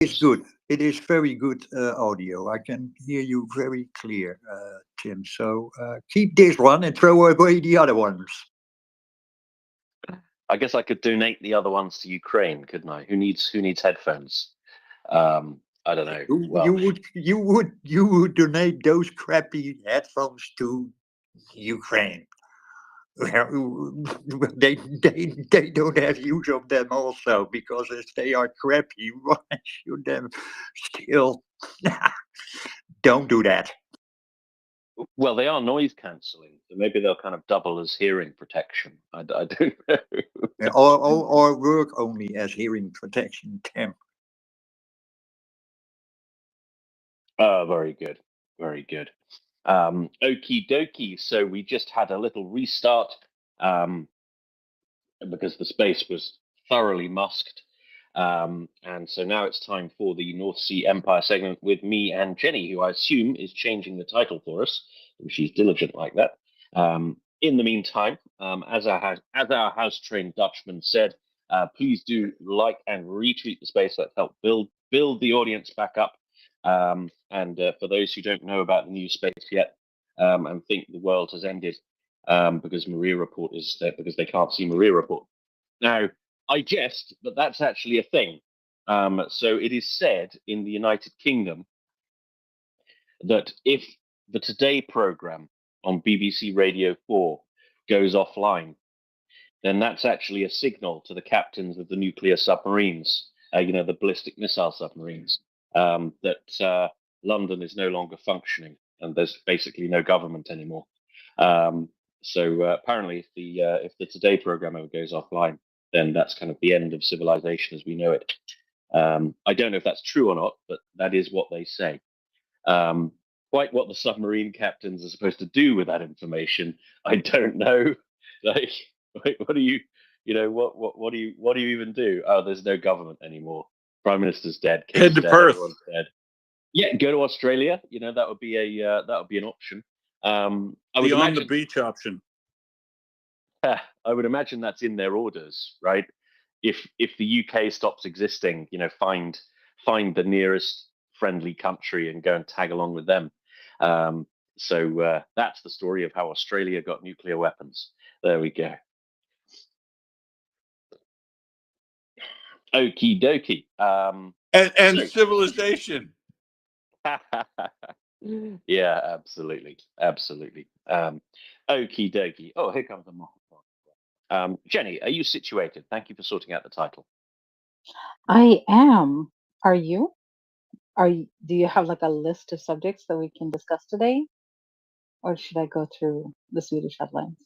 It's good. It is very good audio. I can hear you very clear, Tim. So keep this one and throw away the other ones. I guess I could donate the other ones to Ukraine, couldn't I? Who needs headphones? I don't know. You would donate those crappy headphones to Ukraine. They don't have use of them also, because if they are crappy, why should them still? Don't do that. Well, they are noise cancelling, so maybe they'll kind of double as hearing protection. I don't know. Or work only as hearing protection, Tim. Very good. Very good. Okie dokie. So we just had a little restart because the space was thoroughly musked. And so now it's time for the North Sea Empire segment with me and Jenny, who I assume is changing the title for us. She's diligent like that. In the meantime, as our house-trained Dutchman said, please do like and retweet the space. Let's help build the audience back up. And for those who don't know about the new space yet and think the world has ended because MriyaReport is there because they can't see MriyaReport. Now, I jest, but that's actually a thing. So it is said in the United Kingdom that if the Today programme on BBC Radio 4 goes offline, then that's actually a signal to the captains of the nuclear submarines, the ballistic missile submarines, that London is no longer functioning and there's basically no government anymore. So apparently, if the Today programme ever goes offline, then that's kind of the end of civilization as we know it. I don't know if that's true or not, but that is what they say. Quite what the submarine captains are supposed to do with that information, I don't know. Like, what do you, what do you even do? Oh, there's no government anymore. Prime Minister's dead. Head to Perth. Everyone's dead. Yeah, go to Australia. That would be an option. I would Beyond imagine the beach option. I would imagine that's in their orders, right? If the UK stops existing, find the nearest friendly country and go and tag along with them. So that's the story of how Australia got nuclear weapons. There we go. Okie dokie. And civilization. Yeah, absolutely. Okie dokie. Oh, here comes the mock. Jenny, are you situated? Thank you for sorting out the title. I am. Are you? Do you have like a list of subjects that we can discuss today? Or should I go through the Swedish headlines?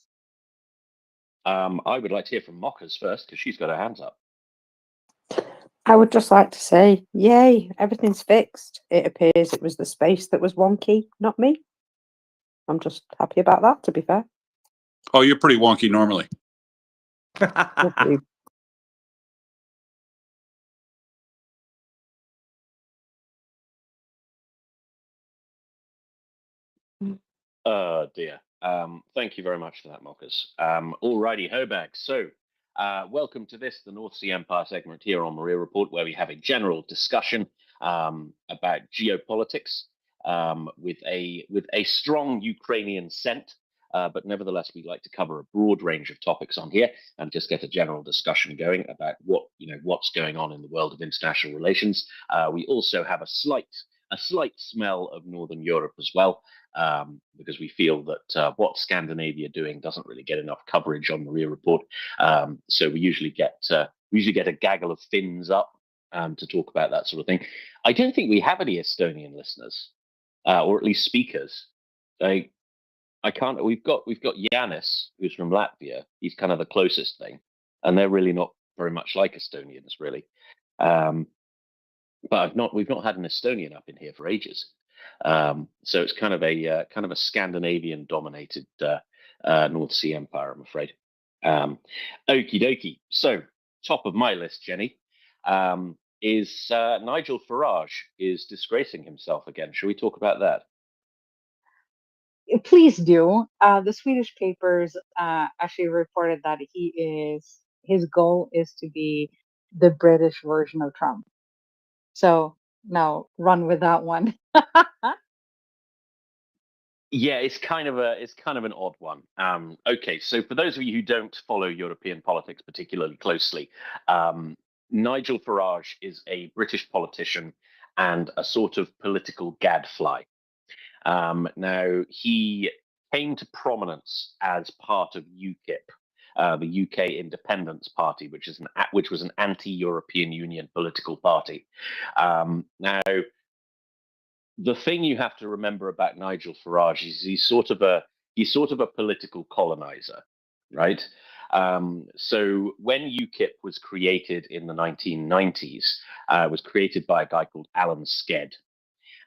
I would like to hear from Mockers first, because she's got her hands up. I would just like to say, yay, everything's fixed. It appears it was the space that was wonky, not me. I'm just happy about that, to be fair. Oh, you're pretty wonky normally. Oh dear. Thank you very much for that, Mockers. Alrighty, Hobag. So, welcome to the North Sea Empire segment here on MriyaReport, where we have a general discussion about geopolitics with a strong Ukrainian scent. But nevertheless, we'd like to cover a broad range of topics on here and just get a general discussion going about what's going on in the world of international relations. We also have a slight smell of Northern Europe as well, because we feel that what Scandinavia doing doesn't really get enough coverage on MriyaReport. So we usually get a gaggle of Finns up to talk about that sort of thing. I don't think we have any Estonian listeners, or at least speakers. I can't. We've got Yanis, who's from Latvia. He's kind of the closest thing, and they're really not very much like Estonians, really. But we've not had an Estonian up in here for ages. So it's kind of a Scandinavian-dominated North Sea empire, I'm afraid. Okie dokie. So top of my list, Jenny, is Nigel Farage is disgracing himself again. Shall we talk about that? Please do. The Swedish papers actually reported that his goal is to be the British version of Trump. So now run with that one. Yeah, it's kind of an odd one. Okay, so for those of you who don't follow European politics particularly closely, Nigel Farage is a British politician and a sort of political gadfly. Now, he came to prominence as part of UKIP, the UK Independence Party, which was an anti-European Union political party. Now, the thing you have to remember about Nigel Farage is he's sort of a political colonizer, right? So when UKIP was created in the 1990s, it was created by a guy called Alan Sked.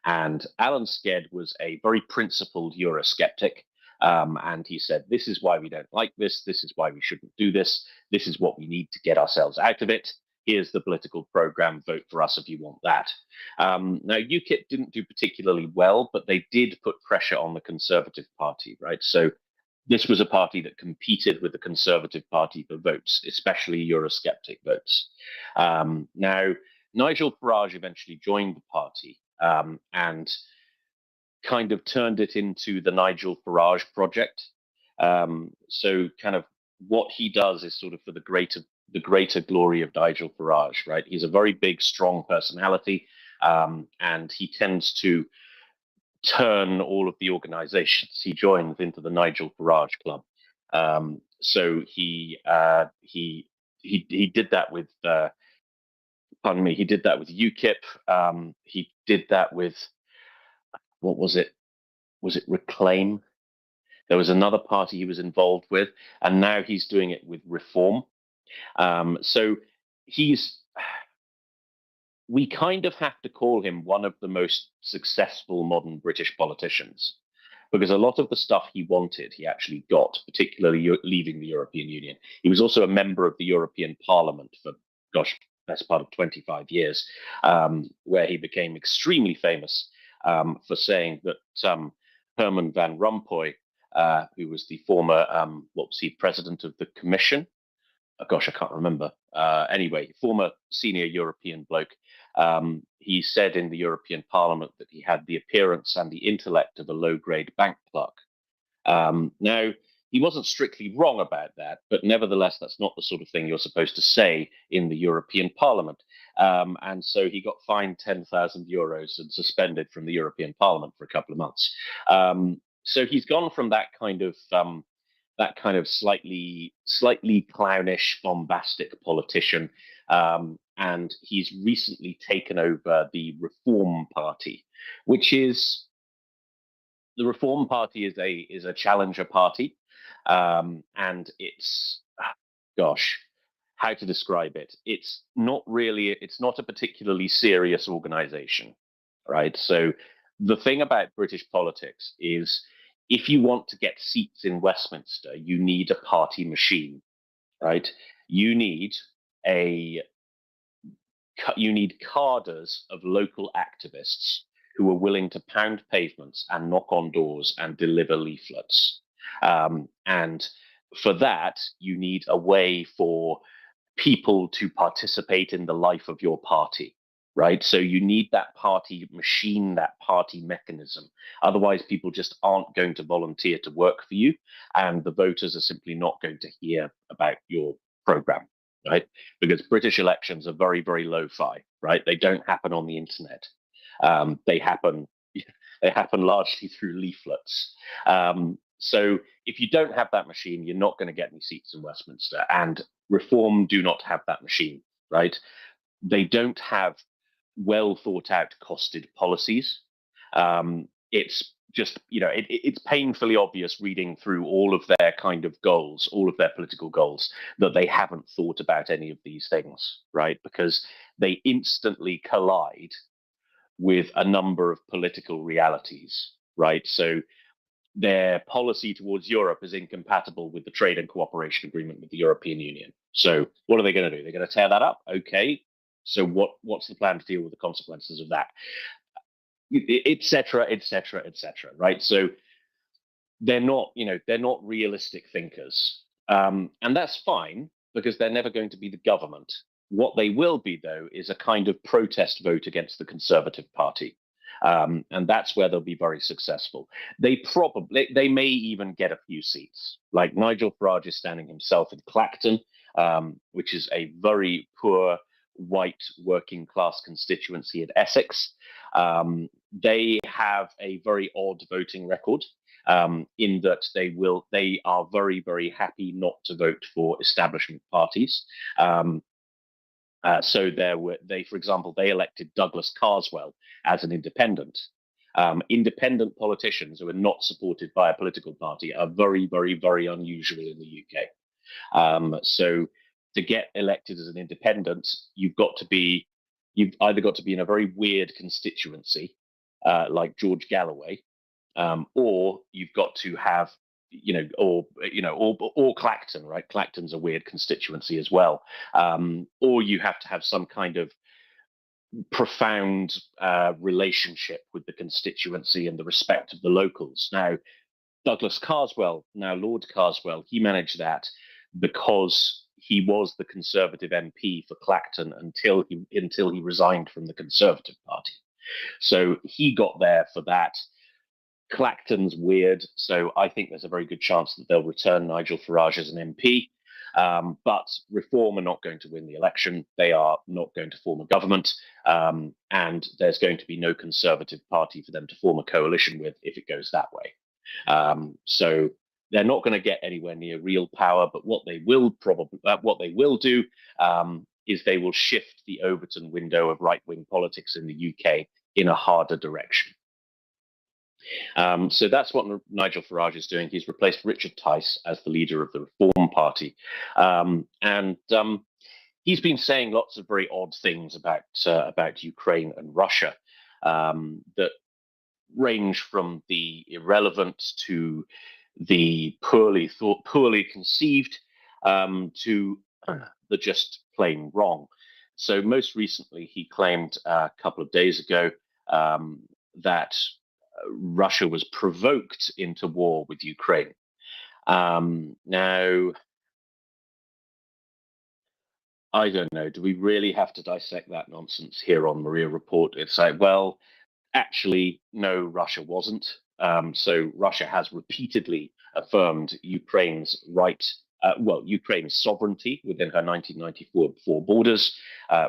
And Alan Sked was a very principled Eurosceptic. And he said, this is why we don't like this. This is why we shouldn't do this. This is what we need to get ourselves out of it. Here's the political program. Vote for us if you want that. Now, UKIP didn't do particularly well, but they did put pressure on the Conservative Party, right? So this was a party that competed with the Conservative Party for votes, especially Eurosceptic votes. Now, Nigel Farage eventually joined the party and kind of turned it into the Nigel Farage project. So kind of what he does is sort of for the greater glory of Nigel Farage, right? He's a very big, strong personality, and he tends to turn all of the organizations he joins into the Nigel Farage Club. So he did that with pardon me, he did that with UKIP. He did that with, what was it? Was it Reclaim? There was another party he was involved with, and now he's doing it with Reform. So we kind of have to call him one of the most successful modern British politicians, because a lot of the stuff he wanted, he actually got, particularly leaving the European Union. He was also a member of the European Parliament for, gosh, best part of 25 years, where he became extremely famous for saying that Herman Van Rompuy, who was the former, president of the Commission? Oh, gosh, I can't remember. Anyway, former senior European bloke. He said in the European Parliament that he had the appearance and the intellect of a low-grade bank clerk. Now, he wasn't strictly wrong about that, but nevertheless, that's not the sort of thing you're supposed to say in the European Parliament. And so he got fined 10,000 euros and suspended from the European Parliament for a couple of months. So he's gone from that kind of slightly clownish, bombastic politician, and he's recently taken over the Reform Party, which is the Reform Party is a challenger party, and it's, gosh, how to describe it? It's not a particularly serious organization, right? So the thing about British politics is, if you want to get seats in Westminster, you need a party machine, right? You need cadres of local activists who are willing to pound pavements and knock on doors and deliver leaflets. And for that, you need a way for people to participate in the life of your party, right? So you need that party machine, that party mechanism. Otherwise, people just aren't going to volunteer to work for you, and the voters are simply not going to hear about your program, right? Because British elections are very, very lo-fi, right? They don't happen on the internet. They happen largely through leaflets. So if you don't have that machine, you're not going to get any seats in Westminster. And Reform do not have that machine, right? They don't have well thought out, costed policies. It's just, it's painfully obvious reading through all of their kind of goals, all of their political goals, that they haven't thought about any of these things, right? Because they instantly collide with a number of political realities, right? So their policy towards Europe is incompatible with the trade and cooperation agreement with the European Union. So what are they going to do? They're going to tear that up? Okay. So what's the plan to deal with the consequences of that? Et cetera, et cetera, et cetera, right? So they're not realistic thinkers. And that's fine, because they're never going to be the government. What they will be, though, is a kind of protest vote against the Conservative Party. And that's where they'll be very successful. They may even get a few seats. Like Nigel Farage is standing himself in Clacton, which is a very poor white working class constituency in Essex. They have a very odd voting record. In that they are very, very happy not to vote for establishment parties. So for example, they elected Douglas Carswell as an independent. Independent politicians who are not supported by a political party are very, very, very unusual in the UK. So to get elected as an independent, you've either got to be in a very weird constituency, like George Galloway, or you've got to have, or Clacton, right? Clacton's a weird constituency as well. Or you have to have some kind of profound relationship with the constituency and the respect of the locals. Now, Douglas Carswell, now Lord Carswell, he managed that because he was the Conservative MP for Clacton until he resigned from the Conservative Party. So he got there for that. Clacton's weird, so I think there's a very good chance that they'll return Nigel Farage as an MP. But Reform are not going to win the election. They are not going to form a government, and there's going to be no Conservative Party for them to form a coalition with if it goes that way. So they're not going to get anywhere near real power. But what they will do is they will shift the Overton window of right-wing politics in the UK in a harder direction. So that's what Nigel Farage is doing. He's replaced Richard Tice as the leader of the Reform Party. And he's been saying lots of very odd things about Ukraine and Russia that range from the irrelevant to the poorly conceived to the just plain wrong. So most recently, he claimed a couple of days ago that Russia was provoked into war with Ukraine. Now, I don't know. Do we really have to dissect that nonsense here on MriyaReport? It's like, well, actually, no, Russia wasn't. So Russia has repeatedly affirmed Ukraine's Ukraine's sovereignty within her 1994 borders.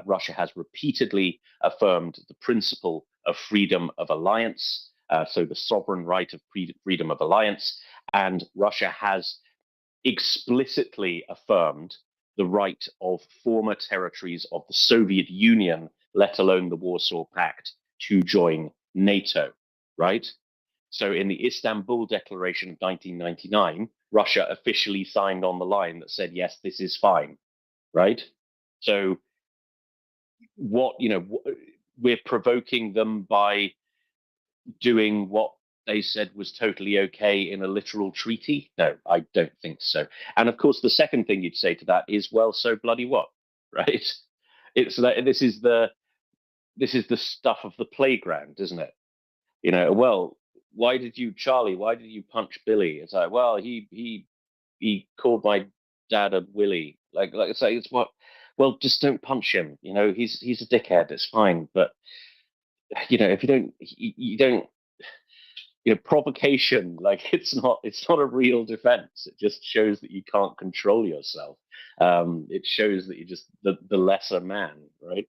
Russia has repeatedly affirmed the principle of freedom of alliance. So the sovereign right of freedom of alliance, and Russia has explicitly affirmed the right of former territories of the Soviet Union, let alone the Warsaw Pact, to join NATO, right? So in the Istanbul Declaration of 1999, Russia officially signed on the line that said, yes, this is fine, right? So we're provoking them by doing what they said was totally okay in a literal treaty? No, I don't think so. And of course, the second thing you'd say to that is, well, so bloody what, right? It's like this is the stuff of the playground, isn't it? Well, why did you punch Billy? It's like, well, he called my dad a willy. Like I say, it's what? Well, just don't punch him. He's a dickhead. It's fine, but if you don't, provocation, like it's not a real defense. It just shows that you can't control yourself. It shows that you're just the lesser man, right?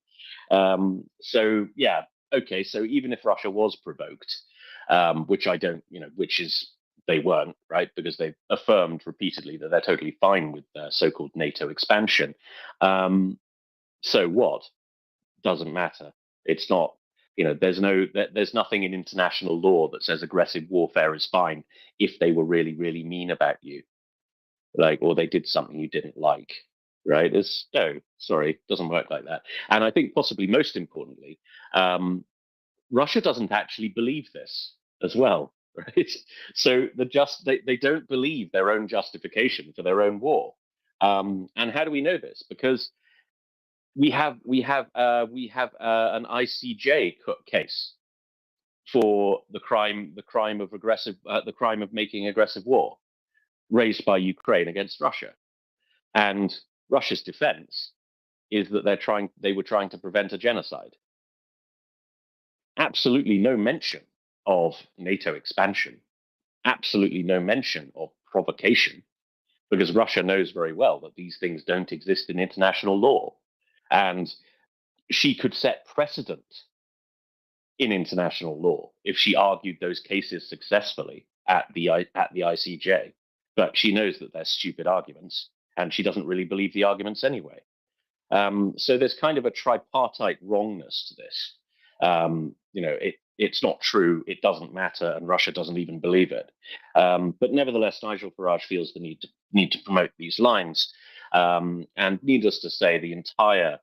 So yeah, okay. So even if Russia was provoked, which I don't, they weren't, right? Because they affirmed repeatedly that they're totally fine with so-called NATO expansion. So what? Doesn't matter. It's not. There's nothing in international law that says aggressive warfare is fine if they were really, really mean about you, or they did something you didn't like, right? Doesn't work like that. And I think possibly most importantly, Russia doesn't actually believe this as well, right? So they don't believe their own justification for their own war. And how do we know this? Because we have an ICJ case for the crime of making aggressive war raised by Ukraine against Russia, and Russia's defense is that they were trying to prevent a genocide. Absolutely no mention of NATO expansion. Absolutely no mention of provocation, because Russia knows very well that these things don't exist in international law. And she could set precedent in international law if she argued those cases successfully at the ICJ. But she knows that they're stupid arguments, and she doesn't really believe the arguments anyway. So there's kind of a tripartite wrongness to this. It's not true, it doesn't matter, and Russia doesn't even believe it. But nevertheless, Nigel Farage feels the need to promote these lines. And needless to say, the entire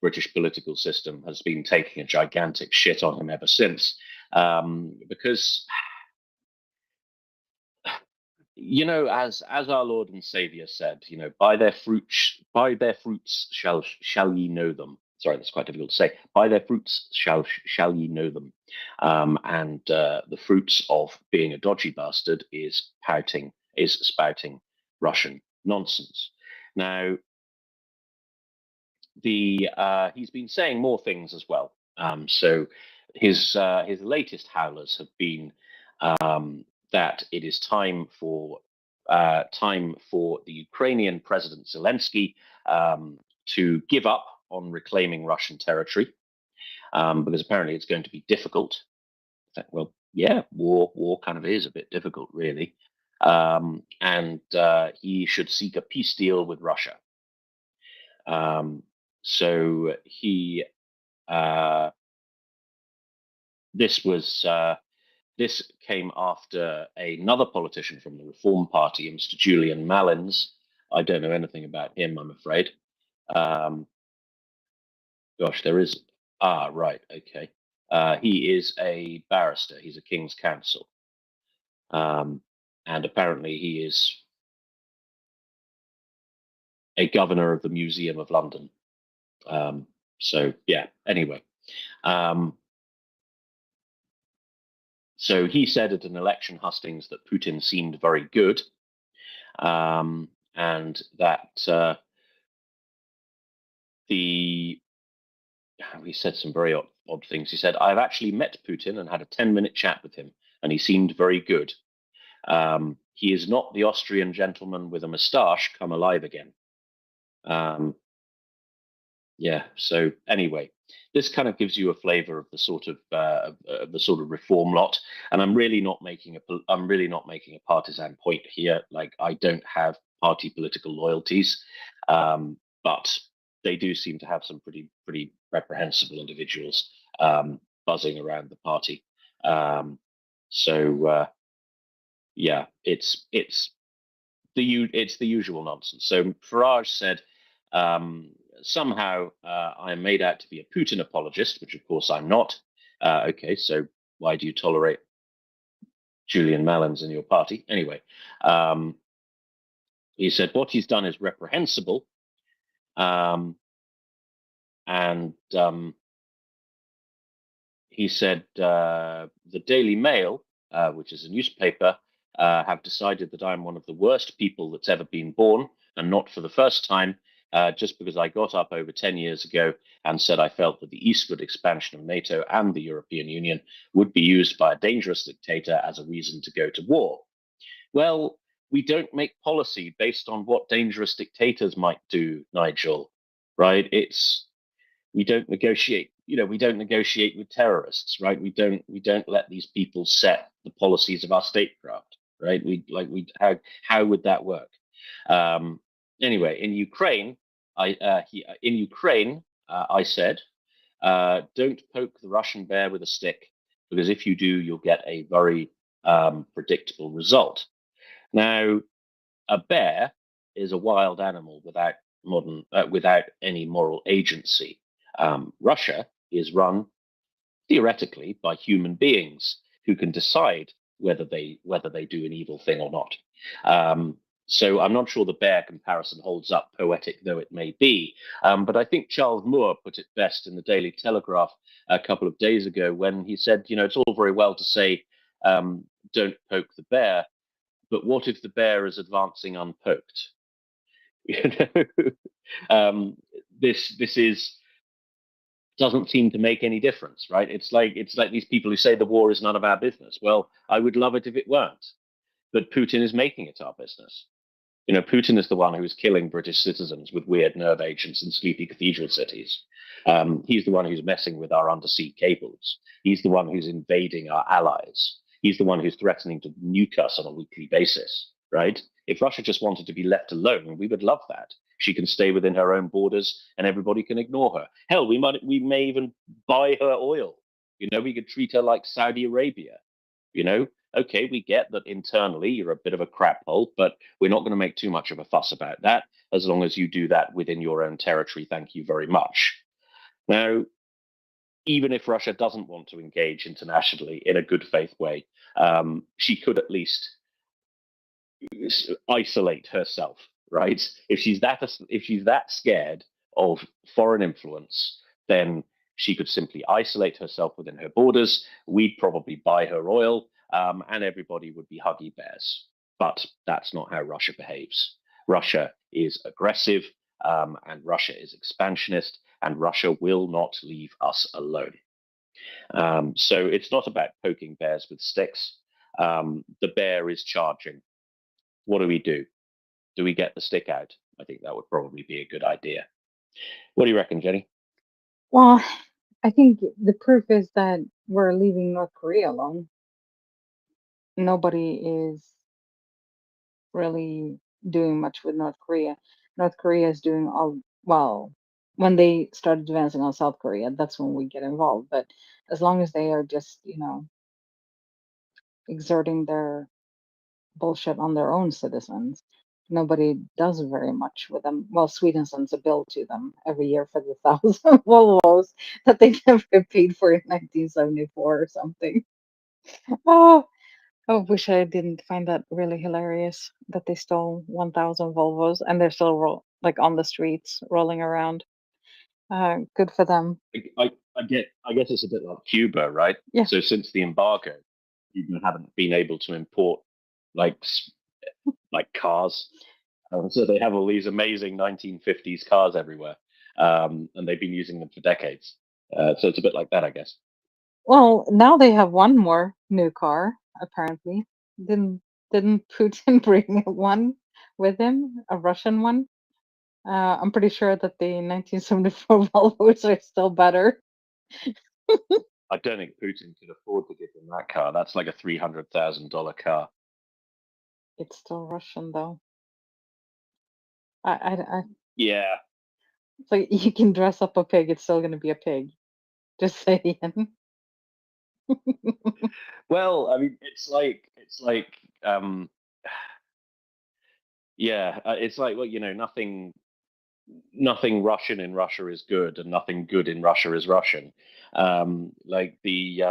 British political system has been taking a gigantic shit on him ever since. Because, as our Lord and Savior said, by their fruits shall ye know them. Sorry, that's quite difficult to say. By their fruits shall ye know them. And the fruits of being a dodgy bastard is spouting Russian nonsense. Now, he's been saying more things as well. So his latest howlers have been that it is time for the Ukrainian President Zelensky to give up on reclaiming Russian territory, because apparently it's going to be difficult. Well, yeah, war kind of is a bit difficult, really, and he should seek a peace deal with Russia. So he this came after another politician from the Reform Party, Mr. Julian Malins. I don't know anything about him, I'm afraid. Gosh, there is. Right, okay. He is a barrister. He's a King's Counsel, and apparently he is a governor of the Museum of London. So yeah. Anyway. So he said at an election hustings that Putin seemed very good, and that he said some very odd things. He said, "I've actually met Putin and had a 10-minute chat with him, and he seemed very good. He is not the Austrian gentleman with a moustache come alive again." Yeah. So anyway, this kind of gives you a flavor of the sort of reform lot. And I'm really not making a partisan point here. Like, I don't have party political loyalties, but they do seem to have some pretty reprehensible individuals buzzing around the party. Yeah, it's the usual nonsense. So Farage said, somehow I'm made out to be a Putin apologist, which of course I'm not. Okay, so why do you tolerate Julian Malins in your party? Anyway, he said what he's done is reprehensible, and he said the Daily Mail, which is a newspaper, have decided that I'm one of the worst people that's ever been born, and not for the first time, just because I got up over 10 years ago and said I felt that the eastward expansion of NATO and the European Union would be used by a dangerous dictator as a reason to go to war. Well, we don't make policy based on what dangerous dictators might do, Nigel, right? We don't negotiate. We don't negotiate with terrorists, right? We don't let these people set the policies of our statecraft, right? How would that work? Anyway, in Ukraine, I said, don't poke the Russian bear with a stick, because if you do, you'll get a very predictable result. Now, a bear is a wild animal without any moral agency. Russia is run theoretically by human beings who can decide whether they do an evil thing or not. So I'm not sure the bear comparison holds up, poetic though it may be. But I think Charles Moore put it best in the Daily Telegraph a couple of days ago when he said, it's all very well to say, don't poke the bear, but what if the bear is advancing unpoked? this doesn't seem to make any difference, right? It's like these people who say the war is none of our business. Well, I would love it if it weren't, but Putin is making it our business. You know, Putin is the one who is killing British citizens with weird nerve agents in sleepy cathedral cities. He's the one who's messing with our undersea cables. He's the one who's invading our allies. He's the one who's threatening to nuke us on a weekly basis, right? If Russia just wanted to be left alone, we would love that. She can stay within her own borders and everybody can ignore her. Hell, we may even buy her oil. You know, we could treat her like Saudi Arabia. You know, okay, we get that internally you're a bit of a crap hole, but we're not going to make too much of a fuss about that as long as you do that within your own territory. Thank you very much. Now, even if Russia doesn't want to engage internationally in a good faith way, she could at least isolate herself, right? If she's that scared of foreign influence, then she could simply isolate herself within her borders. We'd probably buy her oil, and everybody would be huggy bears. But that's not how Russia behaves. Russia is aggressive, and Russia is expansionist, and Russia will not leave us alone. So it's not about poking bears with sticks. The bear is charging. What do we do? Do we get the stick out? I think that would probably be a good idea. What do you reckon, Jenny? Well, I think the proof is that we're leaving North Korea alone. Nobody is really doing much with North Korea. North Korea is doing all well. When they start advancing on South Korea, that's when we get involved. But as long as they are just, exerting their bullshit on their own citizens, nobody does very much with them. Well, Sweden sends a bill to them every year for the 1,000 Volvos that they never paid for in 1974 or something. Oh, I wish I didn't find that really hilarious that they stole 1,000 Volvos and they're still on the streets rolling around. Good for them. I guess it's a bit like Cuba, right? Yeah. So since the embargo, Cuba haven't been able to import like cars. So they have all these amazing 1950s cars everywhere, and they've been using them for decades. So it's a bit like that, I guess. Well, now they have one more new car, apparently. Didn't Putin bring one with him, a Russian one? I'm pretty sure that the 1974 Volvos are still better. I don't think Putin could afford to give him that car. That's like a $300,000 car. It's still Russian, though. Yeah. It's like you can dress up a pig; it's still going to be a pig. Just saying. Well, I mean, yeah, it's like, well, nothing Russian in Russia is good, and nothing good in Russia is Russian. Like the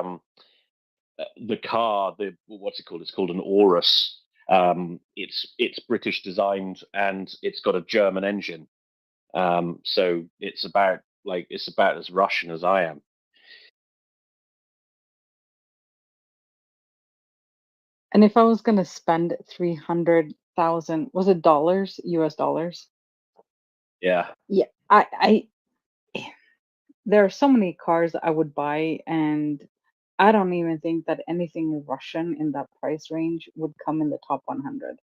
car, what's it called? It's called an Aurus. It's British designed and it's got a German engine. So it's about as Russian as I am. And if I was going to spend 300,000, was it dollars, US dollars? Yeah. Yeah, there are so many cars I would buy, and I don't even think that anything Russian in that price range would come in the top 100.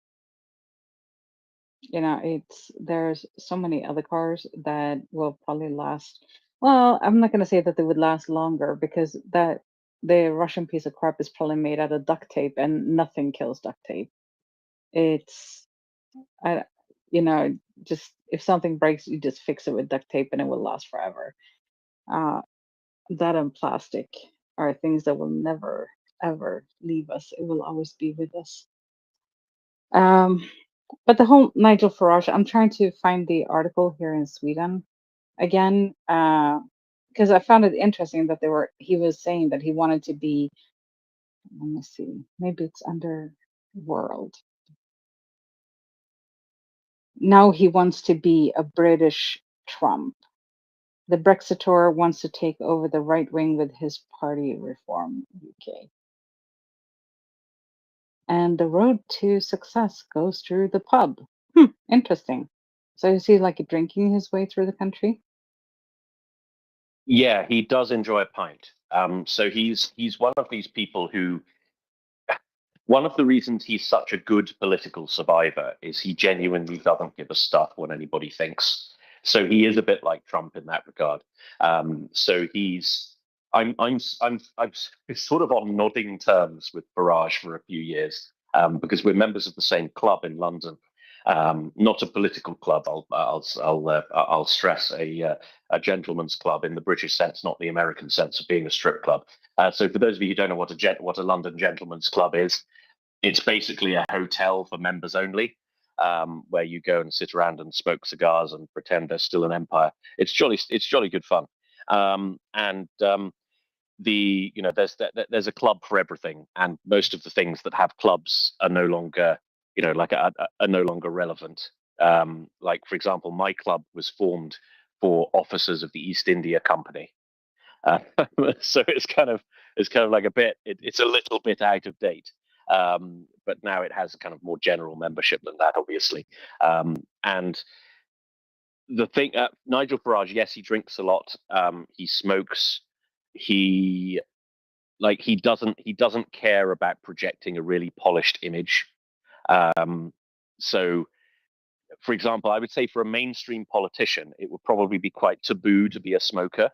There's so many other cars that will probably last. Well, I'm not going to say that they would last longer because the Russian piece of crap is probably made out of duct tape, and nothing kills duct tape. It's, I, just if something breaks, you just fix it with duct tape and it will last forever. That and plastic are things that will never ever leave us. It will always be with us. But the whole Nigel Farage, I'm trying to find the article here in Sweden again, because I found it interesting that he was saying that he wanted to be, let me see, maybe it's under world. Now he wants to be a British Trump. The Brexitor wants to take over the right wing with his party Reform UK. And the road to success goes through the pub. Interesting. So is he like drinking his way through the country? Yeah, he does enjoy a pint. So he's one of these people who, one of the reasons he's such a good political survivor is he genuinely doesn't give a stuff what anybody thinks. So he is a bit like Trump in that regard. So he's I'm sort of on nodding terms with Farage for a few years, because we're members of the same club in London. Not a political club. I'll stress a gentleman's club in the British sense, not the American sense of being a strip club. So for those of you who don't know what a London gentleman's club is, it's basically a hotel for members only, where you go and sit around and smoke cigars and pretend there's still an empire. It's jolly good fun. There's a club for everything, and most of the things that have clubs are no longer, are no longer relevant. Like for example, my club was formed for officers of the East India Company. Uh, so it's kind of like it's a little bit out of date. But now it has kind of more general membership than that, obviously. And the thing, Nigel Farage, yes, he drinks a lot. He smokes. He he doesn't care about projecting a really polished image. So, for example, I would say for a mainstream politician, it would probably be quite taboo to be a smoker.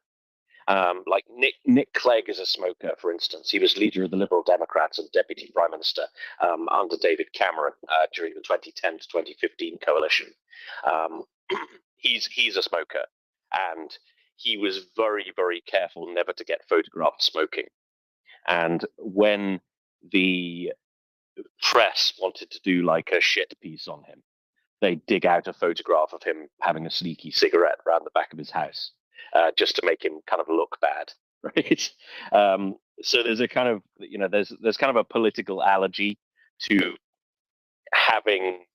Like Nick Clegg is a smoker, for instance. He was leader of the Liberal Democrats and Deputy Prime Minister under David Cameron during the 2010 to 2015 coalition. He's a smoker, and he was very, very careful never to get photographed smoking. And when the press wanted to do like a shit piece on him, they dig out a photograph of him having a sneaky cigarette around the back of his house, just to make him kind of look bad, right? So there's a kind of, there's kind of a political allergy to having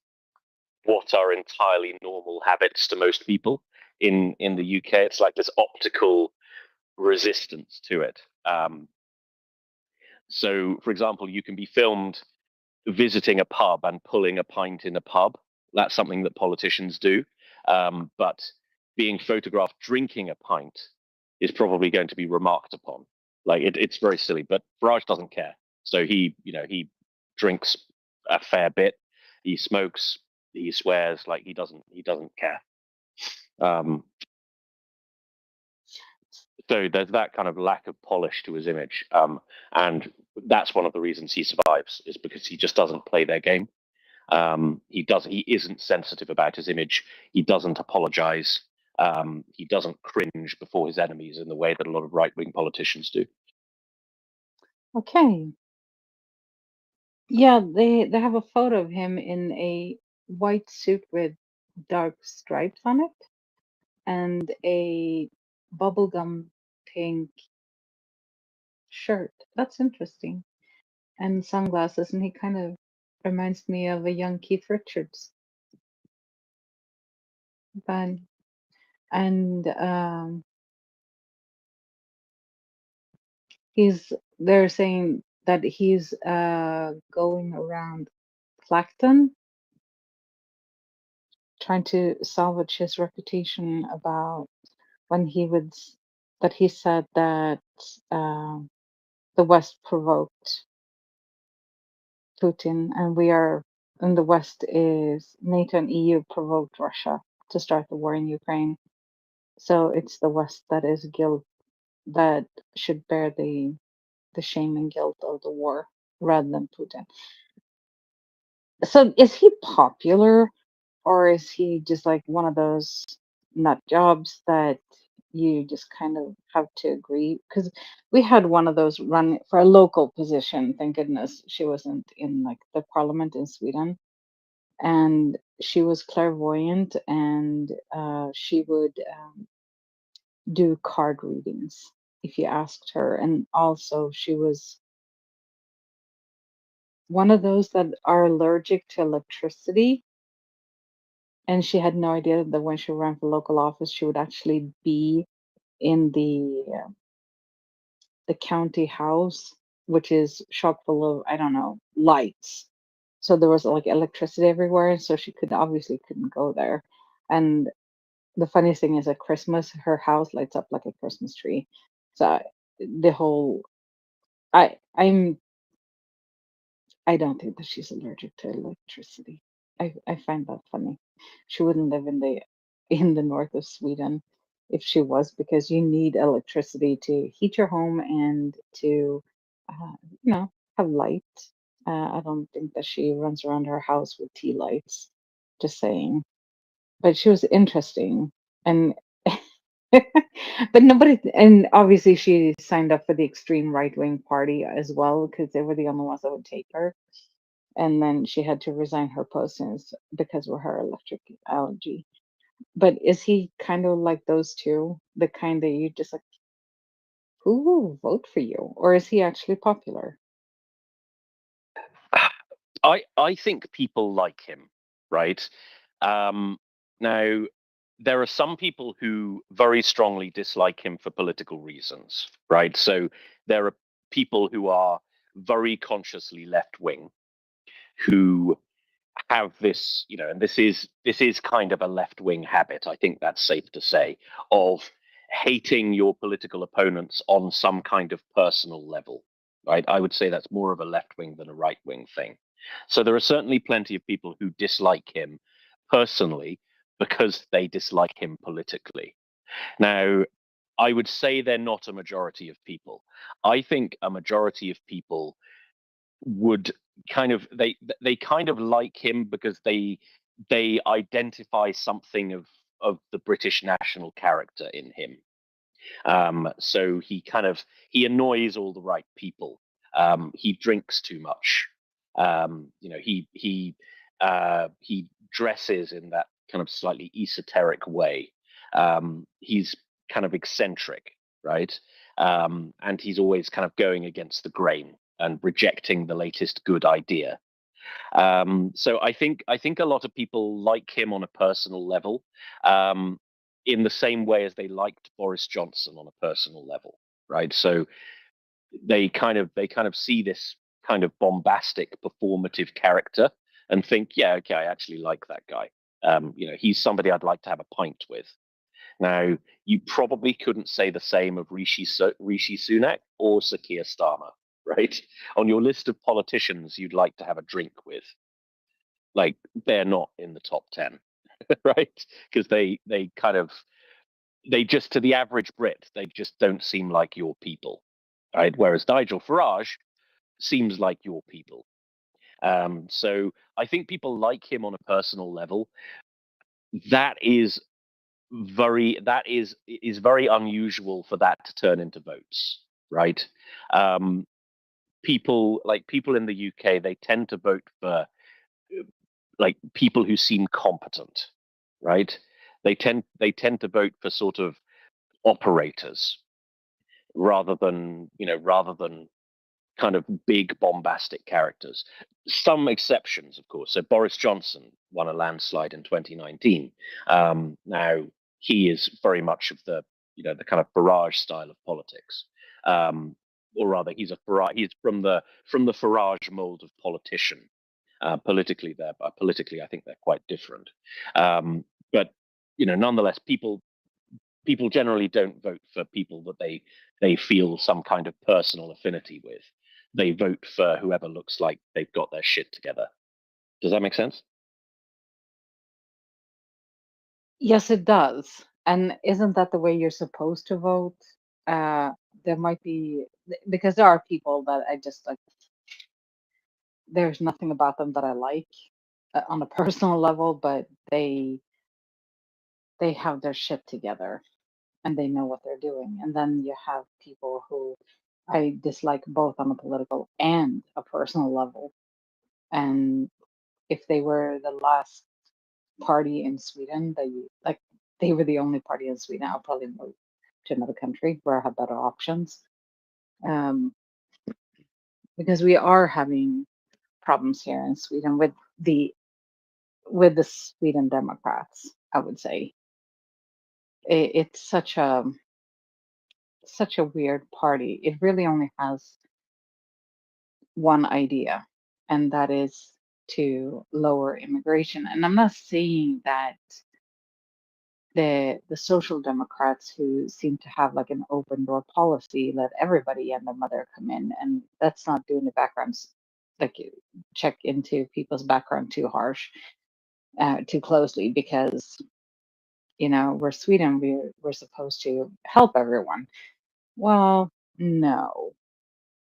what are entirely normal habits to most people in the UK. It's like this optical resistance to it. So, for example, you can be filmed visiting a pub and pulling a pint in a pub. That's something that politicians do. But being photographed drinking a pint is probably going to be remarked upon. Like it's very silly, but Farage doesn't care. So he drinks a fair bit. He smokes. He swears. Like he doesn't care. So there's that kind of lack of polish to his image, and that's one of the reasons he survives, is because he just doesn't play their game. He isn't sensitive about his image. He doesn't apologize. He doesn't cringe before his enemies in the way that a lot of right-wing politicians do. Okay. Yeah, they have a photo of him in a white suit with dark stripes on it and a bubblegum pink shirt. That's interesting. And sunglasses, and he kind of reminds me of a young Keith Richards. But and they're saying that he's going around Clacton trying to salvage his reputation about when that he said that the West provoked Putin, and the West is NATO and EU provoked Russia to start the war in Ukraine. So it's the West that is guilt that should bear the shame and guilt of the war rather than Putin. So is he popular, or is he just like one of those nut jobs that you just kind of have to agree? Because we had one of those run for a local position. Thank goodness she wasn't in like the parliament in Sweden. And she was clairvoyant, and she would do card readings if you asked her. And also, she was one of those that are allergic to electricity. And she had no idea that when she ran for local office, she would actually be in the county house, which is chock full of, I don't know, lights. So there was like electricity everywhere, so she obviously couldn't go there. And the funniest thing is at Christmas, her house lights up like a Christmas tree. So the whole, I'm I don't think that she's allergic to electricity. I find that funny. She wouldn't live in the north of Sweden if she was, because you need electricity to heat your home and to, have light. I don't think that she runs around her house with tea lights. Just saying. But she was interesting, and but nobody. And obviously, she signed up for the extreme right wing party as well because they were the only ones that would take her, and then she had to resign her post because of her electric allergy. But is he kind of like those two, the kind that you just like, who will vote for you, or is he actually popular? I think people like him, right? Now, there are some people who very strongly dislike him for political reasons, right? So there are people who are very consciously left wing who have this, and this is kind of a left wing habit. I think that's safe to say, of hating your political opponents on some kind of personal level, right? I would say that's more of a left wing than a right wing thing. So there are certainly plenty of people who dislike him personally because they dislike him politically. Now, I would say they're not a majority of people. I think a majority of people would they kind of like him because they identify something of the British national character in him. So he annoys all the right people. He drinks too much. He dresses in that kind of slightly esoteric way. He's kind of eccentric, right? And he's always kind of going against the grain and rejecting the latest good idea. So I think a lot of people like him on a personal level, in the same way as they liked Boris Johnson on a personal level, right? So they kind of see this kind of bombastic, performative character and think, yeah, okay, I actually like that guy. He's somebody I'd like to have a pint with. Now, you probably couldn't say the same of Rishi Sunak or Sir Keir Starmer, right? On your list of politicians you'd like to have a drink with, like they're not in the top 10, right? Because they just, to the average Brit, they just don't seem like your people, right? Whereas Nigel Farage seems like your people. So I think people like him on a personal level. That is very unusual for that to turn into votes, right? Um, people in the UK, they tend to vote for like people who seem competent, right? They tend to vote for sort of operators rather than kind of big bombastic characters. Some exceptions, of course. So Boris Johnson won a landslide in 2019. Now he is very much of the kind of Farage style of politics, or rather, he's from the Farage mold of politician. Politically, I think they're quite different. But nonetheless, people generally don't vote for people that they feel some kind of personal affinity with. They vote for whoever looks like they've got their shit together. Does that make sense? Yes, it does. And isn't that the way you're supposed to vote? Uh, there might be, because there are people that I just like, there's nothing about them that I like on a personal level, but they have their shit together and they know what they're doing. And then you have people who I dislike both on a political and a personal level. And if they were the last party in Sweden that you like, they were the only party in Sweden, I'll probably move to another country where I have better options. Um, because we are having problems here in Sweden with the Sweden Democrats, I would say. It's such a weird party. It really only has one idea, and that is to lower immigration. And I'm not saying that the Social Democrats, who seem to have like an open door policy, let everybody and their mother come in, and that's not doing the backgrounds, like check into people's background too harsh, too closely, because we're Sweden, we're supposed to help everyone. Well, no.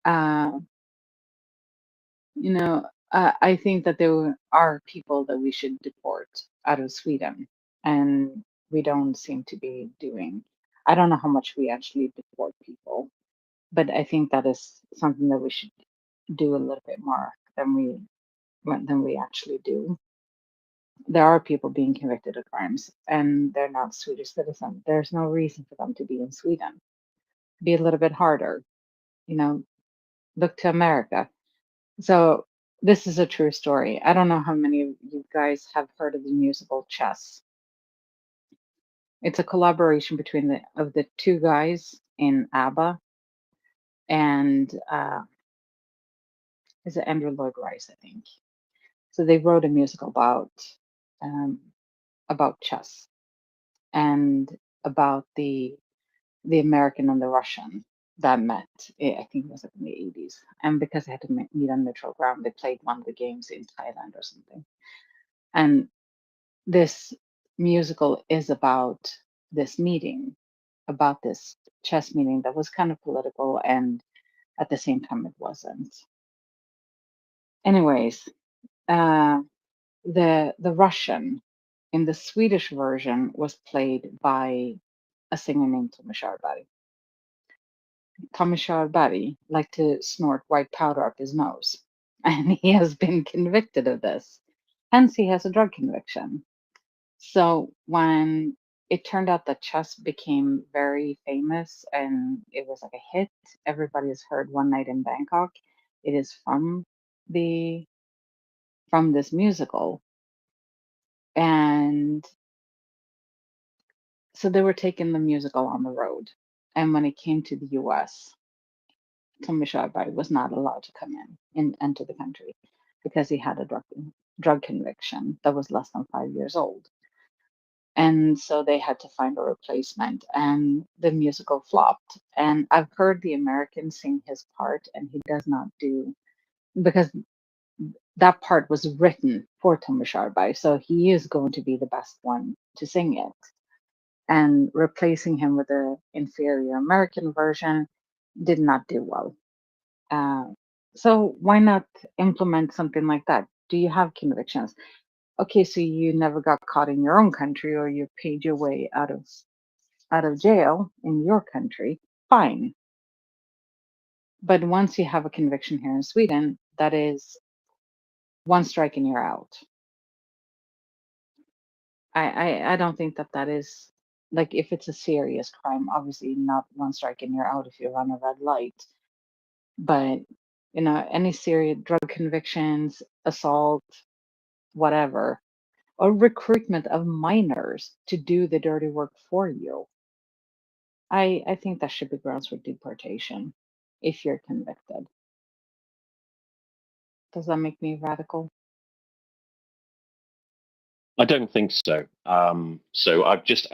Uh, I think that there are people that we should deport out of Sweden, and we don't seem to be doing. I don't know how much we actually deport people, but I think that is something that we should do a little bit more than we actually do. There are people being convicted of crimes, and they're not Swedish citizens. There's no reason for them to be in Sweden. Be a little bit harder, look to America. So this is a true story. I don't know how many of you guys have heard of the musical Chess. It's a collaboration between the two guys in ABBA and is it Andrew Lloyd Wright, I think. So they wrote a musical about chess and about the American and the Russian that met. I think it was like in the 80s. And because they had to meet on neutral ground, they played one of the games in Thailand or something. And this musical is about this meeting, about this chess meeting that was kind of political, and at the same time it wasn't. Anyways, the Russian in the Swedish version was played by a singer named Tommy Körberg. Tommy Körberg liked to snort white powder up his nose, and he has been convicted of this. Hence, he has a drug conviction. So when it turned out that chess became very famous and it was like a hit, everybody has heard One Night in Bangkok. It is from this musical. And so they were taking the musical on the road. And when it came to the US, Tommy Körberg was not allowed to come in enter the country because he had a drug conviction that was less than 5 years old. And so they had to find a replacement, and the musical flopped. And I've heard the American sing his part, and he does not do, because that part was written for Tommy Körberg, so he is going to be the best one to sing it. And replacing him with the inferior American version did not do well. So why not implement something like that? Do you have convictions? Okay, so you never got caught in your own country, or you paid your way out of jail in your country, fine. But once you have a conviction here in Sweden, that is one strike and you're out. I don't think that is, like, if it's a serious crime, obviously not one strike and you're out if you run a red light. But any serious drug convictions, assault, whatever, or recruitment of minors to do the dirty work for you. I think that should be grounds for deportation if you're convicted. Does that make me radical? I don't think so. So I've just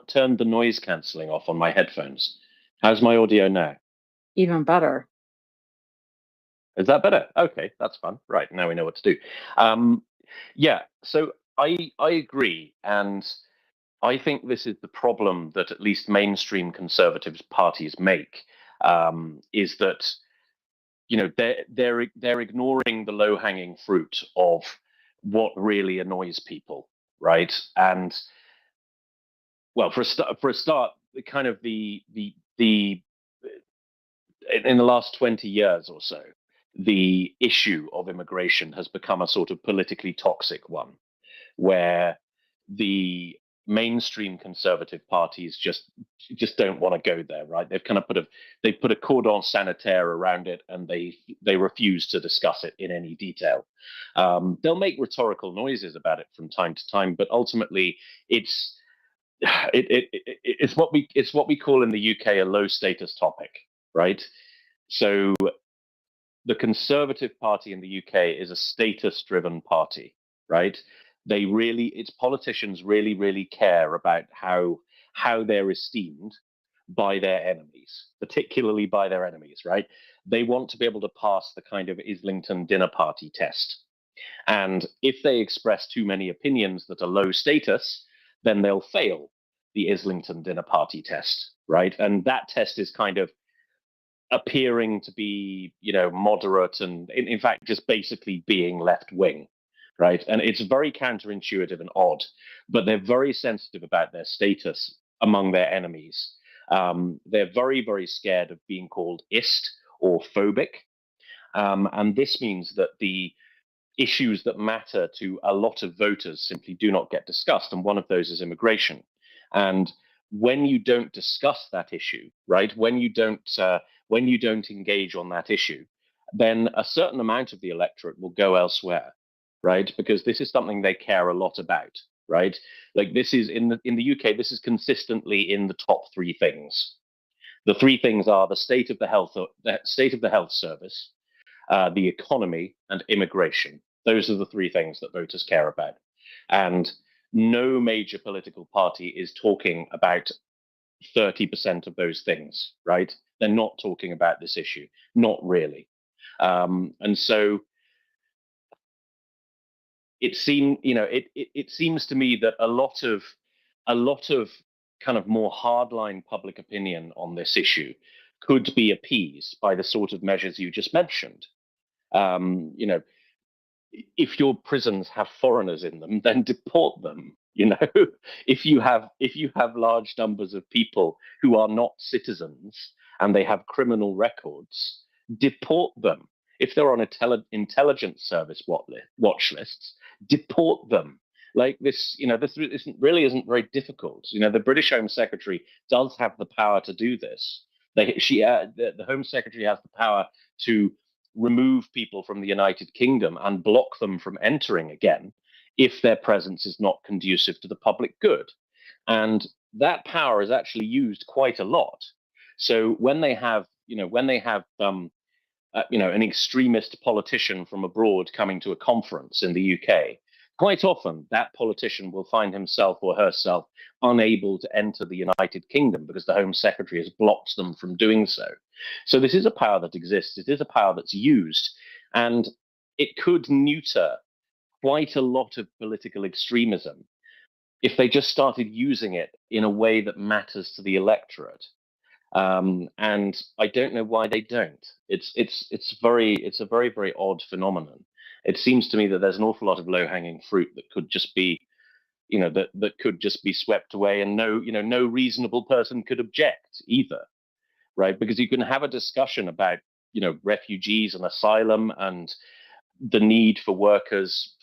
turned the noise cancelling off on my headphones. How's my audio now? Even better. Is that better? Okay, that's fun. Right, now we know what to do. Yeah, so I agree, and I think this is the problem that at least mainstream conservative parties make, is that they're ignoring the low-hanging fruit of what really annoys people, right? And well, for a start, kind of the in the last 20 years or so, the issue of immigration has become a sort of politically toxic one, where the mainstream conservative parties just don't want to go there, right? They've kind of put a cordon sanitaire around it, and they refuse to discuss it in any detail. They'll make rhetorical noises about it from time to time, but ultimately it's what we call in the UK a low status topic, right? So the Conservative Party in the UK is a status driven party, right? It's politicians really care about how they're esteemed by their enemies, particularly by their enemies, right? They want to be able to pass the kind of Islington dinner party test. And if they express too many opinions that are low status, then they'll fail the Islington dinner party test, right? And that test is kind of appearing to be, moderate and in fact, just basically being left wing, right? And it's very counterintuitive and odd, but they're very sensitive about their status among their enemies. They're very scared of being called ist or phobic. And this means that the issues that matter to a lot of voters simply do not get discussed. And one of those is immigration. And when you don't discuss that issue, right, when you don't engage on that issue, then a certain amount of the electorate will go elsewhere, right? Because this is something they care a lot about, right? Like this is in the UK, this is consistently in the top three things. The three things are the state of the health service, the economy, and immigration. Those are the three things that voters care about. And no major political party is talking about 30% of those things, right? They're not talking about this issue, not really. And so it seems to me that a lot of kind of more hardline public opinion on this issue could be appeased by the sort of measures you just mentioned. If your prisons have foreigners in them, then deport them. If you have large numbers of people who are not citizens and they have criminal records, deport them. If they're on intelligence service watch lists, deport them. Like this, this really isn't very difficult. The British Home Secretary does have the power to do this. The Home Secretary has the power to remove people from the United Kingdom and block them from entering again if their presence is not conducive to the public good. And that power is actually used quite a lot. So when they have an extremist politician from abroad coming to a conference in the UK, quite often that politician will find himself or herself unable to enter the United Kingdom because the Home Secretary has blocked them from doing so. So this is a power that exists. It is a power that's used, and it could neuter quite a lot of political extremism if they just started using it in a way that matters to the electorate. And I don't know why they don't. It's a very odd phenomenon. It seems to me that there's an awful lot of low-hanging fruit that could just be, that could just be swept away, and no reasonable person could object either, right? Because you can have a discussion about, refugees and asylum and the need for workers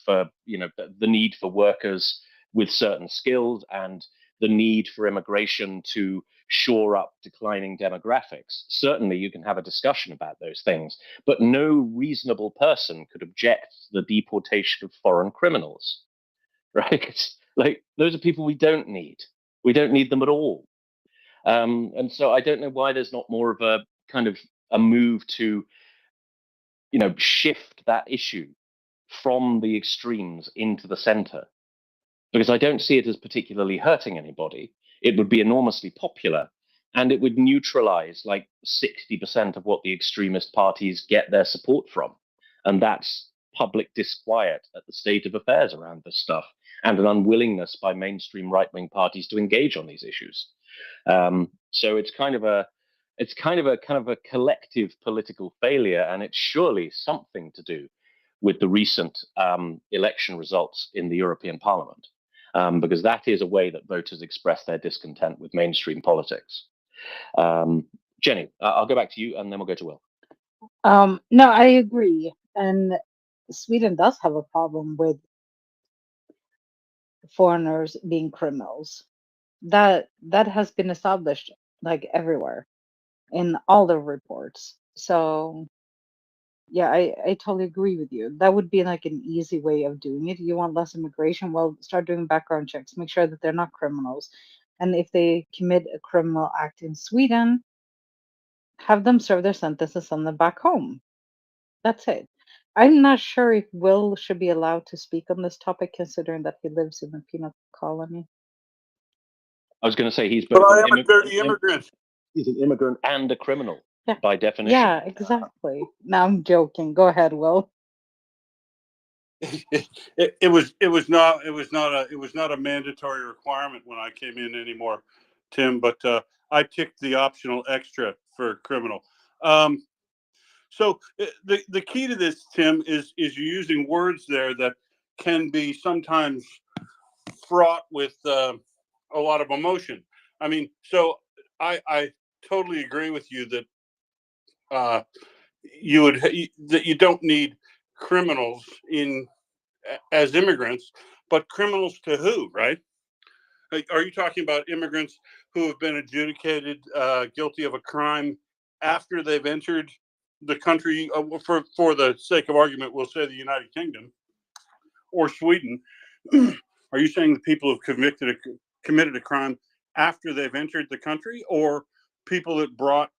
with certain skills and the need for immigration to shore up declining demographics. Certainly, you can have a discussion about those things, but no reasonable person could object to the deportation of foreign criminals, right? Like, those are people we don't need. We don't need them at all. And so I don't know why there's not more of a kind of a move to, shift that issue from the extremes into the center, because I don't see it as particularly hurting anybody. It would be enormously popular, and it would neutralize like 60% of what the extremist parties get their support from. And that's public disquiet at the state of affairs around this stuff, and an unwillingness by mainstream right-wing parties to engage on these issues. So it's kind of a collective political failure, and it's surely something to do with the recent election results in the European Parliament, because that is a way that voters express their discontent with mainstream politics. Jenny, I'll go back to you, and then we'll go to Will. No, I agree. And Sweden does have a problem with foreigners being criminals. That has been established like everywhere in all the reports. So yeah, I totally agree with you. That would be like an easy way of doing it. You want less immigration? Well, start doing background checks. Make sure that they're not criminals. And if they commit a criminal act in Sweden, have them serve their sentences and send them back home. That's it. I'm not sure if Will should be allowed to speak on this topic, considering that he lives in a penal colony. I was going to say he's But both I an am a dirty immigrant. he's an immigrant and a criminal Yeah. by definition. Yeah, exactly. No, I'm joking. Go ahead, Will. It was not a mandatory requirement when I came in anymore, Tim. But I ticked the optional extra for criminal. So the key to this, Tim, is you're using words there that can be sometimes fraught with a lot of emotion. I mean, so I totally agree with you that that you don't need criminals in as immigrants, but criminals to who, right? Are you talking about immigrants who have been adjudicated guilty of a crime after they've entered the country? For the sake of argument, we'll say the United Kingdom or Sweden. Are you saying the people who've committed a crime after they've entered the country, or people that brought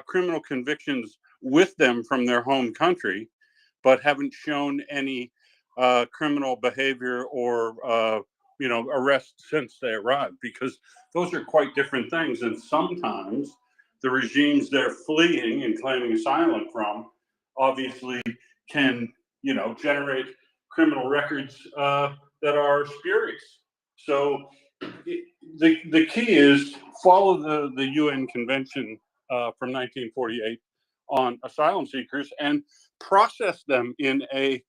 criminal convictions with them from their home country, but haven't shown any criminal behavior or arrest since they arrived? Because those are quite different things, and sometimes the regimes they're fleeing and claiming asylum from obviously can generate criminal records that are spurious. So the key is follow the UN Convention from 1948 on asylum seekers and process them in a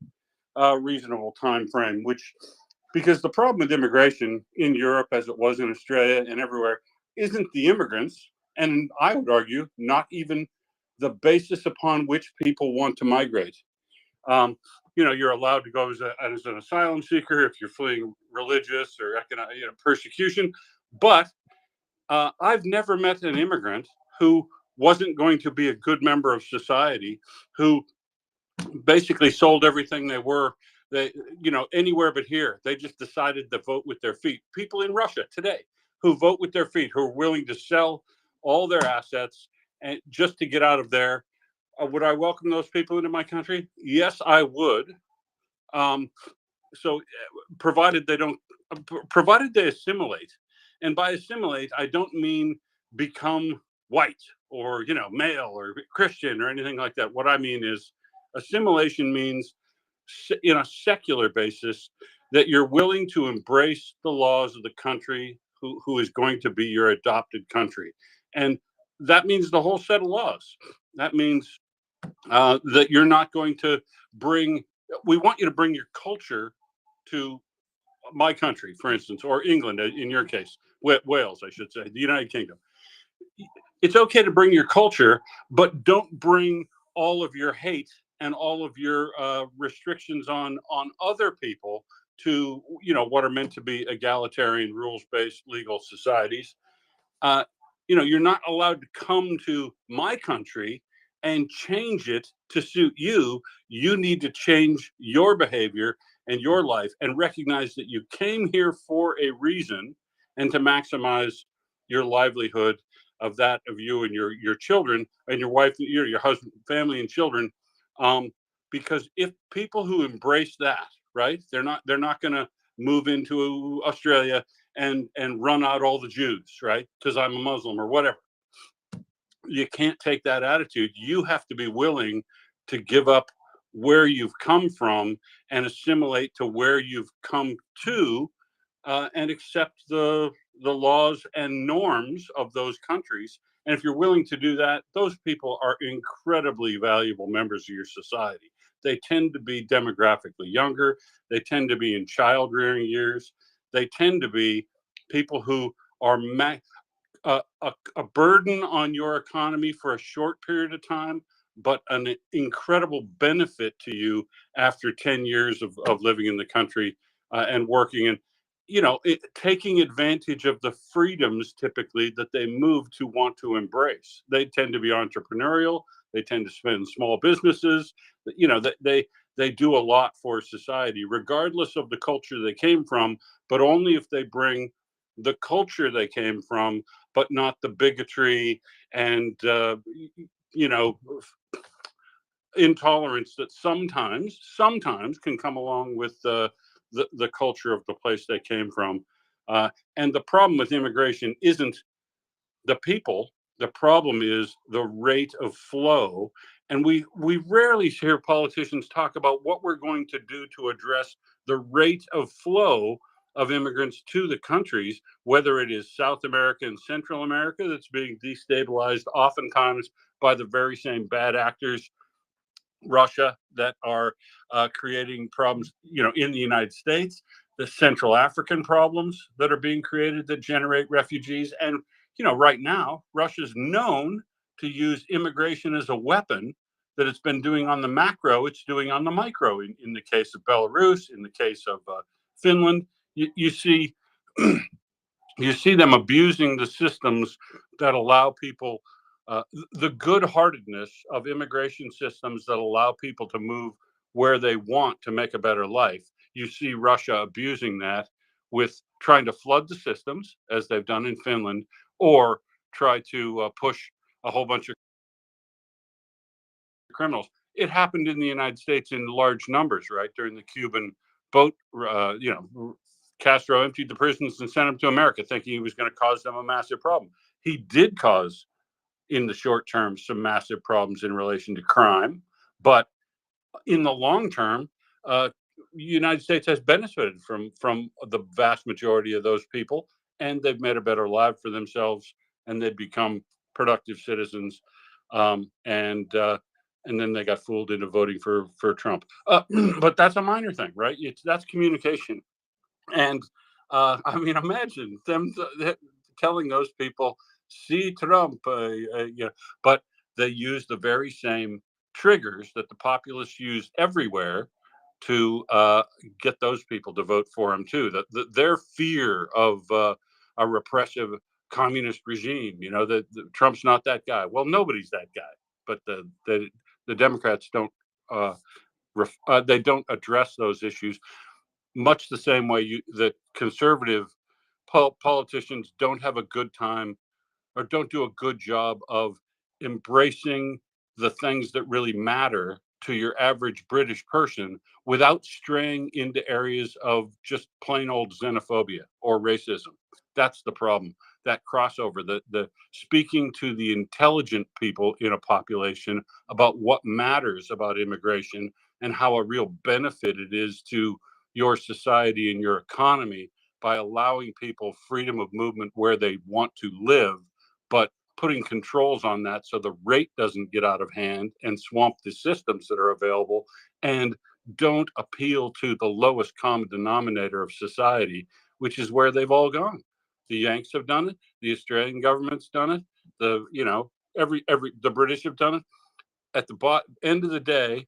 reasonable time frame. Because the problem with immigration in Europe, as it was in Australia and everywhere, isn't the immigrants, and I would argue not even the basis upon which people want to migrate. You're allowed to go as an asylum seeker if you're fleeing religious or economic persecution. But I've never met an immigrant who wasn't going to be a good member of society, who basically sold everything anywhere but here. They just decided to vote with their feet. People in Russia today who vote with their feet, who are willing to sell all their assets and just to get out of there. Would I welcome those people into my country? Yes, I would. So provided they assimilate. And by assimilate, I don't mean become white or male or Christian or anything like that. What I mean is assimilation means in a secular basis that you're willing to embrace the laws of the country who is going to be your adopted country. And that means the whole set of laws. That means that you're not going to we want you to bring your culture to my country, for instance, or England, in your case, Wales, I should say, the United Kingdom. It's okay to bring your culture, but don't bring all of your hate and all of your restrictions on other people to what are meant to be egalitarian, rules-based legal societies. You're not allowed to come to my country and change it to suit you. You need to change your behavior and your life and recognize that you came here for a reason and to maximize your livelihood of you and your children and your wife, your husband, family, and children. Because if people who embrace that, right, they're not going to move into Australia and run out all the Jews, right, because I'm a Muslim or whatever. You can't take that attitude. You have to be willing to give up where you've come from and assimilate to where you've come to, and accept the laws and norms of those countries. And if you're willing to do that, those people are incredibly valuable members of your society. They tend to be demographically younger. They tend to be in child rearing years. They tend to be people who are a burden on your economy for a short period of time, but an incredible benefit to you after 10 years of living in the country and working and taking advantage of the freedoms typically that they move to want to embrace. They tend to be entrepreneurial. They tend to spend small businesses. They do a lot for society, regardless of the culture they came from, but only if they bring the culture they came from, but not the bigotry and intolerance that sometimes can come along with the culture of the place they came from. And the problem with immigration isn't the people. The problem is the rate of flow. And we rarely hear politicians talk about what we're going to do to address the rate of flow of immigrants to the countries, whether it is South America and Central America that's being destabilized oftentimes by the very same bad actors, Russia, that are creating problems, in the United States, the Central African problems that are being created that generate refugees. And, right now, Russia's known to use immigration as a weapon that it's been doing on the macro, it's doing on the micro. In the case of Belarus, in the case of Finland, you see you see them abusing the systems that allow people, the good-heartedness of immigration systems that allow people to move where they want to make a better life. You see Russia abusing that with trying to flood the systems, as they've done in Finland, or try to push a whole bunch of criminals. It happened in the United States in large numbers, right? During the Cuban boat, Castro emptied the prisons and sent them to America, thinking he was going to cause them a massive problem. He did cause, in the short term, some massive problems in relation to crime, but in the long term, the United States has benefited from the vast majority of those people, and they've made a better life for themselves, and they've become productive citizens, and then they got fooled into voting for Trump. But that's a minor thing, right? That's communication. And imagine them telling those people, "See Trump," but they use the very same triggers that the populists use everywhere to get those people to vote for him too. Their fear of a repressive communist regime, that Trump's not that guy. Well, nobody's that guy, but the Democrats don't. They don't address those issues much the same way that conservative politicians don't have a good time or don't do a good job of embracing the things that really matter to your average British person without straying into areas of just plain old xenophobia or racism. That's the problem. That crossover, the speaking to the intelligent people in a population about what matters about immigration and how a real benefit it is to your society and your economy by allowing people freedom of movement where they want to live, but putting controls on that so the rate doesn't get out of hand and swamp the systems that are available, and don't appeal to the lowest common denominator of society, which is where they've all gone. The Yanks have done it. The Australian government's done it. The British have done it. At the end of the day,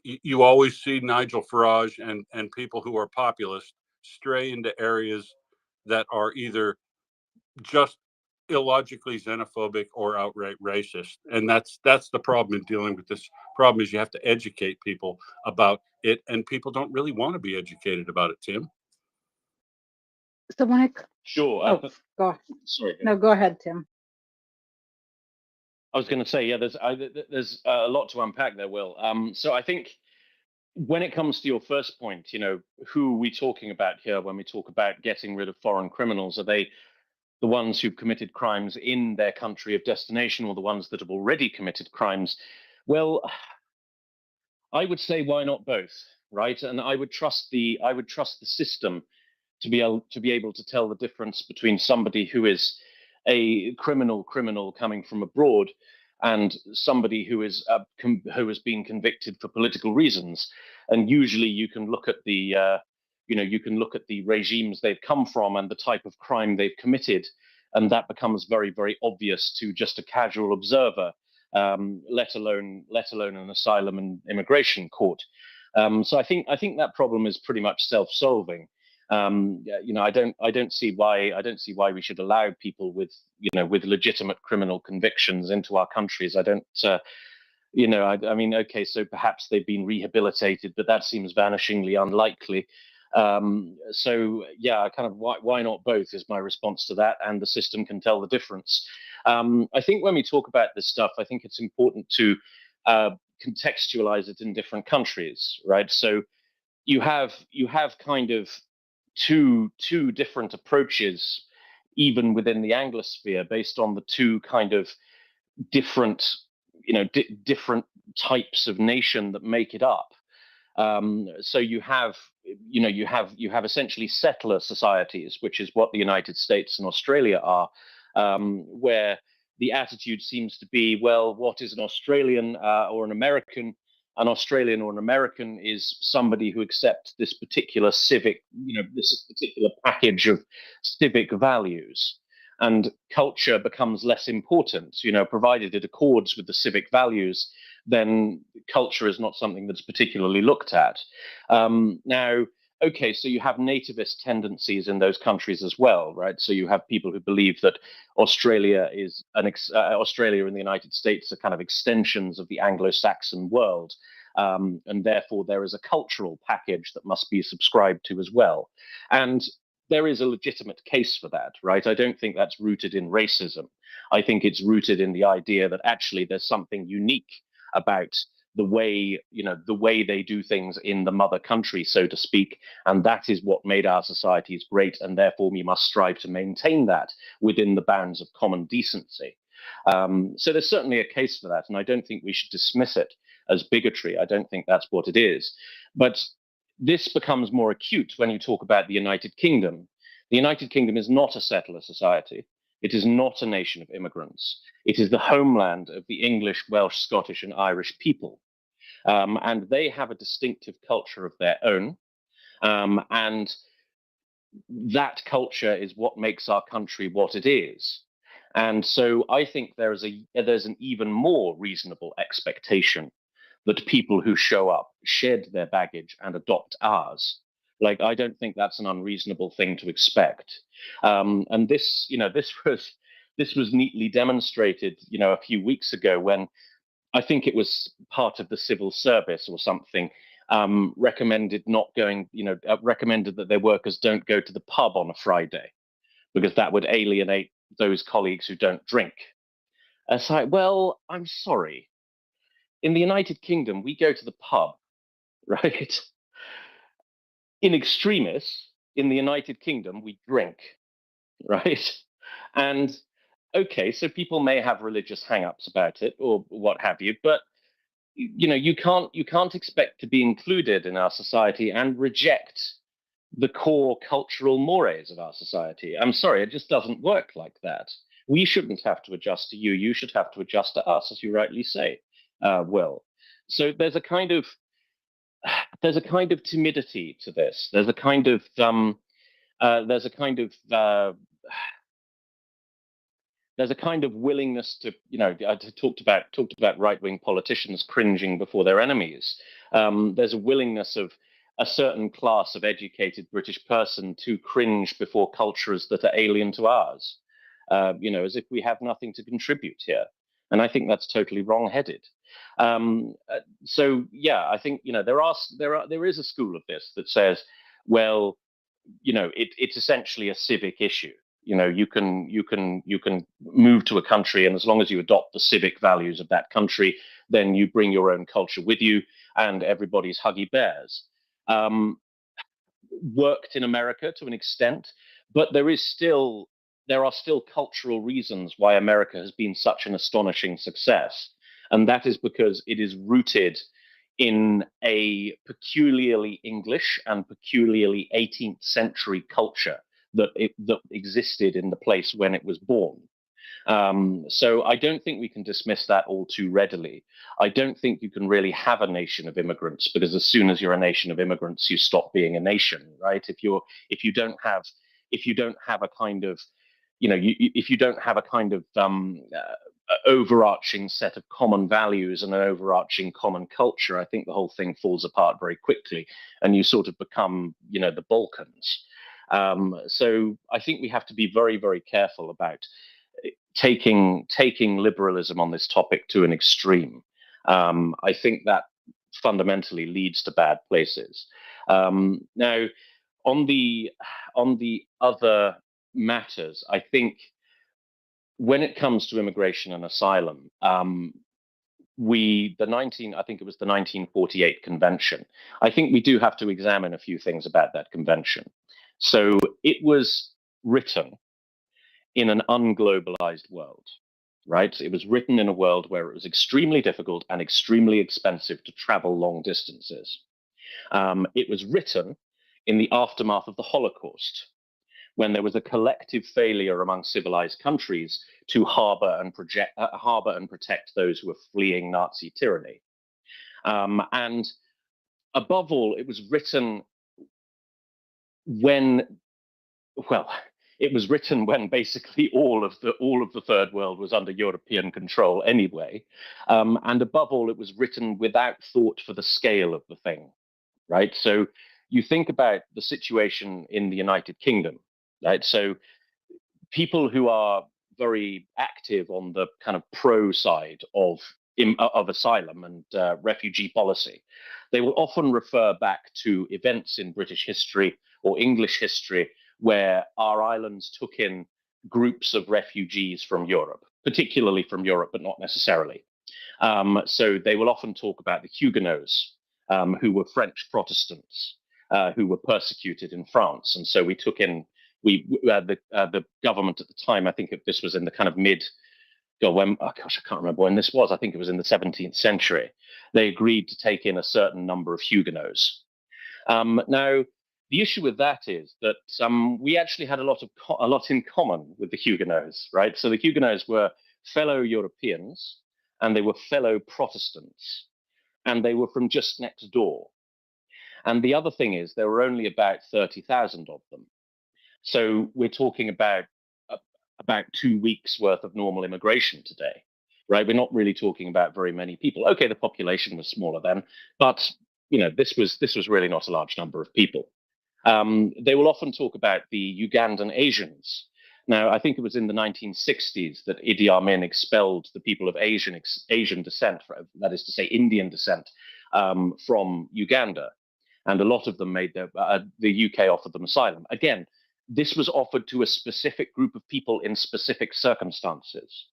you always see Nigel Farage and people who are populist stray into areas that are either just illogically xenophobic or outright racist. And that's the problem in dealing with this problem, is you have to educate people about it, and people don't really want to be educated about it, Tim. So when I Sure. go Sorry. no, go ahead, Tim. I was going to say, yeah, there's a lot to unpack there, Will. So I think when it comes to your first point, who are we talking about here when we talk about getting rid of foreign criminals? Are they the ones who've committed crimes in their country of destination, or the ones that have already committed crimes? Well, I would say, why not both, right? And I would trust the system to be able to tell the difference between somebody who is a criminal coming from abroad and somebody who is who has been convicted for political reasons. And usually you can look at the regimes they've come from and the type of crime they've committed, and that becomes very, very obvious to just a casual observer, let alone an asylum and immigration court. So I think that problem is pretty much self-solving. I don't see why we should allow people with legitimate criminal convictions into our countries. I don't. Okay, so perhaps they've been rehabilitated, but that seems vanishingly unlikely. So yeah, kind of why not both is my response to that, and the system can tell the difference. I think when we talk about this stuff, I think it's important to contextualize it in different countries, right? So you have kind of two different approaches, even within the Anglosphere, based on the two kind of different, different types of nation that make it up. So you have essentially settler societies, which is what the United States and Australia are, where the attitude seems to be, well, what is an Australian or an American? An Australian or an American is somebody who accepts this particular civic, this particular package of civic values. And culture becomes less important, provided it accords with the civic values, then culture is not something that's particularly looked at. Now, okay, so you have nativist tendencies in those countries as well, right? So you have people who believe that Australia and the United States are kind of extensions of the Anglo-Saxon world, and therefore there is a cultural package that must be subscribed to as well. And there is a legitimate case for that, right? I don't think that's rooted in racism. I think it's rooted in the idea that actually there's something unique about the way they do things in the mother country, so to speak, and that is what made our societies great, and therefore we must strive to maintain that within the bounds of common decency. So there's certainly a case for that, and I don't think we should dismiss it as bigotry. I don't think that's what it is. But this becomes more acute when you talk about the United Kingdom. The United Kingdom is not a settler society. It is not a nation of immigrants. It is the homeland of the English, Welsh, Scottish, and Irish people. And they have a distinctive culture of their own. And that culture is what makes our country what it is. And so I think there's an even more reasonable expectation that people who show up shed their baggage and adopt ours. Like, I don't think that's an unreasonable thing to expect. And this was neatly demonstrated, a few weeks ago when I think it was part of the civil service or something recommended recommended that their workers don't go to the pub on a Friday because that would alienate those colleagues who don't drink. It's like, well, I'm sorry. In the United Kingdom, we go to the pub, right? In extremis, in the United Kingdom, we drink, right? And okay, so people may have religious hang-ups about it or what have you, but you can't expect to be included in our society and reject the core cultural mores of our society. I'm sorry, it just doesn't work like that. We shouldn't have to adjust to you. You should have to adjust to us, as you rightly say. Will. So there's a kind of timidity to this. There's a kind of willingness to, I talked about right-wing politicians cringing before their enemies. There's a willingness of a certain class of educated British person to cringe before cultures that are alien to ours, as if we have nothing to contribute here. And I think that's totally wrong-headed. So yeah, I think there is a school of this that says, well, it's essentially a civic issue. You can move to a country, and as long as you adopt the civic values of that country, then you bring your own culture with you, and everybody's huggy bears. Worked in America to an extent, but there are still cultural reasons why America has been such an astonishing success. And that is because it is rooted in a peculiarly English and peculiarly 18th century culture that existed in the place when it was born. So I don't think we can dismiss that all too readily. I don't think you can really have a nation of immigrants, because as soon as you're a nation of immigrants, you stop being a nation, right? If you don't have a kind of overarching set of common values and an overarching common culture, I think the whole thing falls apart very quickly, and you sort of become, the Balkans. So I think we have to be very, very careful about taking liberalism on this topic to an extreme. I think that fundamentally leads to bad places. Now, on the other matters, I think when it comes to immigration and asylum, I think it was the 1948 convention. I think we do have to examine a few things about that convention. So it was written in an unglobalized world, right? It was written in a world where it was extremely difficult and extremely expensive to travel long distances. It was written in the aftermath of the Holocaust, when there was a collective failure among civilized countries to harbor and protect those who were fleeing Nazi tyranny. And above all, it was written when, well, it was written when basically all of the third world was under European control anyway. And above all, it was written without thought for the scale of the thing, right? So you think about the situation in the United Kingdom, right? So people who are very active on the kind of pro side of asylum and refugee policy, they will often refer back to events in British history or English history where our islands took in groups of refugees from Europe, particularly from Europe, but not necessarily. So they will often talk about the Huguenots, who were French Protestants, who were persecuted in France. And so we took in, the government at the time, I think this was in the kind of I can't remember when this was. I think it was in the 17th century. They agreed to take in a certain number of Huguenots. Now, the issue with that is that we actually had a lot in common with the Huguenots, right? So the Huguenots were fellow Europeans, and they were fellow Protestants, and they were from just next door. And the other thing is, there were only about 30,000 of them. So we're talking about 2 weeks worth of normal immigration today, right? We're not really talking about very many people. Okay, the population was smaller then, but this was really not a large number of people. They will often talk about the Ugandan Asians. Now, I think it was in the 1960s that Idi Amin expelled the people of Asian descent, that is to say, Indian descent, from Uganda, and a lot of them made the UK offered them asylum. Again, this was offered to a specific group of people in specific circumstances.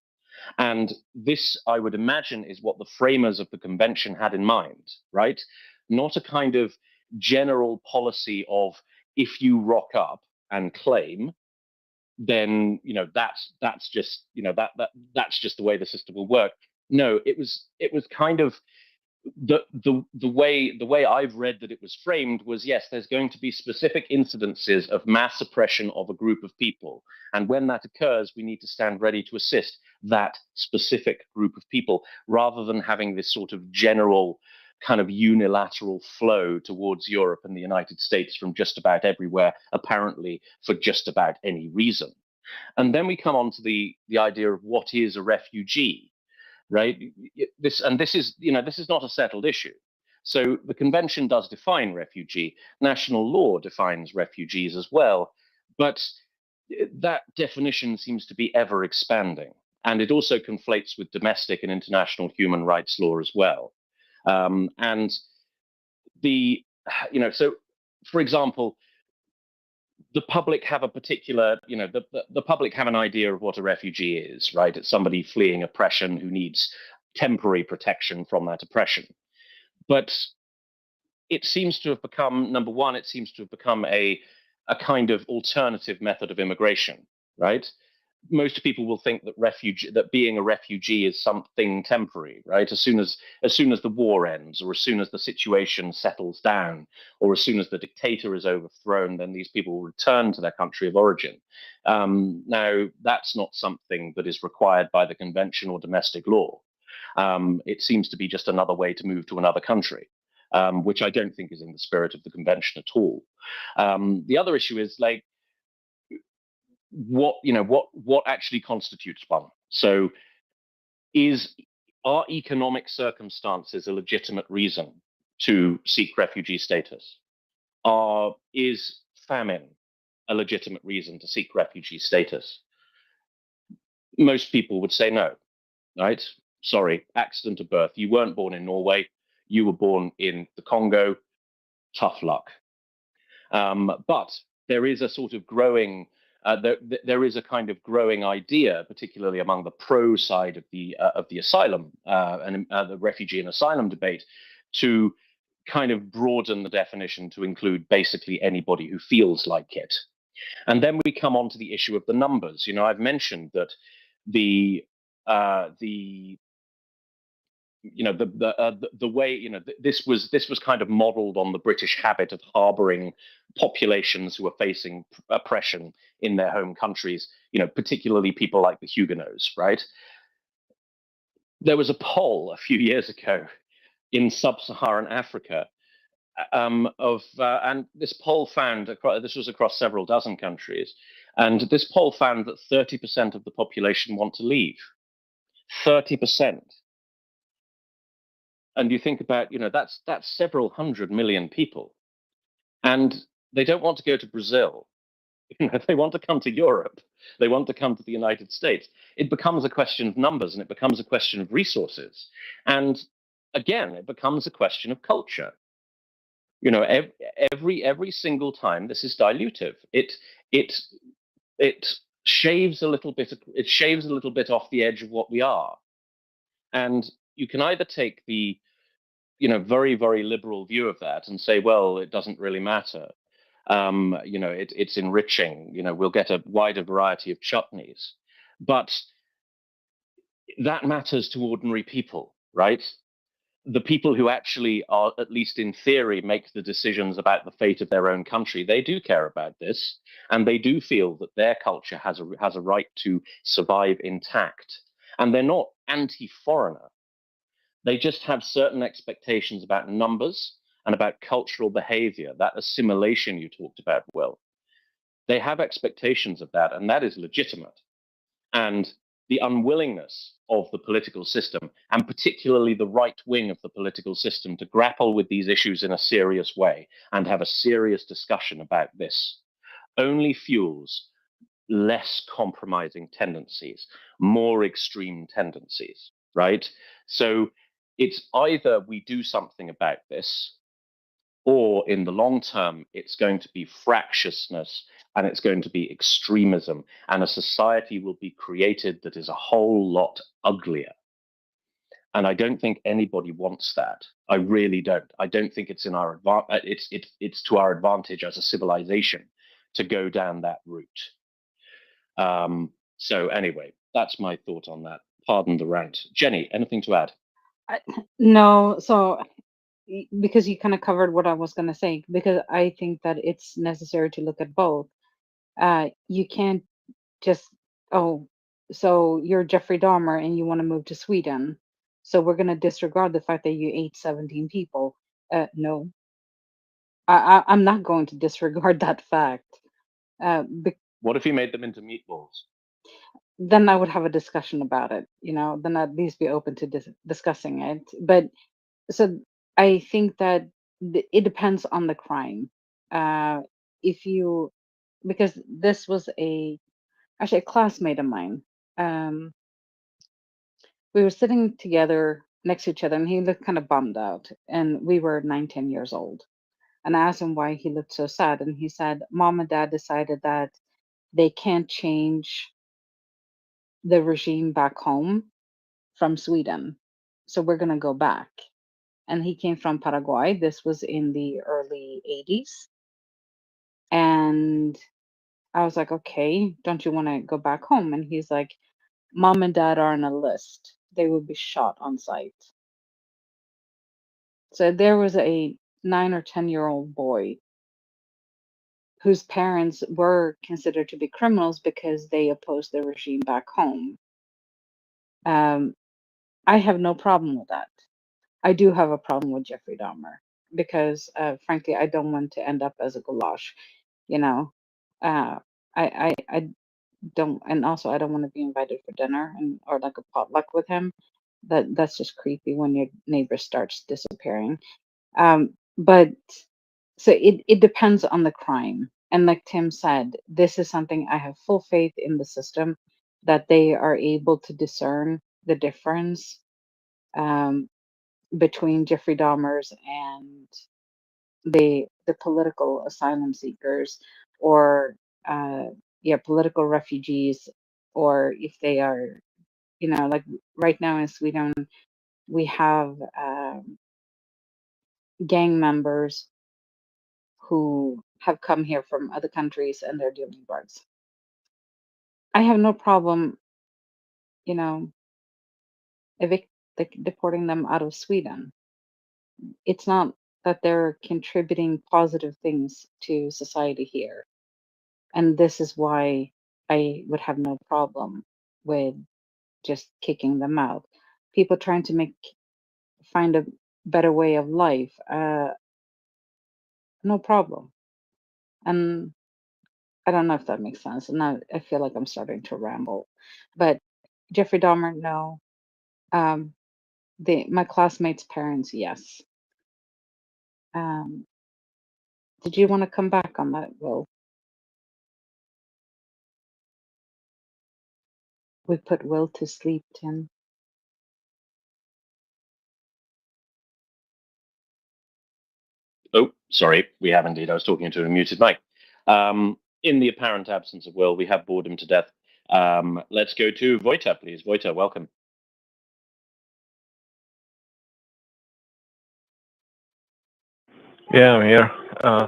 And this, I would imagine, is what the framers of the convention had in mind, right? Not a kind of general policy of, if you rock up and claim, then that's just that's just the way the system will work. No, it was kind of the way I've read that it was framed was, yes, there's going to be specific incidences of mass oppression of a group of people, and when that occurs, we need to stand ready to assist that specific group of people, rather than having this sort of general kind of unilateral flow towards Europe and the United States from just about everywhere, apparently for just about any reason. And then we come on to the idea of what is a refugee. Right. This is not a settled issue. So the convention does define refugee. National law defines refugees as well. But that definition seems to be ever expanding. And it also conflates with domestic and international human rights law as well. And so, for example, the public have a particular, the public have an idea of what a refugee is, right? It's somebody fleeing oppression who needs temporary protection from that oppression. But it seems to have become, number one, it seems to have become a kind of alternative method of immigration, right? Most people will think that being a refugee is something temporary, right? As soon as the war ends, or as soon as the situation settles down, or as soon as the dictator is overthrown, then these people will return to their country of origin. Now, that's not something that is required by the convention or domestic law. It seems to be just another way to move to another country, which I don't think is in the spirit of the convention at all. The other issue is, like, what actually constitutes one. So are economic circumstances a legitimate reason to seek refugee status? Is famine a legitimate reason to seek refugee status? Most people would say no, right? Sorry, accident of birth. You weren't born in Norway. You were born in the Congo. Tough luck. But there is a sort of growing there is a kind of growing idea, particularly among the pro side of the asylum and the refugee and asylum debate, to kind of broaden the definition to include basically anybody who feels like it. And then we come on to the issue of the numbers. I've mentioned that the way this was kind of modeled on the British habit of harboring populations who are facing oppression in their home countries, particularly people like the Huguenots, right? There was a poll a few years ago in sub-Saharan Africa and this poll found, this was across several dozen countries, and this poll found that 30% of the population want to leave. 30%. And you think about, that's several 100 million people, and they don't want to go to Brazil. They want to come to Europe. They want to come to the United States. It becomes a question of numbers, and it becomes a question of resources. And again, it becomes a question of culture. Every single time this is dilutive. It shaves a little bit. It shaves a little bit off the edge of what we are. And you can either take the very, very liberal view of that and say, well, it doesn't really matter. It's enriching. We'll get a wider variety of chutneys, but that matters to ordinary people, right? The people who actually are, at least in theory, make the decisions about the fate of their own country, they do care about this, and they do feel that their culture has a right to survive intact. And they're not anti-foreigner. They just have certain expectations about numbers and about cultural behavior, that assimilation you talked about, Will. They have expectations of that, and that is legitimate. And the unwillingness of the political system, and particularly the right wing of the political system, to grapple with these issues in a serious way and have a serious discussion about this, only fuels less compromising tendencies, more extreme tendencies, right? So it's either we do something about this, or in the long term, it's going to be fractiousness and it's going to be extremism, and a society will be created that is a whole lot uglier. And I don't think anybody wants that. I really don't. I don't think it's in our it's to our advantage as a civilization to go down that route. So anyway, that's my thought on that. Pardon the rant. Jenny, anything to add? No, so because you kind of covered what I was going to say, because I think that it's necessary to look at both. You can't just, oh, so you're Jeffrey Dahmer and you want to move to Sweden, so we're going to disregard the fact that you ate 17 people. No, I'm not going to disregard that fact. What if you made them into meatballs? Then I would have a discussion about it, then I'd at least be open to discussing it. But so I think that it depends on the crime. If you, because this was actually a classmate of mine. We were sitting together next to each other, and he looked kind of bummed out. And we were 9, 10 years old. And I asked him why he looked so sad, and he said, "Mom and Dad decided that they can't change the regime back home from Sweden, so we're gonna go back." And he came from Paraguay. This was in the early 80s. And I was like, okay, don't you want to go back home? And he's like, Mom and Dad are on a list. They will be shot on sight. So there was a 9 or 10-year-old boy whose parents were considered to be criminals because they opposed the regime back home. I have no problem with that. I do have a problem with Jeffrey Dahmer because, frankly, I don't want to end up as a goulash. I don't, and also I don't want to be invited for dinner or like a potluck with him. That's just creepy when your neighbor starts disappearing. But so it depends on the crime. And like Tim said, this is something I have full faith in the system that they are able to discern the difference between Jeffrey Dahmer's and the political asylum seekers, or political refugees, or if they are, like right now in Sweden, we have gang members who have come here from other countries and they're dealing drugs. I have no problem, you know, deporting them out of Sweden. It's not that they're contributing positive things to society here. And this is why I would have no problem with just kicking them out. People trying to find a better way of life, no problem. And I don't know if that makes sense. And now I feel like I'm starting to ramble. But Jeffrey Dahmer, no. My classmates' parents, yes. Did you want to come back on that, Will? We put Will to sleep, Tim. Oh, sorry, we have indeed. I was talking into a muted mic. In the apparent absence of Will, we have bored him to death. Let's go to Wojta, please. Wojta, welcome. Yeah, I'm here.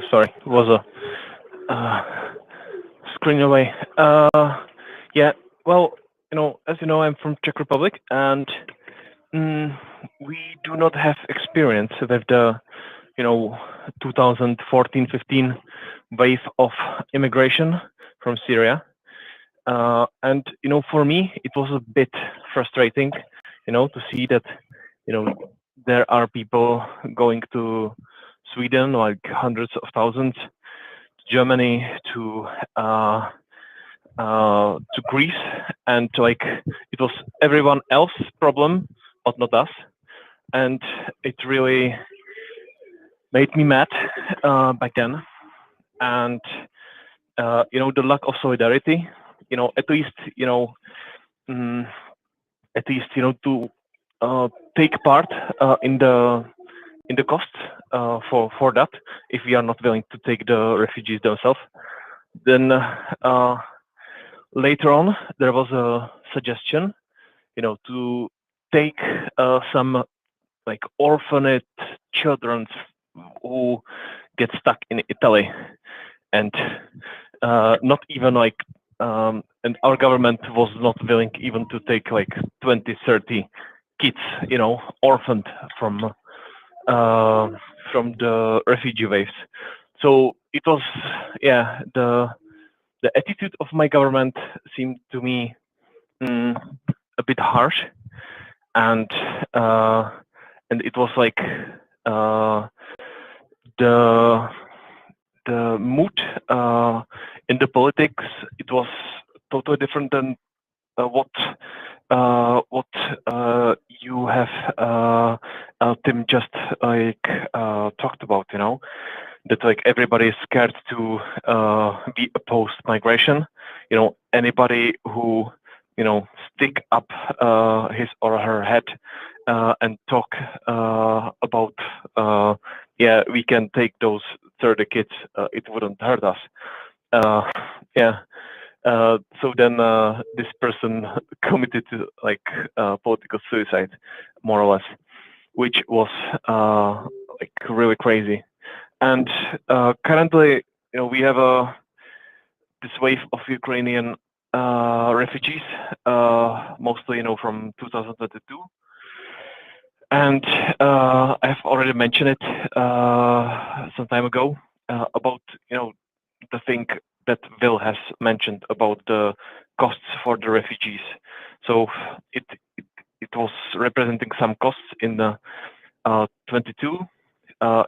Sorry, it was a screen away. Yeah, well, as you know, I'm from Czech Republic, and we do not have experience with the, 2014-15 wave of immigration from Syria. And, for me, it was a bit frustrating, to see that, there are people going to Sweden, like hundreds of thousands, Germany, to Greece, and like it was everyone else's problem, but not us. And it really made me mad back then. And the lack of solidarity, at least to take part in the cost for that, if we are not willing to take the refugees themselves. Then later on, there was a suggestion, to take some like orphaned children who get stuck in Italy, and not even like, and our government was not willing even to take like 20, 30 kids, orphaned from the refugee waves. So it was, yeah, the attitude of my government seemed to me a bit harsh, and it was like the mood in the politics. It was totally different than what you have Tim just like talked about. That like everybody is scared to be opposed migration. Anybody who stick up his or her head and talk about yeah, we can take those 30 kids, it wouldn't hurt us. Yeah. So then this person committed to like political suicide, more or less, which was like really crazy. And currently, we have this wave of Ukrainian refugees, mostly, from 2022. And I've already mentioned it some time ago about, the thing that Will has mentioned about the costs for the refugees. So it was representing some costs in the 22.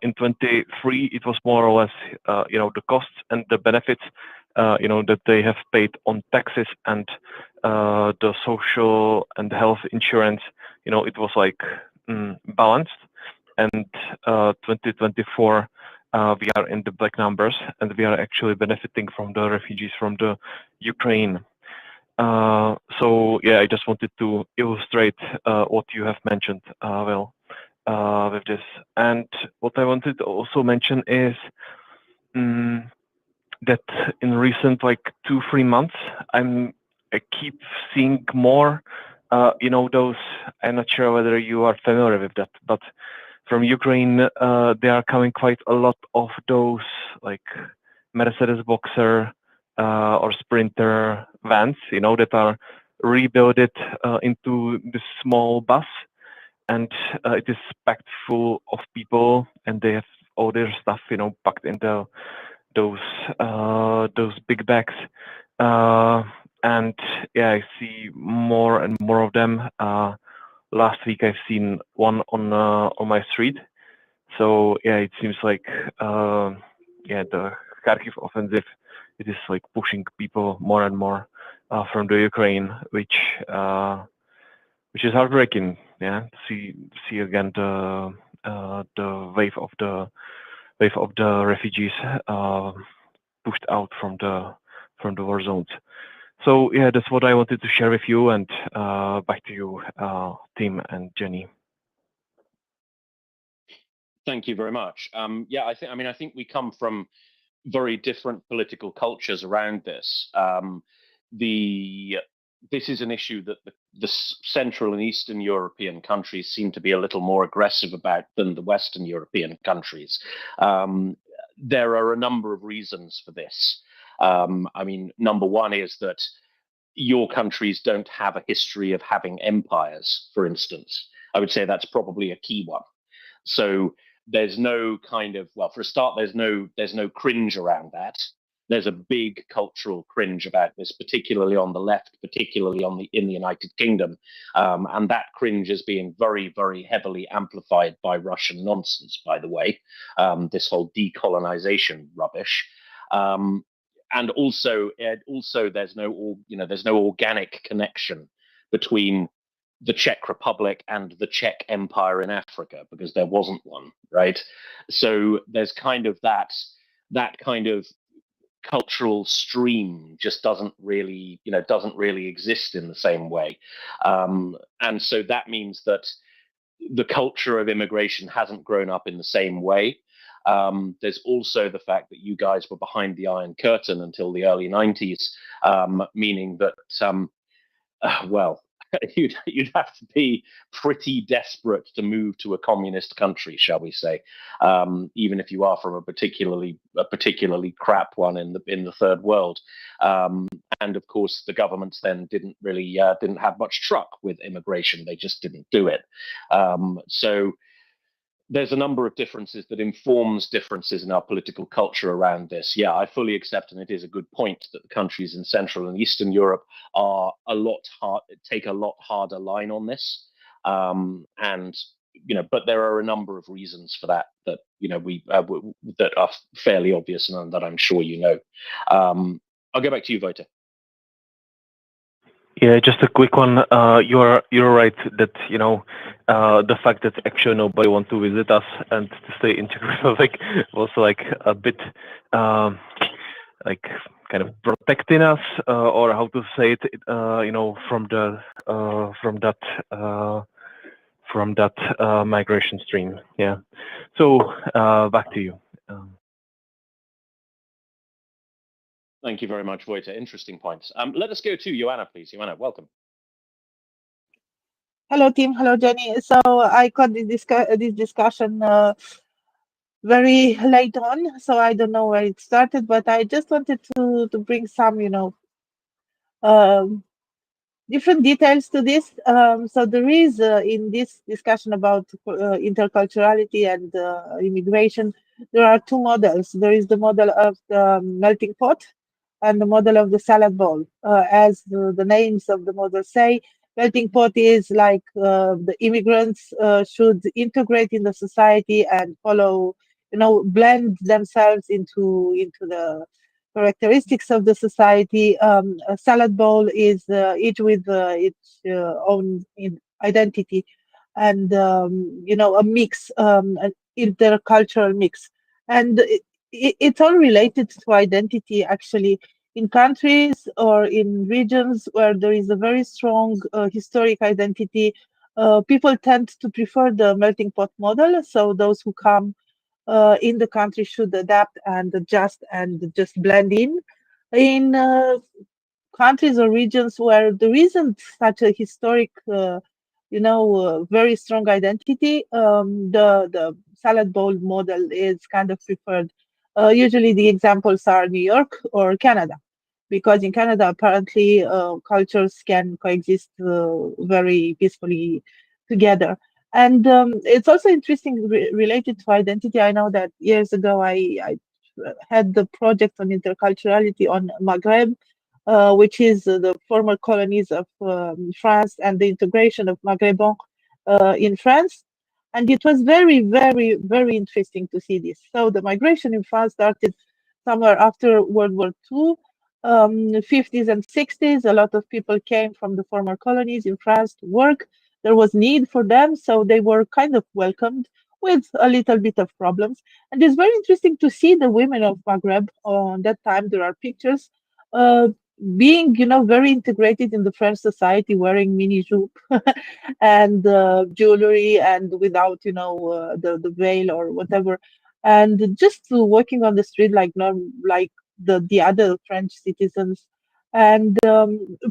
In 23, it was more or less, the costs and the benefits, that they have paid on taxes and the social and health insurance. It was like balanced. And 2024, we are in the black numbers, and we are actually benefiting from the refugees from the Ukraine. So yeah, I just wanted to illustrate what you have mentioned, Will, with this. And what I wanted to also mention is that in recent like 2-3 months, I keep seeing more, those. I'm not sure whether you are familiar with that, but from Ukraine, there are coming quite a lot of those like Mercedes Boxer or Sprinter vans, that are rebuilt into this small bus, and it is packed full of people, and they have all their stuff, packed into those big bags. And yeah, I see more and more of them. Last week I've seen one on my street. So yeah, it seems like the Kharkiv offensive, it is like pushing people more and more from the Ukraine, which is heartbreaking. Yeah, to see again the wave of the refugees pushed out from the war zones. So yeah, that's what I wanted to share with you, and back to you, Tim and Jenny. Thank you very much. Yeah, I think we come from very different political cultures around this. This is an issue that the Central and Eastern European countries seem to be a little more aggressive about than the Western European countries. There are a number of reasons for this. Number one is that your countries don't have a history of having empires, for instance. I would say that's probably a key one. So there's no kind of, well, for a start, there's no cringe around that. There's a big cultural cringe about this, particularly on the left, particularly in the United Kingdom, and that cringe is being very, very heavily amplified by Russian nonsense. By the way, this whole decolonization rubbish, and also there's no organic connection between the Czech Republic and the Czech Empire in Africa, because there wasn't one, right? So there's kind of that kind of cultural stream just doesn't really exist in the same way, and so that means that the culture of immigration hasn't grown up in the same way. There's also the fact that you guys were behind the Iron Curtain until the early 90s, meaning that well, you'd have to be pretty desperate to move to a communist country, shall we say, even if you are from a particularly crap one in the third world. And of course, the governments then didn't have much truck with immigration; they just didn't do it. So there's a number of differences that informs differences in our political culture around this. Yeah, I fully accept, and it is a good point, that the countries in Central and Eastern Europe are take a lot harder line on this. And but there are a number of reasons for that that are fairly obvious and that I'm sure you know. I'll go back to you, Vojta. Yeah, just a quick one. You're right that the fact that actually nobody wants to visit us and to stay in Czech Republic was like a bit like kind of protecting us, or how to say it, from that migration stream. Yeah. So back to you. Thank you very much, Vojta. Interesting points. Let us go to Joanna, please. Joanna, welcome. Hello, Tim. Hello, Jenny. So I caught this discussion very late on, so I don't know where it started, but I just wanted to bring some, different details to this. So there is in this discussion about interculturality and immigration, there are two models. There is the model of the melting pot and the model of the salad bowl. As the names of the model say, melting pot is like the immigrants should integrate in the society and follow, blend themselves into the characteristics of the society. A salad bowl is each with its own identity, and a mix, an intercultural mix, and it's all related to identity actually. In countries or in regions where there is a very strong historic identity, people tend to prefer the melting pot model. So those who come in the country should adapt and adjust and just blend in countries or regions where there isn't such a historic, very strong identity. The salad bowl model is kind of preferred. Usually, the examples are New York or Canada, because in Canada, apparently, cultures can coexist very peacefully together. And it's also interesting related to identity. I know that years ago I had the project on interculturality on Maghreb, which is the former colonies of France and the integration of Maghrébins in France. And it was very, very, very interesting to see this. So the migration in France started somewhere after World War II, 50s and 60s. A lot of people came from the former colonies in France to work. There was need for them, so they were kind of welcomed with a little bit of problems. And it's very interesting to see the women of Maghreb. On that time, there are pictures uh, being, very integrated in the French society, wearing mini jupe and jewelry, and without, the veil or whatever, and just walking on the street like like the other French citizens. And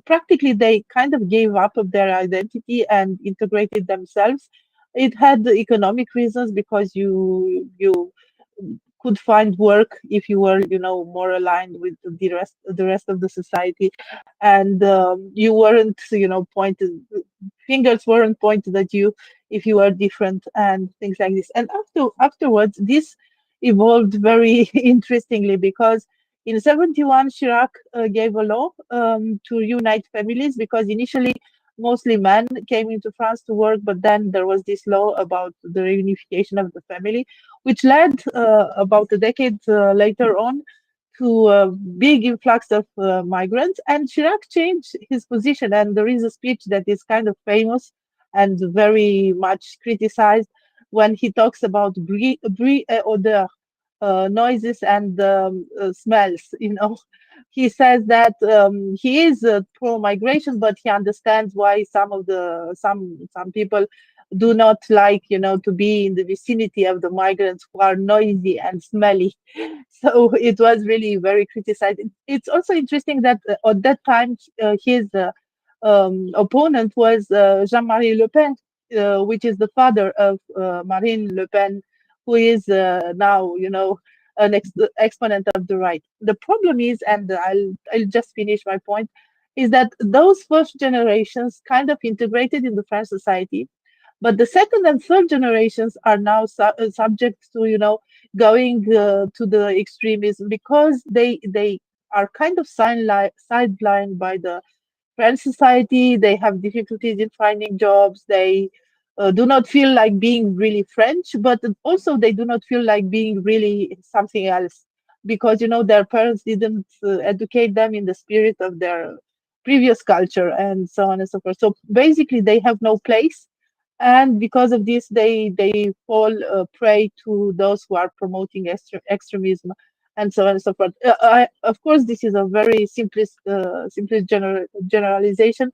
practically, they kind of gave up of their identity and integrated themselves. It had economic reasons, because you could find work if you were, more aligned with the rest of the society, and you weren't, pointed fingers weren't pointed at you if you were different and things like this. And afterwards, this evolved very interestingly, because in 71, Chirac gave a law to unite families, because initially mostly men came into France to work, but then there was this law about the reunification of the family, which led about a decade later on to a big influx of migrants. And Chirac changed his position, and there is a speech that is kind of famous and very much criticized, when he talks about brie odeur, noises and smells. He says that he is pro-migration, but he understands why some people do not like, to be in the vicinity of the migrants who are noisy and smelly. So it was really very criticized. It's also interesting that at that time his opponent was Jean-Marie Le Pen, which is the father of Marine Le Pen, who is now, an exponent of the right. The problem is, and I'll just finish my point, is that those first generations kind of integrated in the French society, but the second and third generations are now subject to, going to the extremism, because they are kind of sidelined by the French society. They have difficulties in finding jobs. They do not feel like being really French, but also they do not feel like being really something else, because, their parents didn't educate them in the spirit of their previous culture, and so on and so forth. So basically, they have no place, and because of this, they fall prey to those who are promoting extremism, and so on and so forth. Of course, this is a very simplest generalization,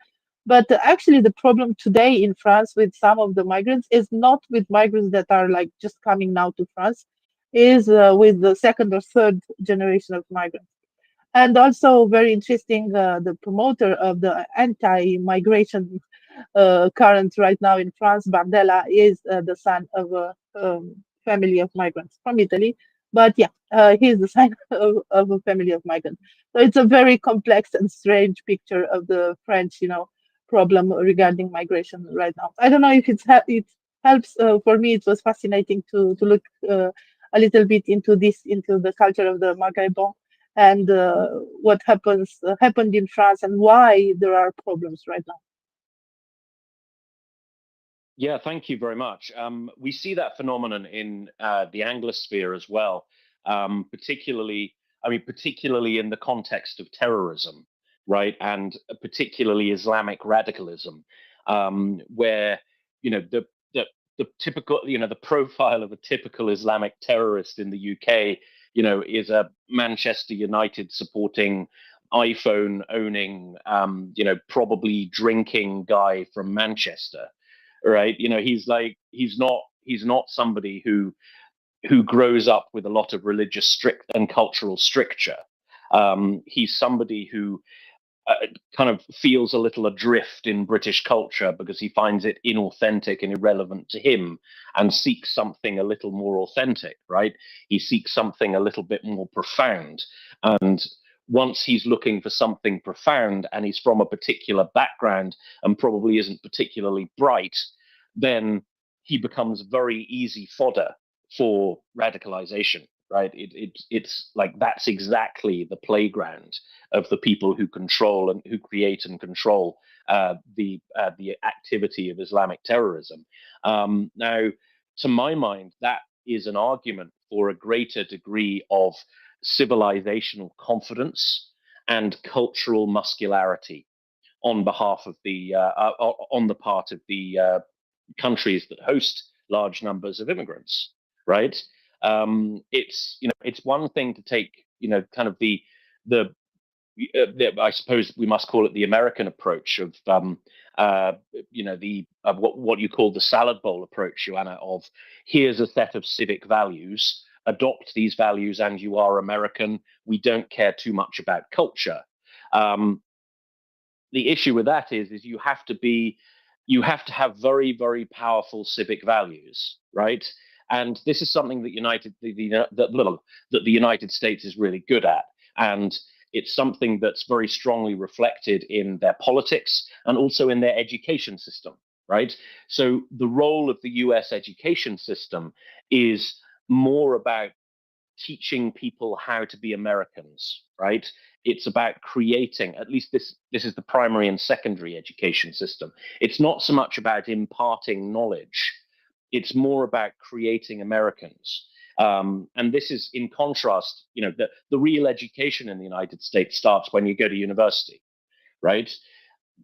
but actually, the problem today in France with some of the migrants is not with migrants that are like just coming now to France, is with the second or third generation of migrants. And also very interesting, the promoter of the anti-migration current right now in France, Bardella, is the son of a family of migrants from Italy. But yeah, he's the son of a family of migrants. So it's a very complex and strange picture of the French, problem regarding migration right now. I don't know if it helps. For me, it was fascinating to look a little bit into the culture of the Maghrébin, and what happened in France, and why there are problems right now. Yeah, thank you very much. We see that phenomenon in the Anglosphere as well, particularly in the context of terrorism, right, and particularly Islamic radicalism, where the typical, the profile of a typical Islamic terrorist in the UK, is a Manchester United supporting, iPhone owning, probably drinking guy from Manchester. Right, he's not somebody who who grows up with a lot of religious strict and cultural stricture. He's somebody who kind of feels a little adrift in British culture because he finds it inauthentic and irrelevant to him, and seeks something a little more authentic, right? He seeks something a little bit more profound. And once he's looking for something profound and he's from a particular background and probably isn't particularly bright, then he becomes very easy fodder for radicalization, right? It's like that's exactly the playground of the people who control and who create and control the activity of Islamic terrorism. Now, to my mind, that is an argument for a greater degree of civilizational confidence and cultural muscularity on behalf of on the part of the countries that host large numbers of immigrants, right? It's one thing to take kind of the I suppose we must call it the American approach of what you call the salad bowl approach, Joanna, of here's a set of civic values, adopt these values and you are American. We don't care too much about culture. The issue with that is you have to have very, very powerful civic values, right? And this is something that the United States is really good at. And it's something that's very strongly reflected in their politics and also in their education system, right? So the role of the US education system is more about teaching people how to be Americans, right? It's about creating, at least this is the primary and secondary education system. It's not so much about imparting knowledge. It's more about creating Americans. And this is in contrast, the real education in the United States starts when you go to university, right?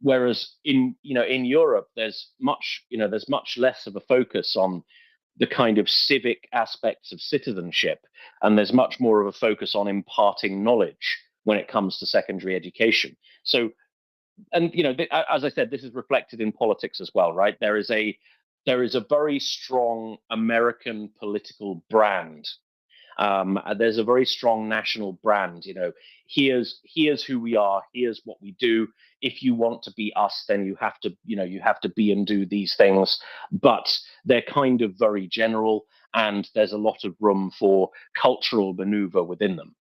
Whereas in Europe, there's much less of a focus on the kind of civic aspects of citizenship, and there's much more of a focus on imparting knowledge when it comes to secondary education. So, and as I said, this is reflected in politics as well, right? There is a very strong American political brand. There's a very strong national brand. Here's who we are. Here's what we do. If you want to be us, then you have to be and do these things. But they're kind of very general, and there's a lot of room for cultural maneuver within them.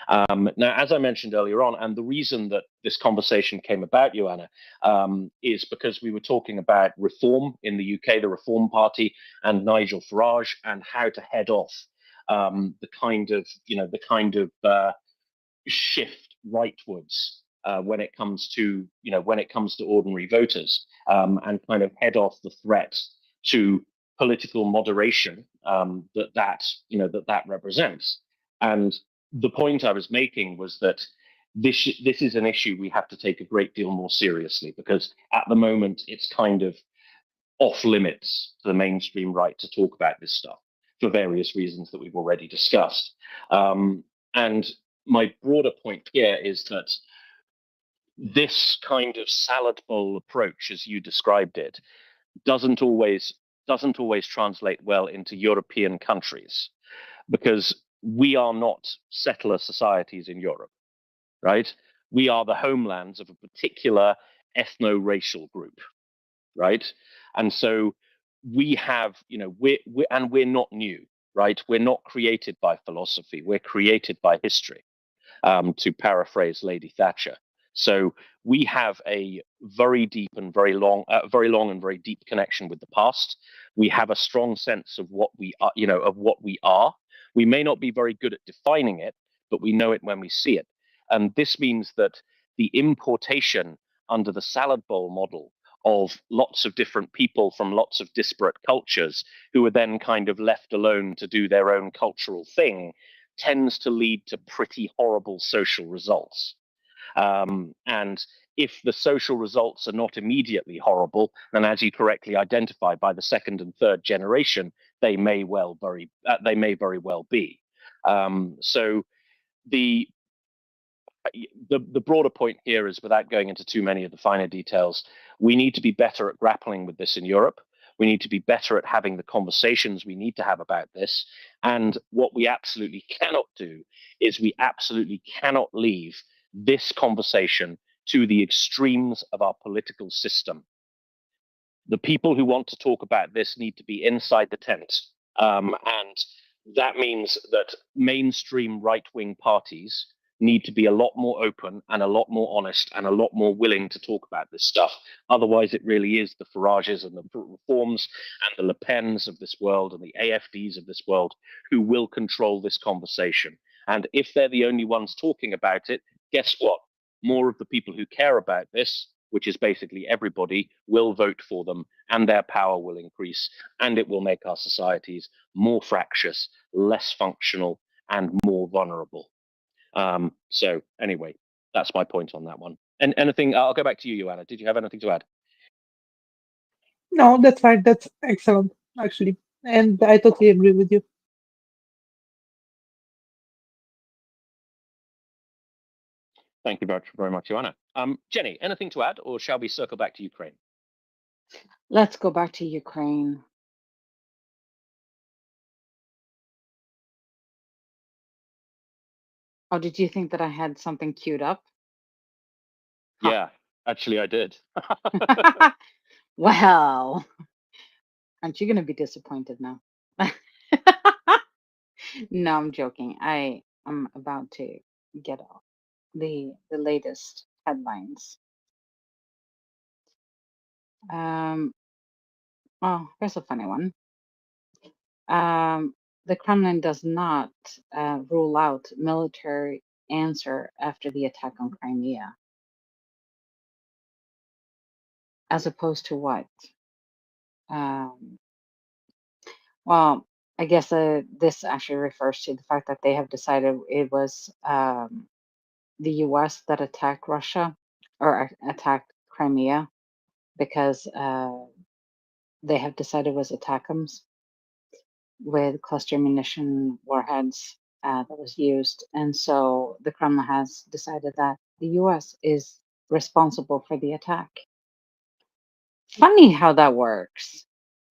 Now, as I mentioned earlier on, and the reason that this conversation came about, Joanna, is because we were talking about reform in the UK, the Reform Party, and Nigel Farage, and how to head off the kind of shift rightwards when it comes to ordinary voters, and kind of head off the threat to political moderation that represents. And the point I was making was that this is an issue we have to take a great deal more seriously, because at the moment it's kind of off limits to the mainstream right to talk about this stuff for various reasons that we've already discussed. And my broader point here is that this kind of salad bowl approach, as you described it, doesn't always translate well into European countries, because we are not settler societies in Europe, right? We are the homelands of a particular ethno-racial group, right? And so we have, we're not new, right? We're not created by philosophy. We're created by history, to paraphrase Lady Thatcher. So we have a very deep and very long and very deep connection with the past. We have a strong sense of what we are, We may not be very good at defining it, but we know it when we see it. And this means that the importation under the salad bowl model of lots of different people from lots of disparate cultures who are then kind of left alone to do their own cultural thing tends to lead to pretty horrible social results. And if the social results are not immediately horrible, then as you correctly identify, by the second and third generation, they may very well be. So the broader point here is, without going into too many of the finer details, we need to be better at grappling with this in Europe. We need to be better at having the conversations we need to have about this. And what we absolutely cannot do is we absolutely cannot leave this conversation to the extremes of our political system. The people who want to talk about this need to be inside the tent. And that means that mainstream right-wing parties need to be a lot more open and a lot more honest and a lot more willing to talk about this stuff. Otherwise, it really is the Farages and the Reforms and the Le Pens of this world and the AFDs of this world who will control this conversation. And if they're the only ones talking about it, guess what? More of the people who care about this, which is basically everybody, will vote for them, and their power will increase, and it will make our societies more fractious, less functional, and more vulnerable. So anyway, that's my point on that one. And anything, I'll go back to you, Joanna. Did you have anything to add? No, that's fine. That's excellent, actually. And I totally agree with you. Thank you very much, Joanna. Jenny, anything to add, or shall we circle back to Ukraine? Let's go back to Ukraine. Oh, did you think that I had something queued up? Huh. Yeah, actually, I did. Well, aren't you going to be disappointed now? No, I'm joking. I'm about to get the latest headlines. Oh, here's a funny one. The Kremlin does not rule out military answer after the attack on Crimea. As opposed to what? Well, I guess this actually refers to the fact that they have decided it was the U.S. that attacked Russia or attacked Crimea because they have decided it was ATACMS with cluster munition warheads that was used. And so the Kremlin has decided that the US is responsible for the attack. Funny how that works.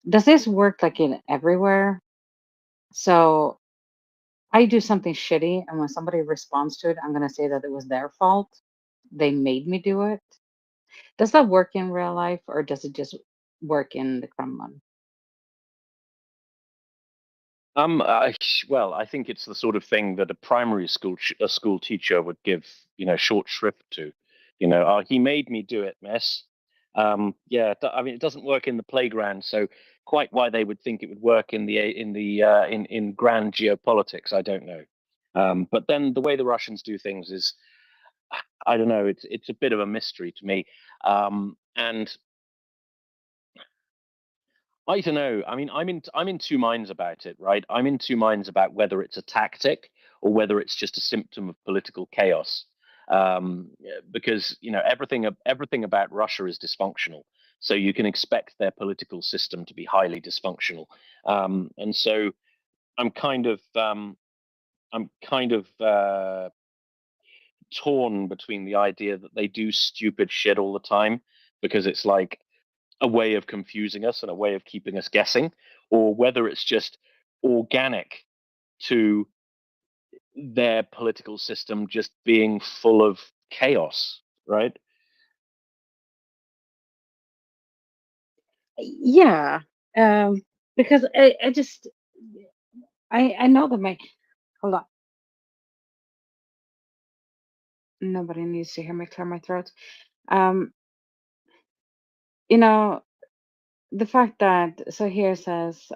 Does this work like in everywhere? So I do something shitty, and when somebody responds to it, I'm going to say that it was their fault. They made me do it. Does that work in real life, or does it just work in the Kremlin? Well, I think it's the sort of thing that a primary school teacher would give, short shrift to. He made me do it, miss. Yeah, I mean, it doesn't work in the playground, so quite why they would think it would work in grand geopolitics, I don't know. But then the way the Russians do things is, I don't know, it's a bit of a mystery to me. And I don't know. I mean, I'm in two minds about it, right? I'm in two minds about whether it's a tactic or whether it's just a symptom of political chaos. Because everything about Russia is dysfunctional, so you can expect their political system to be highly dysfunctional. And so I'm kind of torn between the idea that they do stupid shit all the time because it's like a way of confusing us and a way of keeping us guessing, or whether it's just organic to their political system just being full of chaos, right? Yeah, because I know that hold on. Nobody needs to hear me clear my throat. The fact that, so here it says,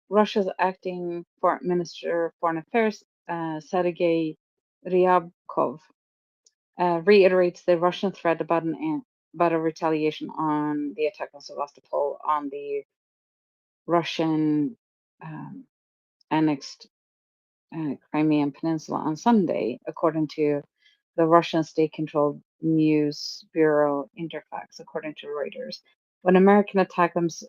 Russia's acting Minister of Foreign Affairs, Sergei Ryabkov, reiterates the Russian threat about a retaliation on the attack on Sevastopol on the Russian annexed Crimean Peninsula on Sunday, according to the Russian state-controlled news bureau Interfax, according to Reuters. When American ATACMS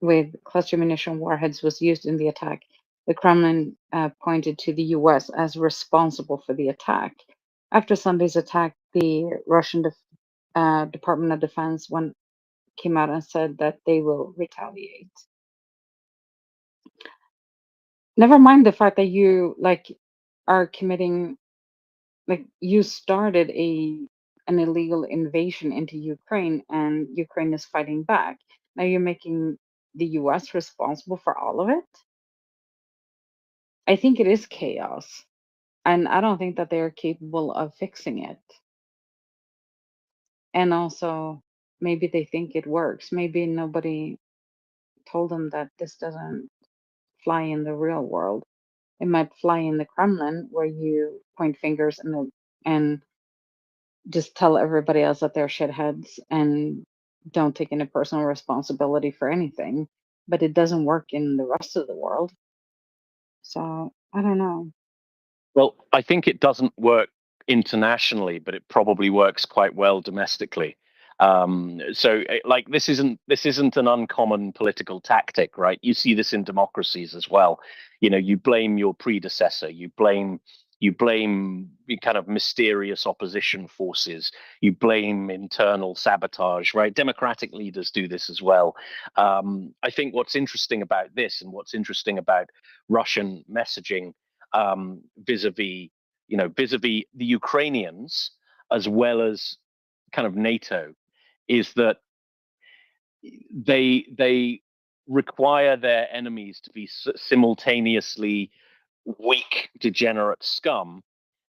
with cluster munition warheads was used in the attack, the Kremlin pointed to the U.S. as responsible for the attack. After Sunday's attack, the Russian Department of Defense came out and said that they will retaliate. Never mind the fact that you are committing, you started an illegal invasion into Ukraine and Ukraine is fighting back. Now you're making the US responsible for all of it. I think it is chaos. And I don't think that they are capable of fixing it. And also, maybe they think it works. Maybe nobody told them that this doesn't fly in the real world. It might fly in the Kremlin, where you point fingers and just tell everybody else that they're shitheads and don't take any personal responsibility for anything. But it doesn't work in the rest of the world. So I don't know. Well, I think it doesn't work internationally, but it probably works quite well domestically. Like this isn't an uncommon political tactic, right? You see this in democracies as well. You blame your predecessor, you blame the kind of mysterious opposition forces, you blame internal sabotage, right? Democratic leaders do this as well. I think what's interesting about this and what's interesting about Russian messaging vis-a-vis the Ukrainians as well as kind of NATO is that they require their enemies to be simultaneously weak, degenerate scum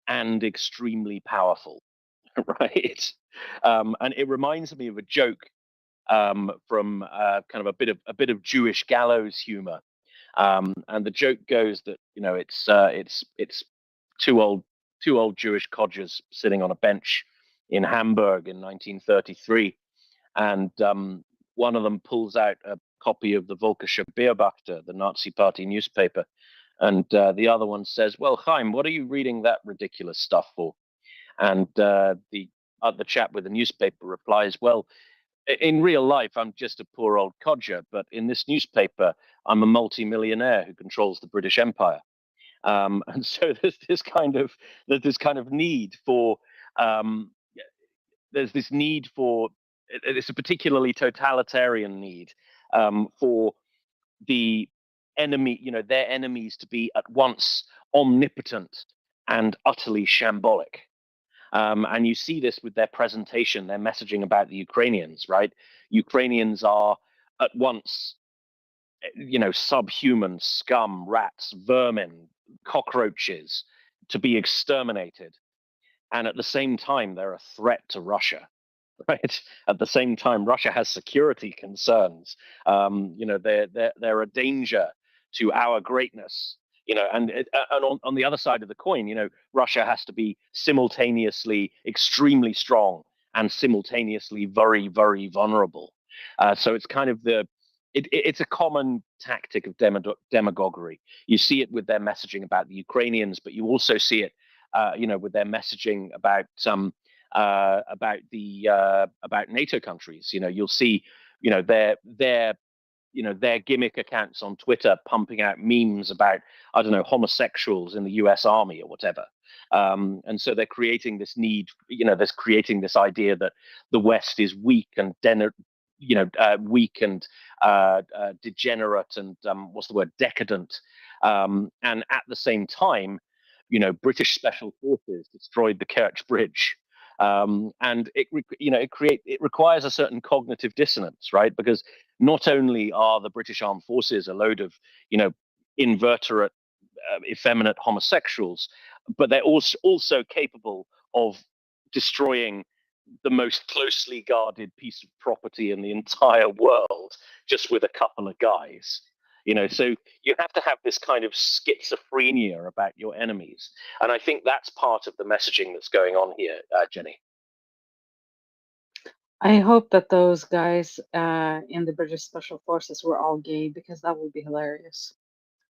and extremely powerful, right? And it reminds me of a joke from kind of a bit of Jewish gallows humor. And the joke goes that it's two old Jewish codgers sitting on a bench in Hamburg in 1933, and one of them pulls out a copy of the Volkische Beobachter, the Nazi Party newspaper, and the other one says, "Well, Chaim, what are you reading that ridiculous stuff for?" And the chap with the newspaper replies, "Well, in real life, I'm just a poor old codger, but in this newspaper, I'm a multi-millionaire who controls the British Empire." And so there's this kind of need for it's a particularly totalitarian need for the enemy, their enemies to be at once omnipotent and utterly shambolic. And you see this with their presentation, their messaging about the Ukrainians, right? Ukrainians are at once, subhuman, scum, rats, vermin, cockroaches to be exterminated. And at the same time, they're a threat to Russia, right? At the same time, Russia has security concerns. They're a danger to our greatness. And on the other side of the coin, Russia has to be simultaneously extremely strong and simultaneously very, very vulnerable. So it's kind of it's a common tactic of demagoguery. You see it with their messaging about the Ukrainians, but you also see it, with their messaging about NATO countries. You'll see, their gimmick accounts on Twitter pumping out memes about, I don't know, homosexuals in the US Army or whatever. And so they're creating this need, they're creating this idea that the West is weak and degenerate and decadent. And at the same time, British special forces destroyed the Kerch Bridge. And it requires a certain cognitive dissonance, right? Because not only are the British Armed Forces a load of, invertebrate, effeminate homosexuals, but they're also capable of destroying the most closely guarded piece of property in the entire world just with a couple of guys. So you have to have this kind of schizophrenia about your enemies. And I think that's part of the messaging that's going on here, Jenny. I hope that those guys in the British Special Forces were all gay, because that would be hilarious.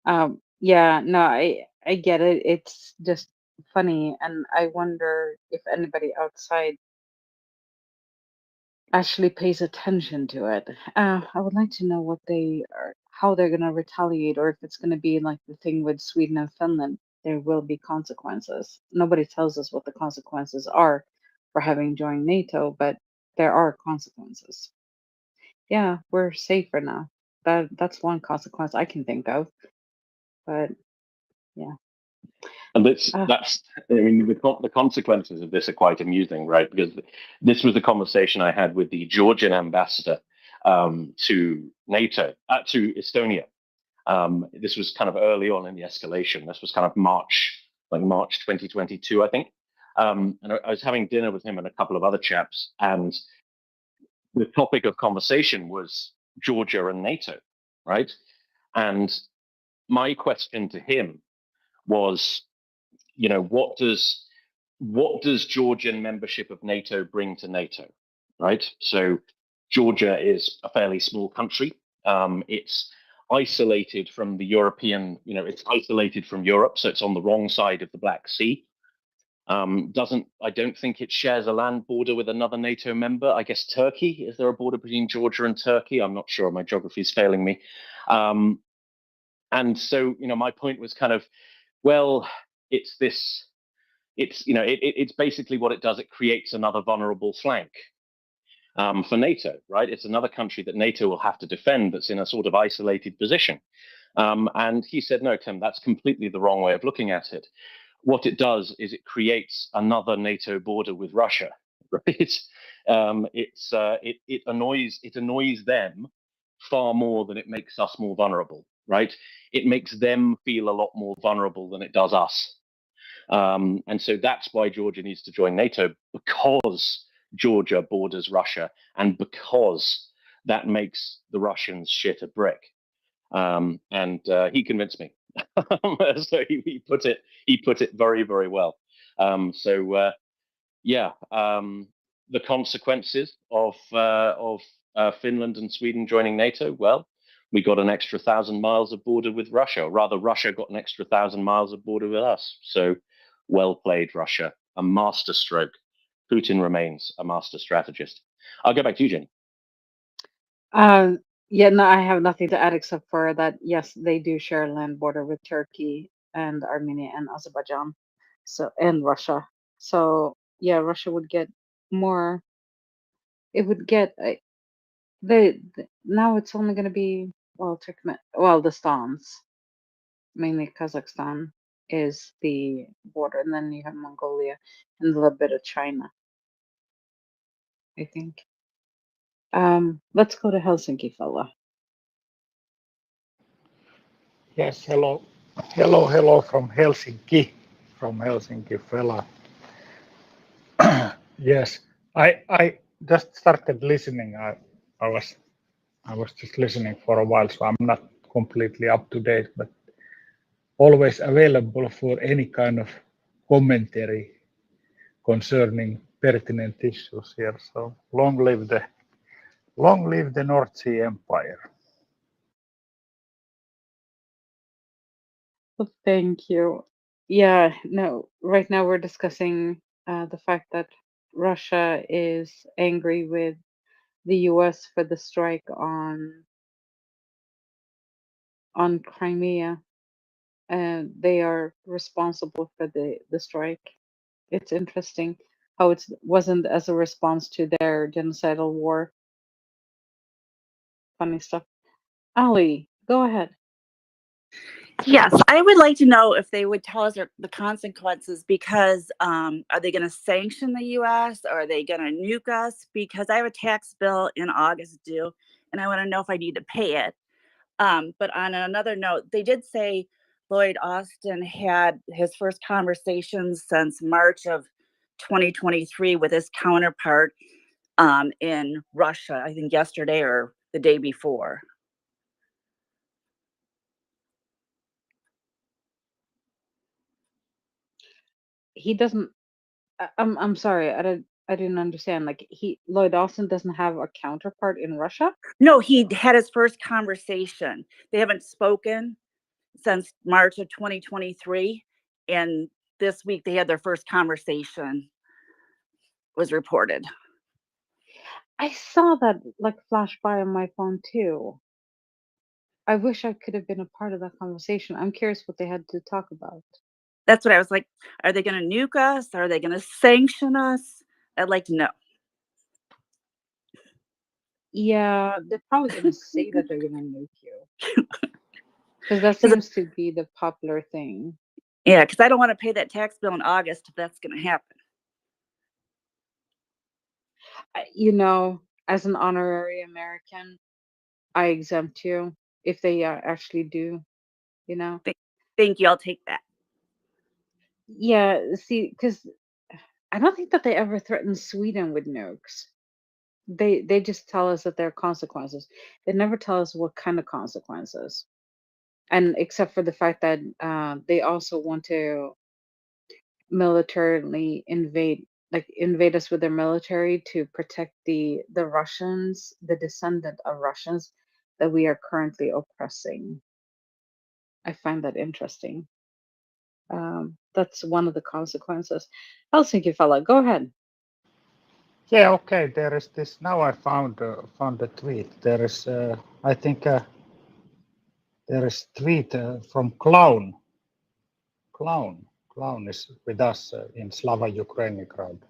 Yeah, no, I get it. It's just funny, and I wonder if anybody outside actually pays attention to it. I would like to know how they're gonna retaliate, or if it's gonna be like the thing with Sweden and Finland. There will be consequences. Nobody tells us what the consequences are for having joined NATO, but there are consequences. yeah, we're safer now. That's one consequence I can think of. But yeah. And that's I mean, the consequences of this are quite amusing, right? Because this was the conversation I had with the Georgian ambassador to NATO, to Estonia. This was kind of early on in the escalation. This was kind of March 2022, I think. And I was having dinner with him and a couple of other chaps, and the topic of conversation was Georgia and NATO, right? And my question to him was, you know, what does Georgian membership of NATO bring to NATO, right? So Georgia is a fairly small country. It's isolated from the European, you know, it's isolated from Europe, so it's on the wrong side of the Black Sea. I don't think it shares a land border with another NATO member. I guess Turkey, is there a border between Georgia and Turkey? I'm not sure, my geography is failing me. And so, you know, my point was kind of, well, it's basically what it does. It creates another vulnerable flank for NATO, right? It's another country that NATO will have to defend that's in a sort of isolated position. And he said, no, Tim, that's completely the wrong way of looking at it. What it does is it creates another NATO border with Russia, right? It annoys them far more than it makes us more vulnerable, right? It makes them feel a lot more vulnerable than it does us. And so that's why Georgia needs to join NATO, because Georgia borders Russia and because that makes the Russians shit a brick. And he convinced me. So he put it very, very well. The consequences of Finland and Sweden joining NATO, well, we got an extra 1,000 miles of border with Russia, or rather Russia got an extra 1,000 miles of border with us. So well played, Russia, a master stroke. Putin remains a master strategist. I'll go back to you, Jenny. Yeah, no, I have nothing to add except for that, yes, they do share a land border with Turkey and Armenia and Azerbaijan, and Russia. So yeah, Russia would get more. It would get now it's only going to be, well, the Stans, mainly Kazakhstan is the border, and then you have Mongolia and a little bit of China, I think. Let's go to Helsinki, fella. Yes, hello. Hello from Helsinki, fella. Yes, I just started listening. I was just listening for a while, so I'm not completely up to date, but always available for any kind of commentary concerning pertinent issues here. So long live the North Sea Empire. Well, thank you. Yeah, no, right now we're discussing the fact that Russia is angry with the US for the strike on Crimea, and they are responsible for the strike. It's interesting how it wasn't as a response to their genocidal war. Funny stuff. Ali, go ahead. Yes, I would like to know if they would tell us the consequences, because are they going to sanction the U.S. or are they going to nuke us? Because I have a tax bill in August due, and I want to know if I need to pay it. But on another note, they did say Lloyd Austin had his first conversations since March of 2023 with his counterpart in Russia, I think yesterday or the day before. He doesn't. I'm sorry. I didn't understand. Like, Lloyd Austin doesn't have a counterpart in Russia? No, he had his first conversation. They haven't spoken since March of 2023, and this week they had their first conversation, was reported. I saw that like flash by on my phone too. I wish I could have been a part of that conversation. I'm curious what they had to talk about. That's what I was like. Are they going to nuke us? Are they going to sanction us? I'd like to know. Yeah, they're probably gonna say that they're gonna nuke you because that seems to be the popular thing. Yeah, because I don't want to pay that tax bill in August if that's going to happen. You know, as an honorary American, I exempt you if they actually do. You know. Thank you. I'll take that. Yeah. See, because I don't think that they ever threatened Sweden with nukes. They just tell us that there are consequences. They never tell us what kind of consequences. And except for the fact that they also want to militarily invade us with their military to protect the Russians, the descendant of Russians that we are currently oppressing. I find that interesting. That's one of the consequences. Helsinki fella, go ahead. Yeah, okay. There is this. Now I found a tweet. There is, I think, there is tweet from Clown. Clown is with us in Slava Ukraini crowd.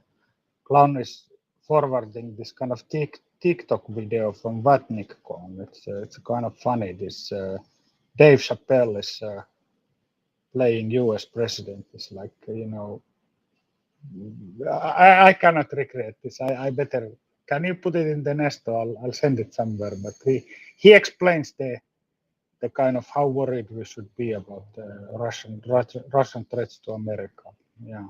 Clown is forwarding this kind of TikTok video from VatnikCon. It's kind of funny. This Dave Chappelle is playing U.S. president. It's like, you know, I cannot regret this. I better. Can you put it in the nest? I'll send it somewhere. But he explains the kind of how worried we should be about Russian threats to America. Yeah.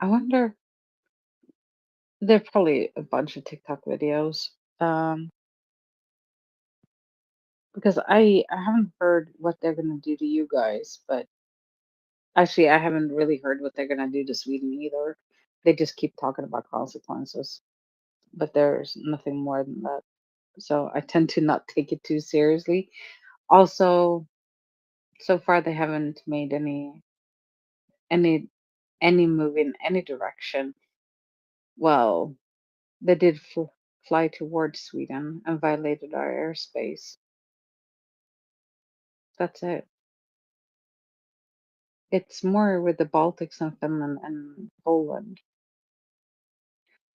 I wonder. There are probably a bunch of TikTok videos. Because I haven't heard what they're gonna do to you guys, but actually I haven't really heard what they're gonna do to Sweden either. They just keep talking about consequences, but there's nothing more than that. So I tend to not take it too seriously. Also, so far they haven't made any any move in any direction. Well, they did fly towards Sweden and violated our airspace. That's it. It's more with the Baltics and Finland and Poland.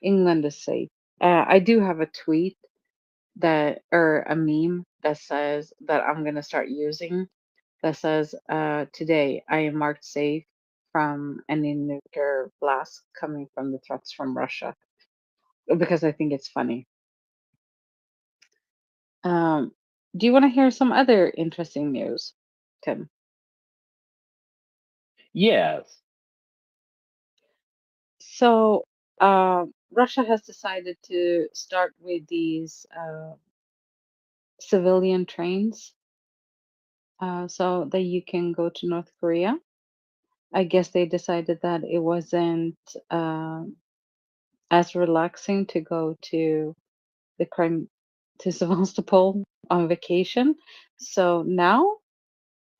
England is safe. I do have a tweet or a meme that says that I'm gonna start using that says, today I am marked safe from any nuclear blast coming from the threats from Russia because I think it's funny. Do you want to hear some other interesting news, Tim? Yes. So, Russia has decided to start with these civilian trains so that you can go to North Korea. I guess they decided that it wasn't as relaxing to go to the Crimea to Sevastopol on vacation. So now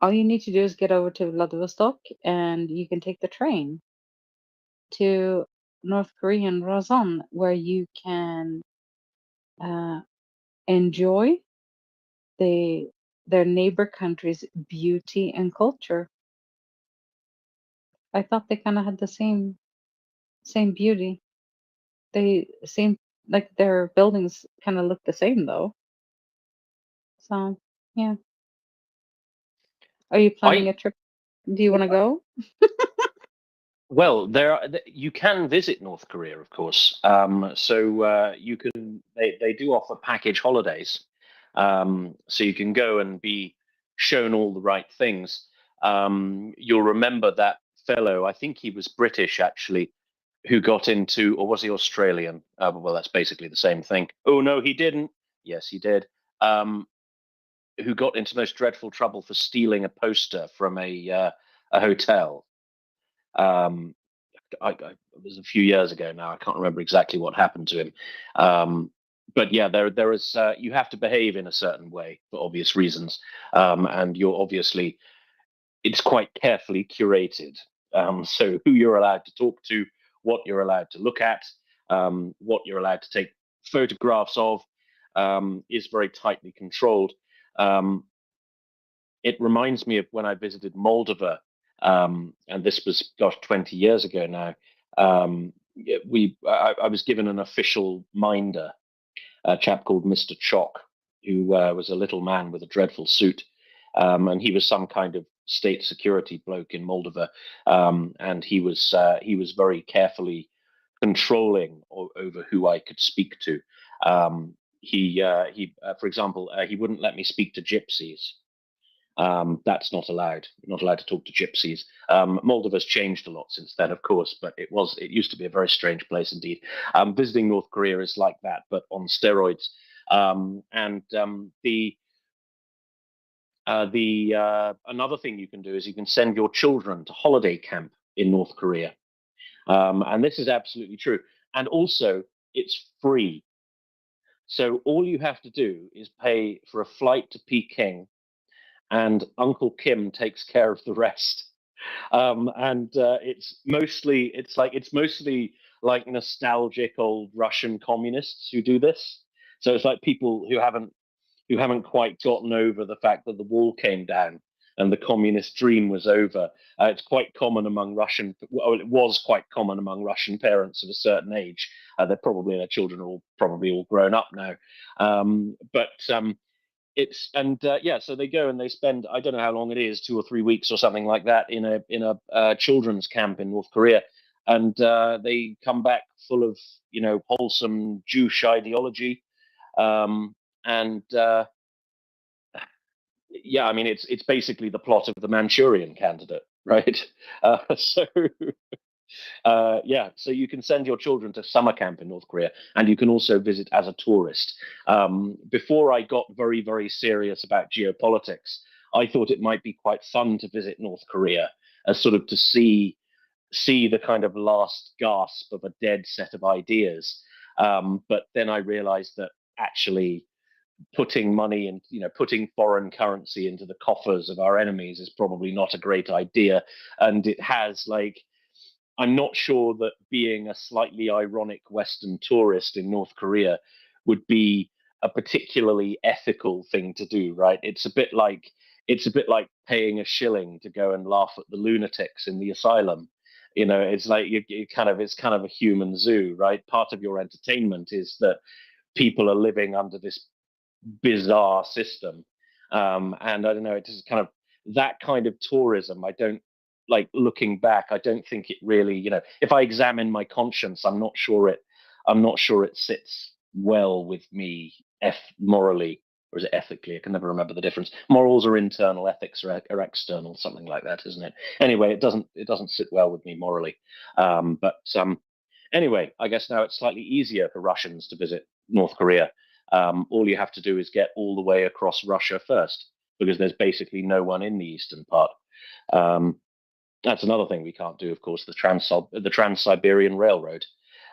all you need to do is get over to Vladivostok and you can take the train to North Korean Rozon, where you can enjoy their neighbor country's beauty and culture. I thought they kind of had the same beauty. They seem like their buildings kind of look the same though. So yeah. Are you planning a trip? Do you want to go? Well, you can visit North Korea, of course. So you can they do offer package holidays, so you can go and be shown all the right things. You'll remember that fellow. I think he was British actually, who got into, or was he Australian? Well, that's basically the same thing. Oh no, he didn't. Yes, he did. Who got into most dreadful trouble for stealing a poster from a hotel. Um, it was a few years ago now. I can't remember exactly what happened to him. But yeah, there is you have to behave in a certain way for obvious reasons, and it's quite carefully curated. So who you're allowed to talk to, what you're allowed to look at, what you're allowed to take photographs of, is very tightly controlled. It reminds me of when I visited Moldova and this was, gosh, 20 years ago now. I was given an official minder, a chap called Mr. Chalk, who was a little man with a dreadful suit, and he was some kind of state security bloke in Moldova, and he was very carefully controlling over who I could speak to. For example, he wouldn't let me speak to gypsies. That's not allowed. You're not allowed to talk to gypsies. Moldova's changed a lot since then, of course, but it used to be a very strange place indeed. Visiting North Korea is like that, but on steroids. Another thing you can do is you can send your children to holiday camp in North Korea, and this is absolutely true. And also, it's free. So all you have to do is pay for a flight to Peking, and Uncle Kim takes care of the rest. It's mostly like nostalgic old Russian communists who do this. So it's like people who haven't quite gotten over the fact that the wall came down and the communist dream was over. It's quite common among it was quite common among Russian parents of a certain age. Their children are probably all grown up now. So they go and they spend, I don't know how long it is, 2 or 3 weeks or something like that in a children's camp in North Korea, and they come back full of wholesome Jewish ideology, it's basically the plot of the Manchurian Candidate, right? So you can send your children to summer camp in North Korea, and you can also visit as a tourist. Before I got very, very serious about geopolitics, I thought it might be quite fun to visit North Korea as sort of to see the kind of last gasp of a dead set of ideas. But then I realized that actually putting money and putting foreign currency into the coffers of our enemies is probably not a great idea, and it has I'm not sure that being a slightly ironic Western tourist in North Korea would be a particularly ethical thing to do, right? It's a bit like paying a shilling to go and laugh at the lunatics in the asylum. It's like it's kind of a human zoo, right? Part of your entertainment is that people are living under this bizarre system, and I don't know. It is kind of that kind of tourism. I don't like looking back. I don't think it really. If I examine my conscience, I'm not sure it sits well with me, morally, or is it ethically? I can never remember the difference. Morals are internal, ethics are external, something like that, isn't it? Anyway, it doesn't sit well with me morally. Anyway, I guess now it's slightly easier for Russians to visit North Korea. All you have to do is get all the way across Russia first, because there's basically no one in the eastern part. That's another thing we can't do, of course, the Trans-Siberian Railroad.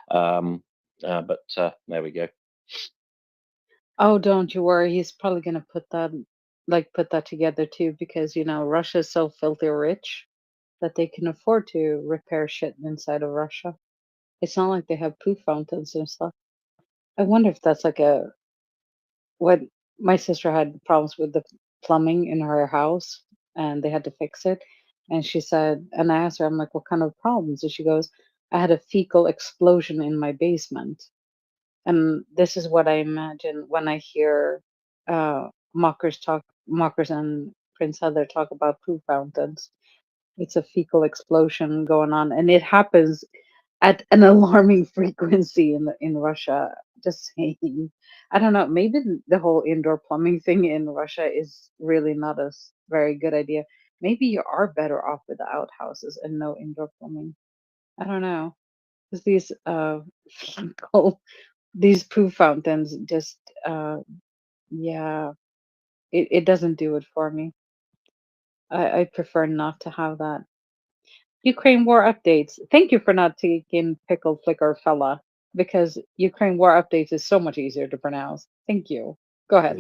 But there we go. Oh, don't you worry. He's probably gonna put that together too, because Russia is so filthy rich that they can afford to repair shit inside of Russia. It's not like they have poo fountains and stuff. I wonder if that's what my sister had problems with the plumbing in her house, and they had to fix it. And she said, and I asked her, I'm like, what kind of problems? And she goes, I had a fecal explosion in my basement. And this is what I imagine when I hear Mockers and Prince Heather talk about poo fountains. It's a fecal explosion going on, and it happens at an alarming frequency in Russia. Just saying. I don't know. Maybe the whole indoor plumbing thing in Russia is really not a very good idea. Maybe you are better off with the outhouses and no indoor plumbing. I don't know. Because these fecal, these poo fountains just yeah, it doesn't do it for me. I prefer not to have that. Ukraine war updates. Thank you for not taking pickle flicker fella, because Ukraine war updates is so much easier to pronounce. Thank you. Go ahead.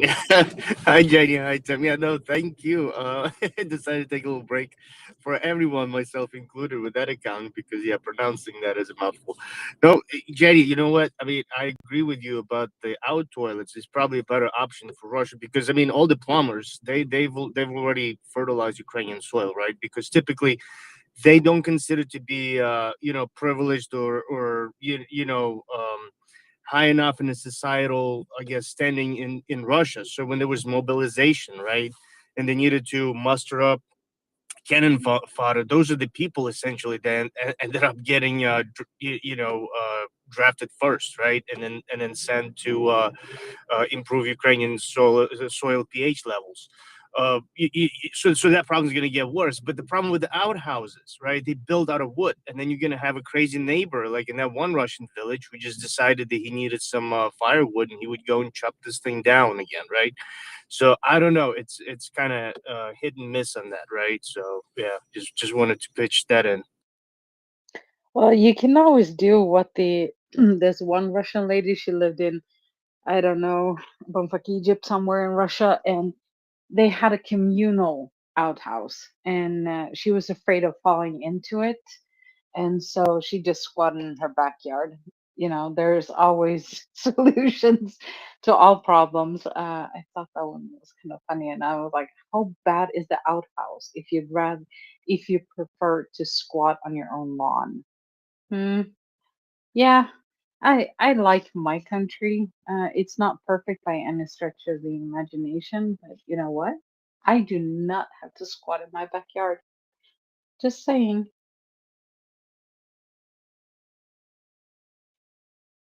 Hi, Jenny. Hi, Tim. Yeah, no, thank you. I decided to take a little break for everyone, myself included, with that account because, yeah, pronouncing that is a mouthful. No, Jenny, you know what? I mean, I agree with you about the out toilets. Is probably a better option for Russia because, I mean, all the plumbers they've already fertilized Ukrainian soil, right? Because typically they don't consider to be, privileged or high enough in a societal, I guess, standing in Russia. So when there was mobilization, right, and they needed to muster up cannon fodder, those are the people essentially that ended up getting, drafted first, right, and then sent to improve Ukrainian soil pH levels. So that problem is going to get worse. But the problem with the outhouses, right? They build out of wood, and then you're going to have a crazy neighbor, like in that one Russian village, who just decided that he needed some firewood, and he would go and chop this thing down again, right? So I don't know. It's kind of hit and miss on that, right? So yeah, just wanted to pitch that in. Well, you can always do what the there's one Russian lady, she lived in, I don't know, Bumfuck Egypt, somewhere in Russia, and they had a communal outhouse, and she was afraid of falling into it, and so she just squatted in her backyard. There's always solutions to all problems. I thought that one was kind of funny, and I was like, how bad is the outhouse if you prefer to squat on your own lawn? Hmm. Yeah, I like my country. It's not perfect by any stretch of the imagination, but you know what? I do not have to squat in my backyard. Just saying.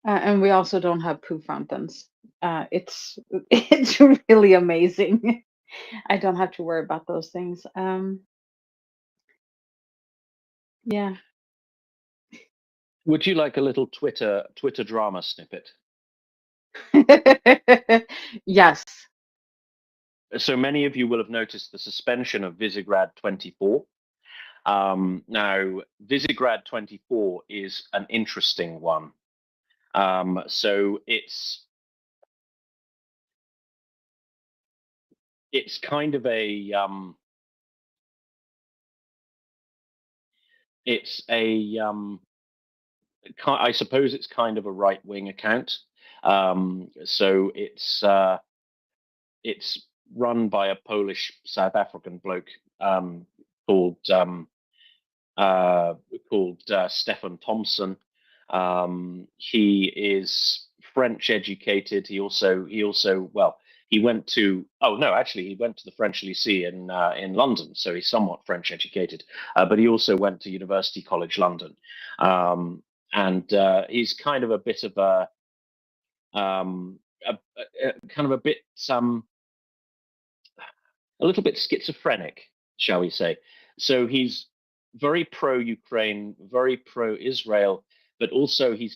And we also don't have poo fountains. It's it's really amazing. I don't have to worry about those things. Yeah. Would you like a little Twitter drama snippet? Yes. So many of you will have noticed the suspension of Visegrad 24. Now, Visegrad 24 is an interesting one. So it's kind of a I suppose it's kind of a right-wing account. So it's run by a Polish South African bloke called Stefan Thompson. He is French educated. He went to he went to the French Lycée in London, so he's somewhat French educated. But he also went to University College London, and he's kind of a bit of a kind of a bit a little bit schizophrenic, shall we say. So he's very pro-Ukraine, very pro-Israel, but also he's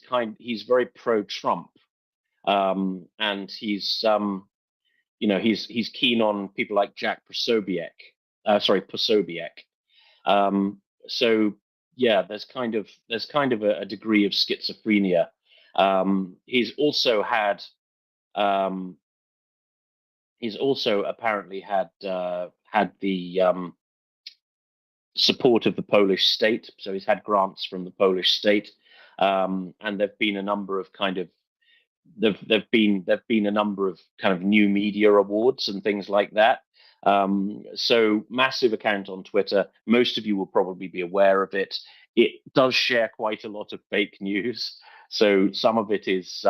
very pro-Trump, and he's he's keen on people like Jack Posobiec. So yeah, there's kind of a degree of schizophrenia. He's also apparently had the support of the Polish state, so he's had grants from the Polish state, and there've been a number of there've been a number of kind of new media awards and things like that. So massive account on Twitter. Most of you will probably be aware of it. It does share quite a lot of fake news, so some of it is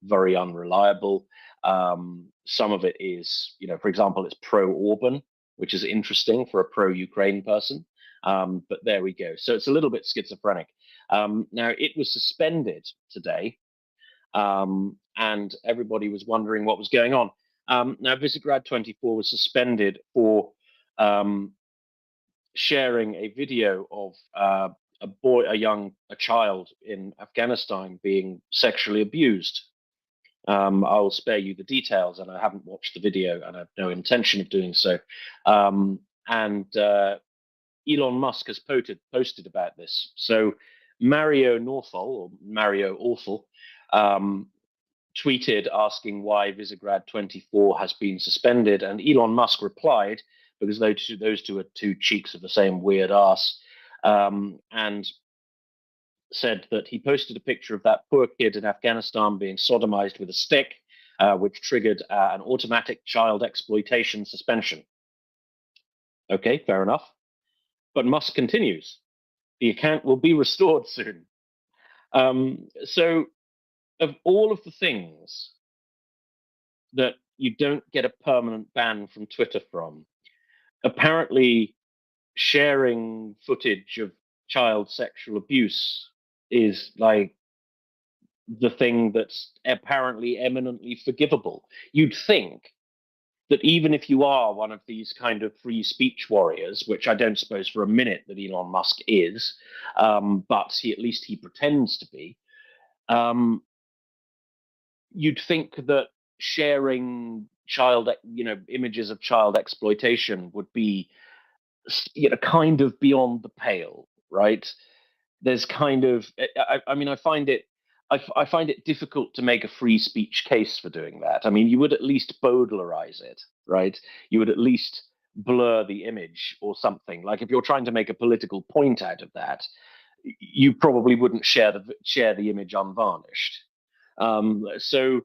very unreliable. Some of it is, for example, it's pro-Orban, which is interesting for a pro-Ukraine person. But there we go. So it's a little bit schizophrenic. Now, it was suspended today, and everybody was wondering what was going on. Now, Visegrad 24 was suspended for sharing a video of a child in Afghanistan being sexually abused. I'll spare you the details, and I haven't watched the video, and I have no intention of doing so. And Elon Musk has posted about this. So Mario Northall, or Mario Awful, tweeted asking why Visegrad 24 has been suspended, and Elon Musk replied, because those two are two cheeks of the same weird ass, and said that he posted a picture of that poor kid in Afghanistan being sodomized with a stick, which triggered an automatic child exploitation suspension. Okay, fair enough. But Musk continues, the account will be restored soon. So of all of the things that you don't get a permanent ban from Twitter from, apparently sharing footage of child sexual abuse is like the thing that's apparently eminently forgivable. You'd think that even if you are one of these kind of free speech warriors, which I don't suppose for a minute that Elon Musk is, but at least he pretends to be, you'd think that sharing images of child exploitation would be, kind of beyond the pale, right? There's kind of, I find it difficult to make a free speech case for doing that. I mean, you would at least Bowdlerize it, right? You would at least blur the image or something. Like if you're trying to make a political point out of that, you probably wouldn't share the image unvarnished. So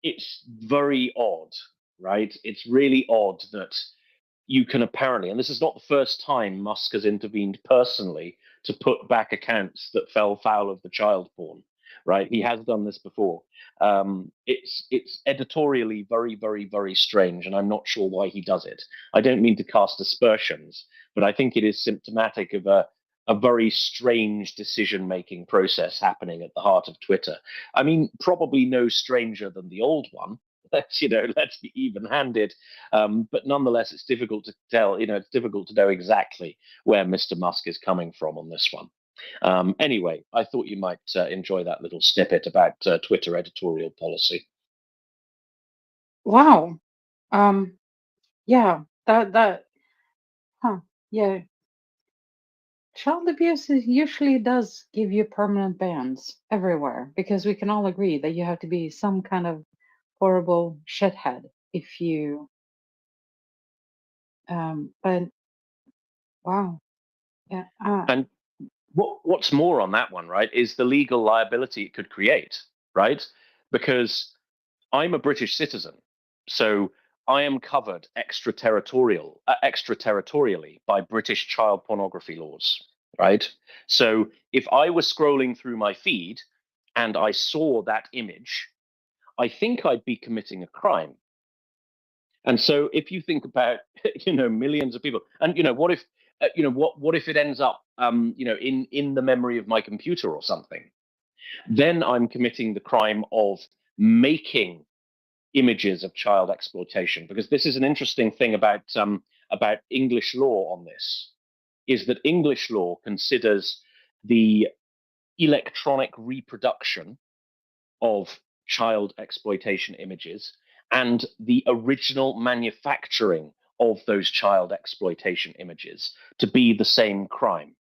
it's very odd, right? It's really odd that you can apparently, and this is not the first time Musk has intervened personally to put back accounts that fell foul of the child porn, right? He has done this before. It's editorially very, very, very strange, and I'm not sure why he does it. I don't mean to cast aspersions, but I think it is symptomatic of a very strange decision-making process happening at the heart of Twitter. I mean, probably no stranger than the old one. Let's be even-handed. But nonetheless, it's difficult to tell. It's difficult to know exactly where Mr. Musk is coming from on this one. Anyway, I thought you might enjoy that little snippet about Twitter editorial policy. Wow. Yeah, yeah. Child abuse usually does give you permanent bans everywhere because we can all agree that you have to be some kind of horrible shithead if you. But wow, yeah. And what's more on that one, right, is the legal liability it could create, right? Because I'm a British citizen, so I am covered extraterritorially by British child pornography laws, right? So if I was scrolling through my feed and I saw that image, I think I'd be committing a crime. And so if you think about, millions of people, and what if, what if it ends up, in the memory of my computer or something? Then I'm committing the crime of making images of child exploitation, because this is an interesting thing about English law on this, is that English law considers the electronic reproduction of child exploitation images and the original manufacturing of those child exploitation images to be the same crime,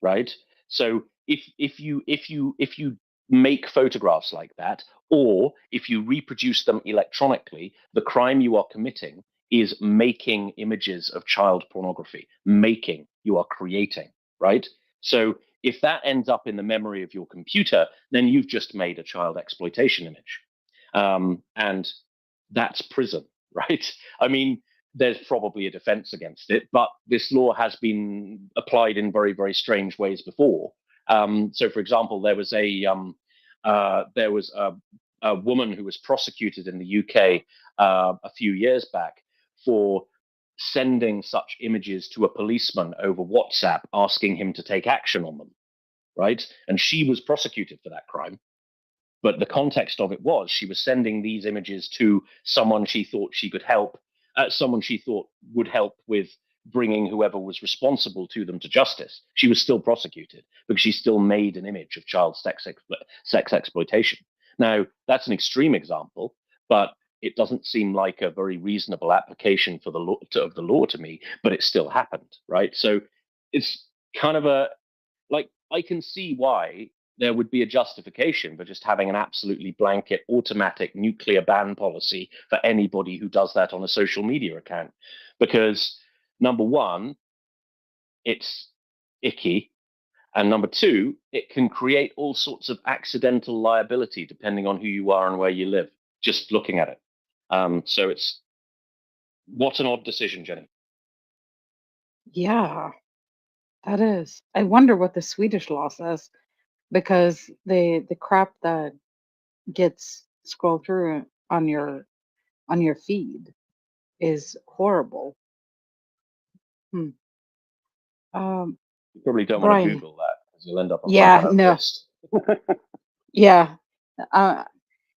right? So if you make photographs like that, or if you reproduce them electronically, the crime you are committing is making images of child pornography. You are creating, right? So if that ends up in the memory of your computer, then you've just made a child exploitation image. And that's prison, right? I mean, there's probably a defense against it, but this law has been applied in very, very strange ways before. So, for example, there was a woman who was prosecuted in the UK a few years back for sending such images to a policeman over WhatsApp, asking him to take action on them, right? And she was prosecuted for that crime. But the context of it was she was sending these images to someone she thought she could help, someone she thought would help with bringing whoever was responsible to them to justice. She was still prosecuted because she still made an image of child sex exploitation. Now, that's an extreme example, but it doesn't seem like a very reasonable application for of the law to me, but it still happened, right? So it's kind of I can see why there would be a justification for just having an absolutely blanket automatic nuclear ban policy for anybody who does that on a social media account. Because number one, it's icky. And number two, it can create all sorts of accidental liability depending on who you are and where you live, just looking at it. So it's, what an odd decision, Jenny. Yeah, that is. I wonder what the Swedish law says, because the crap that gets scrolled through on your feed is horrible. Hmm. You probably don't want to Brian. Google that because you'll end up on Yeah, some kind of no. list. Yeah.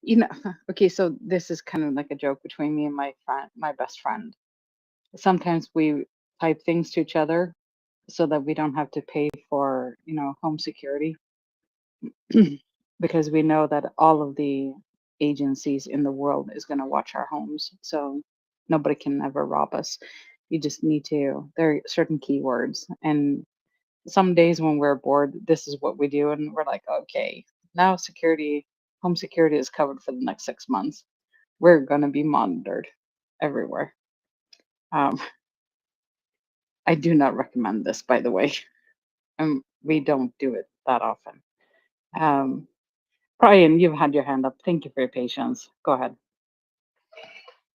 You know, okay, so this is kind of like a joke between me and my best friend. Sometimes we type things to each other so that we don't have to pay for, home security, because we know that all of the agencies in the world is going to watch our homes, so nobody can ever rob us. You just need to, there are certain keywords, and some days when we're bored, this is what we do, and we're like, okay, now home security is covered for the next 6 months. We're going to be monitored everywhere. I do not recommend this, by the way. We don't do it that often. Brian, you've had your hand up. Thank you for your patience. Go ahead.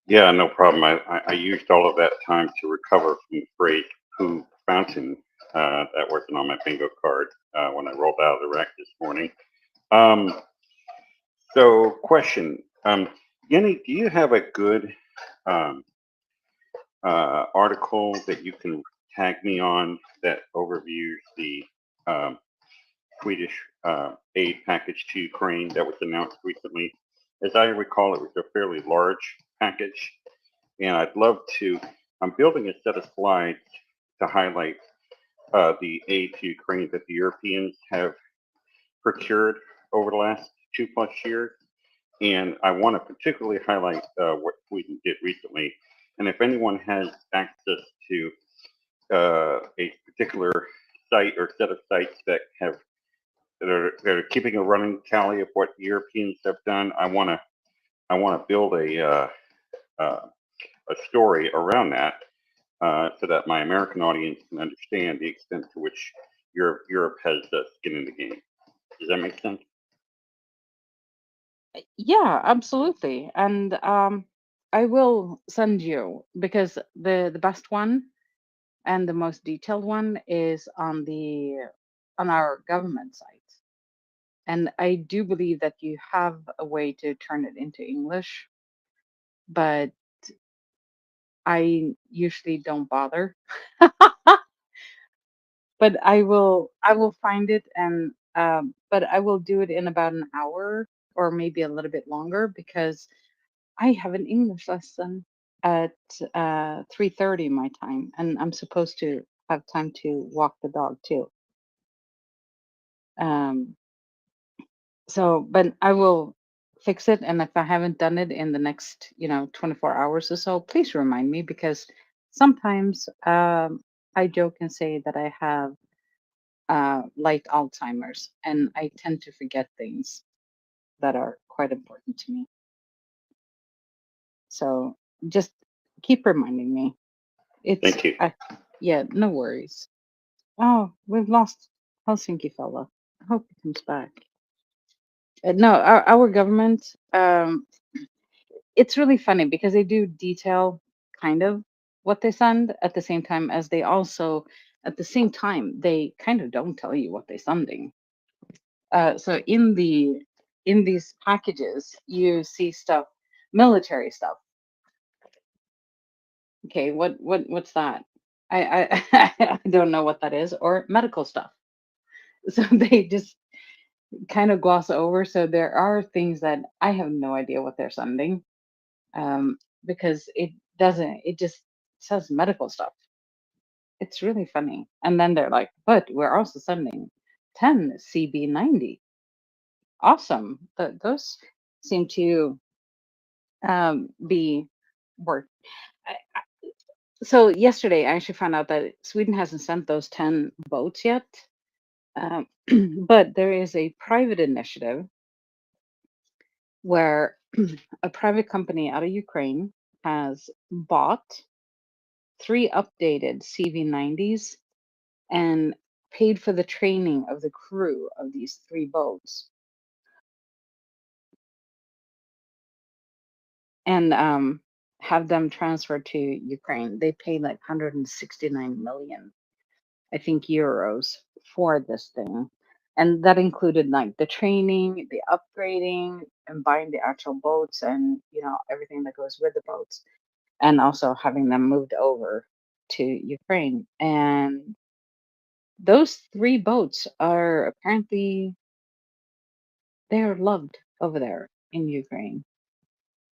Yeah, no problem. I used all of that time to recover from the phrase poo fountain that wasn't on my bingo card when I rolled out of the rack this morning. So question, Jenny, do you have a good article that you can tag me on that overviews the Swedish aid package to Ukraine that was announced recently? As I recall, it was a fairly large package, and I'd love to, I'm building a set of slides to highlight the aid to Ukraine that the Europeans have procured over the last 2+ years. And I want to particularly highlight what Sweden did recently. And if anyone has access to a particular site or set of sites that are keeping a running tally of what the Europeans have done, I want to build a story around that so that my American audience can understand the extent to which Europe has skin in the game. Does that make sense? Yeah, absolutely. And I will send you, because the best one and the most detailed one is on our government site. And I do believe that you have a way to turn it into English, but I usually don't bother. But I will find it, and but I will do it in about an hour or maybe a little bit longer, because I have an English lesson at 3:30 my time, and I'm supposed to have time to walk the dog too. So, but I will fix it, and if I haven't done it in the next, 24 hours or so, please remind me, because sometimes I joke and say that I have light Alzheimer's, and I tend to forget things that are quite important to me. So just keep reminding me. Thank you. Yeah, no worries. Oh, we've lost Helsinki fella. I hope he comes back. No, our government, it's really funny because they do detail kind of what they send, at the same time as they also, at the same time, they kind of don't tell you what they're sending. So in these packages, you see stuff, military stuff. Okay, what's that? I I don't know what that is, or medical stuff. So they just kind of gloss over. So there are things that I have no idea what they're sending, because it just says medical stuff. It's really funny. And then they're like, but we're also sending 10 CB90. Awesome. Those seem to be work. So yesterday, I actually found out that Sweden hasn't sent those 10 boats yet. But there is a private initiative where a private company out of Ukraine has bought 3 updated CV90s and paid for the training of the crew of these 3 boats. And have them transferred to Ukraine. They paid like 169 million, I think, euros for this thing. And that included like the training, the upgrading, and buying the actual boats and, you know, everything that goes with the boats, and also having them moved over to Ukraine. And those 3 boats are apparently, they're loved over there in Ukraine.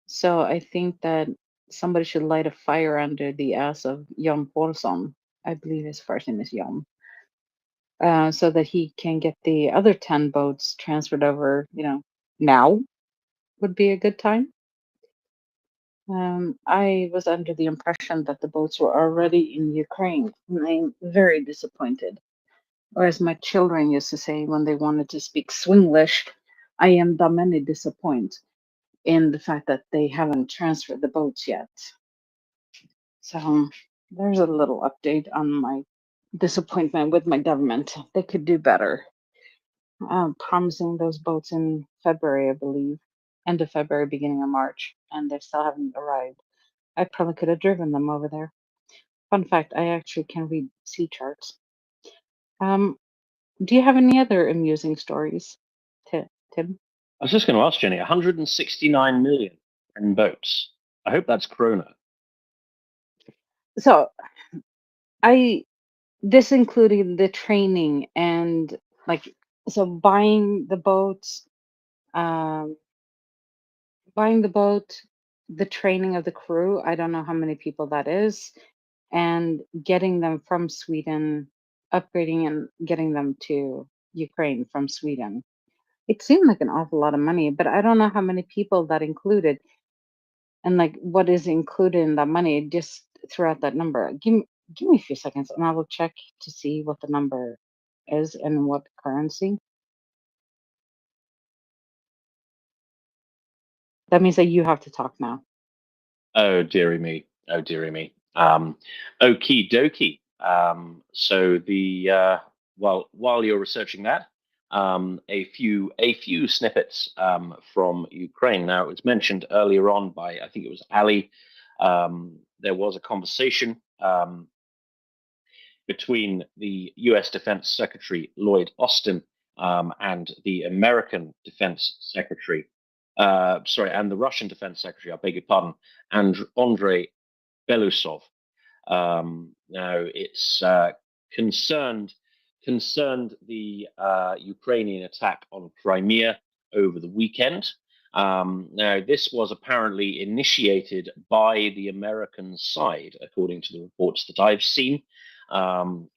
So I think that somebody should light a fire under the ass of Jon Paulson. I believe his first name is Jon. So that he can get the other 10 boats transferred over, you know, now would be a good time. I was under the impression that the boats were already in Ukraine, and I'm very disappointed. Or as my children used to say when they wanted to speak Swinglish, I am damned disappointed in the fact that they haven't transferred the boats yet. So there's a little update on my disappointment with my government. They could do better. Promising those boats in February, I believe, end of February, beginning of March, and they still haven't arrived. I probably could have driven them over there. Fun fact, I actually can read sea charts. Do you have any other amusing stories, Tim? I was just going to ask Jenny, 169 million in boats. I hope that's krona. So this included the training and like, so buying the boats, the training of the crew. I don't know how many people that is, and getting them from Sweden, upgrading and getting them to Ukraine from Sweden. It seemed like an awful lot of money, but I don't know how many people that included and like what is included in that money. Just throw out that number. Give me a few seconds and I will check to see what the number is and what currency. That means that you have to talk now. Oh dearie me. Oh dearie me. Okie dokie. So the while you're researching that, a few snippets from Ukraine. Now it was mentioned earlier on by, I think it was Ali. There was a conversation between the U.S. Defense Secretary Lloyd Austin and the American Defense Secretary, and the Russian Defense Secretary, I beg your pardon, and Andrei Belousov. Now it's concerned the Ukrainian attack on Crimea over the weekend. Now this was apparently initiated by the American side, according to the reports that I've seen. So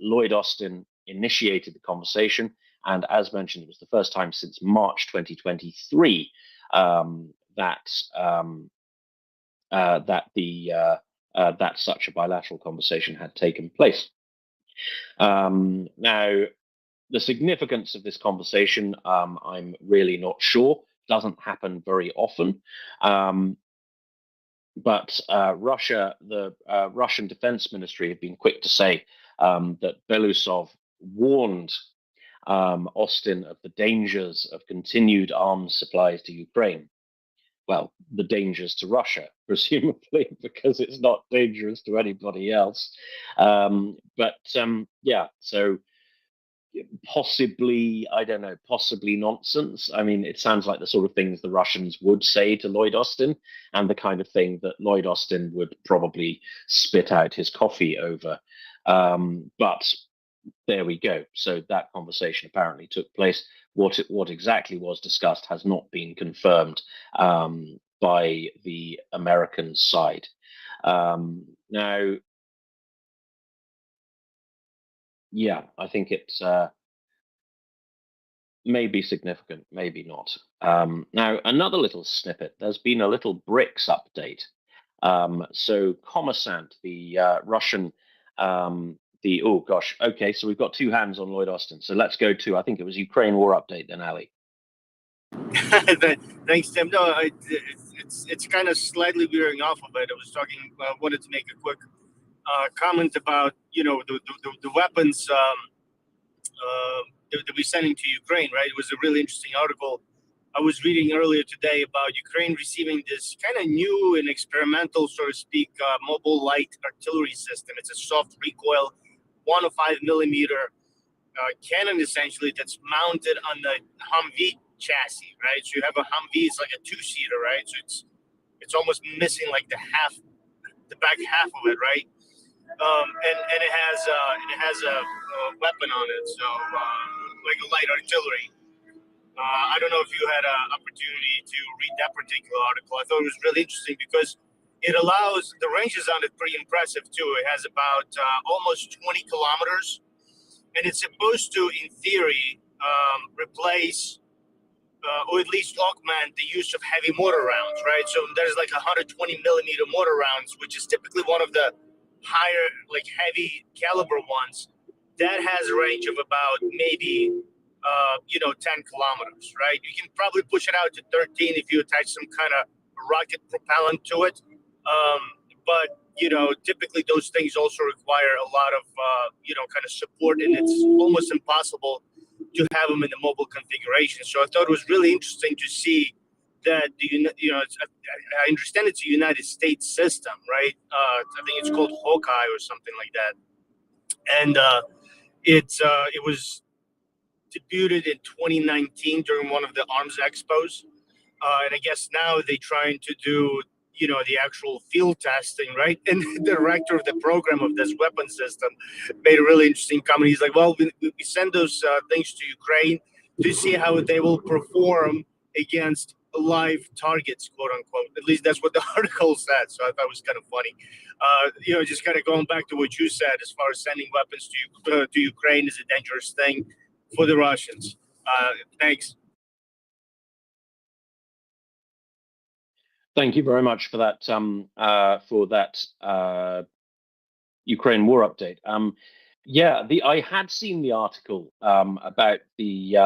Lloyd Austin initiated the conversation, and as mentioned, it was the first time since March 2023 that such a bilateral conversation had taken place. Now, the significance of this conversation, I'm really not sure. It doesn't happen very often. But the Russian Defense Ministry have been quick to say that Belousov warned Austin of the dangers of continued arms supplies to Ukraine. Well, the dangers to Russia, presumably, because it's not dangerous to anybody else. So possibly, I don't know, possibly nonsense. I mean, it sounds like the sort of things the Russians would say to Lloyd Austin, and the kind of thing that Lloyd Austin would probably spit out his coffee over. But there we go. So that conversation apparently took place. What exactly was discussed has not been confirmed by the American side. Now, yeah, I think it's maybe significant, maybe not. Now, another little snippet. There's been a little BRICS update. So Kommersant, the Russian oh gosh, okay, so we've got two hands on Lloyd Austin. So let's go to, I think it was Ukraine war update then, Ali. Thanks, Tim. No, it's kind of slightly veering off of it. I was talking, wanted to make a quick comment about the weapons that we're sending to Ukraine. Right, it was a really interesting article I was reading earlier today about Ukraine receiving this kind of new and experimental, so to speak, mobile light artillery system. It's a soft recoil, 105 millimeter cannon, essentially, that's mounted on the Humvee chassis, right? So you have a Humvee, it's like a two-seater, right? So it's almost missing like the back half of it, right? And it has a weapon on it, so like a light artillery. I don't know if you had an opportunity to read that particular article. I thought it was really interesting because it allows, the ranges on it pretty impressive too. It has about almost 20 kilometers, and it's supposed to, in theory, replace or at least augment the use of heavy mortar rounds, right? So there's like 120 millimeter mortar rounds, which is typically one of the higher, like heavy caliber ones. That has a range of about maybe 10 kilometers, right? You can probably push it out to 13 if you attach some kind of rocket propellant to it. But typically those things also require a lot of, kind of support, and it's almost impossible to have them in the mobile configuration. So I thought it was really interesting to see that, I understand it's a United States system, right? I think it's called Hawkeye or something like that. And it was debuted in 2019 during one of the arms expos, and I guess now they're trying to do the actual field testing, right? And the director of the program of this weapon system made a really interesting comment. He's like, well, we send those things to Ukraine to see how they will perform against live targets, quote unquote. At least that's what the article said. So I thought it was kind of funny. Just kind of going back to what you said, as far as sending weapons to Ukraine is a dangerous thing for the Russians. Thanks. Thank you very much for that. Ukraine war update. I had seen the article about the.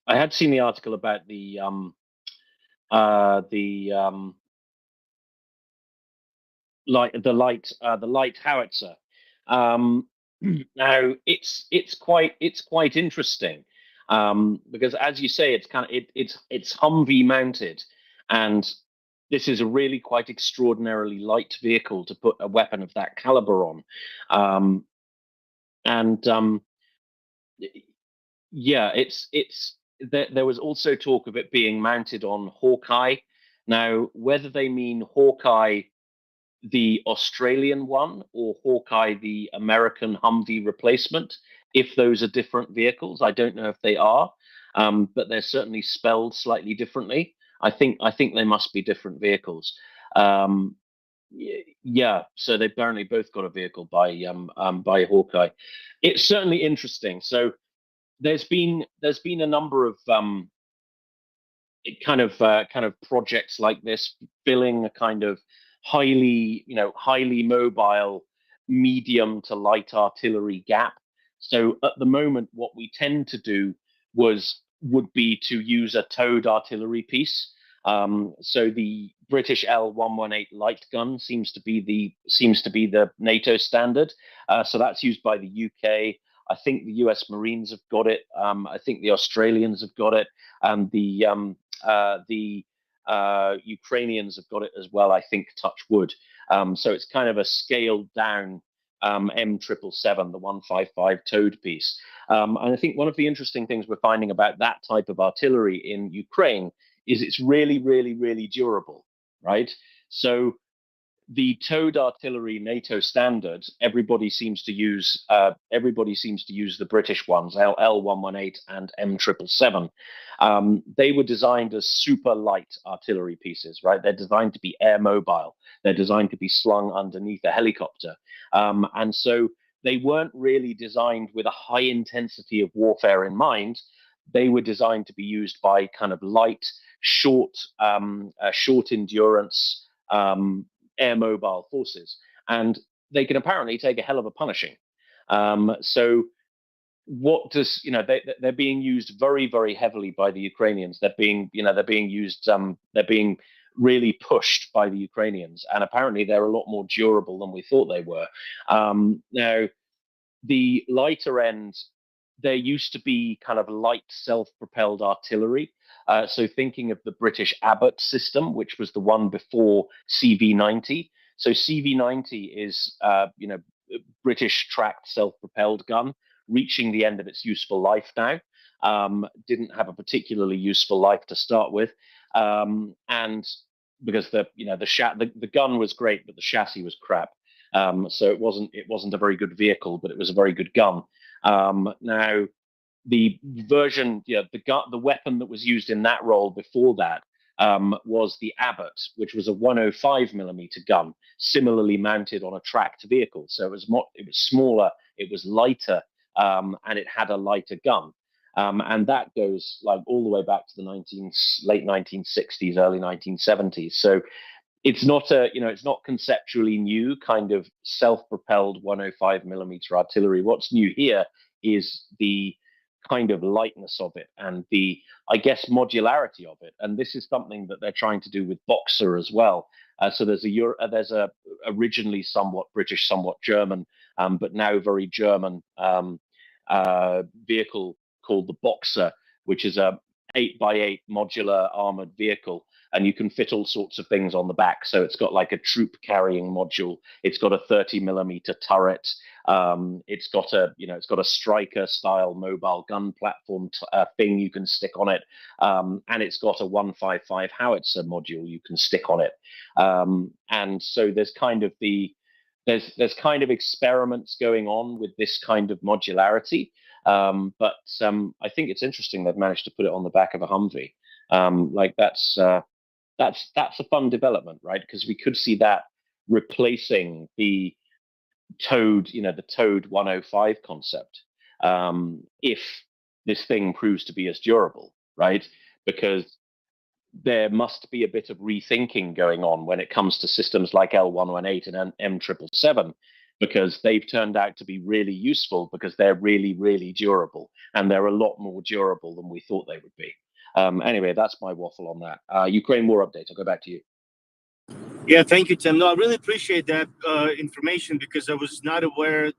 I had seen the article about the light howitzer. Now it's quite interesting. Because as you say, it's Humvee mounted, and this is a really quite extraordinarily light vehicle to put a weapon of that caliber on. There was also talk of it being mounted on Hawkeye. Now, whether they mean Hawkeye the Australian one or Hawkeye the American Humvee replacement, if those are different vehicles, I don't know if they are, but they're certainly spelled slightly differently. I think they must be different vehicles. So they apparently both got a vehicle by Hawkeye. It's certainly interesting. So there's been a number of kind of projects like this, filling a kind of highly mobile medium to light artillery gap. So at the moment, what we tend to do would be to use a towed artillery piece. So the British L118 light gun seems to be the NATO standard. So that's used by the UK. I think the US Marines have got it. I think the Australians have got it, and the Ukrainians have got it as well. I think, touch wood. So it's kind of a scaled down M777, the 155 towed piece. And I think one of the interesting things we're finding about that type of artillery in Ukraine is it's really, really, really durable, right? So the towed artillery NATO standard, everybody seems to use the British ones, L118 and M777. They were designed as super light artillery pieces, right? They're designed to be air mobile. They're designed to be slung underneath a helicopter. And so they weren't really designed with a high intensity of warfare in mind. They were designed to be used by kind of light, short endurance air mobile forces. and they can apparently take a hell of a punishing. So what does, they're being used very, very heavily by the Ukrainians. They're being used, they're being really pushed by the Ukrainians, and apparently they're a lot more durable than we thought they were. Now, the lighter end, there used to be kind of light self-propelled artillery. So thinking of the British Abbott system, which was the one before CV-90. So CV-90 is, British tracked self-propelled gun, reaching the end of its useful life now. Didn't have a particularly useful life to start with, and because the gun was great, but the chassis was crap. So it wasn't a very good vehicle, but it was a very good gun. Now, the version, the weapon that was used in that role before that was the Abbott, which was a 105mm gun, similarly mounted on a tracked vehicle. So it was smaller, it was lighter, and it had a lighter gun. And that goes like all the way back to the late 1960s, early 1970s. So it's not conceptually new kind of self-propelled 105mm artillery. What's new here is the kind of lightness of it and the, I guess, modularity of it. And this is something that they're trying to do with Boxer as well. So there's a originally somewhat British, somewhat German, but now very German vehicle called the Boxer, which is a 8x8 modular armored vehicle, and you can fit all sorts of things on the back. So it's got like a troop carrying module. It's got a 30mm turret. It's got a striker style mobile gun platform thing you can stick on it, and it's got a 155 howitzer module you can stick on it. And so there's kind of experiments going on with this kind of modularity. But I think it's interesting they've managed to put it on the back of a Humvee. That's a fun development, right? Because we could see that replacing the Toad, the Toad 105 concept, if this thing proves to be as durable, right? Because there must be a bit of rethinking going on when it comes to systems like L118 and M777, because they've turned out to be really useful because they're really, really durable, and they're a lot more durable than we thought they would be. Anyway, that's my waffle on that. Ukraine war update. I'll go back to you. Yeah, thank you, Tim. No, I really appreciate that information because I was not aware.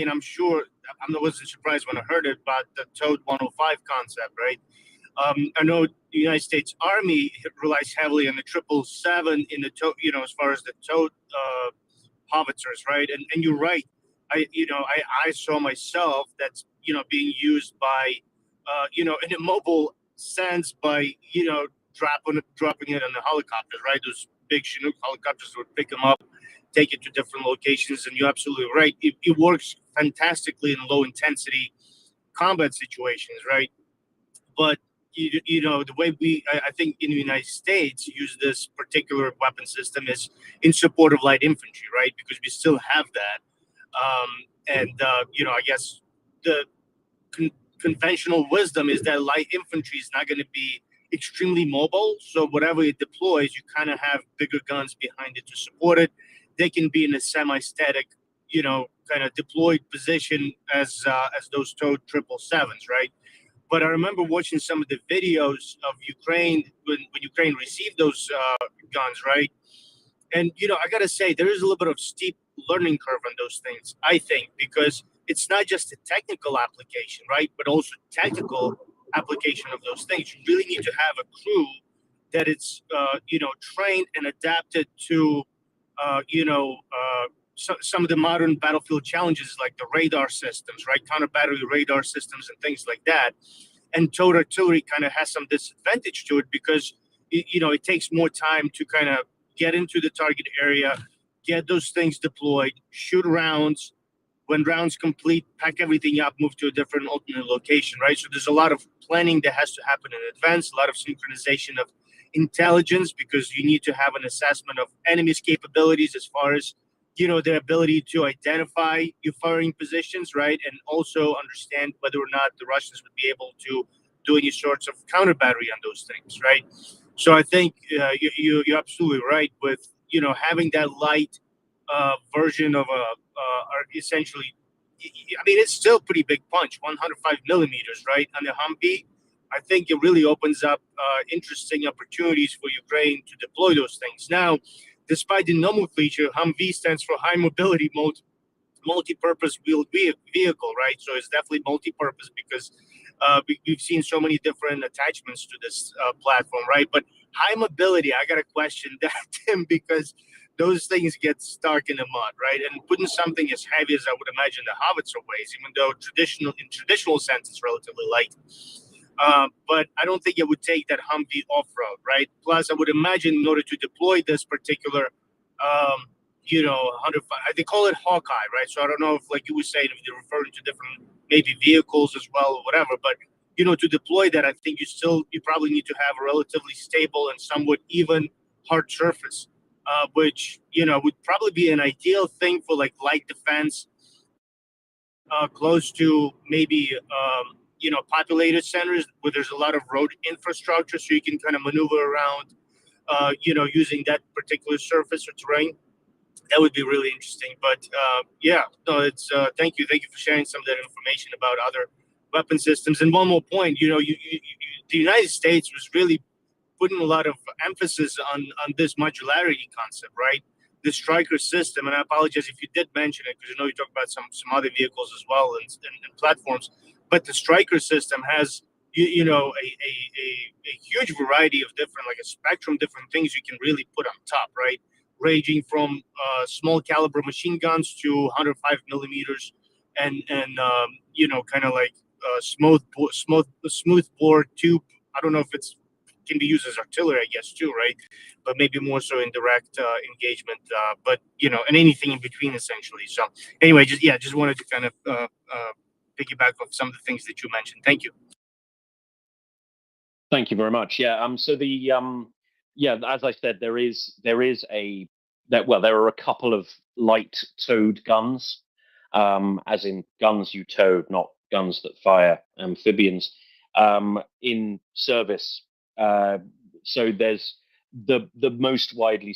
I'm sure I wasn't surprised when I heard it about the Toad 105 concept, right? I know the United States Army relies heavily on the 777 in the Toad, as far as the Toad howitzers, right? And you're right. I saw myself that's being used by in a mobile sense by dropping it on the helicopters, right? Those big Chinook helicopters would pick them up, take it to different locations, and you're absolutely right. It works fantastically in low intensity combat situations, right? But the way I think in the United States use this particular weapon system is in support of light infantry, right? Because we still have that, I guess the conventional wisdom is that light infantry is not going to be extremely mobile. So whatever it deploys, you kind of have bigger guns behind it to support it. They can be in a semi-static, kind of deployed position as those Toad 777s, right? But I remember watching some of the videos of Ukraine when Ukraine received those guns, right? And I gotta say there is a little bit of steep learning curve on those things, I think, because it's not just a technical application, right? But also technical application of those things. You really need to have a crew that it's trained and adapted to some of the modern battlefield challenges like the radar systems, right? Counter battery radar systems and things like that. And Toad artillery kind of has some disadvantage to it because it takes more time to kind of get into the target area, get those things deployed, shoot rounds. When rounds complete, pack everything up, move to a different alternate location, right? So there's a lot of planning that has to happen in advance, a lot of synchronization of intelligence, because you need to have an assessment of enemy's capabilities as far as, their ability to identify your firing positions, right? And also understand whether or not the Russians would be able to do any sorts of counter battery on those things, right? So I think you're absolutely right with, having that light version of are essentially, I mean, it's still pretty big punch, 105 millimeters, right? On the Humvee, I think it really opens up interesting opportunities for Ukraine to deploy those things. Now, despite the nomenclature, Humvee stands for High Mobility Multi-Purpose Wheeled Vehicle, right? So it's definitely multi-purpose because we've seen so many different attachments to this platform, right? But high mobility, I got to question that, Tim, because those things get stuck in the mud, right? And putting something as heavy as I would imagine the howitzer weighs, even though in traditional sense it's relatively light. But I don't think it would take that Humvee off-road, right? Plus, I would imagine in order to deploy this particular, they call it Hawkeye, right? So I don't know if, like you were saying, if they're referring to different maybe vehicles as well or whatever. But to deploy that, I think you probably need to have a relatively stable and somewhat even hard surface, which would probably be an ideal thing for like light defense, close to maybe populated centers where there's a lot of road infrastructure, so you can kind of maneuver around, using that particular surface or terrain. That would be really interesting. But it's thank you for sharing some of that information about other weapon systems. And one more point, the United States was really putting a lot of emphasis on this modularity concept, right? The Striker system, and I apologize if you did mention it, because you talked about some other vehicles as well and platforms, but the Striker system has a huge variety of different, like a spectrum, different things you can really put on top, right? Ranging from small caliber machine guns to 105 millimeters, and kind of like smooth bore tube. I don't know if it's can be used as artillery, I guess, too, right? But maybe more so in direct engagement, but and anything in between, essentially. So anyway, just wanted to kind of piggyback off some of the things that you mentioned. Thank you. Thank you very much. Yeah. So as I said, there are a couple of light towed guns, as in guns you towed, not guns that fire amphibians, in service. So there's the most widely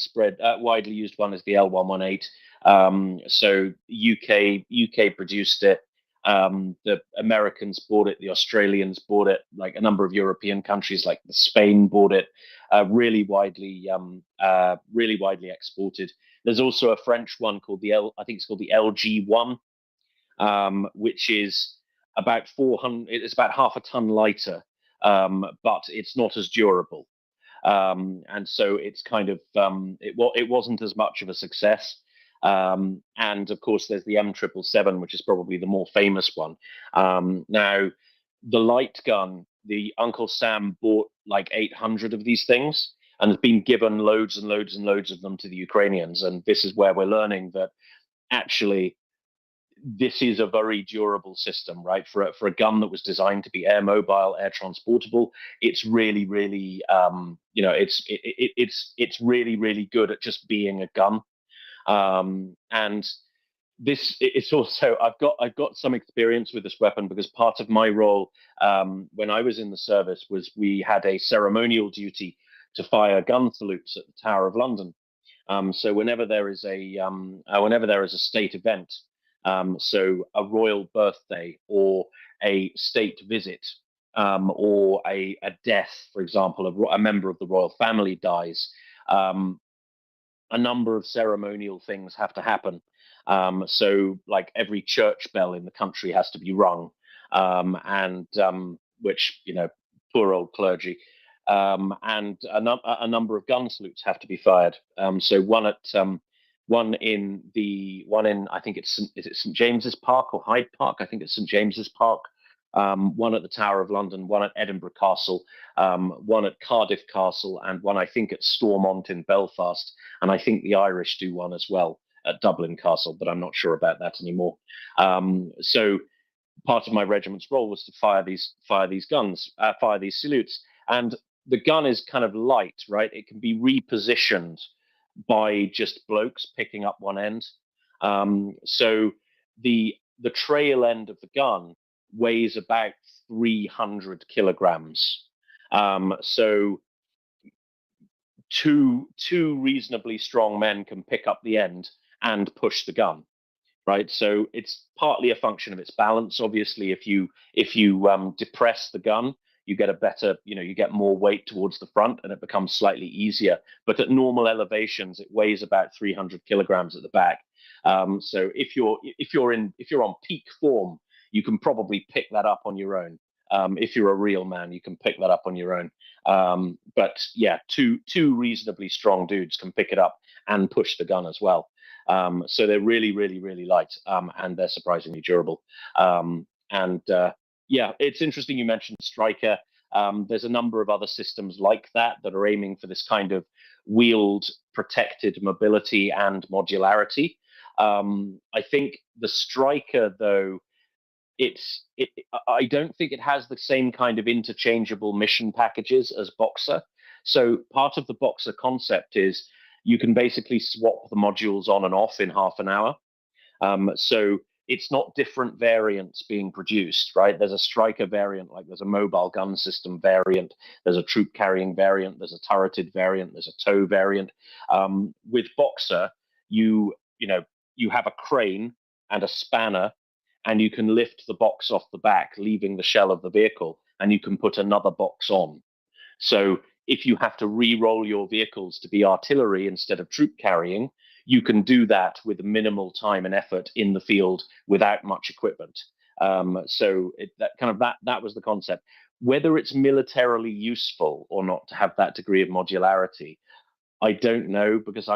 used one is the L118. So UK produced it. The Americans bought it, the Australians bought it, like a number of European countries like Spain bought it, really widely exported. There's also a French one called I think it's called the LG1, which is about 400, it's about half a ton lighter, but it's not as durable. And so it's kind of, it wasn't as much of a success. And of course, there's the M777, which is probably the more famous one. Now, the light gun, the Uncle Sam bought like 800 of these things and has been given loads and loads and loads of them to the Ukrainians. And this is where we're learning that actually this is a very durable system, right? For a gun that was designed to be air mobile, air transportable, it's really, really, it's really, really good at just being a gun. And it's also, I've got some experience with this weapon because part of my role when I was in the service was we had a ceremonial duty to fire gun salutes at the Tower of London. So whenever there is a state event, so a royal birthday or a state visit, or a death, for example, a member of the royal family dies, a number of ceremonial things have to happen. So like every church bell in the country has to be rung, and which, poor old clergy, and a number of gun salutes have to be fired. So one in I think is it St James's Park or Hyde Park? I think it's St James's Park. One at the Tower of London, one at Edinburgh Castle, one at Cardiff Castle, and one I think at Stormont in Belfast. And I think the Irish do one as well at Dublin Castle, but I'm not sure about that anymore. So part of my regiment's role was to fire these salutes, and the gun is kind of light, right? It can be repositioned by just blokes picking up one end. So the trail end of the gun weighs about 300 kilograms. So two reasonably strong men can pick up the end and push the gun, right? So it's partly a function of its balance. Obviously, if you depress the gun, you get a better, you get more weight towards the front, and it becomes slightly easier. But at normal elevations, it weighs about 300 kilograms at the back. So if you're on peak form, you can probably pick that up on your own. If you're a real man, you can pick that up on your own. But yeah, two reasonably strong dudes can pick it up and push the gun as well. So they're really, really, really light, and they're surprisingly durable. Yeah, it's interesting you mentioned Striker. There's a number of other systems like that are aiming for this kind of wheeled, protected mobility and modularity. I think the Striker, though, I don't think it has the same kind of interchangeable mission packages as Boxer. So part of the Boxer concept is you can basically swap the modules on and off in half an hour. So it's not different variants being produced, right? There's a Striker variant, like there's a mobile gun system variant, there's a troop carrying variant, there's a turreted variant, there's a tow variant. With Boxer, you have a crane and a spanner, and you can lift the box off the back, leaving the shell of the vehicle, and you can put another box on. So if you have to re-roll your vehicles to be artillery instead of troop carrying, you can do that with minimal time and effort in the field without much equipment. So that was the concept. Whether it's militarily useful or not to have that degree of modularity, I don't know, because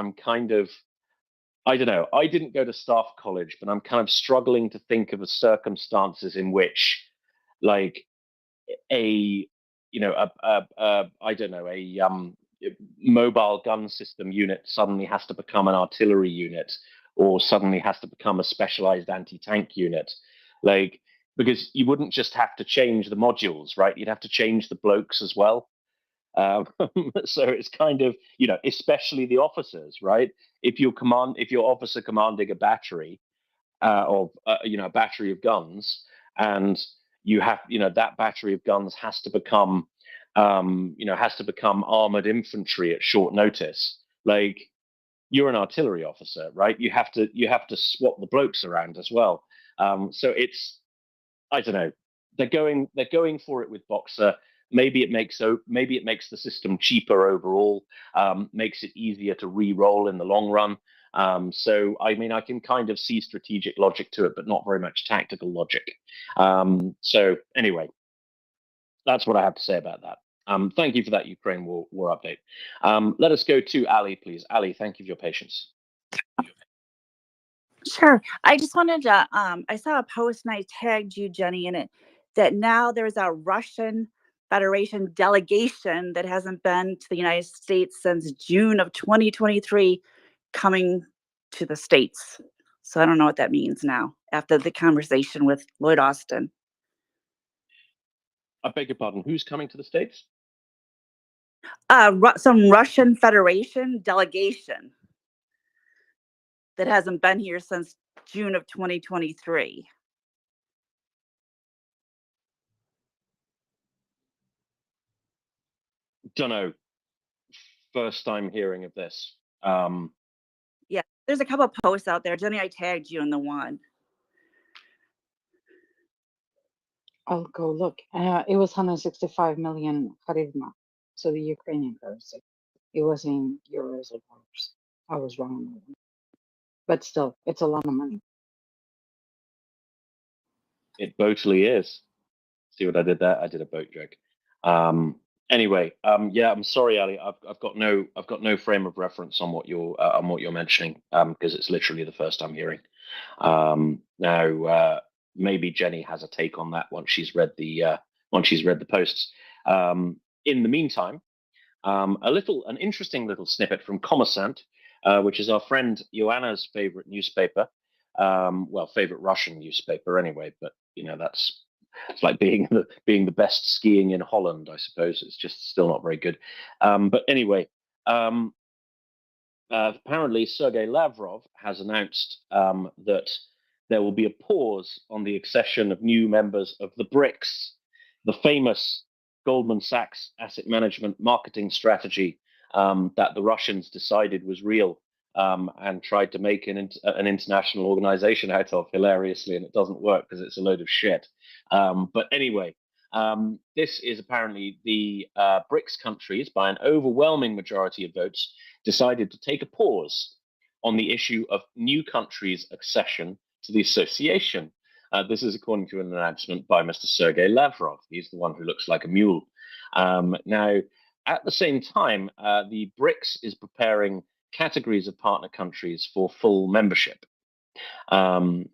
I don't know. I didn't go to staff college, but I'm kind of struggling to think of circumstances in which, like, a mobile gun system unit suddenly has to become an artillery unit, or suddenly has to become a specialized anti-tank unit, like, because you wouldn't just have to change the modules, right? You'd have to change the blokes as well. So it's kind of, especially the officers, right? If your officer commanding a battery of a battery of guns, and you have, that battery of guns has to become armored infantry at short notice. Like, you're an artillery officer, right? You have to swap the blokes around as well. So it's, I don't know. They're going for it with Boxer. Maybe it makes the system cheaper overall, makes it easier to re-roll in the long run. So I mean, I can kind of see strategic logic to it, but not very much tactical logic. So anyway, that's what I have to say about that. Thank you for that Ukraine war update. Let us go to Ali, please. Ali, thank you for your patience. Sure. I just wanted to, I saw a post and I tagged you, Jenny, in it, that now there's a Russian Federation delegation that hasn't been to the United States since June of 2023 coming to the States. So I don't know what that means now after the conversation with Lloyd Austin. I beg your pardon, who's coming to the States? Some Russian Federation delegation that hasn't been here since June of 2023. Don't know. First time hearing of this. Yeah, there's a couple of posts out there. Jenny, I tagged you in the one. I'll go look. It was 165 million hryvnia, so the Ukrainian currency. It was in euros or dollars. I was wrong on that one. But still, it's a lot of money. It totally is. See what I did there? I did a boat joke. Anyway, yeah, I'm sorry, Ali. I've got no frame of reference on what you're mentioning, because it's literally the first I'm hearing. Now, maybe Jenny has a take on that once she's read the posts. In the meantime, an interesting little snippet from Kommersant, which is our friend Joanna's favorite newspaper. Favorite Russian newspaper anyway, but it's like being the best skiing in Holland, I suppose. It's just still not very good. But anyway, apparently Sergei Lavrov has announced that there will be a pause on the accession of new members of the BRICS, the famous Goldman Sachs asset management marketing strategy that the Russians decided was real and tried to make an international organization out of, hilariously, and it doesn't work because it's a load of shit. But anyway, this is apparently the BRICS countries, by an overwhelming majority of votes, decided to take a pause on the issue of new countries' accession to the association. This is according to an announcement by Mr. Sergei Lavrov. He's the one who looks like a mule. Now, at the same time, the BRICS is preparing categories of partner countries for full membership. Now,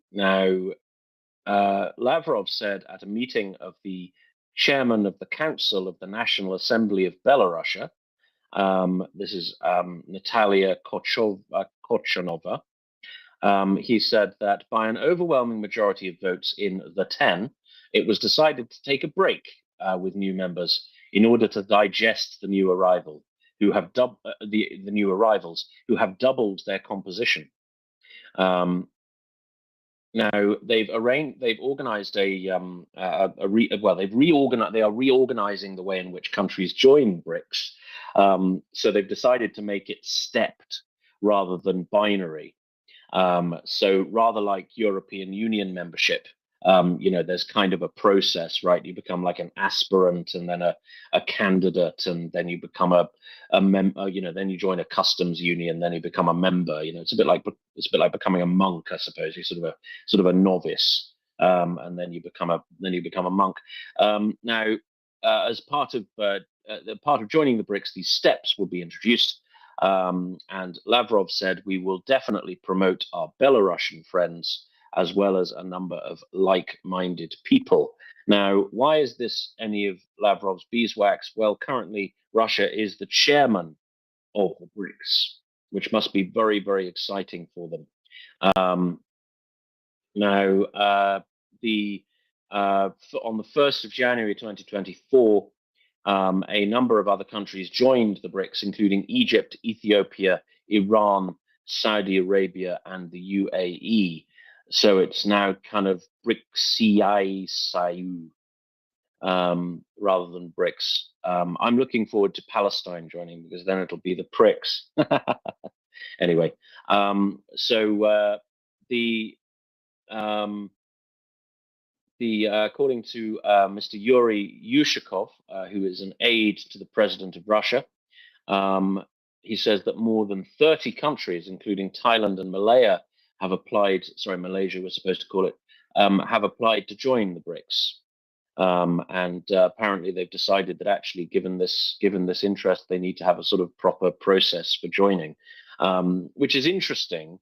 Lavrov said at a meeting of the chairman of the Council of the National Assembly of Belarusia, this is Natalia Kochonova, he said that by an overwhelming majority of votes in the 10, it was decided to take a break with new members in order to digest the new arrival, who have the new arrivals who have doubled their composition. Now they've organized they are reorganizing the way in which countries join BRICS. So they've decided to make it stepped rather than binary. So rather like European Union membership, there's kind of a process, right? You become like an aspirant and then a candidate, and then you become a member, then you join a customs union, then you become a member. It's a bit like becoming a monk, I suppose. You're sort of a novice, and then you become a monk. Now, as part of joining the BRICS, these steps will be introduced. And Lavrov said, we will definitely promote our Belarusian friends as well as a number of like-minded people. Now, why is this any of Lavrov's beeswax? Well, currently Russia is the chairman of the BRICS, which must be very, very exciting for them. On the 1st of January 2024, a number of other countries joined the BRICS, including Egypt, Ethiopia, Iran, Saudi Arabia, and the UAE. So it's now kind of BRICS-CI-SAU rather than BRICS. I'm looking forward to Palestine joining, because then it'll be the pricks. Anyway, according to Mr. Yuri Yushakov, who is an aide to the president of Russia, he says that more than 30 countries, including Thailand and Malaysia, have applied. Malaysia was supposed to call it, have applied to join the BRICS. And apparently they've decided that actually, given this interest, they need to have a sort of proper process for joining, which is interesting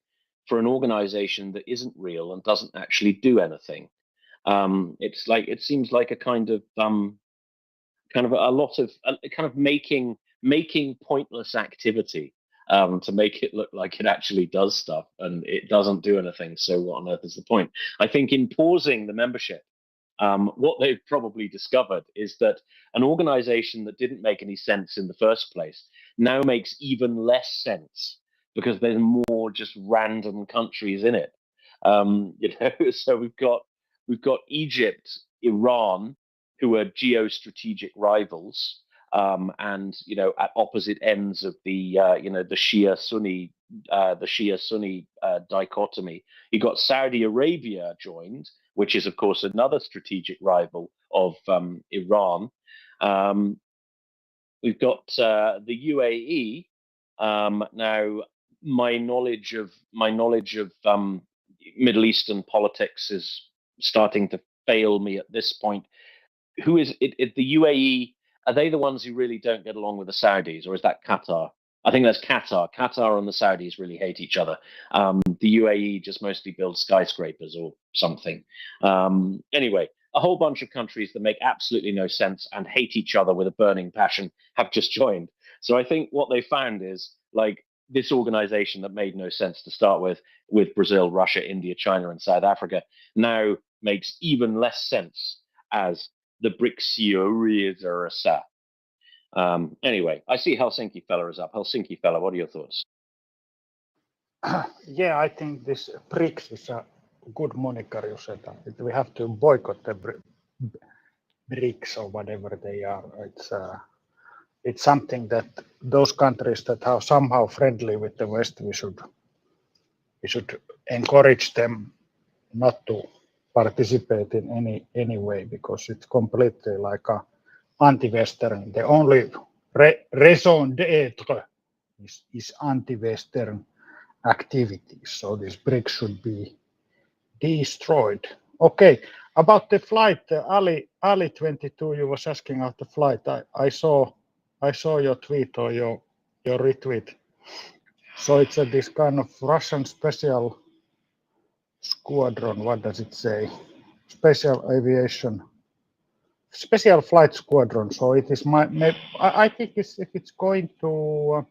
for an organization that isn't real and doesn't actually do anything. It seems like a kind of making pointless activity to make it look like it actually does stuff, and it doesn't do anything. So what on earth is the point? I think in pausing the membership, what they've probably discovered is that an organization that didn't make any sense in the first place now makes even less sense, because there's more just random countries in it. So we've got Egypt, Iran, who are geostrategic rivals, and at opposite ends of the the Shia Sunni dichotomy. You got Saudi Arabia joined, which is of course another strategic rival of Iran. We've got the UAE. Now, my knowledge of Middle Eastern politics is starting to fail me at this point. Who is it? The UAE, are they the ones who really don't get along with the Saudis, or is that Qatar? I think that's Qatar. Qatar and the Saudis really hate each other. The UAE just mostly builds skyscrapers or something. Anyway, a whole bunch of countries that make absolutely no sense and hate each other with a burning passion have just joined. So I think what they found is, like, this organization that made no sense to start with Brazil, Russia, India, China, and South Africa, now makes even less sense as the BRICS. Anyway, I see Helsinki fella is up. Helsinki fella, what are your thoughts? Yeah, I think this BRICS is a good moniker you said. We have to boycott the BRICS or whatever they are. it's something that those countries that are somehow friendly with the West, we should encourage them not to participate in any way, because it's completely like a anti-Western. The only raison d'être is anti-Western activities. So this BRICS should be destroyed. Okay, about the flight, Ali 22, you was asking about the flight. I saw your tweet or your retweet. So it's this kind of Russian special squadron. What does it say? Special aviation, special flight squadron. So it is I think if it's going to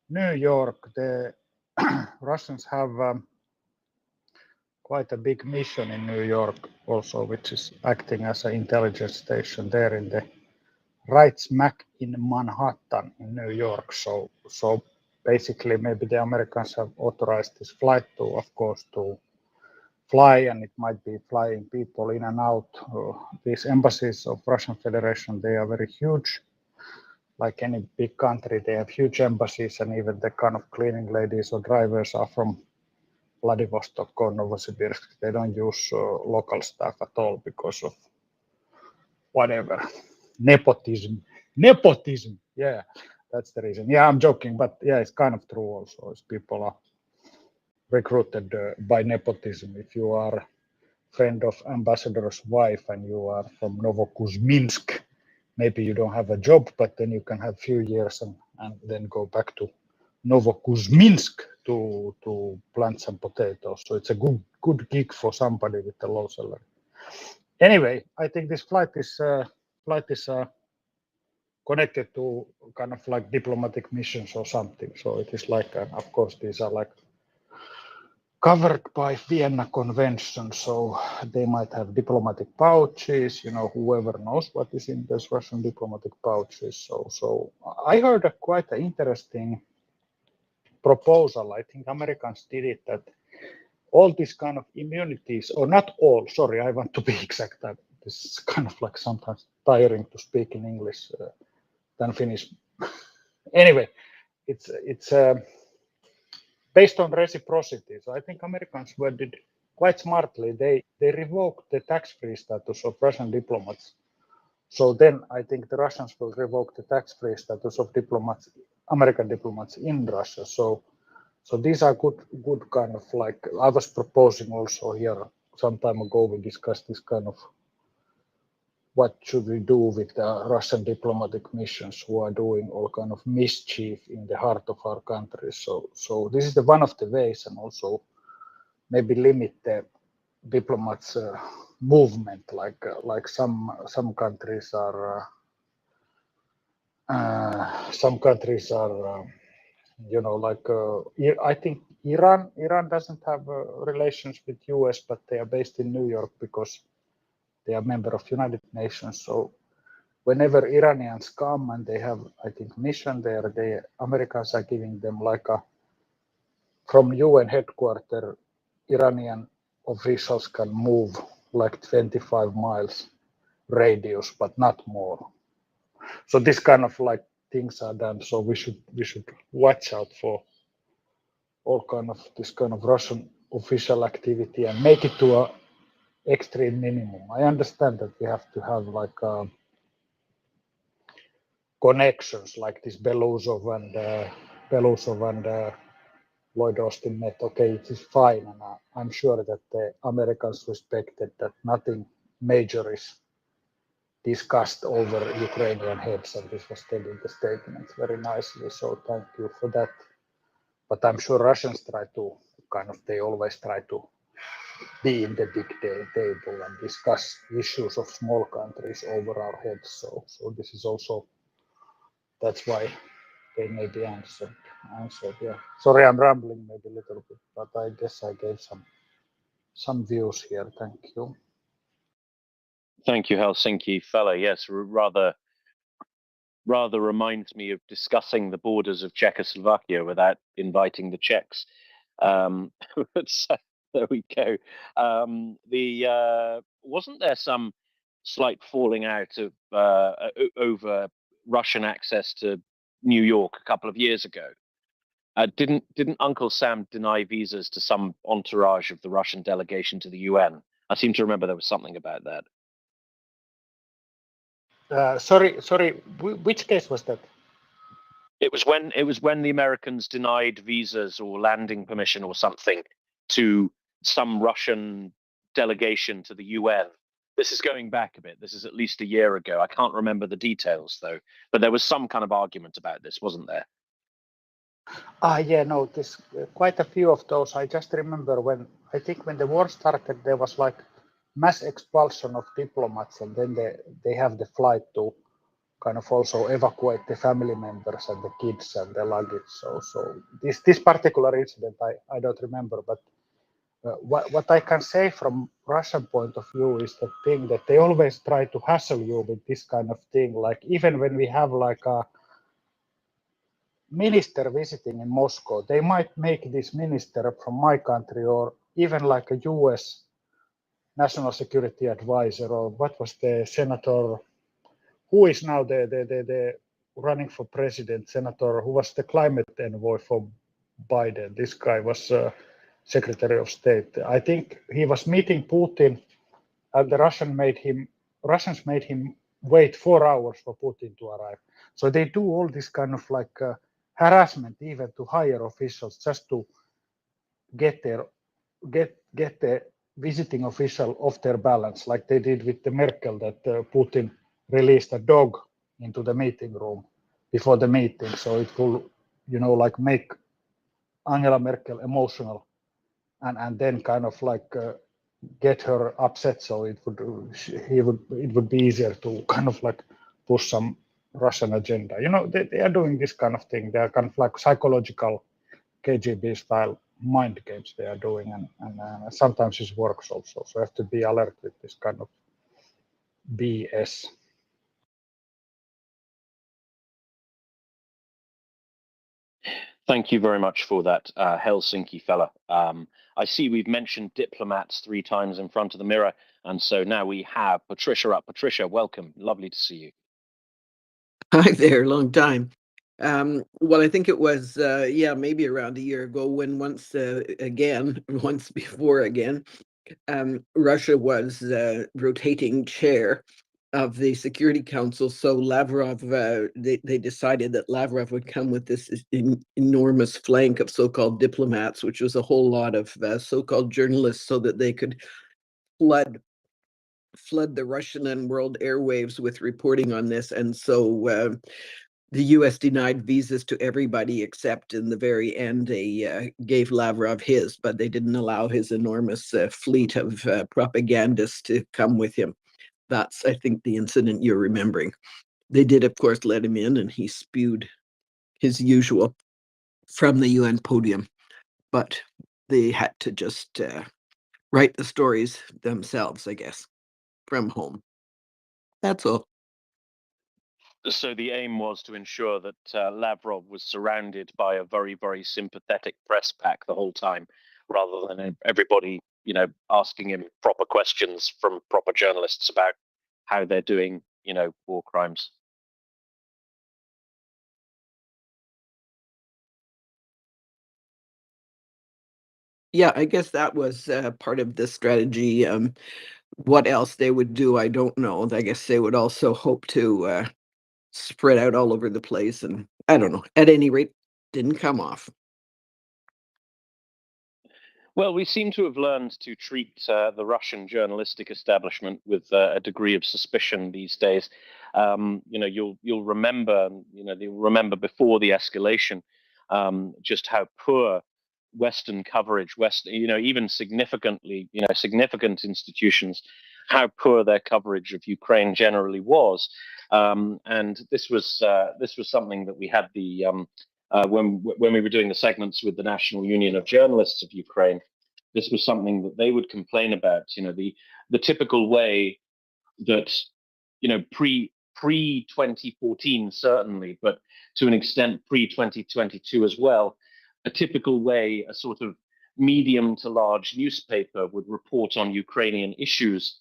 New York, the Russians have quite a big mission in New York also, which is acting as an intelligence station there in the right smack in Manhattan in New York. So basically maybe the Americans have authorized this flight to, of course, to fly, and it might be flying people in and out. These embassies of Russian Federation, they are very huge. Like any big country, they have huge embassies, and even the kind of cleaning ladies or drivers are from Vladivostok or Novosibirsk. They don't use local staff at all because of whatever, nepotism. Yeah, that's the reason. Yeah, I'm joking, but yeah, it's kind of true also. As people are recruited by nepotism. If you are friend of ambassador's wife and you are from Novokuzminsk, maybe you don't have a job, but then you can have few years and then go back to Novokuzminsk to plant some potatoes. So it's a good gig for somebody with a low salary. Anyway, I think this flight is connected to kind of like diplomatic missions or something. So it is like, of course, these are like covered by Vienna Convention, so they might have diplomatic pouches. You know, whoever knows what is in those Russian diplomatic pouches. So I heard a quite an interesting proposal. I think Americans did it, that all these kind of immunities, or not all. Sorry, I want to be exact. This is kind of like sometimes tiring to speak in English than Finnish. Anyway, it's based on reciprocity. So I think Americans did quite smartly. They revoked the tax-free status of Russian diplomats. So then I think the Russians will revoke the tax-free status of diplomats, American diplomats in Russia. So these are good kind of like, I was proposing also here some time ago, we discussed this kind of what should we do with the Russian diplomatic missions who are doing all kind of mischief in the heart of our country. So this is one of the ways, and also maybe limit the diplomats' movement. Like some countries are you know, like I think Iran doesn't have relations with US, but they are based in New York because they are member of United Nations. So whenever Iranians come and they have, I think, mission there, the Americans are giving them like a, from UN headquarters, Iranian officials can move like 25 miles radius, but not more. So this kind of like things are done. So we should watch out for all kind of this kind of Russian official activity and make it to a extreme minimum. I understand that we have to have like connections like this Belousov and Lloyd Austin met. Okay, it is fine, and I'm sure that the Americans respected that nothing major is discussed over Ukrainian heads, and this was said in the statement very nicely. So thank you for that. But I'm sure Russians try to they always try to be in the big table and discuss issues of small countries over our heads. So this is also, that's why they may be answered. Yeah. Sorry, I'm rambling maybe a little bit, but I guess I gave some views here. Thank you. Thank you, Helsinki fella. Yes, rather reminds me of discussing the borders of Czechoslovakia without inviting the Czechs. So there we go. Wasn't there some slight falling out of over Russian access to New York a couple of years ago. Didn't Uncle Sam deny visas to some entourage of the Russian delegation to the UN? I seem to remember there was something about that. Sorry, which case was that? It was when the Americans denied visas or landing permission or something to some Russian delegation to the UN. This is going back a bit. This is at least a year ago. I can't remember the details though, but there was some kind of argument about this, wasn't there? Yeah, no, there's quite a few of those. I just remember when the war started, there was like mass expulsion of diplomats, and then they have the flight to kind of also evacuate the family members and the kids and the luggage. So this particular incident, I don't remember, but what I can say from Russian point of view is the thing that they always try to hassle you with this kind of thing. Like even when we have like a minister visiting in Moscow, they might make this minister from my country or even like a US national security advisor, or what was the senator who is now the running for president, senator who was the climate envoy for Biden. This guy was Secretary of State. I think he was meeting Putin, and the Russians made him wait 4 hours for Putin to arrive. So they do all this kind of like harassment, even to higher officials, just to get the visiting official off their balance, like they did with the Merkel, that Putin released a dog into the meeting room before the meeting, so it will, like make Angela Merkel emotional, and then kind of like get her upset, so it would be easier to kind of like push some Russian agenda. They are doing this kind of thing. They are kind of like psychological KGB style mind games they are doing, and sometimes it works also. So you have to be alert with this kind of BS. Thank you very much for that, Helsinki fella. I see we've mentioned diplomats 3 times in front of the mirror, and so now we have Patricia up. Patricia, welcome. Lovely to see you. Hi there, long time. Well, I think it was, maybe around a year ago when once before again, Russia was rotating chair of the Security Council. So Lavrov, they decided that Lavrov would come with this enormous flank of so-called diplomats, which was a whole lot of so-called journalists, so that they could flood the Russian and world airwaves with reporting on this. And so the US denied visas to everybody except in the very end they gave Lavrov his, but they didn't allow his enormous fleet of propagandists to come with him. That's, I think, the incident you're remembering. They did, of course, let him in, and he spewed his usual from the UN podium, but they had to just write the stories themselves, I guess, from home. That's all. So the aim was to ensure that Lavrov was surrounded by a very, very sympathetic press pack the whole time, rather than everybody, asking him proper questions from proper journalists about how they're doing, war crimes. Yeah, I guess that was part of the strategy. What else they would do, I don't know. I guess they would also hope to spread out all over the place, and I don't know. At any rate, didn't come off. Well, we seem to have learned to treat the Russian journalistic establishment with a degree of suspicion these days. You'll remember, you'll remember before the escalation, just how poor Western coverage, even significant institutions, how poor their coverage of Ukraine generally was. And this was something that we had when we were doing the segments with the National Union of Journalists of Ukraine. This was something that they would complain about. The typical way that pre 2014 certainly, but to an extent pre 2022 as well. A typical way a sort of medium to large newspaper would report on Ukrainian issues.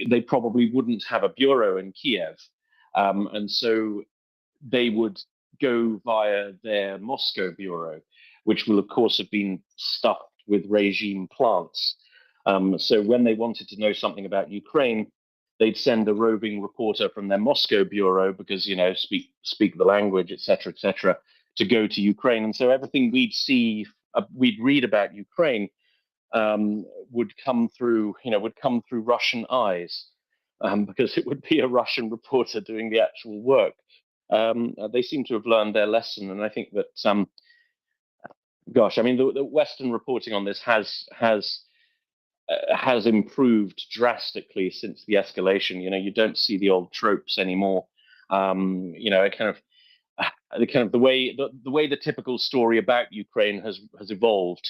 They probably wouldn't have a bureau in Kiev. And so they would go via their Moscow bureau, which will, of course, have been stuffed with regime plants. So when they wanted to know something about Ukraine, they'd send a roving reporter from their Moscow bureau because, you know, speak the language, et cetera, to go to Ukraine. And so everything we'd read about Ukraine would come through Russian eyes, because it would be a Russian reporter doing the actual work. They seem to have learned their lesson, and I think that gosh, I mean, the Western reporting on this has improved drastically since the escalation. You know, you don't see the old tropes anymore. You know, the way the typical story about Ukraine has evolved.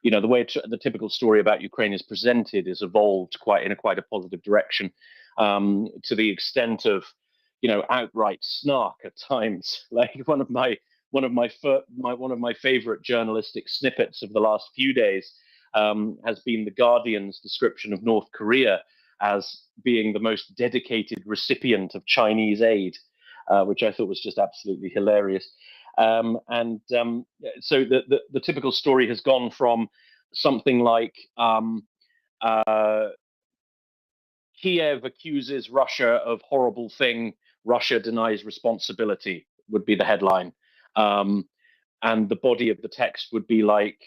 You know, the way the typical story about Ukraine is presented is evolved in quite a positive direction, to the extent of, you know, outright snark at times. Like one of my favorite journalistic snippets of the last few days has been The Guardian's description of North Korea as being the most dedicated recipient of Chinese aid, which I thought was just absolutely hilarious. So the typical story has gone from something like Kiev accuses Russia of horrible thing, Russia denies responsibility, would be the headline. And the body of the text would be like,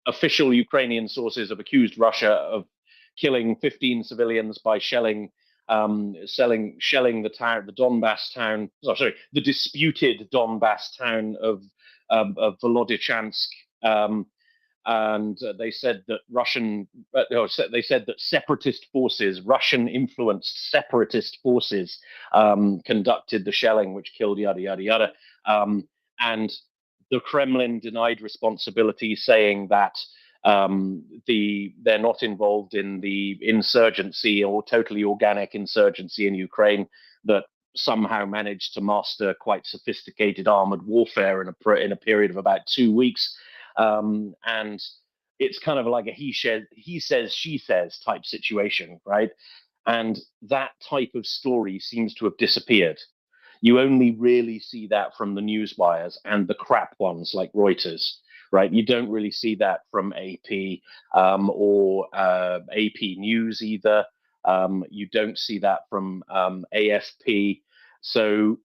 official Ukrainian sources have accused Russia of killing 15 civilians by shelling the Donbass town. Oh, sorry, the disputed Donbass town of Volodichansk. And they said that they said that separatist forces, Russian-influenced separatist forces, conducted the shelling, which killed yada yada yada. And the Kremlin denied responsibility, saying that they're not involved in the insurgency or totally organic insurgency in Ukraine, that somehow managed to master quite sophisticated armored warfare in a period of about 2 weeks. And it's kind of like a he says, she says type situation, right? And that type of story seems to have disappeared. You only really see that from the news wires and the crap ones like Reuters, right? You don't really see that from AP or AP News either. You don't see that from AFP. So,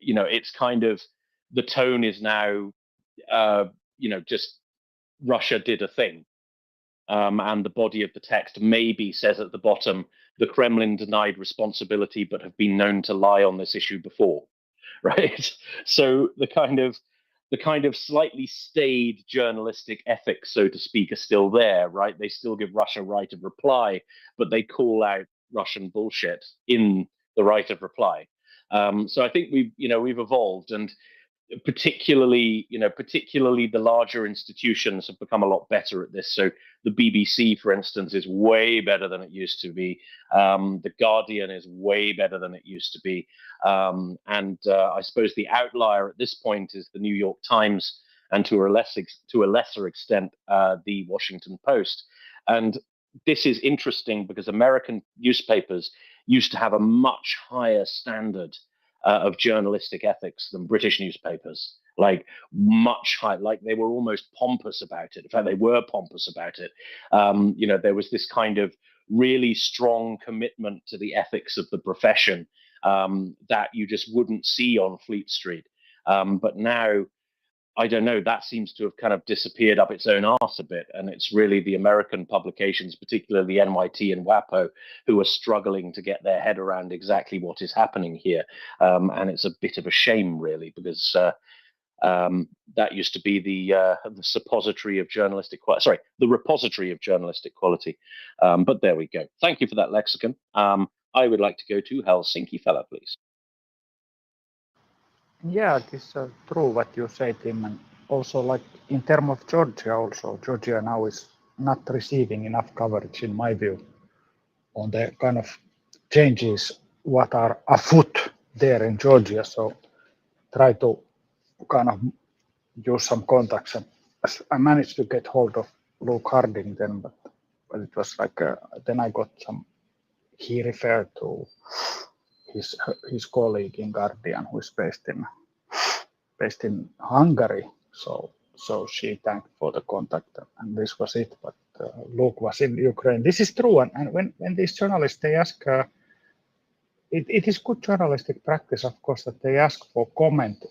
you know, it's kind of, the tone is now, you know, just Russia did a thing. And the body of the text maybe says at the bottom, the Kremlin denied responsibility, but have been known to lie on this issue before, right? So the kind of slightly staid journalistic ethics, so to speak, are still there, right? They still give Russia right of reply, but they call out Russian bullshit in the right of reply. So I think we've evolved, and particularly the larger institutions have become a lot better at this. So the BBC, for instance, is way better than it used to be. The Guardian is way better than it used to be. And I suppose the outlier at this point is the New York Times, and to a lesser extent, the Washington Post. And this is interesting because American newspapers used to have a much higher standard of journalistic ethics than British newspapers, like much higher, like they were almost pompous about it. In fact, they were pompous about it. You know, there was this kind of really strong commitment to the ethics of the profession that you just wouldn't see on Fleet Street. But now, I don't know, that seems to have kind of disappeared up its own arse a bit. And it's really the American publications, particularly NYT and WAPO, who are struggling to get their head around exactly what is happening here. And it's a bit of a shame, really, because that used to be the suppository of journalistic quality. Sorry, the repository of journalistic quality. But there we go. Thank you for that lexicon. I would like to go to Helsinki fella, please. Yeah, it is true what you say, Tim. And also, like in terms of Georgia, also Georgia now is not receiving enough coverage, in my view, on the kind of changes what are afoot there in Georgia. So try to kind of use some contacts. And I managed to get hold of Luke Harding then, but it was like then I got some. He referred to his colleague in Guardian, who is based in Hungary. So she thanked for the contact, and this was it. But Luke was in Ukraine. This is true, and when these journalists they ask, it is good journalistic practice, of course, that they ask for comment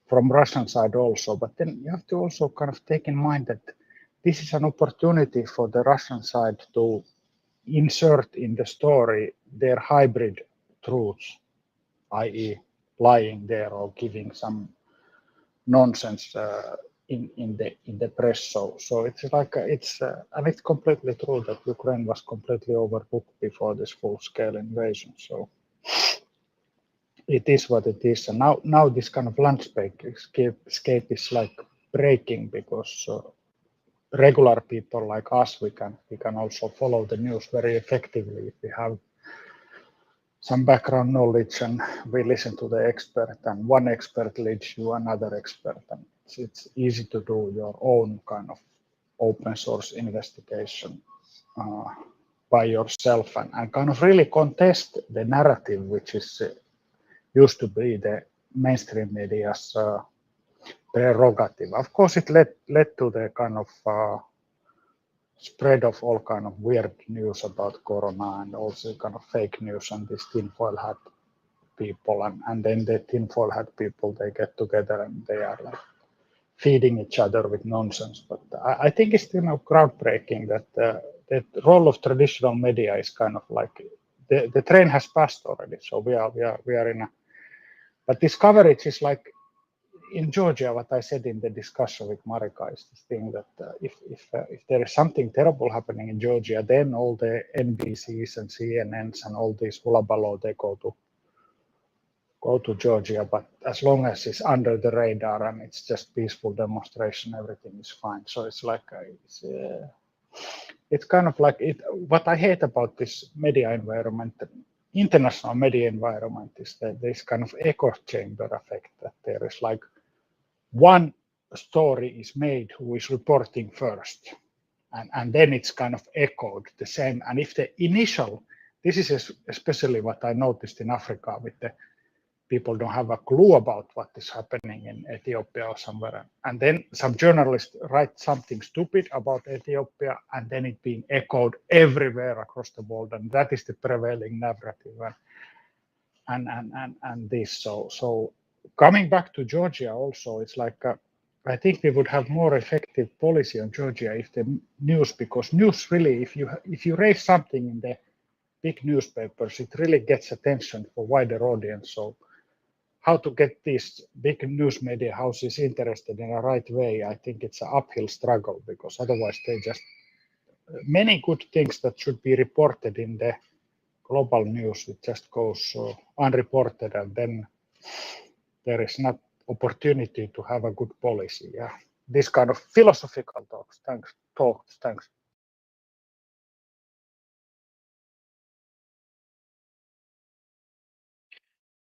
from Russian side also. But then you have to also kind of take in mind that this is an opportunity for the Russian side to insert in the story their hybrid truths, i.e., lying there or giving some nonsense in the press. So it's like and it's completely true that Ukraine was completely overbooked before this full-scale invasion. So it is what it is, and now this kind of landscape escape is like breaking, because regular people like us, we can also follow the news very effectively if we have some background knowledge and we listen to the expert, and one expert leads you another expert, and it's easy to do your own kind of open source investigation by yourself, and kind of really contest the narrative, which is used to be the mainstream media's prerogative. Of course, it led to the kind of spread of all kind of weird news about corona, and also kind of fake news, and these tinfoil hat people, and then the tinfoil hat people, they get together and they are like feeding each other with nonsense. But I think it's still groundbreaking that the role of traditional media is kind of like the train has passed already. So we are in a, but this coverage is like in Georgia, what I said in the discussion with Marika is this thing that if there is something terrible happening in Georgia, then all the NBCs and CNNs and all these hullabaloo, they go to Georgia. But as long as it's under the radar and it's just peaceful demonstration, everything is fine. So it's like it's kind of like it. What I hate about this media environment, international media environment, is that this kind of echo chamber effect, that there is like one story is made who is reporting first, and then it's kind of echoed the same. And if the initial, this is especially what I noticed in Africa, with the people don't have a clue about what is happening in Ethiopia or somewhere, and then some journalists write something stupid about Ethiopia, and then it being echoed everywhere across the world, and that is the prevailing narrative. And this, so coming back to Georgia also, it's like I think we would have more effective policy on Georgia if the news, because news really, if you raise something in the big newspapers, it really gets attention for wider audience. So how to get these big news media houses interested in a right way, I think it's an uphill struggle, because otherwise they just, many good things that should be reported in the global news, it just goes unreported, and then there is not opportunity to have a good policy. Yeah, this kind of philosophical talks. Thanks.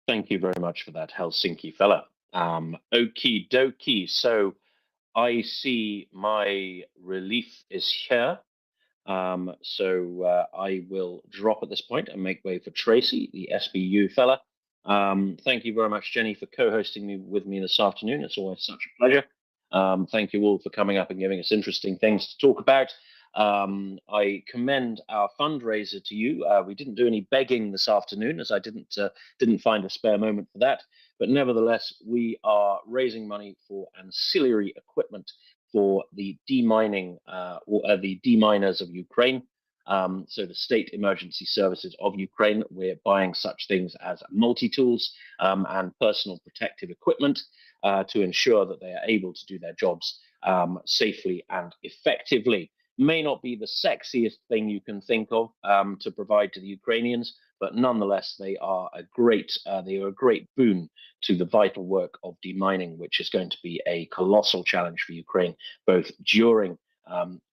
Thank you very much for that, Helsinki fella. Okie dokie. So I see my relief is here. So I will drop at this point and make way for Tracy, the SBU fella. Thank you very much, Jenny, for co-hosting with me this afternoon. It's always such a pleasure. Thank you all for coming up and giving us interesting things to talk about. I commend our fundraiser to you. We didn't do any begging this afternoon, as I didn't find a spare moment for that. But nevertheless, we are raising money for ancillary equipment for the demining or the deminers of Ukraine. So the state emergency services of Ukraine, we're buying such things as multi-tools and personal protective equipment to ensure that they are able to do their jobs safely and effectively. May not be the sexiest thing you can think of to provide to the Ukrainians, but nonetheless, they are a great boon to the vital work of demining, which is going to be a colossal challenge for Ukraine, both during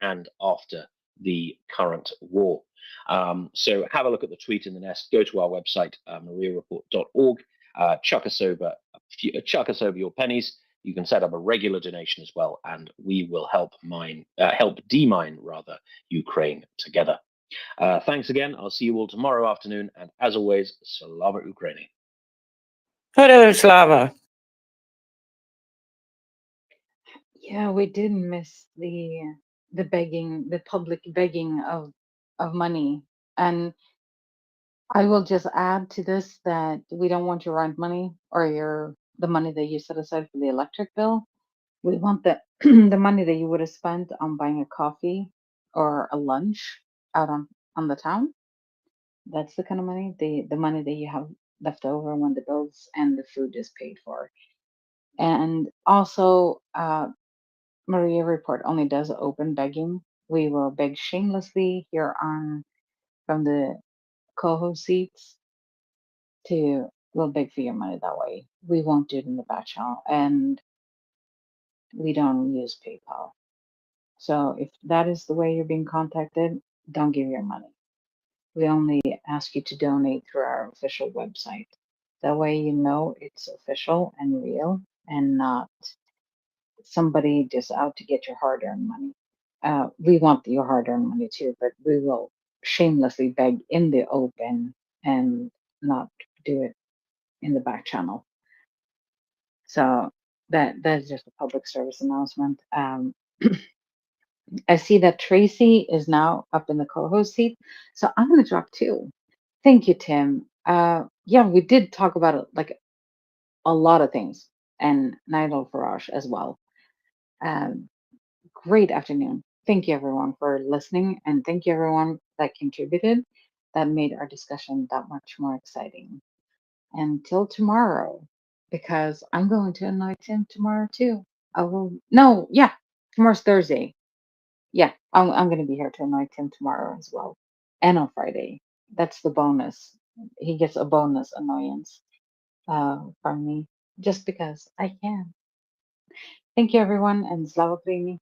and after the current war. So have a look at the tweet in the nest. Go to our website, MriyaReport.org. Chuck us over your pennies. You can set up a regular donation as well, and we will help demine Ukraine together. Thanks again. I'll see you all tomorrow afternoon. And as always, Slava Ukraini. Hello, Slava. Yeah, we did miss the begging, the public begging of money. And I will just add to this that we don't want your rent money or the money that you set aside for the electric bill. We want the the money that you would have spent on buying a coffee or a lunch out on the town. That's the kind of money, the money that you have left over when the bills and the food is paid for. And also, MriyaReport only does open begging. We will beg shamelessly here on from the co-host seats to we'll beg for your money that way. We won't do it in the back channel, and we don't use PayPal. So if that is the way you're being contacted, don't give your money. We only ask you to donate through our official website. That way you know it's official and real and not somebody just out to get your hard-earned money. We want your hard-earned money too, but we will shamelessly beg in the open and not do it in the back channel. So that's just a public service announcement. I see that Tracy is now up in the co-host seat, so I'm going to drop too. Thank you, Tim. Yeah, we did talk about it, like a lot of things, and Nigel Farage as well. Great afternoon. Thank you everyone for listening, and thank you everyone that contributed. That made our discussion that much more exciting. Until tomorrow, because I'm going to annoy Tim tomorrow too. I will. No, yeah, tomorrow's Thursday. Yeah, I'm going to be here to annoy Tim tomorrow as well, and on Friday. That's the bonus. He gets a bonus annoyance from me just because I can. Thank you everyone, and Slava Ukraini.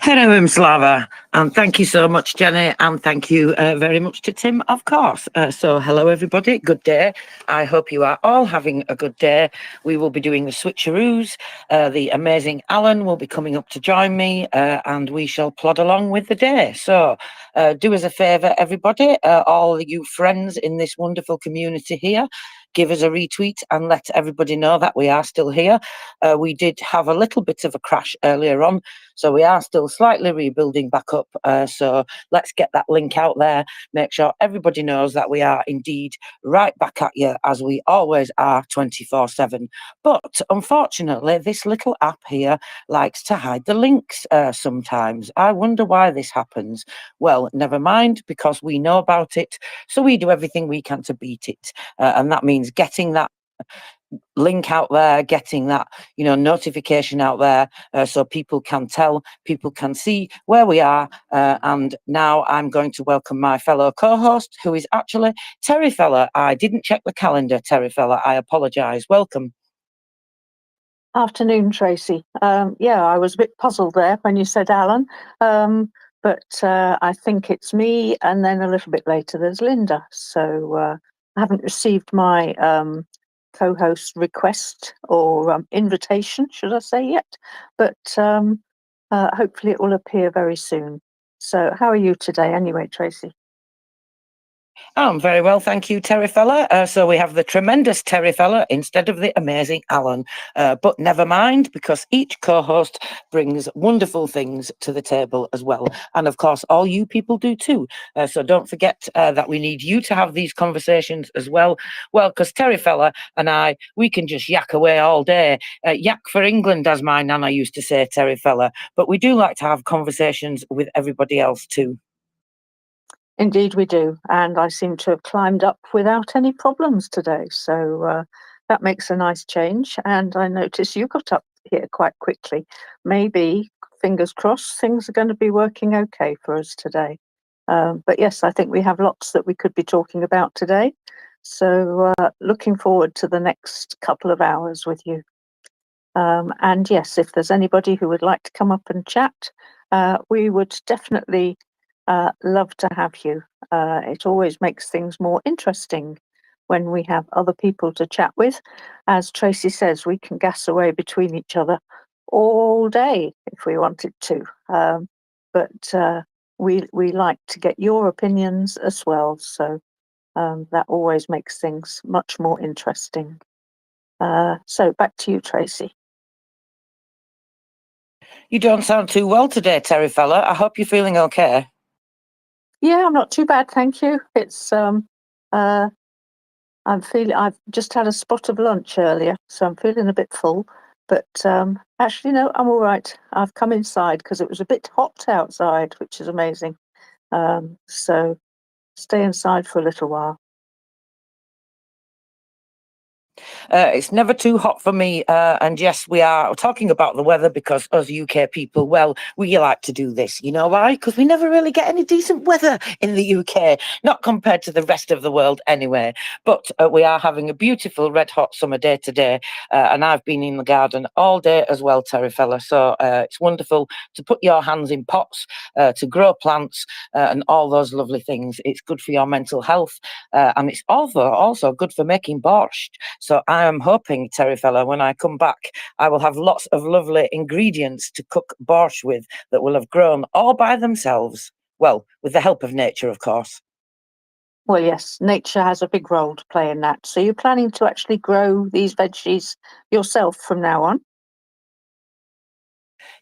Hello, Slava, and thank you so much, Jenny, and thank you very much to Tim, of course. So hello, everybody. Good day. I hope you are all having a good day. We will be doing the switcheroos. The amazing Alan will be coming up to join me, and we shall plod along with the day. So do us a favour, everybody, all you friends in this wonderful community here, give us a retweet and let everybody know that we are still here. We did have a little bit of a crash earlier on, so we are still slightly rebuilding back up. So let's get that link out there. Make sure everybody knows that we are indeed right back at you, as we always are 24/7. But unfortunately, this little app here likes to hide the links sometimes. I wonder why this happens. Well, never mind, because we know about it. So we do everything we can to beat it. And that means getting that link out there, getting that notification out there, so people can tell, people can see where we are. And now I'm going to welcome my fellow co-host, who is actually Terry Fella. I didn't check the calendar, Terry Fella. I apologise. Welcome. Afternoon, Tracy. Yeah, I was a bit puzzled there when you said Alan, but I think it's me, and then a little bit later there's Linda. So I haven't received my co-host request or invitation, should I say, yet, but hopefully it will appear very soon. So how are you today anyway, Tracy? I'm very well, thank you, Terry Fella. So we have the tremendous Terry Fella instead of the amazing Alan. But never mind, because each co-host brings wonderful things to the table as well. And of course, all you people do too. So don't forget that we need you to have these conversations as well. Well, because Terry Fella and I, we can just yak away all day. Yak for England, as my nana used to say, Terry Fella. But we do like to have conversations with everybody else too. Indeed we do, and I seem to have climbed up without any problems today, so that makes a nice change. And I notice you got up here quite quickly. Maybe, fingers crossed, things are going to be working okay for us today. But yes, I think we have lots that we could be talking about today, so looking forward to the next couple of hours with you. And yes, if there's anybody who would like to come up and chat, we would definitely love to have you. It always makes things more interesting when we have other people to chat with. As Tracy says, we can gas away between each other all day if we wanted to. But we like to get your opinions as well. So that always makes things much more interesting. So back to you, Tracy. You don't sound too well today, Terry fella. I hope you're feeling okay. Yeah, I'm not too bad, thank you. It's I've just had a spot of lunch earlier, so I'm feeling a bit full. But actually, no, I'm all right. I've come inside because it was a bit hot outside, which is amazing. So stay inside for a little while. It's never too hot for me. And yes, we are talking about the weather because us UK people, well, we like to do this. You know why? Because we never really get any decent weather in the UK, not compared to the rest of the world anyway. But we are having a beautiful red hot summer day today. And I've been in the garden all day as well, Terry fella. So it's wonderful to put your hands in pots, to grow plants and all those lovely things. It's good for your mental health. And it's also good for making borscht. So I am hoping, Terry fella, when I come back, I will have lots of lovely ingredients to cook borscht with that will have grown all by themselves. Well, with the help of nature, of course. Well, yes, nature has a big role to play in that. So you're planning to actually grow these veggies yourself from now on?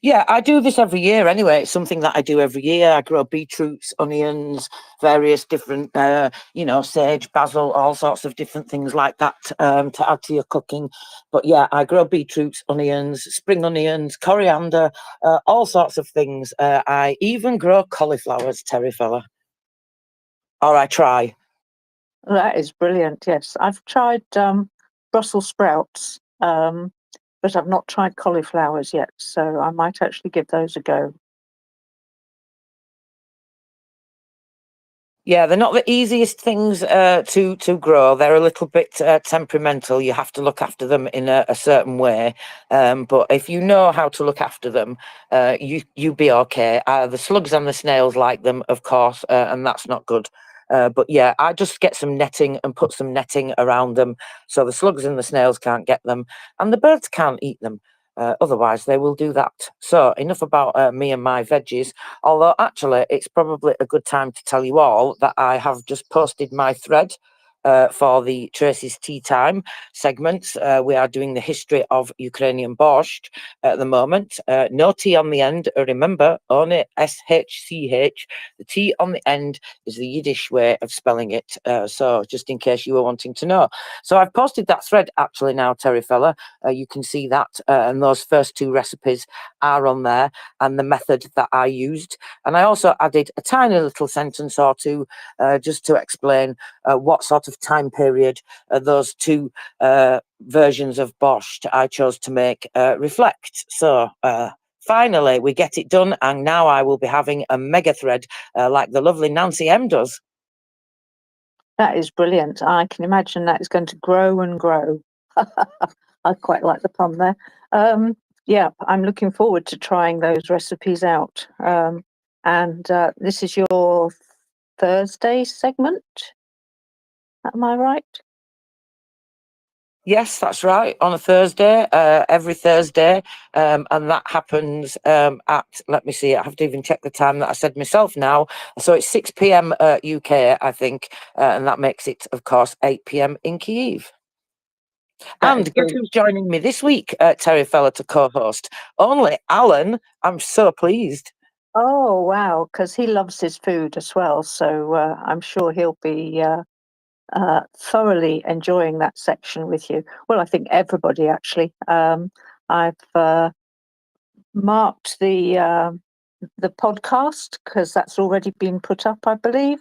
Yeah, I do this every year anyway. It's something that I do every year. I grow beetroots, onions, various different, sage, basil, all sorts of different things like that to add to your cooking. But yeah, I grow beetroots, onions, spring onions, coriander, all sorts of things. I even grow cauliflowers, Terry fella. Or I try. That is brilliant. Yes, I've tried Brussels sprouts, but I've not tried cauliflowers yet. So I might actually give those a go. Yeah, they're not the easiest things to grow. They're a little bit temperamental. You have to look after them in a certain way. But if you know how to look after them, you'll be okay. The slugs and the snails like them, of course, and that's not good. But yeah, I just get some netting and put some netting around them so the slugs and the snails can't get them and the birds can't eat them. Otherwise, they will do that. So enough about me and my veggies. Although actually, it's probably a good time to tell you all that I have just posted my thread for the Tracy's Tea Time segments. We are doing the history of Ukrainian borscht at the moment. No T on the end. Remember, only SHCH. The T on the end is the Yiddish way of spelling it. So just in case you were wanting to know. So I've posted that thread actually now, Terry fella. You can see that. And those first two recipes are on there and the method that I used. And I also added a tiny little sentence or two just to explain what sort of time period those two versions of borscht I chose to make reflect. So finally, we get it done, and now I will be having a mega thread like the lovely Nancy M does. That is brilliant. I can imagine that is going to grow and grow. I quite like the pun there. Yeah, I'm looking forward to trying those recipes out. And this is your Thursday segment. Am I right? Yes, that's right. On a Thursday, every Thursday, and that happens at. Let me see. I have to even check the time that I said myself now. So it's 6 p.m. UK, I think, and that makes it, of course, 8 p.m. in Kyiv. And guess who's joining me this week, Terry fella, to co-host? Only Alan. I'm so pleased. Oh wow, because he loves his food as well. So I'm sure he'll be thoroughly enjoying that section with you. Well, I think everybody actually. I've marked the podcast because that's already been put up, I believe.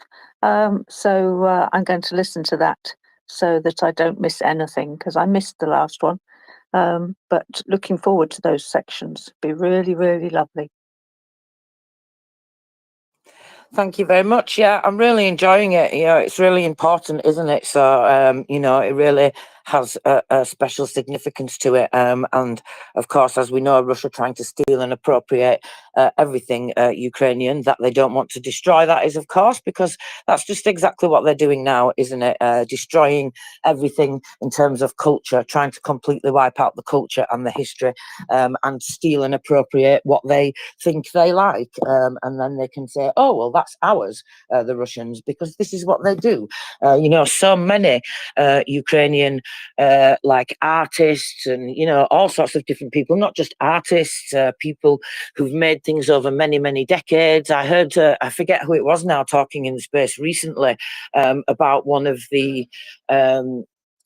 So I'm going to listen to that so that I don't miss anything because I missed the last one. But looking forward to those sections. Be really, really lovely. Thank you very much. Yeah, I'm really enjoying it. You know, it's really important, isn't it? So, it really has a special significance to it. And of course, as we know, Russia trying to steal and appropriate everything Ukrainian, that they don't want to destroy that is, of course, because that's just exactly what they're doing now, isn't it? Destroying everything in terms of culture, trying to completely wipe out the culture and the history, and steal and appropriate what they think they like. And then they can say, oh, well, that's ours, the Russians, because this is what they do. You know, so many Ukrainian like artists and, you know, all sorts of different people, not just artists, people who've made things over many, many decades. I heard, I forget who it was now, talking in the space recently about one of the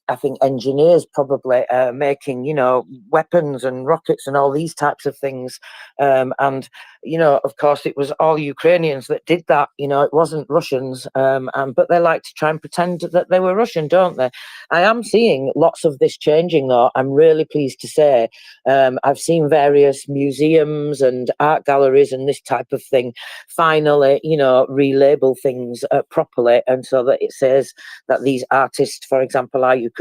I think engineers probably making, you know, weapons and rockets and all these types of things. And, you know, of course, it was all Ukrainians that did that. You know, it wasn't Russians. But they like to try and pretend that they were Russian, don't they? I am seeing lots of this changing, though. I'm really pleased to say. I've seen various museums and art galleries and this type of thing finally, you know, relabel things properly, and so that it says that these artists, for example, are Ukrainian.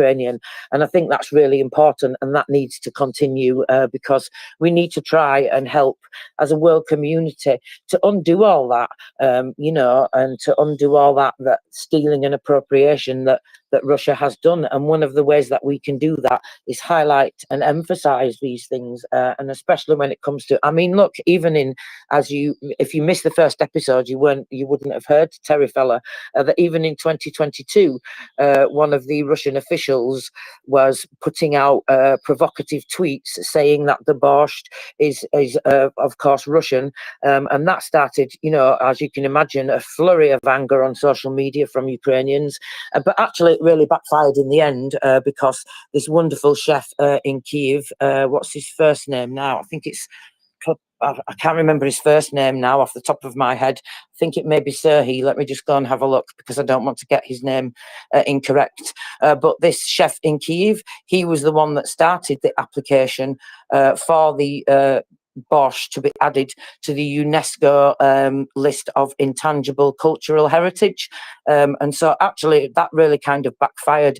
And I think that's really important, and that needs to continue because we need to try and help as a world community to undo all that, you know, and to undo all that stealing and appropriation that Russia has done. And one of the ways that we can do that is highlight and emphasize these things, and especially when it comes to, I mean, look, even in, if you missed the first episode, you wouldn't have heard, Terry Fella, that even in 2022, one of the Russian officials was putting out provocative tweets saying that the borscht is of course Russian, and that started, you know, as you can imagine, a flurry of anger on social media from Ukrainians. But actually, it really backfired in the end because this wonderful chef in Kiev, what's his first name now? I think it's, I can't remember his first name now off the top of my head. I think it may be Serhiy. Let me just go and have a look because I don't want to get his name incorrect. But this chef in Kiev, he was the one that started the application for the borscht to be added to the UNESCO list of intangible cultural heritage. And so actually that really kind of backfired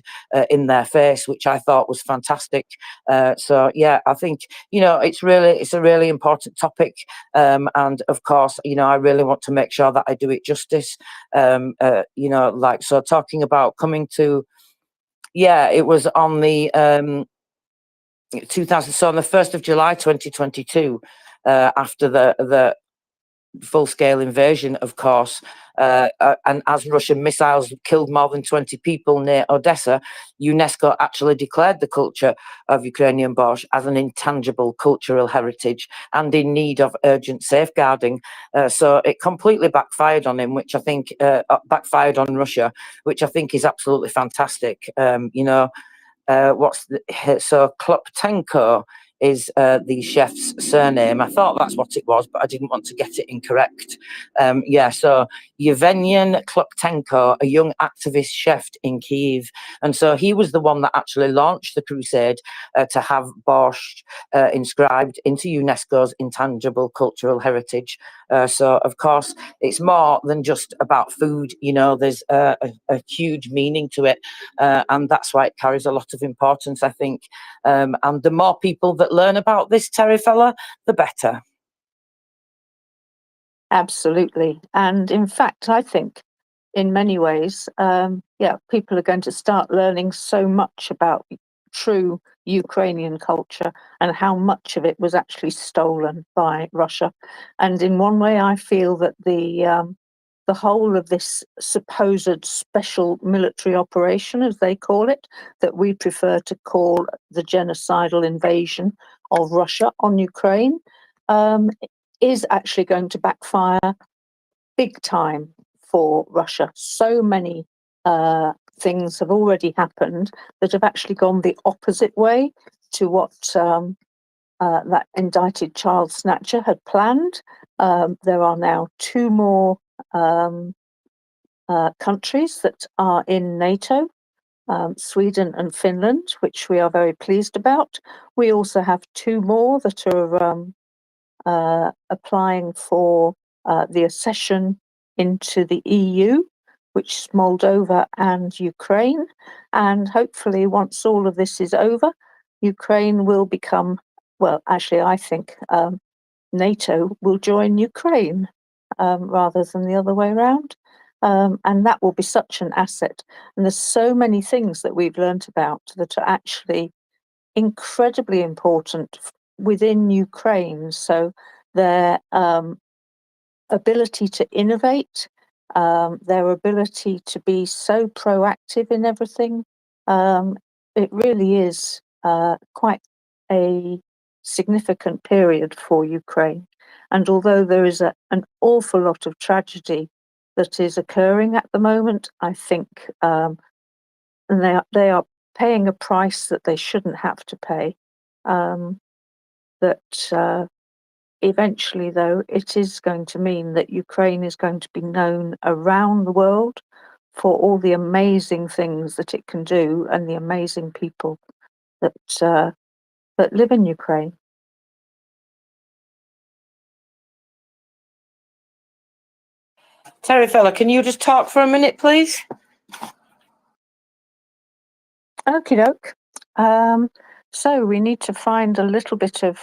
in their face, which I thought was fantastic. So yeah, I think, you know, it's a really important topic. And of course, you know, I really want to make sure that I do it justice. You know, like, so talking about coming to, yeah, it was on the 2000, so on the 1st of July 2022, after the full-scale invasion, of course, and as Russian missiles killed more than 20 people near Odessa, UNESCO actually declared the culture of Ukrainian borscht as an intangible cultural heritage and in need of urgent safeguarding. So it completely backfired on him, which I think backfired on Russia, which I think is absolutely fantastic. You know, so Kloptenko is the chef's surname. I thought that's what it was, but I didn't want to get it incorrect. Yeah, so Yevgeny Kloptenko, a young activist chef in Kyiv. And so he was the one that actually launched the crusade to have borscht inscribed into UNESCO's intangible cultural heritage. So, of course, it's more than just about food. You know, there's a huge meaning to it. And that's why it carries a lot of importance, I think. And the more people that learn about this, Terry Fella, the better. Absolutely. And in fact, I think in many ways, yeah, people are going to start learning so much about true Ukrainian culture and how much of it was actually stolen by Russia. And in one way, I feel that the whole of this supposed special military operation, as they call it, that we prefer to call the genocidal invasion of Russia on Ukraine, is actually going to backfire big time for Russia. So many things have already happened that have actually gone the opposite way to what that indicted child snatcher had planned. There are now 2 more countries that are in NATO, Sweden and Finland, which we are very pleased about. We also have 2 more that are applying for the accession into the EU, which is Moldova and Ukraine. And hopefully, once all of this is over, Ukraine will become, well, actually, I think NATO will join Ukraine rather than the other way around. And that will be such an asset. And there's so many things that we've learnt about that are actually incredibly important within Ukraine. So their ability to innovate, their ability to be so proactive in everything, it really is quite a significant period for Ukraine. And although there is an awful lot of tragedy that is occurring at the moment, I think they are paying a price that they shouldn't have to pay. Eventually, though, it is going to mean that Ukraine is going to be known around the world for all the amazing things that it can do and the amazing people that live in Ukraine. Terry Fella, can you just talk for a minute, please? Okie doke. So we need to find a little bit of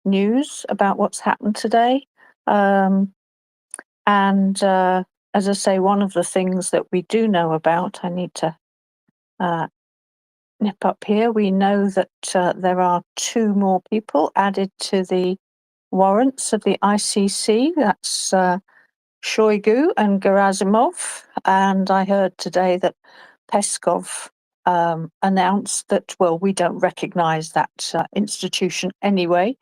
news about what's happened today. As I say, one of the things that we do know about, I need to nip up here. We know that there are 2 more people added to the warrants of the ICC. That's Shoigu and Gerasimov. And I heard today that Peskov announced that, well, we don't recognize that institution anyway.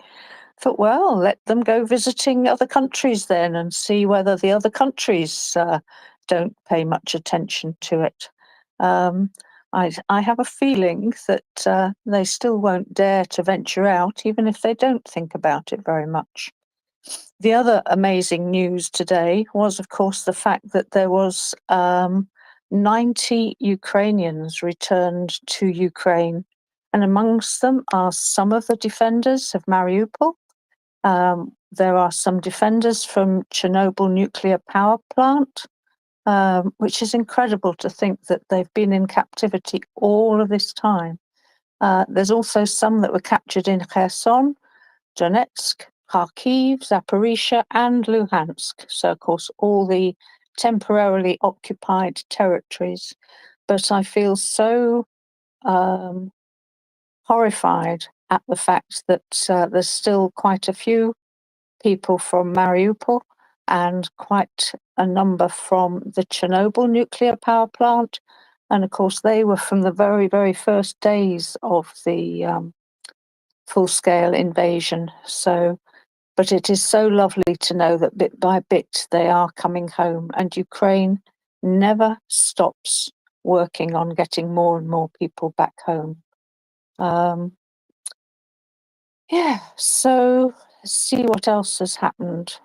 Thought, well, let them go visiting other countries then and see whether the other countries don't pay much attention to it. I have a feeling that they still won't dare to venture out, even if they don't think about it very much. The other amazing news today was, of course, the fact that there was 90 Ukrainians returned to Ukraine, and amongst them are some of the defenders of Mariupol. There are some defenders from Chernobyl nuclear power plant, which is incredible to think that they've been in captivity all of this time. There's also some that were captured in Kherson, Donetsk, Kharkiv, Zaporizhia, and Luhansk. So, of course, all the temporarily occupied territories. But I feel so horrified at the fact that there's still quite a few people from Mariupol and quite a number from the Chernobyl nuclear power plant. And of course, they were from the very, very first days of the full-scale invasion. So, but it is so lovely to know that bit by bit they are coming home, and Ukraine never stops working on getting more and more people back home. Yeah, so let's see what else has happened.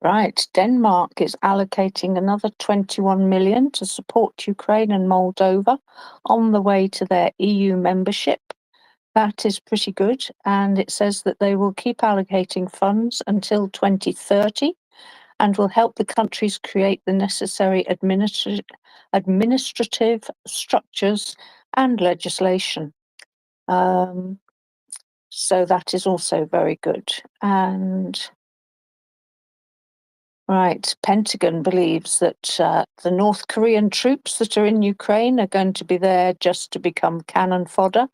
Right, Denmark is allocating another 21 million to support Ukraine and Moldova on the way to their EU membership. That is pretty good, and it says that they will keep allocating funds until 2030 and will help the countries create the necessary administrative structures and legislation. So that is also very good. And right, Pentagon believes that the North Korean troops that are in Ukraine are going to be there just to become cannon fodder.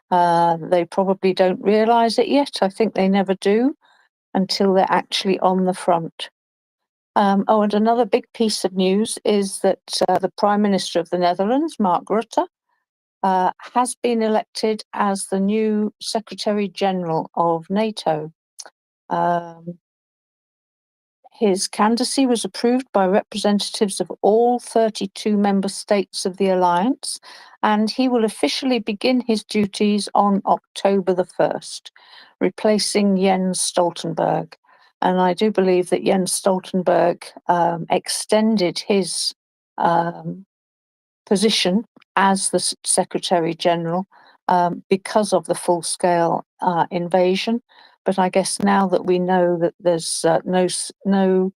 They probably don't realize it yet. I think they never do until they're actually on the front. And another big piece of news is that the Prime Minister of the Netherlands, Mark Rutte, has been elected as the new Secretary General of NATO. His candidacy was approved by representatives of all 32 member states of the alliance, and he will officially begin his duties on October the 1st, replacing Jens Stoltenberg. And I do believe that Jens Stoltenberg extended his position as the Secretary General because of the full-scale invasion. But I guess now that we know that there's no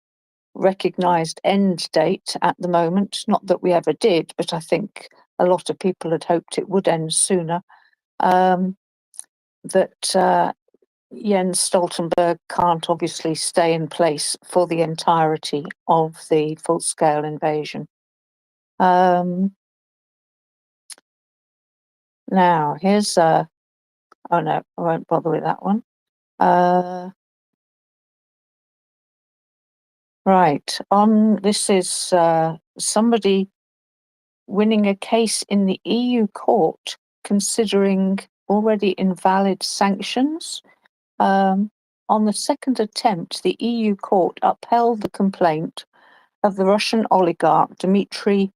recognised end date at the moment, not that we ever did, but I think a lot of people had hoped it would end sooner, that Jens Stoltenberg can't obviously stay in place for the entirety of the full-scale invasion. Now, here's oh no, I won't bother with that one. Right, this is somebody winning a case in the EU court considering already invalid sanctions. On the second attempt, the EU court upheld the complaint of the Russian oligarch Dmitry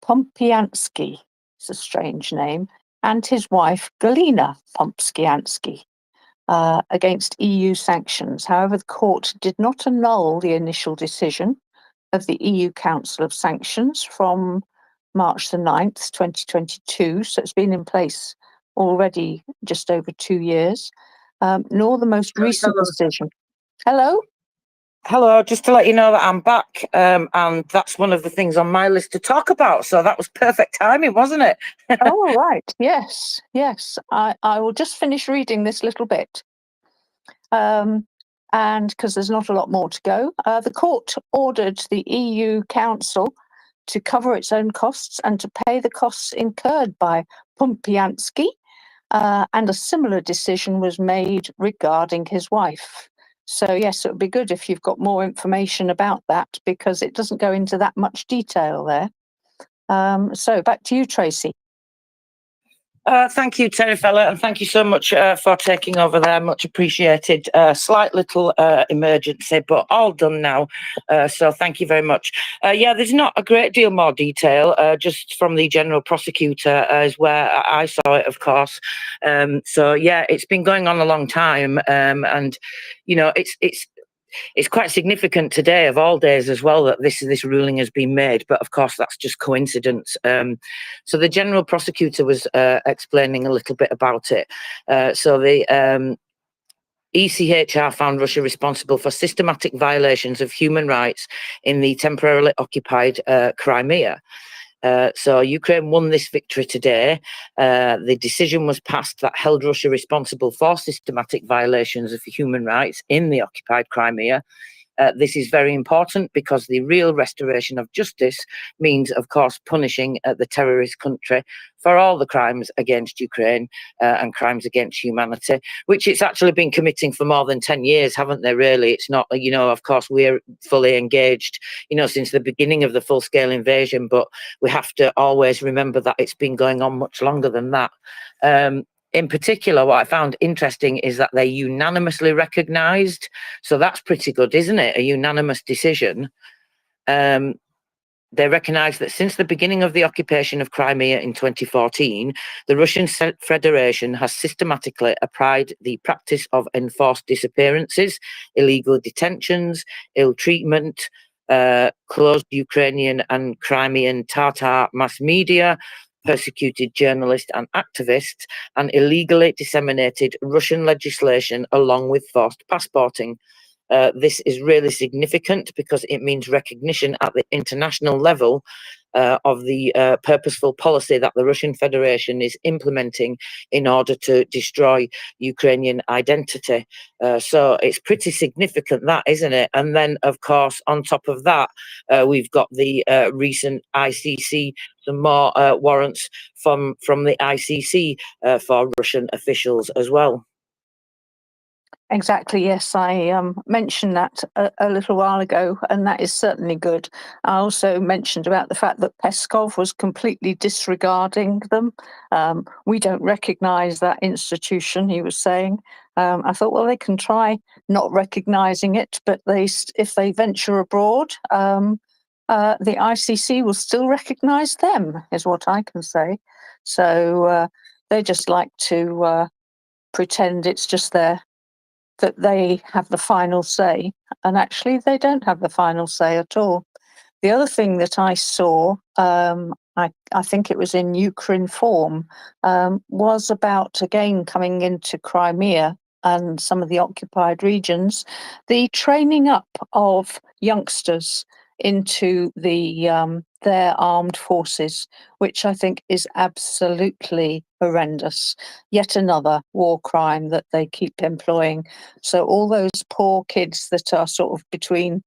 Pompiansky, it's a strange name, and his wife Galina Pompiansky against EU sanctions. However, the court did not annul the initial decision of the EU Council of Sanctions from March the 9th, 2022, so it's been in place already just over 2 years, nor the most recent decision. Hello? Hello, just to let you know that I'm back, and that's one of the things on my list to talk about. So that was perfect timing, wasn't it? Oh, right. Yes, yes. I will just finish reading this little bit. And because there's not a lot more to go, the court ordered the EU Council to cover its own costs and to pay the costs incurred by Pompiansky, and a similar decision was made regarding his wife. So yes, it would be good if you've got more information about that, because it doesn't go into that much detail there. So back to you, Tracy. Thank you, Terry Fella, and thank you so much for taking over there. Much appreciated. Slight little emergency, but all done now. So thank you very much. Yeah, there's not a great deal more detail, just from the general prosecutor is where I saw it, of course. So yeah, it's been going on a long time, and you know, it's quite significant today of all days as well that this ruling has been made, but of course that's just coincidence. So the general prosecutor was explaining a little bit about it. So the ECHR found Russia responsible for systematic violations of human rights in the temporarily occupied Crimea. So Ukraine won this victory today. The decision was passed that held Russia responsible for systematic violations of human rights in the occupied Crimea. This is very important because the real restoration of justice means, of course, punishing the terrorist country for all the crimes against Ukraine and crimes against humanity, which it's actually been committing for more than 10 years, haven't they, really? It's not, you know, of course, we're fully engaged, you know, since the beginning of the full-scale invasion, but we have to always remember that it's been going on much longer than that. In particular, what I found interesting is that they unanimously recognised. So that's pretty good, isn't it? A unanimous decision. They recognised that since the beginning of the occupation of Crimea in 2014, the Russian Federation has systematically applied the practice of enforced disappearances, illegal detentions, ill treatment, closed Ukrainian and Crimean Tatar mass media, persecuted journalists and activists, and illegally disseminated Russian legislation along with forced passporting. This is really significant because it means recognition at the international level of the purposeful policy that the Russian Federation is implementing in order to destroy Ukrainian identity. So it's pretty significant, that, isn't it? And then, of course, on top of that, we've got the recent ICC, some more warrants from the ICC for Russian officials as well. Exactly, yes. I mentioned that a little while ago, and that is certainly good. I also mentioned about the fact that Peskov was completely disregarding them. We don't recognise that institution, he was saying. I thought, well, they can try not recognising it, but if they venture abroad, the ICC will still recognise them, is what I can say. So they just like to pretend it's just that they have the final say, and actually they don't have the final say at all. The other thing that I saw, I think it was in Ukrinform, was about, again, coming into Crimea, and some of the occupied regions, the training up of youngsters into their armed forces, which I think is absolutely horrendous. Yet another war crime that they keep employing. So all those poor kids that are sort of between,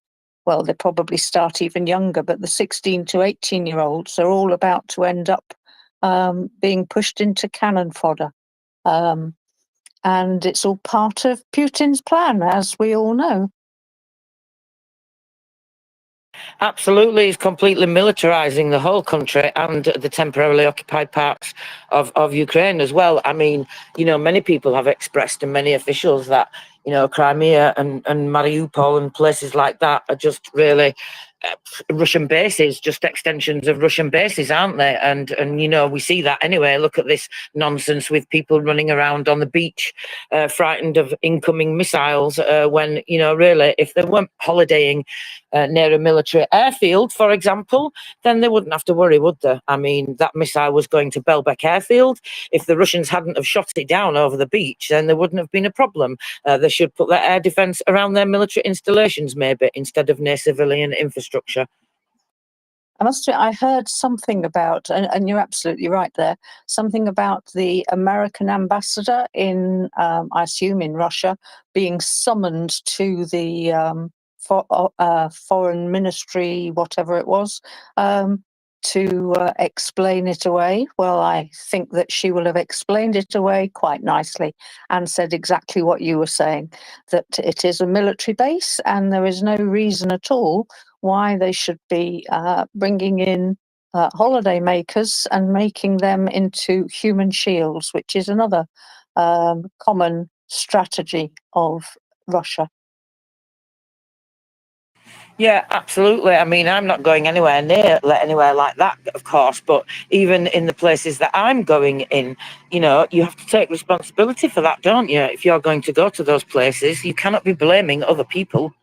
well, they probably start even younger, but the 16 to 18-year-olds are all about to end up being pushed into cannon fodder. And it's all part of Putin's plan, as we all know. Absolutely, it's completely militarizing the whole country and the temporarily occupied parts of Ukraine as well. I mean, many people have expressed, and many officials, that, Crimea and Mariupol and places like that are just really Russian bases, just extensions of Russian bases, aren't they? And we see that anyway. Look at this nonsense with people running around on the beach, frightened of incoming missiles, when, really, if they weren't holidaying near a military airfield, for example, then they wouldn't have to worry, would they? I mean, that missile was going to Belbek airfield. If the Russians hadn't have shot it down over the beach, then there wouldn't have been a problem. They should put their air defence around their military installations, maybe, instead of near civilian infrastructure. I must admit, I heard something about, and you're absolutely right there, something about the American ambassador in, I assume in Russia, being summoned to the foreign ministry, whatever it was, to explain it away. Well, I think that she will have explained it away quite nicely and said exactly what you were saying, that it is a military base and there is no reason at all why they should be bringing in holiday makers and making them into human shields, which is another common strategy of Russia. Yeah, absolutely. I mean, I'm not going anywhere like that, of course, but even in the places that I'm going in, you have to take responsibility for that, don't you? If you're going to go to those places, you cannot be blaming other people.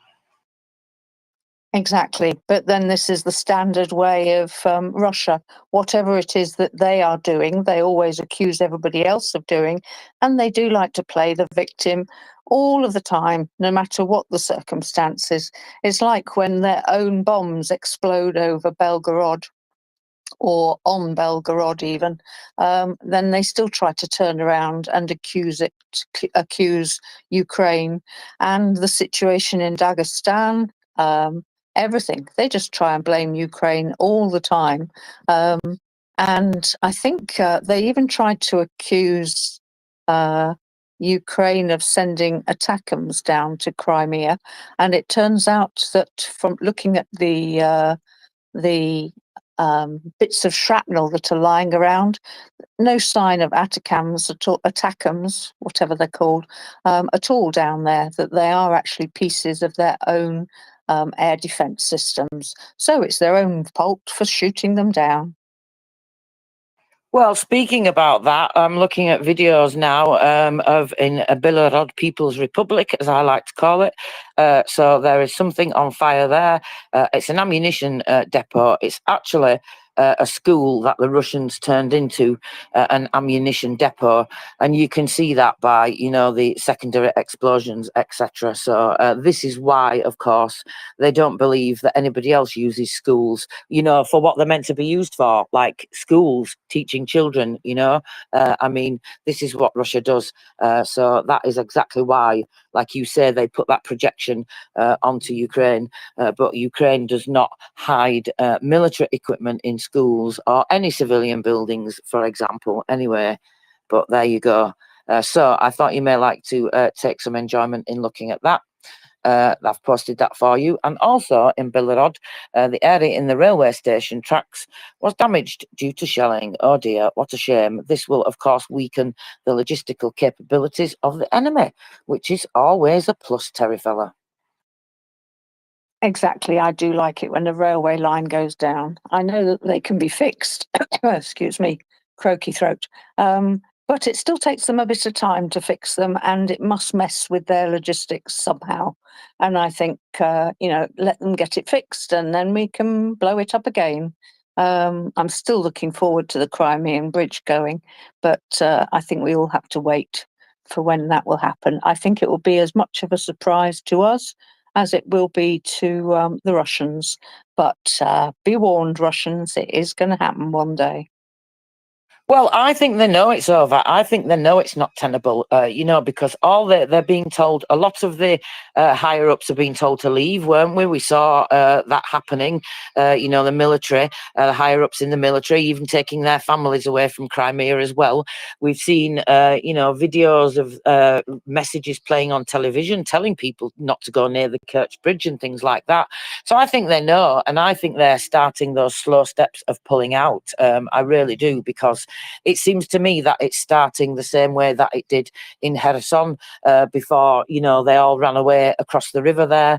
Exactly. But then this is the standard way of Russia. Whatever it is that they are doing, they always accuse everybody else of doing. And they do like to play the victim all of the time, no matter what the circumstances. It's like when their own bombs explode over Belgorod, or on Belgorod even, then they still try to turn around and accuse Ukraine and the situation in Dagestan. Everything. They just try and blame Ukraine all the time. And I think they even tried to accuse Ukraine of sending ATACMS down to Crimea. And it turns out that from looking at the bits of shrapnel that are lying around, no sign of ATACMS, whatever they're called, at all down there, that they are actually pieces of their own air defence systems. So it's their own fault for shooting them down. Well, speaking about that, I'm looking at videos now of in Belgorod People's Republic, as I like to call it. So there is something on fire there. It's an ammunition depot. It's actually a school that the Russians turned into an ammunition depot, and you can see that by the secondary explosions, etc. So this is why, of course, they don't believe that anybody else uses schools for what they're meant to be used for, like schools teaching children. I mean, this is what Russia does. So that is exactly why, like you say, they put that projection onto Ukraine, but Ukraine does not hide military equipment in schools or any civilian buildings, for example, anyway. But there you go. So I thought you may like to take some enjoyment in looking at that. I've posted that for you. And also in Belgorod, the area in the railway station tracks was damaged due to shelling. Oh dear, what a shame. This will, of course, weaken the logistical capabilities of the enemy, which is always a plus, Terry fella. Exactly. I do like it when the railway line goes down. I know that they can be fixed. Excuse me, croaky throat. But it still takes them a bit of time to fix them, and it must mess with their logistics somehow. And I think, let them get it fixed and then we can blow it up again. I'm still looking forward to the Crimean Bridge going, but I think we all have to wait for when that will happen. I think it will be as much of a surprise to us as it will be to the Russians. But be warned, Russians, it is going to happen one day. Well, I think they know it's over. I think they know it's not tenable, because all they're being told, a lot of the higher ups are being told to leave, weren't we? We saw that happening, the military, the higher ups in the military, even taking their families away from Crimea as well. We've seen, videos of messages playing on television telling people not to go near the Kerch Bridge and things like that. So I think they know, and I think they're starting those slow steps of pulling out. I really do, because it seems to me that it's starting the same way that it did in Kherson before, they all ran away across the river there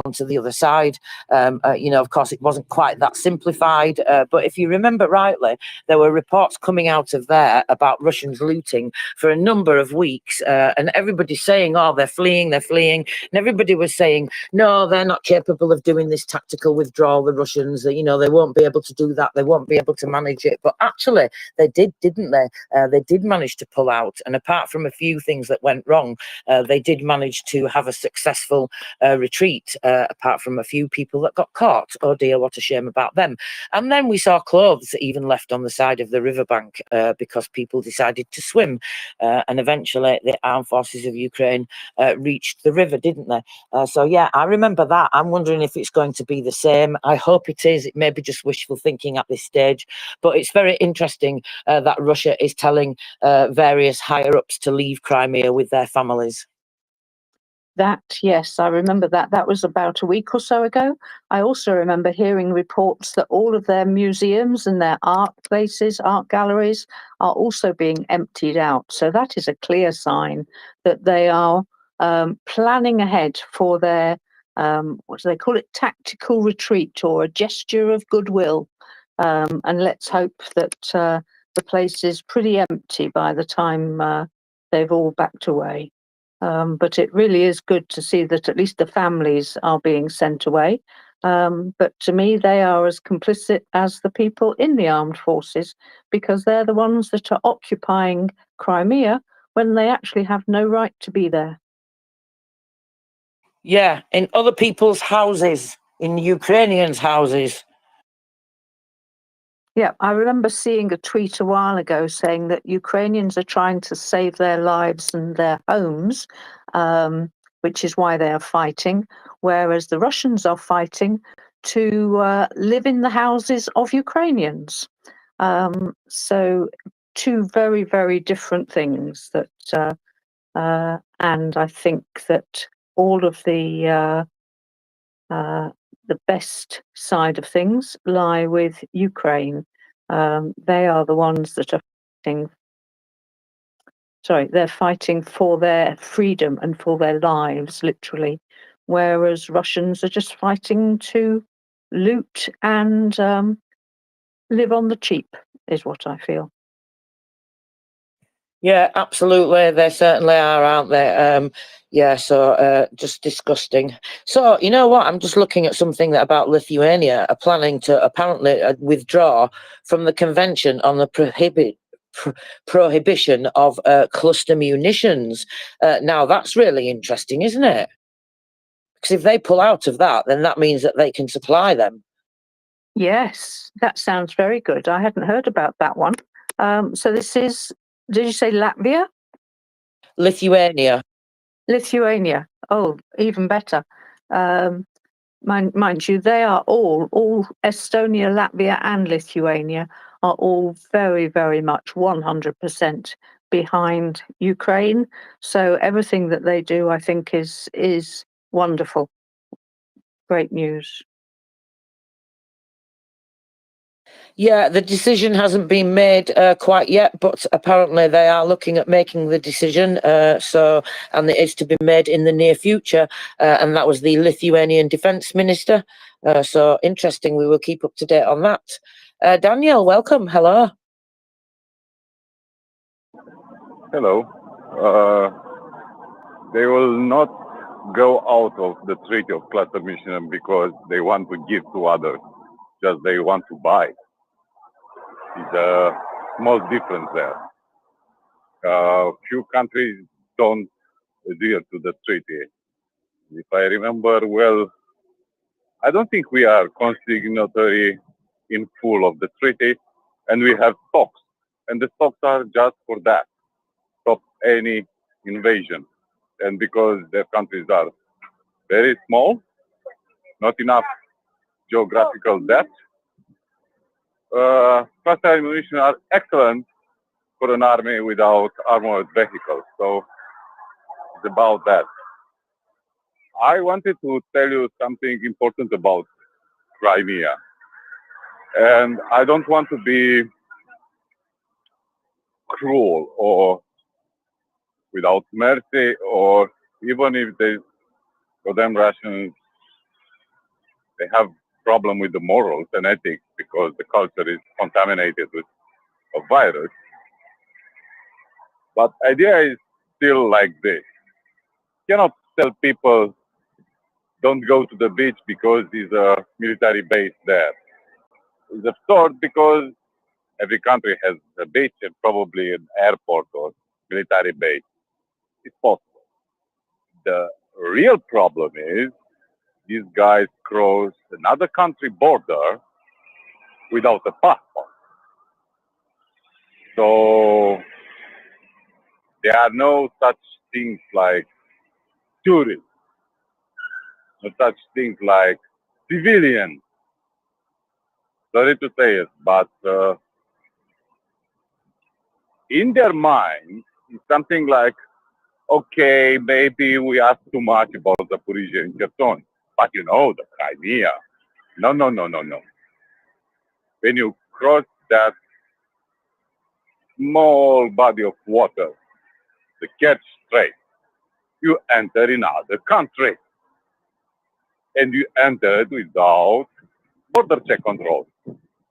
onto the other side. Of course, it wasn't quite that simplified. But if you remember rightly, there were reports coming out of there about Russians looting for a number of weeks. And everybody's saying, oh, they're fleeing. And everybody was saying, no, they're not capable of doing this tactical withdrawal, the Russians. They won't be able to do that. They won't be able to manage it. But actually, they didn't they? They did manage to pull out, and apart from a few things that went wrong, they did manage to have a successful retreat, apart from a few people that got caught. Oh dear, what a shame about them. And then we saw clothes even left on the side of the riverbank because people decided to swim, and eventually the armed forces of Ukraine reached the river, didn't they? So yeah, I remember that. I'm wondering if it's going to be the same. I hope it is. It may be just wishful thinking at this stage, but it's very interesting that Russia is telling various higher ups to leave Crimea with their families. Yes, I remember that. That was about a week or so ago. I also remember hearing reports that all of their museums and their art places, art galleries, are also being emptied out. So that is a clear sign that they are planning ahead for their, what do they call it, tactical retreat, or a gesture of goodwill. And let's hope that the place is pretty empty by the time they've all backed away. But it really is good to see that at least the families are being sent away. But to me, they are as complicit as the people in the armed forces, because they're the ones that are occupying Crimea when they actually have no right to be there. Yeah, in other people's houses, in Ukrainians' houses. Yeah, I remember seeing a tweet a while ago saying that Ukrainians are trying to save their lives and their homes, which is why they are fighting, whereas the Russians are fighting to live in the houses of Ukrainians. So two very, very different things that, and I think that all of the best side of things lie with Ukraine. They are the ones that are fighting. Sorry, they're fighting for their freedom and for their lives, literally, whereas Russians are just fighting to loot and live on the cheap, is what I feel. Yeah, absolutely. They certainly are, aren't they? So just disgusting. So, you know what? I'm just looking at something about Lithuania are planning to apparently withdraw from the Convention on the prohibition of cluster munitions. Now, that's really interesting, isn't it? Because if they pull out of that, then that means that they can supply them. Yes, that sounds very good. I hadn't heard about that one. So this is, did you say Latvia? Lithuania. Lithuania. Oh, even better. Mind you, they are all Estonia, Latvia, and Lithuania are all very, very much 100% behind Ukraine. So everything that they do, I think, is wonderful. Great news. Yeah, the decision hasn't been made quite yet, but apparently they are looking at making the decision. And it is to be made in the near future. And that was the Lithuanian Defence Minister. So interesting. We will keep up to date on that. Daniel, welcome. Hello. Hello. They will not go out of the Treaty of Cluster Munition because they want to give to others. Just they want to buy. It's a small difference there. Few countries don't adhere to the treaty. If I remember well, I don't think we are consignatory in full of the treaty, and we have stocks, and the stocks are just for that, stop any invasion. And because their countries are very small, not enough geographical depth, cluster ammunition are excellent for an army without armored vehicles. So it's about that. I wanted to tell you something important about Crimea. And I don't want to be cruel or without mercy, or even if they, for them, Russians, they have problem with the morals and ethics because the culture is contaminated with a virus. But idea is still like this. You cannot tell people don't go to the beach because there's a military base there. It's absurd because every country has a beach and probably an airport or military base. It's possible. The real problem is these guys cross another country border without a passport. So there are no such things like tourists, no such things like civilians. Sorry to say it, but in their mind, it's something like, okay, maybe we ask too much about Zaporizhia and Kherson, but you know, the Crimea. No, no, no, no, no. When you cross that small body of water, the Kerch Strait, you enter another country. And you enter it without border check control.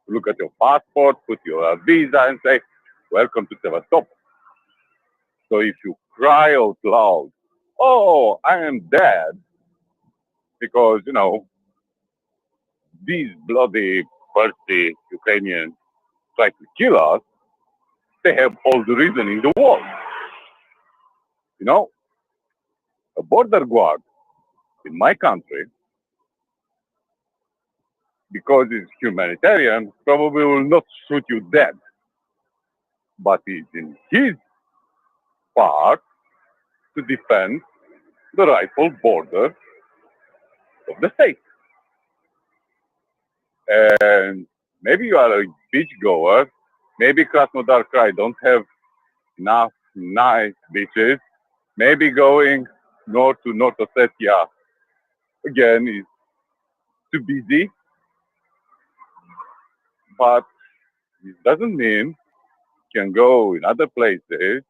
Look at your passport, put your visa, and say, welcome to Sevastopol. So if you cry out loud, oh, I am dead, because, you know, these bloody, thirsty Ukrainians try to kill us, they have all the reason in the world. You know, a border guard in my country, because it's humanitarian, probably will not shoot you dead. But it's in his part to defend the rightful border of the state. And maybe you are a beach goer, maybe Krasnodar Krai don't have enough nice beaches, maybe going north to North Ossetia again is too busy, but it doesn't mean you can go in other places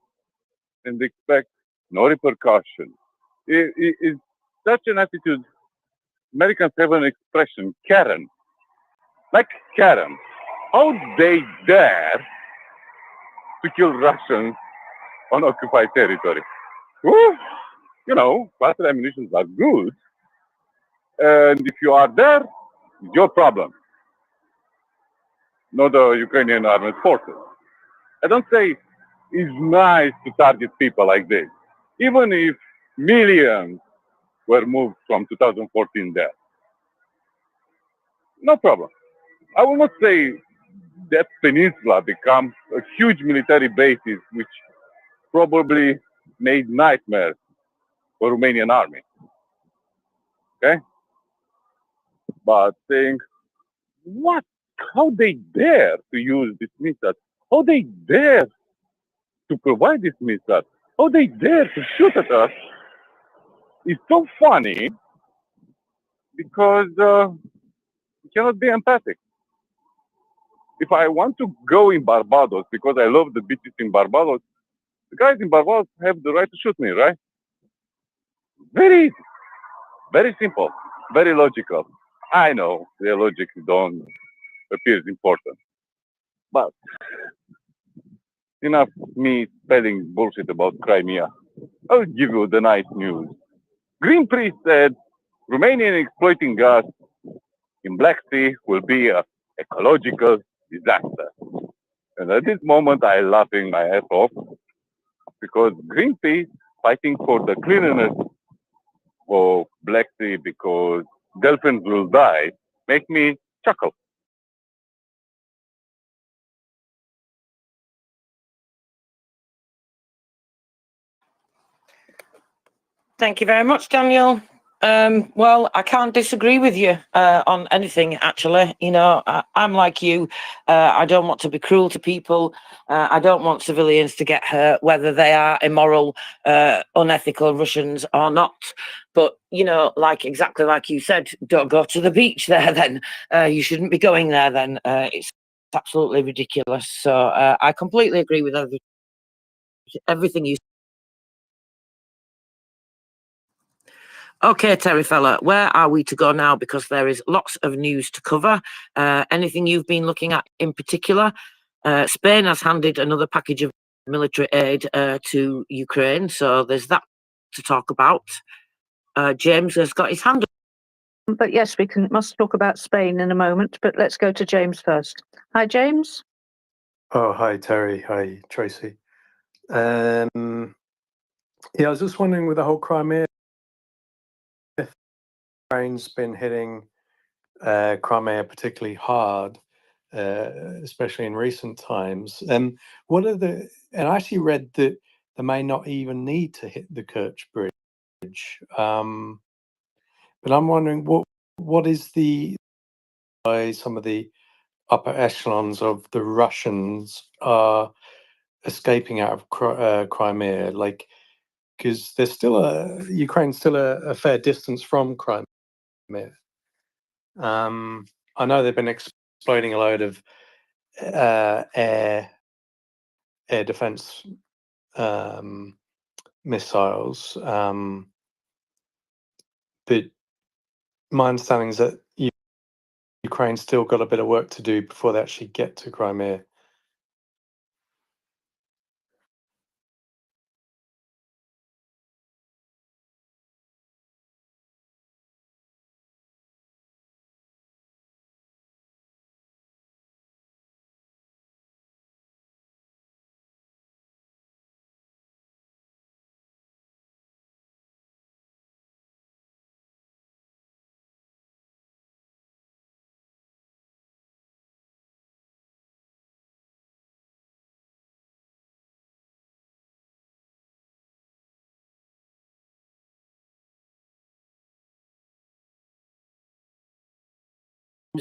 and expect no repercussions. It's such an attitude. Americans have an expression, Karen. Like Karen. How they dare to kill Russians on occupied territory? Woo! You know, cluster ammunitions are good. And if you are there, it's your problem, not the Ukrainian armed forces. I don't say it's nice to target people like this, even if millions were moved from 2014 there. No problem. I will not say that peninsula becomes a huge military basis, which probably made nightmares for Romanian army. Okay? But saying, what? How they dare to use this method? How they dare to provide this method? How they dare to shoot at us? It's so funny because you cannot be empathic. If I want to go in Barbados because I love the beaches in Barbados, the guys in Barbados have the right to shoot me, right? Very easy, very simple, very logical. I know the logic don't appear important, but enough me spelling bullshit about Crimea. I'll give you the nice news. Greenpeace said Romanian exploiting gas in Black Sea will be an ecological disaster. And at this moment, I'm laughing my ass off because Greenpeace fighting for the cleanliness of Black Sea because dolphins will die make me chuckle. Thank you very much, Daniel. Well, I can't disagree with you on anything, actually. You know, I'm like you. I don't want to be cruel to people. I don't want civilians to get hurt, whether they are immoral, unethical Russians or not. But, you know, exactly like you said, don't go to the beach there then. You shouldn't be going there then. It's absolutely ridiculous. So I completely agree with everything you said. Okay, Terry fella, where are we to go now? Because there is lots of news to cover. Anything you've been looking at in particular? Spain has handed another package of military aid to Ukraine, so there's that to talk about. James has got his hand up. But yes, we must talk about Spain in a moment, but let's go to James first. Hi, James. Oh, hi, Terry. Hi, Tracy. Yeah, I was just wondering with the whole Crimea, Ukraine's been hitting Crimea particularly hard, especially in recent times. What are the? And I actually read that they may not even need to hit the Kerch Bridge. But I'm wondering what is why some of the upper echelons of the Russians are escaping out of Crimea, like, because there's still Ukraine's still a fair distance from Crimea. I know they've been exploding a load of air defense missiles, but my understanding is that Ukraine's still got a bit of work to do before they actually get to Crimea.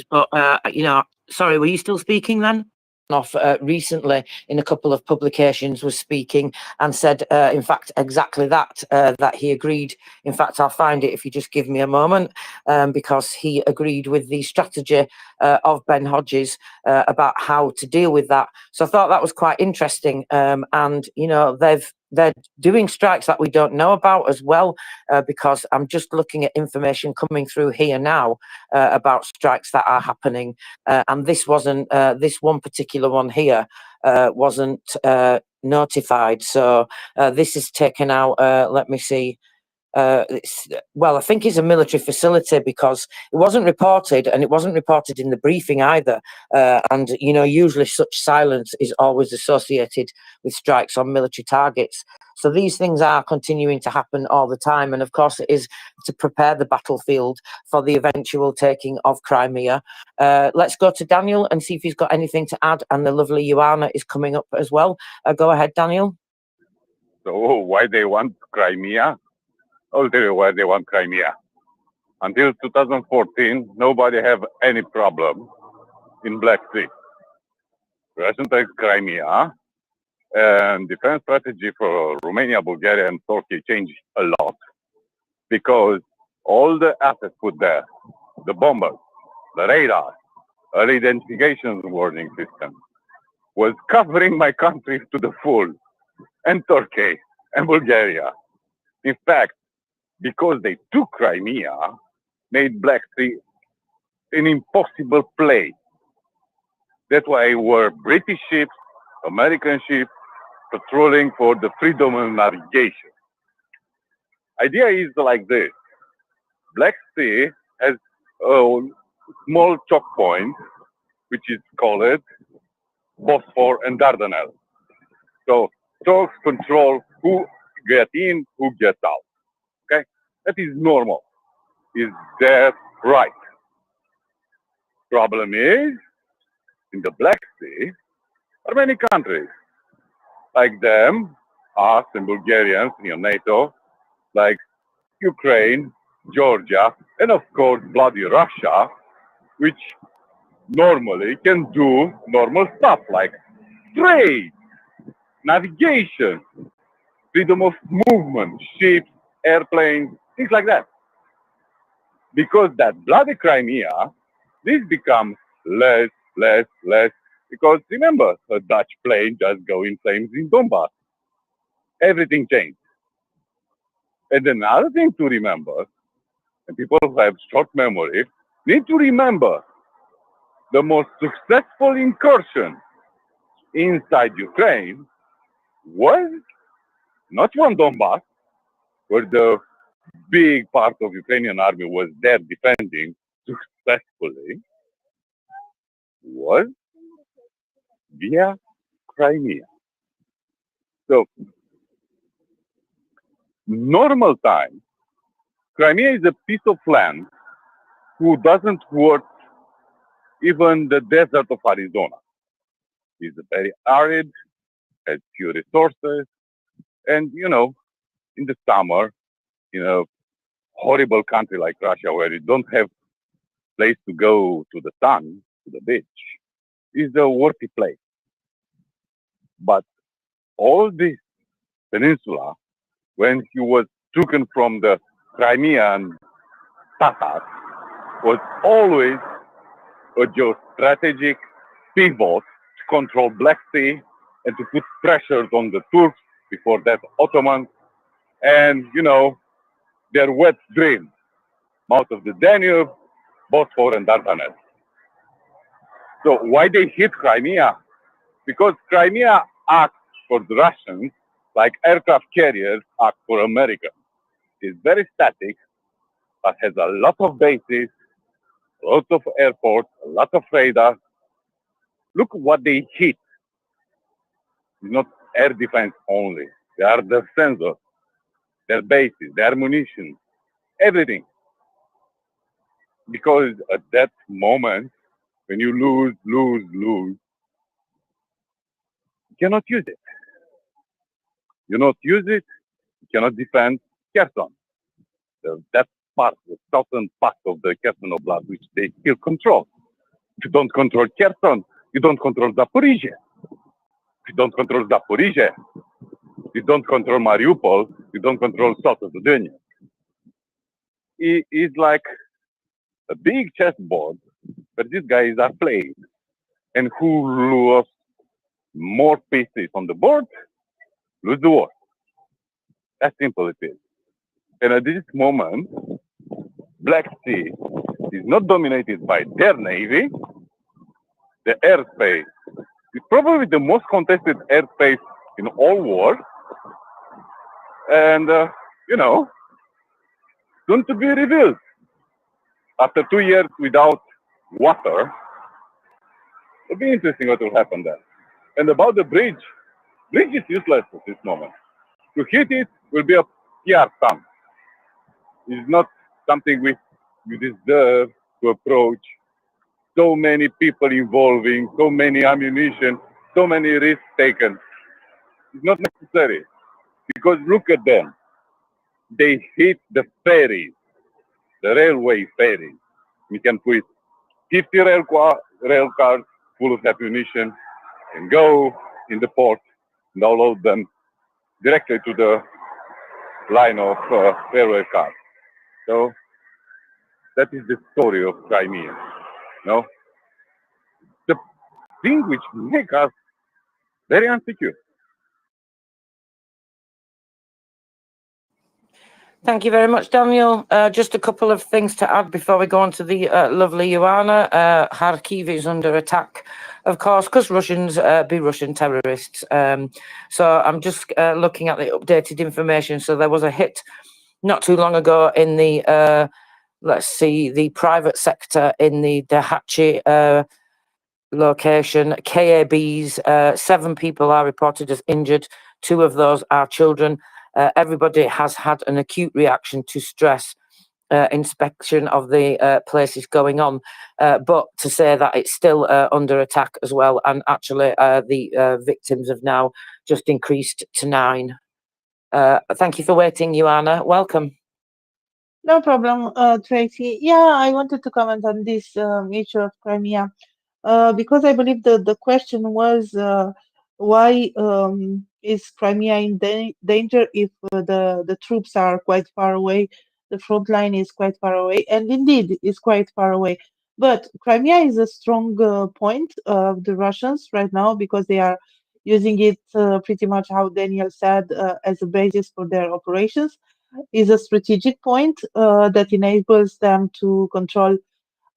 But, you know, sorry, were you still speaking then? Off recently in a couple of publications was speaking and said, in fact, exactly that, that he agreed. In fact, I'll find it if you just give me a moment, because he agreed with the strategy of Ben Hodges about how to deal with that. So I thought that was quite interesting. And, you know, they're doing strikes that we don't know about as well, because I'm just looking at information coming through here now about strikes that are happening. And this wasn't, this one particular one here wasn't notified. So this is taken out, let me see. Well, I think it's a military facility because it wasn't reported, and it wasn't reported in the briefing either. And, you know, usually such silence is always associated with strikes on military targets. So these things are continuing to happen all the time. And of course, it is to prepare the battlefield for the eventual taking of Crimea. Let's go to Daniel and see if he's got anything to add. And the lovely Joanna is coming up as well. Go ahead, Daniel. So why they want Crimea? I'll tell you why they want Crimea. Until 2014, nobody have any problem in Black Sea. Russian takes Crimea, and defense strategy for Romania, Bulgaria, and Turkey changed a lot because all the assets put there, the bombers, the radar, early identification warning system, was covering my country to the full, and Turkey and Bulgaria. In fact, because they took Crimea, made Black Sea an impossible place. That's why were British ships, American ships, patrolling for the freedom of navigation. Idea is like this. Black Sea has a small choke point, which is called Bosphor and Dardanelles. So Turks control who get in, who gets out. Okay? That is normal. Is that right? Problem is, in the Black Sea are many countries like them, us and Bulgarians in NATO, like Ukraine, Georgia, and of course bloody Russia, which normally can do normal stuff like trade, navigation, freedom of movement, ships, airplanes, things like that. Because that bloody Crimea, this becomes less, because remember, a Dutch plane just go in flames in Donbass. Everything changed. And another thing to remember, and people who have short memory, need to remember the most successful incursion inside Ukraine was not one Donbass, where the big part of Ukrainian army was there defending successfully, was via Crimea. So, normal time, Crimea is a piece of land who doesn't worth even the desert of Arizona. It's very arid, has few resources, and in the summer, in a horrible country like Russia where you don't have place to go to the sun, to the beach, is a worthy place. But all this peninsula, when he was taken from the Crimean Tatars, was always a geostrategic pivot to control Black Sea and to put pressures on the Turks, before that Ottomans, and their wet dream, mouth of the Danube, Bosphorus and Dardanelles. So why they hit Crimea? Because Crimea acts for the Russians like aircraft carriers act for America. It's very static, but has a lot of bases, lots of airports, a lot of radar. Look what they hit. It's not air defense only. They are the sensors, their bases, their munitions, everything. Because at that moment, when you lose, you cannot use it. You not use it, you cannot defend Kherson. That part, the southern part of the Kherson Oblast, which they still control. If you don't control Kherson, you don't control Zaporizhia. If you don't control Zaporizhia, you don't control Mariupol, you don't control south of the Donetsk. It is like a big chessboard where these guys are playing. And who lost more pieces on the board, lose the war. That's simple it is. And at this moment, Black Sea is not dominated by their navy. The airspace is probably the most contested airspace in all wars. And, soon to be revealed. After 2 years without water, it'll be interesting what will happen there. And about the bridge is useless at this moment. To hit it will be a PR stunt. It's not something which you deserve to approach. So many people involving, so many ammunition, so many risks taken. It's not necessary. Because look at them. They hit the ferries, the railway ferries. We can put 50 rail cars full of ammunition and go in the port and download them directly to the line of railway cars. So that is the story of Crimea. The thing which makes us very insecure. Thank you very much, Daniel. Just a couple of things to add before we go on to the lovely Ioana. Kharkiv is under attack, of course, because Russians be Russian terrorists. So I'm just looking at the updated information. So there was a hit not too long ago in the, the private sector in the Dahachi location, KABs. 7 people are reported as injured. 2 of those are children. everybody has had an acute reaction to stress. Inspection of the places going on, but to say that it's still under attack as well, and actually the victims have now just increased to 9. Thank you for waiting, Ioana. Welcome. No problem, Tracy. Yeah, I wanted to comment on this issue of Crimea because I believe the question was why is Crimea in danger if the troops are quite far away, the front line is quite far away, and indeed is quite far away. But Crimea is a strong point of the Russians right now because they are using it pretty much how Daniel said as a basis for their operations. Is a strategic point that enables them to control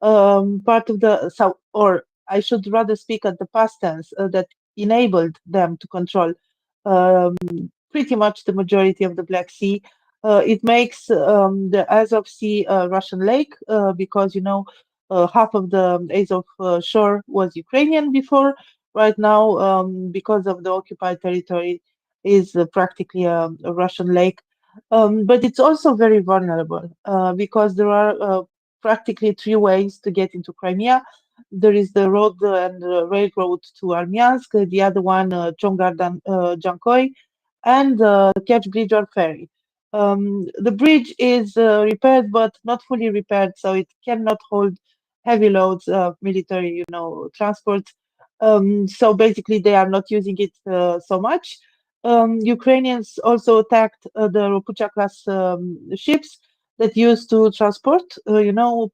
part of the south, or I should rather speak at the past tense, that enabled them to control um, pretty much the majority of the Black Sea. It makes the Azov Sea a Russian lake because, half of the Azov shore was Ukrainian before. Right now, because of the occupied territory, is practically a Russian lake. But it's also very vulnerable because there are practically 3 ways to get into Crimea. There is the road and railroad to Armyansk, the other one, Chongar-Jankoy, and Kerch Bridge or ferry. The bridge is repaired, but not fully repaired, so it cannot hold heavy loads of military, transport. So basically, they are not using it so much. Ukrainians also attacked the Ropucha class ships that used to transport,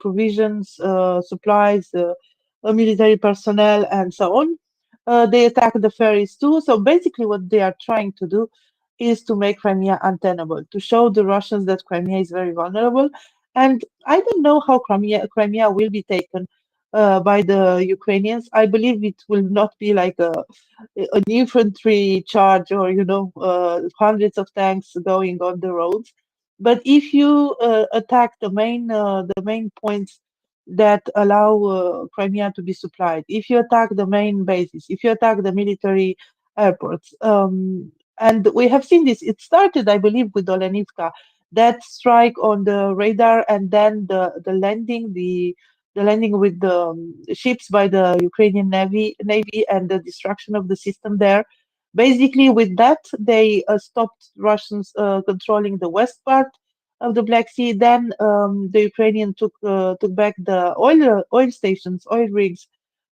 provisions, supplies, military personnel, and so on. They attacked the ferries too. So basically, what they are trying to do is to make Crimea untenable, to show the Russians that Crimea is very vulnerable. And I don't know how Crimea will be taken by the Ukrainians. I believe it will not be like an infantry charge or hundreds of tanks going on the roads. But if you attack the main points that allow Crimea to be supplied, if you attack the main bases, if you attack the military airports, and we have seen this, it started, I believe, with Olenivka, that strike on the radar, and then the landing with the ships by the Ukrainian Navy and the destruction of the system there. Basically, with that, they stopped Russians controlling the west part of the Black Sea. Then the Ukrainian took back the oil stations, oil rigs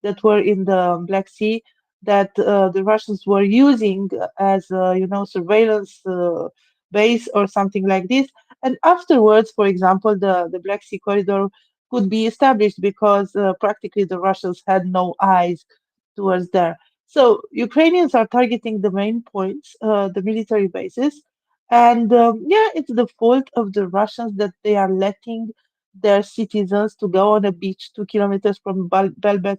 that were in the Black Sea that the Russians were using as surveillance base or something like this. And afterwards, for example, the Black Sea corridor could be established because practically the Russians had no eyes towards there. So Ukrainians are targeting the main points, the military bases, and yeah, it's the fault of the Russians that they are letting their citizens to go on a beach 2 kilometers from Belbek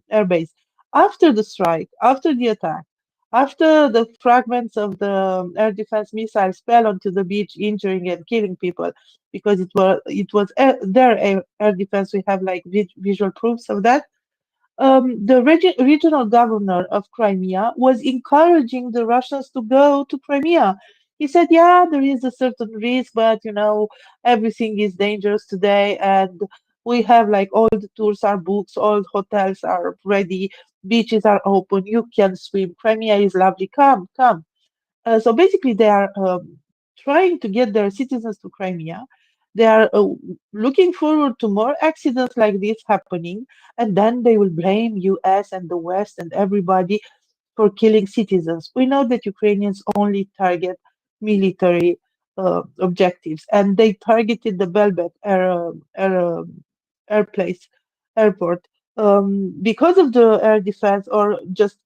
air base. After the strike, after the attack, after the fragments of the air defense missiles fell onto the beach, injuring and killing people, because it was their air defense. We have like visual proofs of that. The regional governor of Crimea was encouraging the Russians to go to Crimea. He said, "Yeah, there is a certain risk, but everything is dangerous today, and we have like all the tours are booked, all hotels are ready, beaches are open, you can swim. Crimea is lovely. Come, come." So basically, they are trying to get their citizens to Crimea. They are looking forward to more accidents like this happening, and then they will blame US and the West and everybody for killing citizens. We know that Ukrainians only target military objectives, and they targeted the Belbek air place, airport, because of the air defense, or just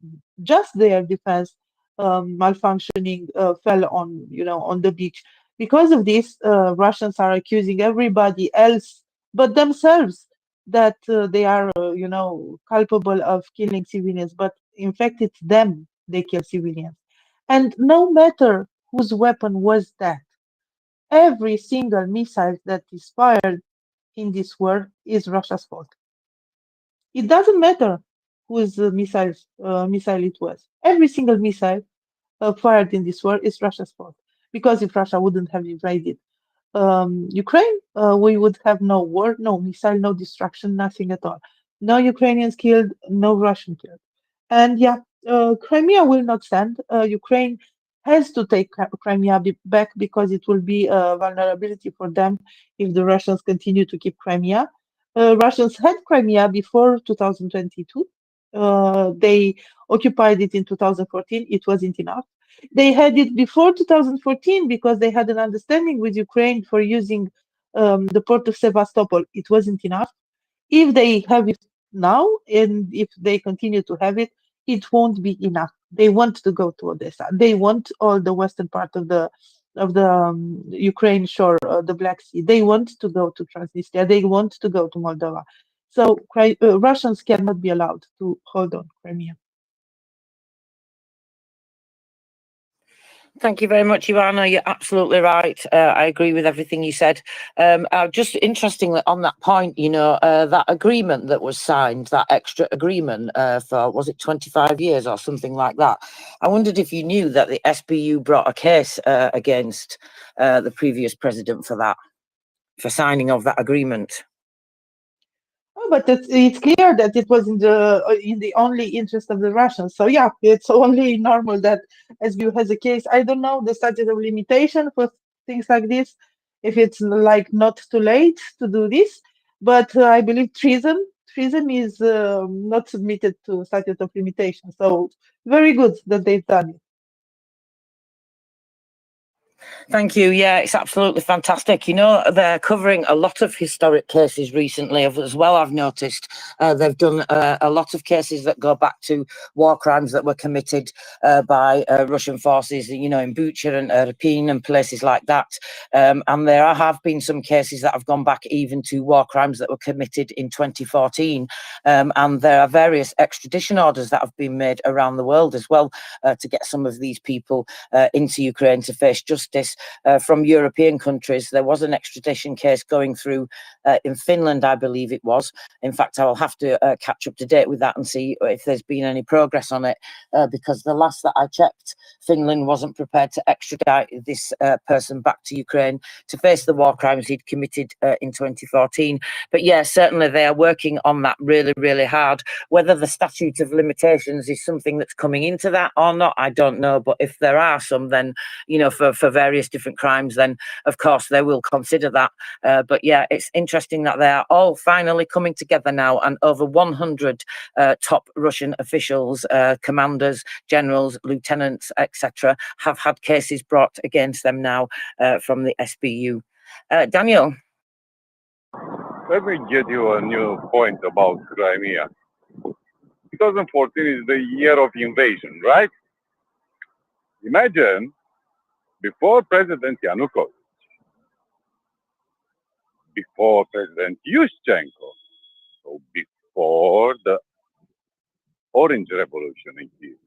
the air defense malfunctioning fell on the beach. Because of this, Russians are accusing everybody else but themselves that they are, culpable of killing civilians. But in fact, it's them they kill civilians. And no matter whose weapon was that, every single missile that is fired in this war is Russia's fault. It doesn't matter whose missile it was. Every single missile fired in this war is Russia's fault. because if Russia wouldn't have invaded Ukraine, we would have no war, no missile, no destruction, nothing at all. No Ukrainians killed, no Russian killed. And yeah, Crimea will not stand. Ukraine has to take Crimea back because it will be a vulnerability for them if the Russians continue to keep Crimea. Russians had Crimea before 2022. They occupied it in 2014. It wasn't enough. They had it before 2014 because they had an understanding with Ukraine for using the port of Sevastopol. It wasn't enough. If they have it now and if they continue to have it, it won't be enough. They want to go to Odessa. They want all the western part of the Ukraine shore, the Black Sea. They want to go to Transnistria. They want to go to Moldova. So Russians cannot be allowed to hold on Crimea. Thank you very much, Ivana. You're absolutely right. I agree with everything you said. Just interestingly on that point, you know, that agreement that was signed, that extra agreement for, was it 25 years or something like that? I wondered if you knew that the SBU brought a case against the previous president for that, for signing of that agreement. Oh, but it's clear that it was in the only interest of the Russians. So yeah, it's only normal that SBU has a case. I don't know the statute of limitation for things like this, if it's like not too late to do this, but I believe treason is not submitted to statute of limitation. So very good that they've done it. Thank you. Yeah, it's absolutely fantastic. You know, they're covering a lot of historic cases recently as well. I've noticed they've done a lot of cases that go back to war crimes that were committed by Russian forces, you know, in Bucha and Irpin and places like that. And there have been some cases that have gone back even to war crimes that were committed in 2014. And there are various extradition orders that have been made around the world as well to get some of these people into Ukraine to face justice. From European countries. There was an extradition case going through in Finland, I believe it was. In fact, I will have to catch up to date with that and see if there's been any progress on it, because the last that I checked, Finland wasn't prepared to extradite this person back to Ukraine to face the war crimes he'd committed in 2014. But yeah, certainly they are working on that really, really hard. Whether the statute of limitations is something that's coming into that or not, I don't know. But if there are some, then, you know, for various different crimes, then of course they will consider that. But yeah, it's interesting that they are all finally coming together now, and over 100 top Russian officials, commanders, generals, lieutenants, etc., have had cases brought against them now from the SBU. Daniel. Let me get you a new point about Crimea. 2014 is the year of invasion, right? Imagine before President Yanukovych, before President Yushchenko, so before the Orange Revolution in Kiev,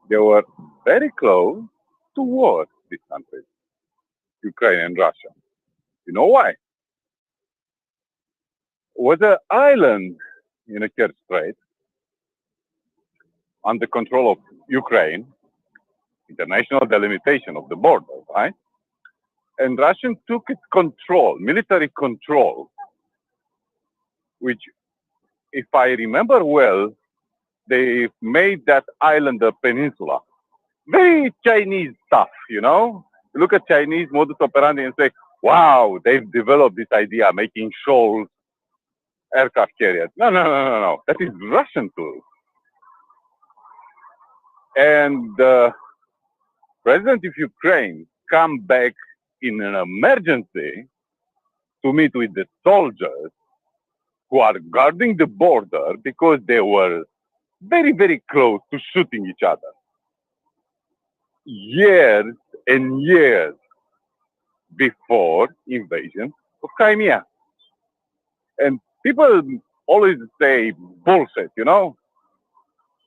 they were very close to war, these countries, Ukraine and Russia. You know why? It was an island in the Kerch Strait under control of Ukraine, international delimitation of the border, right? And Russians took its control, military control, which, if I remember well, they made that island a peninsula. Very Chinese stuff, you know? You look at Chinese modus operandi and say, wow, they've developed this idea, making shoals, aircraft carriers. No. That is Russian tool. And the president of Ukraine come back in an emergency to meet with the soldiers who are guarding the border because they were very, very close to shooting each other. Years and years before invasion of Crimea. And people always say bullshit, you know?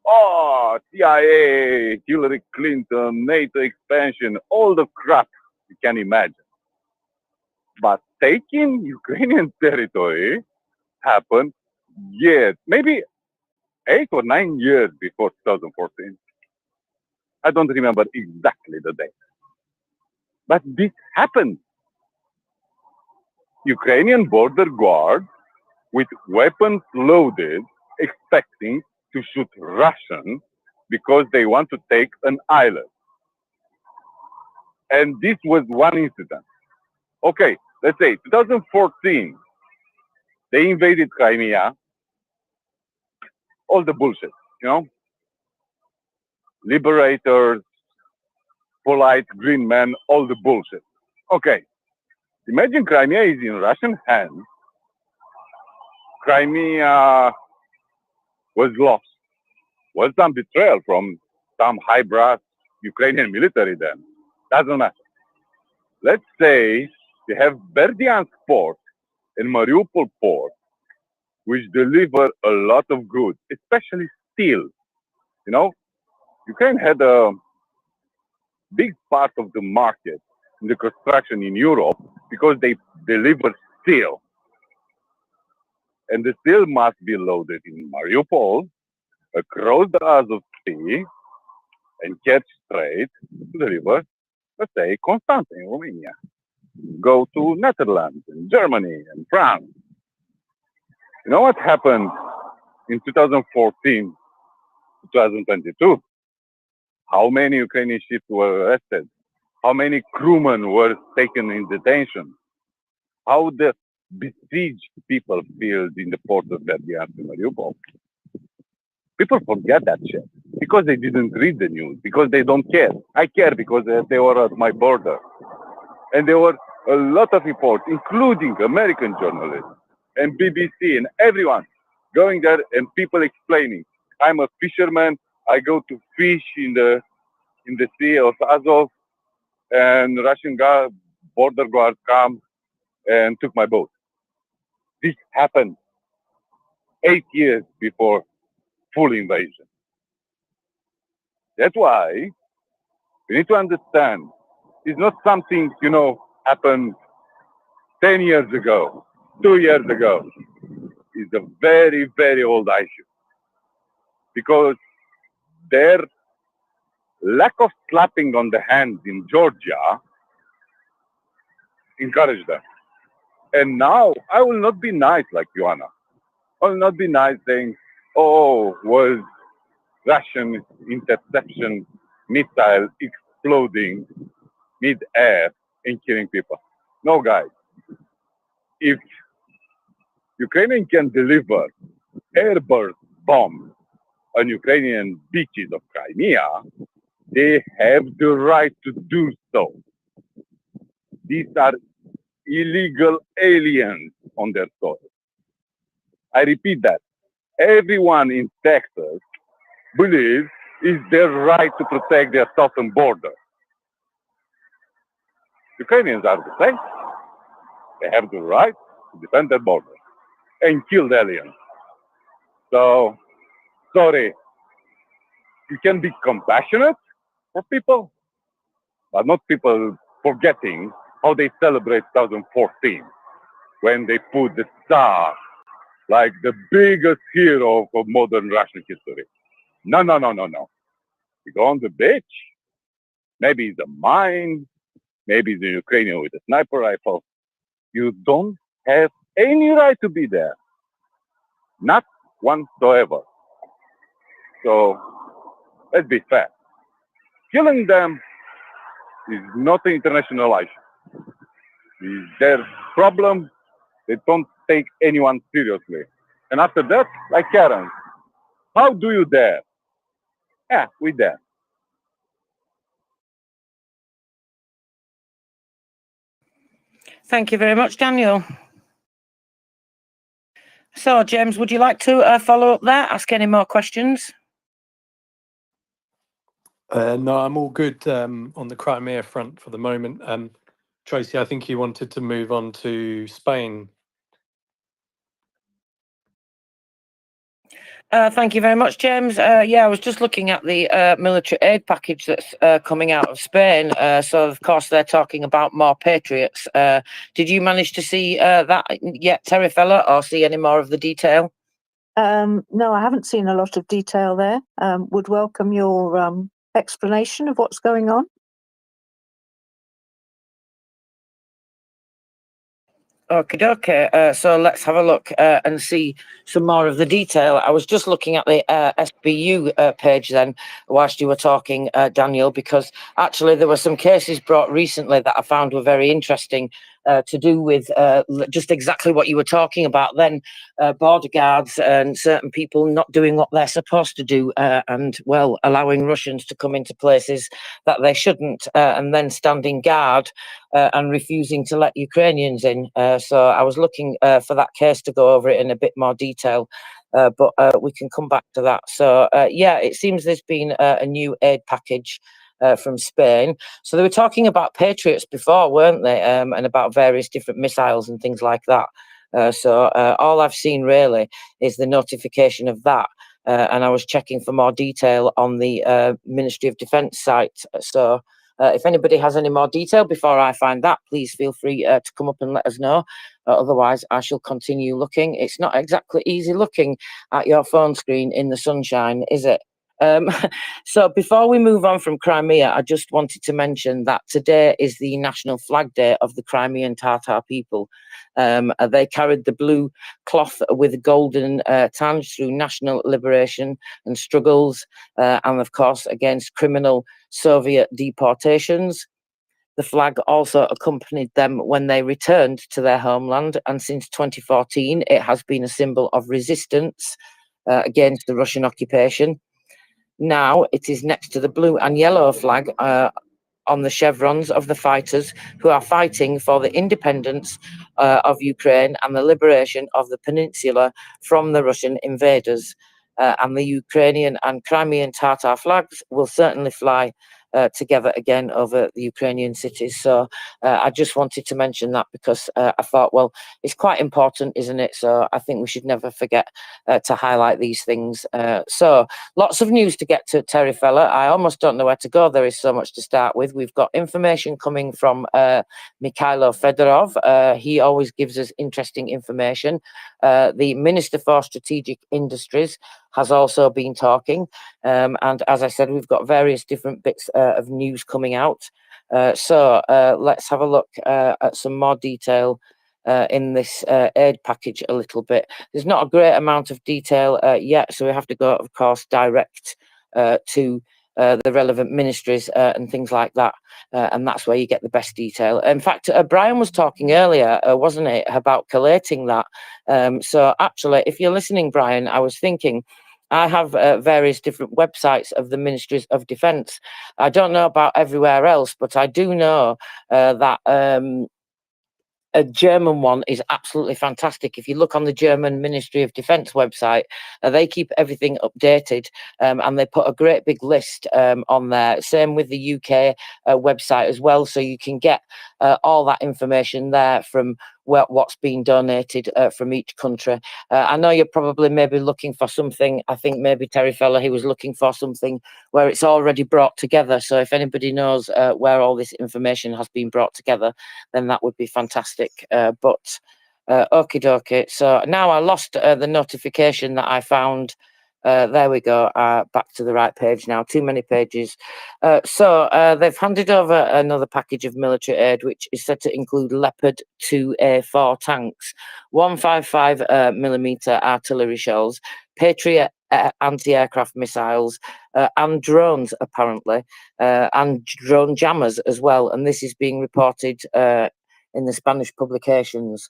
Oh, CIA, Hillary Clinton, NATO expansion, all the crap you can imagine. But taking Ukrainian territory happened years, maybe 8 or 9 years before 2014. I don't remember exactly the date. But this happened. Ukrainian border guards with weapons loaded, expecting to shoot Russians because they want to take an island. And this was one incident. Okay, let's say 2014, they invaded Crimea. All the bullshit, you know? Liberators, polite green men, all the bullshit. Okay, imagine Crimea is in Russian hands. Crimea was lost. Was some betrayal from some high brass Ukrainian military then? Doesn't matter. Let's say you have Berdyansk port and Mariupol port, which deliver a lot of goods, especially steel. You know, Ukraine had a big part of the market in the construction in Europe because they deliver steel. And the steel must be loaded in Mariupol, across the Azov Sea, and get straight to deliver, let's say, Constanta in Romania. Go to Netherlands and Germany and France. You know what happened in 2014 to 2022? How many Ukrainian ships were arrested? How many crewmen were taken in detention? How the besieged people feel in the port of Berdyansk and Mariupol? People forget that shit because they didn't read the news, because they don't care. I care because they were at my border. And there were a lot of reports, including American journalists and BBC and everyone going there and people explaining, I'm a fisherman, I go to fish in the sea of Azov, and Russian border guards come and took my boat. This happened 8 years before full invasion. That's why we need to understand it's not something, you know, happened 10 years ago, 2 years ago. It's a very, very old issue. Because their lack of slapping on the hands in Georgia encouraged them. And now I will not be nice like Joanna. I will not be nice saying, oh, was Russian interception missile exploding mid-air and killing people. No, guys. If Ukrainian can deliver airburst bombs on Ukrainian beaches of Crimea, they have the right to do so. These are illegal aliens on their soil. I repeat that. Everyone in Texas believes it's their right to protect their southern border. Ukrainians are the same. They have the right to defend their border and kill the aliens. So, sorry, you can be compassionate for people, but not people forgetting how they celebrate 2014 when they put the Tsar like the biggest hero of modern Russian history. No, no, no, no, no. You go on the beach, maybe it's a mine, maybe it's a Ukrainian with a sniper rifle. You don't have any right to be there. Not whatsoever. So, let's be fair. Killing them is not an international issue. It's their problem. They don't take anyone seriously. And after that, like Karen, how do you dare? Yeah, we dare. Thank you very much, Daniel. So, James, would you like to follow up there? Ask any more questions? No, I'm all good on the Crimea front for the moment. Tracy, I think you wanted to move on to Spain. Thank you very much, James. Yeah, I was just looking at the military aid package that's coming out of Spain. So, of course, they're talking about more Patriots. Did you manage to see that yet, Terryfella, or see any more of the detail? No, I haven't seen a lot of detail there. Would welcome your explanation of what's going on? Okay, so let's have a look and see some more of the detail. I was just looking at the SBU page then whilst you were talking, Daniel, because actually there were some cases brought recently that I found were very interesting to do with just exactly what you were talking about then, border guards and certain people not doing what they're supposed to do and, well, allowing Russians to come into places that they shouldn't and then standing guard and refusing to let Ukrainians in. So I was looking for that case to go over it in a bit more detail, but we can come back to that. So yeah, it seems there's been a new aid package from Spain. So they were talking about Patriots before, weren't they? And about various different missiles and things like that. So all I've seen really is the notification of that. And I was checking for more detail on the Ministry of Defence site. So if anybody has any more detail before I find that, please feel free to come up and let us know. Otherwise, I shall continue looking. It's not exactly easy looking at your phone screen in the sunshine, is it? So before we move on from Crimea, I just wanted to mention that today is the National Flag Day of the Crimean Tatar people. They carried the blue cloth with golden tans through national liberation and struggles, and of course against criminal Soviet deportations. The flag also accompanied them when they returned to their homeland, and since 2014 it has been a symbol of resistance against the Russian occupation. Now it is next to the blue and yellow flag on the chevrons of the fighters who are fighting for the independence of Ukraine and the liberation of the peninsula from the Russian invaders. And the Ukrainian and Crimean Tatar flags will certainly fly together again over the Ukrainian cities. So I just wanted to mention that because I thought, well, it's quite important, isn't it? So I think we should never forget to highlight these things. So lots of news to get to, Terry Fella. I almost don't know where to go. There is so much to start with. We've got information coming from Mikhailo Fedorov. He always gives us interesting information. The Minister for Strategic Industries has also been talking. And as I said, we've got various different bits of news coming out. So let's have a look at some more detail in this aid package a little bit. There's not a great amount of detail yet, so we have to go, of course, direct to the relevant ministries and things like that. And that's where you get the best detail. In fact, Brian was talking earlier, wasn't it, about collating that. So actually, if you're listening, Brian, I was thinking, I have various different websites of the Ministries of Defence. I don't know about everywhere else, but I do know that a German one is absolutely fantastic. If you look on the German Ministry of Defence website, they keep everything updated and they put a great big list on there. Same with the UK website as well. So you can get all that information there from what's been donated from each country. I know you're probably maybe looking for something. I think maybe Terry Fella, he was looking for something where it's already brought together. So if anybody knows where all this information has been brought together, then that would be fantastic. But okie dokie. So now I lost the notification that I found. There we go. Back to the right page now. Too many pages. So they've handed over another package of military aid, which is said to include Leopard 2A4 tanks, 155mm artillery shells, Patriot anti-aircraft missiles, and drones, apparently, and drone jammers as well. And this is being reported in the Spanish publications.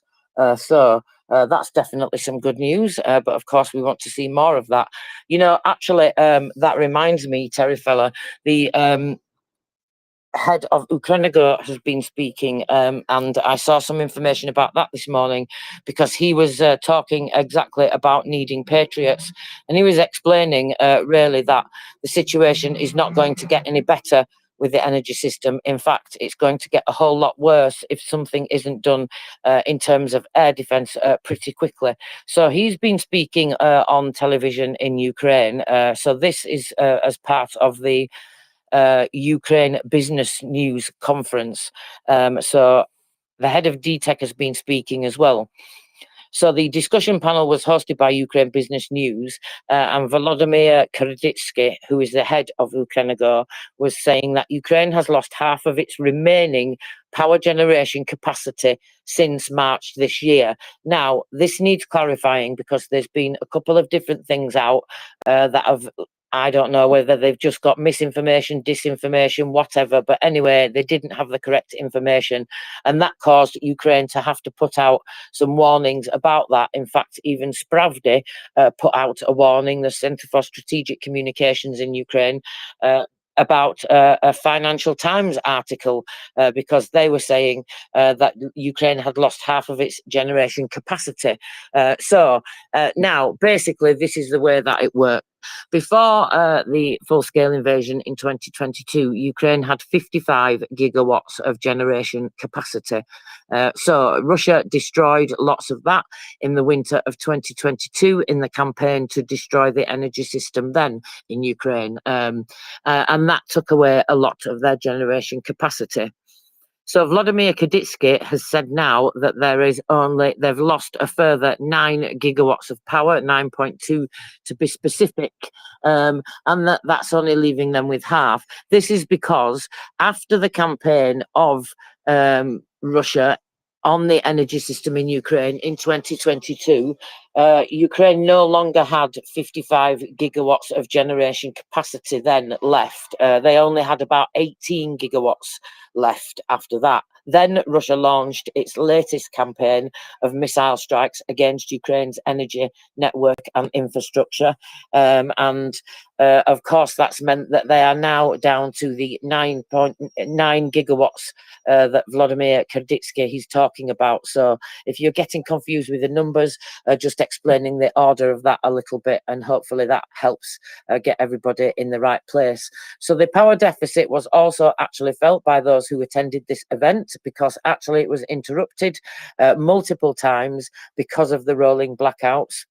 So that's definitely some good news. But of course, we want to see more of that. You know, actually, that reminds me, Terry Fella, the head of Ukrainigo has been speaking, and I saw some information about that this morning because he was talking exactly about needing patriots, and he was explaining really that the situation is not going to get any better with the energy system. In fact, it's going to get a whole lot worse if something isn't done in terms of air defense pretty quickly. So he's been speaking on television in Ukraine. So this is as part of the Ukraine Business News Conference. So the head of DTEC has been speaking as well. So the discussion panel was hosted by Ukraine Business News, and Volodymyr Karditsky, who is the head of Ukrenergo, was saying that Ukraine has lost half of its remaining power generation capacity since March this year. Now, this needs clarifying because there's been a couple of different things out that have, I don't know whether they've just got misinformation, disinformation, whatever, but anyway, they didn't have the correct information, and that caused Ukraine to have to put out some warnings about that. In fact, even Spravdy put out a warning, the Centre for Strategic Communications in Ukraine, about a Financial Times article, because they were saying that Ukraine had lost half of its generation capacity. So now, basically, this is the way that it worked. Before the full-scale invasion in 2022, Ukraine had 55 gigawatts of generation capacity. So Russia destroyed lots of that in the winter of 2022 in the campaign to destroy the energy system then in Ukraine. And that took away a lot of their generation capacity. So Volodymyr Karditsky has said now that they've lost a further 9 gigawatts of power, 9.2 to be specific, and that's only leaving them with half. This is because after the campaign of Russia on the energy system in Ukraine in 2022, Ukraine no longer had 55 gigawatts of generation capacity then left. They only had about 18 gigawatts left after that. Then Russia launched its latest campaign of missile strikes against Ukraine's energy network and infrastructure. Of course, that's meant that they are now down to the 9.9 gigawatts that Volodymyr Karditsky he's talking about. So if you're getting confused with the numbers, just explaining the order of that a little bit, and hopefully that helps get everybody in the right place. So the power deficit was also actually felt by those who attended this event, because actually it was interrupted multiple times because of the rolling blackouts.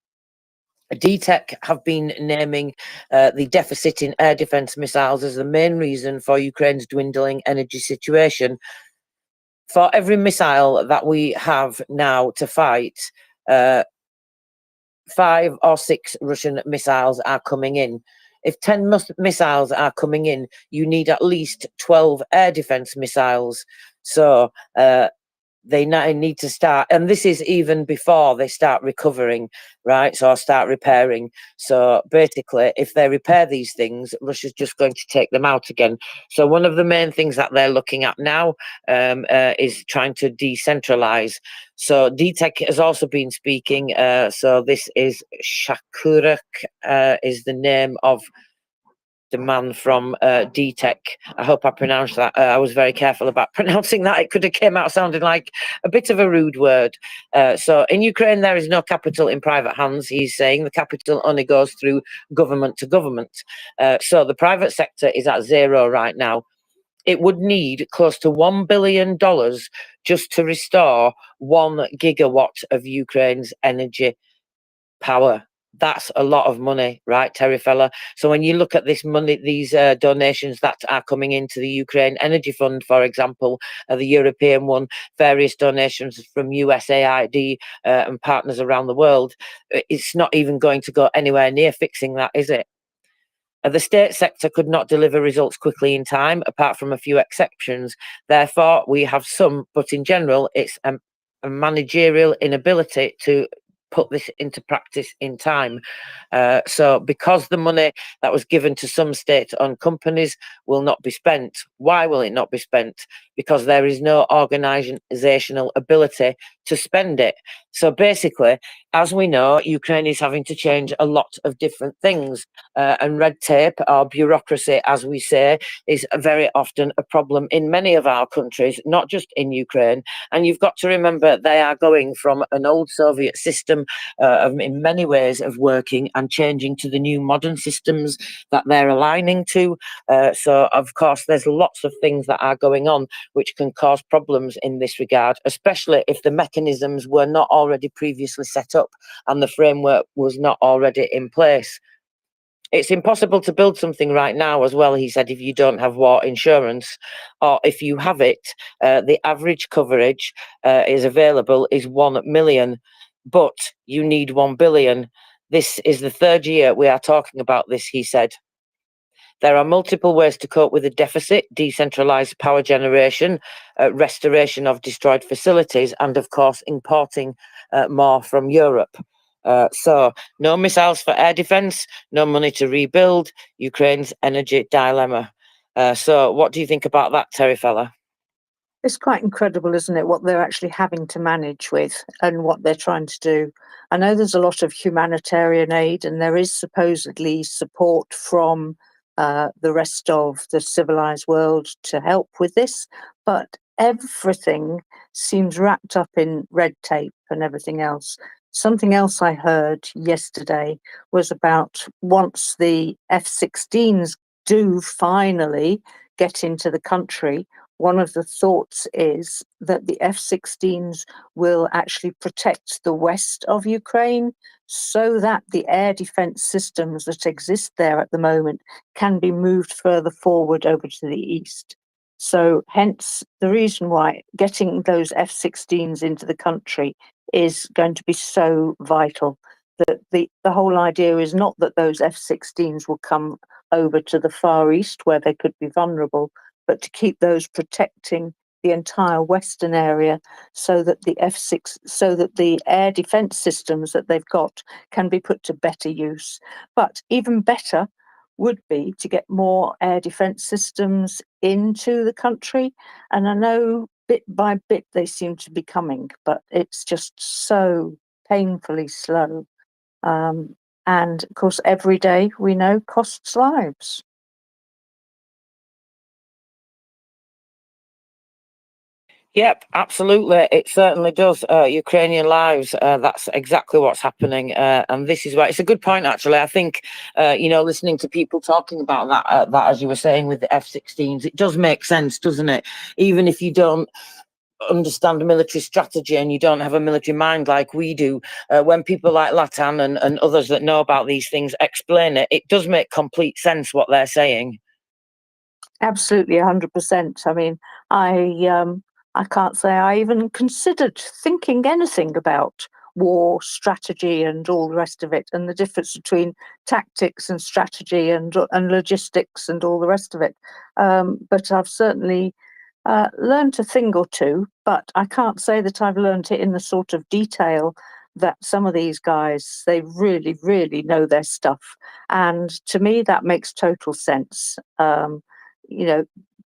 DTEC have been naming the deficit in air defense missiles as the main reason for Ukraine's dwindling energy situation. For every missile that we have now to fight, 5 or 6 Russian missiles are coming in. If 10 missiles are coming in, you need at least 12 air defense missiles. So they need to start, and this is even before they start recovering, right? So start repairing. So basically, if they repair these things, Russia's just going to take them out again. So one of the main things that they're looking at now is trying to decentralize. So DTEC has also been speaking. So this is Shakuruk, is the name of the man from DTEC. I hope I pronounced that. I was very careful about pronouncing that. It could have came out sounding like a bit of a rude word. So in Ukraine, there is no capital in private hands. He's saying the capital only goes through government to government. So the private sector is at zero right now. It would need close to $1 billion just to restore 1 gigawatt of Ukraine's energy power. That's a lot of money, right, Terry fella? So when you look at this money, these donations that are coming into the Ukraine Energy Fund, for example, the European one, various donations from USAID and partners around the world, it's not even going to go anywhere near fixing that, is it? The state sector could not deliver results quickly in time, apart from a few exceptions. Therefore, we have some, but in general, it's a managerial inability to put this into practice in time. So because the money that was given to some state-owned companies will not be spent. Why will it not be spent? Because there is no organizational ability to spend it. So basically, as we know, Ukraine is having to change a lot of different things, and red tape or bureaucracy, as we say, is very often a problem in many of our countries, not just in Ukraine. And you've got to remember, they are going from an old Soviet system in many ways of working and changing to the new modern systems that they're aligning to. So, of course, there's lots of things that are going on which can cause problems in this regard, especially if the mechanisms were not already previously set up and the framework was not already in place. It's impossible to build something right now as well, he said, if you don't have war insurance, or if you have it, the average coverage is available is 1 million. but you need 1 billion. This is the third year we are talking about this, he said. There are multiple ways to cope with the deficit: decentralized power generation, restoration of destroyed facilities, and of course, importing more from Europe. So no missiles for air defense, no money to rebuild Ukraine's energy dilemma. So what do you think about that, Terry Fella? It's quite incredible, isn't it, what they're actually having to manage with and what they're trying to do. I know there's a lot of humanitarian aid, and there is supposedly support from the rest of the civilized world to help with this, but everything seems wrapped up in red tape and everything else. Something else I heard yesterday was about once the F-16s do finally get into the country, one of the thoughts is that the F-16s will actually protect the west of Ukraine so that the air defense systems that exist there at the moment can be moved further forward over to the east. So hence the reason why getting those F-16s into the country is going to be so vital. That the whole idea is not that those F-16s will come over to the Far East where they could be vulnerable, but to keep those protecting the entire western area so that the air defense systems that they've got can be put to better use. But even better would be to get more air defense systems into the country. And I know bit by bit they seem to be coming, but it's just so painfully slow. And of course, every day we know costs lives. Yep, absolutely. It certainly does. Ukrainian lives, that's exactly what's happening. And this is why it's a good point, actually. I think, listening to people talking about that, as you were saying with the F-16s, it does make sense, doesn't it? Even if you don't understand military strategy and you don't have a military mind like we do, when people like Latan and others that know about these things explain it, it does make complete sense what they're saying. Absolutely, 100%. I mean, I can't say I even considered thinking anything about war strategy and all the rest of it, and the difference between tactics and strategy and logistics and all the rest of it. But I've certainly learned a thing or two, but I can't say that I've learned it in the sort of detail that some of these guys, they really, really know their stuff. And to me, that makes total sense.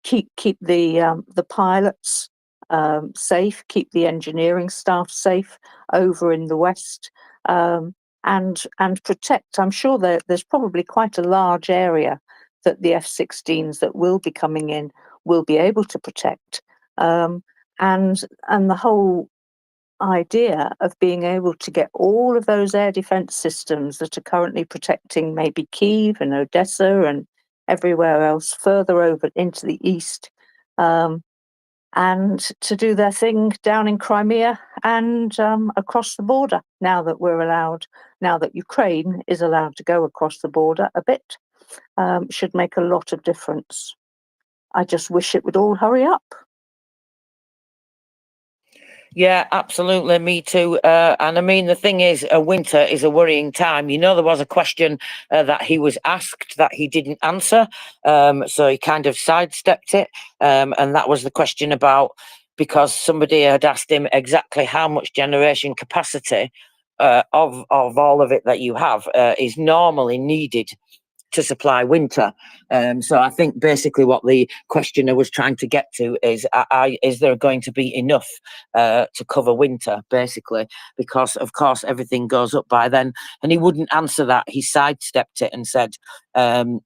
Keep the pilots safe, keep the engineering staff safe over in the west, and protect. I'm sure there's probably quite a large area that the F-16s that will be coming in will be able to protect, and the whole idea of being able to get all of those air defense systems that are currently protecting maybe Kyiv and Odessa and everywhere else further over into the east, and to do their thing down in Crimea and across the border now that Ukraine is allowed to go across the border a bit, should make a lot of difference. I just wish it would all hurry up. Yeah, absolutely. Me too. And I mean, the thing is, winter is a worrying time. There was a question that he was asked that he didn't answer. So he kind of sidestepped it. And that was the question about, because somebody had asked him exactly how much generation capacity of all of it that you have is normally needed to supply winter. So I think basically what the questioner was trying to get to is there going to be enough to cover winter, basically, because of course everything goes up by then. And he wouldn't answer that. He sidestepped it and said, there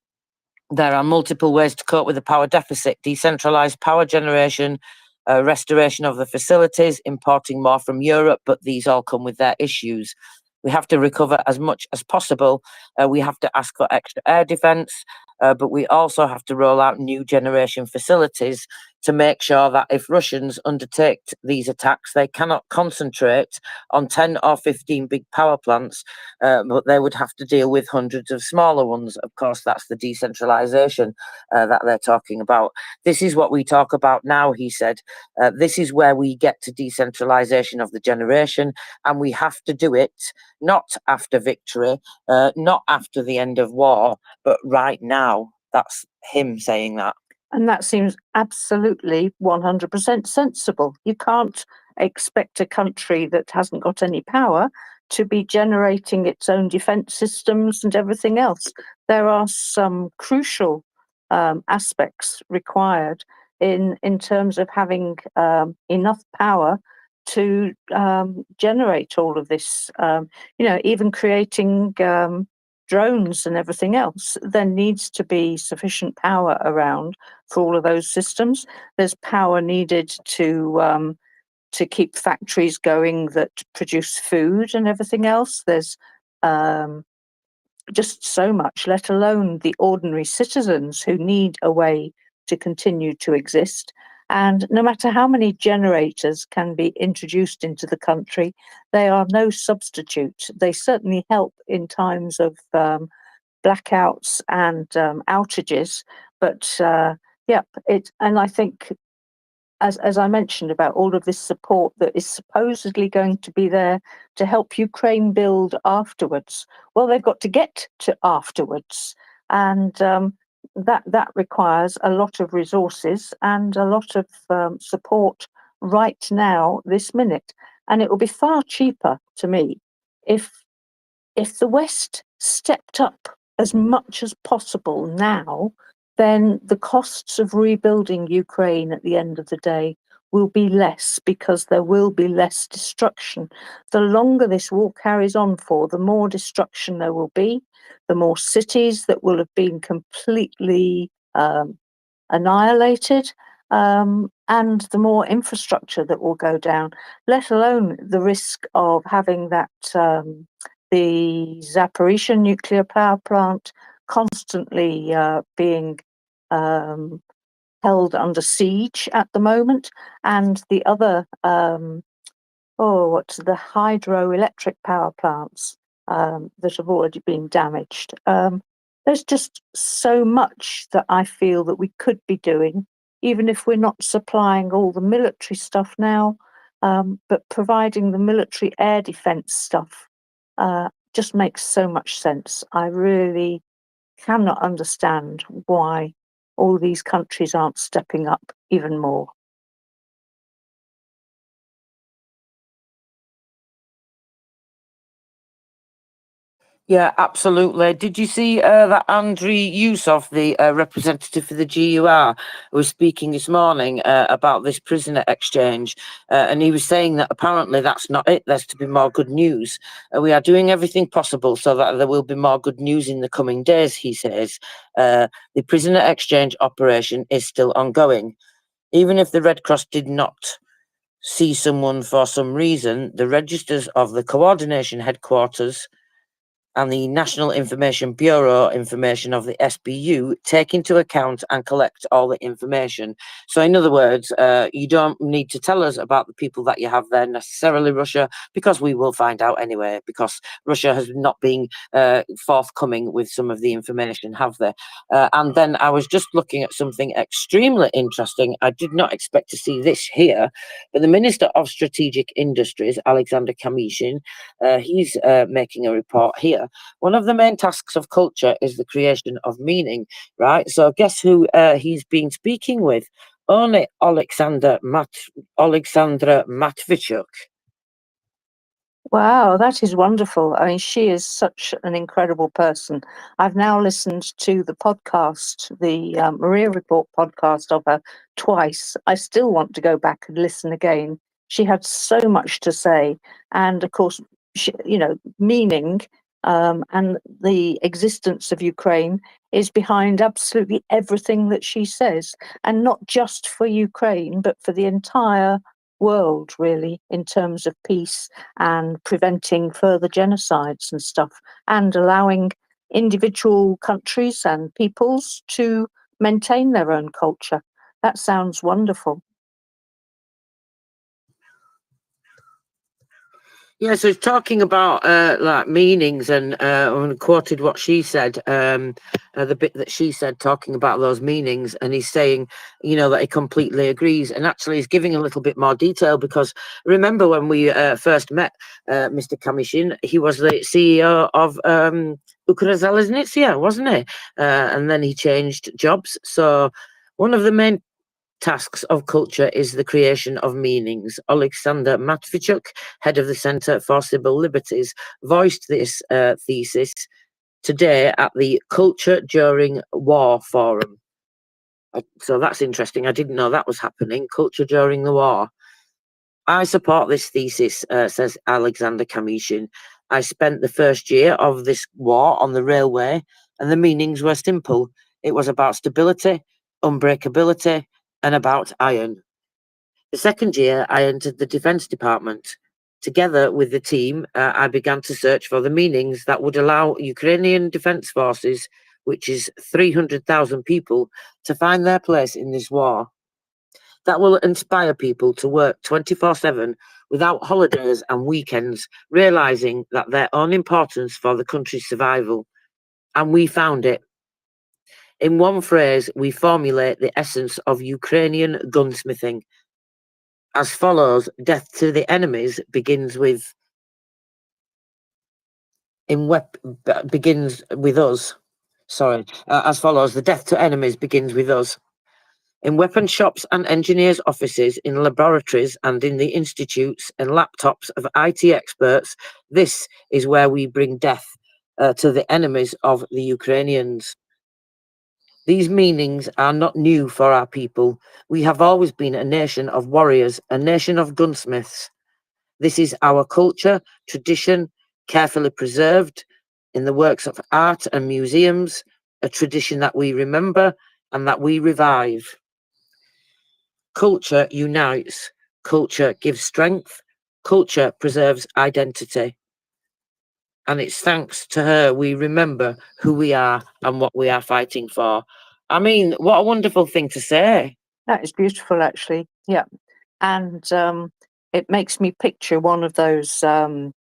are multiple ways to cope with the power deficit: decentralized power generation, restoration of the facilities, importing more from Europe, but these all come with their issues. We have to recover as much as possible. We have to ask for extra air defense, but we also have to roll out new generation facilities to make sure that if Russians undertake these attacks, they cannot concentrate on 10 or 15 big power plants, but they would have to deal with hundreds of smaller ones. Of course, that's the decentralization that they're talking about. This is what we talk about now, he said. This is where we get to decentralization of the generation, and we have to do it not after victory, not after the end of war, but right now. That's him saying that. And that seems absolutely 100% sensible. You can't expect a country that hasn't got any power to be generating its own defense systems and everything else. There are some crucial aspects required in terms of having enough power to generate all of this, even creating drones and everything else. There needs to be sufficient power around for all of those systems. There's power needed to keep factories going that produce food and everything else. There's just so much, let alone the ordinary citizens who need a way to continue to exist. And no matter how many generators can be introduced into the country, they are no substitute. They certainly help in times of blackouts and outages, but and I think, as I mentioned about all of this support that is supposedly going to be there to help Ukraine build afterwards. Well, they've got to get to afterwards, and that requires a lot of resources and a lot of support right now, this minute. And it will be far cheaper to me if the West stepped up as much as possible now, then the costs of rebuilding Ukraine at the end of the day will be less, because there will be less destruction. The longer this war carries on for, the more destruction there will be, the more cities that will have been completely annihilated, and the more infrastructure that will go down, let alone the risk of having that the Zaporizhzhia nuclear power plant constantly being held under siege at the moment, and the other the hydroelectric power plants that have already been damaged. There's just so much that I feel that we could be doing, even if we're not supplying all the military stuff now, but providing the military air defense stuff just makes so much sense. I really cannot understand why all these countries aren't stepping up even more. Yeah, absolutely. Did you see that Andriy Yusov, the representative for the GUR, was speaking this morning about this prisoner exchange? And he was saying that apparently that's not it. There's to be more good news. We are doing everything possible so that there will be more good news in the coming days, he says. The prisoner exchange operation is still ongoing. Even if the Red Cross did not see someone for some reason, the registers of the coordination headquarters and the National Information Bureau information of the SBU take into account and collect all the information. So in other words, you don't need to tell us about the people that you have there necessarily, Russia, because we will find out anyway, because Russia has not been forthcoming with some of the information, have they? And then I was just looking at something extremely interesting. I did not expect to see this here, but the Minister of Strategic Industries, Alexander Kamishin, he's making a report here. One of the main tasks of culture is the creation of meaning, right? So guess who he's been speaking with? Only Alexandra Matvichuk. Wow, that is wonderful. I mean, she is such an incredible person. I've now listened to the podcast, the MriyaReport podcast of her twice. I still want to go back and listen again. She had so much to say. And of course, she, meaning and the existence of Ukraine is behind absolutely everything that she says. And not just for Ukraine, but for the entire world, really, in terms of peace and preventing further genocides and stuff, and allowing individual countries and peoples to maintain their own culture. That sounds wonderful. Yeah, so talking about like meanings, and I quoted what she said, the bit that she said talking about those meanings, and he's saying, you know, that he completely agrees, and actually he's giving a little bit more detail, because remember when we first met Mr. Kamishin, he was the CEO of Ukrazalezniца, wasn't he? And then he changed jobs. So one of the main tasks of culture is the creation of meanings. Alexander Matvichuk, head of the Centre for Civil Liberties, voiced this thesis today at the Culture During War Forum. So that's interesting. I didn't know that was happening. Culture during the war. I support this thesis, says Alexander Kamishin. I spent the first year of this war on the railway, and the meanings were simple. It was about stability, unbreakability, and about iron. The second year, I entered the Defence Department. Together with the team, I began to search for the meanings that would allow Ukrainian Defence Forces, which is 300,000 people, to find their place in this war. That will inspire people to work 24/7 without holidays and weekends, realising that their own importance for the country's survival. And we found it. In one phrase, we formulate the essence of Ukrainian gunsmithing. As follows: death to the enemies begins with begins with us. Sorry. As follows: the death to enemies begins with us. In weapon shops and engineers' offices, in laboratories and in the institutes and laptops of IT experts, this is where we bring death to the enemies of the Ukrainians. These meanings are not new for our people. We have always been a nation of warriors, a nation of gunsmiths. This is our culture, tradition, carefully preserved in the works of art and museums, a tradition that we remember and that we revive. Culture unites, culture gives strength, culture preserves identity. And it's thanks to her we remember who we are and what we are fighting for. I mean, what a wonderful thing to say. That is beautiful, actually. Yeah. And it makes me picture one of those Tatar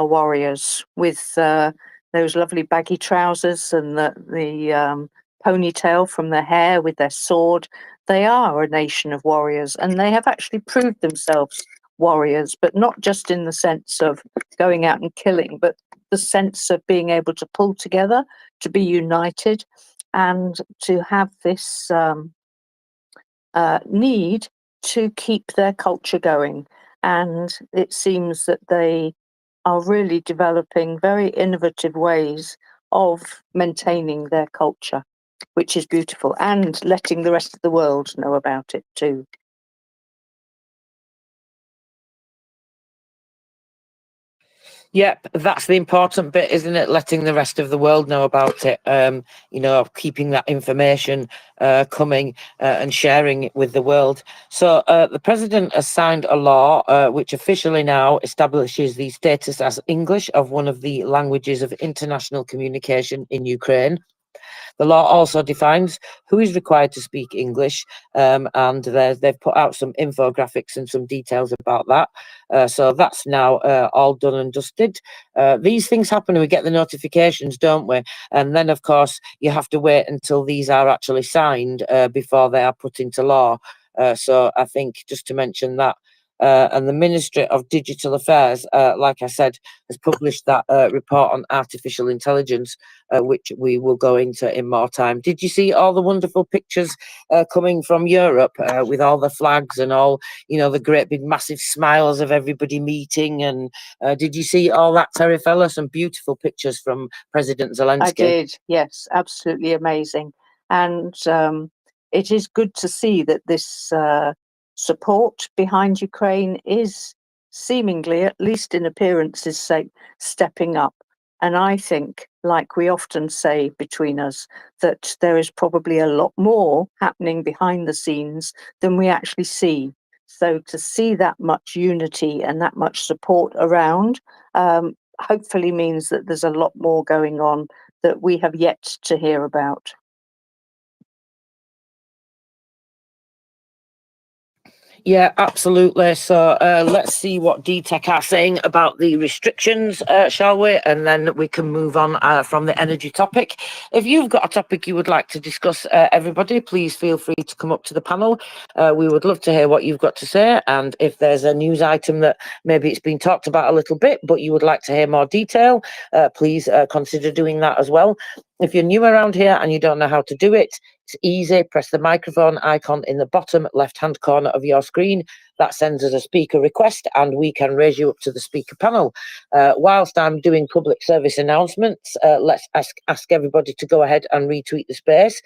warriors with those lovely baggy trousers and the ponytail from their hair with their sword. They are a nation of warriors, and they have actually proved themselves warriors, but not just in the sense of going out and killing, but the sense of being able to pull together, to be united, and to have this need to keep their culture going. And it seems that they are really developing very innovative ways of maintaining their culture, which is beautiful, and letting the rest of the world know about it too. Yep, that's the important bit, isn't it? Letting the rest of the world know about it. You know, keeping that information coming and sharing it with the world. So the president has signed a law which officially now establishes the status as English of one of the languages of international communication in Ukraine. The law also defines who is required to speak English, and they've put out some infographics and some details about that. So that's now all done and dusted. These things happen and we get the notifications, don't we? And then, of course, you have to wait until these are actually signed before they are put into law. So I think just to mention that. And the Ministry of Digital Affairs, like I said, has published that report on artificial intelligence, which we will go into in more time. Did you see all the wonderful pictures coming from Europe with all the flags and all, you know, the great big massive smiles of everybody meeting? And did you see all that, Terifella? Some beautiful pictures from President Zelensky. I did, yes, absolutely amazing. And it is good to see that this support behind Ukraine is seemingly, at least in appearance's sake, stepping up. And I think, like we often say between us, that there is probably a lot more happening behind the scenes than we actually see. So to see that much unity and that much support around hopefully means that there's a lot more going on that we have yet to hear about. Yeah, absolutely. So let's see what DTEC are saying about the restrictions, shall we? And then we can move on from the energy topic. If you've got a topic you would like to discuss, everybody, please feel free to come up to the panel. We would love to hear what you've got to say. And if there's a news item that maybe it's been talked about a little bit, but you would like to hear more detail, please consider doing that as well. If you're new around here and you don't know how to do it, it's easy. Press the microphone icon in the bottom left-hand corner of your screen. That sends us a speaker request and we can raise you up to the speaker panel. Whilst I'm doing public service announcements, let's ask everybody to go ahead and retweet the space.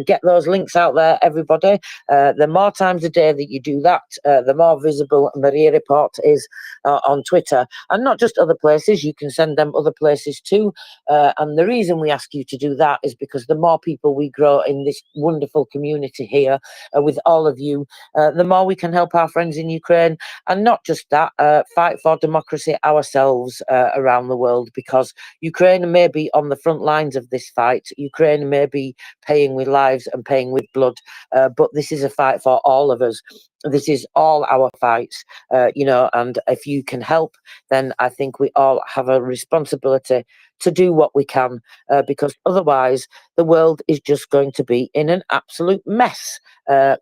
Get those links out there, everybody. The more times a day that you do that, the more visible MriyaReport is on Twitter. And not just other places, you can send them other places too. And the reason we ask you to do that is because the more people we grow in this wonderful community here with all of you, the more we can help our friends in Ukraine. And not just that, fight for democracy ourselves around the world, because Ukraine may be on the front lines of this fight. Ukraine may be paying with lives and paying with blood, but this is a fight for all of us. This is all our fights, and if you can help, then I think we all have a responsibility to do what we can, because otherwise the world is just going to be in an absolute mess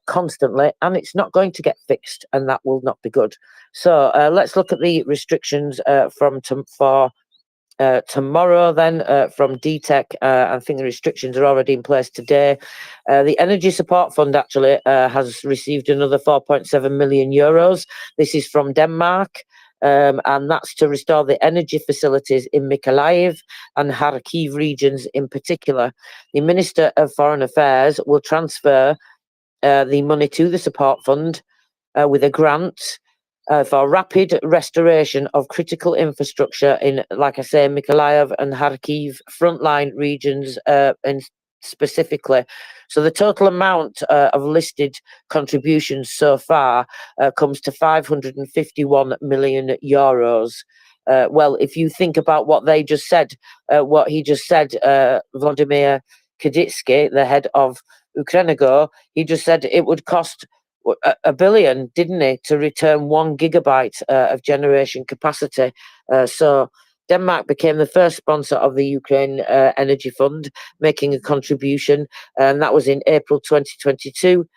constantly, and it's not going to get fixed, and that will not be good. So let's look at the restrictions for tomorrow then from DTEC. I think the restrictions are already in place today. The Energy Support Fund actually has received another 4.7 million euros. This is from Denmark. And that's to restore the energy facilities in Mykolaiv and Kharkiv regions in particular. The Minister of Foreign Affairs will transfer the money to the support fund with a grant for rapid restoration of critical infrastructure in, like I say, Mykolaiv and Kharkiv frontline regions, and specifically. So the total amount of listed contributions so far comes to 551 million euros. Well, if you think about what they just said, what he just said, Vladimir Kaditsky, the head of Ukrenergo, he just said it would cost a billion, didn't he, to return 1 gigabyte of generation capacity. So Denmark became the first sponsor of the Ukraine Energy Fund, making a contribution, and that was in April 2022.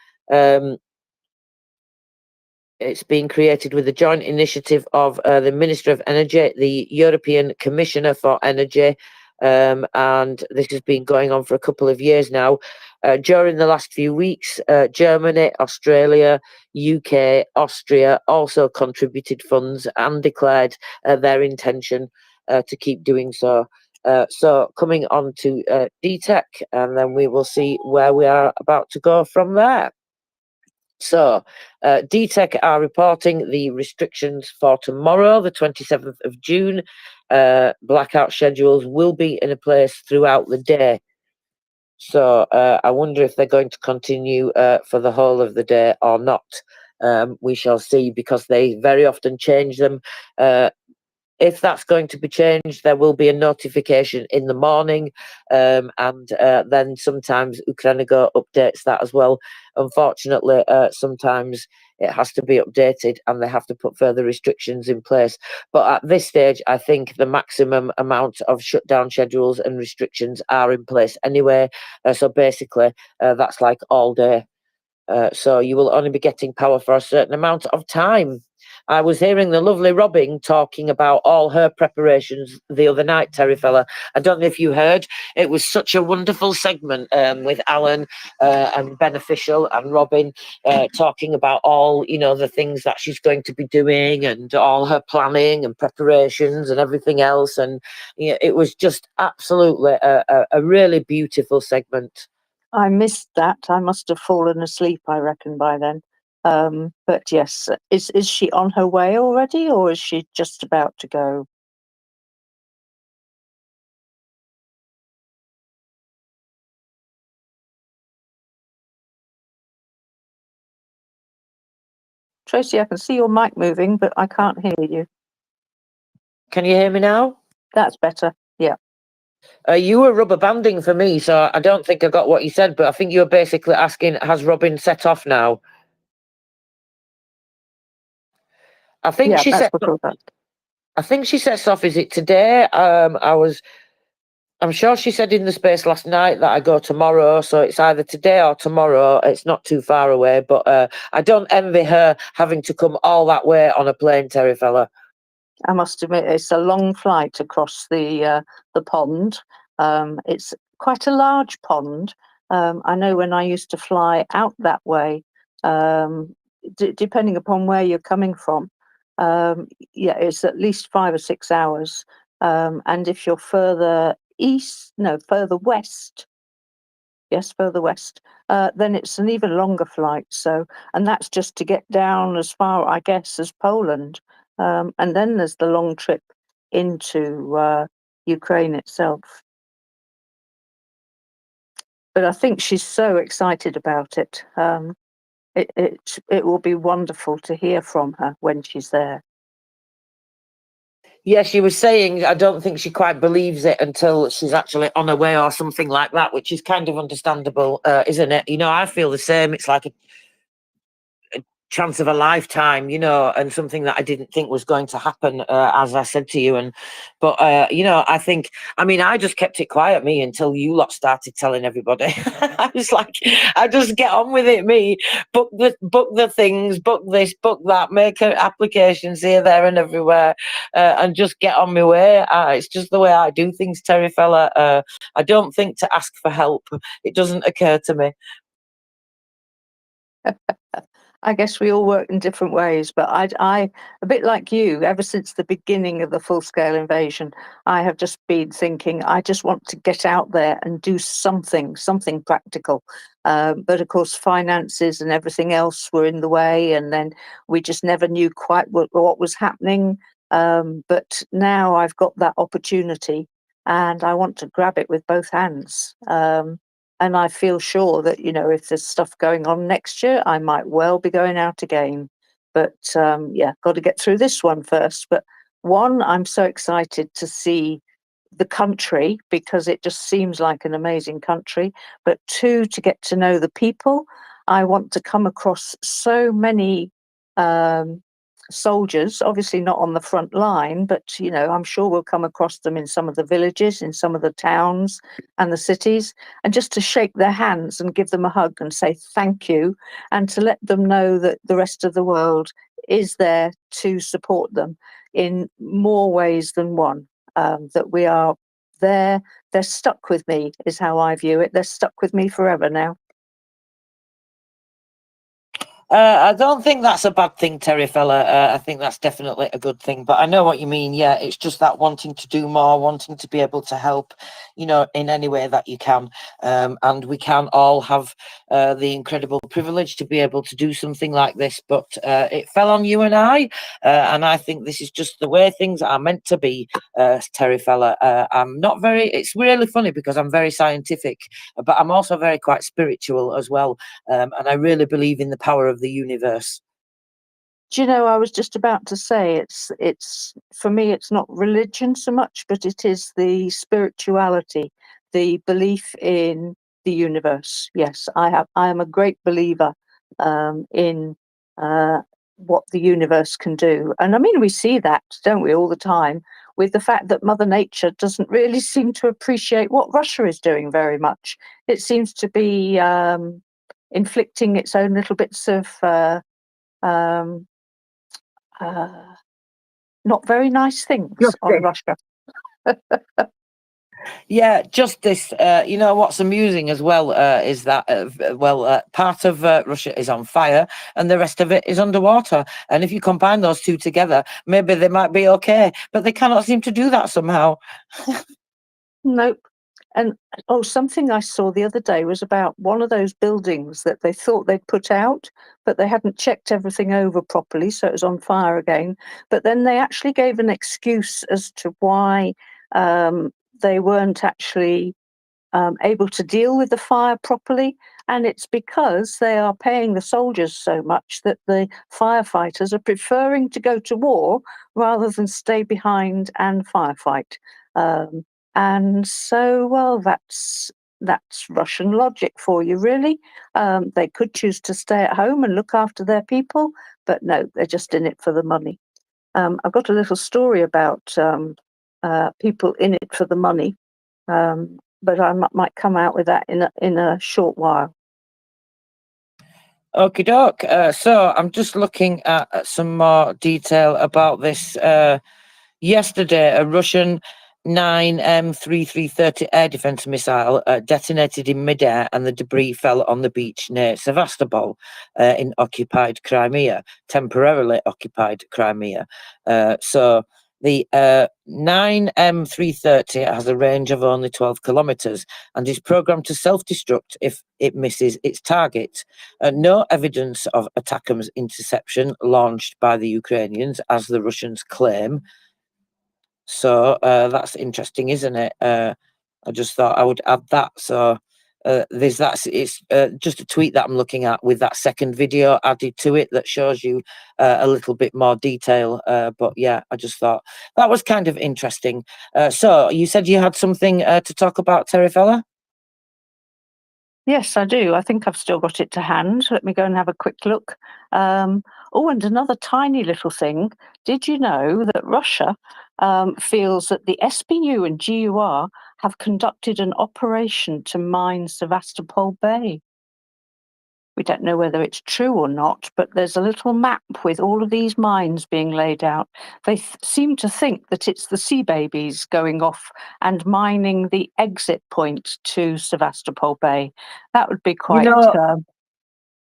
It's been created with a joint initiative of the Minister of Energy, the European Commissioner for Energy, and this has been going on for a couple of years now. During the last few weeks, Germany, Australia, UK, Austria also contributed funds and declared their intention to keep doing so. So coming on to DTEC, and then we will see where we are about to go from there. So, DTEC are reporting the restrictions for tomorrow, the 27th of June. Blackout schedules will be in place throughout the day. So, I wonder if they're going to continue for the whole of the day or not. We shall see, because they very often change them. If that's going to be changed, there will be a notification in the morning, and then sometimes Ukrenergo updates that as well. Unfortunately, sometimes it has to be updated and they have to put further restrictions in place. But at this stage, I think the maximum amount of shutdown schedules and restrictions are in place anyway. So basically, that's like all day. So you will only be getting power for a certain amount of time. I was hearing the lovely Robin talking about all her preparations the other night, Terry fella. I don't know if you heard. It was such a wonderful segment with Alan and Beneficial and Robin talking about all, the things that she's going to be doing and all her planning and preparations and everything else. And it was just absolutely a really beautiful segment. I missed that. I must have fallen asleep, I reckon, by then. But yes, is she on her way already, or is she just about to go? Tracy, I can see your mic moving, but I can't hear you. Can you hear me now? That's better. Yeah. You were rubber banding for me, so I don't think I got what you said, but I think you were basically asking, has Robin set off now? I think Yeah, she that's sets. what all that. I think she sets off. Is it today? I'm sure she said in the space last night that I go tomorrow, so it's either today or tomorrow. It's not too far away, but I don't envy her having to come all that way on a plane, Terry fella. I must admit, it's a long flight across the pond. It's quite a large pond. I know when I used to fly out that way, depending upon where you're coming from, yeah, it's at least 5 or 6 hours. And if you're further west, yes, further west, then it's an even longer flight. So, and that's just to get down as far, I guess, as Poland. And then there's the long trip into Ukraine itself. But I think she's so excited about it. It will be wonderful to hear from her when she's there. Yeah, she was saying, I don't think she quite believes it until she's actually on her way or something like that, which is kind of understandable, isn't it? You know, I feel the same. It's like a chance of a lifetime, you know, and something that I didn't think was going to happen, as I said to you. But you know, I just kept it quiet, me, until you lot started telling everybody. I was like, I just get on with it, me. Book the things, book this, book that, make applications here, there, and everywhere, and just get on my way. It's just the way I do things, Terry fella. I don't think to ask for help. It doesn't occur to me. I guess we all work in different ways, but I, a bit like you, ever since the beginning of the full-scale invasion, I have just been thinking, I just want to get out there and do something practical. But of course, finances and everything else were in the way, and then we just never knew quite what was happening. But now I've got that opportunity, and I want to grab it with both hands. And I feel sure that, you know, if there's stuff going on next year, I might well be going out again. But yeah, got to get through this one first. But one, I'm so excited to see the country because it just seems like an amazing country. But two, to get to know the people. I want to come across so many soldiers, obviously not on the front line, but, you know, I'm sure we'll come across them in some of the villages, in some of the towns and the cities, and just to shake their hands and give them a hug and say thank you, and to let them know that the rest of the world is there to support them in more ways than one, that we are there. They're stuck with me, is how I view it. They're stuck with me forever now. I don't think that's a bad thing, Terry fella. I think that's definitely a good thing. But I know what you mean. Yeah, it's just that wanting to do more, wanting to be able to help, you know, in any way that you can. And we can all have the incredible privilege to be able to do something like this. But it fell on you and I think this is just the way things are meant to be, Terry fella. I'm not very. It's really funny because I'm very scientific, but I'm also very quite spiritual as well. And I really believe in the power of the universe. Do you know, I was just about to say it's for me, it's not religion so much, but it is the spirituality, the belief in the universe. Yes, I am a great believer in what the universe can do. And I mean, we see that, don't we, all the time, with the fact that Mother Nature doesn't really seem to appreciate what Russia is doing very much. It seems to be inflicting its own little bits of not very nice things on Russia. Yeah, justice. You know what's amusing as well is that part of Russia is on fire and the rest of it is underwater. And if you combine those two together, maybe they might be okay. But they cannot seem to do that somehow. Nope. And something I saw the other day was about one of those buildings that they thought they'd put out, but they hadn't checked everything over properly, so it was on fire again. But then they actually gave an excuse as to why they weren't actually able to deal with the fire properly. And it's because they are paying the soldiers so much that the firefighters are preferring to go to war rather than stay behind and firefight. And so, well, that's Russian logic for you, really. They could choose to stay at home and look after their people, but no, they're just in it for the money. I've got a little story about people in it for the money, but I might come out with that in a short while. Okie doke. So I'm just looking at some more detail about this. Yesterday, a Russian 9M3330 air defense missile detonated in midair, and the debris fell on the beach near Sevastopol in occupied Crimea, temporarily occupied Crimea. So the 9M330 has a range of only 12 kilometers and is programmed to self-destruct if it misses its target. No evidence of ATACMS interception launched by the Ukrainians, as the Russians claim. So that's interesting, isn't it? I just thought I would add that. So there's that. It's just a tweet that I'm looking at with that second video added to it that shows you a little bit more detail. But yeah, I just thought that was kind of interesting. So you said you had something to talk about, Terifella? Yes, I do. I think I've still got it to hand. Let me go and have a quick look. Oh, and another tiny little thing. Did you know that Russia feels that the SBU and GUR have conducted an operation to mine Sevastopol Bay? We don't know whether it's true or not, but there's a little map with all of these mines being laid out. They seem to think that it's the sea babies going off and mining the exit point to Sevastopol Bay. That would be quite...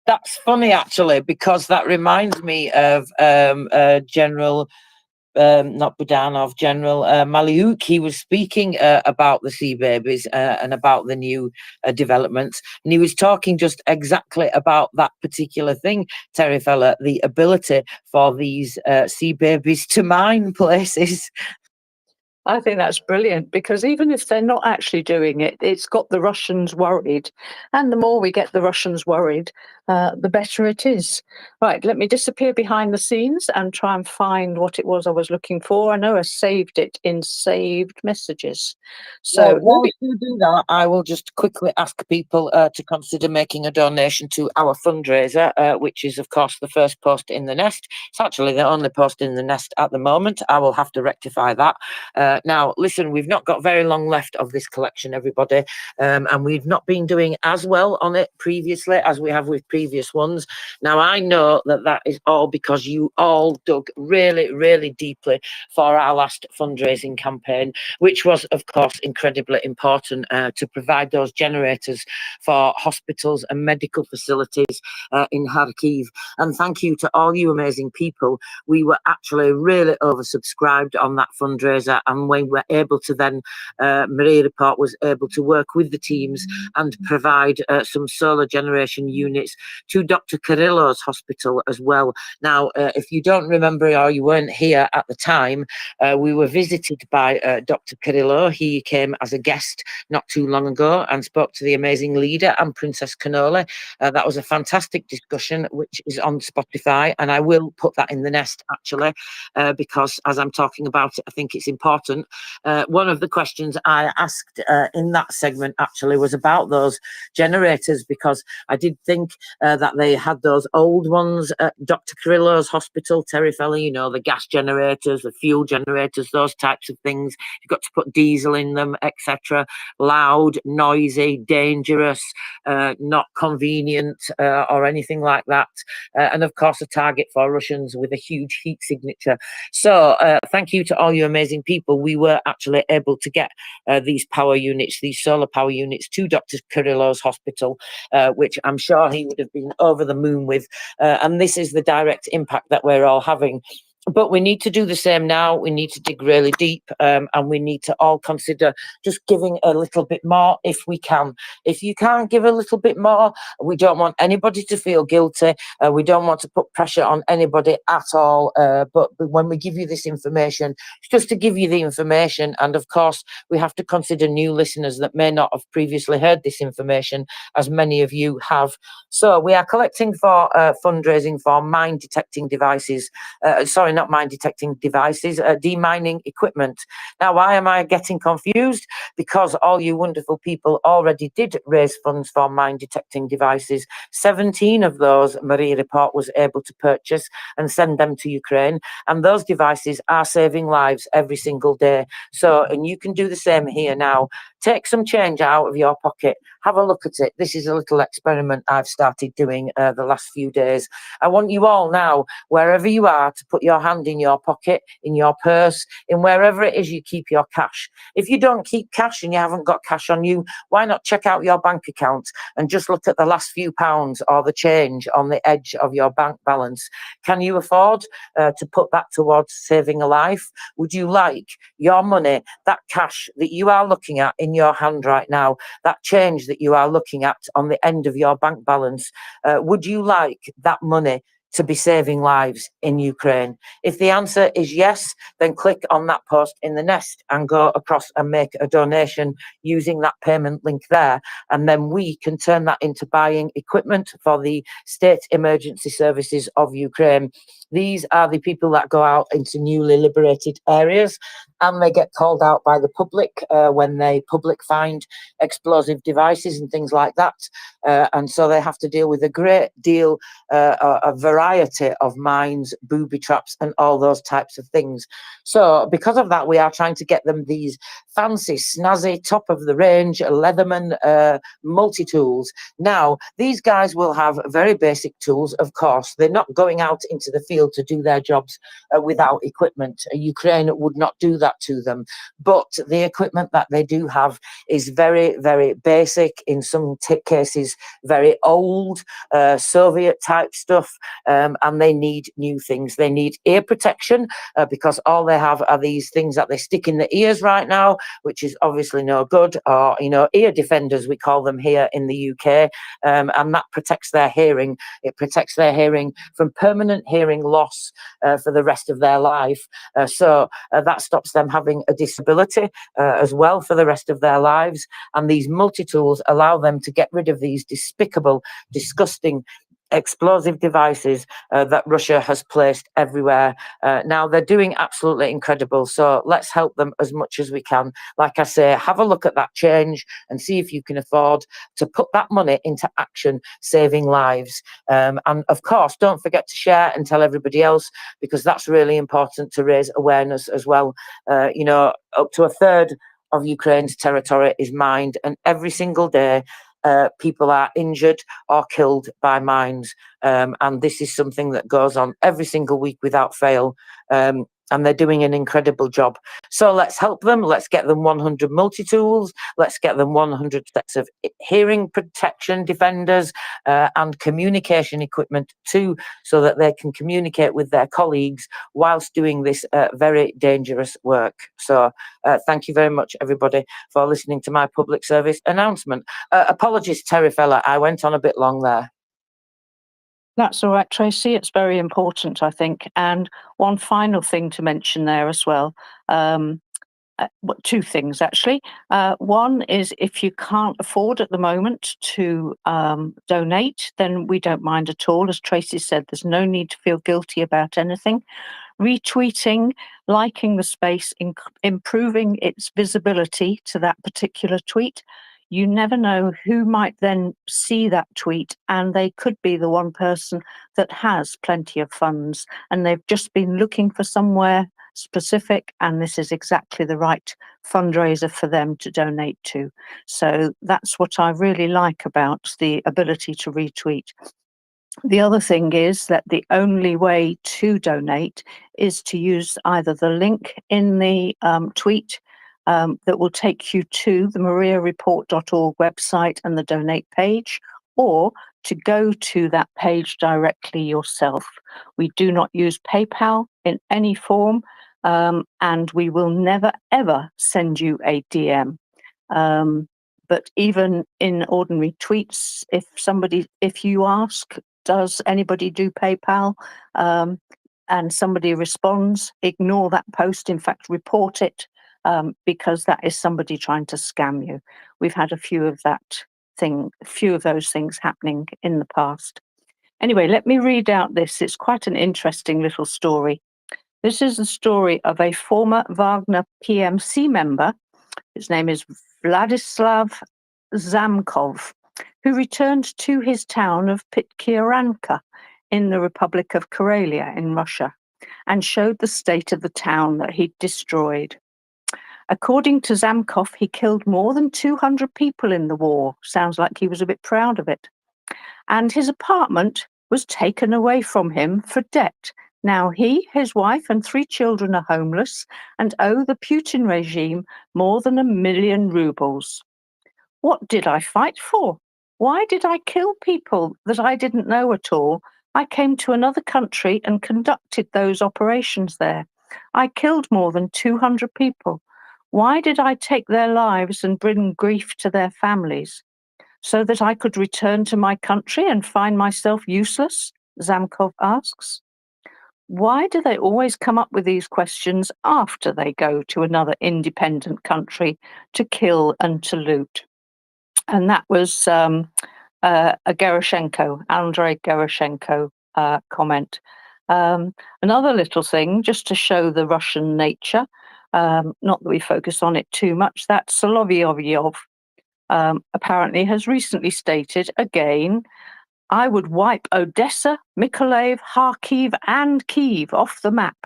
That's funny, actually, because that reminds me of General... not Budanov, General Maliuk. He was speaking about the sea babies and about the new developments, and he was talking just exactly about that particular thing, Terifella, the ability for these sea babies to mine places. I think that's brilliant, because even if they're not actually doing it, it's got the Russians worried. And the more we get the Russians worried, the better it is. Right, let me disappear behind the scenes and try and find what it was I was looking for. I know I saved it in saved messages. So while you do that, I will just quickly ask people to consider making a donation to our fundraiser, which is, of course, the first post in the nest. It's actually the only post in the nest at the moment. I will have to rectify that. Now, listen, we've not got very long left of this collection, everybody, and we've not been doing as well on it previously as we have with previous ones. Now, I know that that is all because you all dug really, really deeply for our last fundraising campaign, which was, of course, incredibly important to provide those generators for hospitals and medical facilities in Kharkiv. And thank you to all you amazing people. We were actually really oversubscribed on that fundraiser, and we were able to then, MriyaReport was able to work with the teams and provide some solar generation units to Dr. Kirillov's hospital as well. Now, if you don't remember or you weren't here at the time, we were visited by Dr. Kirillov. He came as a guest not too long ago and spoke to the amazing leader and Princess Cannoli. That was a fantastic discussion, which is on Spotify, and I will put that in the nest, actually, because as I'm talking about it, I think it's important. One of the questions I asked in that segment actually was about those generators, because I did think that they had those old ones at Dr. Kirillov's hospital, Terifella, you know, the gas generators, the fuel generators, those types of things. You've got to put diesel in them, etc. Loud, noisy, dangerous, not convenient or anything like that. And of course, a target for Russians with a huge heat signature. So thank you to all you amazing people. We were actually able to get these power units, these solar power units, to Dr. Kirillov's hospital, which I'm sure he would have been over the moon with. And this is the direct impact that we're all having. But we need to do the same now. We need to dig really deep, and we need to all consider just giving a little bit more if we can. If you can't give a little bit more, we don't want anybody to feel guilty. We don't want to put pressure on anybody at all. But when we give you this information, it's just to give you the information. And of course, we have to consider new listeners that may not have previously heard this information, as many of you have. So we are collecting for fundraising for mine detecting devices. Not mine detecting devices, demining equipment. Now, why am I getting confused? because all you wonderful people already did raise funds for mine detecting devices. 17 of those MriyaReport was able to purchase and send them to Ukraine, and those devices are saving lives every single day. So, and you can do the same here now. Take some change out of your pocket, have a look at it. This is a little experiment I've started doing the last few days. I want you all now, wherever you are, to put your hand in your pocket, in your purse, in wherever it is you keep your cash. If you don't keep cash and you haven't got cash on you, why not check out your bank account and just look at the last few pounds or the change on the edge of your bank balance? Can you afford to put that towards saving a life? Would you like your money, that cash that you are looking at in your hand right now, that change that you are looking at on the end of your bank balance, would you like that money to be saving lives in Ukraine? If the answer is yes, then click on that post in the nest and go across and make a donation using that payment link there. And then we can turn that into buying equipment for the state emergency services of Ukraine. These are the people that go out into newly liberated areas, and they get called out by the public when they public find explosive devices and things like that. And so they have to deal with a great deal, a variety of mines, booby traps, and all those types of things. So because of that, we are trying to get them these fancy, snazzy, top of the range Leatherman multi-tools. Now, these guys will have very basic tools, of course. They're not going out into the field to do their jobs without equipment. Ukraine would not do that to them. But the equipment that they do have is very, very basic, in some cases very old, Soviet type stuff, and they need new things. They need ear protection because all they have are these things that they stick in the ears right now, which is obviously no good, or, you know, ear defenders, we call them here in the UK, and that protects their hearing. It protects their hearing from permanent hearing loss for the rest of their life. So that stops them having a disability as well for the rest of their lives. And these multi-tools allow them to get rid of these despicable, disgusting, explosive devices that Russia has placed everywhere. Now, they're doing absolutely incredible, so let's help them as much as we can. Like I say, have a look at that change and see if you can afford to put that money into action, saving lives. And of course, don't forget to share and tell everybody else, because that's really important to raise awareness as well. You know, up to a third of Ukraine's territory is mined, and every single day people are injured or killed by mines. And this is something that goes on every single week without fail. And they're doing an incredible job. So let's help them. Let's get them 100 multi-tools. Let's get them 100 sets of hearing protection defenders and communication equipment too, so that they can communicate with their colleagues whilst doing this very dangerous work. So thank you very much, everybody, for listening to my public service announcement. Apologies, Terry Fella, I went on a bit long there. That's all right, Tracy. It's very important, I think. And one final thing to mention there as well. Two things, actually. One is, if you can't afford at the moment to donate, then we don't mind at all. As Tracy said, there's no need to feel guilty about anything. Retweeting, liking the space, improving its visibility to that particular tweet. You never know who might then see that tweet, and they could be the one person that has plenty of funds and they've just been looking for somewhere specific, and this is exactly the right fundraiser for them to donate to. So that's what I really like about the ability to retweet. The other thing is that the only way to donate is to use either the link in the tweet that will take you to the MriyaReport.org website and the donate page, or to go to that page directly yourself. We do not use PayPal in any form, and we will never, ever send you a DM. But even in ordinary tweets, if you ask, does anybody do PayPal? And somebody responds, ignore that post, in fact, report it, because that is somebody trying to scam you. We've had a few of those things happening in the past. Anyway, let me read out this. It's quite an interesting little story. This is the story of a former Wagner PMC member His name is Vladislav Zamkov, who returned to his town of Pitkiranka in the Republic of Karelia in Russia and showed the state of the town that he'd destroyed. According to Zamkov, he killed more than 200 people in the war. Sounds like he was a bit proud of it. And his apartment was taken away from him for debt. Now he, his wife, and 3 children are homeless and owe the Putin regime more than 1 million rubles. What did I fight for? Why did I kill people that I didn't know at all? I came to another country and conducted those operations there. I killed more than 200 people. Why did I take their lives and bring grief to their families? So that I could return to my country and find myself useless? Zamkov asks. Why do they always come up with these questions after they go to another independent country to kill and to loot? And that was a Gerashenko, Andrei Gerashenko comment. Another little thing, just to show the Russian nature, not that we focus on it too much, that Solovyov apparently has recently stated again, I would wipe Odessa, Mykolaiv, Kharkiv, and Kyiv off the map.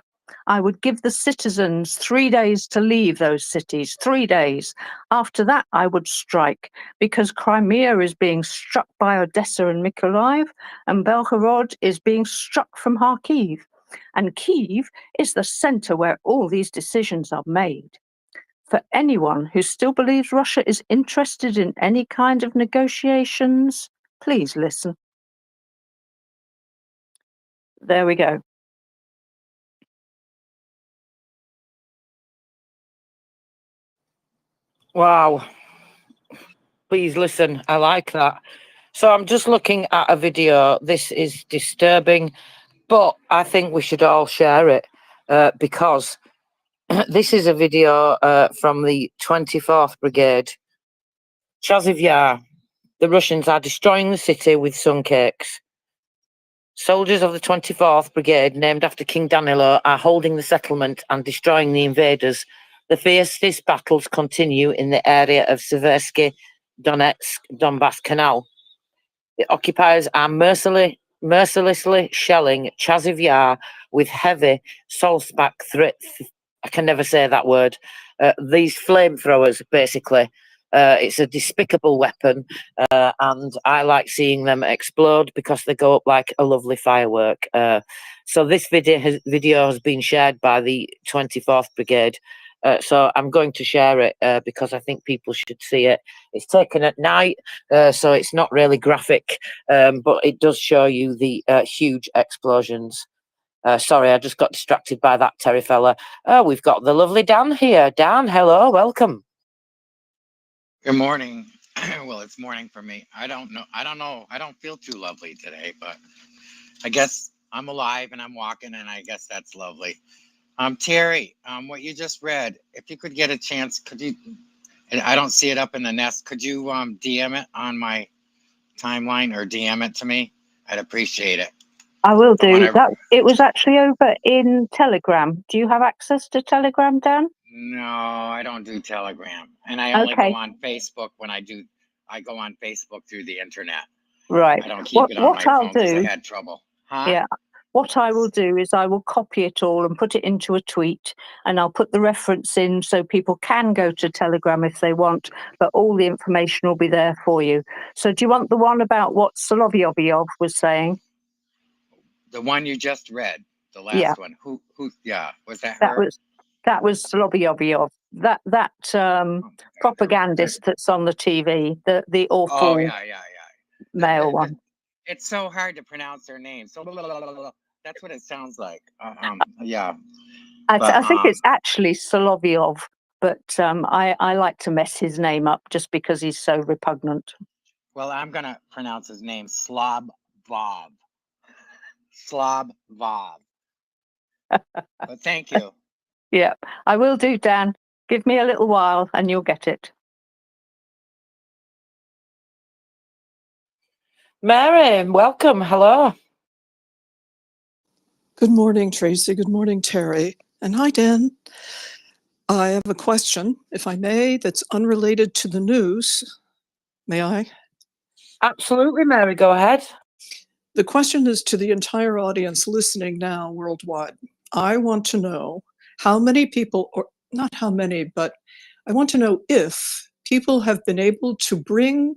I would give the citizens 3 days to leave those cities, 3 days. After that, I would strike, because Crimea is being struck by Odessa and Mykolaiv, and Belgorod is being struck from Kharkiv. And Kyiv is the center where all these decisions are made. For anyone who still believes Russia is interested in any kind of negotiations, please listen. There we go. Wow. Please listen. I like that. So I'm just looking at a video. This is disturbing, but I think we should all share it because this is a video from the 24th Brigade. Chaziv Yar. The Russians are destroying the city with sun cakes. Soldiers of the 24th Brigade, named after King Danilo, are holding the settlement and destroying the invaders. The fiercest battles continue in the area of Seversky Donetsk, Donbass Canal. The occupiers are mercilessly shelling Chaziv Yar with heavy Solsbach I can never say that word. These flamethrowers, basically. It's a despicable weapon, and I like seeing them explode because they go up like a lovely firework. So this video has been shared by the 24th Brigade. So I'm going to share it because I think people should see it. It's taken at night, so it's not really graphic, but it does show you the huge explosions. Sorry, I just got distracted by that Terry fella. We've got the lovely Dan here. Dan, hello, welcome. Good morning. Well, it's morning for me. I don't know. I don't feel too lovely today, but I guess I'm alive and I'm walking, and I guess that's lovely. Terry, what you just read, if you could get a chance, could you, and I don't see it up in the nest, could you DM it on my timeline or DM it to me? I'd appreciate it. I will But do whenever, that. It was actually over in Telegram. Do you have access to Telegram, Dan? no, I don't do Telegram, and I only go on Facebook when I go on Facebook through the internet. Right. I don't keep it on my I'll phone because I do, had trouble. Huh? yeah. What I will do is I will copy it all and put it into a tweet, and I'll put the reference in so people can go to Telegram if they want, but all the information will be there for you. So do you want the one about what Solovyov was saying? The one you just read, the last Yeah. one. Who? Yeah, was that her? That was Solovyov. That propagandist that's on the TV, the awful Oh yeah. male one. It's so hard to pronounce their name. So that's what it sounds like. Yeah. I think it's actually Solovyov, but I like to mess his name up just because he's so repugnant. Well, I'm gonna pronounce his name Slobvov. Slobvov. But thank you. Yeah, I will do, Dan. Give me a little while and you'll get it. Mary, welcome. Hello. Good morning, Tracy. Good morning, Terry. And hi, Dan. I have a question, if I may, that's unrelated to the news. May I? Absolutely, Mary, go ahead. The question is to the entire audience listening now worldwide. I want to know how many people, or not how many, but I want to know if people have been able to bring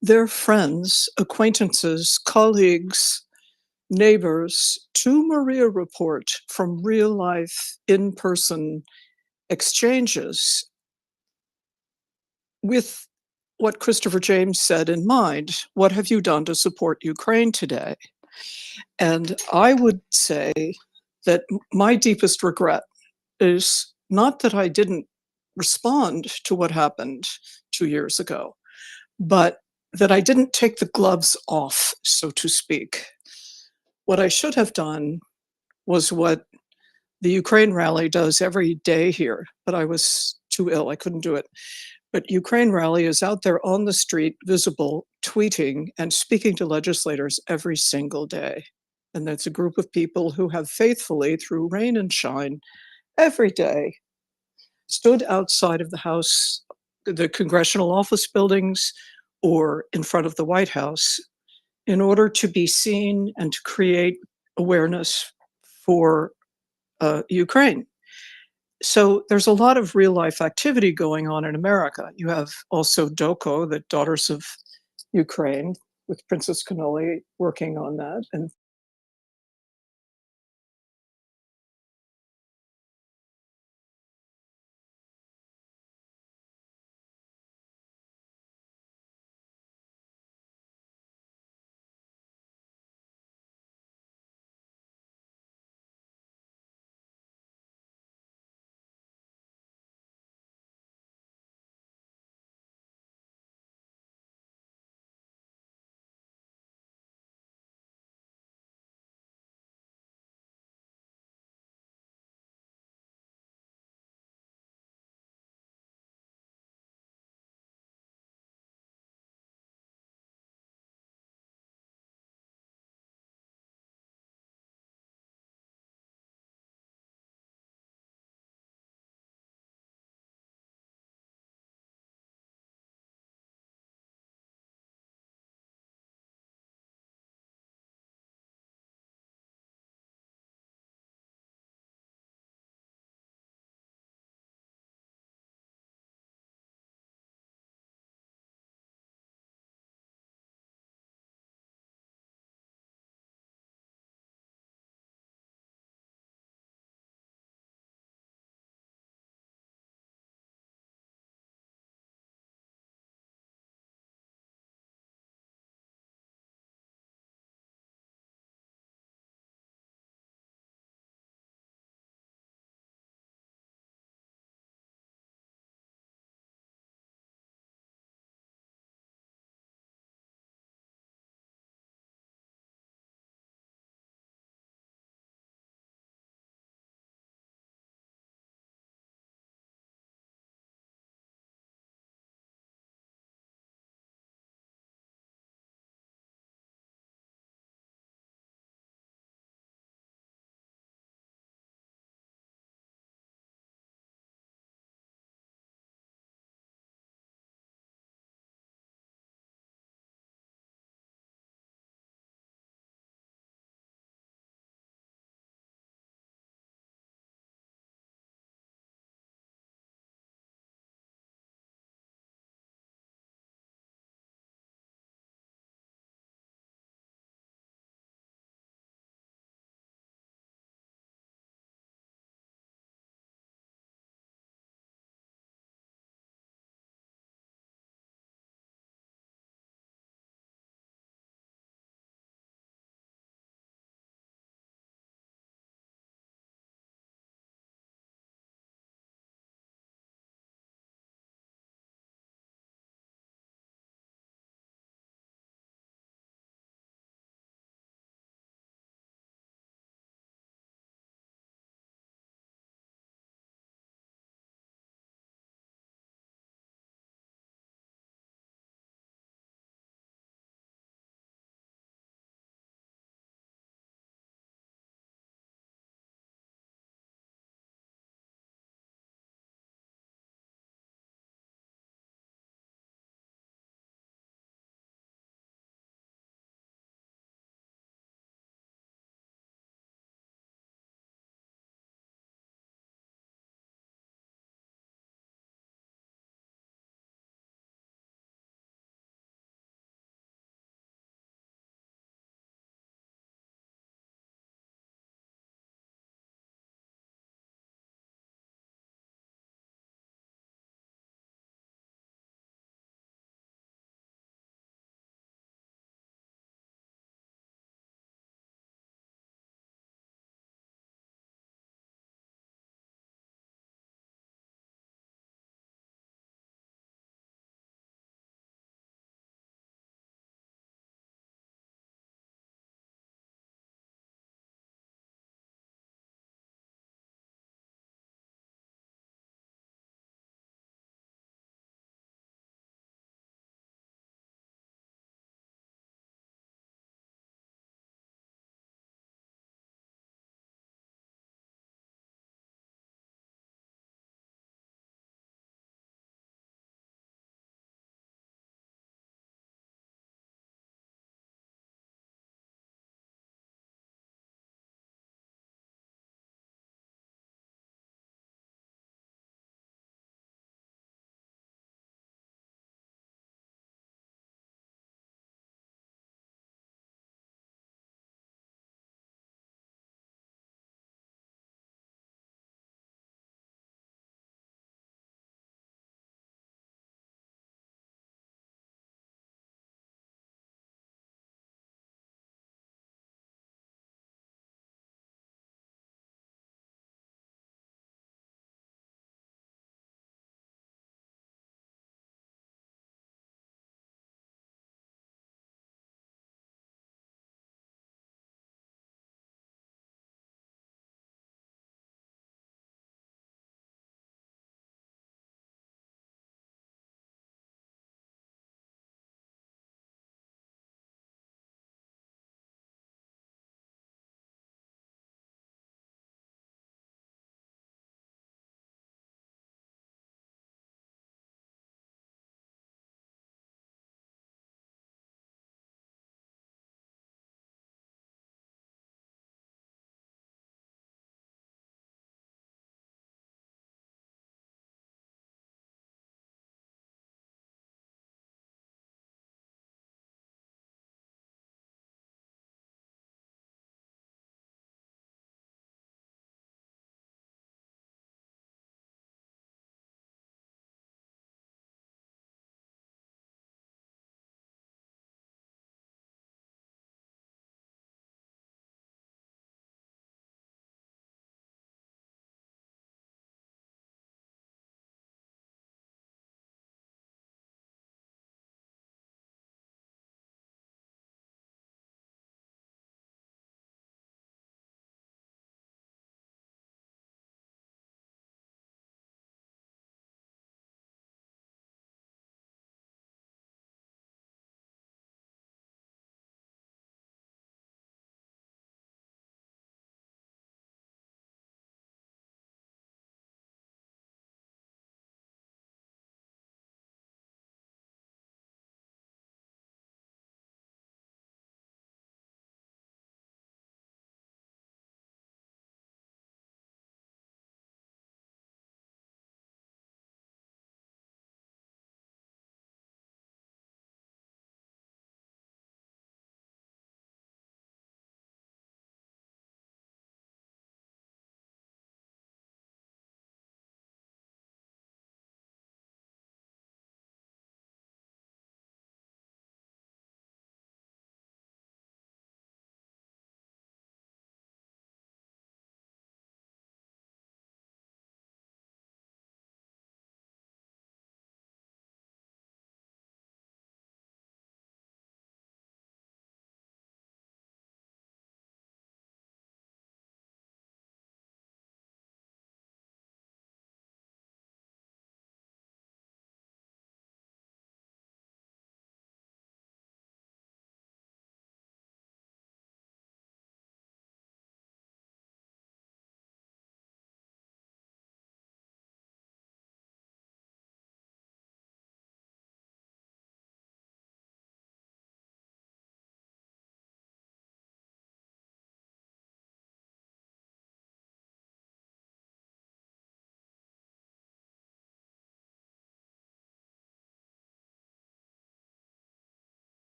their friends, acquaintances, colleagues, neighbors to MriyaReport from real life, in-person exchanges with what Christopher James said in mind. What have you done to support Ukraine today? And I would say that my deepest regret is not that I didn't respond to what happened 2 years ago, but that I didn't take the gloves off, so to speak. What I should have done was what the Ukraine rally does every day here, but I was too ill, I couldn't do it. But Ukraine Rally is out there on the street, visible, tweeting and speaking to legislators every single day. And that's a group of people who have faithfully, through rain and shine, every day, stood outside of the House, the congressional office buildings, or in front of the White House in order to be seen and to create awareness for Ukraine. So there's a lot of real life activity going on in America. You have also DOCO, the Daughters of Ukraine, with Princess Cannoli working on that. And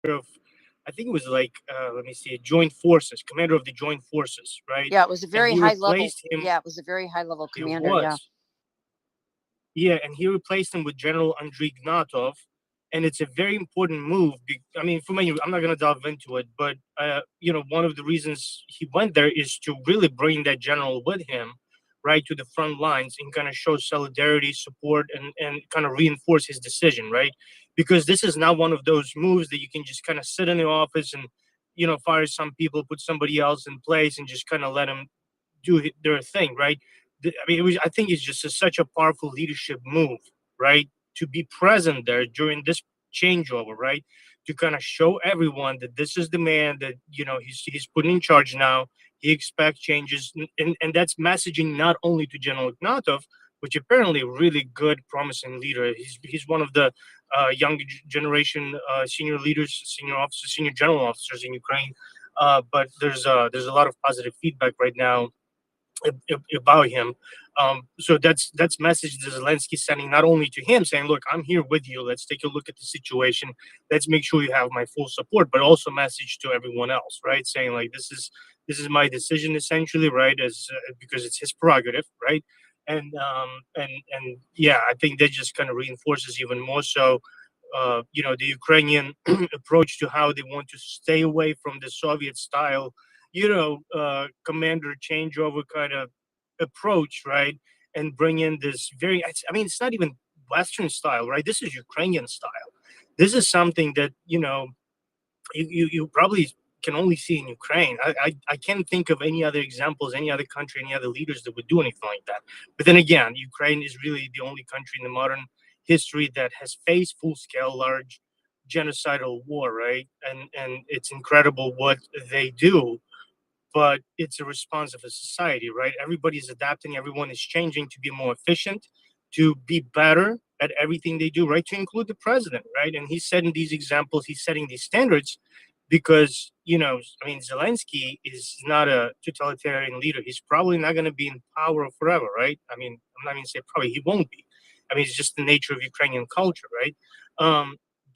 of, I think it was like, let me see, Joint Forces, commander of the Joint Forces, right? Yeah, it was a And very he high level. replaced him. Yeah, it was a very high level It commander. Yeah. was. Yeah, and he replaced him with General Andrei Ignatov, and it's a very important move. I mean, for me, I'm not going to delve into it, but you know, one of the reasons he went there is to really bring that general with him, right, to the front lines and kind of show solidarity, support, and kind of reinforce his decision, right? Because this is not one of those moves that you can just kind of sit in the office and, you know, fire some people, put somebody else in place, and just kind of let them do their thing, right? I mean, I think it's just such a powerful leadership move, right? To be present there during this changeover, right? To kind of show everyone that this is the man that, you know, he's put in charge now. He expects changes, and that's messaging not only to General Ignatov, which apparently a really good, promising leader. He's one of the young generation senior leaders, senior officers, senior general officers in Ukraine. But there's a lot of positive feedback right now about him. So that's message that Zelensky sending not only to him, saying, "Look, I'm here with you. Let's take a look at the situation. Let's make sure you have my full support," but also message to everyone else, right? Saying like, "This is my decision, essentially, right? As because it's his prerogative, right?" And yeah, I think that just kind of reinforces even more so. You know, the Ukrainian approach to how they want to stay away from the Soviet style, you know, commander changeover kind of approach, right? And bring in this very, I mean, it's not even Western style, right? This is Ukrainian style. This is something that, you know, you probably can only see in Ukraine. I can't think of any other examples, any other country, any other leaders that would do anything like that. But then again, Ukraine is really the only country in the modern history that has faced full-scale, large genocidal war, right? And it's incredible what they do, but it's a response of a society, right? Everybody's adapting, everyone is changing to be more efficient, to be better at everything they do, right? To include the president, right? And he's setting these examples, he's setting these standards because, you know, I mean, Zelensky is not a totalitarian leader. He's probably not going to be in power forever, right? I mean, I'm not going to say probably, he won't be. I mean, it's just the nature of Ukrainian culture, right?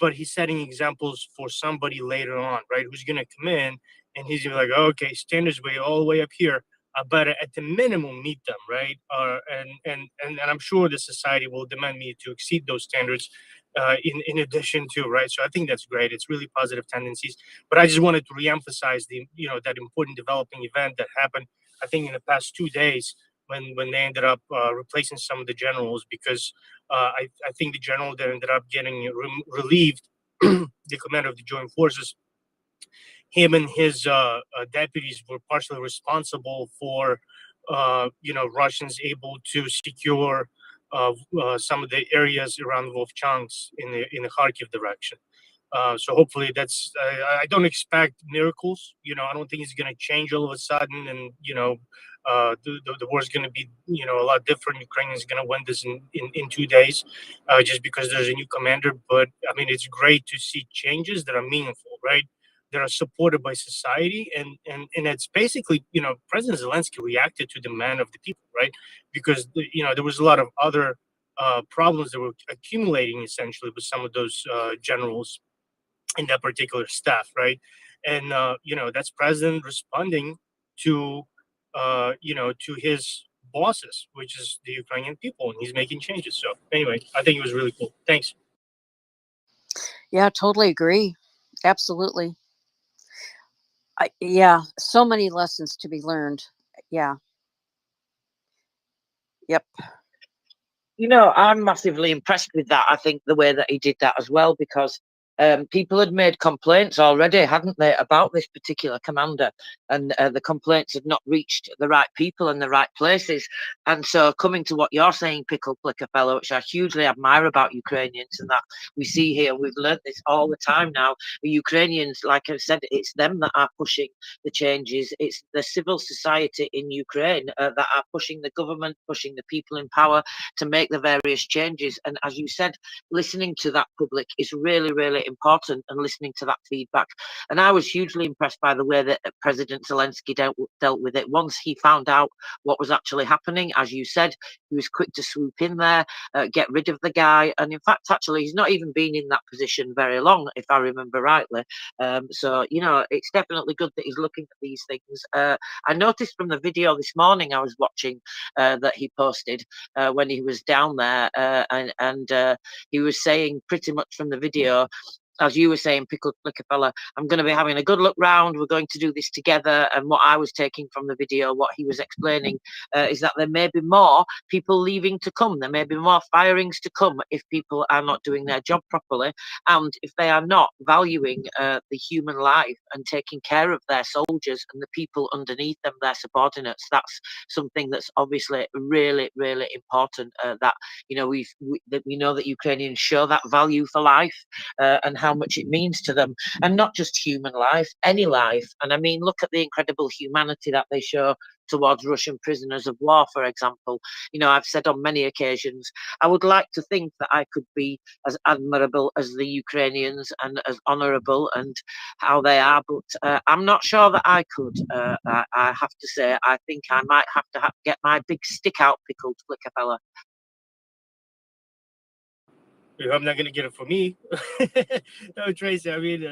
But he's setting examples for somebody later on, right? Who's going to come in and he's gonna be like, okay, standards way all the way up here. I better at the minimum meet them, right? And I'm sure the society will demand me to exceed those standards in addition to, right? So I think that's great. It's really positive tendencies. But I just wanted to reemphasize the, you know, that important developing event that happened, I think, in the past 2 days when they ended up replacing some of the generals, because I think the general that ended up getting relieved, the commander of the Joint Forces, him and his deputies were partially responsible for, you know, Russians able to secure some of the areas around Vovchansk in the Kharkiv direction. So hopefully that's, I don't expect miracles. You know, I don't think it's going to change all of a sudden. And, you know, the war is going to be, you know, a lot different. Ukraine is going to win this in 2 days just because there's a new commander. But I mean, it's great to see changes that are meaningful, right? That are supported by society. And it's basically, you know, President Zelensky reacted to the demand of the people, right? Because, you know, there was a lot of other problems that were accumulating essentially with some of those generals in that particular staff, right? And you know, that's president responding to you know, to his bosses, which is the Ukrainian people, and he's making changes. So anyway, I think it was really cool. Thanks. Yeah, totally agree. Absolutely. Yeah, so many lessons to be learned. Yeah. Yep. You know, I'm massively impressed with that. I think the way that he did that as well, because people had made complaints already, hadn't they, about this particular commander, and the complaints had not reached the right people and the right places. And so coming to what you're saying, Pickle Plicker Fellow, which I hugely admire about Ukrainians, and that we see here, we've learned this all the time now, the Ukrainians, like I said, it's them that are pushing the changes. It's the civil society in Ukraine that are pushing the government, pushing the people in power to make the various changes. And as you said, listening to that public is really, really important, and listening to that feedback. And I was hugely impressed by the way that President President Zelensky dealt with it. Once he found out what was actually happening, as you said, he was quick to swoop in there, get rid of the guy. And in fact, actually, he's not even been in that position very long, if I remember rightly. So, you know, it's definitely good that he's looking for these things. I noticed from the video this morning I was watching that he posted when he was down there, and he was saying pretty much from the video, as you were saying, Pickled Flicker Fella, I'm going to be having a good look round. We're going to do this together. And what I was taking from the video, what he was explaining, is that there may be more people leaving to come. There may be more firings to come if people are not doing their job properly, and if they are not valuing the human life and taking care of their soldiers and the people underneath them, their subordinates. That's something that's obviously really, really important. That you know we know that Ukrainians show that value for life and how much it means to them, and not just human life, any life. And I mean, look at the incredible humanity that they show towards Russian prisoners of war, for example. You know, I've said on many occasions, I would like to think that I could be as admirable as the Ukrainians and as honourable and how they are, but I'm not sure that I could. I have to say, I think I might have to get my big stick out, Pickled Flicker Fella. I'm not going to get it for me. No, Tracy, I mean,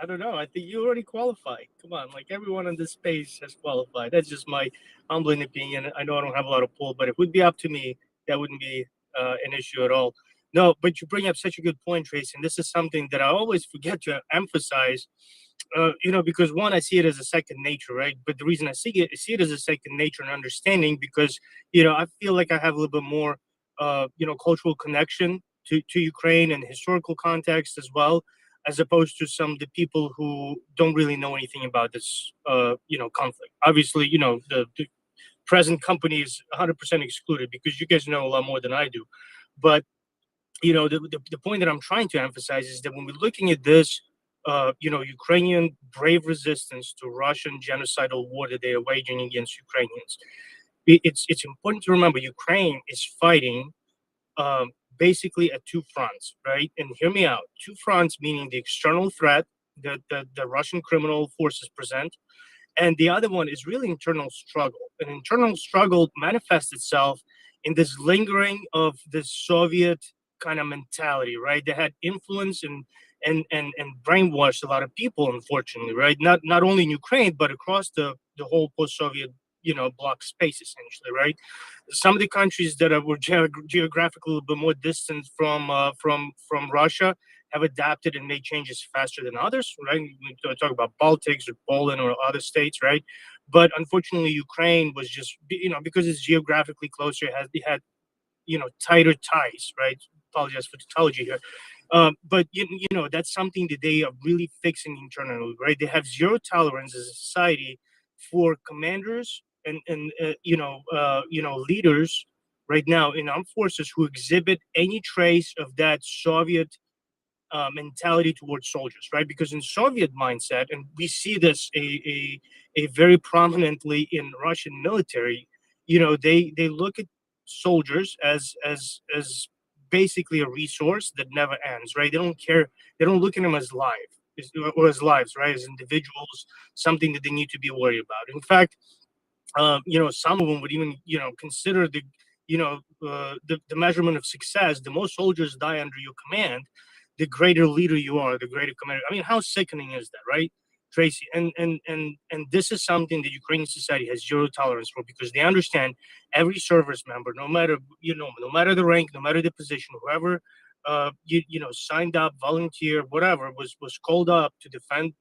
I don't know. I think you already qualified. Come on, like everyone in this space has qualified. That's just my humbling opinion. I know I don't have a lot of pull, but if it would be up to me, that wouldn't be an issue at all. No, but you bring up such a good point, Tracy, and this is something that I always forget to emphasize. You know, because one, I see it as a second nature, right? But the reason I see it as a second nature and understanding, because you know, I feel like I have a little bit more, you know, cultural connection to Ukraine and historical context as well, as opposed to some of the people who don't really know anything about this, you know, conflict. Obviously, you know, the present company is 100% excluded because you guys know a lot more than I do. But you know, the point that I'm trying to emphasize is that when we're looking at this, you know, Ukrainian brave resistance to Russian genocidal war that they are waging against Ukrainians, it's important to remember Ukraine is fighting basically at two fronts, right? And hear me out. Two fronts, meaning the external threat that the Russian criminal forces present, and the other one is really internal struggle. An internal struggle manifests itself in this lingering of this Soviet kind of mentality, right? They had influence and brainwashed a lot of people, unfortunately, right? Not only in Ukraine, but across the whole post-Soviet, you know, bloc space, essentially, right? Some of the countries that were geographically a little bit more distant from Russia have adapted and made changes faster than others, right? We talk about Baltics or Poland or other states, right? But unfortunately, Ukraine was just, you know, because it's geographically closer, it had, you know, tighter ties, right? Apologize for tautology here. But, you know, that's something that they are really fixing internally, right? They have zero tolerance as a society for commanders and you know, leaders right now in armed forces who exhibit any trace of that Soviet mentality towards soldiers, right? Because in Soviet mindset, and we see this a very prominently in Russian military, you know, they look at soldiers as basically a resource that never ends, right? They don't care. They don't look at them as or as lives, right? As individuals, something that they need to be worried about. In fact, you know, some of them would even, you know, consider the, you know, the measurement of success. The more soldiers die under your command, the greater leader you are, the greater commander. I mean, how sickening is that, right, Tracy? And this is something that Ukrainian society has zero tolerance for, because they understand every service member, no matter, you know, no matter the rank, no matter the position, whoever you know, signed up, volunteer, whatever, was called up to defend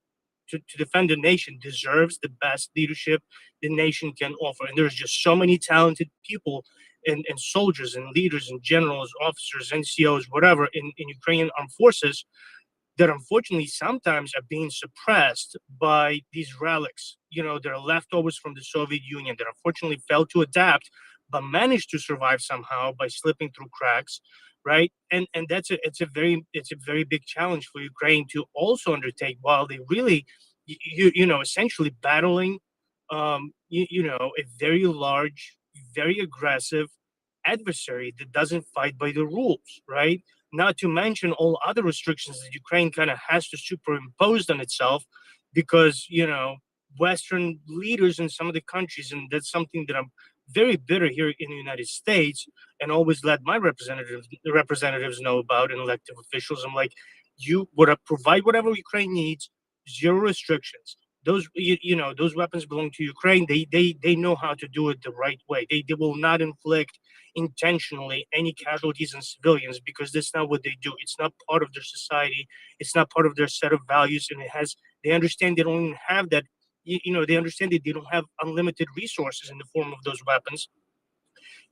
the nation, deserves the best leadership the nation can offer. And there's just so many talented people and soldiers and leaders and generals, officers, NCOs, whatever, in Ukrainian armed forces that unfortunately sometimes are being suppressed by these relics. You know, they're leftovers from the Soviet Union that unfortunately failed to adapt, but managed to survive somehow by slipping through cracks, right? And it's a very big challenge for Ukraine to also undertake, while they really, you know, essentially battling, you know, a very large, very aggressive adversary that doesn't fight by the rules, right? Not to mention all other restrictions that Ukraine kind of has to superimpose on itself, because, you know, Western leaders in some of the countries, and that's something that I'm very bitter here in the United States, and always let my representatives know about, and elected officials. I'm like, you would provide whatever Ukraine needs, zero restrictions. Those those weapons belong to Ukraine. They know how to do it the right way. They will not inflict intentionally any casualties on civilians, because that's not what they do. It's not part of their society. It's not part of their set of values, and they understand they don't even have that. They understand that they don't have unlimited resources in the form of those weapons,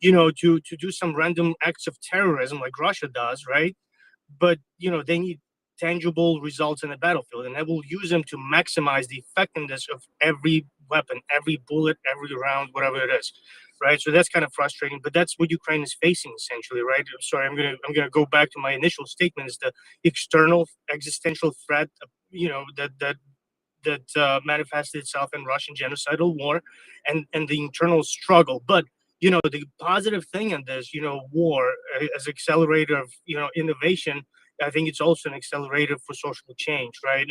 to do some random acts of terrorism like Russia does, right? But they need tangible results in the battlefield, and I will use them to maximize the effectiveness of every weapon, every bullet, every round, whatever it is, right? So that's kind of frustrating, but that's what Ukraine is facing essentially, right? Sorry, I'm gonna go back to my initial statement: is the external existential threat, that manifested itself in Russian genocidal war, and the internal struggle. But the positive thing in this, war as accelerator of innovation, I think it's also an accelerator for social change, right?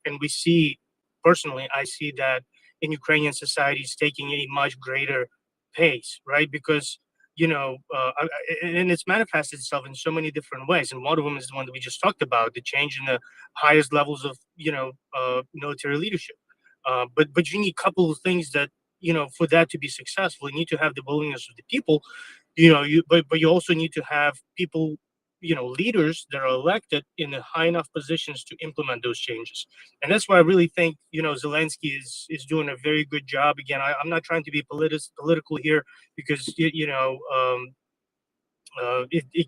And we see, personally, I see that in Ukrainian society is taking a much greater pace, right? Because and it's manifested itself in so many different ways, and one of them is the one that we just talked about: the change in the highest levels of military leadership. But you need a couple of things that for that to be successful. You need to have the willingness of the people, but you also need to have people, leaders that are elected in the high enough positions to implement those changes. And that's why I really think Zelensky is doing a very good job. Again, I'm not trying to be political here, because it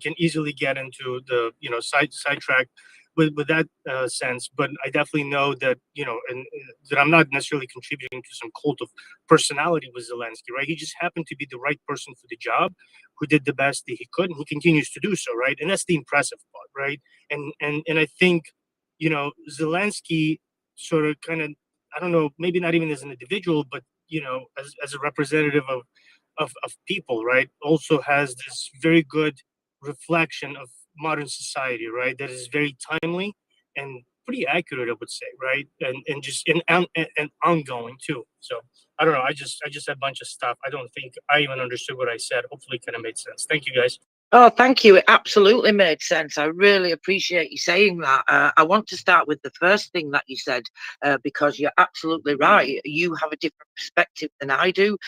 can easily get into the sidetrack with that sense. But I definitely know that and that I'm not necessarily contributing to some cult of personality with Zelensky, right? He just happened to be the right person for the job, who did the best that he could, and he continues to do so, right? And that's the impressive part, right? And I think Zelensky sort of kind of, I don't know, maybe not even as an individual, but as a representative of people, right, also has this very good reflection of modern society, right, that is very timely and pretty accurate, I would say, right, and just and ongoing too. So I don't know, I just said a bunch of stuff. I don't think I even understood what I said. Hopefully it kind of made sense. Thank you, guys. Oh, thank you. It absolutely made sense. I really appreciate you saying that. I want to start with the first thing that you said, because you're absolutely right. You have a different perspective than I do.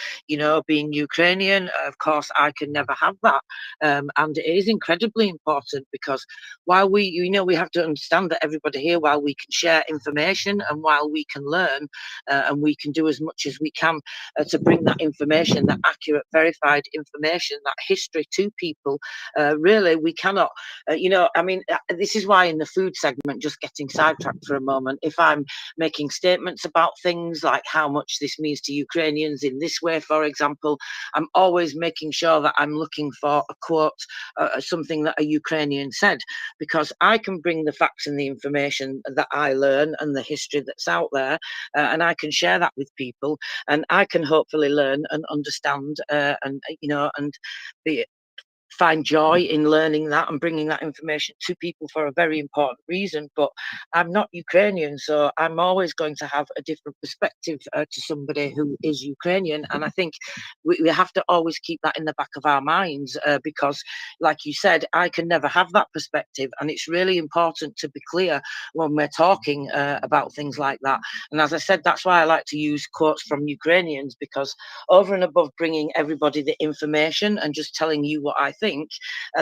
Being Ukrainian, of course, I can never have that. And it is incredibly important, because while we have to understand that everybody here, while we can share information and while we can learn, and we can do as much as we can to bring that information, that accurate, verified information, that history to people, really, we cannot, this is why in the food segment, just getting sidetracked for a moment, if I'm making statements about things like how much this means to Ukrainians in this way, for example, I'm always making sure that I'm looking for a quote, something that a Ukrainian said, because I can bring the facts and the information that I learn and the history that's out there, and I can share that with people, and I can hopefully learn and understand, and find joy in learning that and bringing that information to people for a very important reason. But I'm not Ukrainian, so I'm always going to have a different perspective to somebody who is Ukrainian. And I think we have to always keep that in the back of our minds, because, like you said, I can never have that perspective. And it's really important to be clear when we're talking about things like that. And as I said, that's why I like to use quotes from Ukrainians, because over and above bringing everybody the information and just telling you what I think,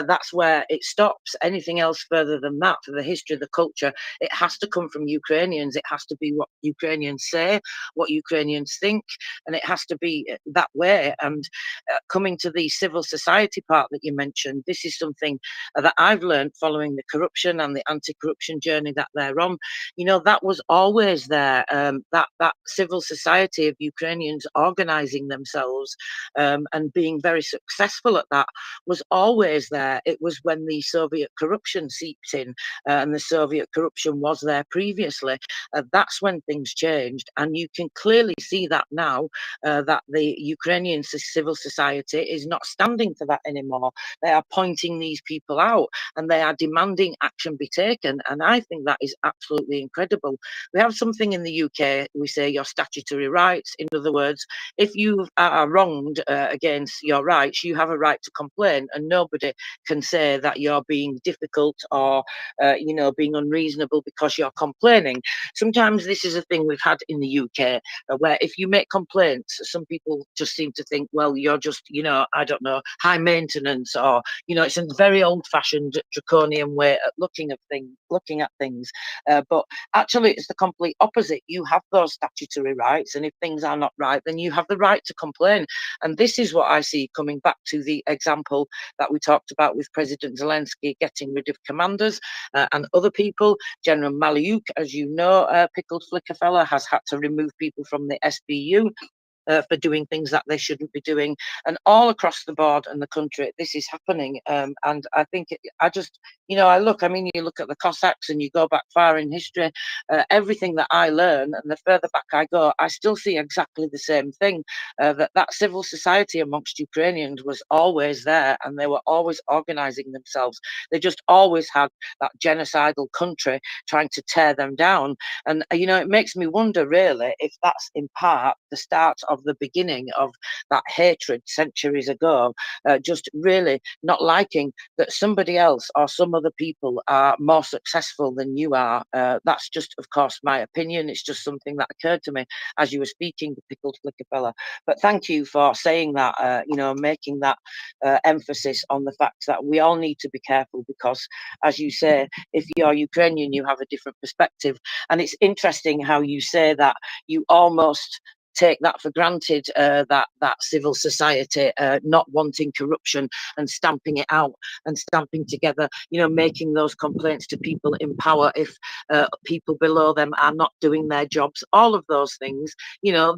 that's where it stops. Anything else further than that, for the history, the culture, it has to come from Ukrainians. It has to be what Ukrainians say, what Ukrainians think, and it has to be that way. And coming to the civil society part that you mentioned, this is something that I've learned following the corruption and the anti-corruption journey that they're on. That was always there. That civil society of Ukrainians organizing themselves and being very successful at that was always there. It was when the Soviet corruption seeped in, and the Soviet corruption was there previously. That's when things changed, and you can clearly see that now, that the Ukrainian civil society is not standing for that anymore. They are pointing these people out, and they are demanding action be taken, and I think that is absolutely incredible. We have something in the UK, we say your statutory rights. In other words, if you are wronged against your rights, you have a right to complain, and nobody can say that you're being difficult or being unreasonable because you're complaining. Sometimes this is a thing we've had in the UK, where if you make complaints, some people just seem to think, well, you're just, I don't know, high maintenance, or it's a very old-fashioned draconian way at looking at things. But actually, it's the complete opposite. You have those statutory rights, and if things are not right, then you have the right to complain. And this is what I see coming back to the example that we talked about with President Zelensky getting rid of commanders and other people. General Maliuk, as you know, Pickled Flicker fella, has had to remove people from the SBU for doing things that they shouldn't be doing, and all across the board in the country this is happening. And I think you look at the Cossacks and you go back far in history, everything that I learn, and the further back I go, I still see exactly the same thing, that civil society amongst Ukrainians was always there, and they were always organizing themselves. They just always had that genocidal country trying to tear them down. And it makes me wonder really if that's in part the start of the beginning of that hatred centuries ago, just really not liking that somebody else or some other people are more successful than you are. That's just, of course, my opinion. It's just something that occurred to me as you were speaking, the Pickled Flicker fella. But thank you for saying that, making that emphasis on the fact that we all need to be careful, because, as you say, if you're Ukrainian, you have a different perspective. And it's interesting how you say that you almost take that for granted, that civil society not wanting corruption and stamping it out and stamping together, making those complaints to people in power if people below them are not doing their jobs, all of those things.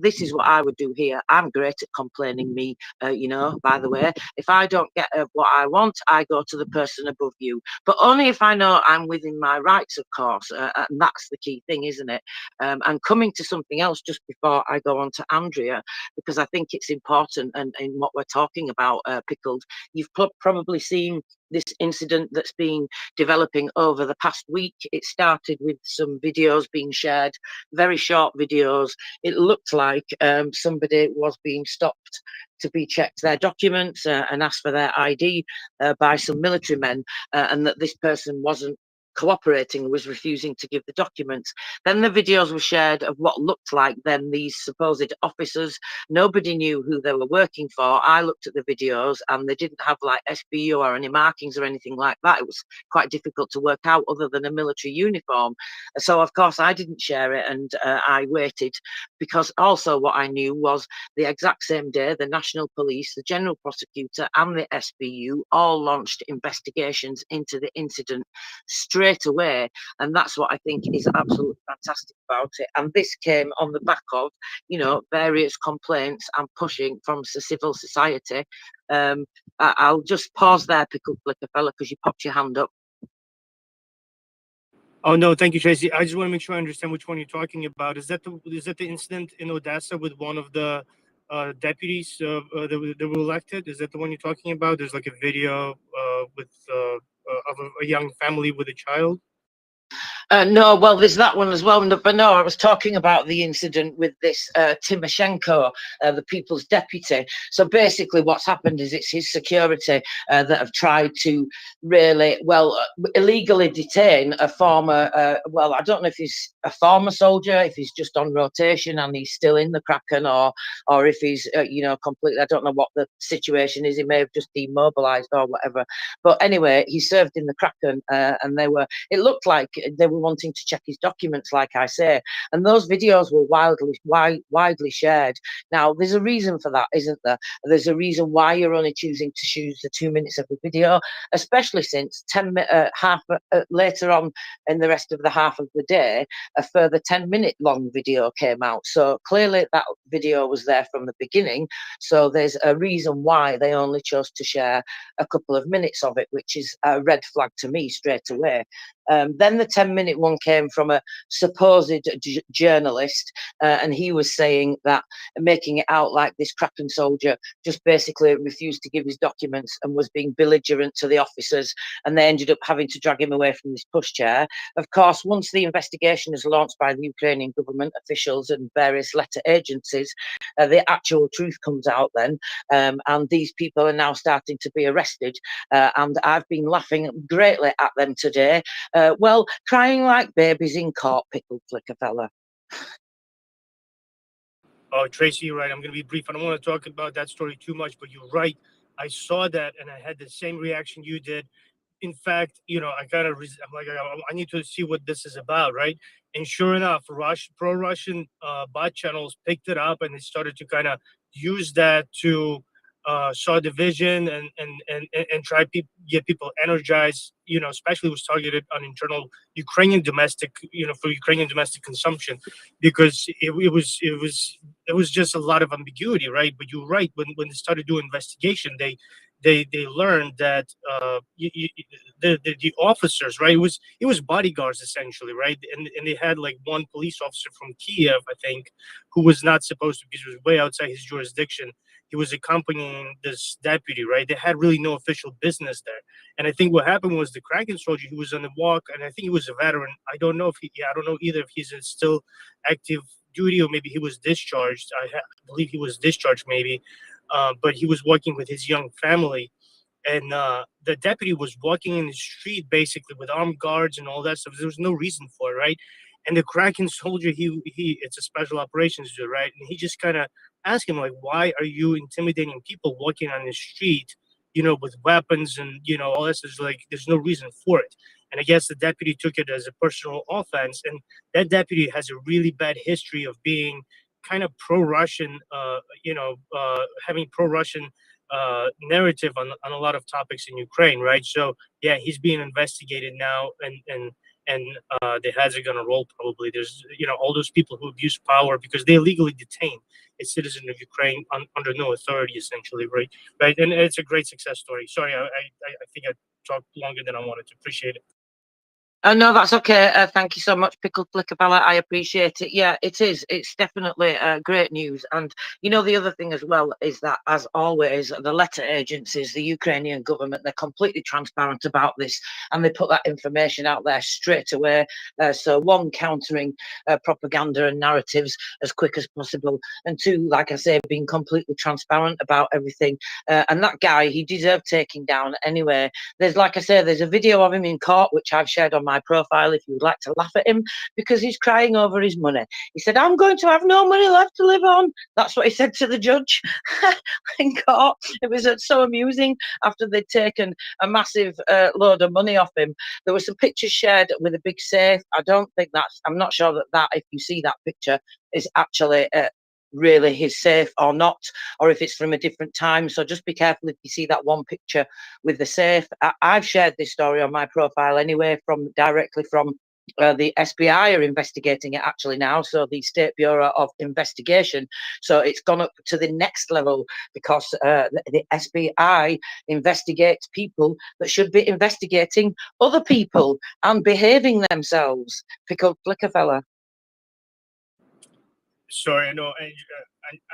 This is what I would do here. I'm great at complaining, me, by the way. If I don't get what I want, I go to the person above you, but only if I know I'm within my rights, of course, and that's the key thing, isn't it? And coming to something else just before I go on to Andrea, because I think it's important, and in what we're talking about, Pickled, you've probably seen this incident that's been developing over the past week. It started with some videos being shared, very short videos. It looked like somebody was being stopped to be checked their documents and asked for their ID by some military men, and that this person wasn't cooperating, was refusing to give the documents. Then the videos were shared of what looked like then these supposed officers. Nobody knew who they were working for. I looked at the videos and they didn't have like SBU or any markings or anything like that. It was quite difficult to work out other than a military uniform. So of course I didn't share it, and I waited, because also what I knew was the exact same day the National Police, the General Prosecutor and the SBU all launched investigations into the incident straight away. And that's what I think is absolutely fantastic about it. And this came on the back of, various complaints and pushing from civil society. I'll just pause there, Pickled Flicker fella, because you popped your hand up. Oh no, thank you, Tracy. I just want to make sure I understand which one you're talking about. Is that the incident in Odessa with one of the deputies that were elected? Is that the one you're talking about? There's like a video with of a young family with a child. No, well, there's that one as well. But no, I was talking about the incident with this Timoshenko, the People's Deputy. So basically what's happened is it's his security that have tried to really, illegally detain a former, I don't know if he's a former soldier, if he's just on rotation and he's still in the Kraken, or if he's, completely, I don't know what the situation is. He may have just demobilized or whatever. But anyway, he served in the Kraken, and it looked like they were wanting to check his documents, like I say. And those videos were widely shared. Now, there's a reason for that, isn't there? There's a reason why you're only choosing to choose the 2 minutes of the video, especially since later on in the rest of the half of the day, a further 10-minute long video came out. So clearly that video was there from the beginning. So there's a reason why they only chose to share a couple of minutes of it, which is a red flag to me straight away. Then the 10-minute one came from a supposed journalist, and he was saying that, making it out like this Kraken soldier just basically refused to give his documents and was being belligerent to the officers, and they ended up having to drag him away from this pushchair. Of course, once the investigation is launched by the Ukrainian government officials and various letter agencies, the actual truth comes out then, and these people are now starting to be arrested, and I've been laughing greatly at them today. Well, crying like babies in court, pickled flicker fella. Oh, Tracy, you're right. I'm going to be brief. I don't want to talk about that story too much, but you're right. I saw that and I had the same reaction you did. In fact, I kind of, I'm like, I need to see what this is about, right? And sure enough, pro-Russian bot channels picked it up and they started to kind of use that to sow division and try to get people energized. Especially was targeted on internal Ukrainian domestic, for Ukrainian domestic consumption, because it was just a lot of ambiguity, right? But you're right. When they started doing investigation, they learned that the officers, right? It was bodyguards essentially, right? And they had like one police officer from Kiev, I think, who was not supposed to, because it was way outside his jurisdiction. He was accompanying this deputy, right? They had really no official business there. And I think what happened was the Kraken soldier, he was on the walk, and I think he was a veteran. I don't know either if he's still active duty or maybe he was discharged. I believe he was discharged maybe, but he was working with his young family. And the deputy was walking in the street basically with armed guards and all that stuff. There was no reason for it, right? And the Kraken soldier, he it's a special operations dude, right? And he just kind of asked him, like, why are you intimidating people walking on the street, with weapons and, all this? Is like, there's no reason for it. And I guess the deputy took it as a personal offense. And that deputy has a really bad history of being kind of pro-Russian, having pro-Russian narrative on a lot of topics in Ukraine, right? So yeah, he's being investigated now, and the heads are gonna roll probably. There's all those people who abuse power because they illegally detain a citizen of Ukraine under no authority, essentially, right? Right, and it's a great success story. Sorry, I think I talked longer than I wanted to. Appreciate it. No, that's okay. Thank you so much, Pickled Flickerbella. I appreciate it. Yeah, it is. It's definitely great news. And, the other thing as well is that, as always, the letter agencies, the Ukrainian government, they're completely transparent about this, and they put that information out there straight away. So, one, countering propaganda and narratives as quick as possible, and two, like I say, being completely transparent about everything. And that guy, he deserved taking down anyway. There's, like I say, there's a video of him in court, which I've shared on my profile if you would like to laugh at him, because he's crying over his money. He said, "I'm going to have no money left to live on." That's what he said to the judge in court. It was so amusing after they'd taken a massive load of money off him. There were some pictures shared with a big safe. I'm not sure that if you see that picture, is actually really his safe or not, or if it's from a different time. So just be careful if you see that one picture with the safe. I've shared this story on my profile anyway, directly from the SBI are investigating it actually now, so the State Bureau of Investigation. So it's gone up to the next level because the SBI investigates people that should be investigating other people and behaving themselves. Pickled Flickerfella. Sorry, I know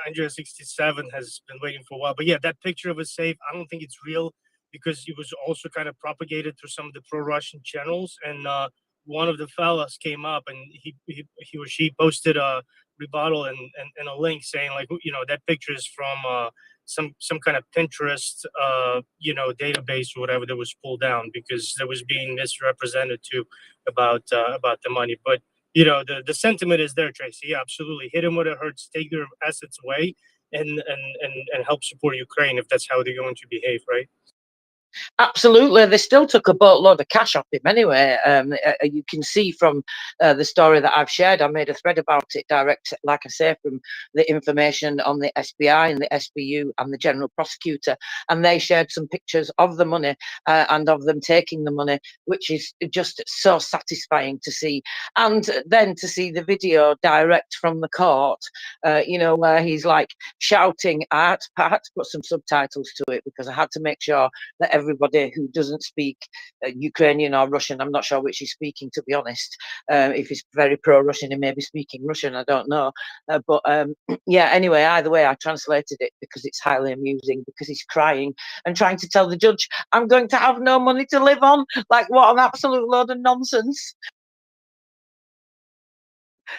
Andrea 67 has been waiting for a while, but yeah, that picture of a safe, I don't think it's real because it was also kind of propagated through some of the pro-Russian channels, and one of the fellas came up and he or she posted a rebuttal and a link saying, like, that picture is from some kind of Pinterest database or whatever that was pulled down because there was being misrepresented too about the money. But the sentiment is there, Tracy. Yeah, absolutely. Hit them where it hurts, take their assets away, and help support Ukraine if that's how they're going to behave, right? Absolutely, they still took a boatload of cash off him anyway. You can see from the story that I've shared. I made a thread about it direct, like I say, from the information on the SBI and the SBU and the General Prosecutor, and they shared some pictures of the money and of them taking the money, which is just so satisfying to see. And then to see the video direct from the court, you know, where he's like shouting. I had to put some subtitles to it because I had to make sure that everybody who doesn't speak Ukrainian or Russian, I'm not sure which he's speaking, to be honest. If he's very pro-Russian, he may be speaking Russian, I don't know. But yeah, anyway, either way, I translated it because it's highly amusing, because he's crying and trying to tell the judge, I'm going to have no money to live on. Like, what an absolute load of nonsense.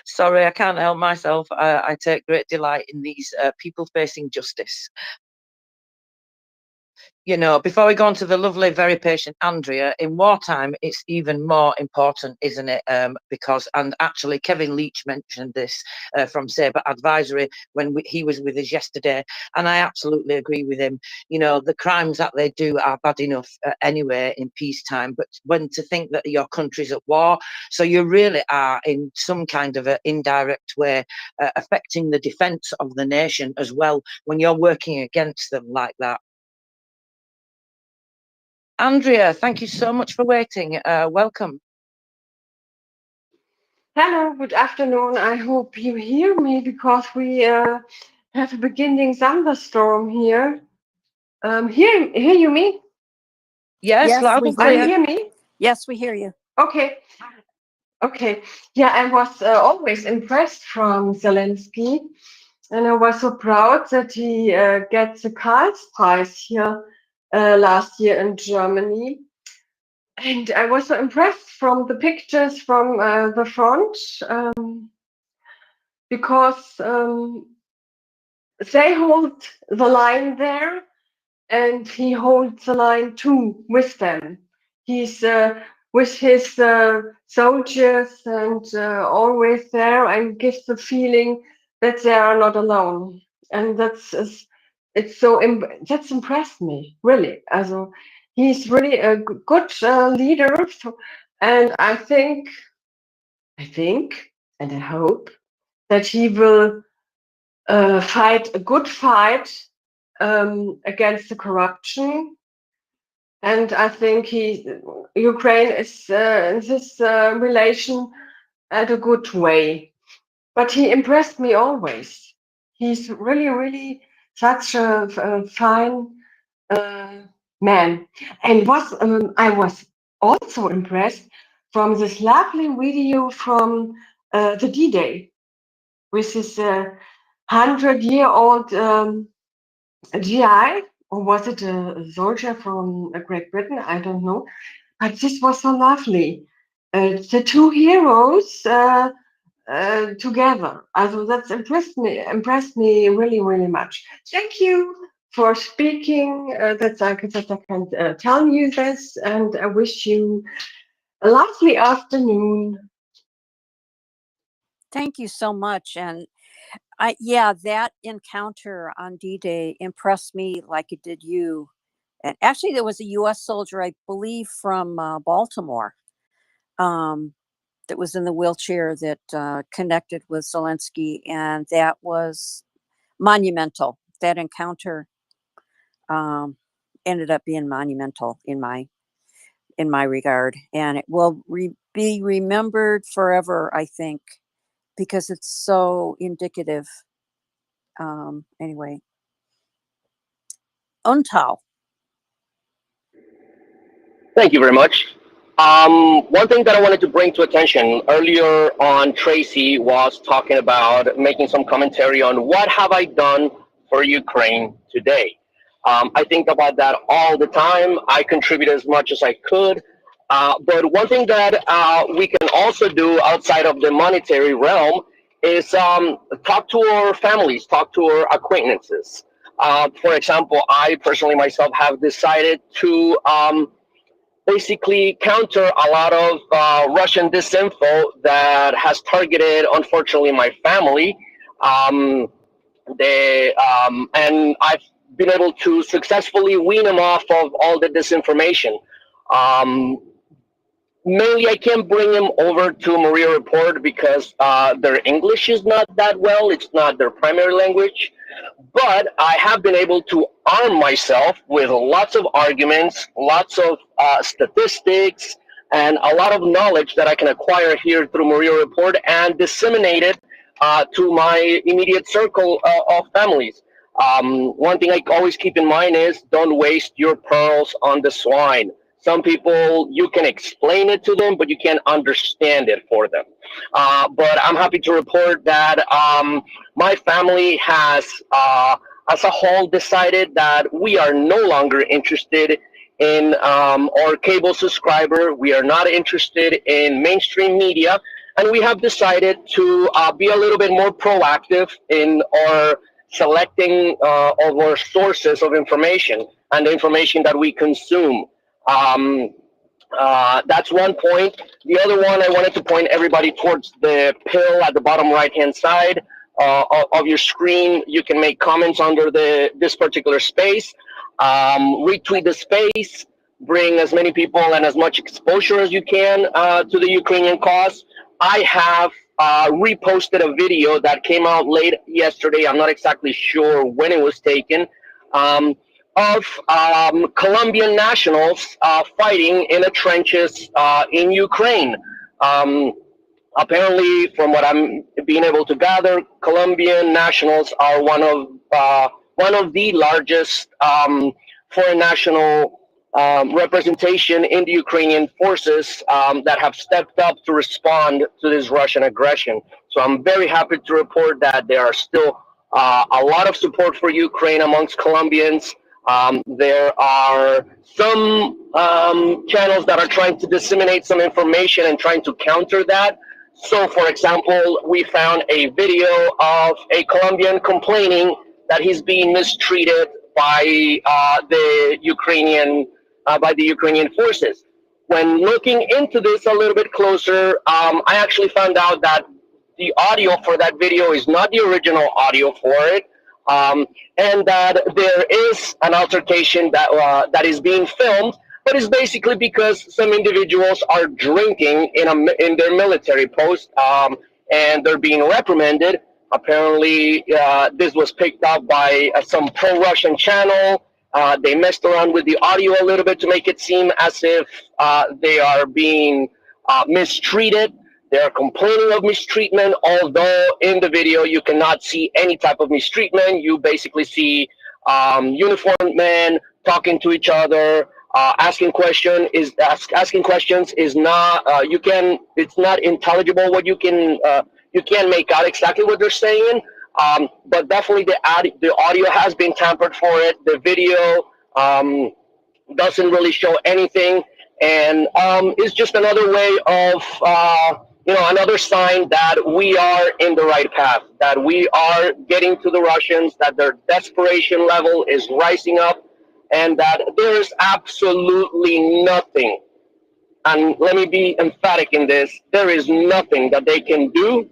Sorry, I can't help myself. I take great delight in these people facing justice. You know, before we go on to the lovely, very patient Andrea, in wartime, it's even more important, isn't it? Because, and actually, Kevin Leach mentioned this from Sabre Advisory when he was with us yesterday, and I absolutely agree with him. You know, the crimes that they do are bad enough anyway in peacetime, but when to think that your country's at war, so you really are in some kind of an indirect way affecting the defence of the nation as well when you're working against them like that. Andrea, thank you so much for waiting. Welcome. Hello, good afternoon. I hope you hear me because we have a beginning thunderstorm here. Hear you me? Yes, loud and Can you clear. hear me? Yes, we hear you. Okay. Okay. Yeah, I was always impressed from Zelensky, and I was so proud that he gets the Karlspreis here last year in Germany. And I was so impressed from the pictures from the front because they hold the line there and he holds the line too with them. He's with his soldiers and always there and gives the feeling that they are not alone. And that's that's impressed me, really. Also, he's really a good leader. And I think, and I hope that he will fight a good fight against the corruption. And I think Ukraine is in this relation at a good way. But he impressed me always. He's really, really such a fine man. And I was also impressed from this lovely video from the D-Day with this 100-year-old GI, or was it a soldier from Great Britain? I don't know. But this was so lovely. The two heroes together. Also that's impressed me really, really much. Thank you for speaking. That I can tell you this, and I wish you a lovely afternoon. Thank you so much. And yeah, that encounter on D-Day impressed me like it did you. And actually, there was a U.S. soldier, I believe, from Baltimore, that was in the wheelchair that connected with Zelensky, and that was monumental. That encounter ended up being monumental in my regard, and it will be remembered forever, I think, because it's so indicative. Anyway, Untao. Thank you very much. One thing that I wanted to bring to attention earlier on, Tracy was talking about making some commentary on what have I done for Ukraine today. I think about that all the time. I contribute as much as I could. But one thing that we can also do outside of the monetary realm is talk to our families, talk to our acquaintances. For example, I personally myself have decided to basically counter a lot of Russian disinfo that has targeted, unfortunately, my family. And I've been able to successfully wean them off of all the disinformation. Mainly, I can't bring them over to MriyaReport because their English is not that well. It's not their primary language. But I have been able to arm myself with lots of arguments, lots of statistics, and a lot of knowledge that I can acquire here through MriyaReport and disseminate it to my immediate circle of families. One thing I always keep in mind is don't waste your pearls on the swine. Some people, you can explain it to them, but you can't understand it for them. But I'm happy to report that my family has, as a whole, decided that we are no longer interested in our cable subscriber. We are not interested in mainstream media. And we have decided to be a little bit more proactive in our selecting of our sources of information and the information that we consume. That's one point. The other one, I wanted to point everybody towards the pill at the bottom right-hand side of your screen. You can make comments under this particular space, retweet the space, bring as many people and as much exposure as you can to the Ukrainian cause. I have reposted a video that came out late yesterday. I'm not exactly sure when it was taken. Of Colombian nationals fighting in the trenches in Ukraine. Apparently, from what I'm being able to gather, Colombian nationals are one of the largest foreign national representation in the Ukrainian forces that have stepped up to respond to this Russian aggression. So I'm very happy to report that there are still a lot of support for Ukraine amongst Colombians. There are some channels that are trying to disseminate some information and trying to counter that. So, for example, we found a video of a Colombian complaining that he's being mistreated by the Ukrainian forces. When looking into this a little bit closer, I actually found out that the audio for that video is not the original audio for it. And that there is an altercation that is being filmed, but it's basically because some individuals are drinking in their military post, and they're being reprimanded. Apparently, this was picked up by some pro-Russian channel. They messed around with the audio a little bit to make it seem as if they are being mistreated. They are complaining of mistreatment, although in the video you cannot see any type of mistreatment. You basically see uniformed men talking to each other, asking questions. Asking questions is not it's not intelligible what you can't make out exactly what they're saying. But definitely the audio has been tampered for it. The video doesn't really show anything, and it's just another way of another sign that we are in the right path, that we are getting to the Russians, that their desperation level is rising up, and that there is absolutely nothing, and let me be emphatic in this, there is nothing that they can do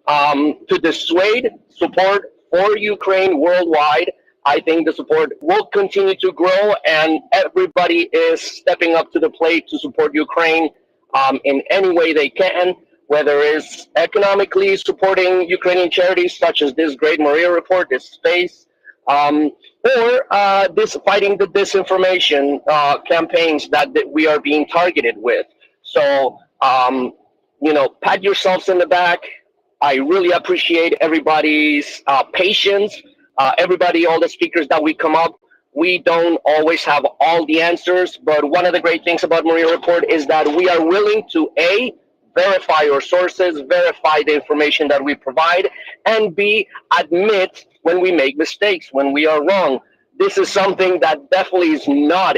to dissuade support for Ukraine worldwide. I think the support will continue to grow, and everybody is stepping up to the plate to support Ukraine in any way they can, whether it's economically supporting Ukrainian charities such as this great MriyaReport, this space, or this fighting the disinformation campaigns that we are being targeted with. So, pat yourselves in the back. I really appreciate everybody's patience. All the speakers that we come up, we don't always have all the answers, but one of the great things about MriyaReport is that we are willing to A, verify our sources, verify the information that we provide, and B, admit when we make mistakes, when we are wrong. This is something that definitely is not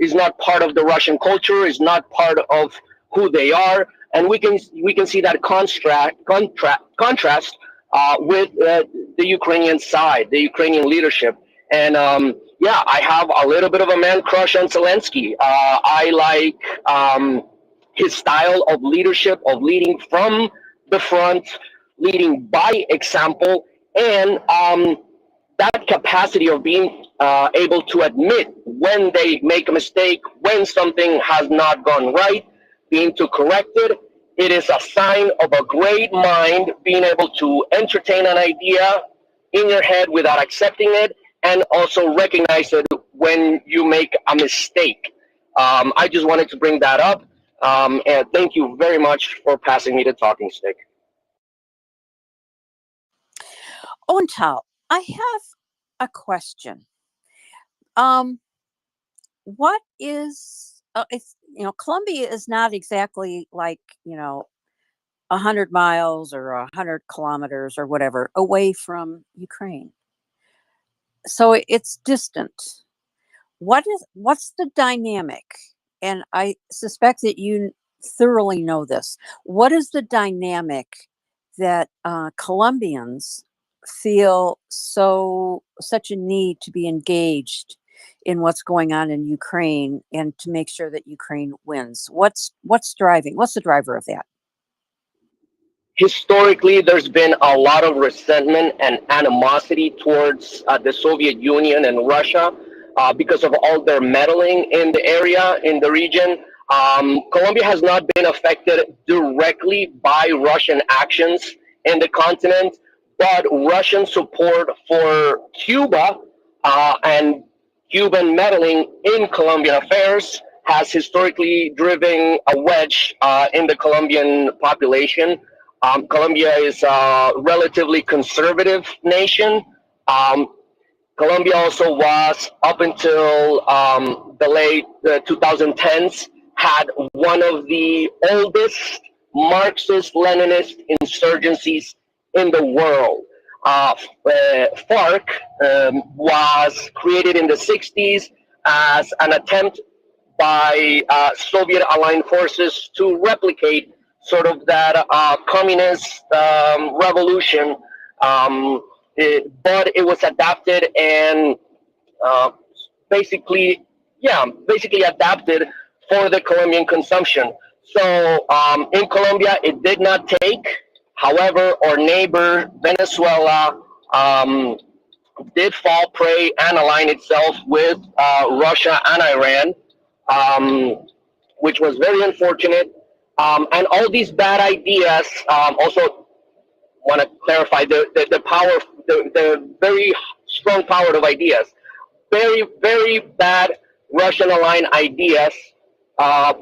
is not part of the Russian culture, is not part of who they are, and we can see that contrast with the Ukrainian side, the Ukrainian leadership. And I have a little bit of a man crush on Zelensky. I like his style of leadership, of leading from the front, leading by example, and that capacity of being able to admit when they make a mistake, when something has not gone right, being to correct it, it is a sign of a great mind being able to entertain an idea in your head without accepting it, and also recognize it when you make a mistake. I just wanted to bring that up, and thank you very much for passing me the talking stick. Ontal, I have a question. What is it's Colombia is not exactly like 100 miles or 100 kilometers or whatever away from Ukraine, so it's distant. What's the dynamic? And I suspect that you thoroughly know this. What is the dynamic that Colombians feel such a need to be engaged in what's going on in Ukraine and to make sure that Ukraine wins? What's the driver of that? Historically, there's been a lot of resentment and animosity towards the Soviet Union and Russia because of all their meddling in the area, in the region. Colombia has not been affected directly by Russian actions in the continent, but Russian support for Cuba and Cuban meddling in Colombian affairs has historically driven a wedge in the Colombian population. Colombia is a relatively conservative nation. Colombia also was, up until the late 2010s, had one of the oldest Marxist-Leninist insurgencies in the world. FARC was created in the 60s as an attempt by Soviet-aligned forces to replicate sort of that communist revolution, but it was adapted and basically adapted for the Colombian consumption. So in Colombia, it did not take. However, our neighbor Venezuela did fall prey and align itself with Russia and Iran, which was very unfortunate. And all these bad ideas, also want to clarify the power, the very strong power of ideas. Very, very bad Russian aligned ideas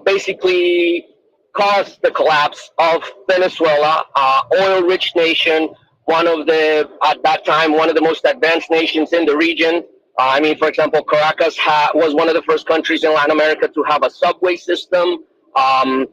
basically caused the collapse of Venezuela, oil-rich nation, at that time, one of the most advanced nations in the region. I mean, for example, Caracas was one of the first countries in Latin America to have a subway system. And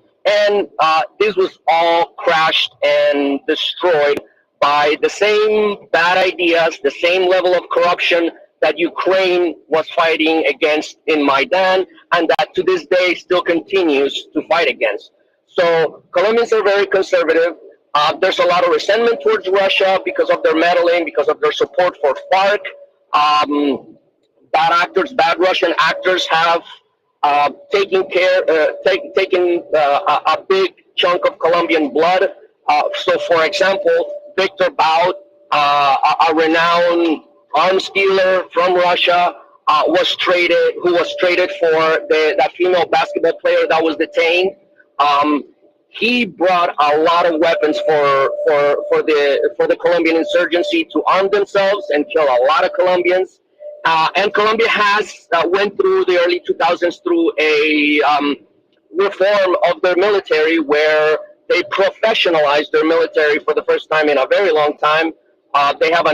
this was all crashed and destroyed by the same bad ideas, the same level of corruption that Ukraine was fighting against in Maidan, and that to this day still continues to fight against. So Colombians are very conservative. There's a lot of resentment towards Russia because of their meddling, because of their support for FARC. Bad Russian actors have taken a big chunk of Colombian blood. So, for example, Victor Bout, a renowned arms dealer from Russia, who was traded for that female basketball player that was detained. He brought a lot of weapons for the Colombian insurgency to arm themselves and kill a lot of Colombians. And Colombia has went through the early 2000s through a reform of their military where they professionalized their military for the first time in a very long time. They have a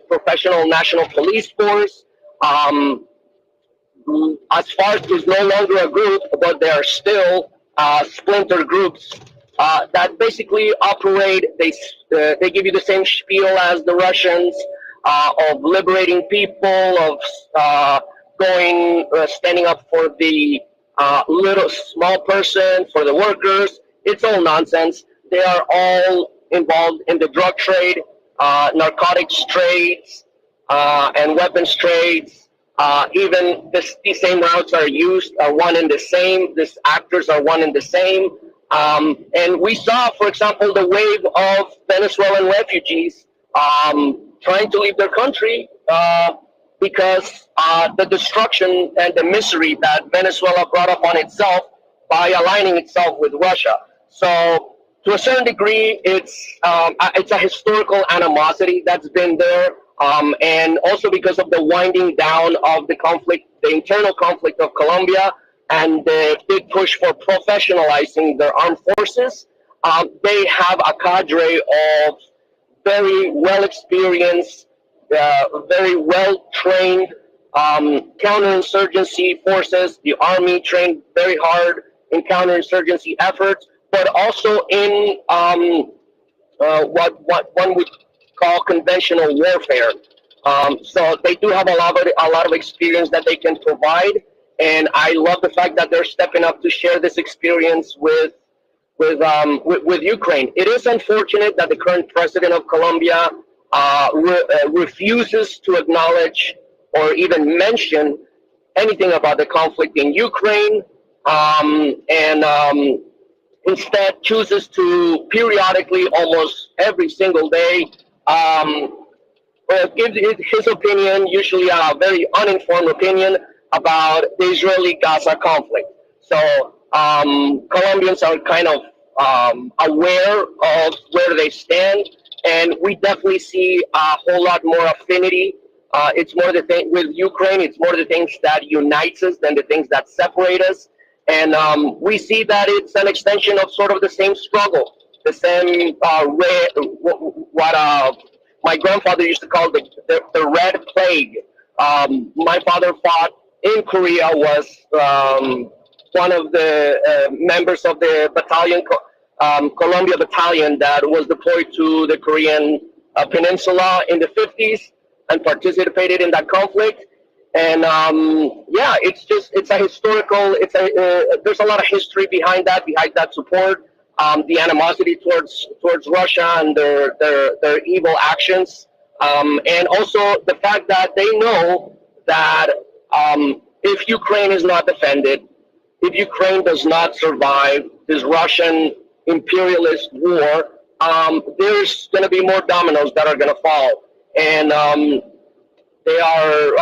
professional national police force. As far as there's no longer a group, but there are still splinter groups that basically operate. They give you the same spiel as the Russians of liberating people, of standing up for the little small person, for the workers. It's all nonsense. They are all involved in the drug trade, narcotics trades, and weapons trades. Even these same routes are one and the same. These actors are one and the same. And we saw, for example, the wave of Venezuelan refugees trying to leave their country because the destruction and the misery that Venezuela brought upon itself by aligning itself with Russia. So, to a certain degree, it's a historical animosity that's been there, and also because of the winding down of the conflict, the internal conflict of Colombia, and the big push for professionalizing their armed forces. They have a cadre of very well experienced, very well trained counterinsurgency forces. The army trained very hard in counterinsurgency efforts, but also in what one would call conventional warfare. So they do have a lot of experience that they can provide, and I love the fact that they're stepping up to share this experience with Ukraine. It is unfortunate that the current president of Colombia refuses to acknowledge or even mention anything about the conflict in Ukraine, and instead chooses to periodically, almost every single day, give his opinion, usually a very uninformed opinion, about the Israeli-Gaza conflict. So Colombians are kind of aware of where they stand, and we definitely see a whole lot more affinity. It's more the thing with Ukraine. It's more the things that unites us than the things that separate us. And we see that it's an extension of sort of the same struggle, the same what my grandfather used to call the Red Plague. My father fought in Korea, was one of the members of the battalion, Columbia Battalion, that was deployed to the Korean Peninsula in the 50s and participated in that conflict. And yeah, it's a historical, there's a lot of history behind that support, the animosity towards Russia and their evil actions, and also the fact that they know that if Ukraine is not defended, if Ukraine does not survive this Russian imperialist war, there's going to be more dominoes that are going to fall. And a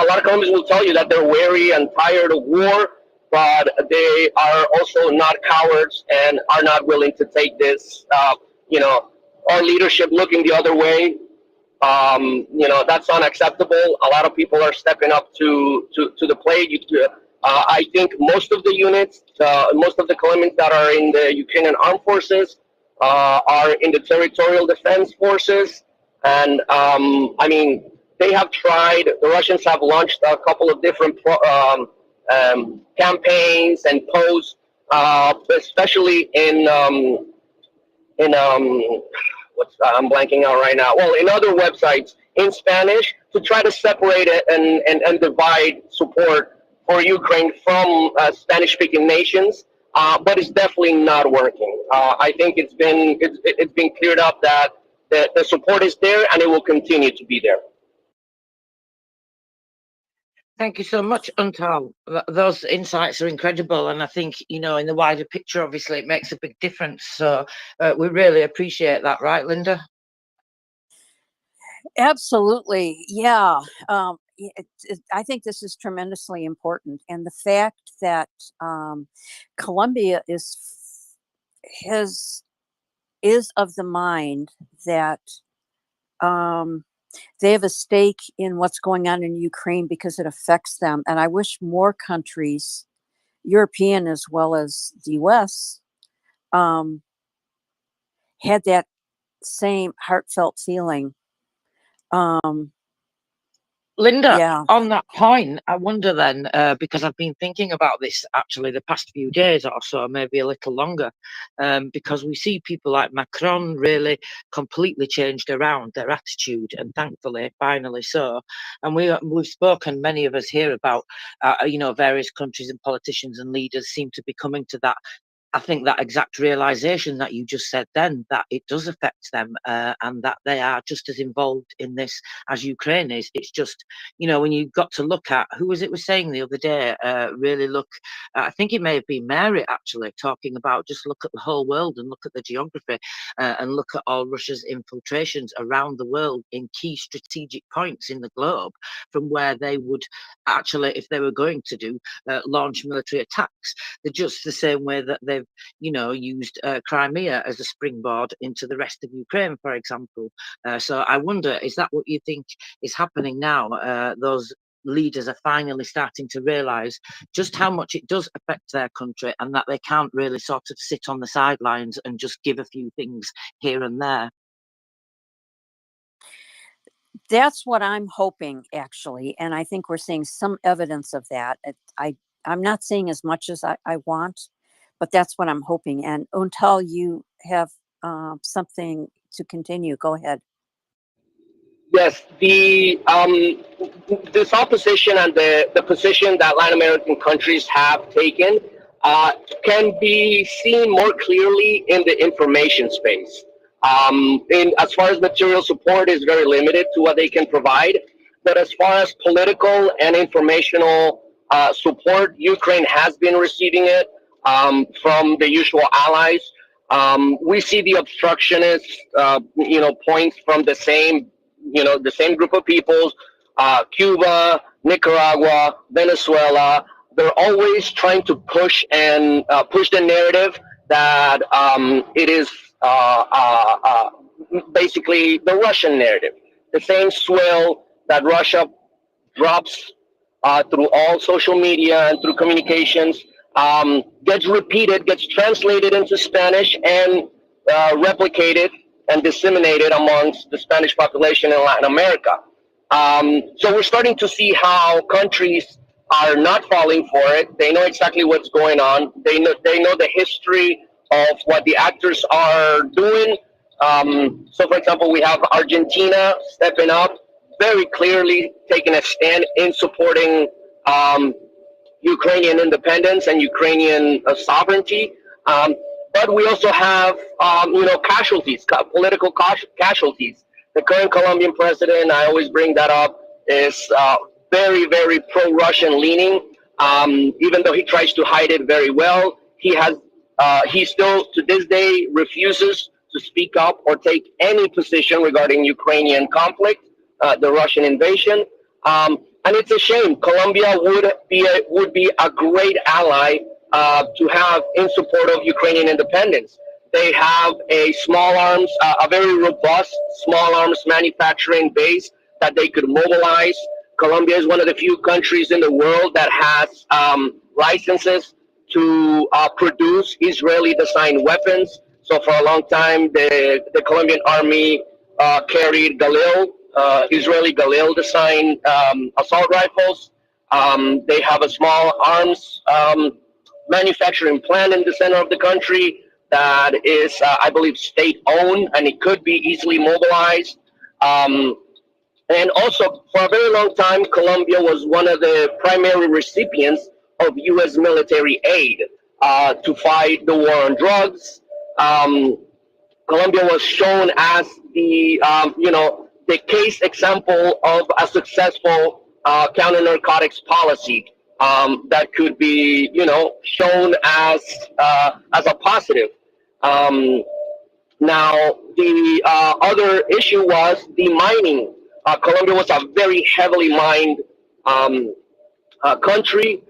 lot of Colombians will tell you that they're weary and tired of war, but they are also not cowards and are not willing to take this, our leadership looking the other way. That's unacceptable. A lot of people are stepping up to the plate. I think most of the units, most of the Colombians that are in the Ukrainian armed forces are in the territorial defense forces. And I mean, they have tried, the Russians have launched a couple of different campaigns and posts, especially in I'm blanking out right now. Well, in other websites in Spanish, to try to separate it and divide support for Ukraine from Spanish-speaking nations, but it's definitely not working. I think it's been cleared up that the support is there and it will continue to be there. Thank you so much, Untal. Those insights are incredible, and I think, in the wider picture, obviously, it makes a big difference. So we really appreciate that, right, Linda? Absolutely, yeah. I think this is tremendously important, and the fact that Colombia is of the mind that they have a stake in what's going on in Ukraine because it affects them. And I wish more countries, European as well as the US, had that same heartfelt feeling. Linda, Yeah. on that point, I wonder then, because I've been thinking about this actually the past few days or so, maybe a little longer, because we see people like Macron really completely changed around their attitude, and thankfully, finally so. And we've spoken, many of us here, about, various countries and politicians and leaders seem to be coming to that I think that exact realization that you just said then, that it does affect them and that they are just as involved in this as Ukraine is. It's just, you know, when you've got to look at, who was it was saying the other day, really look, I think it may have been Mary actually, talking about just look at the whole world and look at the geography and look at all Russia's infiltrations around the world in key strategic points in the globe, from where they would actually, if they were going to do, launch military attacks. They're just the same way that they've, you know, used Crimea as a springboard into the rest of Ukraine, for example. So I wonder, is that what you think is happening now? Those leaders are finally starting to realise just how much it does affect their country, and that they can't really sort of sit on the sidelines and just give a few things here and there. That's what I'm hoping, actually, and I think we're seeing some evidence of that. I'm not seeing as much as I want, but that's what I'm hoping. And until you have something to continue, go ahead. Yes, this opposition and the position that Latin American countries have taken can be seen more clearly in the information space. As far as material support is very limited to what they can provide, but as far as political and informational support, Ukraine has been receiving it from the usual allies. We see the obstructionist, points from the same group of peoples, Cuba, Nicaragua, Venezuela. They're always trying to push the narrative that it is basically the Russian narrative, the same swill that Russia drops through all social media and through communications, gets repeated, gets translated into Spanish, and replicated and disseminated amongst the Spanish population in Latin America. So we're starting to see how countries are not falling for it. They know exactly what's going on. They know the history of what the actors are doing. So, for example, we have Argentina stepping up, very clearly taking a stand in supporting Ukrainian independence and Ukrainian sovereignty. But we also have, casualties, political casualties. The current Colombian president, I always bring that up, is very, very pro-Russian leaning. Even though he tries to hide it very well, he still, to this day, refuses to speak up or take any position regarding Ukrainian conflict, the Russian invasion. And it's a shame. Colombia would be a great ally to have in support of Ukrainian independence. They have a a very robust small arms manufacturing base that they could mobilize. Colombia is one of the few countries in the world that has licenses to produce Israeli-designed weapons. So for a long time, the Colombian army carried Galil, Israeli Galil-designed assault rifles. They have a small arms manufacturing plant in the center of the country that is, I believe, state-owned, and it could be easily mobilized. And also, for a very long time, Colombia was one of the primary recipients of U.S. military aid to fight the war on drugs. Colombia was shown as the case example of a successful counter-narcotics policy that could be, shown as a positive. Now, the other issue was the mining. Colombia was a very heavily mined country.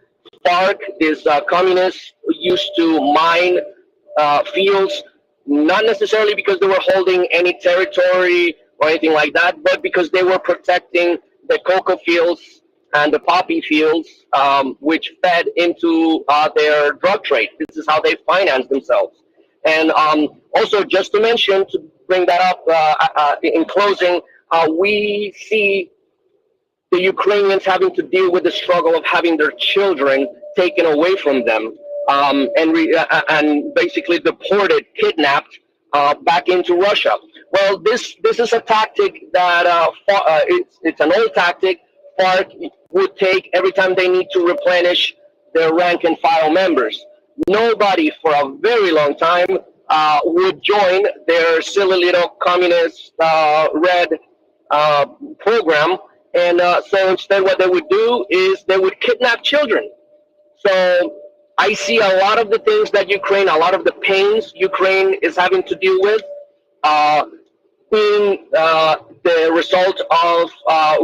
FARC, this communists, used to mine fields, not necessarily because they were holding any territory or anything like that, but because they were protecting the cocoa fields and the poppy fields, which fed into their drug trade. This is how they financed themselves. And also, just to mention, to bring that up in closing, we see the Ukrainians having to deal with the struggle of having their children taken away from them and basically deported, kidnapped back into Russia. Well, this is a tactic that it's an old tactic FARC would take every time they need to replenish their rank and file members. nobody for a very long time would join their silly little communist red uh, program. And so instead, what they would do is they would kidnap children. So I see a lot of the things that Ukraine, a lot of the pains Ukraine is having to deal with, uh, being the result of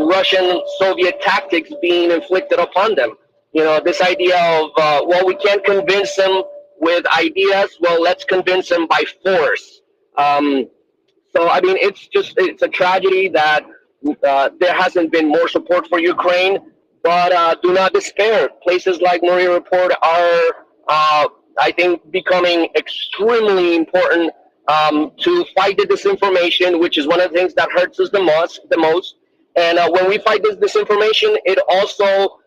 Russian Soviet tactics being inflicted upon them. You know, this idea of, well, we can't convince them with ideas, well, let's convince them by force. So, I mean, it's a tragedy that there hasn't been more support for Ukraine, but do not despair. Places like MriyaReport are, I think, becoming extremely important to fight the disinformation, which is one of the things that hurts us the most. And when we fight this disinformation, it also,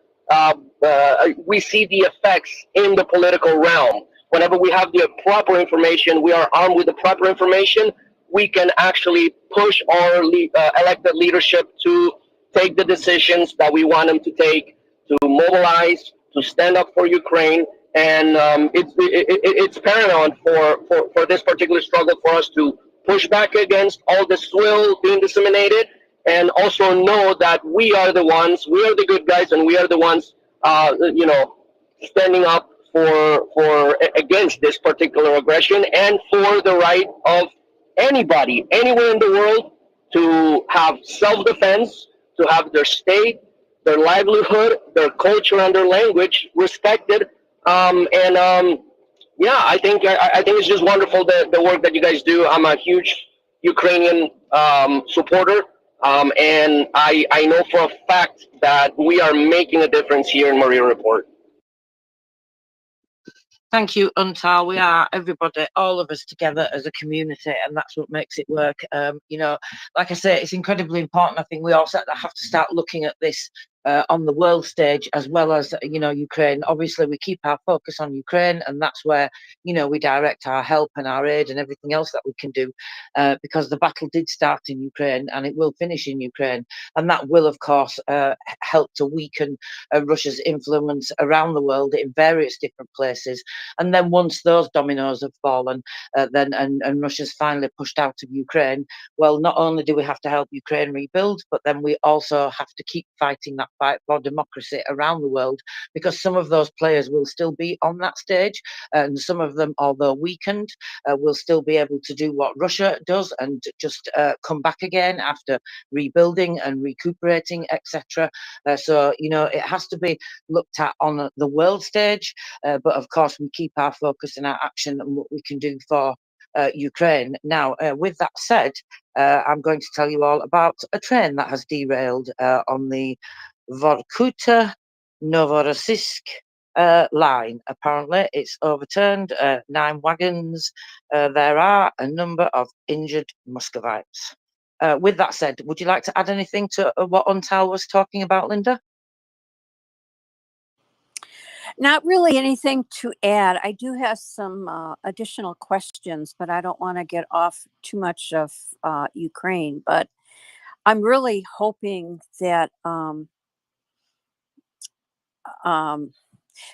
we see the effects in the political realm. Whenever we have the proper information, we are armed with the proper information, we can actually push our elected leadership to take the decisions that we want them to take, to mobilize, to stand up for Ukraine. And it's paramount for this particular struggle for us to push back against all the swill being disseminated, and also know that we are the ones, we are the good guys, and we are the ones, you know, standing up for against this particular aggression and for the right of anybody, anywhere in the world, to have self-defense, to have their state, their livelihood, their culture, and their language respected. Yeah, I think it's just wonderful the work that you guys do. I'm a huge Ukrainian supporter, and I know for a fact that we are making a difference here in MriyaReport. Thank you, Untal. We are everybody, all of us together as a community, and that's what makes it work. You know, like I say, it's incredibly important. I think we also have to start looking at this on the world stage as well as, you know, Ukraine. Obviously, we keep our focus on Ukraine, and that's where, you know, we direct our help and our aid and everything else that we can do, because the battle did start in Ukraine and it will finish in Ukraine, and that will, of course, help to weaken Russia's influence around the world in various different places. And then once those dominoes have fallen, and Russia's finally pushed out of Ukraine, well, not only do we have to help Ukraine rebuild, but then we also have to keep fighting that fight for democracy around the world, because some of those players will still be on that stage, and some of them, although weakened, will still be able to do what Russia does and just come back again after rebuilding and recuperating, etc. So, you know, it has to be looked at on the world stage, but of course we keep our focus and our action and what we can do for Ukraine. Now, with that said, I'm going to tell you all about a train that has derailed on the Vorkuta Novorossiysk line. Apparently, it's overturned 9 wagons. There are a number of injured Muscovites. With that said, would you like to add anything to what Untal was talking about, Linda? Not really anything to add. I do have some additional questions, but I don't want to get off too much of Ukraine. But I'm really hoping that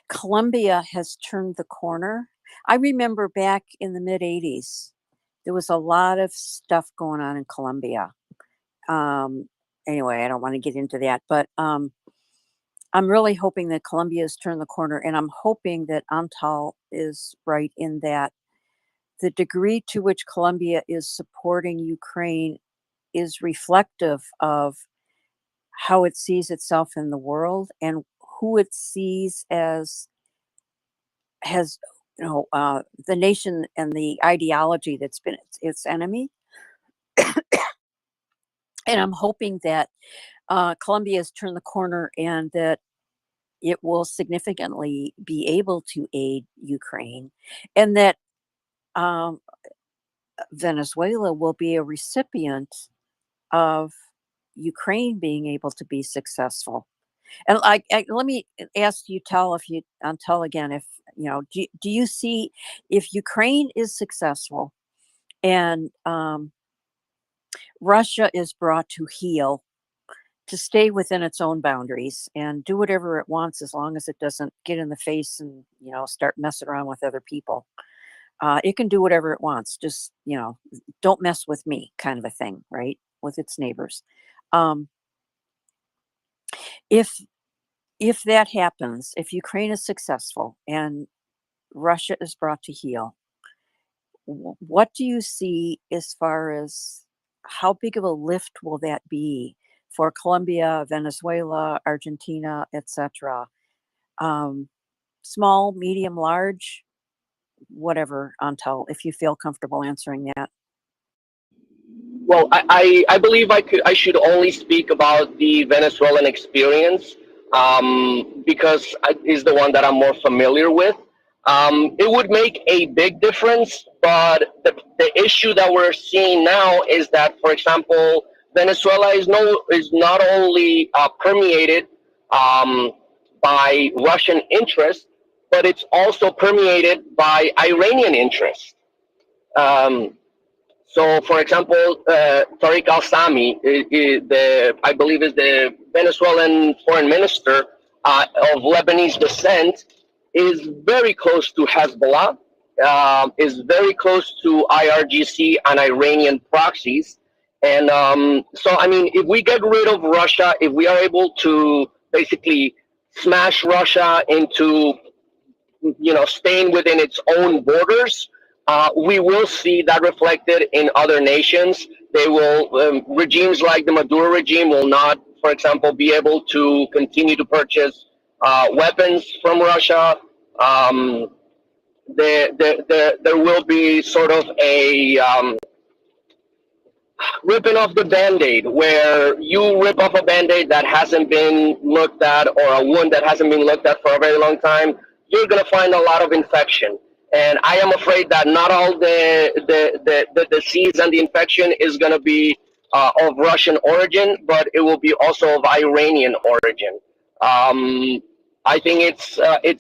Colombia has turned the corner. I remember back in the mid 80s, there was a lot of stuff going on in Colombia. Anyway, I don't want to get into that, but I'm really hoping that Colombia has turned the corner, and I'm hoping that Antal is right in that the degree to which Colombia is supporting Ukraine is reflective of how it sees itself in the world and who it sees as has, you know, the nation and the ideology that's been its enemy. And I'm hoping that Colombia has turned the corner and that it will significantly be able to aid Ukraine, and that Venezuela will be a recipient of Ukraine being able to be successful. And let me ask you, tell again, if you know, do you see, if Ukraine is successful and Russia is brought to heel, to stay within its own boundaries and do whatever it wants as long as it doesn't get in the face and, start messing around with other people. It can do whatever it wants. Just, don't mess with me kind of a thing, right? With its neighbors. Um, if if that happens, if Ukraine is successful and Russia is brought to heel, what do you see as far as how big of a lift will that be for Colombia, Venezuela, Argentina, etc.? Small, medium, large, whatever, Antal, if you feel comfortable answering that. Well, I believe I should only speak about the Venezuelan experience because is the one that I'm more familiar with. It would make a big difference, but the issue that we're seeing now is that, for example, Venezuela is not only permeated by Russian interests, but it's also permeated by Iranian interests. Um, so, for example, Tariq al-Sami, I believe is the Venezuelan foreign minister of Lebanese descent, is very close to Hezbollah, is very close to IRGC and Iranian proxies. And so, I mean, if we get rid of Russia, if we are able to basically smash Russia into staying within its own borders, we will see that reflected in other nations. They will, regimes like the Maduro regime will not, for example, be able to continue to purchase weapons from Russia. There will be sort of a ripping off the Band-Aid, where you rip off a Band-Aid that hasn't been looked at, or a wound that hasn't been looked at for a very long time, you're going to find a lot of infection. And I am afraid that not all the disease and the infection is going to be of Russian origin, but it will be also of Iranian origin. I think it's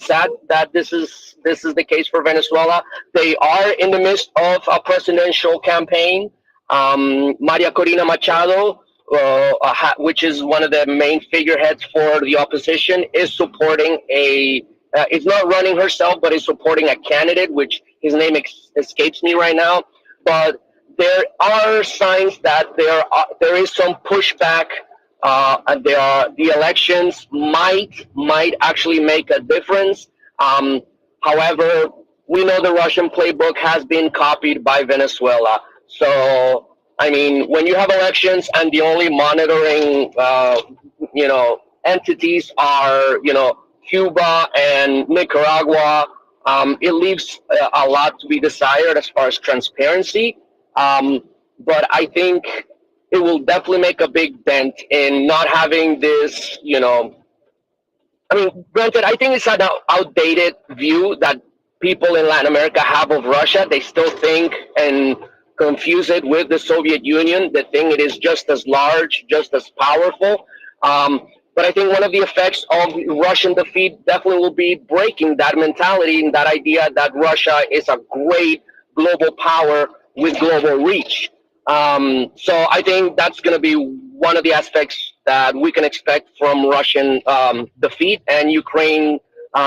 sad that this is the case for Venezuela. They are in the midst of a presidential campaign. Maria Corina Machado, which is one of the main figureheads for the opposition, is supporting is not running herself, but is supporting a candidate, which his name escapes me right now. But there are signs that there is some pushback. And the elections might actually make a difference. However, we know the Russian playbook has been copied by Venezuela. So, I mean, when you have elections and the only monitoring, entities are, Cuba and Nicaragua, it leaves a lot to be desired as far as transparency. But I think it will definitely make a big dent in not having this, I mean, granted, I think it's an outdated view that people in Latin America have of Russia. They still think and confuse it with the Soviet Union. They think it is just as large, just as powerful. But I think one of the effects of Russian defeat definitely will be breaking that mentality and that idea that Russia is a great global power with global reach. So I think that's going to be one of the aspects that we can expect from Russian defeat, and Ukraine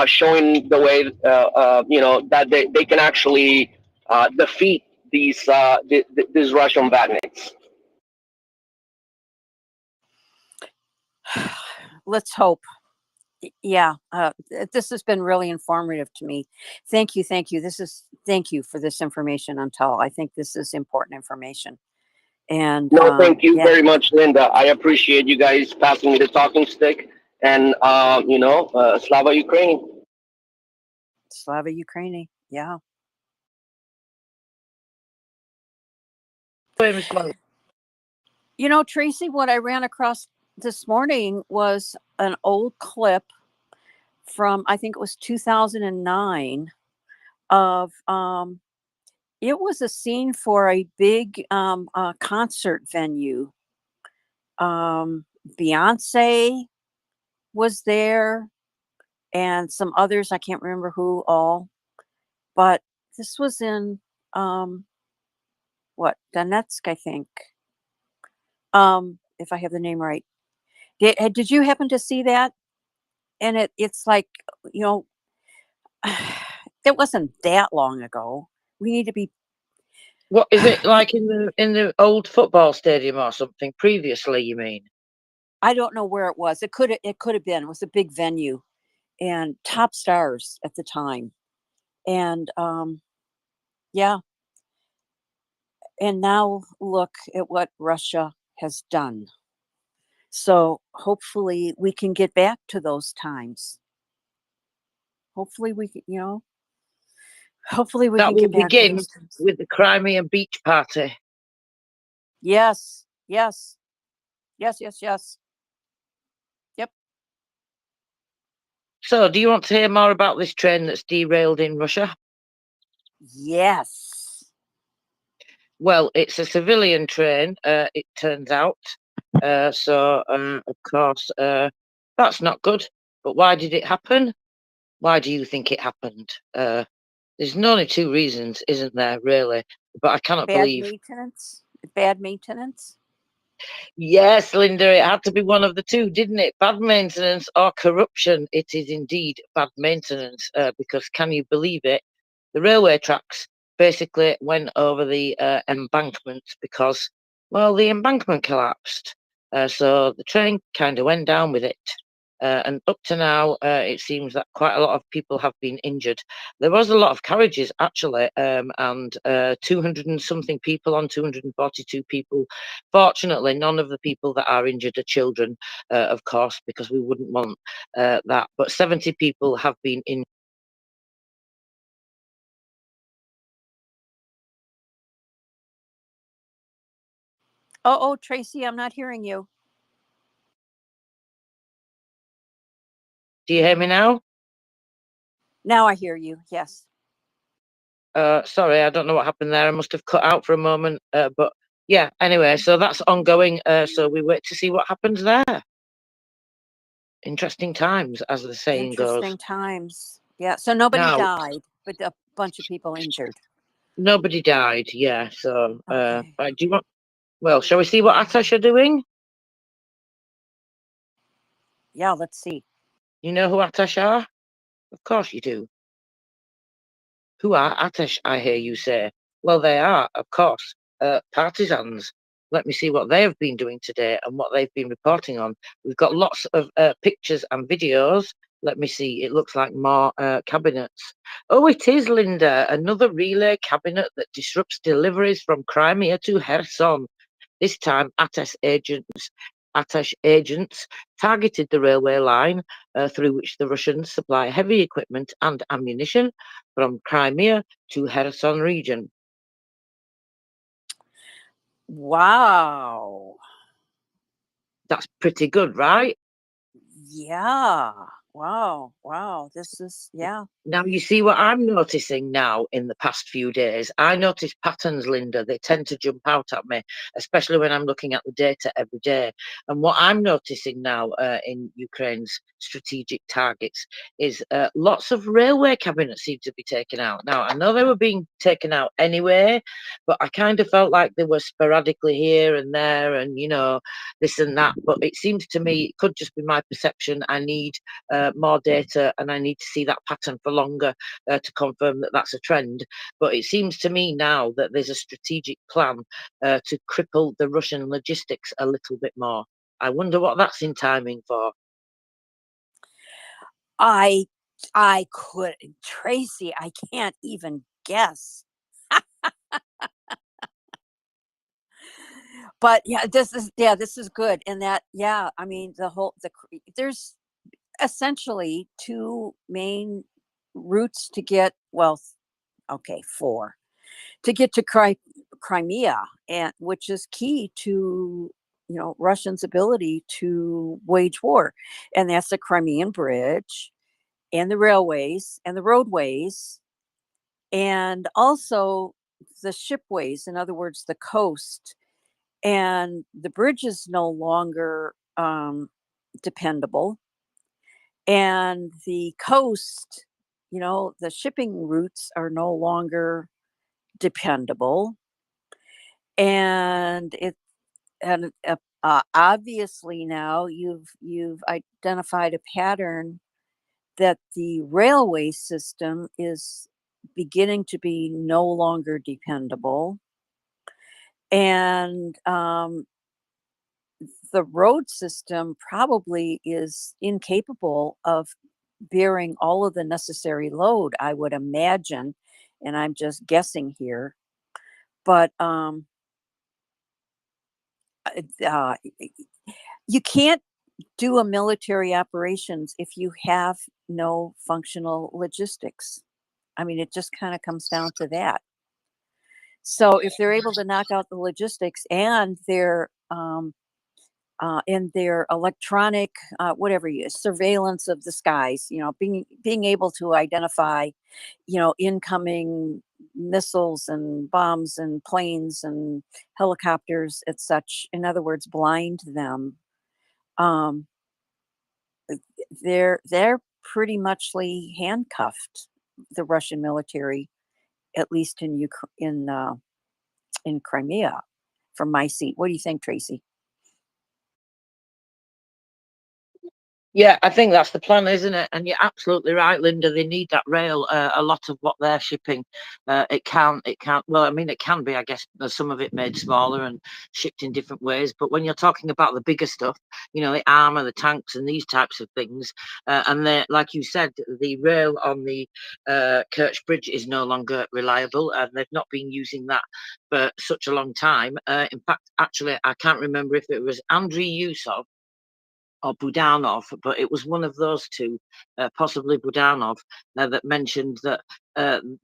showing the way, that they can actually defeat these Russian bandits. Let's hope. Yeah, this has been really informative to me. Thank you. Thank you for this information, Antal. I think this is important information. And no, thank you yeah. very much, Linda. I appreciate you guys passing me the talking stick. And Slava Ukraini. Slava Ukraini. Yeah. Tracy, what I ran across this morning was an old clip from, I think it was 2009, of it was a scene for a big concert venue. Beyonce was there and some others, I can't remember who all, but this was in Donetsk, I think, if I have the name right. Did you happen to see that? And it's like, you know, it wasn't that long ago. We need to be. What is it like in the old football stadium or something previously, you mean? I don't know where it was. It could have been. It was a big venue and top stars at the time. And yeah. And now look at what Russia has done. So hopefully we can get back to those times. Hopefully we can, you know, hopefully we That can will get back to begin those times. with the Crimea beach party. Yes, yes, yes, yes, yes. Yep. So, do you want to hear more about this train that's derailed in Russia? Yes. Well, it's a civilian train, it turns out. Of course, that's not good. But why did it happen? Why do you think it happened? There's only two reasons, isn't there, really? But I cannot Bad believe. maintenance. Bad maintenance. Yes, Linda, it had to be one of the two, didn't it? Bad maintenance or corruption. It is indeed bad maintenance, because can you believe it? The railway tracks basically went over the embankment because, well, the embankment collapsed. So the train kind of went down with it. And up to now, it seems that quite a lot of people have been injured. There was a lot of carriages, actually, and 200 and something people on 242 people. Fortunately, none of the people that are injured are children, of course, because we wouldn't want that. But 70 people have been injured. Oh, Tracy, I'm not hearing you. Do you hear me now? Now I hear you. Yes. Sorry, I don't know what happened there. I must have cut out for a moment. But yeah, anyway, so that's ongoing. So we wait to see what happens there. Interesting times, as the saying goes. Interesting times. Yeah. So nobody Now, died, but a bunch of people injured. nobody died. Yeah. So, Okay. right, do you want? Well, shall we see what Atash are doing? Yeah. Let's see. You know who Atash are? Of course you do. Who are Atash, I hear you say? Well, they are, of course, partisans. Let me see what they have been doing today and what they've been reporting on. We've got lots of pictures and videos. Let me see. It looks like more cabinets. Oh, it is, Linda. Another relay cabinet that disrupts deliveries from Crimea to Kherson. This time, Atash agents targeted the railway line through which the Russians supply heavy equipment and ammunition from Crimea to Kherson region. Wow. That's pretty good, right? Yeah. Wow. Wow. This is, yeah. Now, you see what I'm noticing now in the past few days. I notice patterns, Linda. They tend to jump out at me, especially when I'm looking at the data every day. And what I'm noticing now in Ukraine's strategic targets is lots of railway cabinets seem to be taken out. Now, I know they were being taken out anyway, but I kind of felt like they were sporadically here and there and, you know, this and that. But it seems to me, it could just be my perception. I need more data and I need to see that pattern for longer to confirm that that's a trend. But it seems to me now that there's a strategic plan to cripple the Russian logistics a little bit more. I wonder what that's in timing for. I could, Tracy, I can't even guess. But yeah, this is good. And that, yeah, I mean, there's essentially two main routes to get, well, okay, four, to get to Crimea, and which is key to, you know, Russians' ability to wage war. And that's the Crimean Bridge and the railways and the roadways, and also the shipways, in other words, the coast. And the bridge is no longer dependable. And the coast, you know, the shipping routes are no longer dependable. And Obviously now you've identified a pattern that the railway system is beginning to be no longer dependable, and the road system probably is incapable of bearing all of the necessary load, I would imagine, and I'm just guessing here. But you can't do a military operations if you have no functional logistics. I mean, it just kind of comes down to that. So if they're able to knock out the logistics and their electronic whatever surveillance of the skies, being able to identify, incoming missiles and bombs and planes and helicopters and such. In other words, blind them. They're pretty muchly handcuffed, the Russian military, at least in Crimea, from my seat. What do you think, Tracy? Yeah, I think that's the plan, isn't it? And you're absolutely right, Linda. They need that rail. A lot of what they're shipping, it can't. Well, I mean, it can be. I guess there's some of it made smaller and shipped in different ways. But when you're talking about the bigger stuff, the armor, the tanks, and these types of things, and they, like you said, the rail on the Kerch Bridge is no longer reliable, and they've not been using that for such a long time. In fact, actually, I can't remember if it was Andriy Yusov or Budanov, but it was one of those two, possibly Budanov, that mentioned that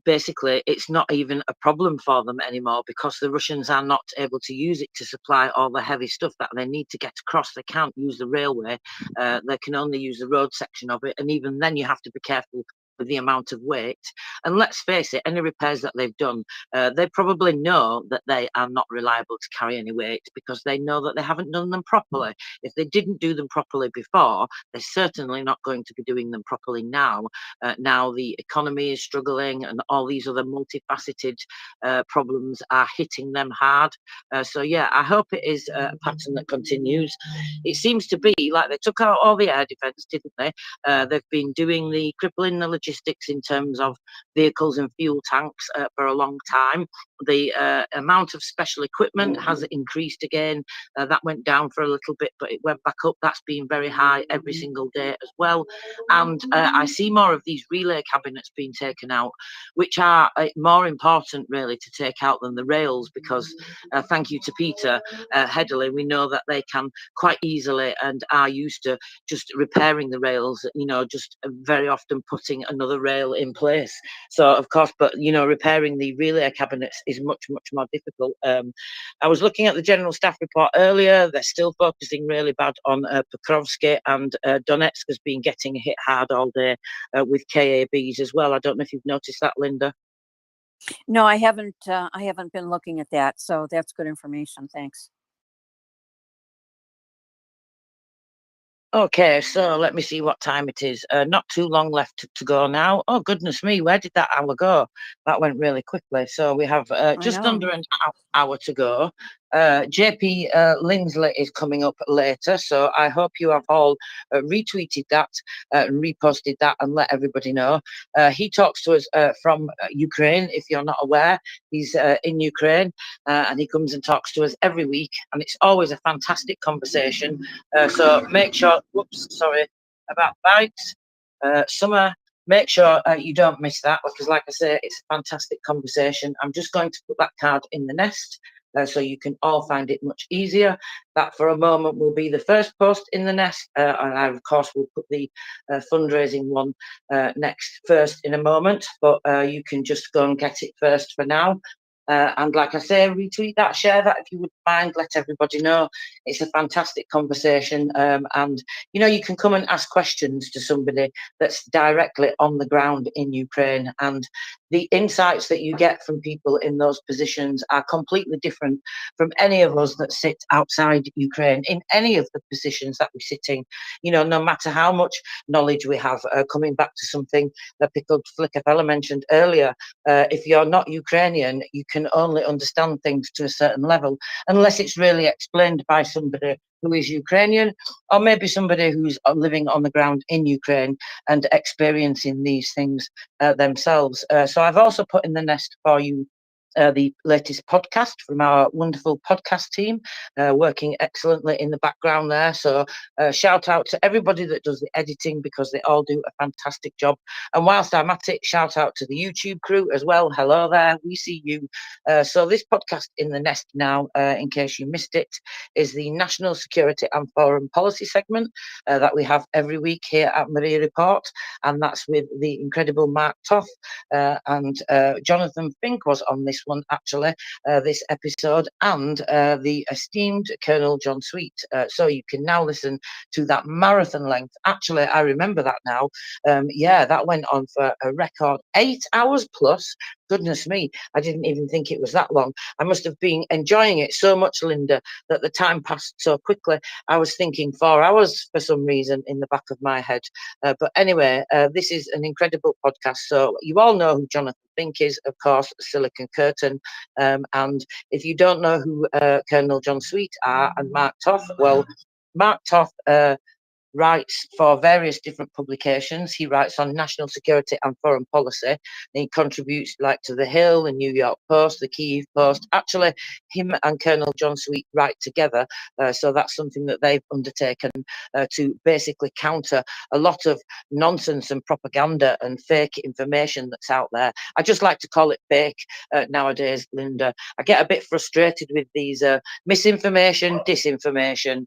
basically it's not even a problem for them anymore because the Russians are not able to use it to supply all the heavy stuff that they need to get across. They can't use the railway. They can only use the road section of it. And even then you have to be careful with the amount of weight. And let's face it, any repairs that they've done, they probably know that they are not reliable to carry any weight because they know that they haven't done them properly. If they didn't do them properly before, they're certainly not going to be doing them properly now. Now the economy is struggling and all these other multifaceted problems are hitting them hard. So yeah, I hope it is a pattern that continues. It seems to be like they took out all the air defense, didn't they? They've been doing the crippling the logistics in terms of vehicles and fuel tanks for a long time. The amount of special equipment has increased again. That went down for a little bit, but it went back up. That's been very high every single day as well. And I see more of these relay cabinets being taken out, which are more important really to take out than the rails, because thank you to Peter Headley, we know that they can quite easily and are used to just repairing the rails, just very often putting another rail in place. So of course, but repairing the relay cabinets is much more difficult. I was looking at the general staff report earlier. They're still focusing really bad on Pokrovsky, and Donetsk has been getting hit hard all day with KABs as well. I don't know if you've noticed that, Linda. No, I haven't. I haven't been looking at that, so that's good information. Thanks. Okay, so let me see what time it is. Not too long left to go now. Oh, goodness me, where did that hour go? That went really quickly. So we have just under an hour to go. JP Lindsley is coming up later, so I hope you have all retweeted that and reposted that and let everybody know. He talks to us from Ukraine, if you're not aware. He's in Ukraine and he comes and talks to us every week, and it's always a fantastic conversation. So make sure, whoops, sorry about bikes, Summer, make sure you don't miss that, because like I say, it's a fantastic conversation. I'm just going to put that card in the nest so you can all find it much easier. That for a moment will be the first post in the nest, and I of course will put the fundraising one first in a moment, but you can just go and get it first for now. And like I say, retweet that, share that if you would mind, let everybody know. It's a fantastic conversation, and you can come and ask questions to somebody that's directly on the ground in Ukraine, and the insights that you get from people in those positions are completely different from any of us that sit outside Ukraine in any of the positions that we sit in. No matter how much knowledge we have, coming back to something that Pickled Flicker Fella mentioned earlier, if you're not Ukrainian, you can only understand things to a certain level unless it's really explained by somebody who is Ukrainian, or maybe somebody who's living on the ground in Ukraine and experiencing these things themselves. So I've also put in the nest for you the latest podcast from our wonderful podcast team, working excellently in the background there. So shout out to everybody that does the editing, because they all do a fantastic job. And whilst I'm at it, shout out to the YouTube crew as well. Hello there, we see you. So this podcast in the nest now, in case you missed it, is the National Security and Foreign Policy segment that we have every week here at MriyaReport, and that's with the incredible Mark Toth, and Jonathan Fink was on this one actually, this episode, and the esteemed Colonel John Sweet. So you can now listen to that marathon length. Actually, I remember that now. Yeah, that went on for a record 8 hours plus. Goodness me, I didn't even think it was that long. I must have been enjoying it so much, Linda, that the time passed so quickly. I was thinking 4 hours for some reason in the back of my head. But anyway, this is an incredible podcast. So you all know who Jonathan Fink is, of course, Silicon Curtain. And if you don't know who Colonel John Sweet are and Mark Toth, well, Mark Toth writes for various different publications. He writes on national security and foreign policy. And he contributes like to The Hill, the New York Post, the Kyiv Post. Actually, him and Colonel John Sweet write together. So that's something that they've undertaken to basically counter a lot of nonsense and propaganda and fake information that's out there. I just like to call it fake nowadays, Linda. I get a bit frustrated with these misinformation, disinformation,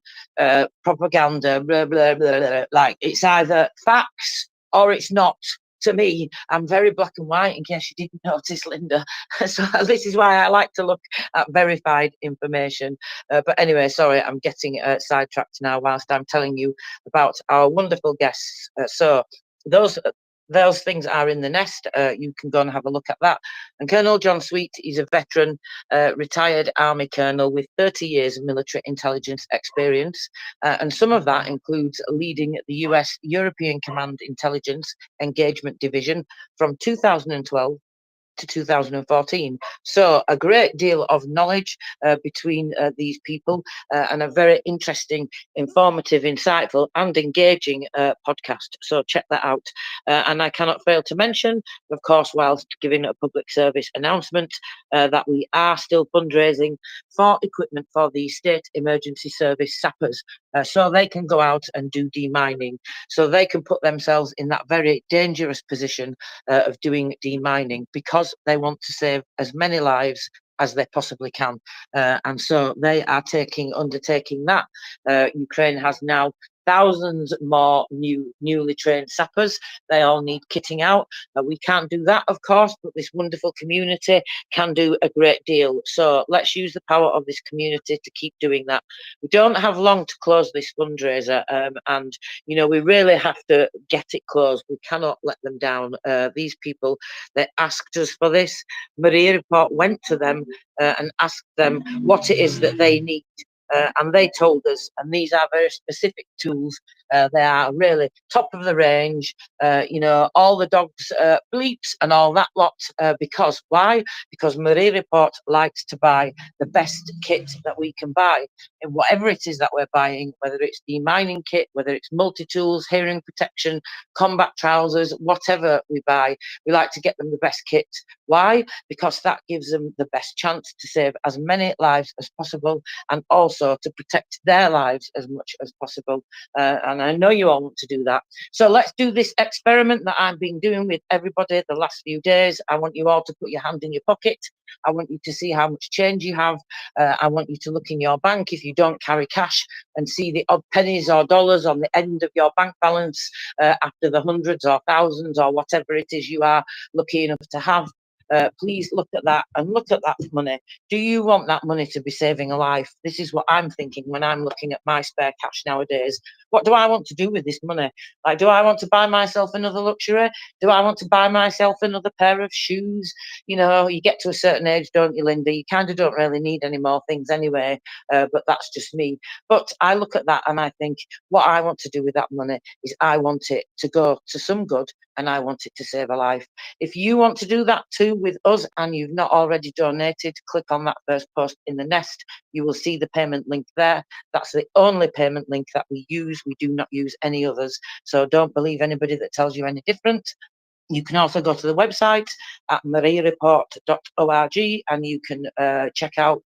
propaganda, blah, blah, blah, blah. Like, it's either facts or it's not. To me, I'm very black and white, in case you didn't notice, Linda. So this is why I like to look at verified information. But anyway, sorry, I'm getting sidetracked now whilst I'm telling you about our wonderful guests. So those things are in the nest. You can go and have a look at that. And Colonel John Sweet is a veteran, retired Army colonel with 30 years of military intelligence experience. And some of that includes leading the US European Command Intelligence Engagement Division from 2012 to 2014. So a great deal of knowledge between these people, and a very interesting, informative, insightful and engaging podcast. So check that out. And I cannot fail to mention, of course, whilst giving a public service announcement, that we are still fundraising for equipment for the State Emergency Service sappers, so they can go out and do demining, so they can put themselves in that very dangerous position of doing demining, because they want to save as many lives as they possibly can. And so they are undertaking that. Ukraine has now thousands more newly trained sappers. They all need kitting out. We can't do that, of course, but this wonderful community can do a great deal. So let's use the power of this community to keep doing that. We don't have long to close this fundraiser, and you know, we really have to get it closed. We cannot let them down. These people, they asked us for this. MriyaReport went to them and asked them what it is that they need. And they told us, and these are very specific tools. They are really top of the range, you know, all the dogs bleeps and all that lot. Because why? Because MriyaReport likes to buy the best kit that we can buy, and whatever it is that we're buying, whether it's demining kit, whether it's multi-tools, hearing protection, combat trousers, whatever we buy, we like to get them the best kit. Why? Because that gives them the best chance to save as many lives as possible, and also to protect their lives as much as possible. And I know you all want to do that. So let's do this experiment that I've been doing with everybody the last few days. I want you all to put your hand in your pocket. I want you to see how much change you have. I want you to look in your bank if you don't carry cash, and see the odd pennies or dollars on the end of your bank balance after the hundreds or thousands or whatever it is you are lucky enough to have. Please look at that and look at that money. Do you want that money to be saving a life? This is what I'm thinking when I'm looking at my spare cash nowadays. What do I want to do with this money? Like, do I want to buy myself another luxury? Do I want to buy myself another pair of shoes? You know, you get to a certain age, don't you, Linda? You kind of don't really need any more things anyway, but that's just me. But I look at that and I think, what I want to do with that money is I want it to go to some good, and I want it to save a life. If you want to do that too with us and you've not already donated, click on that first post in the nest. You will see the payment link there. That's the only payment link that we use. We do not use any others. So don't believe anybody that tells you any different. You can also go to the website at MriyaReport.org and you can check out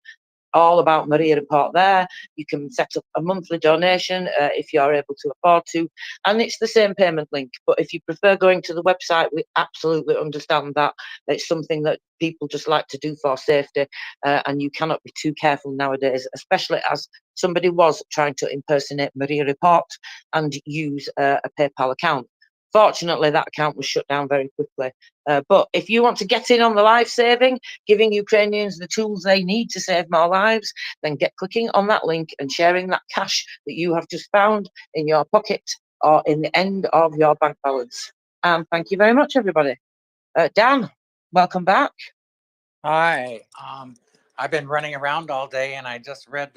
all about MriyaReport there. You can set up a monthly donation if you're able to afford to, and it's the same payment link. But if you prefer going to the website, we absolutely understand that. It's something that people just like to do for safety, and you cannot be too careful nowadays, especially as somebody was trying to impersonate MriyaReport and use a PayPal account. Fortunately, that account was shut down very quickly. But if you want to get in on the life saving, giving Ukrainians the tools they need to save more lives, then get clicking on that link and sharing that cash that you have just found in your pocket or in the end of your bank balance. And thank you very much, everybody. Dan, welcome back. Hi. I've been running around all day, and I just read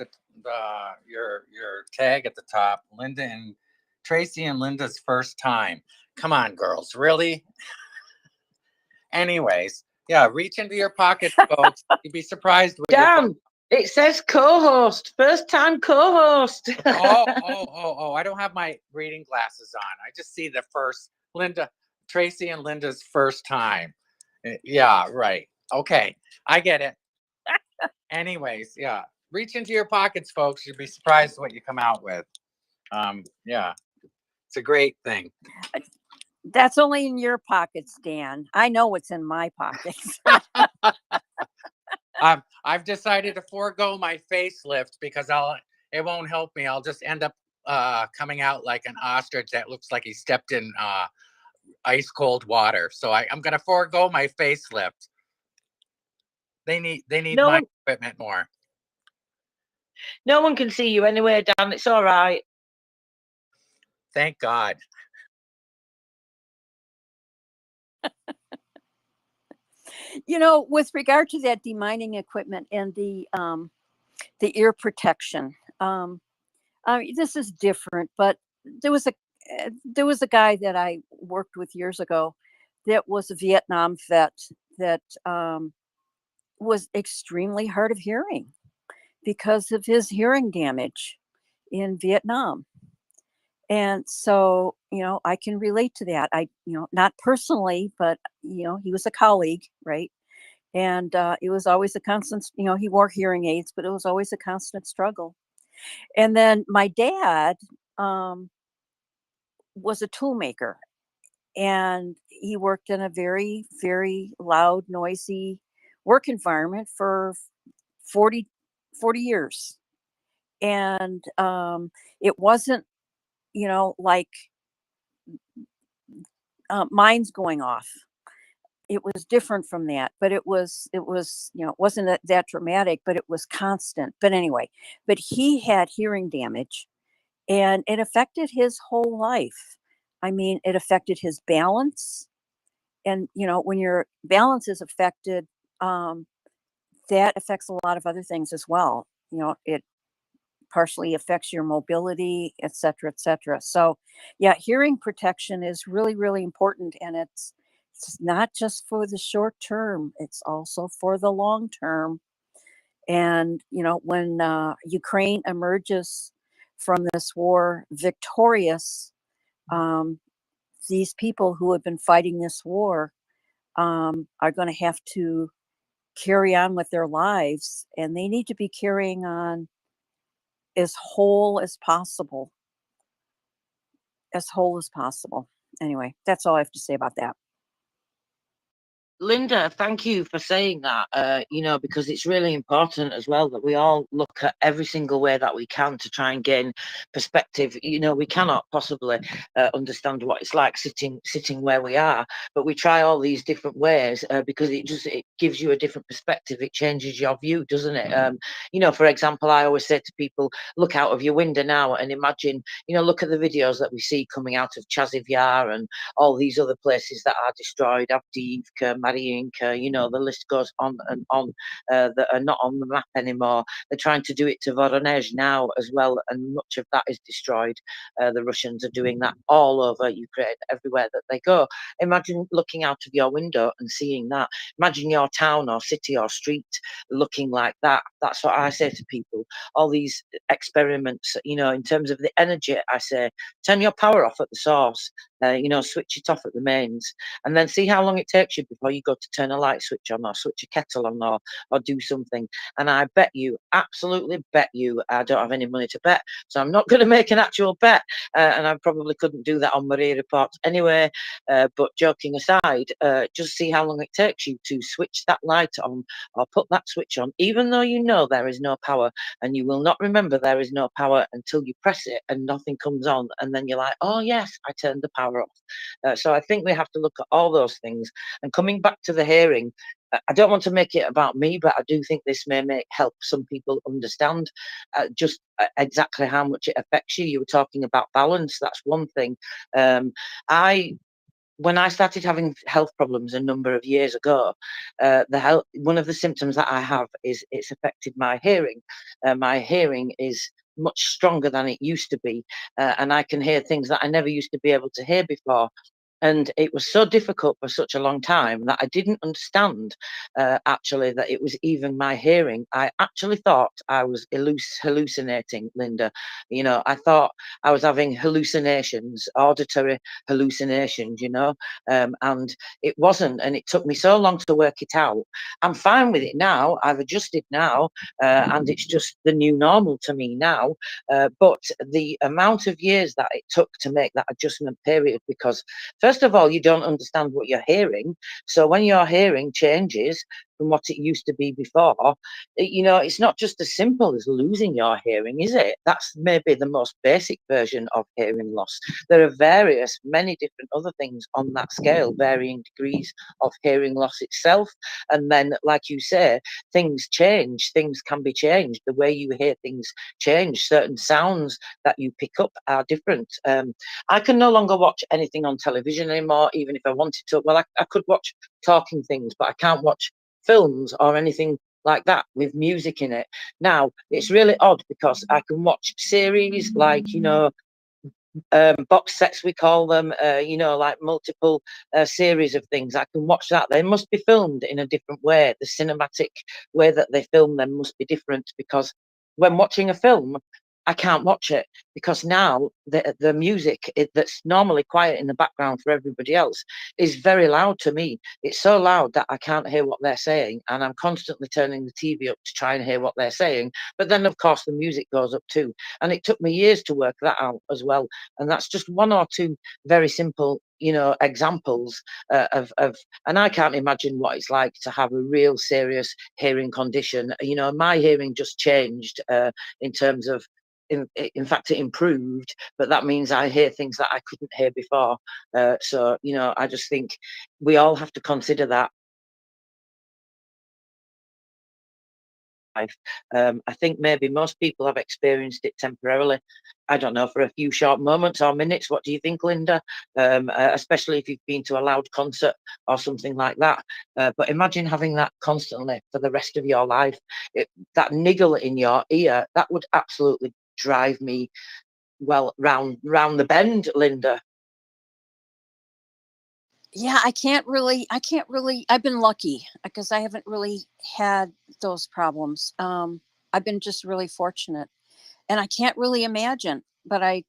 your tag at the top, Linda and Tracy and Linda's first time. Come on, girls, really? Anyways, yeah, reach into your pocket, folks. You'd be surprised what Dan, it says co-host, first time co-host. Oh, I don't have my reading glasses on. I just see the first Tracy and Linda's first time. Yeah, right. Okay, I get it. Anyways, yeah, reach into your pockets, folks. You'd be surprised what you come out with. Yeah, it's a great thing. That's only in your pockets, Dan. I know what's in my pockets. I've decided to forego my facelift because it won't help me. I'll just end up coming out like an ostrich that looks like he stepped in ice cold water. So I'm gonna forego my facelift. They need my equipment more. No one can see you anyway, Dan. It's all right. Thank God. You know, with regard to that demining equipment and the ear protection, this is different. But there was a guy that I worked with years ago that was a Vietnam vet that was extremely hard of hearing because of his hearing damage in Vietnam. And so, you know, I can relate to that. Not personally, but, he was a colleague, right? And it was always a constant, he wore hearing aids, but it was always a constant struggle. And then my dad was a tool maker, and he worked in a very, very loud, noisy work environment for 40 years. And it wasn't, like mines going off. It was different from that, but it was, it wasn't that dramatic, but it was constant. But anyway, but he had hearing damage, and it affected his whole life. I mean, it affected his balance. And, when your balance is affected, that affects a lot of other things as well. It partially affects your mobility, et cetera, et cetera. So yeah, hearing protection is really, really important. And it's not just for the short term, it's also for the long term. And, when Ukraine emerges from this war victorious, these people who have been fighting this war are going to have to carry on with their lives, and they need to be carrying on as whole as possible. As whole as possible. Anyway, that's all I have to say about that. Linda, thank you for saying that, because it's really important as well that we all look at every single way that we can to try and gain perspective. We cannot possibly understand what it's like sitting where we are, but we try all these different ways because it gives you a different perspective. It changes your view, doesn't it? For example, I always say to people, look out of your window now and imagine, look at the videos that we see coming out of Chasiv Yar and all these other places that are destroyed, Avdiivka, Mariinka, the list goes on and on, that are not on the map anymore. They're trying to do it to Voronezh now as well, and much of that is destroyed. The Russians are doing that all over Ukraine, everywhere that they go. Imagine looking out of your window and seeing that. Imagine your town or city or street looking like that. That's what I say to people. All these experiments, in terms of the energy, I say, turn your power off at the source, switch it off at the mains, and then see how long it takes you before you go to turn a light switch on or switch a kettle on or do something. And I bet you, absolutely bet you, I don't have any money to bet, so I'm not going to make an actual bet, and I probably couldn't do that on MriyaReport anyway, but joking aside, just see how long it takes you to switch that light on or put that switch on, even though you know there is no power, and you will not remember there is no power until you press it and nothing comes on, and then you're like, oh yes, I turned the power off. So I think we have to look at all those things. And coming back to the hearing, I don't want to make it about me, but I do think this may help some people understand just exactly how much it affects you. You were talking about balance. That's one thing. When I started having health problems a number of years ago, one of the symptoms that I have is it's affected my hearing. My hearing is much stronger than it used to be, and I can hear things that I never used to be able to hear before. And it was so difficult for such a long time that I didn't understand, actually, that it was even my hearing. I actually thought I was hallucinating, Linda. I thought I was having hallucinations, auditory hallucinations, and it wasn't. And it took me so long to work it out. I'm fine with it now. I've adjusted now, and it's just the new normal to me now. But the amount of years that it took to make that adjustment period, because first of all, you don't understand what you're hearing. So when your hearing changes from what it used to be before, it's not just as simple as losing your hearing, is it? That's maybe the most basic version of hearing loss. There are many different other things on that scale, varying degrees of hearing loss itself. And then, like you say, things change, things can be changed. The way you hear things change. Certain sounds that you pick up are different. I can no longer watch anything on television anymore, even if I wanted to. Well, I could watch talking things, but I can't watch films or anything like that with music in it. Now, it's really odd because I can watch series like, box sets, we call them, like multiple series of things. I can watch that. They must be filmed in a different way. The cinematic way that they film them must be different, because when watching a film, I can't watch it because now the music that's normally quiet in the background for everybody else is very loud to me. It's so loud that I can't hear what they're saying, and I'm constantly turning the TV up to try and hear what they're saying. But then, of course, the music goes up too. And it took me years to work that out as well. And that's just one or two very simple, examples of, and I can't imagine what it's like to have a real serious hearing condition. My hearing just changed in terms of, in fact, it improved, but that means I hear things that I couldn't hear before. So, I just think we all have to consider that. I think maybe most people have experienced it temporarily. I don't know, for a few short moments or minutes. What do you think, Linda? Especially if you've been to a loud concert or something like that. But imagine having that constantly for the rest of your life. That niggle in your ear, that would absolutely drive me, well, round the bend, Linda. Yeah, I've been lucky because I haven't really had those problems. I've been just really fortunate, and I can't really imagine, but I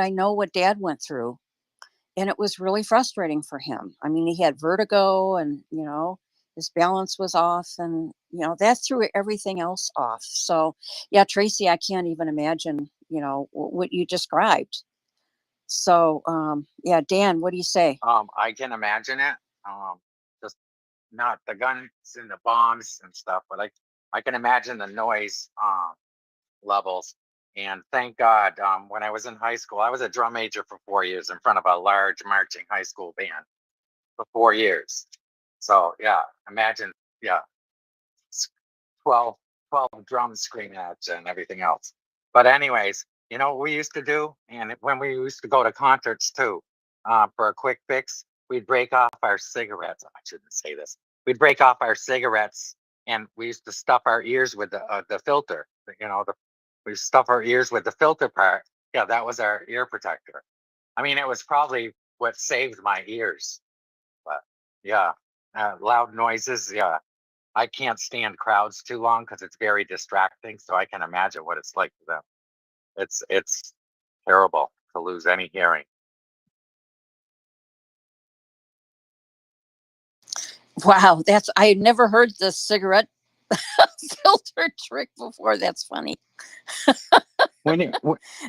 know what Dad went through, and it was really frustrating for him. I mean, he had vertigo, and his balance was off, and that threw everything else off. So yeah, Tracy, I can't even imagine what you described. So yeah, Dan, what do you say? I can imagine it. Just not the guns and the bombs and stuff, but I can imagine the noise levels. And thank God, when I was in high school, I was a drum major for 4 years in front of a large marching high school band for 4 years. So yeah, imagine, yeah, 12 drums screaming at you and everything else. But anyways, what we used to do, and when we used to go to concerts too, for a quick fix, we'd break off our cigarettes. I shouldn't say this. We'd break off our cigarettes, and we used to stuff our ears with the filter. We stuff our ears with the filter part. Yeah, that was our ear protector. I mean, it was probably what saved my ears. But yeah, loud noises. Yeah, I can't stand crowds too long because it's very distracting. So I can imagine what it's like for them. It's terrible to lose any hearing. Wow, I had never heard the cigarette filter trick before. That's funny.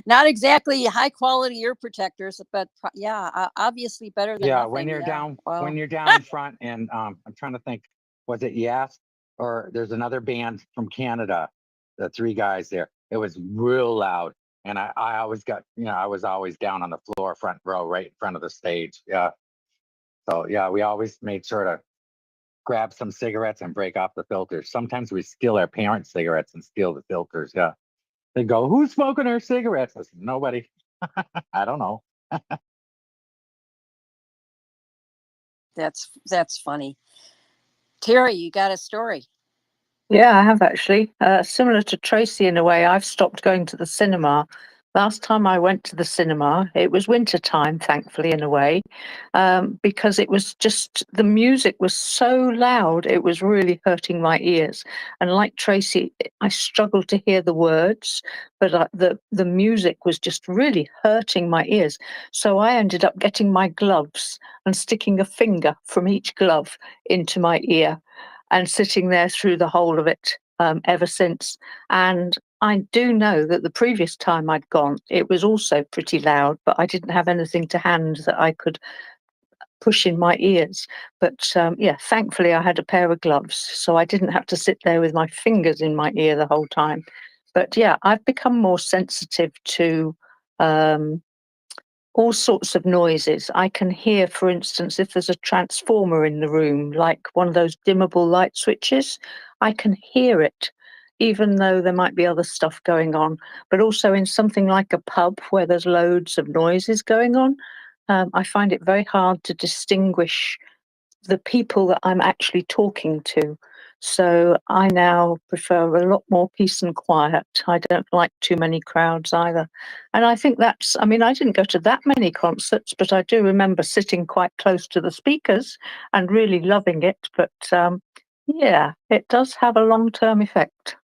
Not exactly high quality ear protectors, but yeah, obviously better than Yeah, nothing. when you're down, Wow. when you're down front, and I'm trying to think, was it Yes, or there's another band from Canada, the three guys there. It was real loud, and I always got, I was always down on the floor, front row, right in front of the stage. Yeah, so yeah, we always made sure to grab some cigarettes and break off the filters. Sometimes we steal our parents' cigarettes and steal the filters. Yeah, they go, "Who's smoking our cigarettes?" I said, "Nobody." I don't know. That's funny. Terry, you got a story? Yeah, I have actually. Similar to Tracy in a way, I've stopped going to the cinema. Last time I went to the cinema, it was winter time, thankfully, in a way, because it was just the music was so loud, it was really hurting my ears. And like Tracy, I struggled to hear the words, but the music was just really hurting my ears. So I ended up getting my gloves and sticking a finger from each glove into my ear and sitting there through the whole of it ever since. And I do know that the previous time I'd gone, it was also pretty loud, but I didn't have anything to hand that I could push in my ears. But yeah, thankfully I had a pair of gloves, so I didn't have to sit there with my fingers in my ear the whole time. But yeah, I've become more sensitive to all sorts of noises. I can hear, for instance, if there's a transformer in the room, like one of those dimmable light switches, I can hear it, even though there might be other stuff going on. But also in something like a pub where there's loads of noises going on, I find it very hard to distinguish the people that I'm actually talking to. So I now prefer a lot more peace and quiet. I don't like too many crowds either. And I think I mean, I didn't go to that many concerts, but I do remember sitting quite close to the speakers and really loving it. But yeah, it does have a long-term effect.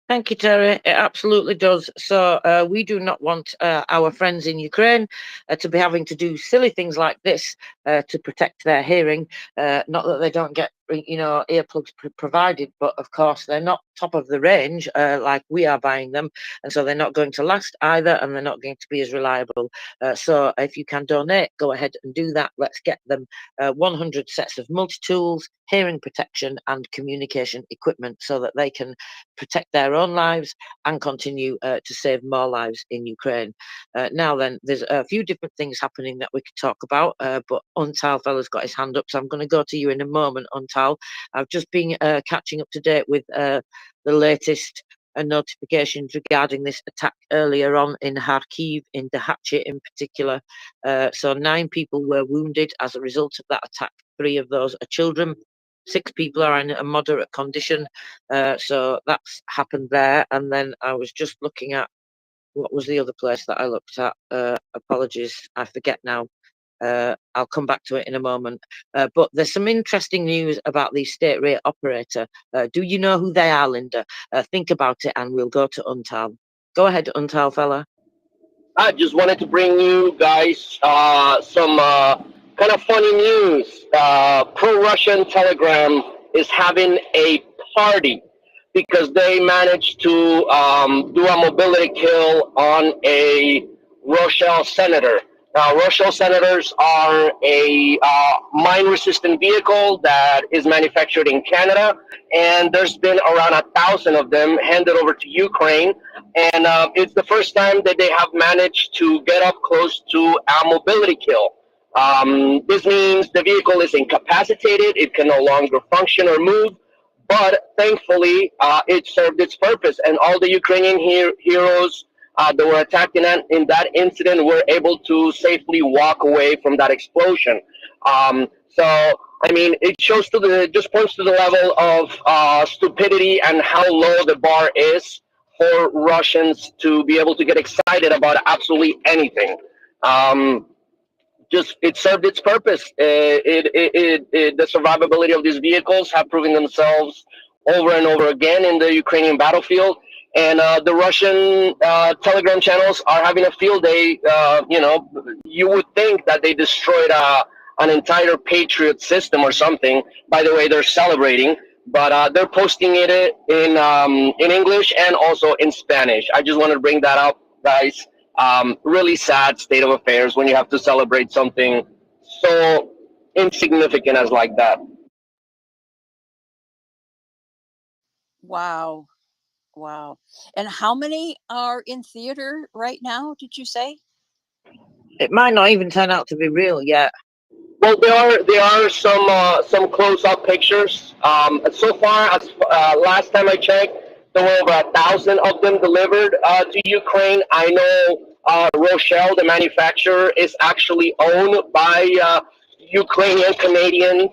Thank you, Terry. It absolutely does. So we do not want our friends in Ukraine to be having to do silly things like this to protect their hearing. Not that they don't get, earplugs provided, but of course they're not top of the range like we are buying them, and so they're not going to last either, and they're not going to be as reliable. So if you can donate, go ahead and do that. Let's get them 100 sets of multi-tools, hearing protection and communication equipment so that they can protect their own lives and continue to save more lives in Ukraine. Now then, there's a few different things happening that we could talk about, but Untal fella's got his hand up, so I'm going to go to you in a moment, Untal. I've just been catching up to date with the latest notifications regarding this attack earlier on in Kharkiv, in Dahachi in particular. So 9 people were wounded as a result of that attack. 3 of those are children. 6 people are in a moderate condition. So that's happened there. And then I was just looking at what was the other place that I looked at. Apologies, I forget now. I'll come back to it in a moment. But there's some interesting news about the state rate operator. Do you know who they are, Linda? Think about it and we'll go to Untal. Go ahead, Untal fella. I just wanted to bring you guys some kind of funny news. Pro-Russian Telegram is having a party because they managed to do a mobility kill on a Rochelle senator. Now, Rochelle senators are a mine-resistant vehicle that is manufactured in Canada, and there's been around 1,000 of them handed over to Ukraine. And it's the first time that they have managed to get up close to a mobility kill. This means the vehicle is incapacitated, it can no longer function or move, but thankfully it served its purpose, and all the Ukrainian heroes that were attacked in that incident were able to safely walk away from that explosion. So I mean, it shows just points to the level of stupidity and how low the bar is for Russians to be able to get excited about absolutely anything. Just it served its purpose. The survivability of these vehicles have proven themselves over and over again in the Ukrainian battlefield, and the Russian Telegram channels are having a field day. You would think that they destroyed an entire Patriot system or something. By the way, they're celebrating, but they're posting it in English and also in Spanish. I just wanted to bring that up, guys. Really sad state of affairs when you have to celebrate something so insignificant as like that. Wow. Wow. And how many are in theater right now, did you say? It might not even turn out to be real yet. Well, there are some close-up pictures. So far, as last time I checked, there were over 1,000 of them delivered to Ukraine. I know Rochelle, the manufacturer, is actually owned by Ukrainian Canadians,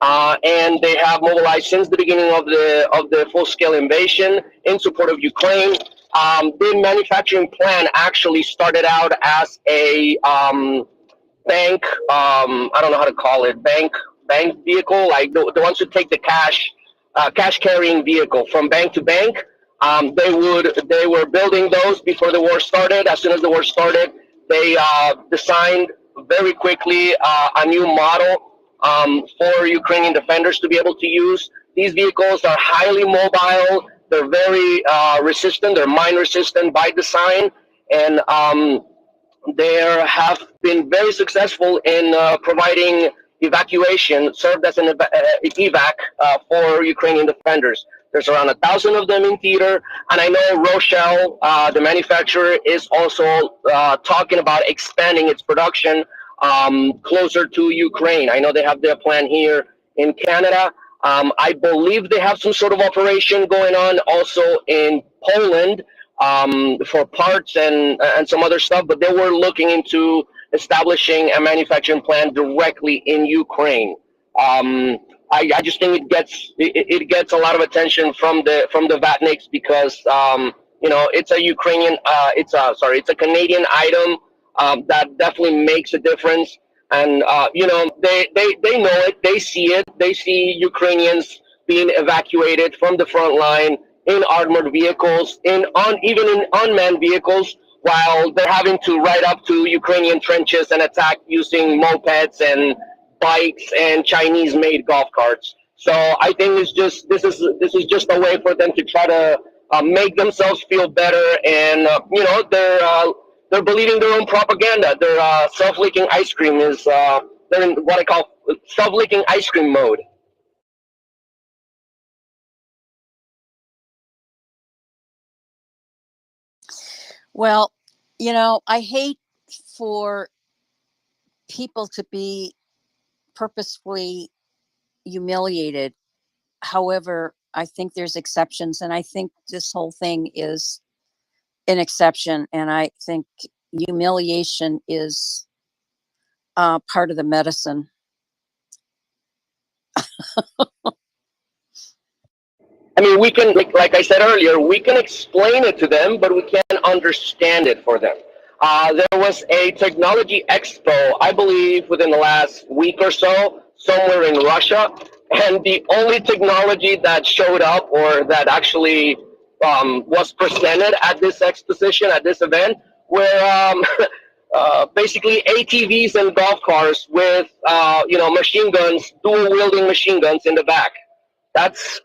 and they have mobilized since the beginning of the full-scale invasion in support of Ukraine. The manufacturing plant actually started out as a bank, I don't know how to call it, bank vehicle, like the ones who take the cash carrying vehicle from bank to bank. They were building those before the war started. As soon as the war started, they designed very quickly a new model for Ukrainian defenders to be able to use. These vehicles are highly mobile. They're very resistant. They're mine resistant by design, and they have been very successful in providing evacuation, served as an evac for Ukrainian defenders. There's around 1,000 of them in theater, and I know Rochelle, the manufacturer, is also talking about expanding its production closer to Ukraine. I know they have their plan here in Canada. I believe they have some sort of operation going on also in Poland, for parts and some other stuff, but they were looking into establishing a manufacturing plant directly in Ukraine. I just think it gets a lot of attention from the Vatniks because it's a Ukrainian it's a Canadian item that definitely makes a difference, and they know it, they see it, they see Ukrainians being evacuated from the front line in armored vehicles, even in unmanned vehicles, while they're having to ride up to Ukrainian trenches and attack using mopeds and bikes and Chinese-made golf carts. So I think this is just a way for them to try to make themselves feel better, and they're believing their own propaganda. Their self-leaking ice cream is they're in what I call self-leaking ice cream mode. Well, I hate for people to be purposefully humiliated. However, I think there's exceptions, and I think this whole thing is an exception. And I think humiliation is part of the medicine. I mean, we can, like I said earlier, we can explain it to them, but we can't understand it for them. There was a technology expo, I believe, within the last week or so, somewhere in Russia, and the only technology that showed up or that actually was presented at this exposition, at this event, were basically ATVs and golf cars with, machine guns, dual-wielding machine guns in the back. That's,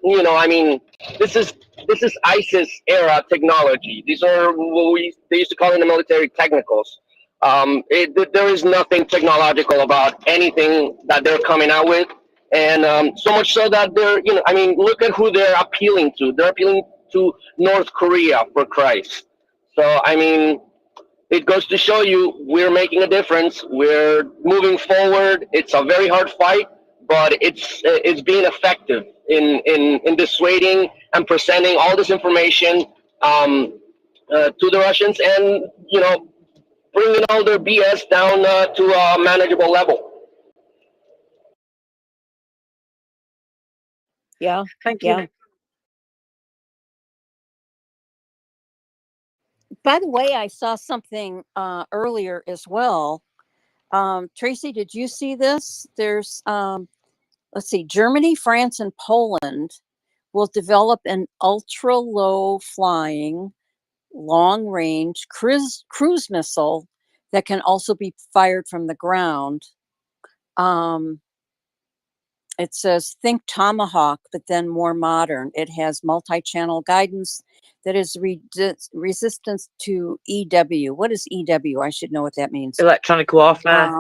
this is ISIS era technology. These are what they used to call in the military technicals. There is nothing technological about anything that they're coming out with. And so much so that they're, look at who they're appealing to. They're appealing to North Korea, for Christ. So, it goes to show you we're making a difference. We're moving forward. It's a very hard fight, but it's being effective in dissuading and presenting all this information to the Russians, and bringing all their BS down to a manageable level. Yeah. Thank Yeah. you. By the way, I saw something earlier as well. Tracy, did you see this? There's let's see, Germany, France, and Poland will develop an ultra low flying, long range cruise missile that can also be fired from the ground. It says think Tomahawk, but then more modern. It has multi-channel guidance that is resistance to EW. What is EW? I should know what that means. Electronic warfare.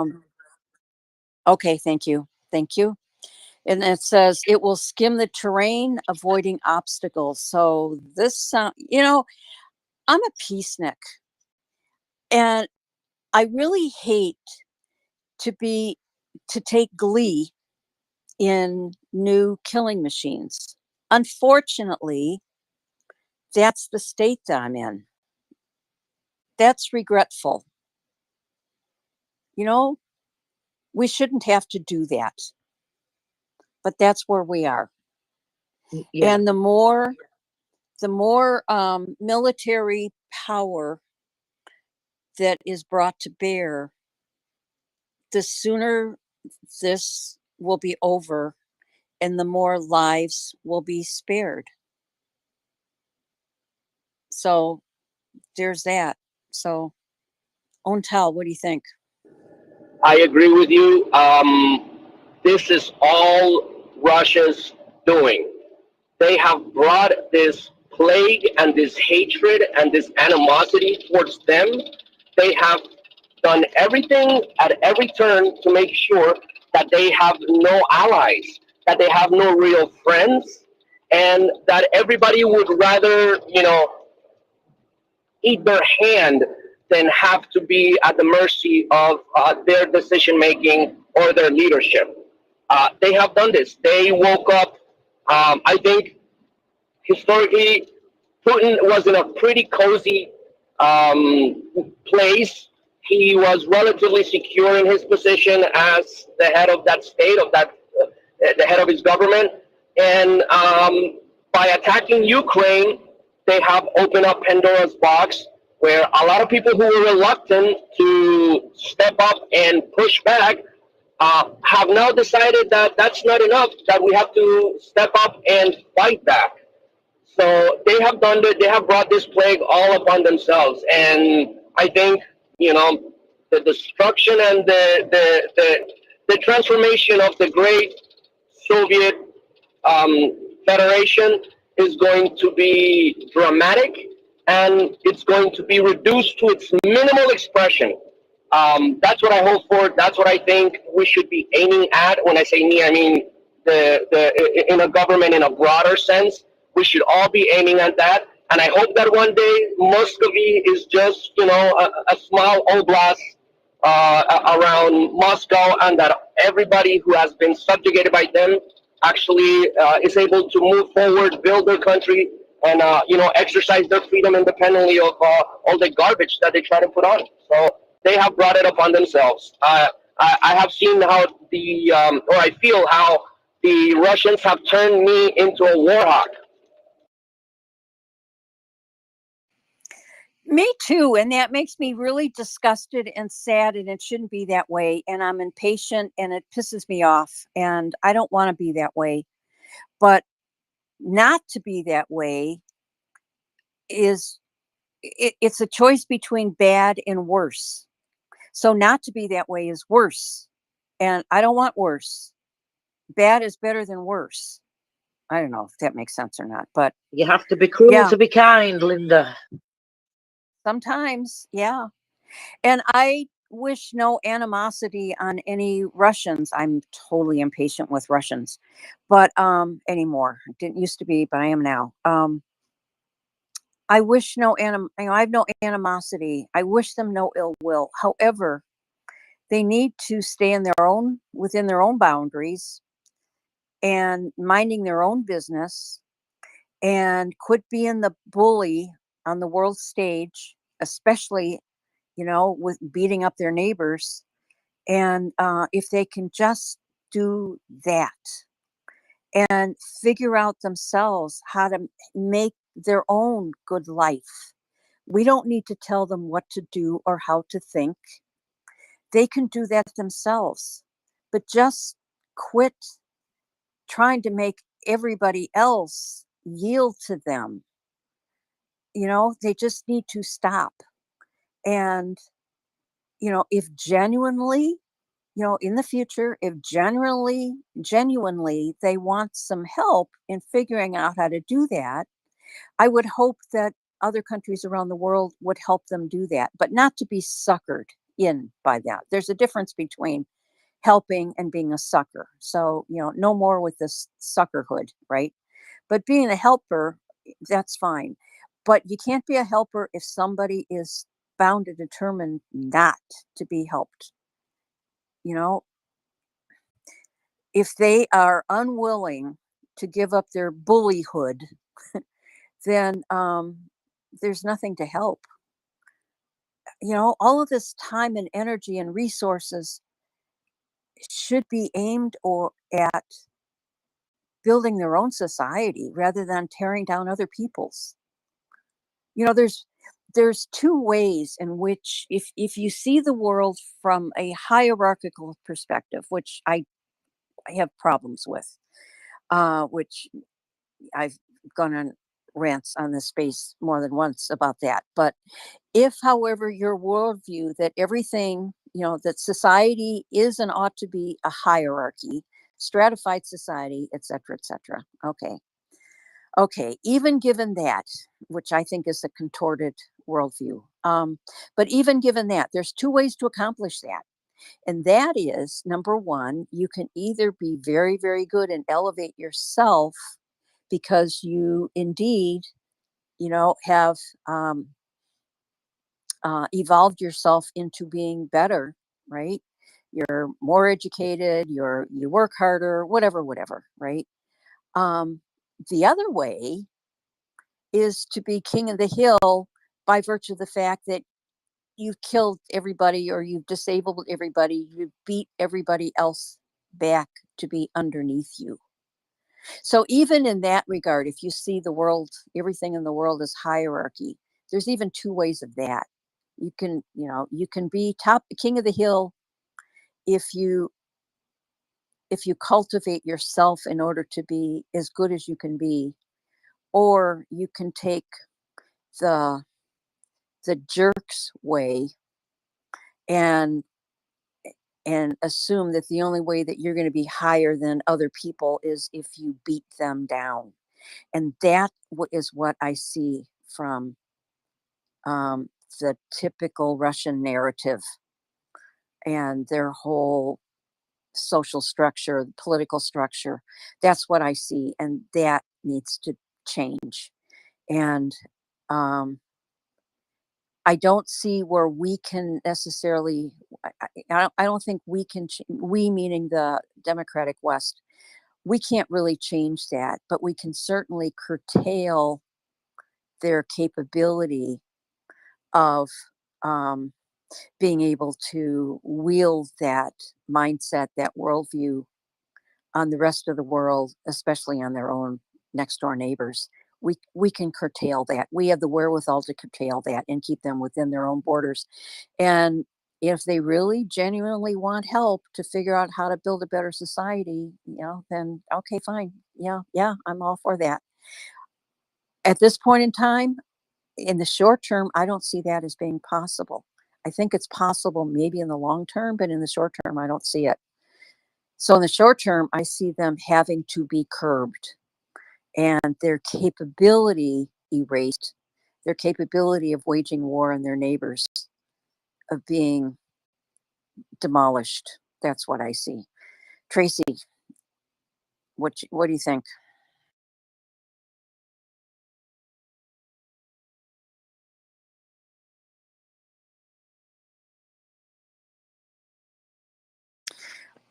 Okay, thank you. Thank you. And it says it will skim the terrain, avoiding obstacles. So this, I'm a peacenik, and I really hate to take glee in new killing machines. Unfortunately, that's the state that I'm in. That's regretful. We shouldn't have to do that, but that's where we are. Yeah. And the more military power that is brought to bear, the sooner this will be over and the more lives will be spared. So there's that. So, Ontel, what do you think? I agree with you. This is all Russia's doing. They have brought this plague and this hatred and this animosity towards them. They have done everything at every turn to make sure that they have no allies, that they have no real friends, and that everybody would rather, eat their hand than have to be at the mercy of their decision making or their leadership. They have done this. They woke up. I think historically, Putin was in a pretty cozy place. He was relatively secure in his position as the head of that state, the head of his government. And by attacking Ukraine, they have opened up Pandora's box, where a lot of people who were reluctant to step up and push back have now decided that that's not enough, that we have to step up and fight back. So they have done it. They have brought this plague all upon themselves, and I think the destruction and the transformation of the great Soviet Federation is going to be dramatic, and it's going to be reduced to its minimal expression. That's what I hope for. That's what I think we should be aiming at. When I say me, I mean in a government in a broader sense. We should all be aiming at that. And I hope that one day Muscovy is just, a small oblast around Moscow, and that everybody who has been subjugated by them actually is able to move forward, build their country, and, exercise their freedom independently of all the garbage that they try to put on. So they have brought it upon themselves. I have seen how I feel how the Russians have turned me into a war hawk. Me too. And that makes me really disgusted and sad, and it shouldn't be that way. And I'm impatient and it pisses me off. And I don't want to be that way. But not to be that way it's a choice between bad and worse. So not to be that way is worse. And I don't want worse. Bad is better than worse. I don't know if that makes sense or not, but you have to be cruel to be kind, Linda. Sometimes, yeah. And I wish no animosity on any Russians. I'm totally impatient with Russians, but anymore. It didn't used to be, but I am now. I wish I have no animosity. I wish them no ill will. However, they need to stay within their own boundaries and minding their own business, and quit being the bully on the world stage, especially, with beating up their neighbors. And if they can just do that and figure out themselves how to make their own good life, we don't need to tell them what to do or how to think. They can do that themselves, but just quit trying to make everybody else yield to them. They just need to stop. And, if genuinely, in the future, if genuinely they want some help in figuring out how to do that, I would hope that other countries around the world would help them do that, but not to be suckered in by that. There's a difference between helping and being a sucker. So, no more with this suckerhood, right? But being a helper, that's fine. But you can't be a helper if somebody is bound and determined not to be helped. If they are unwilling to give up their bullyhood, then there's nothing to help. All of this time and energy and resources should be aimed at building their own society rather than tearing down other people's. There's two ways in which, if you see the world from a hierarchical perspective, which I have problems with, which I've gone on rants on this space more than once about that. But if, however, your worldview that everything, that society is and ought to be a hierarchy, stratified society, et cetera, et cetera. Okay, even given that, which I think is a contorted worldview, but even given that, there's two ways to accomplish that. And that is, number one, you can either be very, very good and elevate yourself because you indeed, have evolved yourself into being better, right? You're more educated, you work harder, whatever, right? The other way is to be king of the hill by virtue of the fact that you've killed everybody or you've disabled everybody, you've beat everybody else back to be underneath you. So even in that regard, if you see the world, everything in the world is hierarchy, there's even two ways of that. You can be king of the hill if you cultivate yourself in order to be as good as you can be, or you can take the jerk's way and assume that the only way that you're going to be higher than other people is if you beat them down. And that is what I see from the typical Russian narrative and their whole social structure, political structure. That's what I see, and that needs to change. And I don't see where we can necessarily. I don't think we can. We, meaning the democratic West, we can't really change that, but we can certainly curtail their capability of being able to wield that mindset, that worldview on the rest of the world, especially on their own next door neighbors. We can curtail that. We have the wherewithal to curtail that and keep them within their own borders. And if they really genuinely want help to figure out how to build a better society, then okay, fine. Yeah, I'm all for that. At this point in time, in the short term, I don't see that as being possible. I think it's possible maybe in the long term, but in the short term, I don't see it. So in the short term, I see them having to be curbed and their capability erased, their capability of waging war on their neighbors, of being demolished. That's what I see. Tracy, what do you think?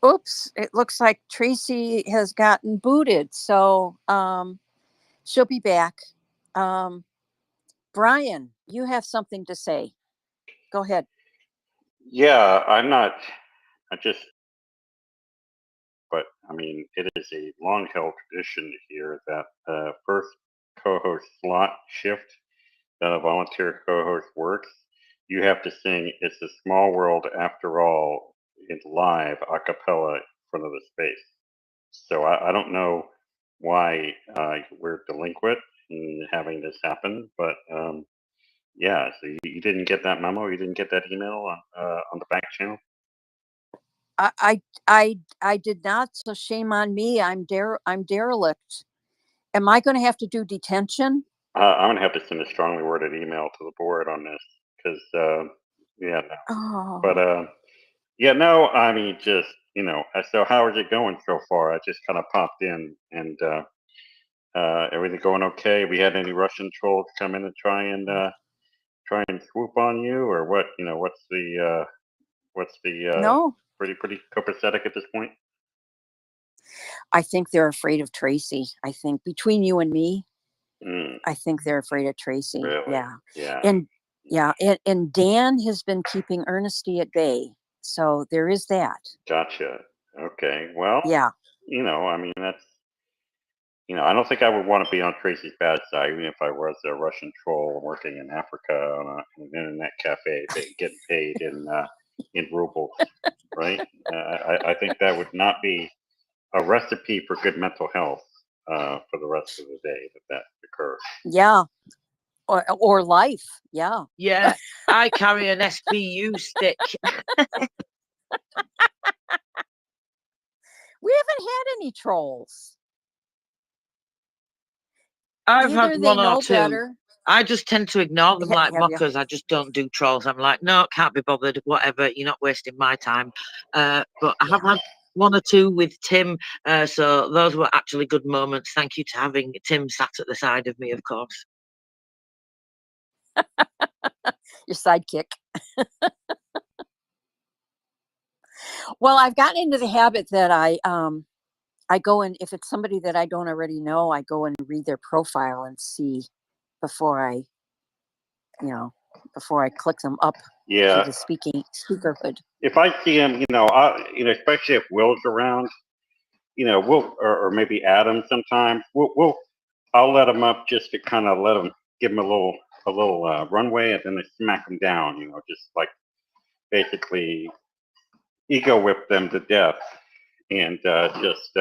Oops, it looks like Tracy has gotten booted. So she'll be back. Brian, you have something to say. Go ahead. Yeah, I'm not. I just. But I mean, it is a long-held tradition here that first co-host slot shift that a volunteer co-host works, you have to sing "It's a Small World After All" in live a cappella in front of the space. So I don't know why we're delinquent in having this happen, but yeah. So you didn't get that memo? You didn't get that email on the back channel? I did not. So shame on me. I'm derelict. Am I going to have to do detention? I'm gonna have to send a strongly worded email to the board on this because yeah, no. Oh. But yeah, no. I mean, just So how is it going so far? I just kind of popped in, and everything going okay? We had any Russian trolls come in and try and swoop on you, or what? What's the No. pretty copacetic at this point? I think they're afraid of Tracy. I think between you and me, Mm, I think they're afraid of Tracy. really? Yeah. Yeah. And Dan has been keeping Ernesty at bay. So there is that. Gotcha. Okay. Well, Yeah. I mean, that's, I don't think I would want to be on Tracy's bad side, even if I was a Russian troll working in Africa on an internet cafe, getting paid in rubles, right? I think that would not be a recipe for good mental health for the rest of the day that occurs. Yeah. Or life. Yeah. Yeah, I carry an SPU stick. We haven't had any trolls. I've Either had they one or know two. better. I just tend to ignore them like Have you? mockers. I just don't do trolls. I'm like, no, can't be bothered. Whatever. You're not wasting my time. But I have had one or two with Tim. So those were actually good moments. Thank you to having Tim sat at the side of me, of course. Your sidekick. Well, I've gotten into the habit that I go in, if it's somebody that I don't already know, I go and read their profile and see before I click them up Yeah. to the speakerhood. If I see him, especially if Will's around, we'll or maybe Adam sometimes. I'll let him up just to kind of give him a little runway, and then I smack him down. Just like basically ego whip them to death, and just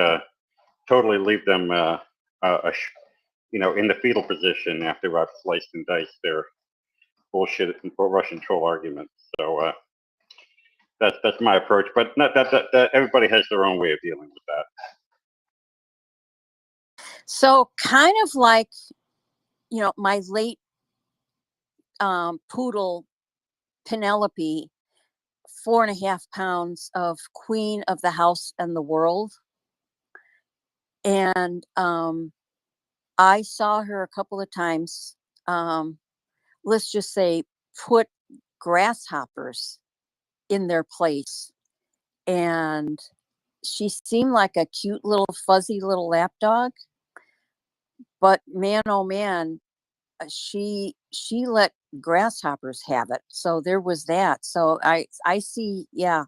totally leave them in the fetal position after I've sliced and diced their bullshit Russian troll arguments. So that's my approach, but not that everybody has their own way of dealing with that. So kind of like, my late poodle Penelope, 4.5 pounds of queen of the house and the world. And I saw her a couple of times, let's just say, put grasshoppers in their place. And she seemed like a cute little fuzzy little lapdog. But man, oh man, she let grasshoppers have it. So there was that. So I see, yeah,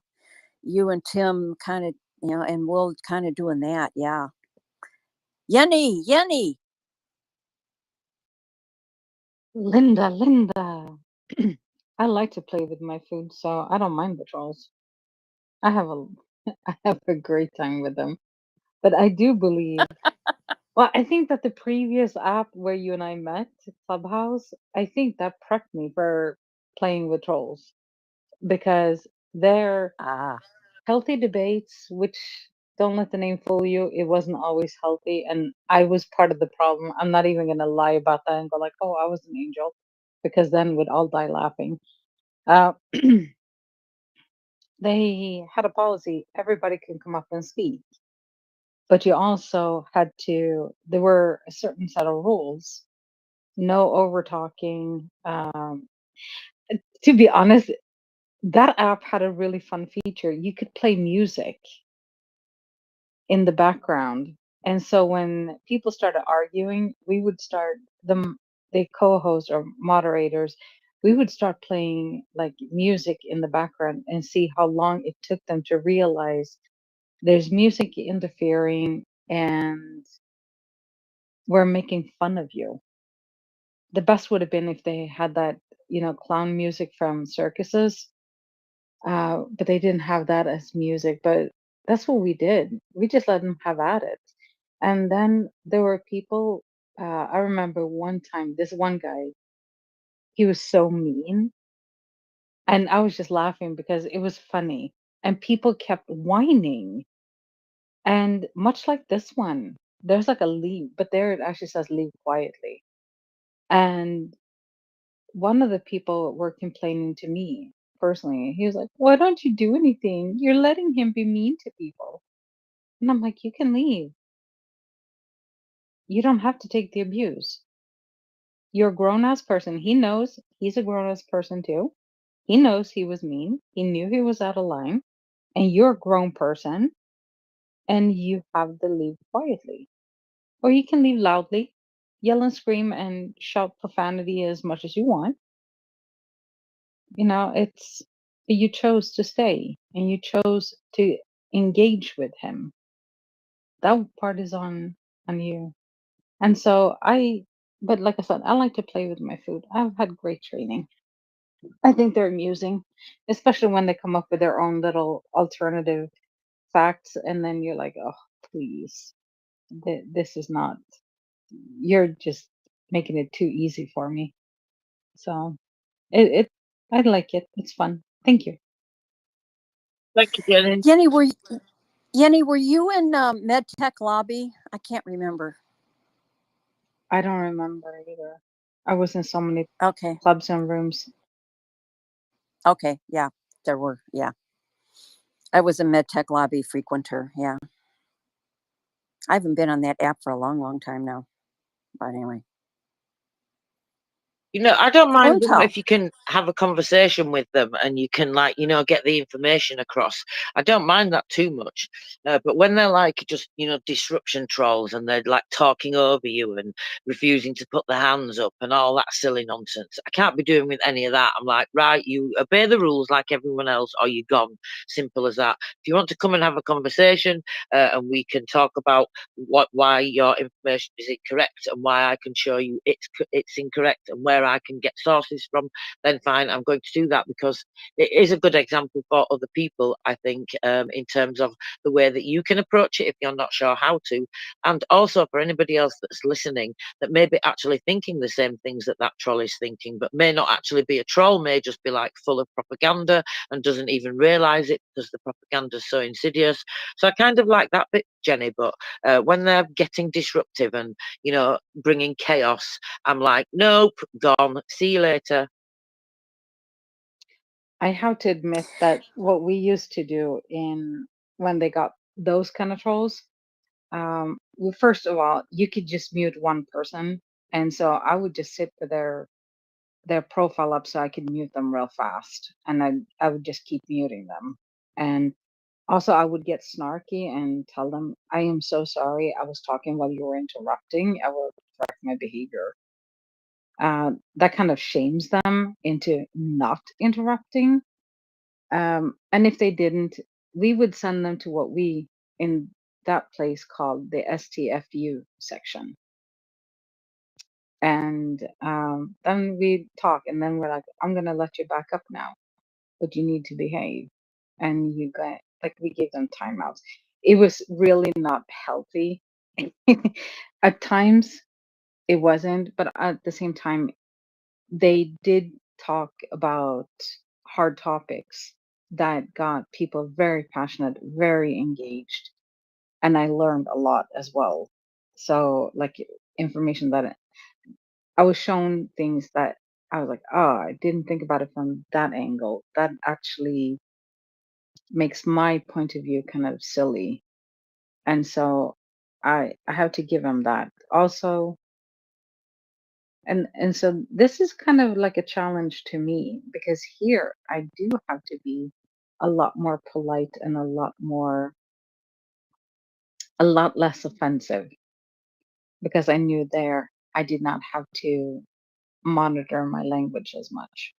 you and Tim kind of, and Will kind of doing that. Yeah. Yenny. Linda. I like to play with my food, so I don't mind the trolls. I have a great time with them. But I do believe, well, I think that the previous app where you and I met, Clubhouse, I think that prepped me for playing with trolls because they're healthy debates, which don't let the name fool you. It wasn't always healthy, and I was part of the problem. I'm not even gonna lie about that and go like, "Oh, I was an angel," because then we'd all die laughing. They had a policy: everybody can come up and speak, but you also had to. There were a certain set of rules: no over talking. To be honest, that app had a really fun feature. You could play music in the background. And so when people started arguing, we would start them. the co-hosts or moderators, we would start playing like music in the background and see how long it took them to realize there's music interfering and we're making fun of you. The best would have been if they had that, clown music from circuses, but they didn't have that as music. But that's what we did. We just let them have at it. And then there were people, I remember one time, this one guy, he was so mean. And I was just laughing because it was funny. And people kept whining. And much like this one, there's like a leave, but there it actually says leave quietly. And one of the people were complaining to me personally. He was like, "Why don't you do anything? You're letting him be mean to people." And I'm like, "You can leave. You don't have to take the abuse. You're a grown ass person." He knows he's a grown ass person too. He knows he was mean. He knew he was out of line. And you're a grown person and you have to leave quietly. Or you can leave loudly, yell and scream and shout profanity as much as you want. It's you chose to stay and you chose to engage with him. That part is on you. And so but like I said, I like to play with my food. I've had great training. I think they're amusing, especially when they come up with their own little alternative facts, and then you're like, oh, please, this is not. You're just making it too easy for me. So I like it. It's fun. Thank you. Thank you, Jenny. Jenny, were you in MedTech lobby? I can't remember. I don't remember either. I was in so many Okay. clubs and rooms. Okay, yeah, there were. Yeah, I was a MedTech lobby frequenter. Yeah, I haven't been on that app for a long, long time now. But anyway. I don't mind them Intel. if you can have a conversation with them and you can, like, get the information across. I don't mind that too much. But when they're like just, disruption trolls and they're like talking over you and refusing to put their hands up and all that silly nonsense, I can't be doing with any of that. I'm like, right, you obey the rules like everyone else or you're gone. Simple as that. If you want to come and have a conversation and we can talk about why your information is incorrect and why I can show you it's incorrect and where I can get sources from, then fine, I'm going to do that because it is a good example for other people, I think, in terms of the way that you can approach it if you're not sure how to, and also for anybody else that's listening that may be actually thinking the same things that troll is thinking, but may not actually be a troll, may just be like full of propaganda and doesn't even realize it because the propaganda is so insidious. So I kind of like that bit, Jenny, but when they're getting disruptive and bringing chaos, I'm like, nope, gone, see you later. I have to admit that what we used to do when they got those kind of trolls, well, first of all, you could just mute one person, and so I would just sit with their profile up so I could mute them real fast, and I would just keep muting them. And also, I would get snarky and tell them, "I am so sorry. I was talking while you were interrupting. I will correct my behavior." That kind of shames them into not interrupting. And if they didn't, we would send them to what we in that place called the STFU section. And then we talk, and then we're like, "I'm gonna let you back up now, but you need to behave." And you got like we gave them timeouts. It was really not healthy. At times it wasn't, but at the same time, they did talk about hard topics that got people very passionate, very engaged, and I learned a lot as well. So, like information that I was shown things that I was like, oh, I didn't think about it from that angle. That actually makes my point of view kind of silly. And so I have to give him that. Also, and so this is kind of like a challenge to me because here I do have to be a lot more polite and a lot less offensive because I knew there I did not have to monitor my language as much.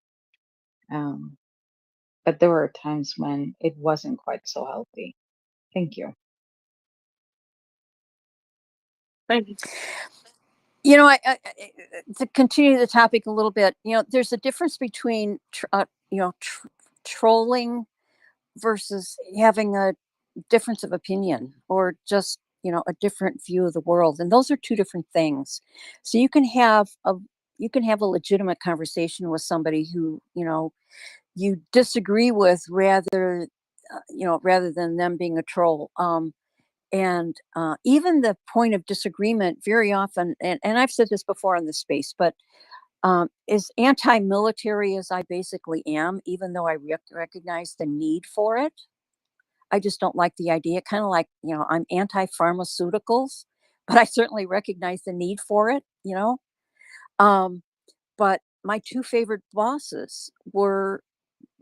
But there were times when it wasn't quite so healthy. Thank you. Thank you. You know, to continue the topic a little bit, you know, there's a difference between, trolling versus having a difference of opinion or just, you know, a different view of the world. And those are two different things. So you can have a legitimate conversation with somebody who, you know, you disagree with rather than them being a troll. And even the point of disagreement very often, and I've said this before in this space, but as anti-military as I basically am, even though I recognize the need for it, I just don't like the idea. Kind of like, you know, I'm anti-pharmaceuticals, but I certainly recognize the need for it, you know. But my two favorite bosses were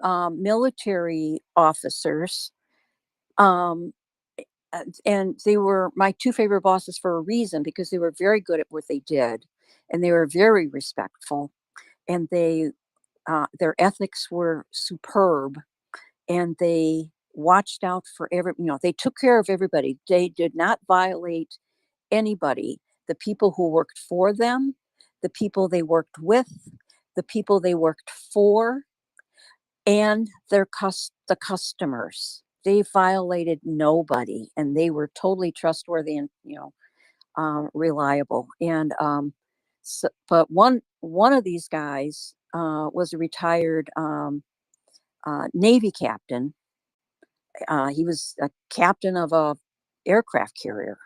military officers. And they were my two favorite bosses for a reason, because they were very good at what they did, and they were very respectful, and their ethics were superb, and they watched out for they took care of everybody. They did not violate anybody, the people who worked for them, the people they worked with, the people they worked for, and the customers. They violated nobody, and they were totally trustworthy and, reliable. And but one of these guys was a retired Navy captain. He was a captain of a aircraft carrier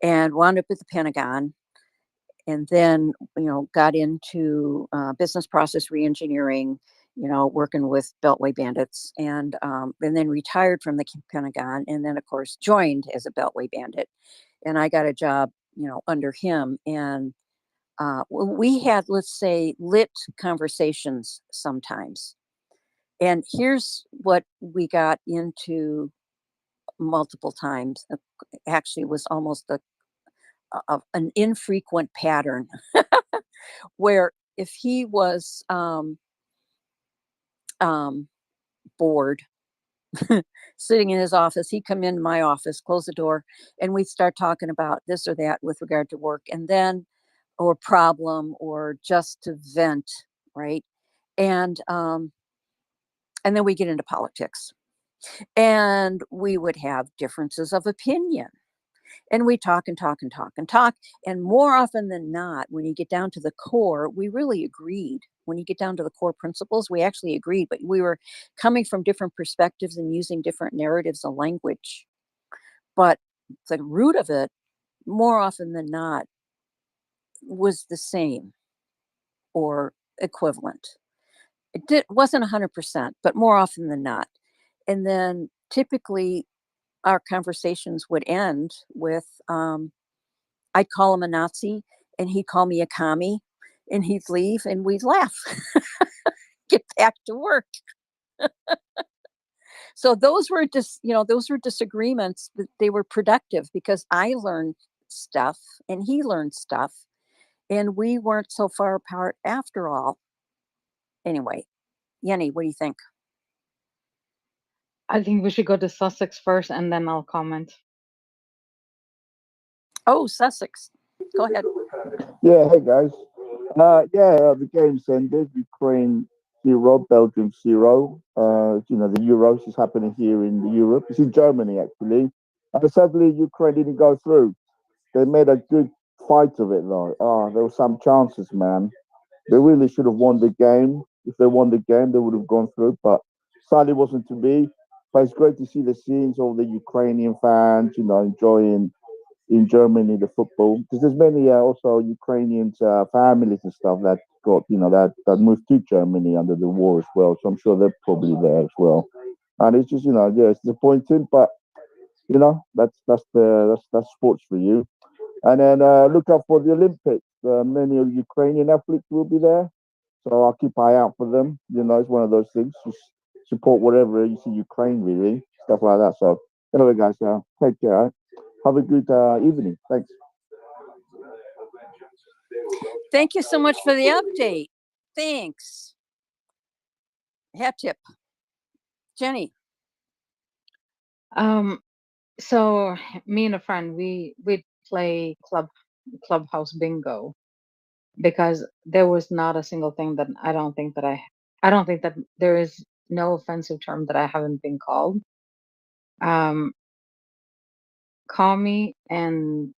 and wound up at the Pentagon, and then, got into business process reengineering, working with Beltway bandits, and then retired from the Pentagon, and then of course joined as a Beltway bandit, and I got a job, under him, and we had, let's say, lit conversations sometimes, and here's what we got into multiple times. Actually, it was almost an infrequent pattern where if he was bored sitting in his office, he'd come into my office, close the door, and we'd start talking about this or that with regard to work, and then, or problem, or just to vent, right? And then we get into politics, and we would have differences of opinion. And we talk and talk and talk and talk. And more often than not, when you get down to the core, we really agreed. When you get down to the core principles, we actually agreed, but we were coming from different perspectives and using different narratives and language. But the root of it, more often than not, was the same or equivalent. Wasn't 100%, but more often than not. And then typically our conversations would end with, I'd call him a Nazi, and he'd call me a commie, and he'd leave, and we'd laugh, get back to work. So those were those were disagreements, but they were productive because I learned stuff and he learned stuff, and we weren't so far apart after all. Anyway, Yenny, what do you think? I think we should go to Sussex first, and then I'll comment. Oh, Sussex, go ahead. Yeah, hey guys. The game's ended. Ukraine 0, Belgium 0. The Euros is happening here in Europe. It's in Germany actually. And sadly, Ukraine didn't go through. They made a good fight of it though. There were some chances, man. They really should have won the game. If they won the game, they would have gone through. But sadly, it wasn't to be. But it's great to see the scenes of the Ukrainian fans, enjoying in Germany the football, because there's many also Ukrainian families and stuff that got that moved to Germany under the war as well. So I'm sure they're probably there as well. And it's just it's disappointing, but that's sports for you. And then look out for the Olympics. Many of Ukrainian athletes will be there, so I'll keep eye out for them. It's one of those things. Just support whatever you see Ukraine, really, stuff like that. So anyway, guys, take care. Have a good evening. Thanks. Thank you so much for the update. Thanks. Hat tip. Jenny. So me and a friend, we'd play clubhouse bingo because there was not a single thing that I don't think that there is no offensive term that I haven't been called. Commie and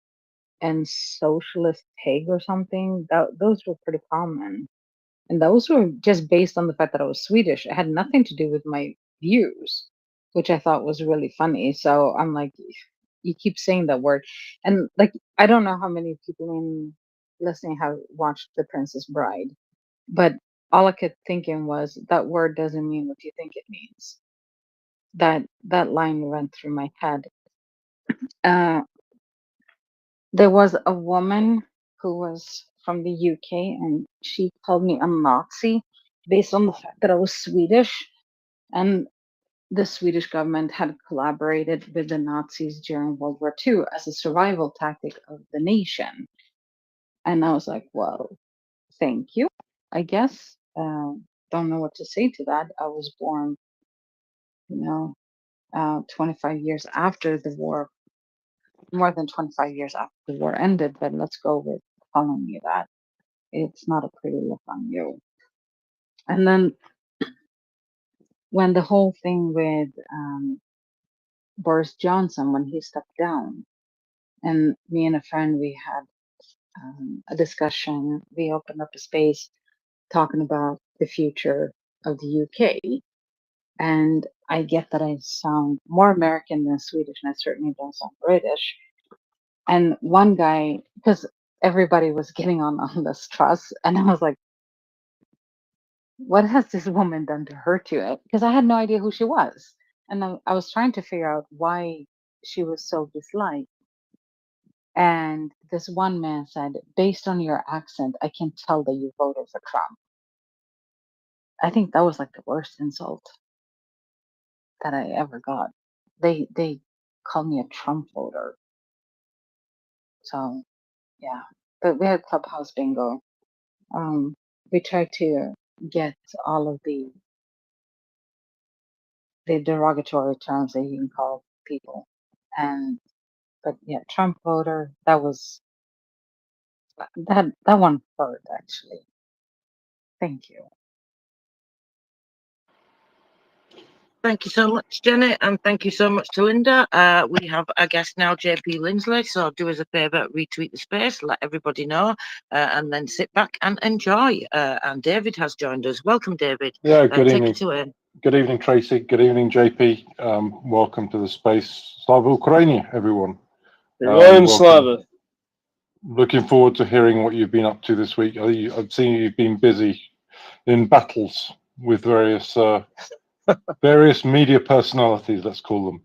socialist pig or something. Those were pretty common. And those were just based on the fact that I was Swedish. It had nothing to do with my views, which I thought was really funny. So I'm like, you keep saying that word. And like, I don't know how many people in listening have watched The Princess Bride, but all I kept thinking was that word doesn't mean what you think it means. That line went through my head. There was a woman who was from the UK and she called me a Nazi based on the fact that I was Swedish. And the Swedish government had collaborated with the Nazis during World War II as a survival tactic of the nation. And I was like, well, thank you, I guess. Don't know what to say to that. I was born, 25 years after the war, more than 25 years after the war ended, but let's go with calling me that. It's not a pretty look on you. And then when the whole thing with Boris Johnson, when he stepped down, and me and a friend, we had a discussion. We opened up a space talking about the future of the UK. And I get that I sound more American than Swedish, and I certainly don't sound British. And one guy, because everybody was getting on this Truss, and I was like, what has this woman done to hurt you? Because I had no idea who she was. And I was trying to figure out why she was so disliked. And this one man said, based on your accent, I can tell that you voted for Trump. I think that was like the worst insult that I ever got. They called me a Trump voter. So yeah. But we had Clubhouse Bingo. We tried to get all of the derogatory terms that you can call people. But yeah, Trump voter, that one hurt actually. Thank you. Thank you so much, Jenny, and thank you so much to Linda. We have a guest now, JP Lindsley, so do us a favour, retweet the space, let everybody know, and then sit back and enjoy. And David has joined us. Welcome, David. Yeah, good take evening. It away. Good evening, Tracy. Good evening, JP. Welcome to the space. Slava Ukraini, everyone. Slava. Looking forward to hearing what you've been up to this week. I've seen you've been busy in battles with various various media personalities, let's call them.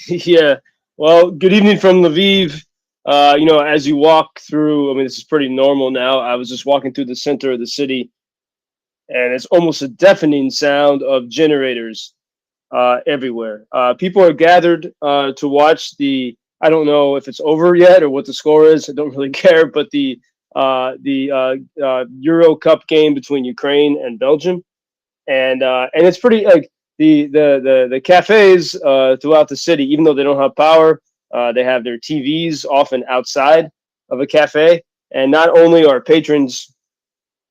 Yeah. Well, good evening from Lviv. As you walk through, I mean, this is pretty normal now. I was just walking through the center of the city, and it's almost a deafening sound of generators everywhere. People are gathered to watch I don't know if it's over yet or what the score is. I don't really care, but the Euro Cup game between Ukraine and Belgium, and it's pretty like the cafes throughout the city, even though they don't have power, they have their TVs often outside of a cafe, and not only are patrons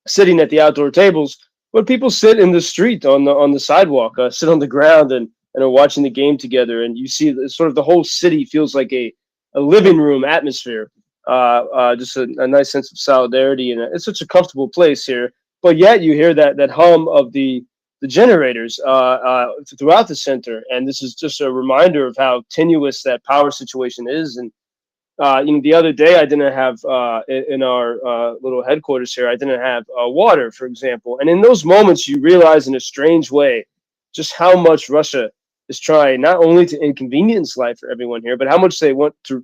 sitting at the outdoor tables, but people sit in the street on the sidewalk, sit on the ground and are watching the game together, and you see sort of the whole city feels like a living room atmosphere, just a nice sense of solidarity, and it's such a comfortable place here. But yet you hear that hum of the generators throughout the center, and this is just a reminder of how tenuous that power situation is. And the other day I didn't have in our little headquarters here, I didn't have water, for example. And in those moments, you realize in a strange way just how much Russia is trying not only to inconvenience life for everyone here, but how much they want to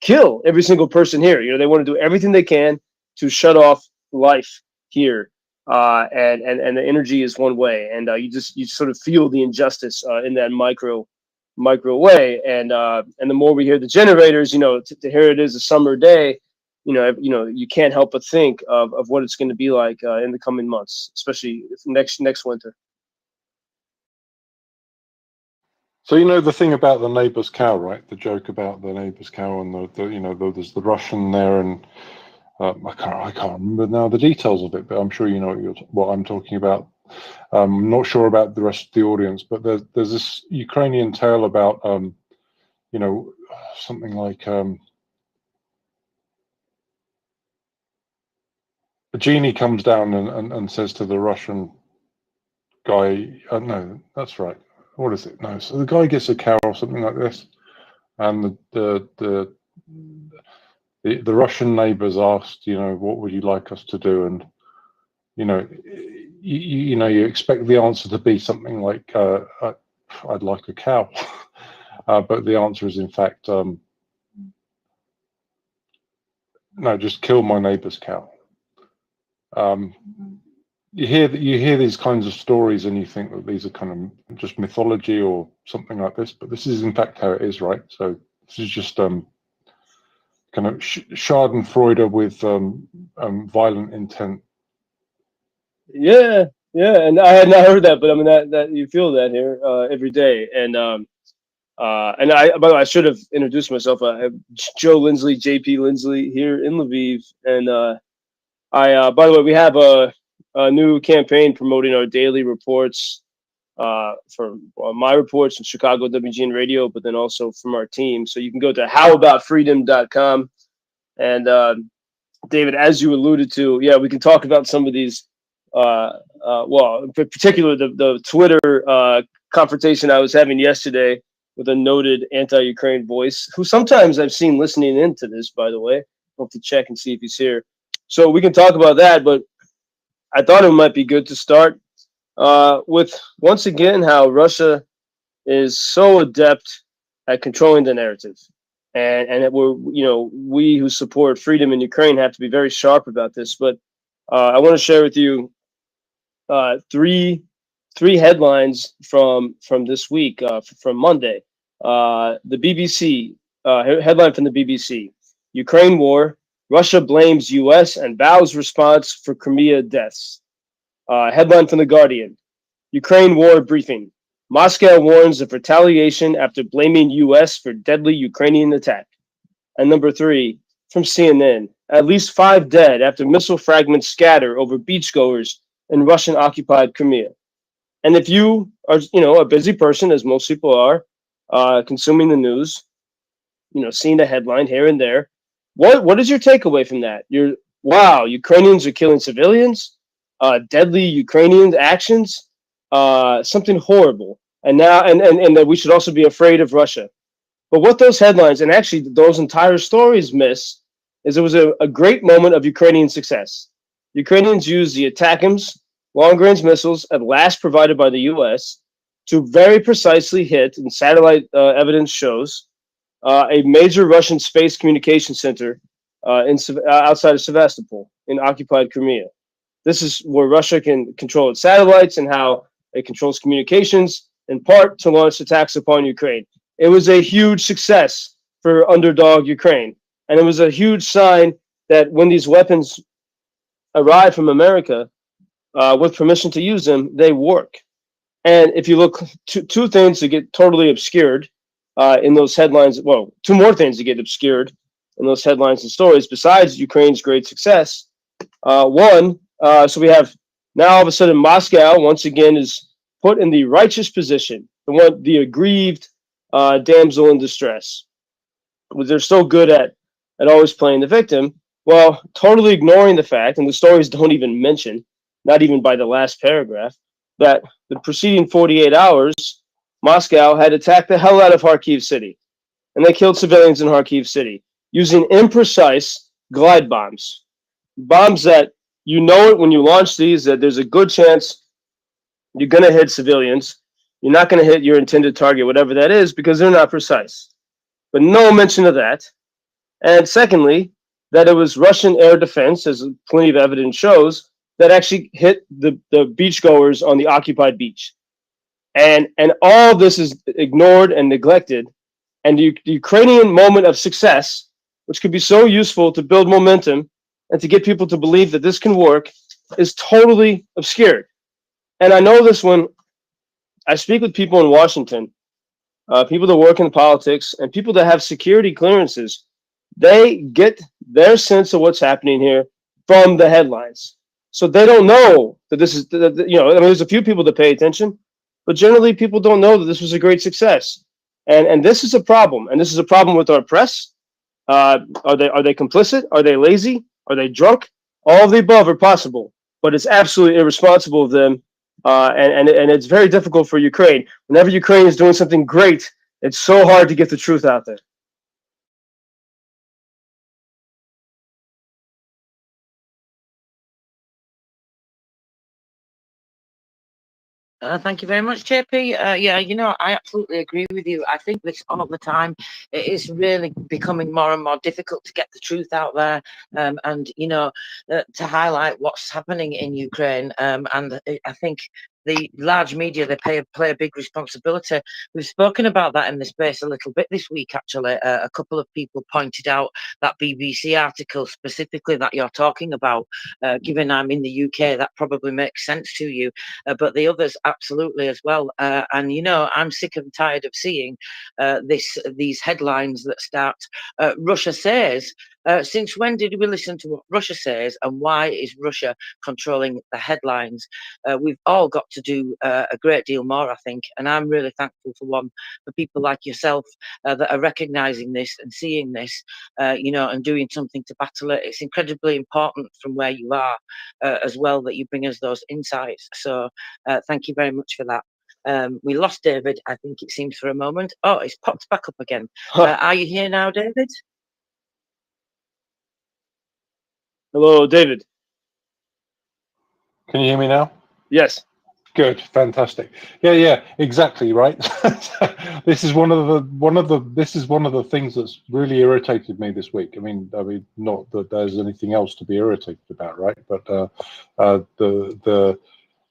kill every single person here. They want to do everything they can to shut off life here. And the energy is one way, and you sort of feel the injustice in that micro way. And the more we hear the generators, here it is a summer day, you can't help but think of what it's going to be like in the coming months, especially next winter. So you know the thing about the neighbour's cow, right? The joke about the neighbour's cow and there's the Russian there, and I can't remember now the details of it, but I'm sure you know what I'm talking about. I'm not sure about the rest of the audience, but there's this Ukrainian tale about something like a genie comes down and says to the Russian guy, no, that's right. What is it? No, so the guy gets a cow or something like this, and the Russian neighbors asked, what would you like us to do? And you expect the answer to be something like, I'd like a cow, but the answer is in fact, no, just kill my neighbor's cow. You hear these kinds of stories and you think that these are kind of just mythology or something like this, but this is in fact how it is, right? So this is just kind of Schadenfreude with violent intent. Yeah, and I had not heard that, but I mean that you feel that here every day, and I, by the way, I should have introduced myself. I'm Joe Lindsley, JP Lindsley here in Lviv, and by the way, we have a new campaign promoting our daily reports for my reports from Chicago WGN Radio, but then also from our team. So you can go to howaboutfreedom.com. And David, as you alluded to, yeah, we can talk about some of these. Well, in particular, the Twitter confrontation I was having yesterday with a noted anti-Ukraine voice, who sometimes I've seen listening into this, by the way. I'll have to check and see if he's here. So we can talk about that, but I thought it might be good to start with, once again, how Russia is so adept at controlling the narrative. And that we who support freedom in Ukraine have to be very sharp about this. But I want to share with you three headlines from this week, from Monday. The BBC headline from the BBC: Ukraine war, Russia blames U.S. and vows response for Crimea deaths. Headline from The Guardian: Ukraine war briefing. Moscow warns of retaliation after blaming U.S. for deadly Ukrainian attack. And number 3, from CNN: at least 5 dead after missile fragments scatter over beachgoers in Russian-occupied Crimea. And if you are, a busy person, as most people are, consuming the news, seeing a headline here and there, what is your takeaway from that? Wow, Ukrainians are killing civilians, deadly Ukrainian actions, something horrible, and now and that we should also be afraid of Russia. But what those headlines, and actually those entire stories, miss is it was a great moment of Ukrainian success. Ukrainians used the ATACMS long-range missiles at last provided by the U.S. to very precisely hit, and satellite evidence shows, a major Russian space communication center outside of Sevastopol in occupied Crimea. This is where Russia can control its satellites and how it controls communications, in part to launch attacks upon Ukraine. It was a huge success for underdog Ukraine. And it was a huge sign that when these weapons arrive from America, with permission to use them, they work. And if you look, two things that get totally obscured in those headlines, well, 2 more things that get obscured in those headlines and stories, besides Ukraine's great success. One, so we have now all of a sudden Moscow once again is put in the righteous position, the aggrieved damsel in distress. They're so good at always playing the victim, well, totally ignoring the fact, and the stories don't even mention, not even by the last paragraph, that the preceding 48 hours, Moscow had attacked the hell out of Kharkiv City, and they killed civilians in Kharkiv City using imprecise glide bombs. Bombs that it when you launch these, that there's a good chance you're going to hit civilians. You're not going to hit your intended target, whatever that is, because they're not precise. But no mention of that. And secondly, that it was Russian air defense, as plenty of evidence shows, that actually hit the beachgoers on the occupied beach. And all this is ignored and neglected. And the Ukrainian moment of success which could be so useful to build momentum and to get people to believe that this can work, is totally obscured. And I know this when I speak with people in Washington, people that work in politics, and people that have security clearances. They get their sense of what's happening here from the headlines. So they don't know that this is, I mean, there's a few people that pay attention, but generally people don't know that this was a great success. And this is a problem. And this is a problem with our press. Are they complicit? Are they lazy? Are they drunk? All of the above are possible, but it's absolutely irresponsible of them. And it's very difficult for Ukraine. Whenever Ukraine is doing something great, it's so hard to get the truth out there. Thank you very much, JP. Yeah, I absolutely agree with you. I think this all the time, it is really becoming more and more difficult to get the truth out there, and to highlight what's happening in Ukraine. And I think the large media, they play a big responsibility. We've spoken about that in the space a little bit this week, actually. A couple of people pointed out that BBC article specifically that you're talking about. Given I'm in the UK, that probably makes sense to you, but the others absolutely as well. And I'm sick and tired of seeing these headlines that start, Russia says. Since when did we listen to what Russia says, and why is Russia controlling the headlines? We've all got to do a great deal more, I think, and I'm really thankful for people like yourself that are recognising this and seeing this, and doing something to battle it. It's incredibly important from where you are as well that you bring us those insights. So thank you very much for that. We lost David, I think it seems, for a moment. Oh, it's popped back up again. Are you here now, David? Hello, David. Can you hear me now? Yes. Good, fantastic. Yeah, exactly right. This is one of the things that's really irritated me this week. I mean, not that there's anything else to be irritated about, right? But the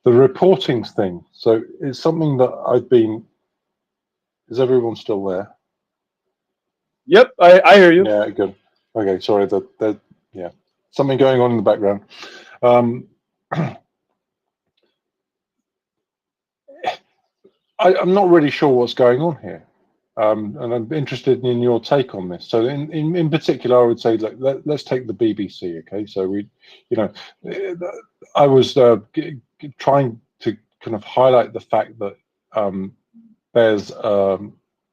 reporting thing. So it's something that I've been. Is everyone still there? Yep, I hear you. Yeah, good. Okay, sorry. Yeah, something going on in the background. I'm not really sure what's going on here, and I'm interested in your take on this. So, in particular, I would say, let's take the BBC. Okay, so I was trying to kind of highlight the fact that there's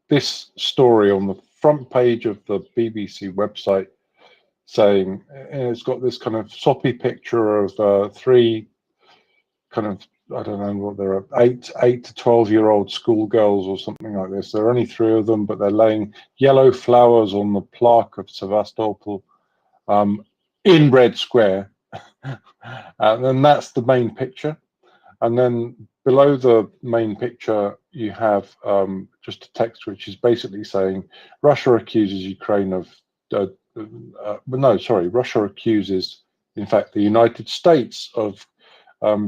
this story on the front page of the BBC website saying, it's got this kind of soppy picture of three kind of, I don't know what they're, 8 to 12-year-old schoolgirls or something like this. There are only 3 of them, but they're laying yellow flowers on the plaque of Sevastopol in Red Square. And that's the main picture. And then below the main picture, you have just a text which is basically saying Russia accuses Ukraine of, Russia accuses, in fact, the United States of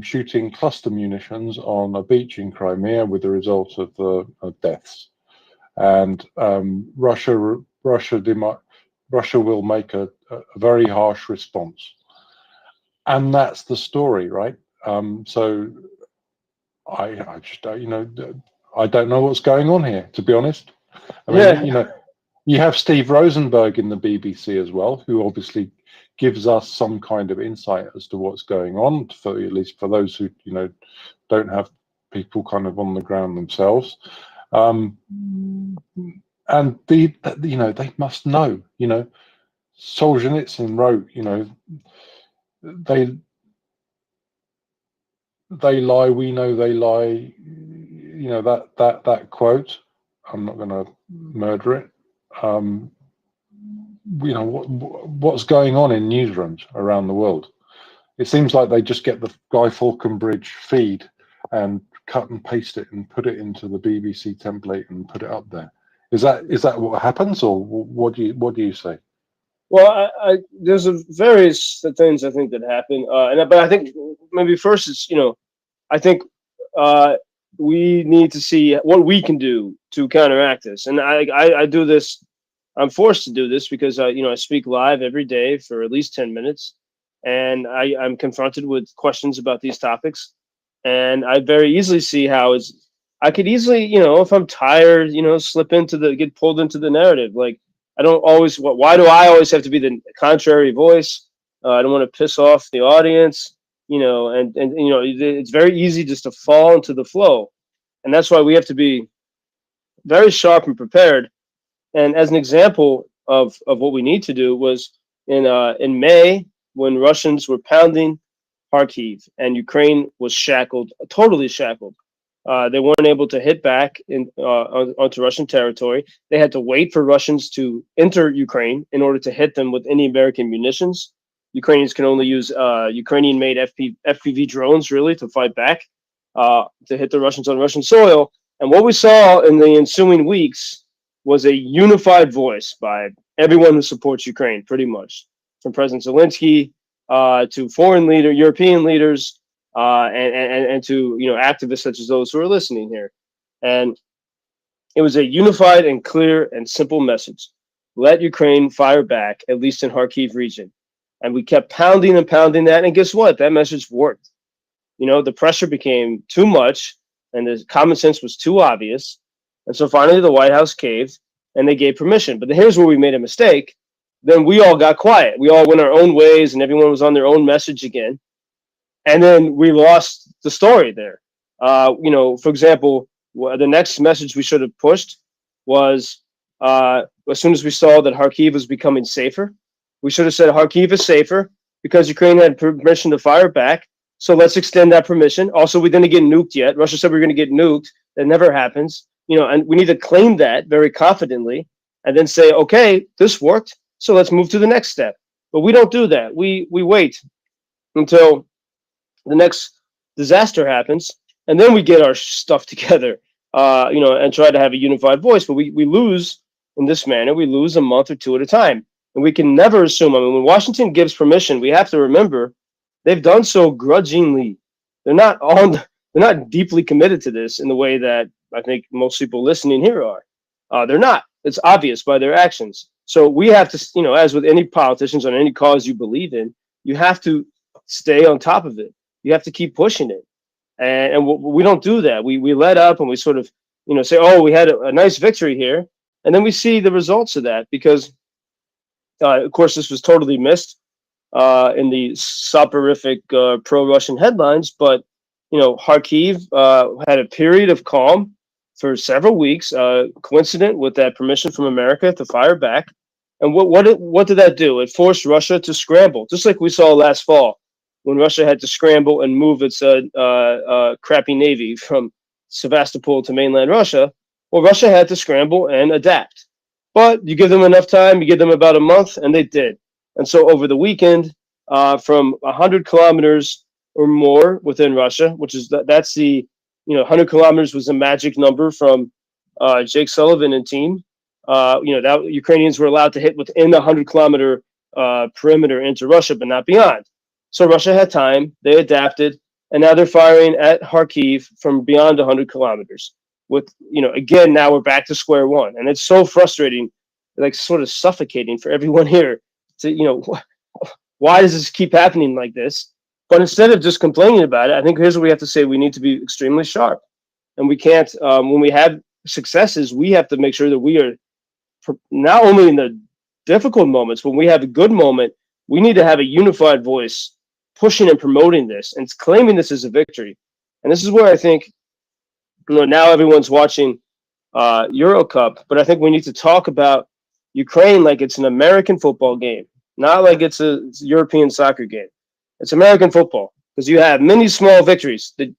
shooting cluster munitions on a beach in Crimea with the result of deaths. And Russia will make a very harsh response. And that's the story, right? So I just don't, I don't know what's going on here, to be honest. I mean, you have Steve Rosenberg in the BBC as well, who obviously gives us some kind of insight as to what's going on, at least for those who don't have people kind of on the ground themselves. And they must know. Solzhenitsyn wrote, they lie, we know they lie. That quote. I'm not going to murder it. What's going on in newsrooms around the world? It seems like they just get the Guy Falconbridge feed and cut and paste it and put it into the BBC template and put it up there. Is that what happens, or what do you say? Well, there's various things I think that happen, but I think maybe first it's I think we need to see what we can do to counteract this, and I do this I'm forced to do this because I speak live every day for at least 10 minutes, and I'm confronted with questions about these topics, and I very easily see how I could easily, if I'm tired, get pulled into the narrative. Like, I don't always. Why do I always have to be the contrary voice? I don't want to piss off the audience, it's very easy just to fall into the flow, and that's why we have to be very sharp and prepared. And as an example of what we need to do was in May, when Russians were pounding Kharkiv and Ukraine was shackled, totally shackled. They weren't able to hit back onto Russian territory. They had to wait for Russians to enter Ukraine in order to hit them with any American munitions. Ukrainians can only use Ukrainian-made FPV drones, really, to fight back, to hit the Russians on Russian soil. And what we saw in the ensuing weeks was a unified voice by everyone who supports Ukraine, pretty much, from President Zelensky to European leaders, and to activists such as those who are listening here. And it was a unified and clear and simple message: let Ukraine fire back, at least in Kharkiv region. And we kept pounding and pounding that, and guess what? That message worked. The pressure became too much, and the common sense was too obvious. And so finally the White House caved, and they gave permission. But here's where we made a mistake. Then we all got quiet. We all went our own ways, and everyone was on their own message again. And then we lost the story there. For example, the next message we should have pushed was as soon as we saw that Kharkiv was becoming safer, we should have said Kharkiv is safer because Ukraine had permission to fire back. So let's extend that permission. Also, we didn't get nuked yet. Russia said we were going to get nuked. That never happens. And we need to claim that very confidently and then say, okay, this worked. So let's move to the next step. But we don't do that. We wait until the next disaster happens, and then we get our stuff together, and try to have a unified voice. But we lose in this manner. We lose a month or two at a time. And we can never assume. I mean, when Washington gives permission, we have to remember they've done so grudgingly. They're not deeply committed to this in the way that I think most people listening here are. They're not. It's obvious by their actions. So we have to, as with any politicians on any cause you believe in, you have to stay on top of it. You have to keep pushing it. And we don't do that. We let up and we sort of, say, oh, we had a nice victory here. And then we see the results of that because, of course, this was totally missed in the soporific pro-Russian headlines. But, Kharkiv had a period of calm for several weeks, coincident with that permission from America to fire back. And what did that do? It forced Russia to scramble, just like we saw last fall when Russia had to scramble and move its crappy navy from Sevastopol to mainland Russia. Well, Russia had to scramble and adapt. But you give them enough time, you give them about a month, and they did. And so over the weekend, from 100 kilometers or more within Russia, which is that's the 100 kilometers was a magic number from Jake Sullivan and team. That Ukrainians were allowed to hit within the 100-kilometer perimeter into Russia, but not beyond. So Russia had time, they adapted, and now they're firing at Kharkiv from beyond 100 kilometers. With, again, now we're back to square one. And it's so frustrating, like sort of suffocating for everyone here to, why does this keep happening like this? But instead of just complaining about it, I think here's what we have to say. We need to be extremely sharp. And we can't, when we have successes, we have to make sure that we are not only in the difficult moments, when we have a good moment, we need to have a unified voice pushing and promoting this and claiming this as a victory. And this is where I think, now everyone's watching Euro Cup, but I think we need to talk about Ukraine like it's an American football game, not like it's a European soccer game. It's American football because you have many small victories that,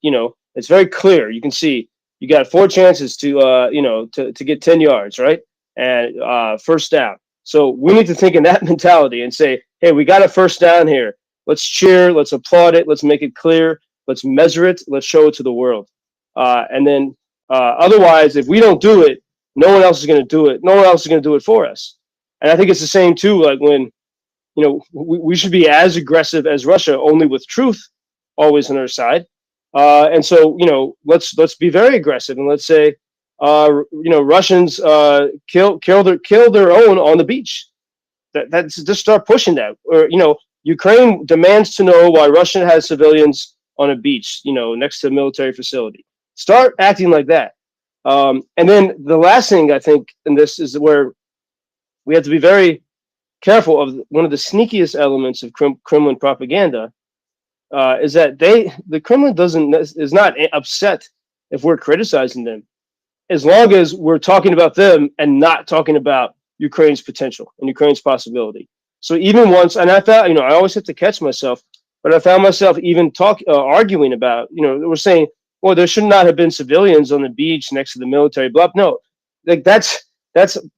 it's very clear. You can see you got 4 chances to get 10 yards, right? And first down. So we need to think in that mentality and say, hey, we got a first down here. Let's cheer. Let's applaud it. Let's make it clear. Let's measure it. Let's show it to the world. And then otherwise, if we don't do it, no one else is going to do it. No one else is going to do it for us. And I think it's the same, too, like when, we should be as aggressive as Russia, only with truth always on our side. And so, let's be very aggressive and let's say, Russians kill their own on the beach. That's just start pushing that. Or Ukraine demands to know why Russia has civilians on a beach, next to a military facility. Start acting like that. And then the last thing I think, and this is where we have to be very careful of one of the sneakiest elements of Kremlin propaganda, is that the Kremlin is not upset if we're criticizing them, as long as we're talking about them and not talking about Ukraine's potential and Ukraine's possibility. So even once, and I thought, I always have to catch myself, but I found myself even arguing about, we're saying, well, there should not have been civilians on the beach next to the military bluff. No, like that's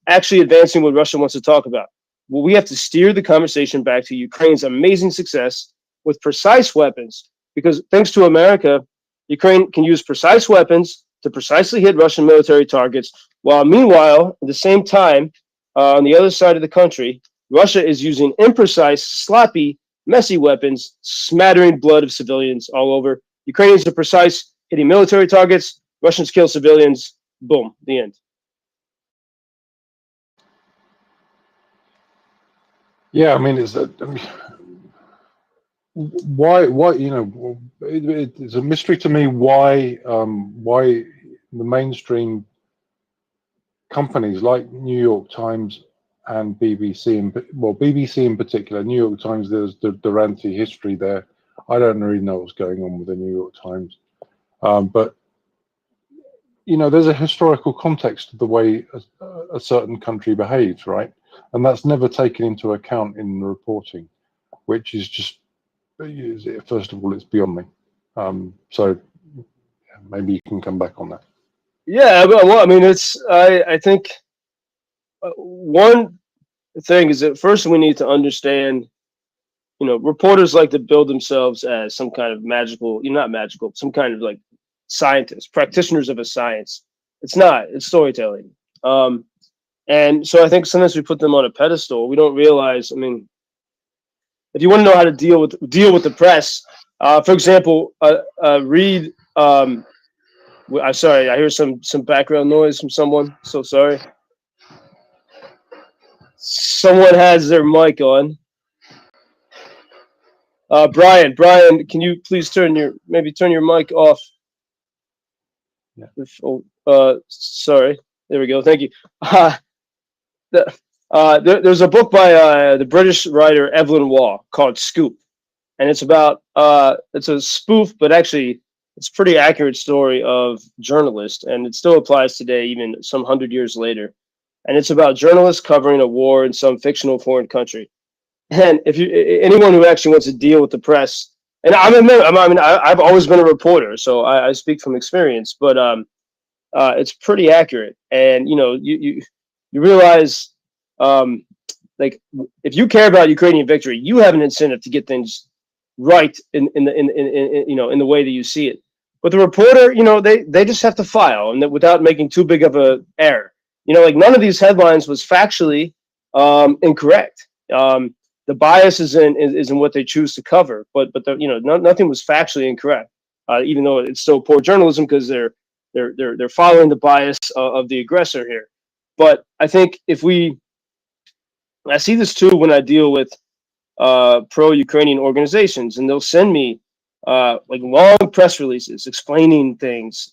actually advancing what Russia wants to talk about. Well, we have to steer the conversation back to Ukraine's amazing success with precise weapons, because thanks to America, Ukraine can use precise weapons to precisely hit Russian military targets, while meanwhile, at the same time, on the other side of the country, Russia is using imprecise, sloppy, messy weapons, smattering blood of civilians all over. Ukrainians are precise, hitting military targets. Russians kill civilians. Boom, the end. Yeah, I mean, why it's a mystery to me why the mainstream companies like New York Times and BBC, BBC in particular, New York Times, there's the Durante history there. I don't really know what's going on with the New York Times, but there's a historical context to the way a certain country behaves, right? And that's never taken into account in the reporting, which is just, first of all, it's beyond me. So maybe you can come back on that. Yeah, well, I mean, I think one thing is that first we need to understand, reporters like to build themselves as some kind of magical, not magical, some kind of like scientists, practitioners of a science. It's not, it's storytelling. And so I think sometimes we put them on a pedestal. We don't realize, I mean, if you want to know how to deal with the press, for example, read, I'm sorry, I hear some background noise from someone, so sorry. Someone has their mic on. Brian, can you please turn your mic off? Yeah. Sorry. There we go. Thank you. There's a book by the British writer Evelyn Waugh called Scoop, and it's about it's a spoof, but actually it's a pretty accurate story of journalists, and it still applies today, even some 100 years later. And it's about journalists covering a war in some fictional foreign country. And if anyone who actually wants to deal with the press, and I've always been a reporter, so I speak from experience, but it's pretty accurate. And you realize, like, if you care about Ukrainian victory, you have an incentive to get things right in the way that you see it. But the reporter, they just have to file, and without making too big of a error. Like none of these headlines was factually incorrect. The bias is in what they choose to cover, but nothing was factually incorrect, even though it's still poor journalism because they're following the bias of the aggressor here. But I think I see this too when I deal with pro-Ukrainian organizations, and they'll send me like long press releases explaining things,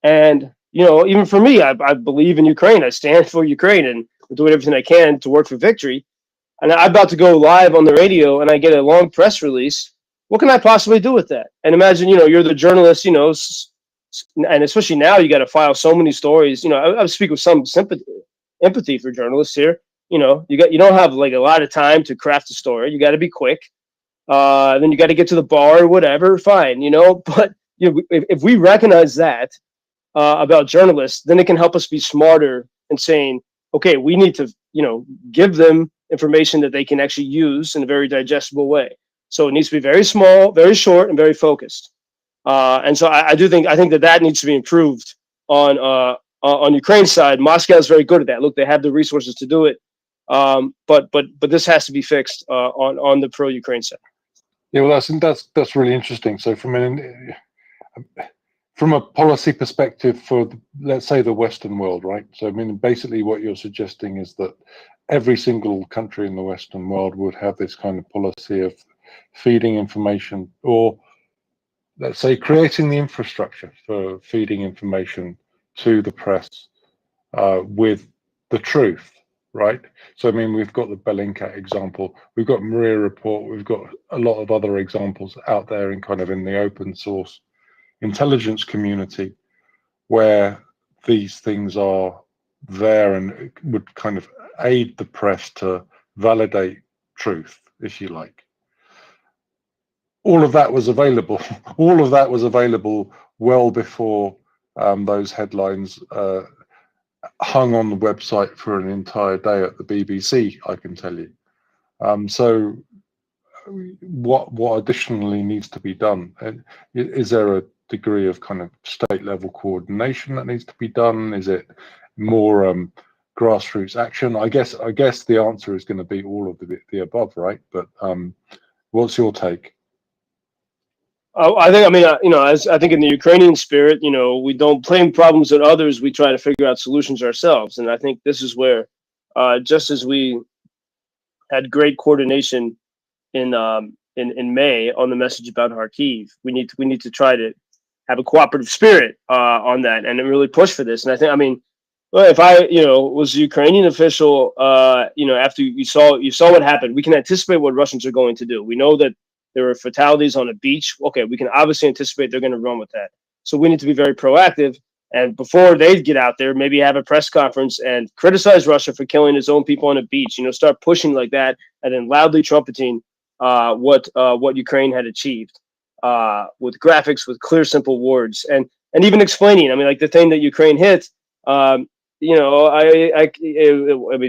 and even for me, I believe in Ukraine. I stand for Ukraine, and I'm doing everything I can to work for victory. And I'm about to go live on the radio, and I get a long press release. What can I possibly do with that? And imagine, you're the journalist, and especially now, you got to file so many stories. I speak with some empathy for journalists here. You don't have like a lot of time to craft a story. You got to be quick. Then you got to get to the bar or whatever. Fine, But if we recognize that about journalists, then it can help us be smarter in saying, okay, we need to, give them information that they can actually use in a very digestible way. So it needs to be very small, very short, and very focused. And so I think that needs to be improved on Ukraine's side. Moscow is very good at that. Look, they have the resources to do it. But this has to be fixed on the pro-Ukraine side. Yeah, well, that's really interesting. So from a policy perspective for, let's say, the Western world, right? So, I mean, basically what you're suggesting is that every single country in the Western world would have this kind of policy of feeding information, or let's say creating the infrastructure for feeding information to the press with the truth, right? So, I mean, we've got the Bellingcat example, we've got MriyaReport, we've got a lot of other examples out there in kind of in the open source intelligence community where these things are there and it would kind of aid the press to validate truth, if you like. All of that was available. All of that was available well before those headlines hung on the website for an entire day at the BBC, I can tell you. So what additionally needs to be done? Is there a degree of kind of state level coordination that needs to be done? Is it more grassroots action? I guess the answer is going to be all of the above, right? But what's your take? I think, I mean, as I think in the Ukrainian spirit, we don't blame problems on others. We try to figure out solutions ourselves. And I think this is where, just as we had great coordination in May on the message about Kharkiv, we need to try to have a cooperative spirit on that and really push for this. And I think, I mean, well, if I was a Ukrainian official, after you saw what happened, we can anticipate what Russians are going to do. We know that there were fatalities on a beach. Okay, we can obviously anticipate they're going to run with that. So we need to be very proactive. And before they get out there, maybe have a press conference and criticize Russia for killing its own people on a beach. Start pushing like that, and then loudly trumpeting what Ukraine had achieved with graphics, with clear, simple words, and even explaining. I mean, like the thing that Ukraine hit. I mean,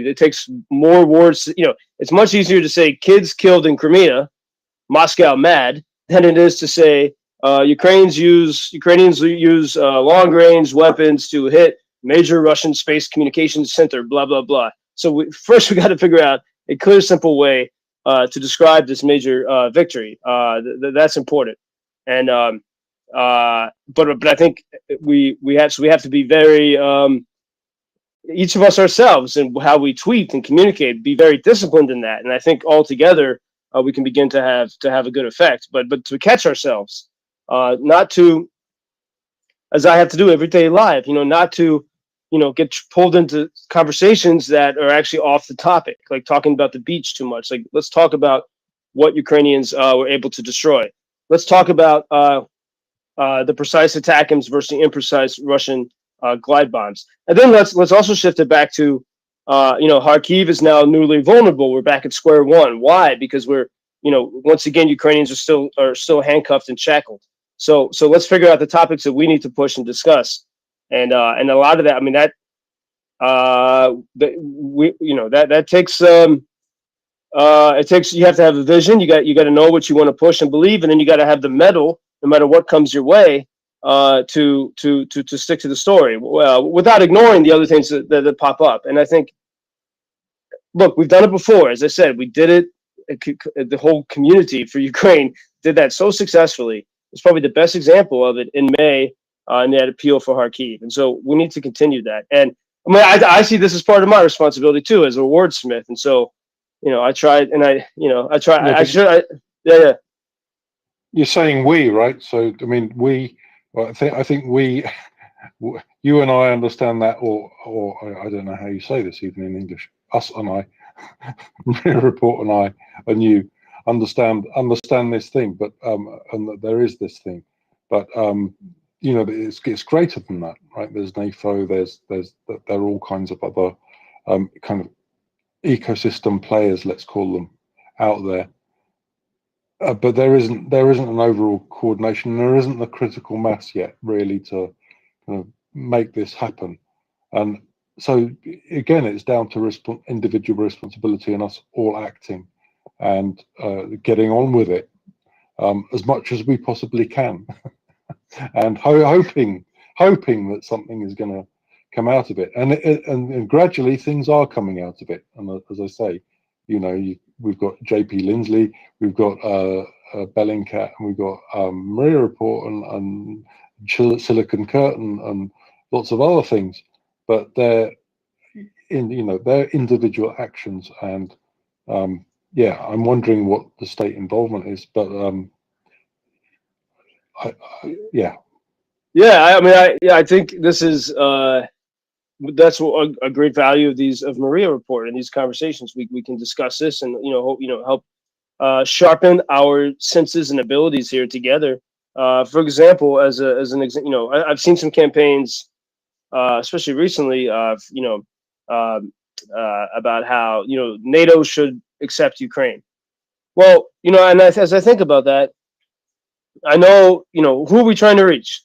it takes more words. It's much easier to say kids killed in Crimea, Moscow mad, than it is to say Ukrainians use long range weapons to hit major Russian space communications center, blah blah blah. So first we got to figure out a clear, simple way to describe this major victory. That's important, and but I think we have to be very each of us ourselves and how we tweet and communicate, be very disciplined in that. And I think altogether we can begin to have a good effect. But to catch ourselves, not to, as I have to do every day live, not to, get pulled into conversations that are actually off the topic, like talking about the beach too much. Like, let's talk about what Ukrainians were able to destroy. Let's talk about the precise ATACMS versus the imprecise Russian glide bombs. And then let's also shift it back to, Kharkiv is now newly vulnerable. We're back at square one. Why? Because we're, once again, Ukrainians are still handcuffed and shackled. So let's figure out the topics that we need to push and discuss. And a lot of that, I mean, that takes it takes, you have to have a vision. You got to know what you want to push and believe, and then you got to have the mettle, no matter what comes your way, to stick to the story, without ignoring the other things that pop up. And I think, look, we've done it before. As I said, we did it. The whole community for Ukraine did that so successfully. It's probably the best example of it in May, in that appeal for Kharkiv. And so we need to continue that. And I mean, I see this as part of my responsibility too, as a wordsmith. And so, I tried, and yeah. You're saying we, right? So, I mean, I think we, you and I understand that, or I don't know how you say this even in English. Us and I, MriyaReport and I, and you understand this thing, but and that there is this thing, but it's greater than that, right? There's NAFO, there are all kinds of other kind of ecosystem players, let's call them, out there. But there isn't an overall coordination. There isn't the critical mass yet, really, to kind of make this happen. And so again, it's down to individual responsibility and us all acting and getting on with it as much as we possibly can, and hoping that something is going to come out of it. And gradually things are coming out of it. And as I say, we've got JP Lindsley, we've got Bellingcat, and we've got MriyaReport, and silicon curtain and lots of other things, but they're they're individual actions, and yeah, I'm wondering what the state involvement is, but yeah. Yeah, I mean, I think this is that's a great value of these of Maria Report and these conversations. We can discuss this and help sharpen our senses and abilities here together. For example, as an example, I've seen some campaigns, especially recently, about how NATO should accept Ukraine. Well, and as I think about that, I know who are we trying to reach?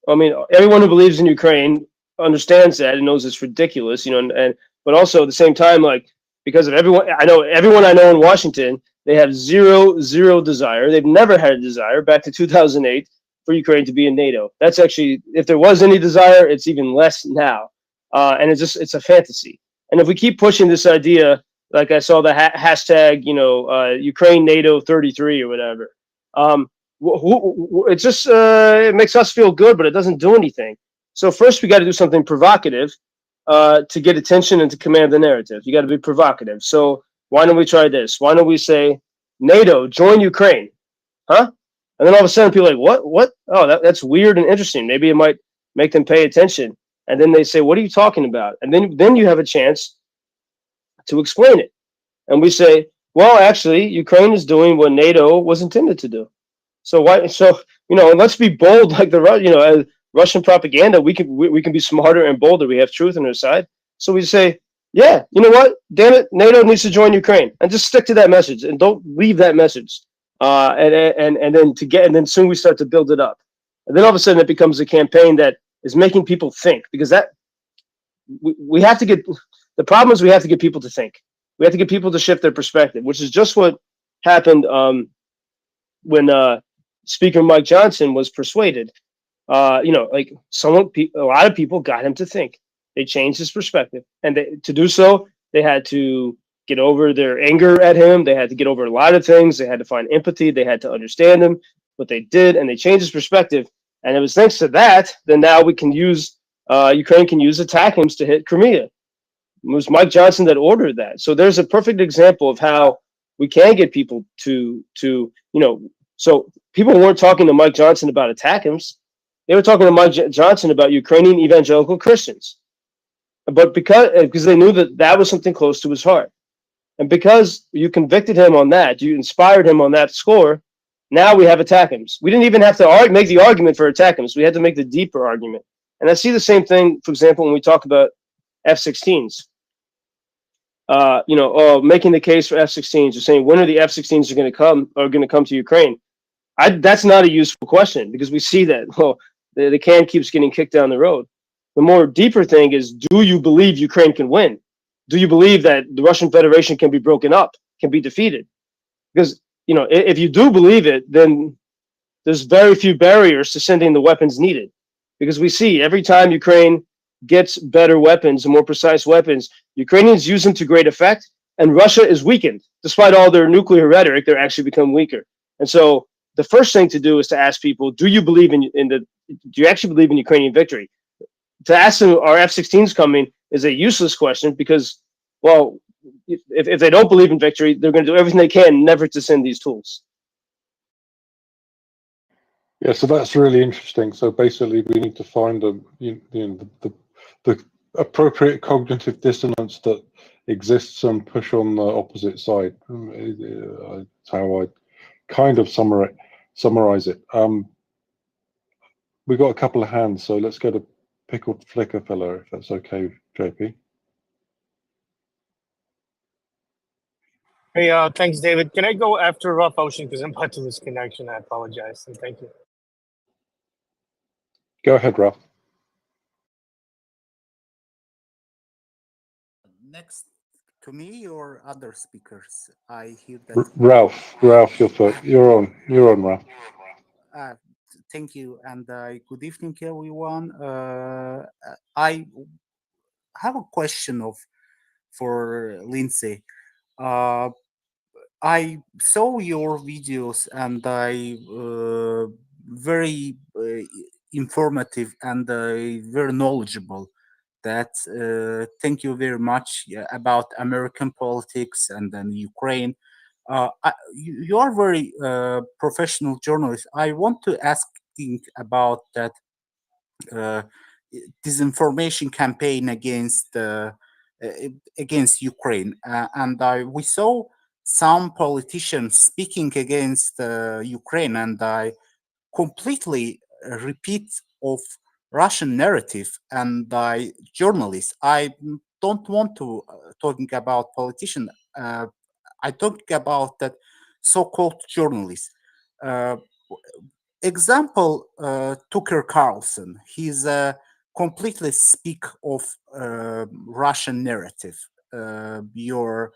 I mean, everyone who believes in Ukraine understands that and knows it's ridiculous, and but also at the same time, like, because of everyone I know in Washington, they have zero desire. They've never had a desire back to 2008 for Ukraine to be in NATO. That's actually, if there was any desire, it's even less now, and it's a fantasy. And if we keep pushing this idea, like I saw the hashtag, Ukraine NATO 33 or whatever. It just it makes us feel good, but it doesn't do anything. So first, we got to do something provocative to get attention and to command the narrative. You got to be provocative. So why don't we try this? Why don't we say, NATO, join Ukraine, huh? And then all of a sudden, people are like, what? What? Oh, that's weird and interesting. Maybe it might make them pay attention. And then they say, what are you talking about? And then you have a chance to explain it. And we say, well, actually, Ukraine is doing what NATO was intended to do. So why? So and let's be bold, like as Russian propaganda. We can be smarter and bolder. We have truth on our side. So we say, yeah, you know what? Damn it, NATO needs to join Ukraine, and just stick to that message and don't leave that message. And then soon we start to build it up, and then all of a sudden it becomes a campaign that is making people think, because that we have to get. The problem is we have to get people to think. We have to get people to shift their perspective, which is just what happened when Speaker Mike Johnson was persuaded. A lot of people got him to think. They changed his perspective, and to do so, they had to get over their anger at him. They had to get over a lot of things. They had to find empathy. They had to understand him. What they did, and they changed his perspective. And it was thanks to that that now we can use Ukraine can use ATACMS to hit Crimea. It was Mike Johnson that ordered that. So there's a perfect example of how we can get people to So people weren't talking to Mike Johnson about ATACMS. They were talking to Mike Johnson about Ukrainian evangelical Christians. But because they knew that was something close to his heart. And because you convicted him on that, you inspired him on that score, now we have ATACMS. We didn't even have to make the argument for ATACMS. We had to make the deeper argument. And I see the same thing, for example, when we talk about F-16s. Making the case for F-16s, or saying when are the F-16s going to come to Ukraine? That's not a useful question, because we see that the can keeps getting kicked down the road. The more deeper thing is, do you believe Ukraine can win? Do you believe that the Russian Federation can be broken up, can be defeated? Because if you do believe it, then there's very few barriers to sending the weapons needed, because we see every time Ukraine gets better weapons, more precise weapons, Ukrainians use them to great effect, and Russia is weakened. Despite all their nuclear rhetoric, they're actually become weaker. And so the first thing to do is to ask people, do you actually believe in Ukrainian victory? To ask them, are F-16s coming, is a useless question, because, well, if they don't believe in victory, they're going to do everything they can never to send these tools. Yeah, so that's really interesting. So basically, we need to find the appropriate cognitive dissonance that exists and push on the opposite side. That's how I kind of summarize it. We've got a couple of hands, so let's go to Pickled Flicker Fellow, if that's okay, JP. Hey, thanks, David. Can I go after Rough Ocean, because I'm about to lose connection? I apologize, and thank you. Go ahead, Ralph. Next to me or other speakers? I hear that. Ralph, you're on, Ralph. Thank you, and good evening, everyone. I have a question for Lindsay. I saw your videos, and I very informative and very knowledgeable. That thank you very much about American politics and then Ukraine. You are very professional journalist. I want to ask about that uh, disinformation campaign against Ukraine, and we saw some politicians speaking against Ukraine, and I completely repeat of Russian narrative, and I journalists. I don't want to talking about politicians. I talking about that so-called journalists. Uh, Example, Tucker Carlson. He's completely speak of Russian narrative. Your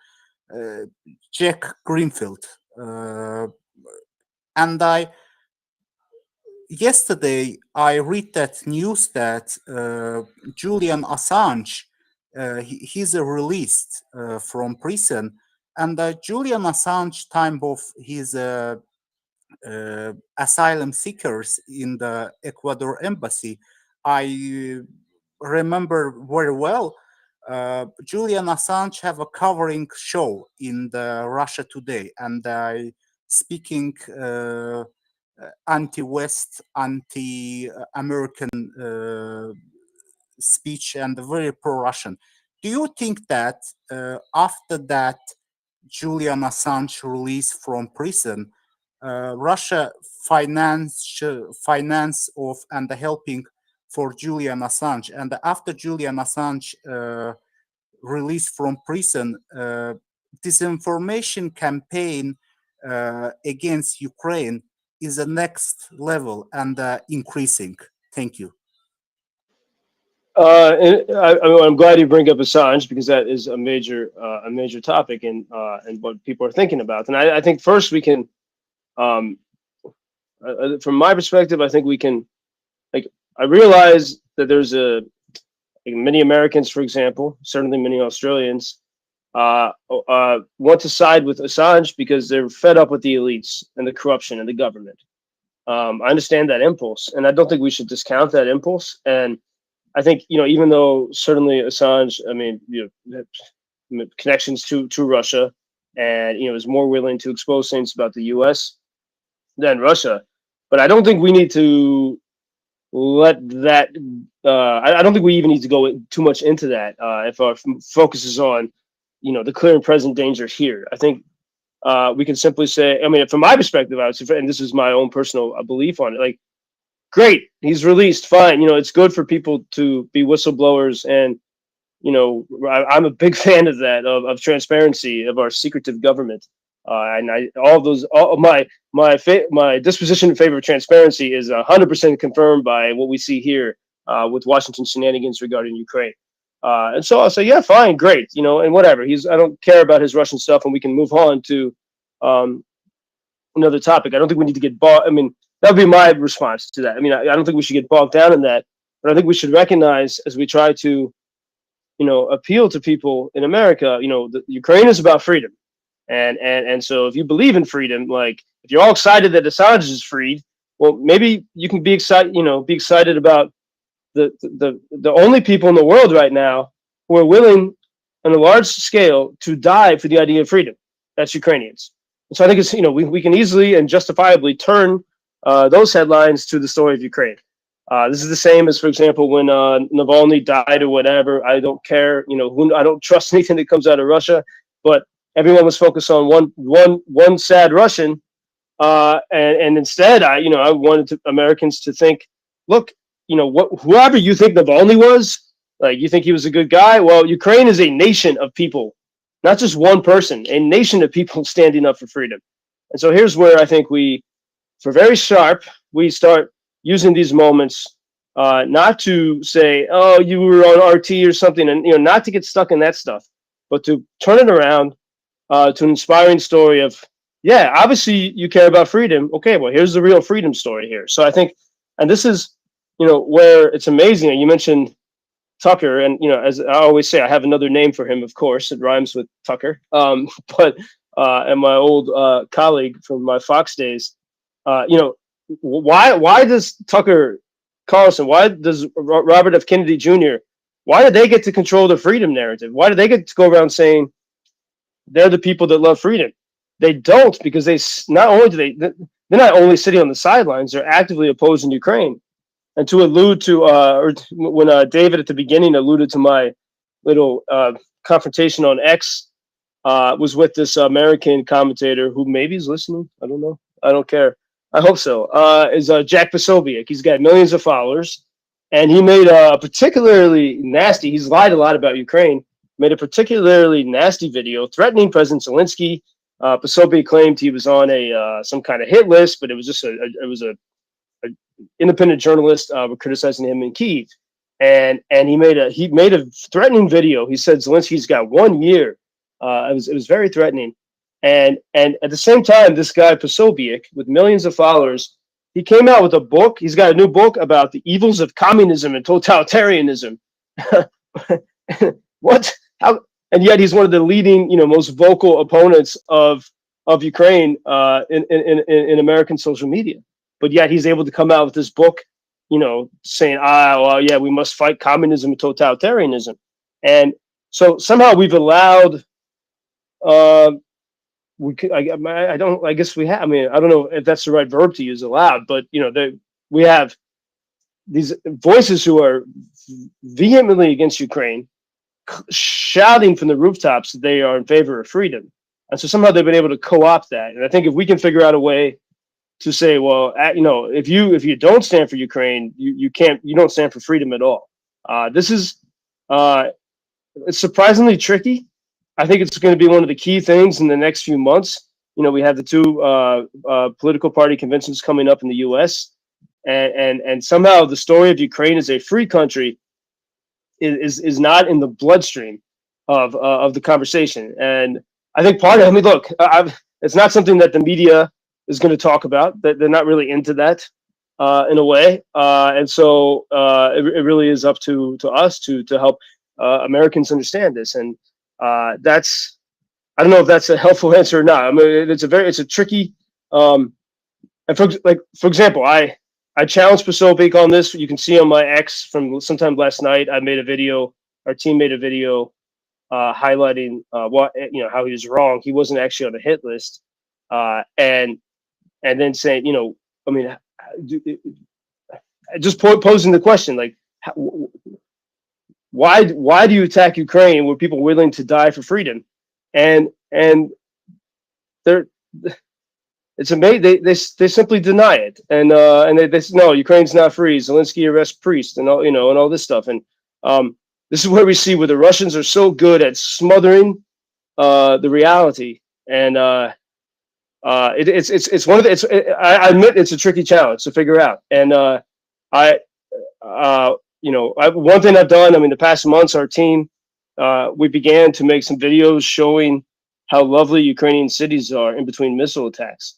Jack Greenfield, and I yesterday I read that news that Julian Assange he's released from prison, and Julian Assange time of his asylum seekers in the Ecuador embassy. I remember very well. Julian Assange have a covering show in the Russia Today, and speaking anti-West, anti-American speech and very pro-Russian. Do you think that after that Julian Assange release from prison, Russia finance of and the helping for Julian Assange, and after Julian Assange released from prison, disinformation campaign against Ukraine is the next level and increasing. Thank you. I'm glad you bring up Assange because that is a major topic and what people are thinking about. And I think first we can, from my perspective, I think we can, like, I realize that there's many Americans, for example, certainly many Australians, want to side with Assange because they're fed up with the elites and the corruption and the government. I understand that impulse, and I don't think we should discount that impulse. And I think, even though certainly Assange, I mean, connections to Russia, and is more willing to expose things about the U.S. than Russia, but I don't think we need to let that. I don't think we even need to go too much into that if our focus is on, the clear and present danger here. I think we can simply say, I mean, from my perspective, I would say, and this is my own personal belief on it, like, great, he's released, fine. It's good for people to be whistleblowers, and I'm a big fan of that, of transparency, of our secretive government, and my disposition in favor of transparency is 100% confirmed by what we see here with Washington shenanigans regarding Ukraine. And so I'll say, yeah, fine, great, and whatever. I don't care about his Russian stuff, and we can move on to another topic. I don't think we need to get bogged. I mean, that would be my response to that. I mean, I don't think we should get bogged down in that, but I think we should recognize, as we try to, appeal to people in America, Ukraine is about freedom. And so if you believe in freedom, like, if you're all excited that Assange is freed, well, maybe you can be excited about the only people in the world right now who are willing on a large scale to die for the idea of freedom. That's Ukrainians. And so I think it's, we can easily and justifiably turn those headlines to the story of Ukraine. This is the same as, for example, when Navalny died or whatever. I don't care, I don't trust anything that comes out of Russia, but everyone was focused on one sad Russian, and instead, I wanted Americans to think, look, whoever you think Navalny was, like, you think he was a good guy. Well, Ukraine is a nation of people, not just one person, a nation of people standing up for freedom. And so here's where I think we very sharp, we start using these moments, not to say, oh, you were on RT or something, and not to get stuck in that stuff, but to turn it around to an inspiring story of, yeah, obviously you care about freedom. Okay, well, here's the real freedom story here. So I think, and this is, where it's amazing. You mentioned Tucker, and as I always say, I have another name for him. Of course, it rhymes with Tucker. But and my old colleague from my Fox days, why does Tucker Carlson, why does Robert F. Kennedy Jr., why do they get to control the freedom narrative? Why do they get to go around saying they're the people that love freedom? They don't, because not only do they're not only sitting on the sidelines, they're actively opposing Ukraine. And to allude to, when David at the beginning alluded to my little confrontation on X, was with this American commentator who maybe is listening. I don't know. I don't care. I hope so. Is Jack Posobiec. He's got millions of followers, and he made a particularly nasty. He's lied a lot about Ukraine. Made a particularly nasty video threatening President Zelensky. Posobiec claimed he was on some kind of hit list, but it was just a independent journalist criticizing him in Kyiv, and he made a threatening video. He said Zelensky's got 1 year. It was very threatening, and at the same time, this guy Posobiec, with millions of followers, he came out with a book. He's got a new book about the evils of communism and totalitarianism. What? How? And yet he's one of the leading, most vocal opponents of Ukraine in American social media. But yet he's able to come out with this book, saying, well, yeah, we must fight communism and totalitarianism. And so somehow we've allowed, I guess we have, I don't know if that's the right verb to use, allowed, but, we have these voices who are vehemently against Ukraine, shouting from the rooftops that they are in favor of freedom. And so somehow they've been able to co-opt that. And I think if we can figure out a way to say, well, if you don't stand for Ukraine, you don't stand for freedom at all. This is it's surprisingly tricky. I think it's going to be one of the key things in the next few months. We have the two political party conventions coming up in the U.S. and somehow the story of Ukraine as a free country is not in the bloodstream of the conversation. And I think part of look, it's not something that the media is going to talk about. That they're not really into that in a way, and so it really is up to us to help Americans understand this. And that's, I don't know if that's a helpful answer or not. I mean, it's a tricky. And for example, I challenged Posobiec on this. You can see on my X from sometime last night. I made a video. Our team made a video highlighting how he was wrong. He wasn't actually on the hit list, and then saying, just posing the question, like, why do you attack Ukraine where people are willing to die for freedom? And it's amazing. They simply deny it, and they say, no, Ukraine's not free. Zelensky arrests priests, and all and all this stuff. And this is where we see where the Russians are so good at smothering the reality. And it's one of the. I admit it's a tricky challenge to figure out. And one thing I've done. I mean, the past months, our team we began to make some videos showing how lovely Ukrainian cities are in between missile attacks.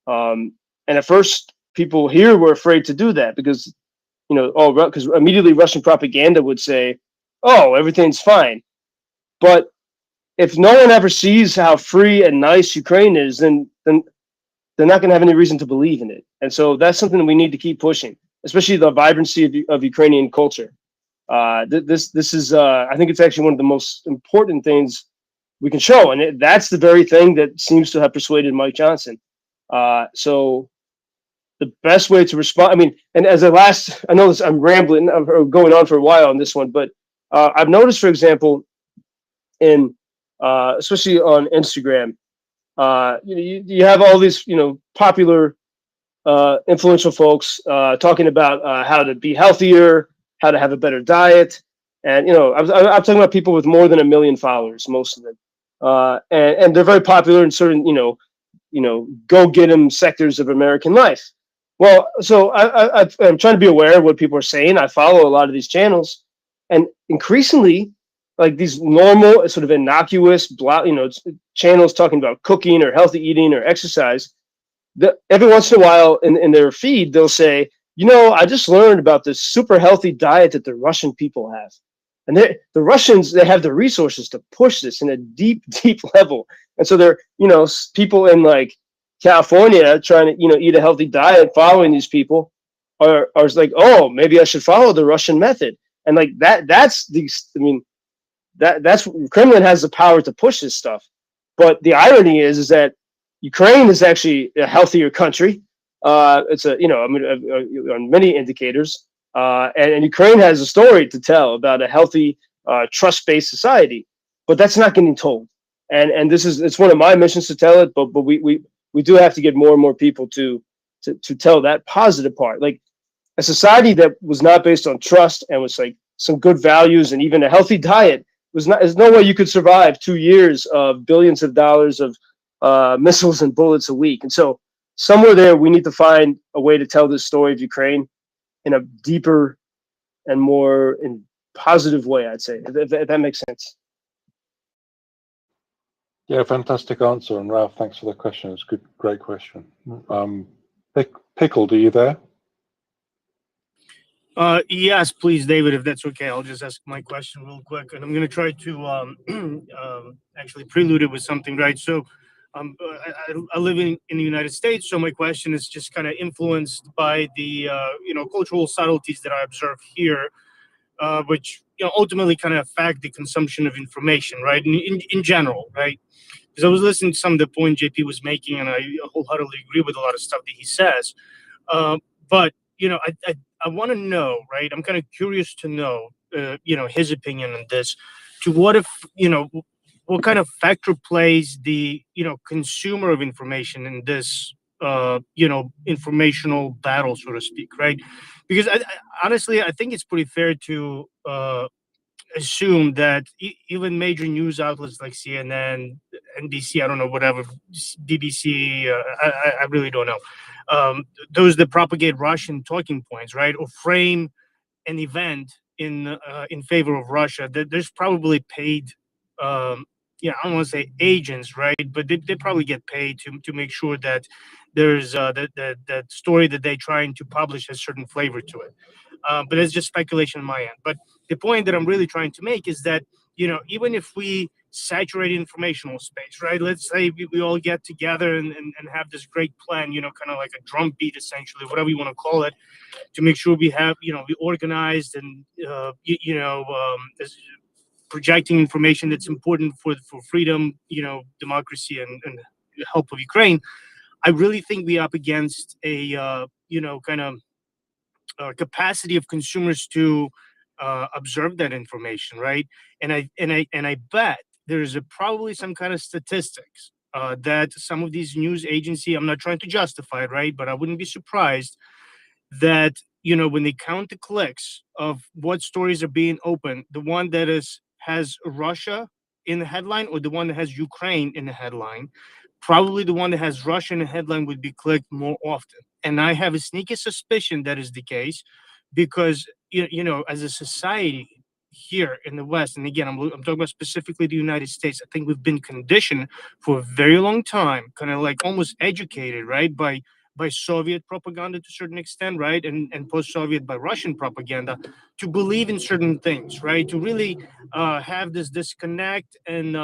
And at first, people here were afraid to do that because, because immediately Russian propaganda would say, "Oh, everything's fine." But if no one ever sees how free and nice Ukraine is, then they're not going to have any reason to believe in it. And so that's something we need to keep pushing, especially the vibrancy of Ukrainian culture. This is, I think it's actually one of the most important things we can show. And that's the very thing that seems to have persuaded Mike Johnson. So the best way to respond, I mean, and as a last, I know this, I'm rambling, I'm going on for a while on this one, but I've noticed, for example, in especially on Instagram, you have all these, popular, influential folks talking about how to be healthier, how to have a better diet. And, I'm talking about people with more than 1 million followers, most of them. And they're very popular in certain, go get 'em sectors of American life. Well, so I'm trying to be aware of what people are saying. I follow a lot of these channels, and increasingly, like these normal, sort of innocuous, channels talking about cooking or healthy eating or exercise. Every once in a while, in their feed, they'll say, I just learned about this super healthy diet that the Russian people have. And the Russians, they have the resources to push this in a deep, deep level. And so they're, people in like California trying to, eat a healthy diet, following these people are like, oh, maybe I should follow the Russian method, and like that's the, I mean, that's Kremlin has the power to push this stuff. But the irony is that Ukraine is actually a healthier country. It's a, you know, I mean, on many indicators, and Ukraine has a story to tell about a healthy, trust-based society, but that's not getting told. And this is, it's one of my missions to tell it, but we do have to get more and more people to tell that positive part. Like a society that was not based on trust and was like some good values and even a healthy diet was not, there's no way you could survive 2 years of billions of dollars of missiles and bullets a week. And so somewhere there, we need to find a way to tell this story of Ukraine in a deeper and more in positive way, I'd say, if that makes sense. Yeah, fantastic answer. And Ralph, thanks for the question. It's a good, great question. Pickled, are you there? Yes, please, David, if that's okay. I'll just ask my question real quick, and I'm going to try to actually prelude it with something, right? So I live in the United States, so my question is just kind of influenced by the cultural subtleties that I observe here, which ultimately kind of affect the consumption of information, right? In general, right? Because I was listening to some of the point JP was making, and I wholeheartedly agree with a lot of stuff that he says. But I want to know, right? I'm kind of curious to know, his opinion on this. To what if, what kind of factor plays the, consumer of information in this, informational battle, so to speak, right? Because honestly, I think it's pretty fair to assume that even major news outlets like CNN, NBC, I don't know, whatever, BBC, I really don't know. Those that propagate Russian talking points, right, or frame an event in favor of Russia, there's probably paid, I don't want to say agents, right, but they probably get paid to make sure that there's that story that they're trying to publish has certain flavor to it. But it's just speculation on my end. But the point that I'm really trying to make is that, even if we saturate informational space, right? Let's say we all get together and have this great plan, kind of like a drum beat, essentially, whatever you want to call it, to make sure we have, we organized and, projecting information that's important for freedom, democracy and help of Ukraine. I really think we're up against a, kind of capacity of consumers to observe that information, right? And I bet there's probably some kind of statistics that some of these news agency, I'm not trying to justify it, right? But I wouldn't be surprised that when they count the clicks of what stories are being opened, the one that has Russia in the headline or the one that has Ukraine in the headline, probably the one that has Russia in the headline would be clicked more often. And I have a sneaky suspicion that is the case because, as a society here in the West, and again, I'm talking about specifically the United States, I think we've been conditioned for a very long time, kind of like almost educated, right, by Soviet propaganda to a certain extent, right, and post-Soviet by Russian propaganda, to believe in certain things, right, to really have this disconnect, and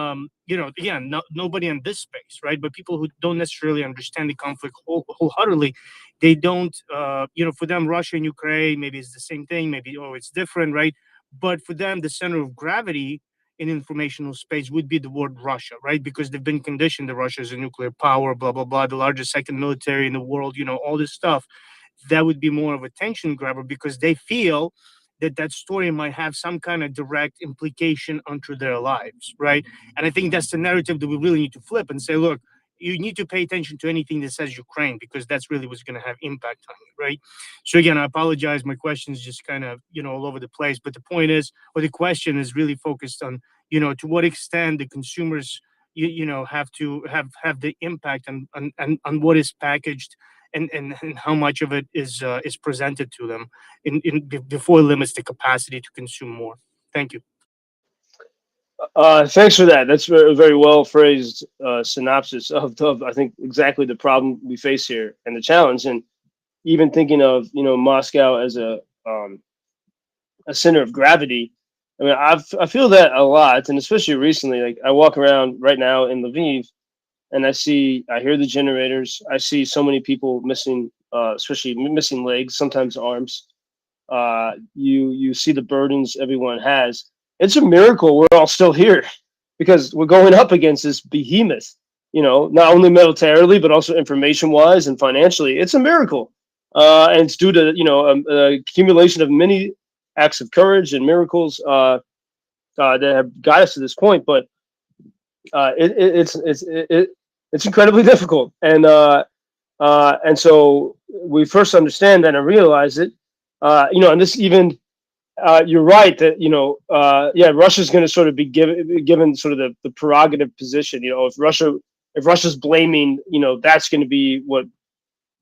again, nobody in this space, right, but people who don't necessarily understand the conflict wholeheartedly, they don't, for them, Russia and Ukraine, maybe it's the same thing, maybe it's different, right, but for them, the center of gravity in informational space would be the word Russia, right? Because they've been conditioned that Russia is a nuclear power, blah, blah, blah, the largest second military in the world, all this stuff. That would be more of a tension grabber because they feel that story might have some kind of direct implication onto their lives, right? And I think that's the narrative that we really need to flip and say, look, you need to pay attention to anything that says Ukraine because that's really what's going to have impact on you, right? So again, I apologize. My question is just kind of, all over the place. But the point is, or the question is really focused on, to what extent the consumers, have to have the impact on what is packaged and how much of it is presented to them before it limits the capacity to consume more. Thank you. Thanks for that. That's a very well phrased synopsis of I think exactly the problem we face here and the challenge. And even thinking of Moscow as a center of gravity. I mean, I feel that a lot, and especially recently. Like I walk around right now in Lviv, and I hear the generators. I see so many people missing especially missing legs, sometimes arms. You see the burdens everyone has. It's a miracle we're all still here because we're going up against this behemoth. Not only militarily but also information-wise and financially. It's a miracle, and it's due to accumulation of many acts of courage and miracles that have got us to this point. But it's incredibly difficult, and so we first understand that and realize it. And this even you're right that Russia's going to sort of be given sort of the prerogative position. If Russia's blaming, that's going to be what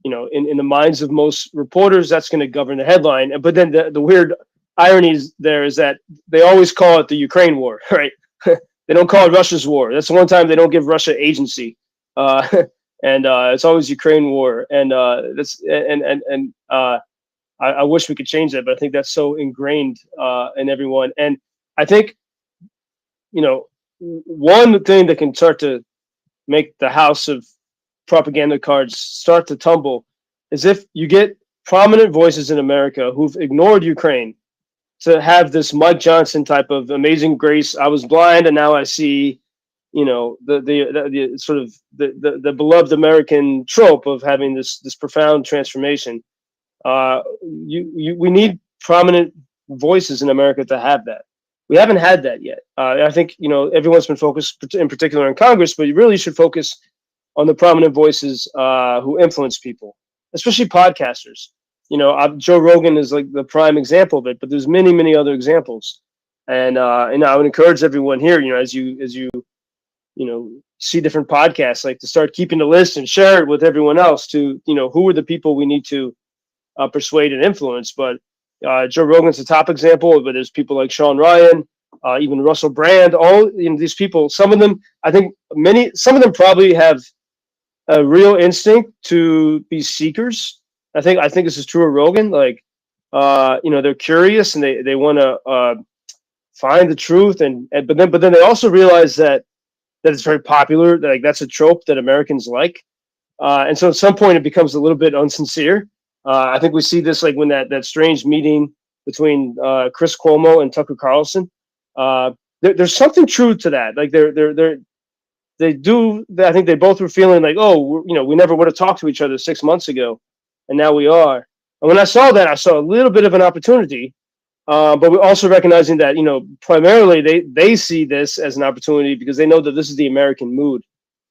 in the minds of most reporters, that's going to govern the headline. But then the weird irony is that they always call it the Ukraine war, right? They don't call it Russia's war. That's the one time they don't give Russia agency, and it's always Ukraine war. And I wish we could change that, but I think that's so ingrained in everyone. And I think one thing that can start to make the house of propaganda cards start to tumble is if you get prominent voices in America who've ignored Ukraine to have this Mike Johnson type of amazing grace. I was blind and now I see, the sort of the beloved American trope of having this profound transformation. We need prominent voices in America to have that. We haven't had that yet. I think everyone's been focused in particular on Congress, but you really should focus on the prominent voices who influence people, especially podcasters. Joe Rogan is like the prime example of it, but there's many other examples. And I would encourage everyone here, as you see different podcasts, like to start keeping the list and share it with everyone else to, who are the people we need to persuade and influence. But Joe Rogan's the top example, but there's people like Sean Ryan, even Russell Brand, all these people. Some of them, I think some of them probably have a real instinct to be seekers. I think this is true of Rogan. Like, they're curious and they want to find the truth, but then they also realize that it's very popular. That, like, that's a trope that Americans like, and so at some point it becomes a little bit unsincere. I think we see this like when that strange meeting between Chris Cuomo and Tucker Carlson. There's something true to that. Like they do. I think they both were feeling like, oh, we never would have talked to each other 6 months ago, and now we are. And when I saw that, I saw a little bit of an opportunity. But we're also recognizing that primarily they see this as an opportunity because they know that this is the American mood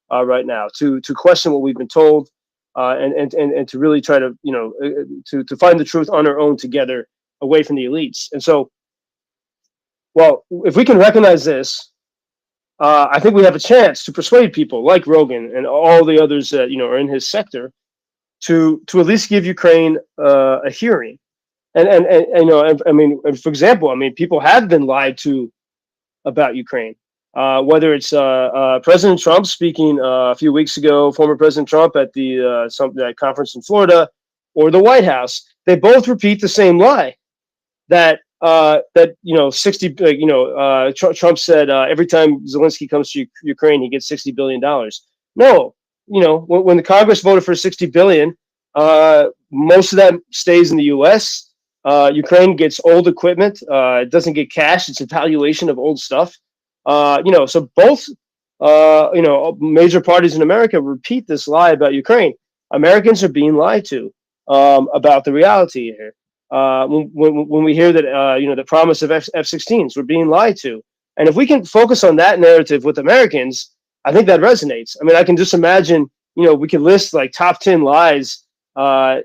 right now to question what we've been told. And to really try to to find the truth on our own together, away from the elites. And so, well, if we can recognize this, I think we have a chance to persuade people like Rogan and all the others that are in his sector to at least give Ukraine a hearing. And for example, people have been lied to about Ukraine. Whether it's President Trump speaking a few weeks ago, former President Trump at that conference in Florida, or the White House, they both repeat the same lie that 60. Trump said every time Zelensky comes to Ukraine, he gets $60 billion. No, when the Congress voted for $60 billion, most of that stays in the U.S. Ukraine gets old equipment. It doesn't get cash. It's a valuation of old stuff. So both, major parties in America repeat this lie about Ukraine. Americans are being lied to about the reality here. When we hear that, the promise of F-16s, we're being lied to. And if we can focus on that narrative with Americans, I think that resonates. I can just imagine, we could list like top 10 lies that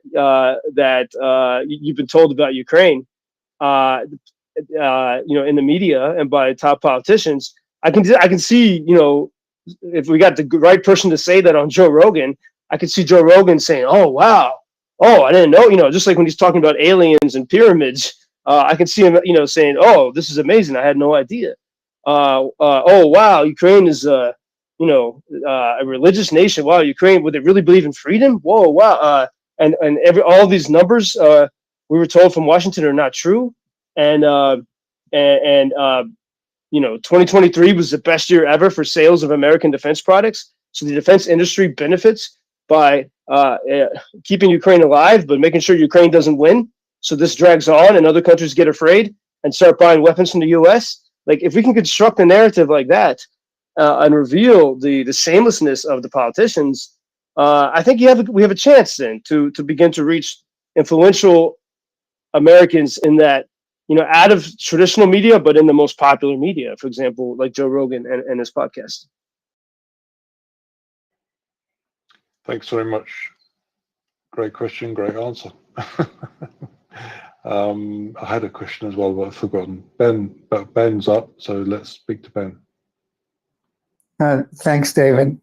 you've been told about Ukraine. In the media and by top politicians. I can see, if we got the right person to say that on Joe Rogan, I could see Joe Rogan saying, "Oh wow, oh I didn't know," just like when he's talking about aliens and pyramids. I can see him, saying, "Oh, this is amazing. I had no idea." Oh wow, Ukraine is a religious nation. Wow, Ukraine, would they really believe in freedom? Whoa, wow, and all these numbers we were told from Washington are not true. And 2023 was the best year ever for sales of American defense products. So the defense industry benefits by keeping Ukraine alive, but making sure Ukraine doesn't win. So this drags on and other countries get afraid and start buying weapons from the US. Like if we can construct a narrative like that and reveal the shamelessness of the politicians, I think we have a chance then to begin to reach influential Americans in that, out of traditional media, but in the most popular media, for example, like Joe Rogan and his podcast. Thanks very much. Great question, great answer. I had a question as well, but I've forgotten. But Ben's up, so let's speak to Ben. Thanks, David.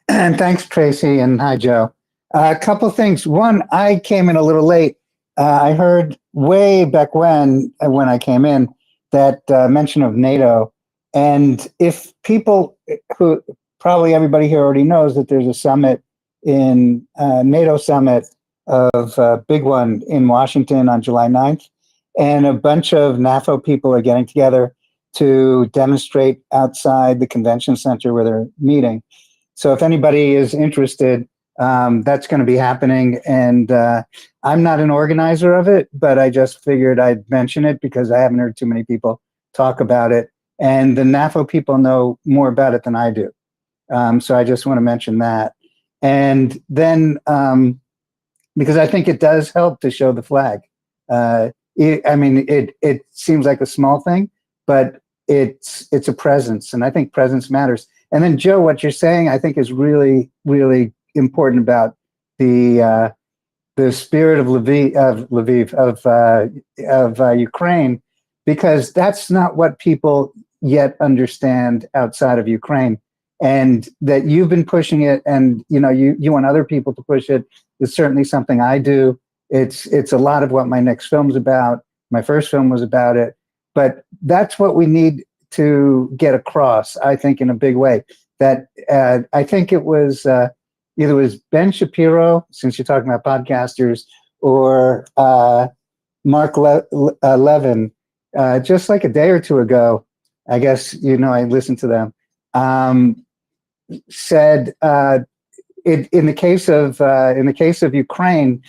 And thanks, Tracy, and hi, Joe. A couple of things. One, I came in a little late. I heard way back when I came in, that mention of NATO. And if people who, probably everybody here already knows that there's a summit in NATO summit of a big one in Washington on July 9th. And a bunch of NAFO people are getting together to demonstrate outside the convention center where they're meeting. So if anybody is interested, that's going to be happening. And I'm not an organizer of it, but I just figured I'd mention it because I haven't heard too many people talk about it. And the NAFO people know more about it than I do. So I just want to mention that. And then, because I think it does help to show the flag. It seems like a small thing, but it's a presence, and I think presence matters. And then, Joe, what you're saying, I think, is really, really important about the spirit of Ukraine, because that's not what people yet understand outside of Ukraine, and that you've been pushing it, and you want other people to push it. Is certainly something I do. It's a lot of what my next film's about. My first film was about it, but that's what we need to get across, I think, in a big way. That I think it was either it was Ben Shapiro, since you're talking about podcasters, or Mark Levin, just like a day or two ago. I guess I listened to them. Said in the case of Ukraine,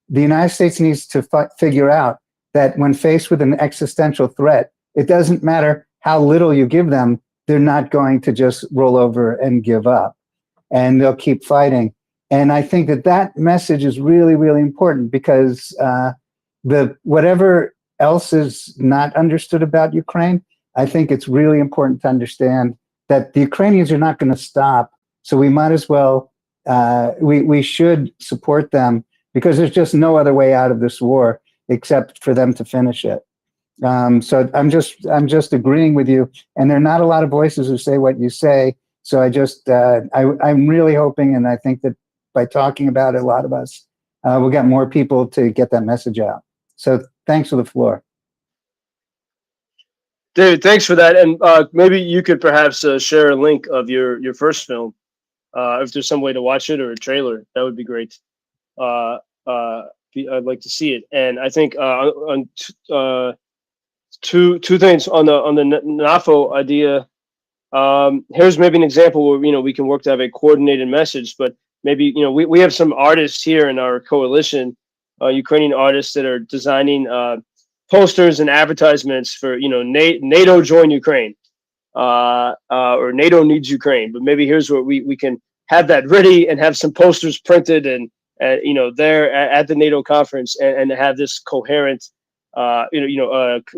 the United States needs to figure out that when faced with an existential threat, it doesn't matter how little you give them, they're not going to just roll over and give up, and they'll keep fighting. And I think that message is really, really important, because whatever else is not understood about Ukraine, I think it's really important to understand that the Ukrainians are not going to stop. So we might as well, we should support them, because there's just no other way out of this war except for them to finish it. So I'm just agreeing with you, and there are not a lot of voices who say what you say. So I'm really hoping, and I think that by talking about it, a lot of us will get more people to get that message out. So thanks for the floor. David, thanks for that. And maybe you could perhaps share a link of your first film, if there's some way to watch it, or a trailer. That would be great. I'd like to see it. And I think on two things on the NAFO idea. Here's maybe an example where we can work to have a coordinated message. But maybe we have some artists here in our coalition, Ukrainian artists that are designing posters and advertisements for NATO join Ukraine, or NATO needs Ukraine. But maybe here's where we can have that ready and have some posters printed and there at the NATO conference, and have this coherent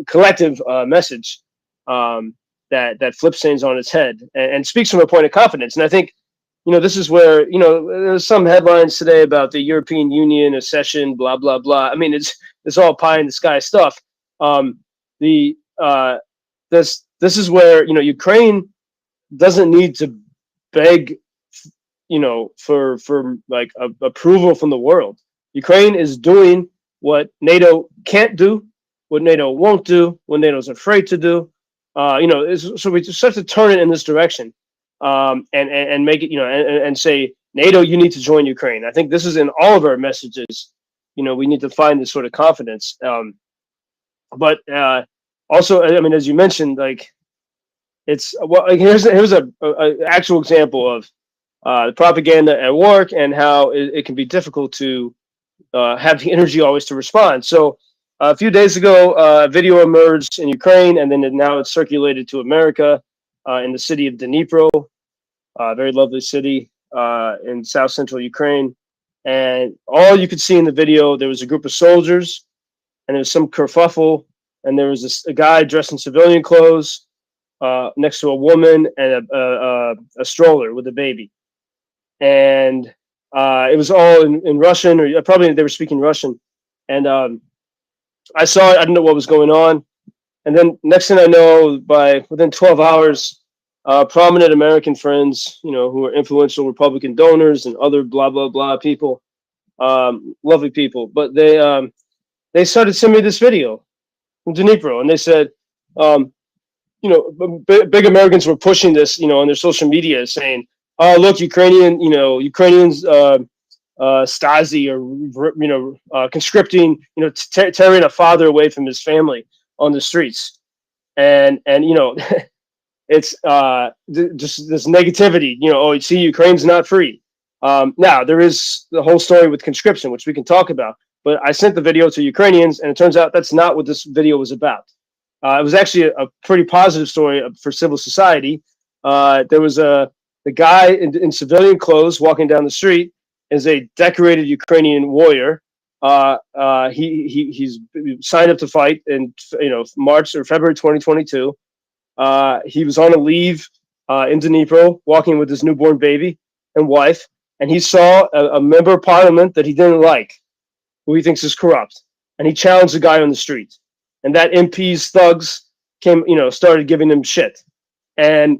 collective message that flips things on its head and speaks from a point of confidence. And I think this is where there's some headlines today about the European Union accession, blah blah blah. I mean, it's all pie in the sky stuff. This is where Ukraine doesn't need to beg for like approval from the world. Ukraine is doing what NATO can't do, what NATO won't do, what NATO's afraid to do. So we just have to turn it in this direction, and make it, and say, NATO, you need to join Ukraine. I think this is in all of our messages. We need to find this sort of confidence. But also, I mean, as you mentioned, like here's a actual example of the propaganda at work and how it can be difficult to have the energy always to respond. So a few days ago, a video emerged in Ukraine, and then now it's circulated to America in the city of Dnipro, a very lovely city in south central Ukraine. And all you could see in the video, there was a group of soldiers, and there was some kerfuffle, and there was a guy dressed in civilian clothes next to a woman and a stroller with a baby. And it was all in Russian, or probably they were speaking Russian. And I saw it. I didn't know what was going on. And then next thing I know, within 12 hours, prominent American friends, who are influential Republican donors and other blah, blah, blah people, lovely people, but they started sending me this video from Dnipro, and they said, big Americans were pushing this, on their social media saying, oh, look, Ukrainians, Stasi or conscripting, tearing a father away from his family on the streets, and it's just this negativity. Oh, you see, Ukraine's not free. Now there is the whole story with conscription, which we can talk about. But I sent the video to Ukrainians, and it turns out that's not what this video was about. It was actually a pretty positive story for civil society. There was the guy in civilian clothes walking down the street is a decorated Ukrainian warrior. He's signed up to fight in March or February 2022. He was on a leave in Dnipro, walking with his newborn baby and wife, and he saw a member of parliament that he didn't like, who he thinks is corrupt, and he challenged the guy on the street. And that MP's thugs started giving him shit, and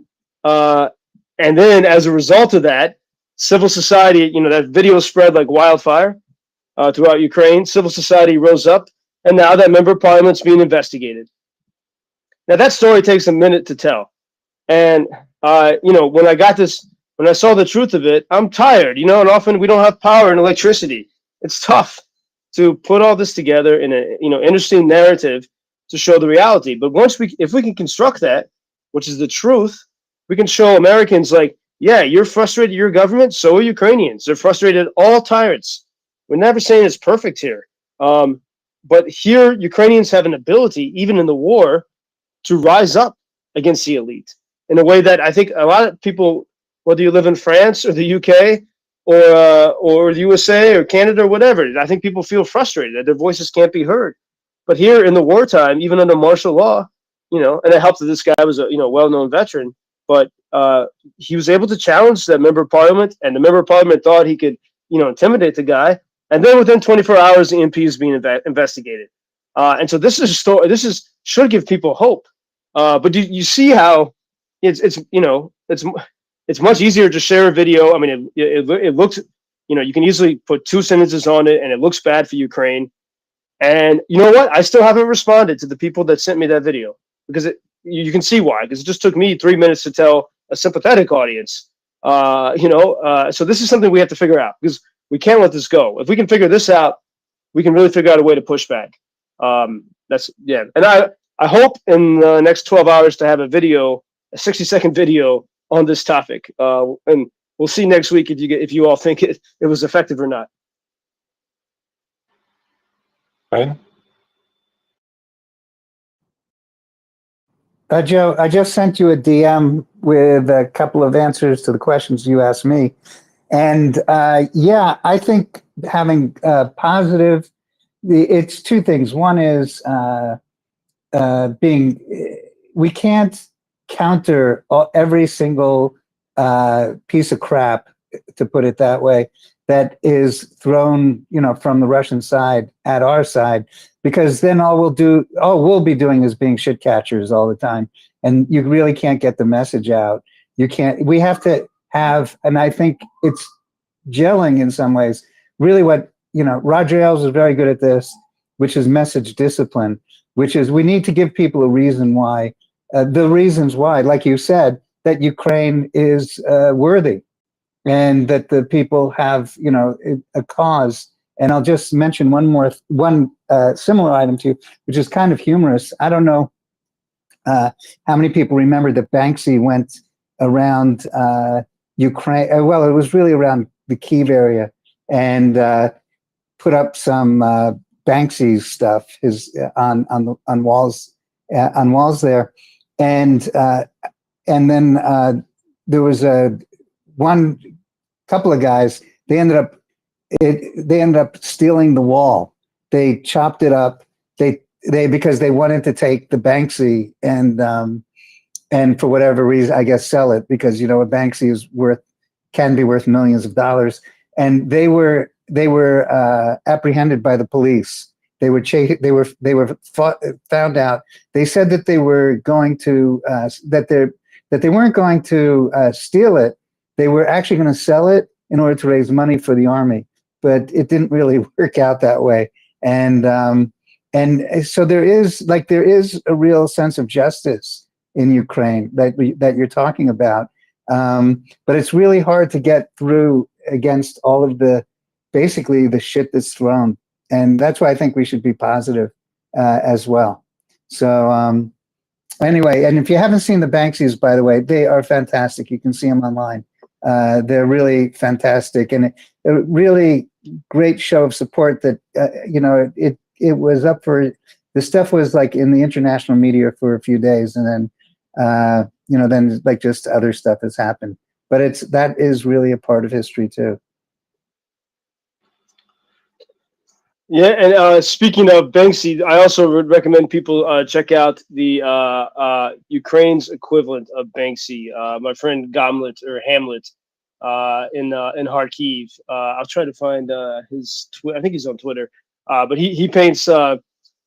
then as a result of that, civil society, that video spread like wildfire throughout Ukraine. Civil society rose up, and now that member of parliament's being investigated. Now that story takes a minute to tell, and when I saw the truth of it, I'm tired, and often we don't have power and electricity. It's tough to put all this together in a interesting narrative to show the reality. But if we can construct that, which is the truth, we can show Americans like, yeah, you're frustrated at your government, so are Ukrainians. They're frustrated, all tyrants. We're never saying it's perfect here. But here, Ukrainians have an ability, even in the war, to rise up against the elite in a way that I think a lot of people, whether you live in France or the UK or the USA or Canada or whatever, I think people feel frustrated that their voices can't be heard. But here in the wartime, even under martial law, and it helped that this guy was a well-known veteran, but he was able to challenge that member of parliament, and the member of parliament thought he could, intimidate the guy. And then within 24 hours, the MP is being investigated. And so this is a story. Should give people hope. But you see how it's much easier to share a video. I mean, it looks, you can easily put 2 sentences on it, and it looks bad for Ukraine. And you know what? I still haven't responded to the people that sent me that video, because you can see why. Because it just took me 3 minutes to tell a sympathetic audience. So this is something we have to figure out, because we can't let this go. If we can figure this out, we can really figure out a way to push back. And I hope in the next 12 hours to have a 60-second video on this topic. And we'll see next week if you all think it was effective or not. Ben? Joe, I just sent you a DM with a couple of answers to the questions you asked me. And yeah, I think having positive, it's 2 things. One is we can't counter every single piece of crap, to put it that way, that is thrown, from the Russian side at our side, because then all we'll be doing is being shit catchers all the time, and you really can't get the message out. We have to have, and I think it's gelling in some ways, really what, Roger Ailes is very good at this, which is message discipline, which is we need to give people a reason why, the reasons why, like you said, that Ukraine is worthy, and that the people have, a cause. And I'll just mention one similar item to you, which is kind of humorous. I don't know how many people remember that Banksy went around Ukraine. Well, it was really around the Kyiv area, and put up some Banksy stuff on walls there, and then there was one couple of guys. They ended up stealing the wall. They chopped it up. They because they wanted to take the Banksy and for whatever reason, I guess, sell it, because a Banksy can be worth millions of dollars. And they were apprehended by the police. They were found out. They said that they were going to that they weren't going to steal it. They were actually going to sell it in order to raise money for the army. But it didn't really work out that way. And so there is a real sense of justice in Ukraine that you're talking about. But it's really hard to get through against all of basically the shit that's thrown. And that's why I think we should be positive as well. So anyway, and if you haven't seen the Banksies, by the way, they are fantastic. You can see them online. They're really fantastic, and a really great show of support that, it was up for, the stuff was like in the international media for a few days, and then, then like just other stuff has happened. But that is really a part of history too. Yeah, and speaking of Banksy, I also would recommend people check out the Ukraine's equivalent of Banksy. My friend Gamlet or Hamlet in Kharkiv. I'll try to find his. I think he's on Twitter. But he paints in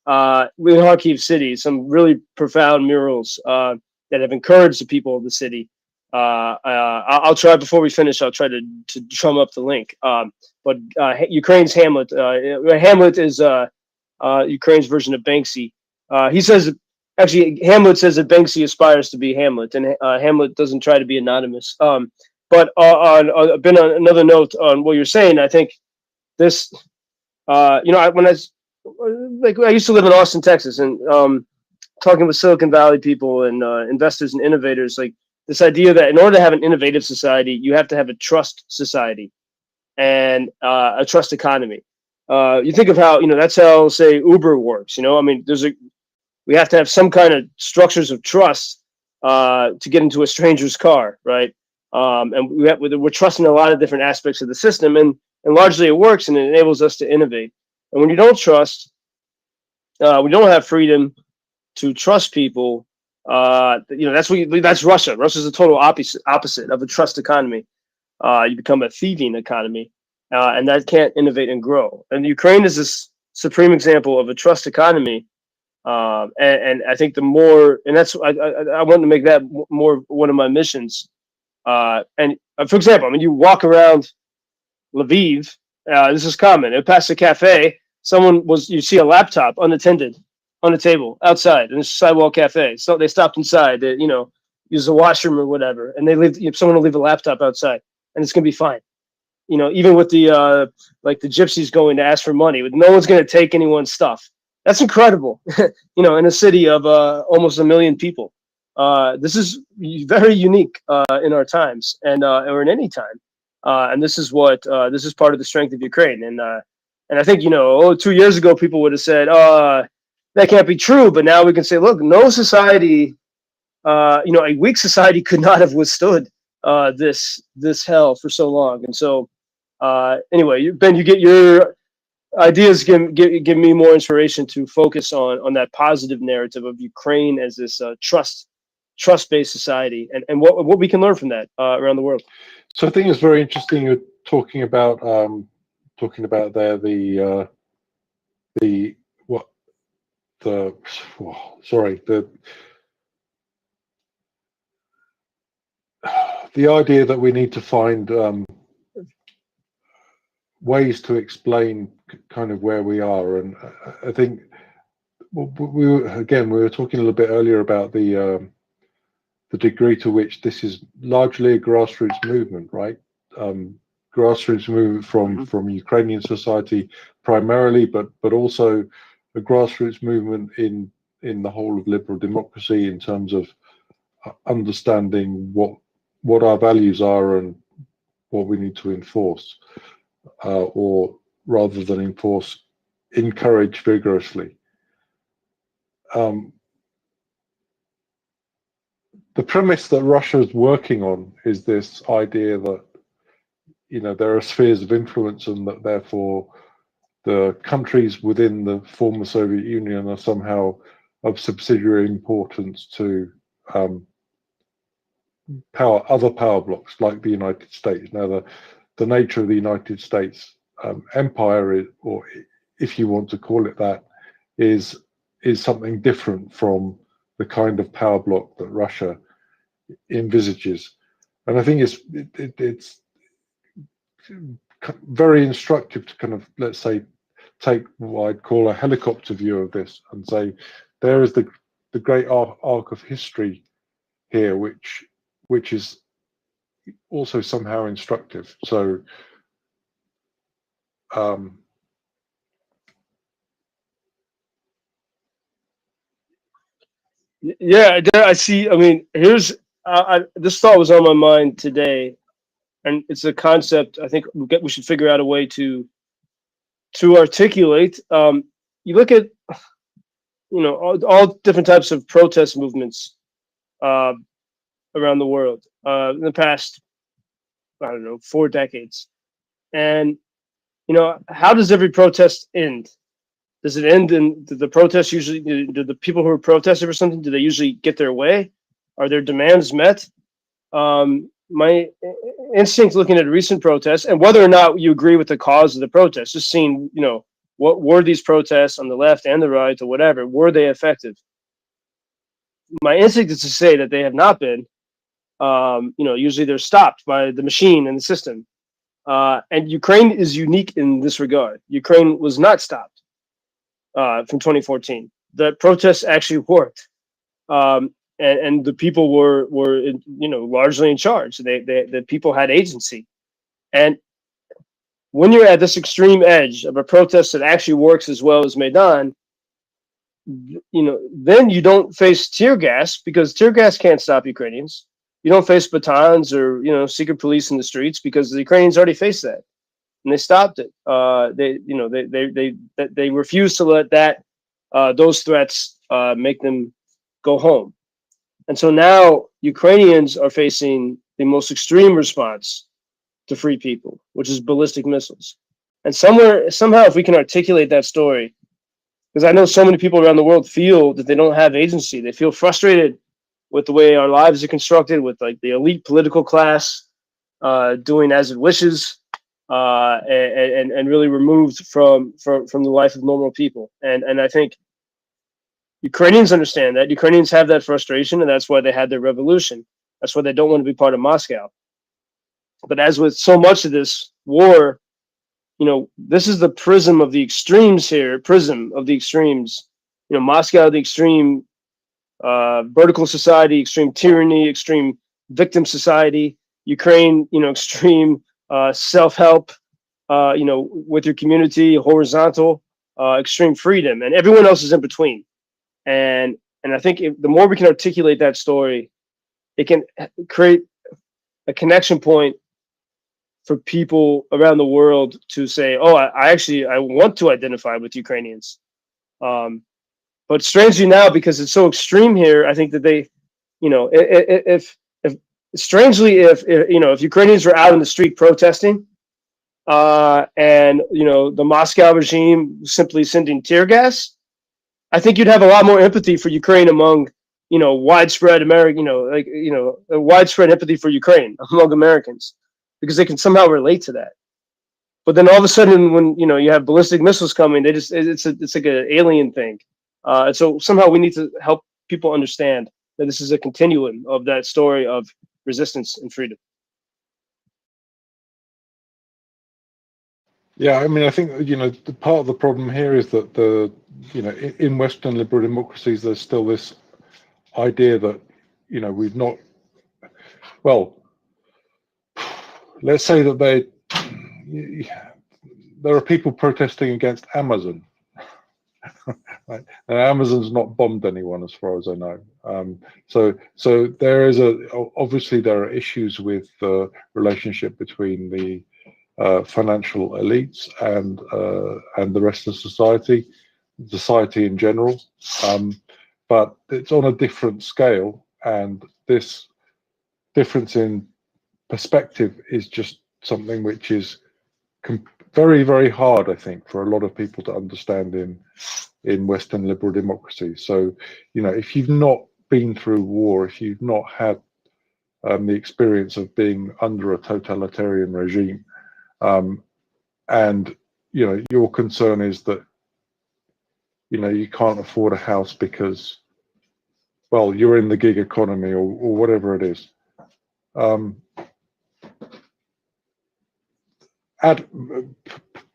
Kharkiv city some really profound murals that have encouraged the people of the city. I'll try, before we finish, I'll try to drum up the link. But Ukraine's Hamlet. Hamlet is Ukraine's version of Banksy. He says, actually, Hamlet says that Banksy aspires to be Hamlet, and Hamlet doesn't try to be anonymous. But on another note on what you're saying, I think this, I used to live in Austin, Texas, and talking with Silicon Valley people and investors and innovators, like this idea that in order to have an innovative society, you have to have a trust society and a trust economy. You think of how, that's how, say, Uber works. I mean, we have to have some kind of structures of trust to get into a stranger's car, right? And we're trusting a lot of different aspects of the system, and largely it works and it enables us to innovate. And when you don't trust, we don't have freedom to trust people. That's Russia. Russia's the total opposite of a trust economy. You become a thieving economy, and that can't innovate and grow. And Ukraine is this supreme example of a trust economy. And I think and that's I want to make that more one of my missions. And for example, I mean, you walk around Lviv. This is common. Past a cafe, you see a laptop unattended on a table outside in a sidewalk cafe. So they stopped inside to, use the washroom or whatever, and someone will leave a laptop outside, and it's gonna be fine. Even with the the gypsies going to ask for money, no one's gonna take anyone's stuff. That's incredible. In a city of almost 1 million people. This is very unique in our times, and or in any time. And this is part of the strength of Ukraine. And I think 2 years ago people would have said, that can't be true. But now we can say, look, no society, a weak society could not have withstood this hell for so long. And so anyway, Ben, you get your ideas give me more inspiration to focus on that positive narrative of Ukraine as this trust-based society, and what we can learn from that around the world. So I think it's very interesting you're talking about there the idea that we need to find ways to explain kind of where we are. And I think we were talking a little bit earlier about the degree to which this is largely a grassroots movement, right? Grassroots movement from Ukrainian society primarily, but also a grassroots movement in the whole of liberal democracy in terms of understanding what our values are and what we need to enforce, or rather than enforce, encourage vigorously. The premise that Russia is working on is this idea that, you know, there are spheres of influence, and that therefore the countries within the former Soviet Union are somehow of subsidiary importance to other power blocks like the United States. Now, the nature of the United States empire, or if you want to call it that, is something different from the kind of power block that Russia envisages. And I think it's very instructive to kind of, let's say, take what I'd call a helicopter view of this and say, there is the great arc of history here, which is also somehow instructive. So Yeah, I see. I mean, here's this thought was on my mind today, and it's a concept I think we should figure out a way to articulate. You look at, you know, all different types of protest movements around the world in the past, I don't know, 4 decades, and you know, how does every protest end? Does it end in the protest usually? Do the people who are protesting for something, do they usually get their way? Are their demands met? My instinct looking at recent protests, and whether or not you agree with the cause of the protest, just seeing, you know, what were these protests on the left and the right or whatever, were they effective? My instinct is to say that they have not been. You know, usually they're stopped by the machine and the system. And Ukraine is unique in this regard. Ukraine was not stopped from 2014. The protests actually worked, and the people were you know, largely in charge. The people had agency, and when you're at this extreme edge of a protest that actually works as well as Maidan, you know, then you don't face tear gas, because tear gas can't stop Ukrainians. You don't face batons or, you know, secret police in the streets, because the Ukrainians already faced that and they stopped it. They refused to let those threats make them go home. And so now Ukrainians are facing the most extreme response to free people, which is ballistic missiles. And somehow, if we can articulate that story, because I know so many people around the world feel that they don't have agency. They feel frustrated with the way our lives are constructed, with like the elite political class doing as it wishes, and really removed from the life of normal people. And I think Ukrainians understand that. Ukrainians have that frustration, and that's why they had their revolution. That's why they don't want to be part of Moscow. But as with so much of this war, you know, this is the prism of the extremes here. Prism of the extremes. You know, Moscow, the extreme vertical society, extreme tyranny, extreme victim society. Ukraine, you know, extreme self-help. You know, with your community, horizontal, extreme freedom, and everyone else is in between. And I think the more we can articulate that story, it can create a connection point for people around the world to say, "Oh, I want to identify with Ukrainians." But strangely now, because it's so extreme here, I think that they, you know, if you know, if Ukrainians were out in the street protesting, and you know, the Moscow regime simply sending tear gas, I think you'd have a lot more empathy for Ukraine among, you know, widespread American, a widespread empathy for Ukraine among Americans, because they can somehow relate to that. But then all of a sudden, when, you know, you have ballistic missiles coming, it's like an alien thing. And so somehow we need to help people understand that this is a continuum of that story of resistance and freedom. Yeah, I mean, I think, you know, the part of the problem here is that you know, in Western liberal democracies, there's still this idea that, you know, we've not, well, let's say that there are people protesting against Amazon. Right. And Amazon's not bombed anyone, as far as I know. So there is obviously there are issues with the relationship between the financial elites and the rest of society in general. But it's on a different scale, and this difference in perspective is just something which is very, very hard, I think, for a lot of people to understand in Western liberal democracies. So, you know, if you've not been through war, if you've not had the experience of being under a totalitarian regime, and you know your concern is that you know you can't afford a house because, well, you're in the gig economy or whatever it is.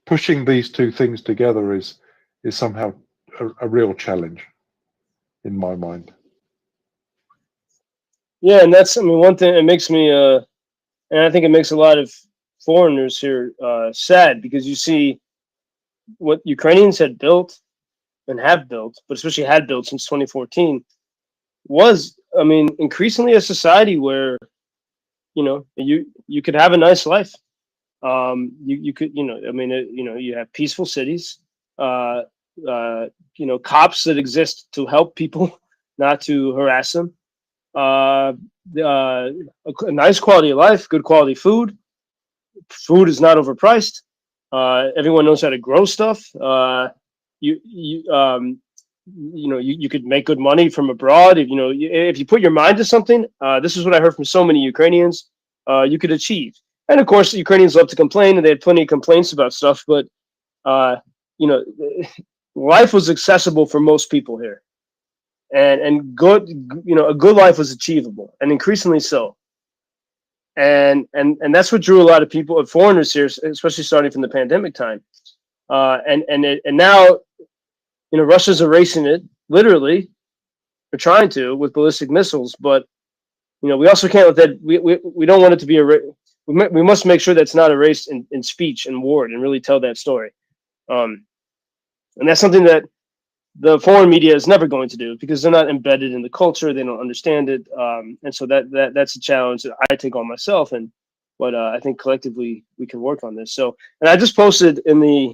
Pushing these two things together is somehow a real challenge in my mind. Yeah, and that's, I mean, one thing it makes me, and I think it makes a lot of foreigners here sad, because you see what Ukrainians had built and have built, but especially had built since 2014, was, I mean, increasingly a society where, you know, you could have a nice life. You could, you know, I mean, you know, you have peaceful cities, you know, cops that exist to help people, not to harass them. A nice quality of life, good quality food. Food is not overpriced. Everyone knows how to grow stuff. You know, you could make good money from abroad. If, you know, if you put your mind to something, this is what I heard from so many Ukrainians, you could achieve. And of course, the Ukrainians love to complain, and they had plenty of complaints about stuff, but, you know, life was accessible for most people here. And good, you know, a good life was achievable, and increasingly so. And that's what drew a lot of people, foreigners here, especially starting from the pandemic time. And now, you know, Russia's erasing it, literally. They're trying to with ballistic missiles, but you know, we also can't let that. We don't want it to be we must make sure that's not erased in speech and word, and really tell that story. And that's something that the foreign media is never going to do, because they're not embedded in the culture. They don't understand it. And so that's a challenge that I take on myself. But I think collectively we can work on this. So, and I just posted in the,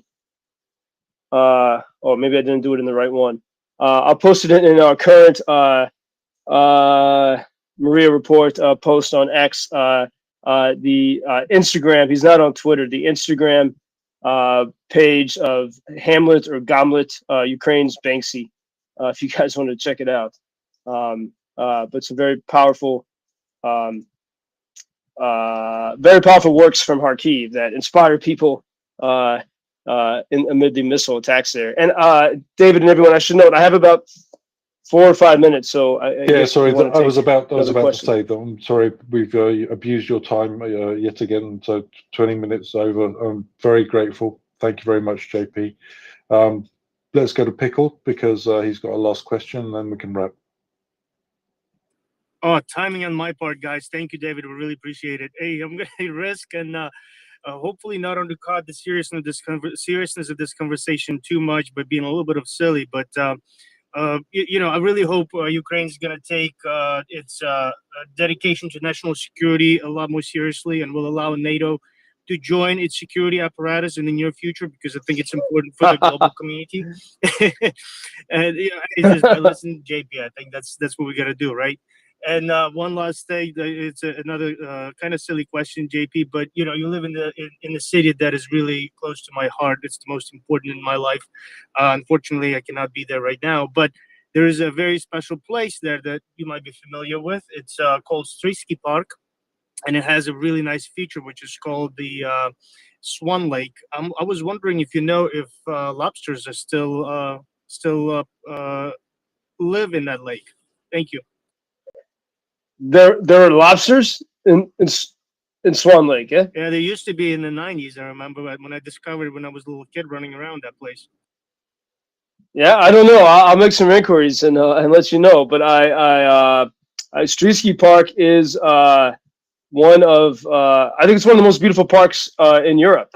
oh, maybe I didn't do it in the right one. I'll post it in our current MriyaReport post on X, the Instagram. He's not on Twitter. The Instagram page of Hamlet or Gomlet, Ukraine's Banksy, if you guys want to check it out. But some very powerful works from Kharkiv that inspire people amid the missile attacks there. And David and everyone, I should note, I have about 4 or 5 minutes. So Yeah, sorry, I was about to say say that. I'm sorry, we've abused your time yet again. So 20 minutes over. I'm very grateful. Thank you very much, JP. Let's go to Pickle, because he's got a last question, and then we can wrap. Oh, timing on my part, guys. Thank you, David. We really appreciate it. Hey, I'm going to risk and hopefully not undercut the seriousness of this conversation too much by being a little bit of silly, but you know, I really hope Ukraine's going to take its dedication to national security a lot more seriously, and will allow NATO to join its security apparatus in the near future, because I think it's important for the global community. And you know, it's just, listen, JP, I think that's what we got to do, right? And one last thing, it's another kind of silly question, JP, but you know, you live in the city that is really close to my heart. It's the most important in my life. Unfortunately, I cannot be there right now, but there is a very special place there that you might be familiar with. It's called Restream Park, and it has a really nice feature, which is called the Swan Lake. I was wondering if you know if lobsters are still live in that lake. Thank you. There are lobsters in Swan Lake, yeah? Yeah, there used to be in the 90s. I remember when I discovered when I was a little kid running around that place. Yeah, I don't know. I'll make some inquiries and let you know. But Restream Park is one of I think it's one of the most beautiful parks in Europe,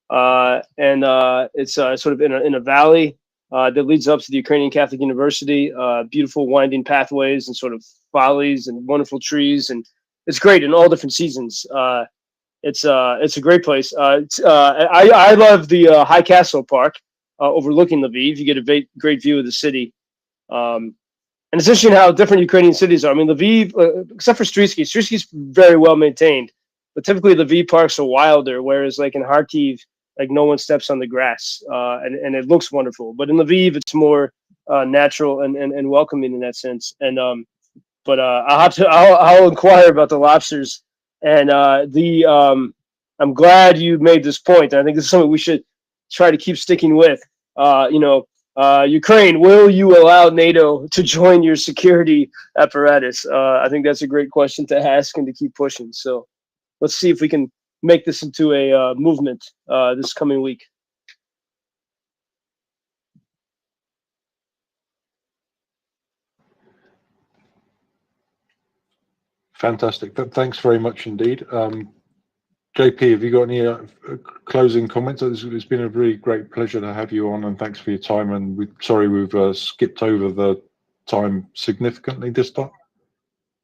and it's sort of in a valley. that leads up to the Ukrainian Catholic University. Beautiful winding pathways and sort of valleys and wonderful trees, and it's great in all different seasons. It's a great place. I love the High Castle Park overlooking Lviv. You get a great view of the city. And it's interesting how different Ukrainian cities are. I mean, Lviv, except for Strisky's very well maintained, but typically Lviv parks are wilder, whereas like in Kharkiv, like no one steps on the grass, and it looks wonderful. But in Lviv, it's more natural and welcoming in that sense. And but I'll inquire about the lobsters. And I'm glad you made this point. I think this is something we should try to keep sticking with. Ukraine, will you allow NATO to join your security apparatus? I think that's a great question to ask and to keep pushing. So let's see if we can make this into a movement this coming week. Fantastic. Thanks very much indeed. JP, have you got any closing comments? It's been a really great pleasure to have you on, and thanks for your time. And sorry we've skipped over the time significantly this time.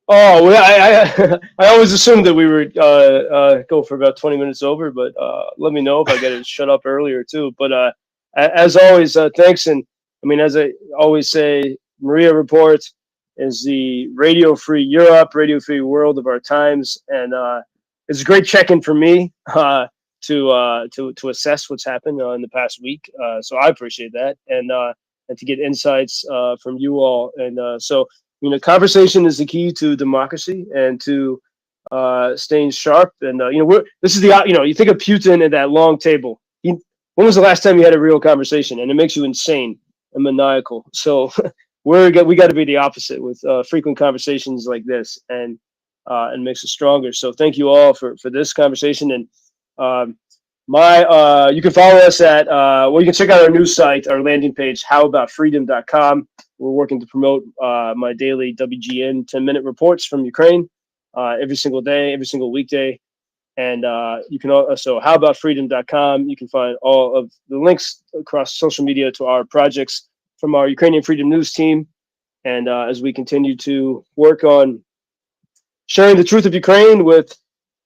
Oh, well, I always assumed that we would go for about 20 minutes over, but let me know if I got to shut up earlier too. But as always, thanks. And I mean, as I always say, MriyaReport is the radio-free Europe, radio-free world of our times, and it's a great check-in for me to assess what's happened in the past week. So I appreciate that, and to get insights from you all. And so, conversation is the key to democracy and to staying sharp. And this is the you think of Putin at that long table. When was the last time you had a real conversation? And it makes you insane and maniacal. So we got to be the opposite with frequent conversations like this, and makes us stronger. So thank you all for this conversation. And you can follow us at you can check out our news site, our landing page, howaboutfreedom.com. We're working to promote my daily WGN 10-minute reports from Ukraine every single day, every single weekday. And you can also howaboutfreedom.com. You can find all of the links across social media to our projects from our Ukrainian Freedom News team. And as we continue to work on sharing the truth of Ukraine with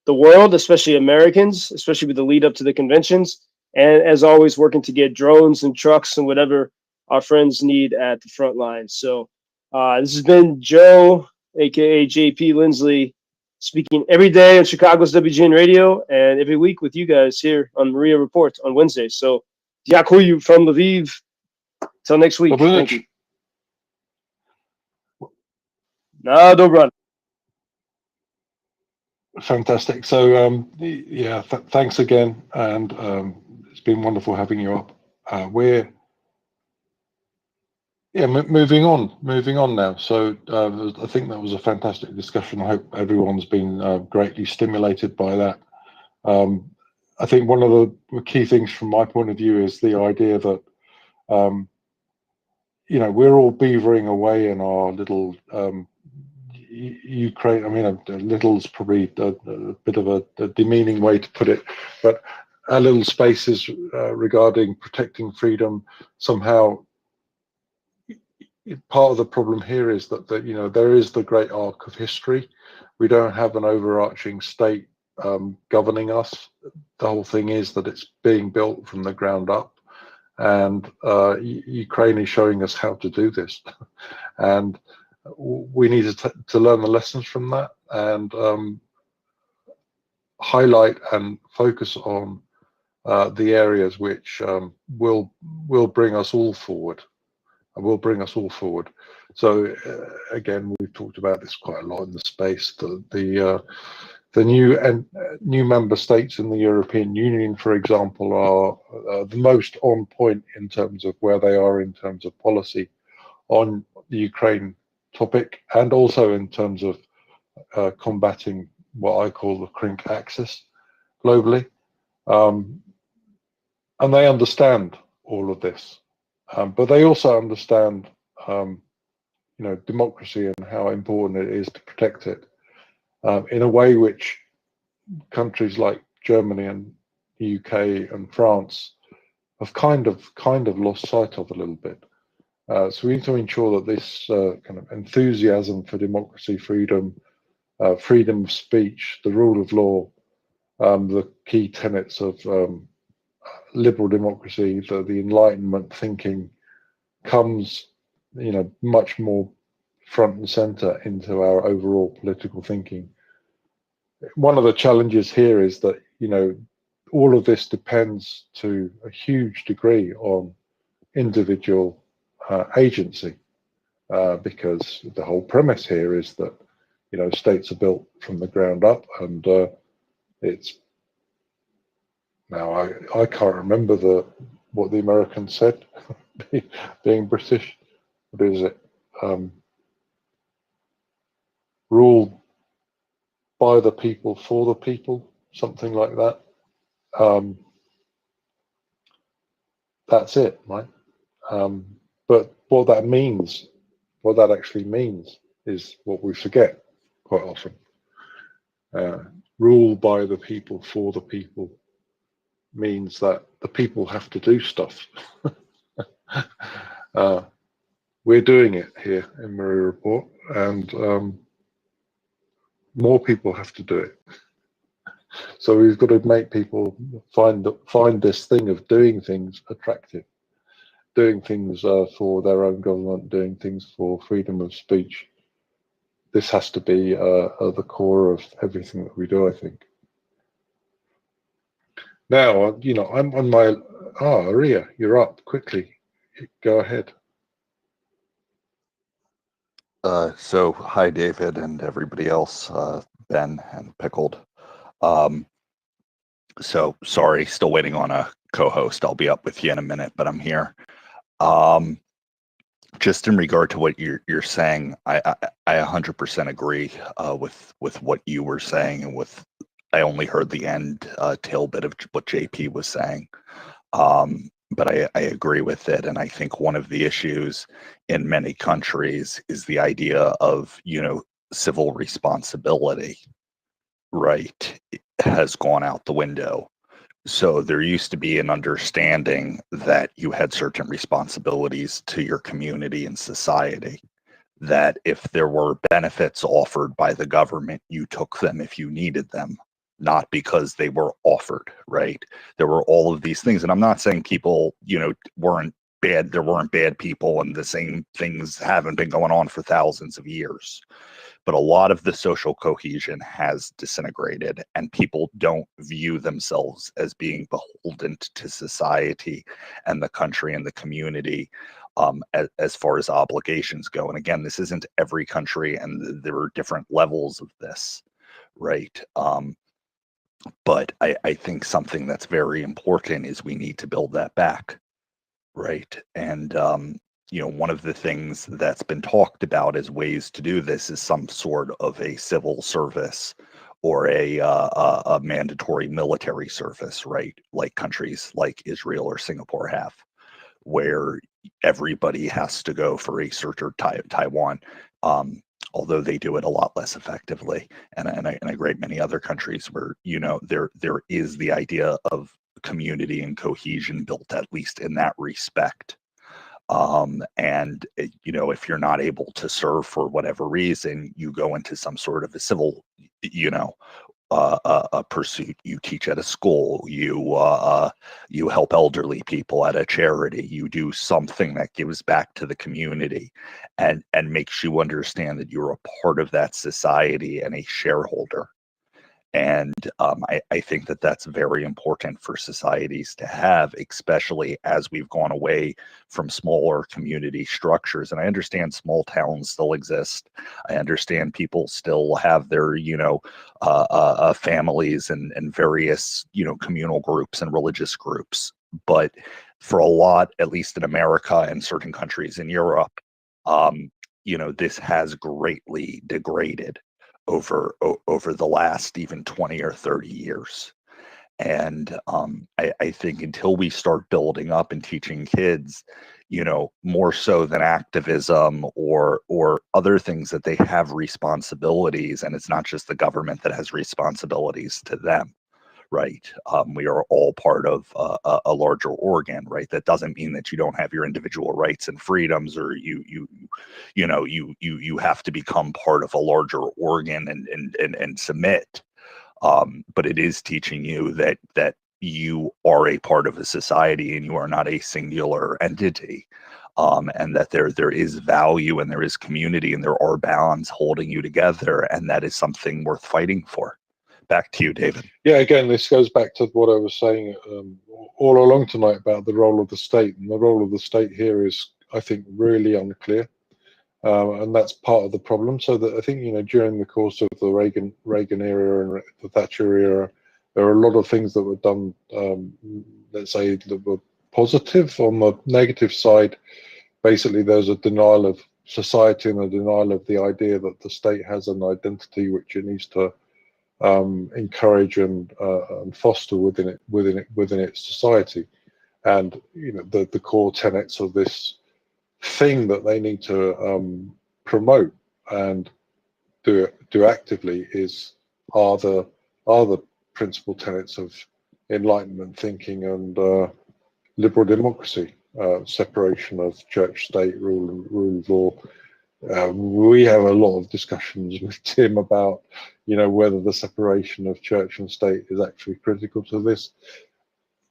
the world, especially Americans, especially with the lead up to the conventions, and as always, working to get drones and trucks and whatever our friends need at the front lines. So this has been Joe, aka JP Lindsley, speaking every day on Chicago's WGN Radio and every week with you guys here on MriyaReport on Wednesday. So Yakuyu from Lviv. Till next week. Thank you. No, don't run. Fantastic. So yeah, thanks again, and it's been wonderful having you up. We're moving on now. So I think that was a fantastic discussion. I hope everyone's been greatly stimulated by that. I think one of the key things from my point of view is the idea that we're all beavering away in our little Ukraine. I mean, a little is probably a bit of a demeaning way to put it, but our little spaces regarding protecting freedom, somehow part of the problem here is that there is the great arc of history. We don't have an overarching state governing us. The whole thing is that it's being built from the ground up, and Ukraine is showing us how to do this, and we need to learn the lessons from that and highlight and focus on the areas which will bring us all forward. So again, we've talked about this quite a lot in the space. The new member states in the European Union, for example, are the most on point in terms of where they are in terms of policy on the Ukraine topic, and also in terms of combating what I call the crink axis globally. And they understand all of this, but they also understand democracy and how important it is to protect it in a way which countries like Germany and the UK and France have kind of lost sight of a little bit. So we need to ensure that this kind of enthusiasm for democracy, freedom, freedom of speech, the rule of law, the key tenets of liberal democracy, the Enlightenment thinking comes, much more front and center into our overall political thinking. One of the challenges here is that, all of this depends to a huge degree on individual agency, because the whole premise here is that, states are built from the ground up, and it's now I can't remember what the Americans said, being British. What is it? Ruled by the people, for the people, something like that. That's it, right? But what that means, what that actually means, is what we forget quite often. Rule by the people, for the people, means that the people have to do stuff. We're doing it here in MriyaReport, and more people have to do it. So we've got to make people find this thing of doing things attractive, doing things for their own government, doing things for freedom of speech. This has to be at the core of everything that we do, I think. Now, I'm on my... Riya, you're up. Quickly, go ahead. So hi, David, and everybody else, Ben and Pickled. So sorry, still waiting on a co-host. I'll be up with you in a minute, but I'm here. Just in regard to what you're saying, I 100% agree with what you were saying, and I only heard the end tail bit of what JP was saying. But I agree with it, and I think one of the issues in many countries is the idea of, civil responsibility, right? It has gone out the window. So there used to be an understanding that you had certain responsibilities to your community and society, that if there were benefits offered by the government, you took them if you needed them, not because they were offered, right? There were all of these things. And I'm not saying people, weren't bad. There weren't bad people, and the same things haven't been going on for thousands of years. But a lot of the social cohesion has disintegrated, and people don't view themselves as being beholden to society and the country and the community as far as obligations go. And again, this isn't every country, and there are different levels of this, right? But I think something that's very important is we need to build that back, right? And one of the things that's been talked about as ways to do this is some sort of a civil service or a mandatory military service, right? Like countries like Israel or Singapore have, where everybody has to go for a cert or Taiwan, although they do it a lot less effectively, and a great many other countries where there is the idea of community and cohesion built, at least in that respect. And if you're not able to serve for whatever reason, you go into some sort of a civil, a pursuit. You teach at a school, you help elderly people at a charity, you do something that gives back to the community and makes you understand that you're a part of that society and a shareholder. And I think that that's very important for societies to have, especially as we've gone away from smaller community structures. And I understand small towns still exist. I understand people still have their, families and various, communal groups and religious groups. But for a lot, at least in America and certain countries in Europe, this has greatly degraded over the last even 20 or 30 years. And I think until we start building up and teaching kids, more so than activism or other things, that they have responsibilities, and it's not just the government that has responsibilities to them, right? We are all part of a larger organ, right? That doesn't mean that you don't have your individual rights and freedoms, or you have to become part of a larger organ and submit. But it is teaching you that you are a part of a society and you are not a singular entity. And that there is value and there is community and there are bonds holding you together, and that is something worth fighting for. Back to you, David. Yeah, again, this goes back to what I was saying all along tonight about the role of the state. And the role of the state here is, I think, really unclear. And that's part of the problem. So that I think, during the course of the Reagan era and the Thatcher era, there were a lot of things that were done, let's say, that were positive. On the negative side, basically, there's a denial of society and a denial of the idea that the state has an identity which it needs to encourage and foster within its society. And the core tenets of this thing that they need to promote and do actively are the principal tenets of Enlightenment thinking and liberal democracy, separation of church state, rule of law. We have a lot of discussions with Tim about whether the separation of church and state is actually critical to this.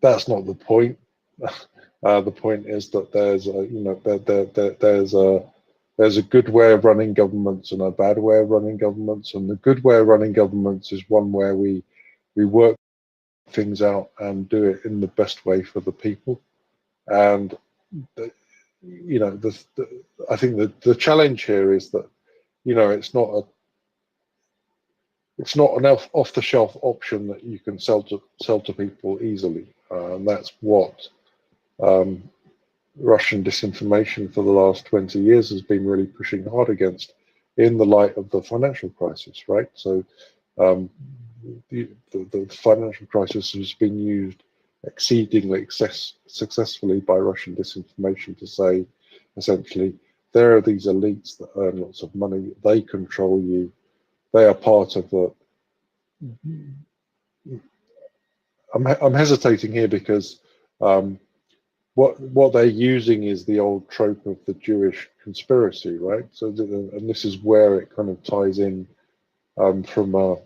That's not the point. The point is that there's a good way of running governments and a bad way of running governments, and the good way of running governments is one where we work things out and do it in the best way for the people. And I think the challenge here is that it's not an off-the-shelf option that you can sell to people easily, and that's what Russian disinformation for the last 20 years has been really pushing hard against, in the light of the financial crisis, right? So the financial crisis has been used exceedingly successfully by Russian disinformation to say, essentially, there are these elites that earn lots of money, they control you, they are part of the... I'm hesitating here because what they're using is the old trope of the Jewish conspiracy, right? So, and this is where it kind of ties in from a,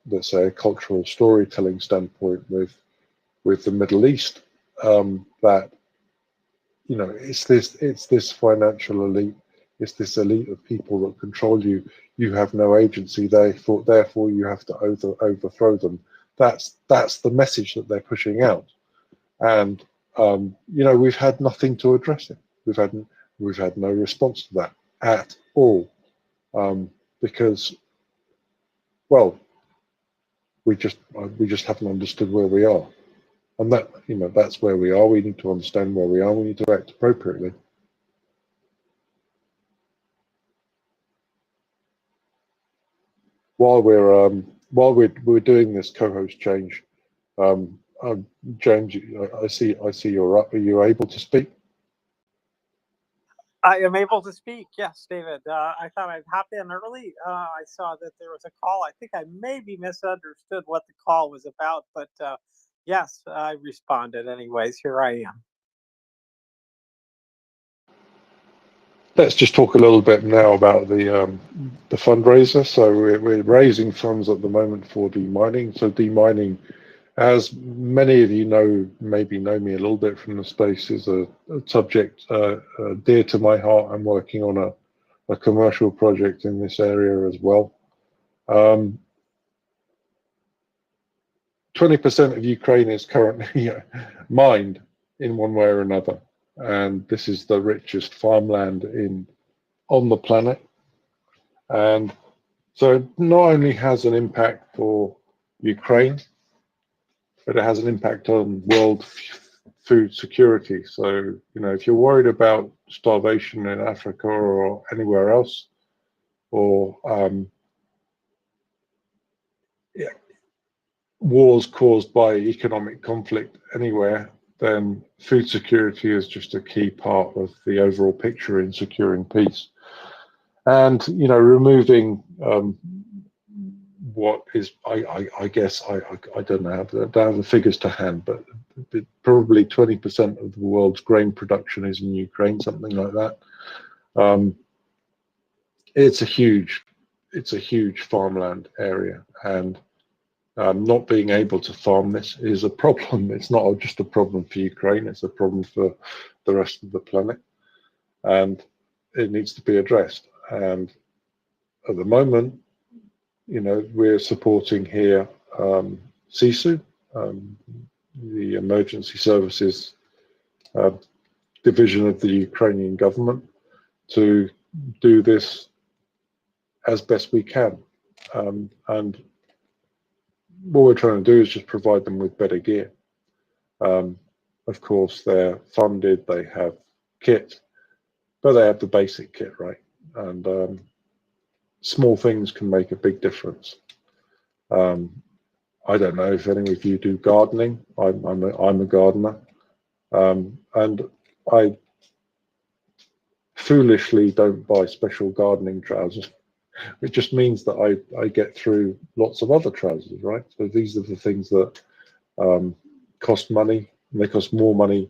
let's say, a cultural storytelling standpoint with the Middle East, that it's this financial elite, it's this elite of people that control you. You have no agency, therefore you have to overthrow them. That's the message that they're pushing out, and we've had nothing to address it. We've had no response to that at all, because, well, we just haven't understood where we are, and that's where we are. We need to understand where we are. We need to act appropriately. While we're doing this co-host change, James, I see you're up. Are you able to speak? I am able to speak. Yes, David. I thought I'd hop in early. I saw that there was a call. I think I maybe misunderstood what the call was about, but yes, I responded anyways. Here I am. Let's just talk a little bit now about the fundraiser. So we're raising funds at the moment for demining. So demining, as many of you maybe know me a little bit from the space, is a subject dear to my heart. I'm working on a commercial project in this area as well. 20% of Ukraine is currently mined in one way or another, and this is the richest farmland on the planet. And so it not only has an impact for Ukraine, but it has an impact on world food security. So, if you're worried about starvation in Africa or anywhere else, or wars caused by economic conflict anywhere, then food security is just a key part of the overall picture in securing peace. And removing what is, I guess, I don't know, I don't have the figures to hand, but probably 20% of the world's grain production is in Ukraine, something like that. It's a huge farmland area, and not being able to farm this is a problem. It's not just a problem for Ukraine, it's a problem for the rest of the planet, and it needs to be addressed. And at the moment, you know, we're supporting here CISU, the Emergency Services division of the Ukrainian government, to do this as best we can. And what we're trying to do is just provide them with better gear. Of course, they're funded, they have kit, but they have the basic kit, right? And small things can make a big difference. I don't know if any of you do gardening. I'm a gardener, and I foolishly don't buy special gardening trousers. It just means that I get through lots of other trousers, right? So these are the things that cost money. And they cost more money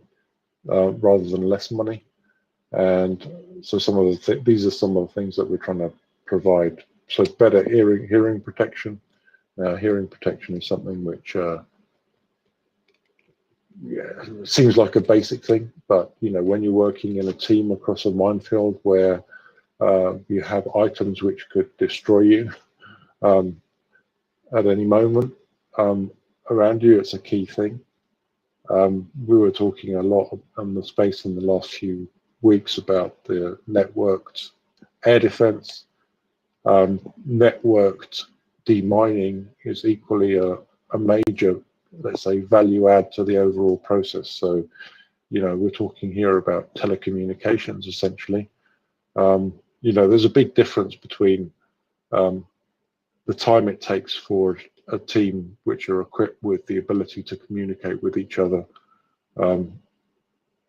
rather than less money. And so these are some of the things that we're trying to provide. So better hearing protection. Hearing protection is something which seems like a basic thing, but you know, when you're working in a team across a minefield where you have items which could destroy you at any moment around you, it's a key thing. We were talking a lot on the space in the last few weeks about the networked air defense. Networked demining is equally a major, let's say, value add to the overall process. So, you know, we're talking here about telecommunications essentially. You know, there's a big difference between the time it takes for a team which are equipped with the ability to communicate with each other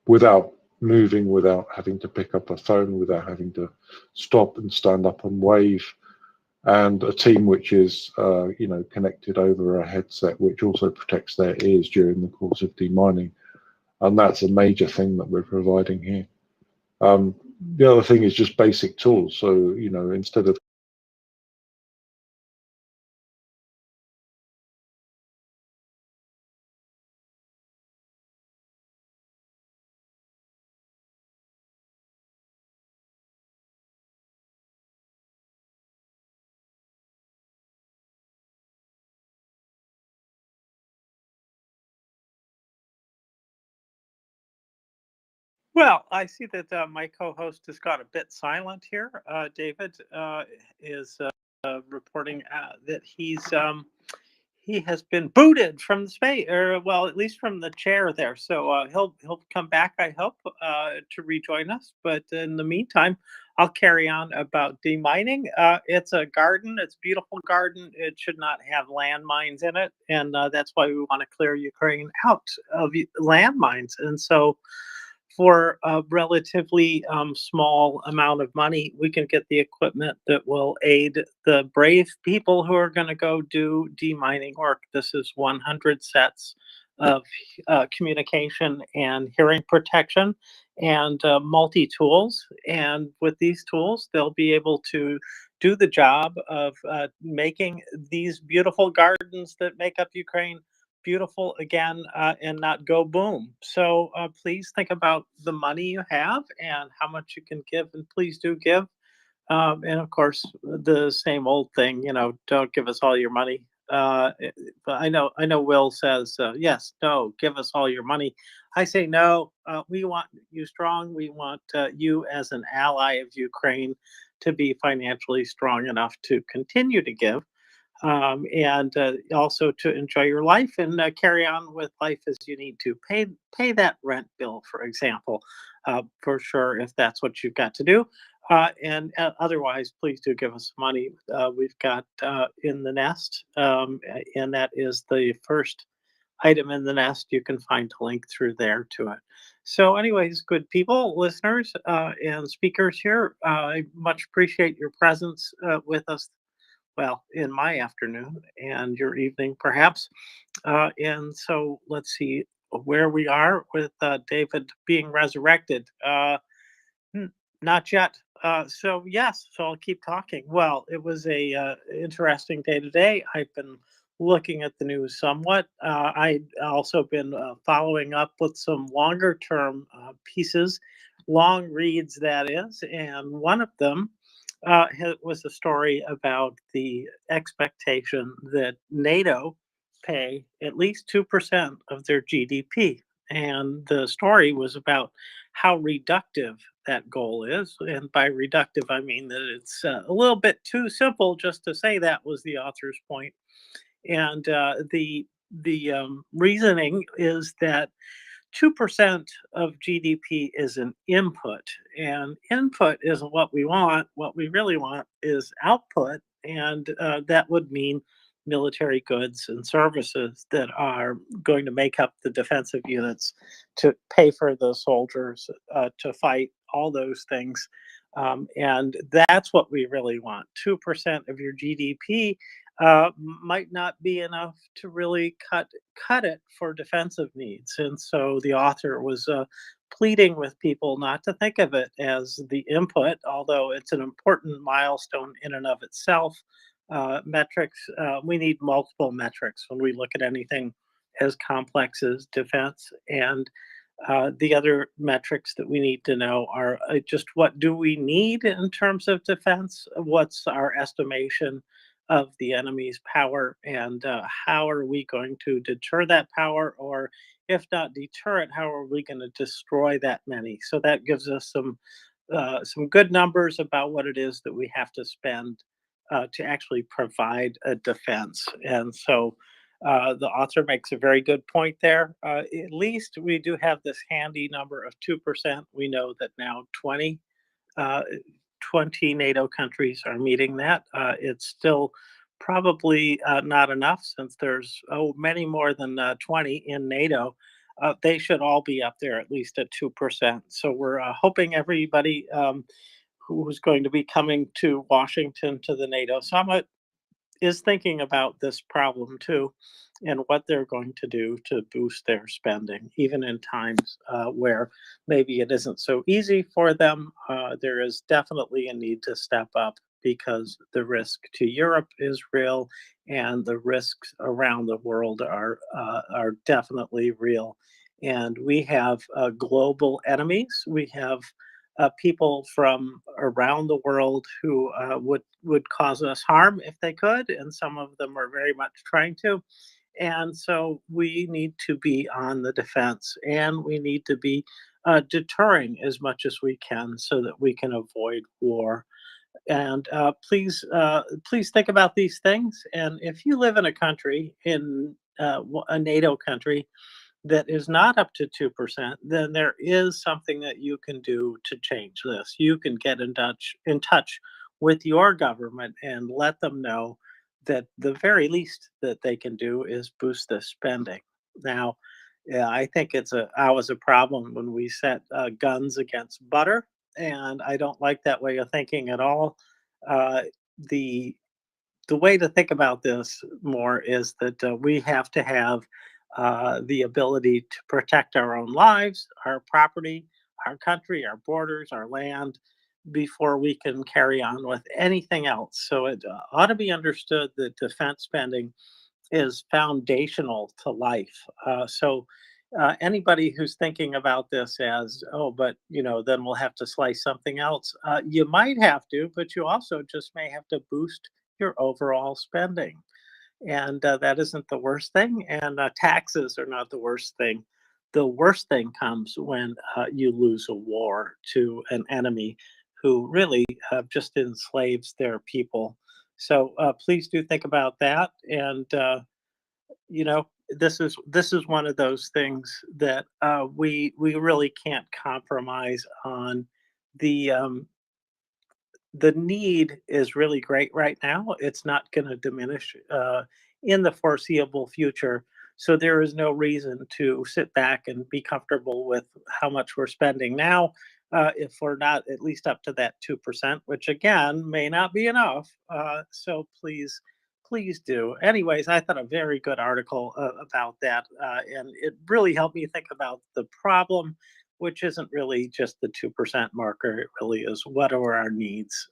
without moving, without having to pick up a phone, without having to stop and stand up and wave, and a team which is you know, connected over a headset which also protects their ears during the course of demining. And that's a major thing that we're providing here. The other thing is just basic tools. So, you know, instead of Well, I see that my co-host has got a bit silent here. David is reporting that he has been booted from the space, or well, at least from the chair there. So he'll come back, I hope, to rejoin us. But in the meantime, I'll carry on about demining. It's a garden. It's a beautiful garden. It should not have landmines in it, and that's why we want to clear Ukraine out of landmines. And so, for a relatively small amount of money, we can get the equipment that will aid the brave people who are going to go do demining work. This is 100 sets of communication and hearing protection and multi-tools. And with these tools, they'll be able to do the job of making these beautiful gardens that make up Ukraine beautiful again, and not go boom. So please think about the money you have and how much you can give, and please do give. And of course, the same old thing, you know, don't give us all your money. But I know Will says yes, no, give us all your money. I say no. We want you strong. We want you as an ally of Ukraine to be financially strong enough to continue to give. And also to enjoy your life and carry on with life as you need to. Pay that rent bill, for example, for sure, if that's what you've got to do. And otherwise, please do give us money. We've got in the nest, and that is the first item in the nest. You can find a link through there to it. So, anyways, good people, listeners, and speakers here, I much appreciate your presence with us well, in my afternoon and your evening, perhaps. And so let's see where we are with David being resurrected. Not yet. So yes, so I'll keep talking. Well, it was a interesting day today. I've been looking at the news somewhat. I also been following up with some longer term pieces, long reads that is, and one of them was a story about the expectation that NATO pay at least 2% of their GDP. And the story was about how reductive that goal is. And by reductive, I mean that it's a little bit too simple just to say that was the author's point. And the reasoning is that 2% of GDP is an input, and input isn't what we want. What we really want is output, and that would mean military goods and services that are going to make up the defensive units to pay for the soldiers to fight all those things. And that's what we really want. 2% of your GDP might not be enough to really cut it for defensive needs. And so the author was pleading with people not to think of it as the input, although it's an important milestone in and of itself. Metrics, we need multiple metrics when we look at anything as complex as defense. And the other metrics that we need to know are just what do we need in terms of defense? What's our estimation of the enemy's power, and how are we going to deter that power, or if not deter it, how are we going to destroy that many? So that gives us some good numbers about what it is that we have to spend to actually provide a defense. And so the author makes a very good point there. At least we do have this handy number of 2%. We know that now 20 NATO countries are meeting that. It's still probably not enough, since there's many more than 20 in NATO. They should all be up there at least at 2%. So we're hoping everybody who's going to be coming to Washington to the NATO summit is thinking about this problem too, and what they're going to do to boost their spending, even in times where maybe it isn't so easy for them. There is definitely a need to step up, because the risk to Europe is real, and the risks around the world are definitely real. And we have global enemies. We have people from around the world who would cause us harm if they could, and some of them are very much trying to. And so we need to be on the defense, and we need to be deterring as much as we can so that we can avoid war. And please think about these things. And if you live in a country, in a NATO country, that is not up to 2%, then there is something that you can do to change this. You can get in touch with your government and let them know that the very least that they can do is boost the spending. Now, yeah, I think it's always a problem when we set guns against butter, and I don't like that way of thinking at all. Uh, the the way to think about this more is that we have to have the ability to protect our own lives, our property, our country, our borders, our land, before we can carry on with anything else. So it ought to be understood that defense spending is foundational to life. So anybody who's thinking about this as, oh, but then we'll have to slice something else. You might have to, but you also just may have to boost your overall spending, and that isn't the worst thing. And taxes are not the worst thing. The worst thing comes when you lose a war to an enemy who really just enslaves their people. So please do think about that. And you know this is one of those things that we really can't compromise on. The um, the need is really great right now. It's not going to diminish in the foreseeable future. So there is no reason to sit back and be comfortable with how much we're spending now. if we're not at least up to that 2%, which again may not be enough. So please do. Anyways, I thought a very good article about that, and it really helped me think about the problem, which isn't really just the 2% marker. It really is, what are our needs?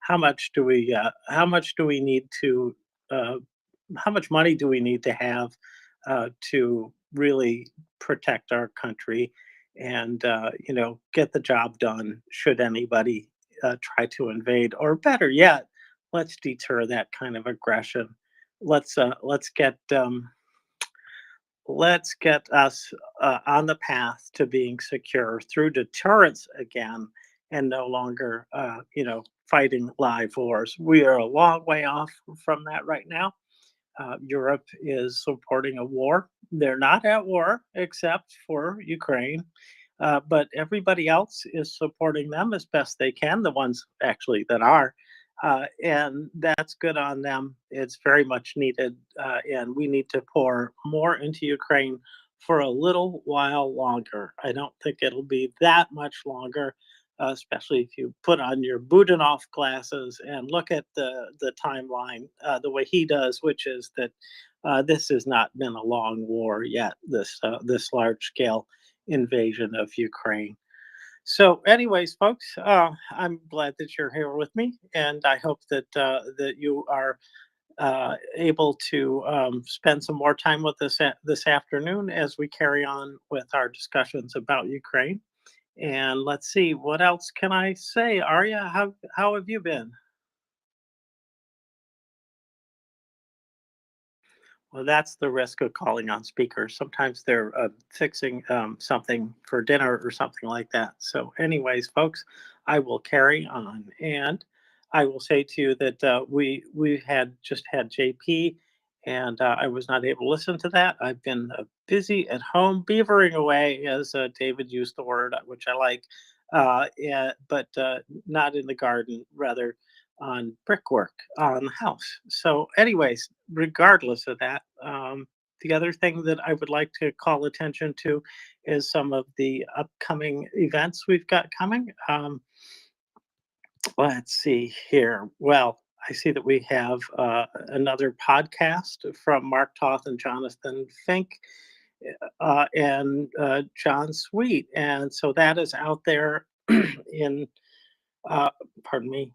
How much do we need to uh, how much money do we need to have to really protect our country and get the job done should anybody try to invade, or better yet, let's deter that kind of aggression. Let's get us on the path to being secure through deterrence again, and no longer fighting live wars. We are a long way off from that right now. Europe is supporting a war. They're not at war except for Ukraine, but everybody else is supporting them as best they can, the ones actually that are. And that's good on them. It's very much needed. And we need to pour more into Ukraine for a little while longer. I don't think it'll be that much longer, especially if you put on your Budinov glasses and look at the timeline the way he does, which is that this has not been a long war yet. This large scale invasion of Ukraine. So, anyways, folks, I'm glad that you're here with me, and I hope that you are able to spend some more time with us this afternoon as we carry on with our discussions about Ukraine. And let's see, what else can I say? Arya, how have you been? Well, that's the risk of calling on speakers. Sometimes they're fixing something for dinner or something like that. So, anyways, folks, I will carry on, and I will say to you that we had just had JP, and I was not able to listen to that. I've been busy at home, beavering away, as David used the word, which I like, but not in the garden, rather on brickwork on the house. So, anyways, regardless of that, the other thing that I would like to call attention to is some of the upcoming events we've got coming. Let's see here. Well, I see that we have another podcast from Mark Toth and Jonathan Fink and John Sweet. And so that is out there in, pardon me,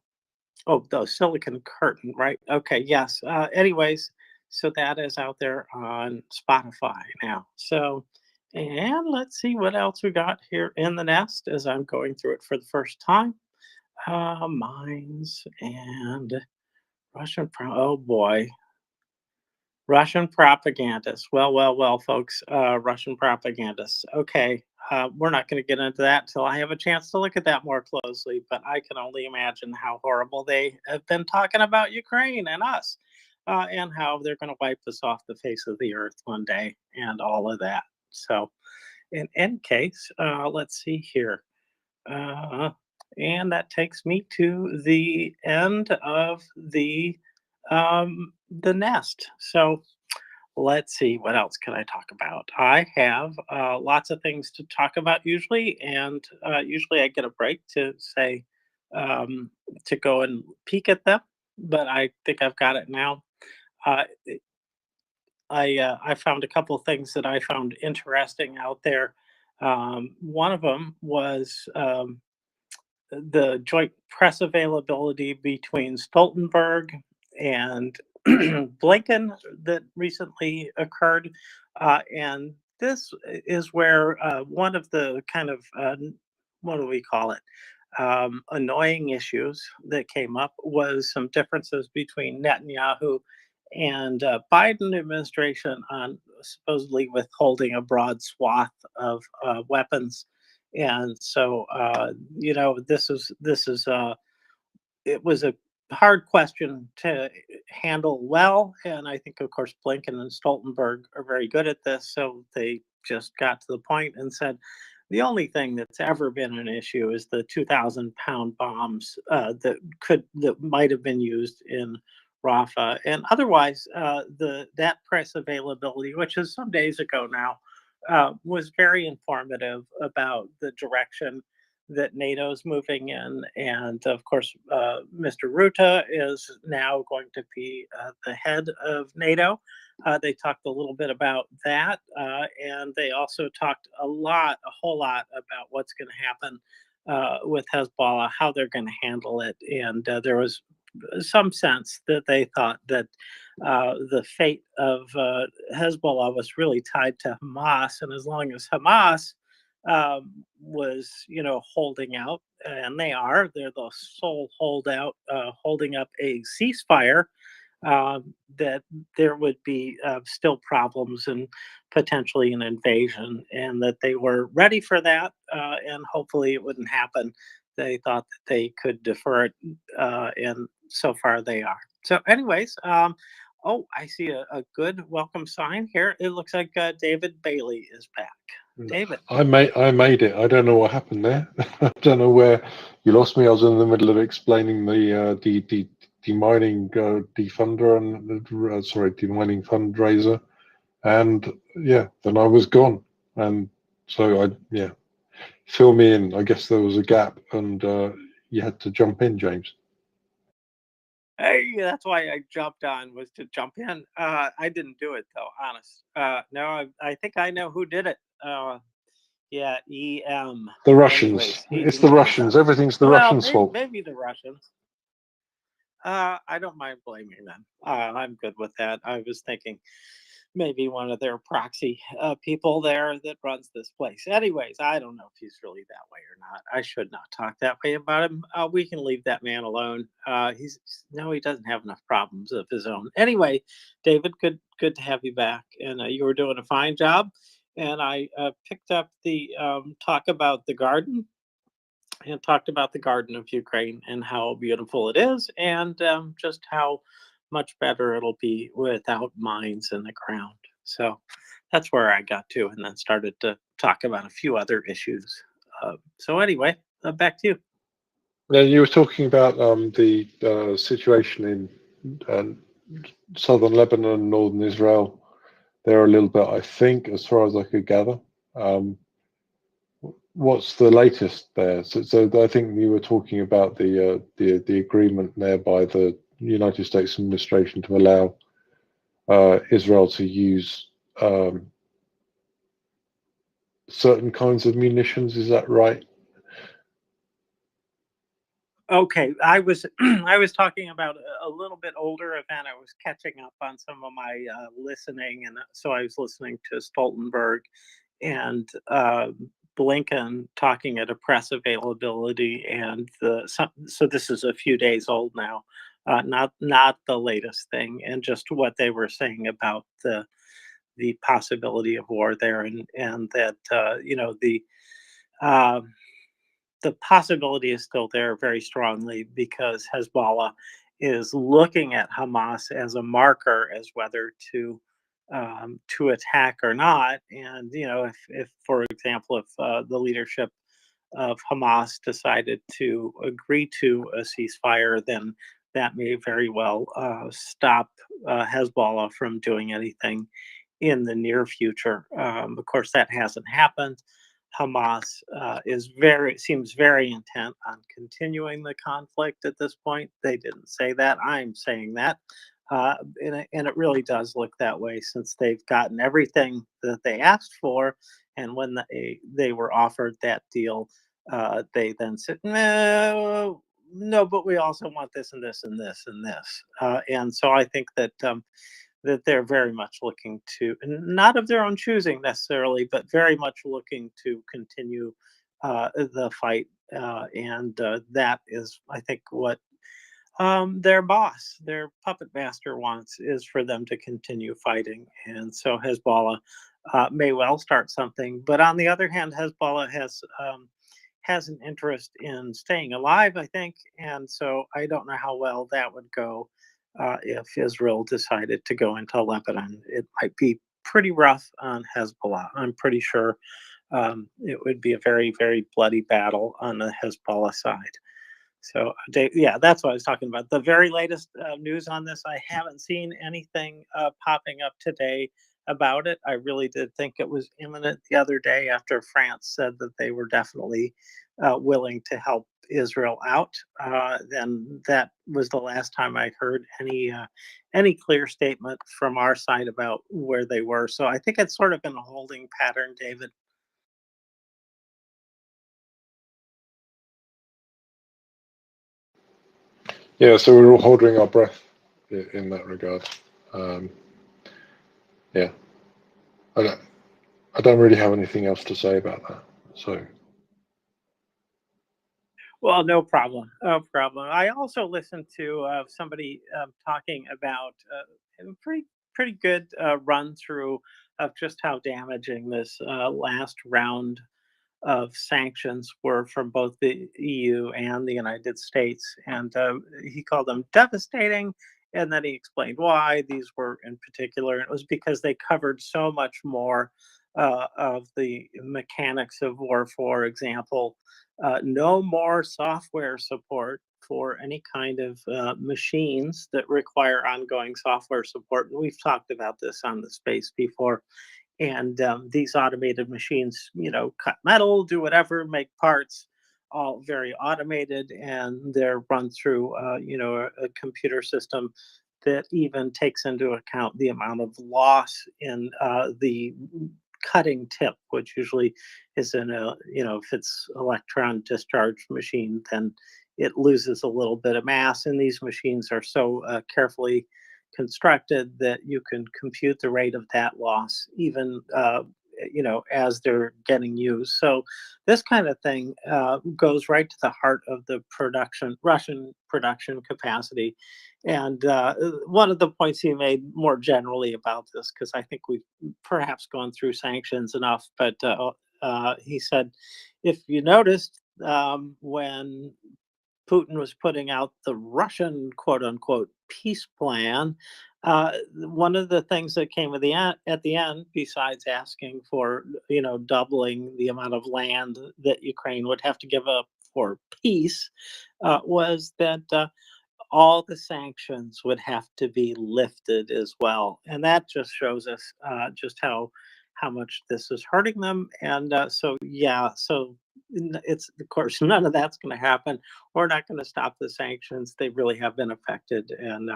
oh, the Silicon Curtain, right? Okay, yes. Anyways, so that is out there on Spotify now. So, and let's see what else we got here in the nest as I'm going through it for the first time. Mines and oh boy, Russian propagandists. Well, folks, Russian propagandists. Okay, we're not going to get into that until I have a chance to look at that more closely, but I can only imagine how horrible they have been talking about Ukraine and us, and how they're going to wipe us off the face of the earth one day and all of that. So, in any case, let's see here. And that takes me to the end of the nest. So let's see, what else can I talk about? I have lots of things to talk about usually, and usually I get a break to say to go and peek at them, but I think I've got it now. Uh, I found a couple of things that I found interesting out there. One of them was the joint press availability between Stoltenberg and Blinken that recently occurred. And this is where one of the kind of, what do we call it? Annoying issues that came up was some differences between Netanyahu and Biden administration on supposedly withholding a broad swath of weapons. And so, it was a hard question to handle well. And I think, of course, Blinken and Stoltenberg are very good at this. So they just got to the point and said, the only thing that's ever been an issue is the 2,000-pound bombs that might have been used in Rafah, and otherwise, that press availability, which is some days ago now, was very informative about the direction that NATO's moving in, and of course, Mr. Rutte is now going to be the head of NATO. They talked a little bit about that, and they also talked a whole lot about what's going to happen with Hezbollah, how they're going to handle it, and there was some sense that they thought that the fate of Hezbollah was really tied to Hamas, and as long as Hamas was, holding out, and they're the sole holdout, holding up a ceasefire, that there would be still problems and potentially an invasion, and that they were ready for that, and hopefully it wouldn't happen. They thought that they could defer it, and so far they are. So, anyways, oh, I see a good welcome sign here. It looks like David Bailey is back. David. I made it. I don't know what happened there. I don't know where you lost me. I was in the middle of explaining the demining defunder and demining fundraiser, and yeah, then I was gone. And so fill me in. I guess there was a gap, and you had to jump in, James. Hey, that's why I jumped on, was to jump in. I didn't do it though, honest. No, I think I know who did it. Yeah, EM. The Russians. Anyways, It's the Russians. Everything's the Russians' fault. Maybe the Russians. I don't mind blaming them. I'm good with that. I was thinking maybe one of their proxy people there that runs this place. Anyways, I don't know if he's really that way or not. I should not talk that way about him. We can leave that man alone. He doesn't have enough problems of his own. Anyway, David, good to have you back, and you were doing a fine job. And I picked up the talk about the garden, and talked about the Garden of Ukraine and how beautiful it is, and just how much better it'll be without mines in the ground. So that's where I got to, and then started to talk about a few other issues. So anyway, back to you. Yeah, you were talking about the situation in southern Lebanon, northern Israel. There a little bit, I think, as far as I could gather. What's the latest there? So I think you were talking about the agreement there by the United States administration to allow Israel to use certain kinds of munitions. Is that right? Okay, I was I was talking about a little bit older event. I was catching up on some of my listening, and so I was listening to Stoltenberg and Blinken talking at a press availability, and so this is a few days old now, not the latest thing, and just what they were saying about the possibility of war there, and that the possibility is still there very strongly, because Hezbollah is looking at Hamas as a marker as whether to attack or not. And if for example, if the leadership of Hamas decided to agree to a ceasefire, then that may very well stop Hezbollah from doing anything in the near future. Of course, that hasn't happened. Hamas seems very intent on continuing the conflict at this point. They didn't say that. I'm saying that. And it really does look that way, since they've gotten everything that they asked for. And when they were offered that deal, they then said, no, but we also want this and this and this and this. And so I think that that they're very much looking to, not of their own choosing necessarily, but very much looking to continue the fight. And that is, I think, what their boss, their puppet master, wants, is for them to continue fighting. And so Hezbollah may well start something. But on the other hand, Hezbollah has an interest in staying alive, I think. And so I don't know how well that would go. If Israel decided to go into Lebanon, it might be pretty rough on Hezbollah. I'm pretty sure it would be a very, very bloody battle on the Hezbollah side. So, yeah, that's what I was talking about. The very latest news on this, I haven't seen anything popping up today about it. I really did think it was imminent the other day after France said that they were definitely willing to help Israel out. Then that was the last time I heard any clear statement from our side about where they were. So I think it's sort of been a holding pattern, David. Yeah, so we're all holding our breath in that regard. Yeah, I don't really have anything else to say about that. So. Well, no problem. No problem. I also listened to somebody talking about a pretty good run through of just how damaging this last round of sanctions were from both the EU and the United States, and he called them devastating. And then he explained why these were in particular. And it was because they covered so much more of the mechanics of war. For example, no more software support for any kind of machines that require ongoing software support. And we've talked about this on the space before. And these automated machines, cut metal, do whatever, make parts, all very automated, and they're run through, a computer system that even takes into account the amount of loss in the cutting tip, which usually is in if it's electron discharge machine, then it loses a little bit of mass. And these machines are so carefully constructed that you can compute the rate of that loss even as they're getting used. So this kind of thing goes right to the heart of the Russian production capacity. And one of the points he made more generally about this, because I think we've perhaps gone through sanctions enough, but he said, if you noticed, when Putin was putting out the Russian quote unquote peace plan, one of the things that came at the end, besides asking for doubling the amount of land that Ukraine would have to give up for peace, was that all the sanctions would have to be lifted as well. And that just shows us just how much this is hurting them. And so it's, of course, none of that's going to happen. We're not going to stop the sanctions. They really have been affected. And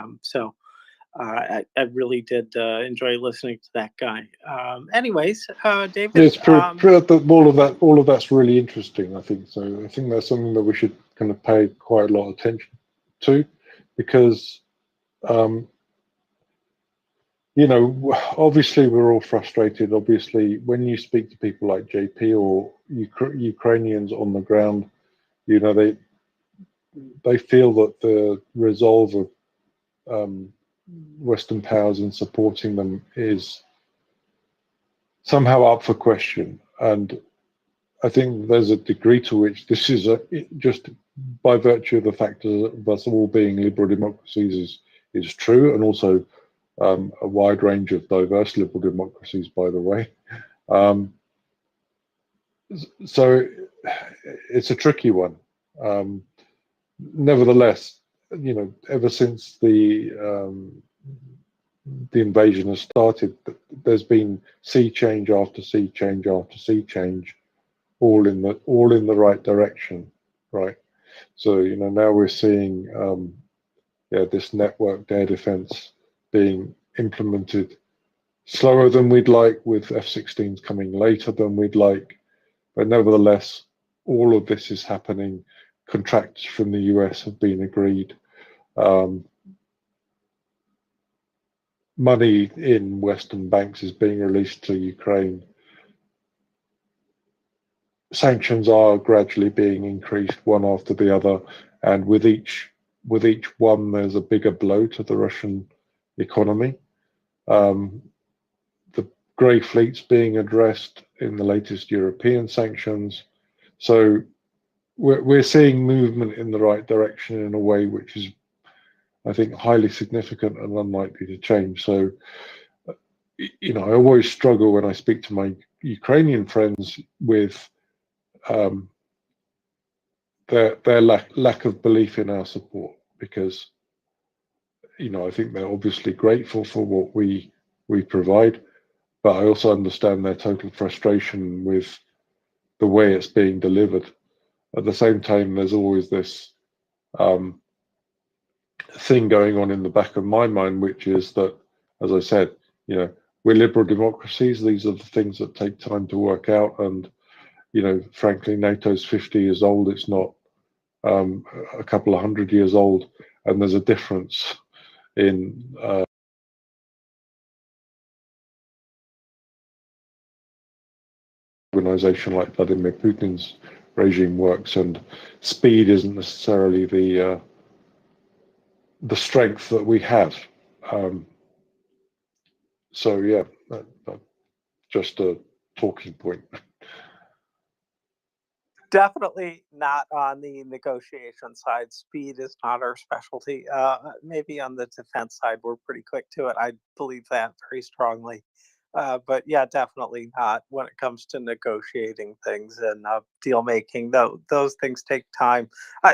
I really did enjoy listening to that guy. Anyways, David. Yeah, it's all of that's really interesting, I think. So I think that's something that we should kind of pay quite a lot of attention to, because obviously we're all frustrated. Obviously, when you speak to people like JP or Ukrainians on the ground, they feel that the resolve of Western powers in supporting them is somehow up for question. And I think there's a degree to which this is just by virtue of the fact of us all being liberal democracies is true, and also a wide range of diverse liberal democracies, by the way. So it's a tricky one. Nevertheless, ever since the invasion has started, there's been sea change after sea change after sea change, all in the right direction, right? So now we're seeing this networked air defense being implemented slower than we'd like, with F-16s coming later than we'd like, but nevertheless, all of this is happening. Contracts from the US have been agreed. Money in Western banks is being released to Ukraine. Sanctions are gradually being increased one after the other, and with each one, there's a bigger blow to the Russian economy. The grey fleet's being addressed in the latest European sanctions. So we're seeing movement in the right direction in a way which is, I think, highly significant and unlikely to change. So, I always struggle when I speak to my Ukrainian friends with their lack of belief in our support, because I think they're obviously grateful for what we provide, but I also understand their total frustration with the way it's being delivered. At the same time, there's always this thing going on in the back of my mind, which is that, as I said, we're liberal democracies. These are the things that take time to work out. And, frankly, NATO's 50 years old. It's not a couple of 100 years old. And there's a difference in organization like Vladimir Putin's regime works, and speed isn't necessarily the strength that we have. So yeah, just a talking point. Definitely not on the negotiation side. Speed is not our specialty. Maybe on the defense side, we're pretty quick to it. I believe that very strongly. But yeah, definitely not when it comes to negotiating things and deal making. Those things take time.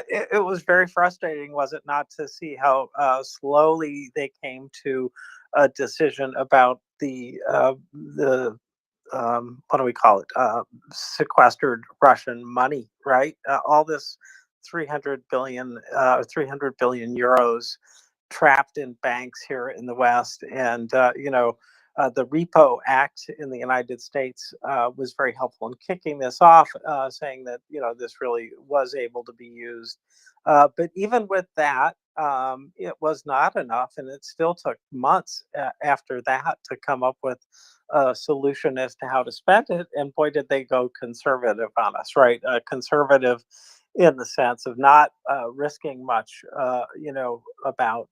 It was very frustrating, was it not, to see how slowly they came to a decision about the what do we call it? Sequestered Russian money, right? All this 300 billion euros trapped in banks here in the West, and the Repo Act in the United States was very helpful in kicking this off, saying that this really was able to be used. But even with that, it was not enough, and it still took months after that to come up with a solution as to how to spend it. And boy, did they go conservative on us, right? Conservative in the sense of not risking much, about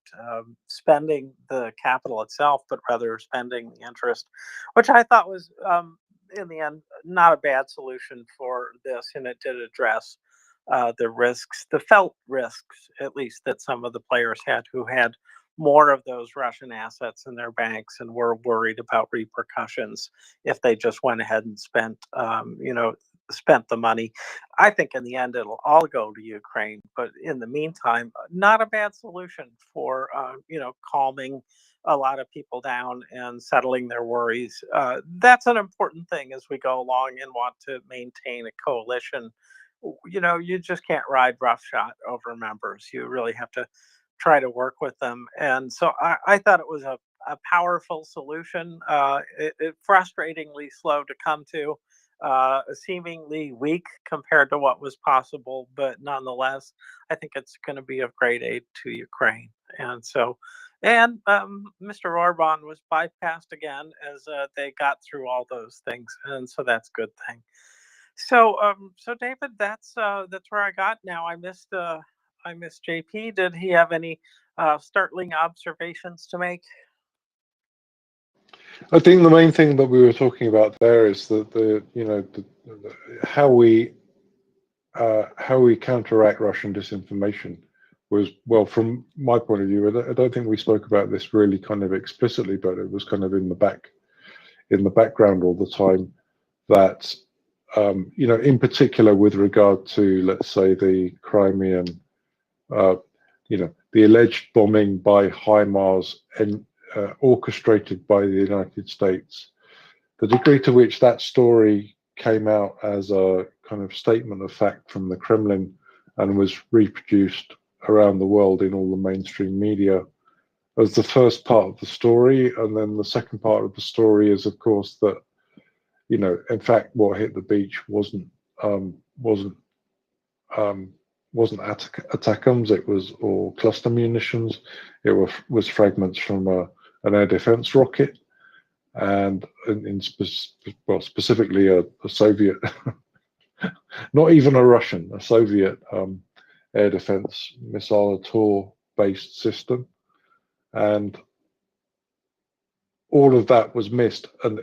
spending the capital itself, but rather spending the interest, which I thought was, in the end, not a bad solution for this. And it did address the risks, the felt risks, at least, that some of the players had who had more of those Russian assets in their banks and were worried about repercussions if they just went ahead and spent the money. I think in the end it'll all go to Ukraine, but in the meantime, not a bad solution for calming a lot of people down and settling their worries. That's an important thing as we go along and want to maintain a coalition. You just can't ride roughshod over members. You really have to try to work with them. And so I thought it was a powerful solution. It frustratingly slow to come to, seemingly weak compared to what was possible, but nonetheless, I think it's going to be of great aid to Ukraine. And so, Mr. Orban was bypassed again as they got through all those things, and so that's a good thing. So, David, that's where I got. Now I missed JP. Did he have any startling observations to make? I think the main thing that we were talking about there is that how we counteract Russian disinformation was, well, from my point of view, I don't think we spoke about this really kind of explicitly, but it was kind of in the background all the time. That in particular with regard to, let's say, the Crimean, the alleged bombing by HIMARS and orchestrated by the United States, the degree to which that story came out as a kind of statement of fact from the Kremlin and was reproduced around the world in all the mainstream media as the first part of the story. And then the second part of the story is, of course, that in fact, what hit the beach wasn't ATACMS, it was or cluster munitions. It was fragments from an air defense rocket, and specifically a Soviet, not even a Russian, a Soviet air defense missile based system, and all of that was missed. And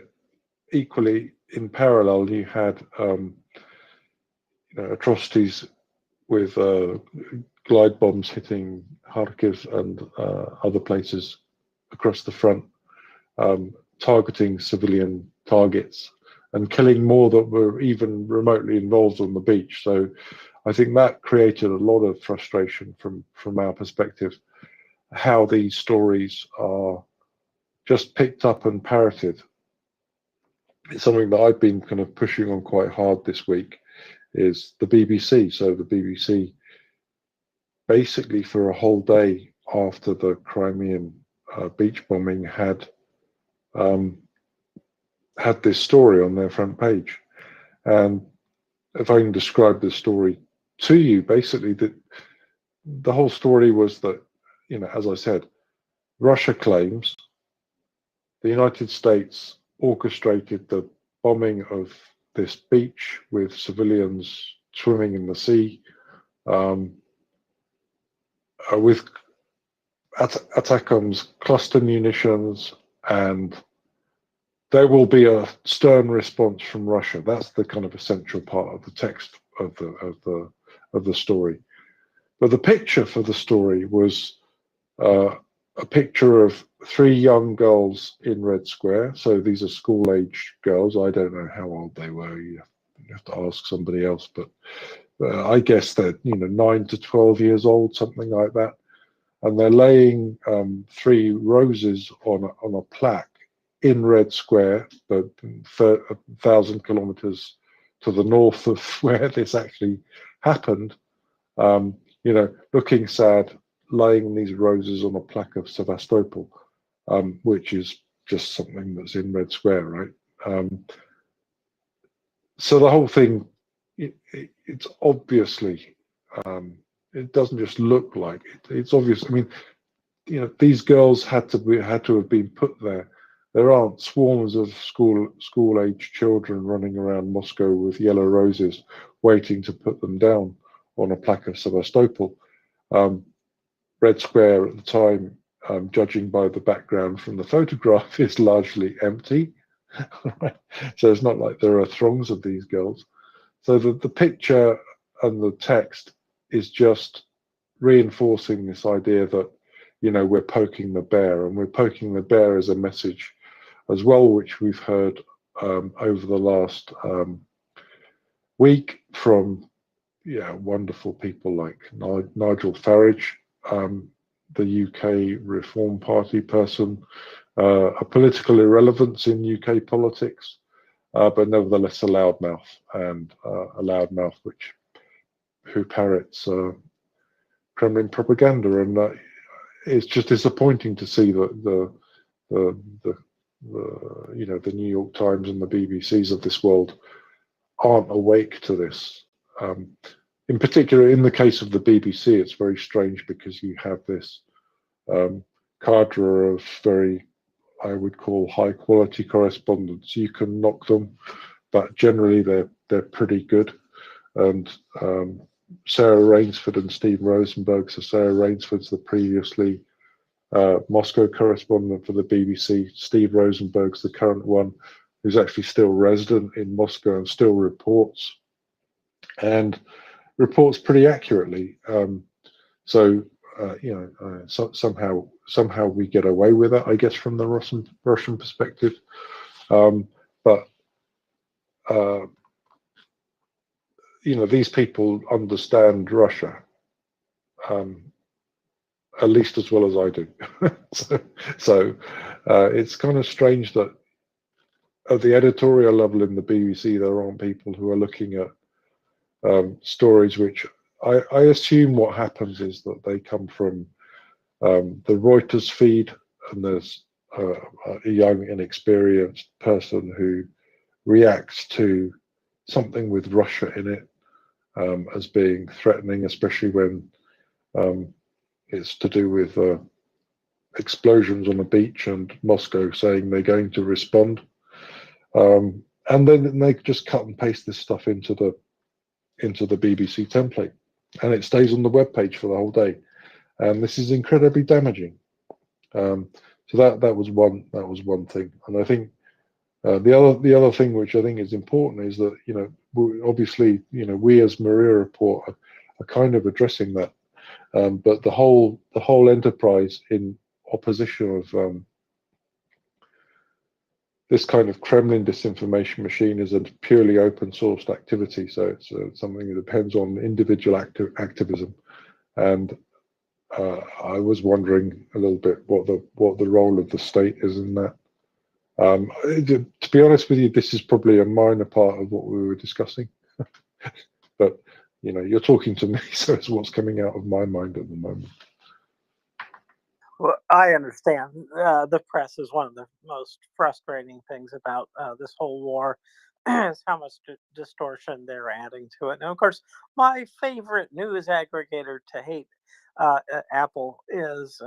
equally, in parallel, you had atrocities with glide bombs hitting Kharkiv and other places across the front, targeting civilian targets and killing more that were even remotely involved on the beach. So I think that created a lot of frustration from our perspective, how these stories are just picked up and parroted it's something that I've been kind of pushing on quite hard this week, is the BBC. So the BBC, basically for a whole day after the Crimean beach bombing, had this story on their front page. And if I can describe the story to you, basically the whole story was that, as I said, Russia claims the United States orchestrated the bombing of this beach with civilians swimming in the sea, with ATACMS cluster munitions, and there will be a stern response from Russia. That's the kind of essential part of the text of the story. But the picture for the story was a picture of 3 young girls in Red Square. So these are school-age girls. I don't know how old they were. You have to ask somebody else, but I guess they're 9 to 12 years old, something like that. And they're laying 3 roses on a plaque in Red Square, but 1,000 kilometers to the north of where this actually happened. Looking sad, laying these roses on a plaque of Sevastopol, which is just something that's in Red Square, right? So the whole thing, it's obviously, it doesn't just look like it. It's obvious. I mean, these girls had to have been put there. There aren't swarms of school-age children running around Moscow with yellow roses, waiting to put them down on a plaque of Sevastopol. Red Square at the time, judging by the background from the photograph, is largely empty. So it's not like there are throngs of these girls. So the picture and the text is just reinforcing this idea that, we're poking the bear, and we're poking the bear as a message as well, which we've heard over the last week from wonderful people like Nigel Farage, the UK Reform Party person, a political irrelevance in UK politics, but nevertheless a loudmouth, and a loudmouth who parrots Kremlin propaganda, and it's just disappointing to see that the New York Times and the BBCs of this world aren't awake to this. In particular, in the case of the BBC, it's very strange because you have this cadre of very, I would call, high quality correspondents. You can knock them, but generally they're pretty good. And Sarah Rainsford and Steve Rosenberg. So Sarah Rainsford's the previously Moscow correspondent for the BBC. Steve Rosenberg's the current one, who's actually still resident in Moscow and still reports, and reports pretty accurately. Somehow we get away with it, I guess, from the Russian perspective. But these people understand Russia at least as well as I do. so it's kind of strange that at the editorial level in the BBC, there aren't people who are looking at stories which I assume what happens is that they come from the Reuters feed, and there's a young, inexperienced person who reacts to something with Russia in it as being threatening, especially when it's to do with explosions on a beach and Moscow saying they're going to respond. And then they just cut and paste this stuff into the BBC template, and it stays on the web page for the whole day. And this is incredibly damaging. So that was one thing. And I think the other thing which I think is important is that obviously we as MriyaReport are kind of addressing that. But the whole enterprise in opposition of this kind of Kremlin disinformation machine is a purely open sourced activity. So it's something that depends on individual activism. And I was wondering a little bit what the role of the state is in that. To be honest with you, this is probably a minor part of what we were discussing. But you're talking to me, so it's what's coming out of my mind at the moment. Well, I understand. The press is one of the most frustrating things about this whole war, is how much distortion they're adding to it. And of course, my favorite news aggregator to hate, Apple, is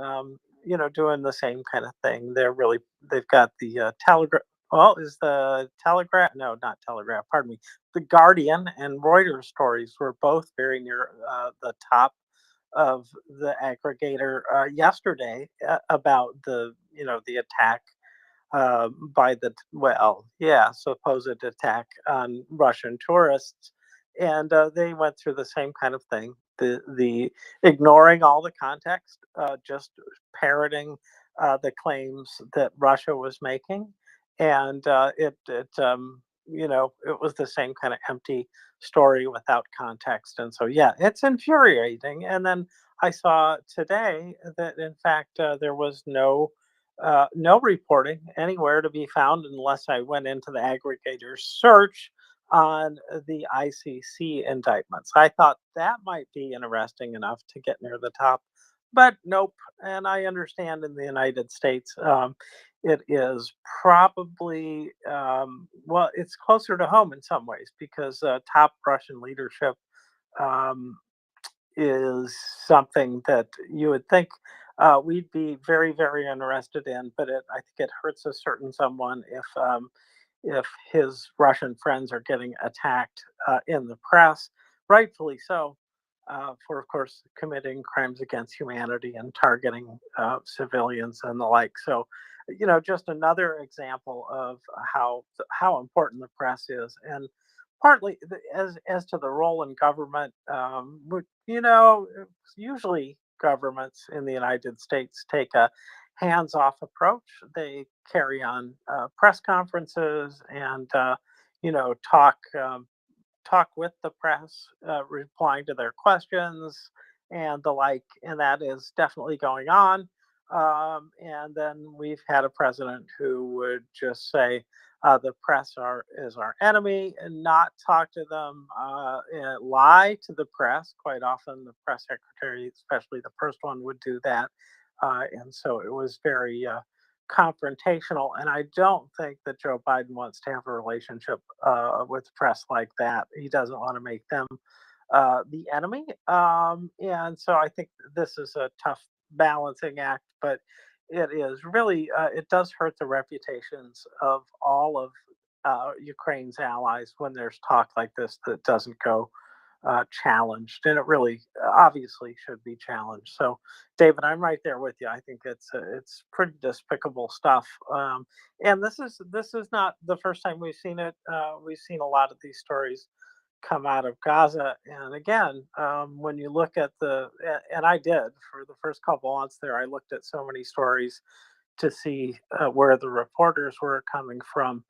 doing the same kind of thing. They've got the Telegraph. Well, is the Telegraph? No, not Telegraph. Pardon me. The Guardian and Reuters stories were both very near the top of the aggregator yesterday about the attack by supposed attack on Russian tourists, and they went through the same kind of thing. The ignoring all the context, just parroting the claims that Russia was making, and it was the same kind of empty story without context. And so yeah, it's infuriating. And then I saw today that in fact there was no reporting anywhere to be found unless I went into the aggregator search on the ICC indictments. I thought that might be interesting enough to get near the top, but nope. And I understand in the United States, it is probably, it's closer to home in some ways because top Russian leadership um, is something that you would think we'd be very, very interested in, but I think it hurts a certain someone if his Russian friends are getting attacked in the press, rightfully so, for of course committing crimes against humanity and targeting civilians and the like. So, just another example of how important the press is, and partly as to the role in government. Usually governments in the United States take a hands-off approach. They carry on press conferences and talk talk with the press, replying to their questions and the like, and that is definitely going on. And then we've had a president who would just say the press is our enemy and not talk to them, and lie to the press. Quite often, the press secretary, especially the first one, would do that, and so it was very confrontational. And I don't think that Joe Biden wants to have a relationship with the press like that. He doesn't want to make them the enemy. And so I think this is a tough balancing act, but it is really, it does hurt the reputations of all of Ukraine's allies when there's talk like this that doesn't go challenged, and it really obviously should be challenged. So, David, I'm right there with you. I think it's pretty despicable stuff, and this is not the first time we've seen it. We've seen a lot of these stories come out of Gaza, and again, when you look at and I did for the first couple months there, I looked at so many stories to see where the reporters were coming from.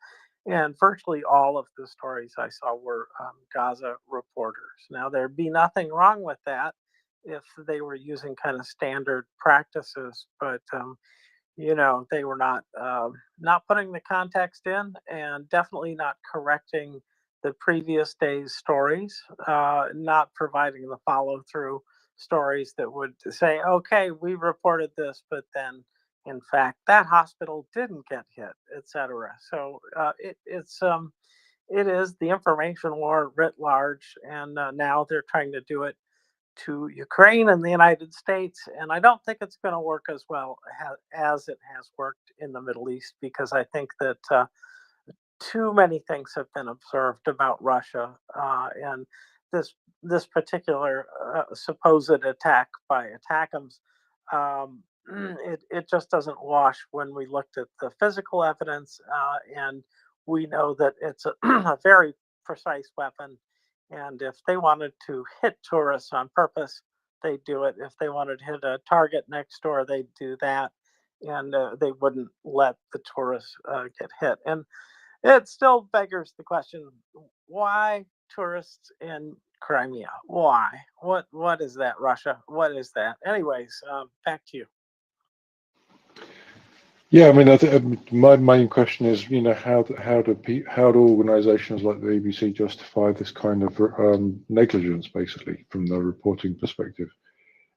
And virtually all of the stories I saw were Gaza reporters. Now, there'd be nothing wrong with that if they were using kind of standard practices, but they were not putting the context in, and definitely not correcting the previous day's stories, not providing the follow through stories that would say, okay, we reported this, but then in fact that hospital didn't get hit, etc. So it is the information war writ large, and now they're trying to do it to Ukraine and the United States. And I don't think it's going to work as well as it has worked in the Middle East, because I think that too many things have been observed about Russia, and this particular supposed attack by attackums. It just doesn't wash when we looked at the physical evidence, and we know that it's a very precise weapon. And if they wanted to hit tourists on purpose, they'd do it. If they wanted to hit a target next door, they'd do that, and they wouldn't let the tourists get hit. And it still beggars the question: why tourists in Crimea? Why? What is that, Russia? What is that? Anyways, back to you. Yeah, I mean, my main question is, you know, how do organisations like the BBC justify this kind of negligence, basically, from the reporting perspective?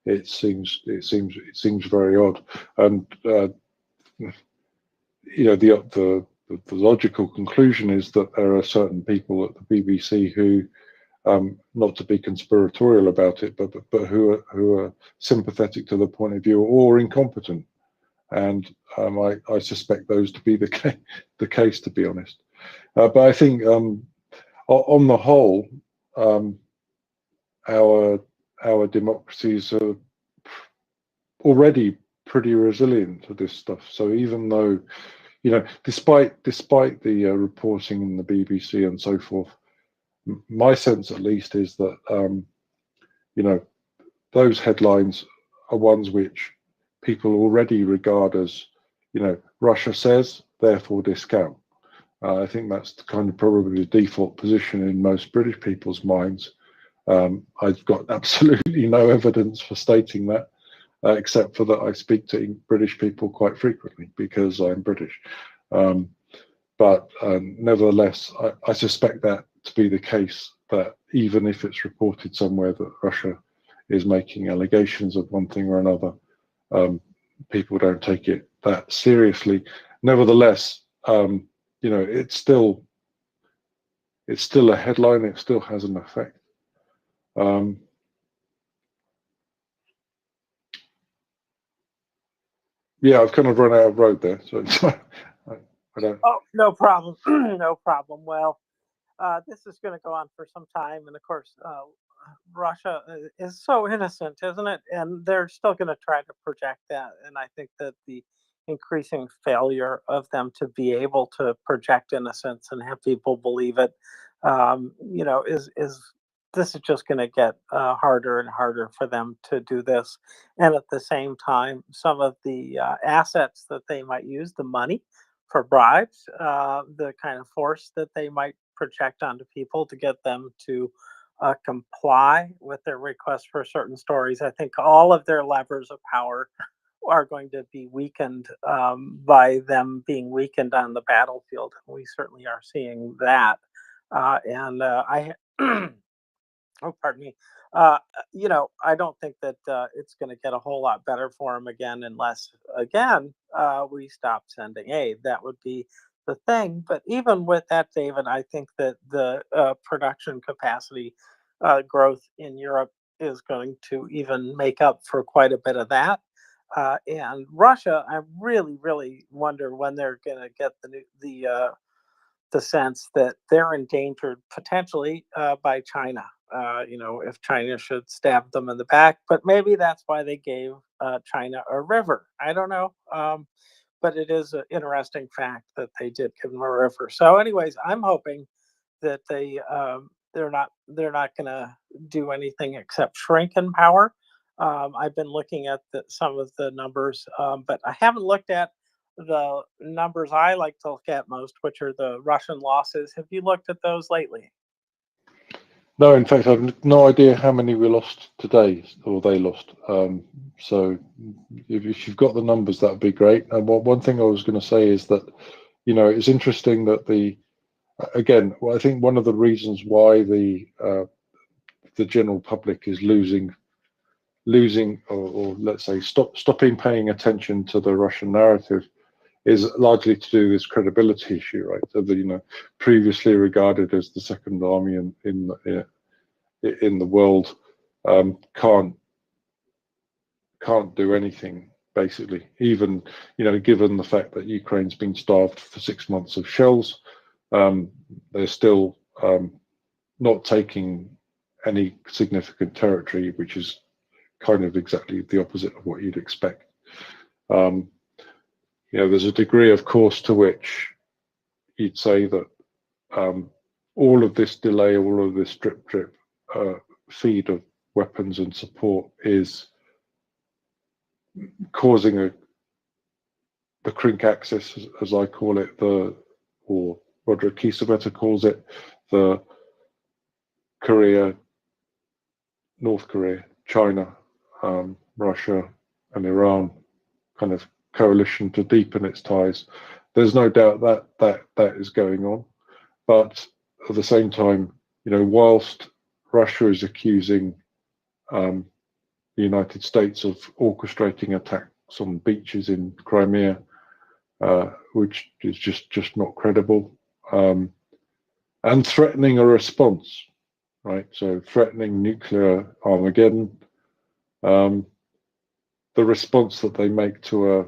It seems very odd, and you know, the logical conclusion is that there are certain people at the BBC who, not to be conspiratorial about it, but who are sympathetic to the point of view or incompetent. And I suspect those to be the case, to be honest. But I think on the whole, our democracies are already pretty resilient to this stuff. So even though, you know, despite the reporting in the BBC and so forth, my sense at least is that you know, those headlines are ones which people already regard as, you know, Russia says, therefore discount. I think that's kind of probably the default position in most British people's minds. I've got absolutely no evidence for stating that, except for that I speak to British people quite frequently because I'm British. But nevertheless, I suspect that to be the case, that even if it's reported somewhere that Russia is making allegations of one thing or another, people don't take it that seriously. Nevertheless, you know, it's still a headline. It still has an effect. Yeah, I've kind of run out of road there, so I don't. Oh, no problem. No problem. Well, this is going to go on for some time, and of course, Russia is so innocent, isn't it? And they're still going to try to project that. And I think that the increasing failure of them to be able to project innocence and have people believe it, you know, is this is just going to get harder and harder for them to do this. And at the same time, some of the assets that they might use, the money for bribes, the kind of force that they might project onto people to get them to comply with their requests for certain stories. I think all of their levers of power are going to be weakened by them being weakened on the battlefield. We certainly are seeing that. Oh, pardon me. You know, I don't think that it's going to get a whole lot better for them again, unless, again, we stop sending aid. That would be the thing. But even with that, David, I think that the production capacity growth in Europe is going to even make up for quite a bit of that. And Russia, I really, really wonder when they're going to get the sense that they're endangered potentially by China. You know, if China should stab them in the back, but maybe that's why they gave China a river. I don't know. But it is an interesting fact that they did give them a river. So, anyways, I'm hoping that they're not going to do anything except shrink in power. I've been looking at some of the numbers, but I haven't looked at the numbers I like to look at most, which are the Russian losses. Have you looked at those lately? No, in fact, I've no idea how many we lost today, or they lost. So if you've got the numbers, that would be great. And one thing I was going to say is that, you know, it's interesting that again, well, I think one of the reasons why the general public is losing, or let's say stopping paying attention to the Russian narrative is largely to do with this credibility issue, right? So the, you know, previously regarded as the second army in the world, can't do anything basically. Even, you know, given the fact that Ukraine's been starved for 6 months of shells, they're still not taking any significant territory, which is kind of exactly the opposite of what you'd expect. You know, there's a degree, of course, to which you'd say that all of this delay, all of this drip feed of weapons and support is causing the Krink axis, as I call it, or Roger Kiesewetter calls it, the North Korea, China, Russia, and Iran kind of coalition to deepen its ties. There's no doubt that is going on, but at the same time, whilst Russia is accusing the United States of orchestrating attacks on beaches in Crimea, which is just not credible, and threatening a response, right? So threatening nuclear Armageddon. The response that they make to a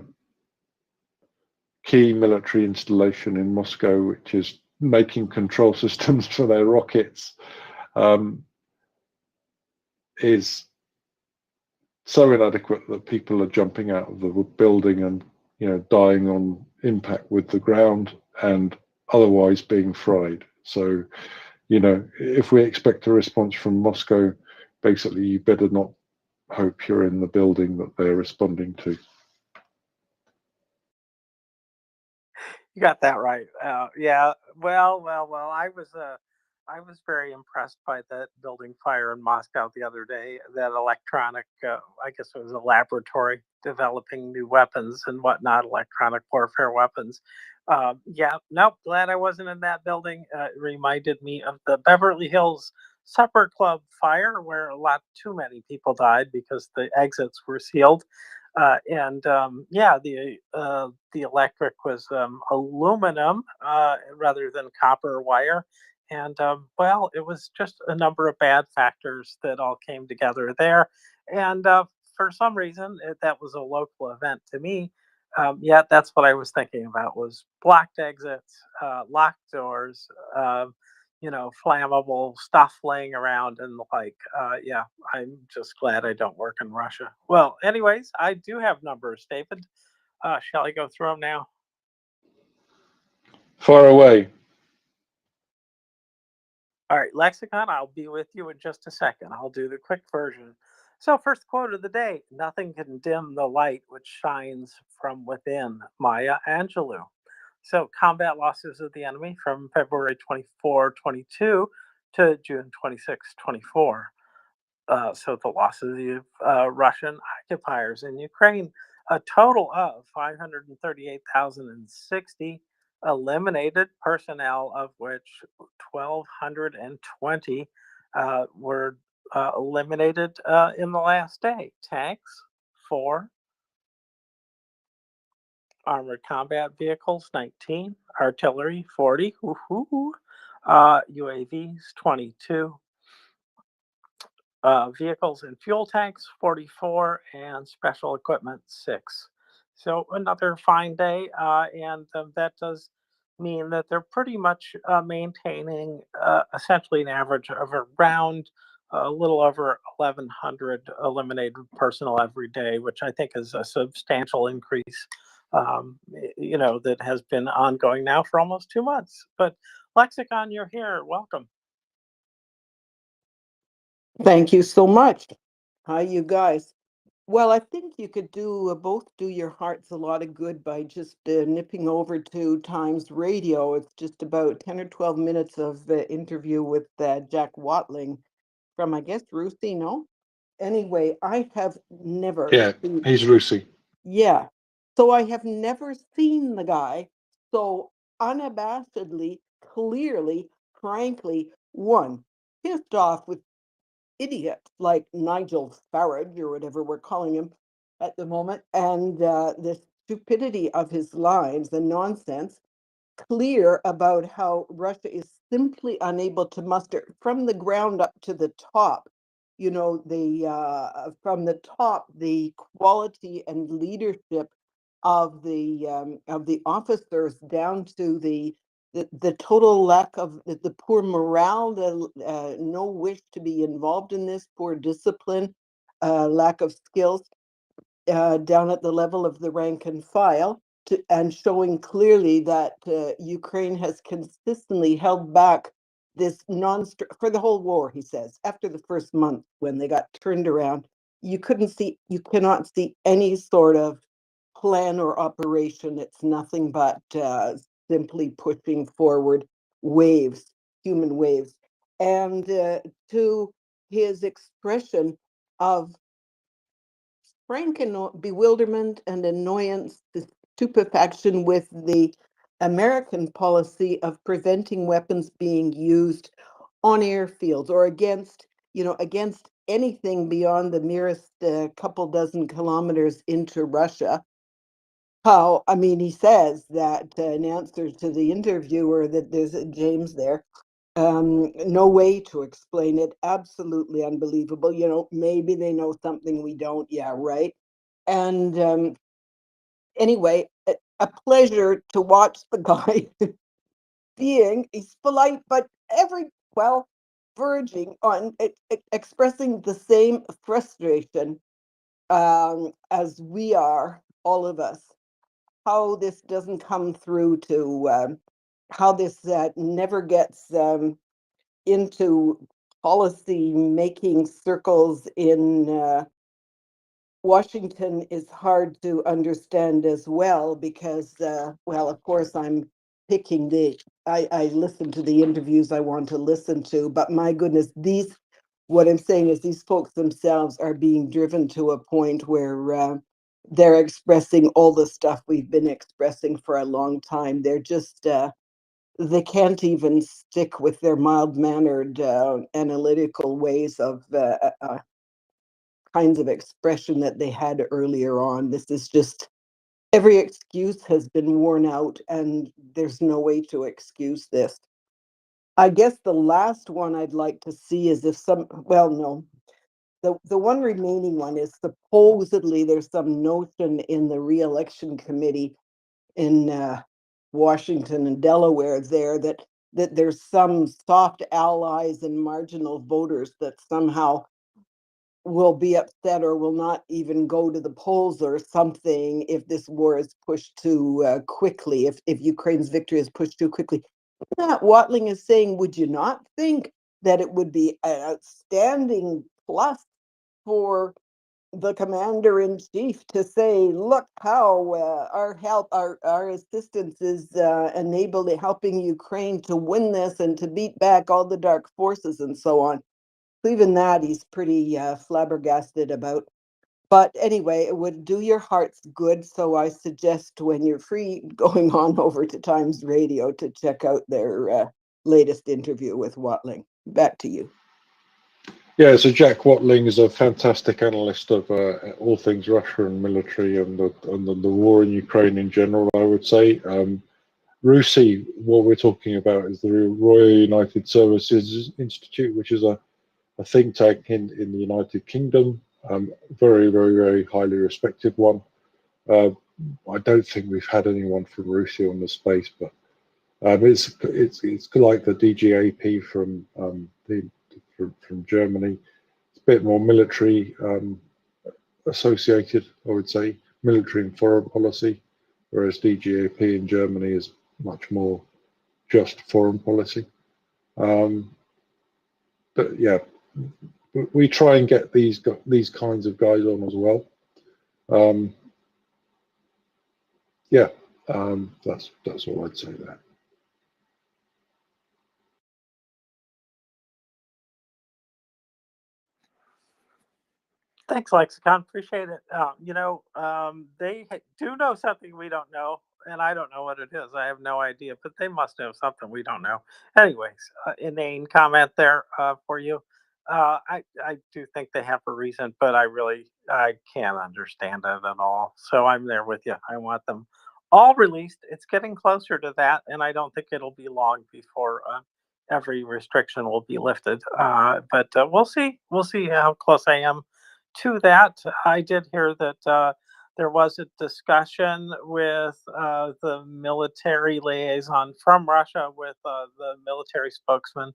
key military installation in Moscow, which is making control systems for their rockets, is so inadequate that people are jumping out of the building and dying on impact with the ground and otherwise being fried. So if we expect a response from Moscow, basically you better not hope you're in the building that they're responding to. You got that right. Yeah. Well. I was very impressed by that building fire in Moscow the other day. That electronic, I guess it was a laboratory developing new weapons and whatnot, electronic warfare weapons. Yeah. Nope. Glad I wasn't in that building. It reminded me of the Beverly Hills Supper Club fire, where a lot too many people died because the exits were sealed. Yeah, the electric was aluminum rather than copper wire, and well, it was just a number of bad factors that all came together there, and for some reason that was a local event to me. Yeah, that's what I was thinking about was blocked exits, locked doors. Flammable stuff laying around and the like. Yeah, I'm just glad I don't work in Russia. Well, anyways, I do have numbers, David. Shall I go through them now? Far away. All right, Lexicon, I'll be with you in just a second. I'll do the quick version. So, first quote of the day: "Nothing can dim the light which shines from within." Maya Angelou. So, combat losses of the enemy from February 24, 22 to June 26, 24. So the losses of Russian occupiers in Ukraine, a total of 538,060 eliminated personnel, of which 1,220 were eliminated in the last day. Tanks, 4. Armored combat vehicles, 19. Artillery, 40. Woohoo. UAVs, 22. Vehicles and fuel tanks, 44, and special equipment, 6. So another fine day, and that does mean that they're pretty much maintaining essentially an average of around a little over 1,100 eliminated personnel every day, which I think is a substantial increase, that has been ongoing now for almost 2 months. But Lexicon, you're here. Welcome. Thank you so much. Hi, you guys. Well, I think you could both do your hearts a lot of good by just nipping over to Times Radio. It's just about 10 or 12 minutes of interview with Jack Watling from, I guess, Rusty, no? Anyway, I have never Yeah, seen, he's Lucy. yeah. So I have never seen the guy so unabashedly, clearly, frankly, pissed off with idiots like Nigel Farage or whatever we're calling him at the moment, and the stupidity of his lines, the nonsense, clear about how Russia is simply unable to muster from the ground up to the top. From the top, the quality and leadership of the officers down to the total lack of the poor morale, the no wish to be involved in this, poor discipline, lack of skills down at the level of the rank and file, and showing clearly that Ukraine has consistently held back this for the whole war, he says. After the first month, when they got turned around, you cannot see any sort of plan or operation. It's nothing but simply pushing forward human waves. And to his expression of frank bewilderment and annoyance, the stupefaction with the American policy of preventing weapons being used on airfields or against, against anything beyond the merest couple dozen kilometers into Russia. How, I mean, he says that in answer to the interviewer that there's James there, no way to explain it. Absolutely unbelievable. Maybe they know something we don't. Yeah, right. And anyway, a pleasure to watch the guy he's polite, but verging on expressing the same frustration as we are, all of us. How this doesn't come through to how this never gets into policy making circles in Washington is hard to understand as well because, of course, I'm picking I listen to the interviews I want to listen to, but my goodness, what I'm saying is these folks themselves are being driven to a point where they're expressing all the stuff we've been expressing for a long time. They're just, they can't even stick with their mild-mannered analytical ways of kinds of expression that they had earlier on. This is just, every excuse has been worn out and there's no way to excuse this. I guess the last one I'd like to see is if no, the one remaining one is supposedly there's some notion in the re-election committee in Washington and Delaware there that there's some soft allies and marginal voters that somehow will be upset or will not even go to the polls or something if this war is pushed too quickly, if Ukraine's victory is pushed too quickly. That Watling is saying, would you not think that it would be an outstanding plus for the commander-in-chief to say, look how our help, our assistance is helping Ukraine to win this and to beat back all the dark forces and so on. So even that he's pretty flabbergasted about. But anyway, it would do your hearts good. So I suggest when you're free, going on over to Times Radio to check out their latest interview with Watling. Back to you. Yeah, so Jack Watling is a fantastic analyst of all things Russian military and the war in Ukraine in general, I would say. RUSI, what we're talking about is the Royal United Services Institute, which is a think tank in the United Kingdom. Very, very, very highly respected one. I don't think we've had anyone from RUSI on the space, but it's like the DGAP from Germany. It's a bit more military associated, I would say, military and foreign policy, whereas DGAP in Germany is much more just foreign policy. But yeah, we try and get these kinds of guys on as well. That's all I'd say there. Thanks, Lexicon. Appreciate it. They do know something we don't know, and I don't know what it is. I have no idea, but they must know something we don't know. Anyways, inane comment there for you. I do think they have a reason, but I can't understand it at all. So I'm there with you. I want them all released. It's getting closer to that, and I don't think it'll be long before every restriction will be lifted. But we'll see. We'll see how close I am to that. I did hear that there was a discussion with the military liaison from Russia with the military spokesman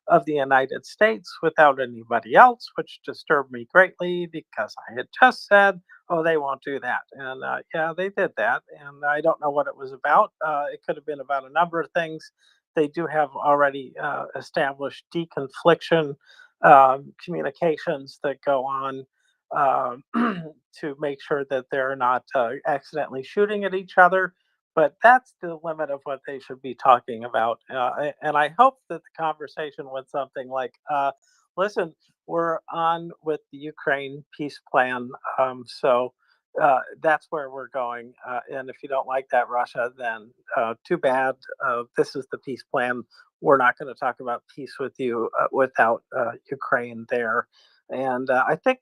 of the United States without anybody else, which disturbed me greatly because I had just said, oh, they won't do that. And yeah, they did that. And I don't know what it was about. It could have been about a number of things. They do have already established deconfliction communications that go on to make sure that they're not accidentally shooting at each other. But that's the limit of what they should be talking about. And I hope that the conversation went something like, listen, we're on with the Ukraine peace plan. So that's where we're going. And if you don't like that, Russia, then too bad. This is the peace plan. We're not going to talk about peace with you without Ukraine there. And I think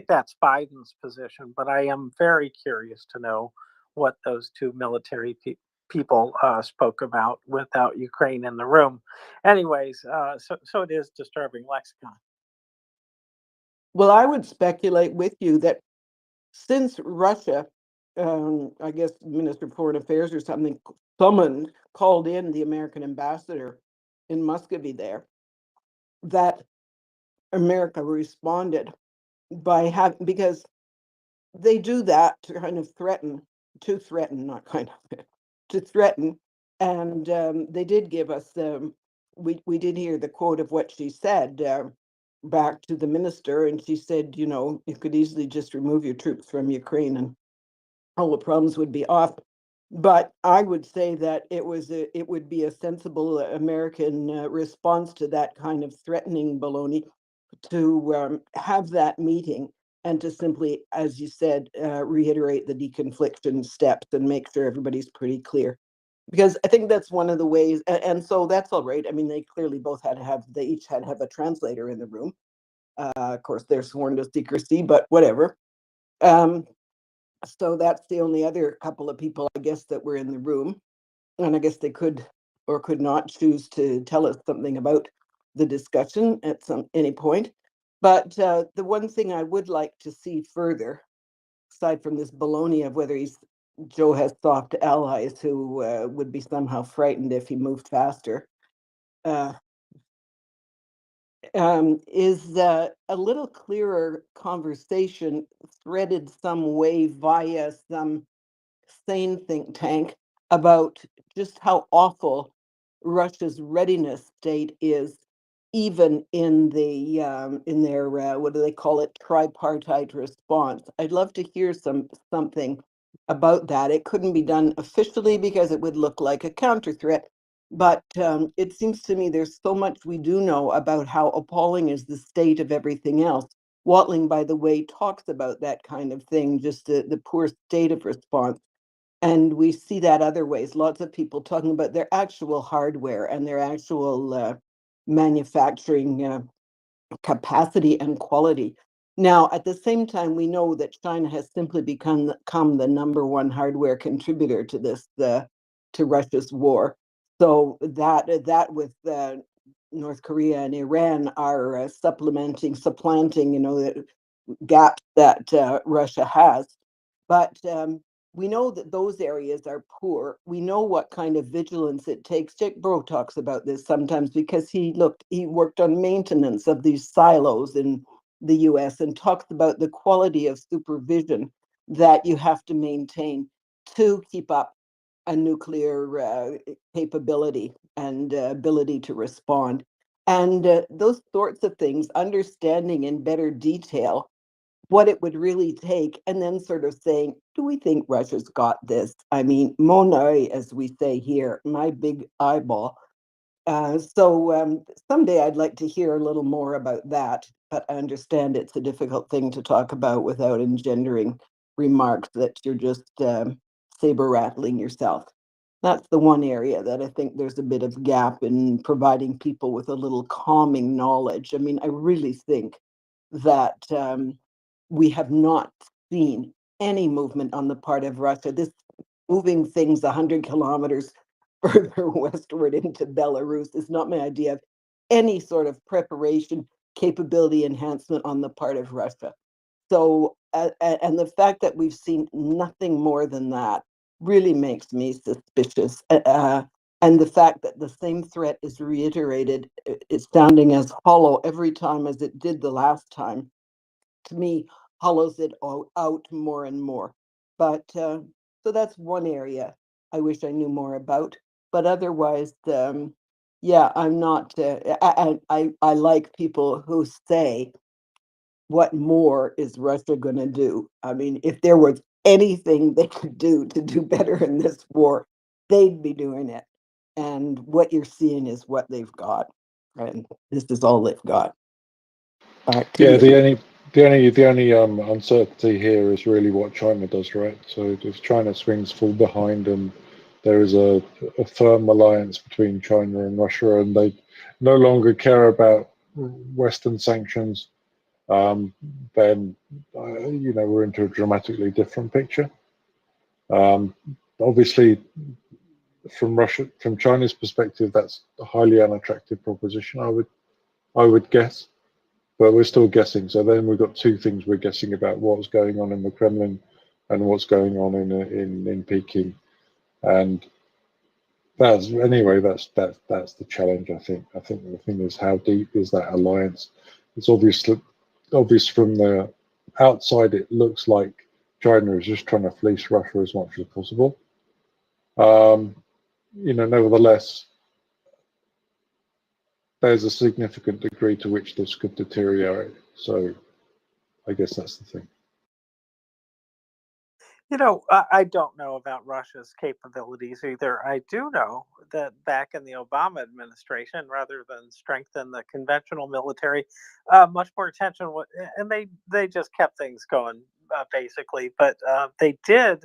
that's Biden's position. But I am very curious to know what those two military people spoke about without Ukraine in the room. Anyways, so it is disturbing lexicon. Well, I would speculate with you that since Russia, I guess Minister of Foreign Affairs or something, called in the American ambassador in Muscovy there, that America responded by having, because they do that to kind of threaten, not kind of, to threaten. And they did give us, we did hear the quote of what she said back to the minister. And she said, you know, you could easily just remove your troops from Ukraine and all the problems would be off. But I would say that it would be a sensible American response to that kind of threatening baloney to have that meeting and to simply, as you said, reiterate the deconfliction steps and make sure everybody's pretty clear. Because I think that's one of the ways, and so that's all right. I mean, they clearly they each had to have a translator in the room. Of course, they're sworn to secrecy, but whatever. So that's the only other couple of people, I guess, that were in the room. And I guess they could or could not choose to tell us something about the discussion at any point. But the one thing I would like to see further, aside from this baloney of whether Joe has soft allies who would be somehow frightened if he moved faster, is a little clearer conversation threaded some way via some sane think tank about just how awful Russia's readiness state is, even in their what do they call it, tripartite response. I'd love to hear something about that. It couldn't be done officially because it would look like a counter threat. But it seems to me there's so much we do know about how appalling is the state of everything else. Watling, by the way, talks about that kind of thing, just the poor state of response. And we see that other ways. Lots of people talking about their actual hardware and their actual manufacturing capacity and quality. Now, at the same time, we know that China has simply become the number one hardware contributor to this, to Russia's war. So that with North Korea and Iran are supplanting, you know, the gaps that Russia has. But we know that those areas are poor. We know what kind of vigilance it takes. Jack Bro talks about this sometimes because he worked on maintenance of these silos in the US and talks about the quality of supervision that you have to maintain to keep up a nuclear capability and ability to respond. And those sorts of things, understanding in better detail what it would really take, and then sort of saying, do we think Russia's got this? I mean, mon oeil, as we say here, my big eyeball. So someday I'd like to hear a little more about that, but I understand it's a difficult thing to talk about without engendering remarks that you're just saber rattling yourself. That's the one area that I think there's a bit of gap in providing people with a little calming knowledge. I mean, I really think that we have not seen any movement on the part of Russia. This moving things 100 kilometers further westward into Belarus is not my idea of any sort of preparation, capability enhancement on the part of Russia. So, and the fact that we've seen nothing more than that really makes me suspicious. And the fact that the same threat is reiterated, it's sounding as hollow every time as it did the last time, to me, hollows it all out more and more. But so that's one area I wish I knew more about. But otherwise, yeah, I'm not. I like people who say, "What more is Russia going to do?" I mean, if there was anything they could do to do better in this war, they'd be doing it. And what you're seeing is what they've got, and this is all they've got. Yeah, the only uncertainty here is really what China does, right? So if China swings full behind and there is a firm alliance between China and Russia, and they no longer care about Western sanctions, then we're into a dramatically different picture. Obviously, from China's perspective, that's a highly unattractive proposition, I would guess. But we're still guessing. So then we've got two things we're guessing about: what's going on in the Kremlin and what's going on in Peking. And that's the challenge. I think the thing is, how deep is that alliance? It's obvious from the outside. It looks like China is just trying to fleece Russia as much as possible. Nevertheless, there's a significant degree to which this could deteriorate. So I guess that's the thing. I don't know about Russia's capabilities either. I do know that back in the Obama administration, rather than strengthen the conventional military, much more attention was, and they just kept things going basically. But they did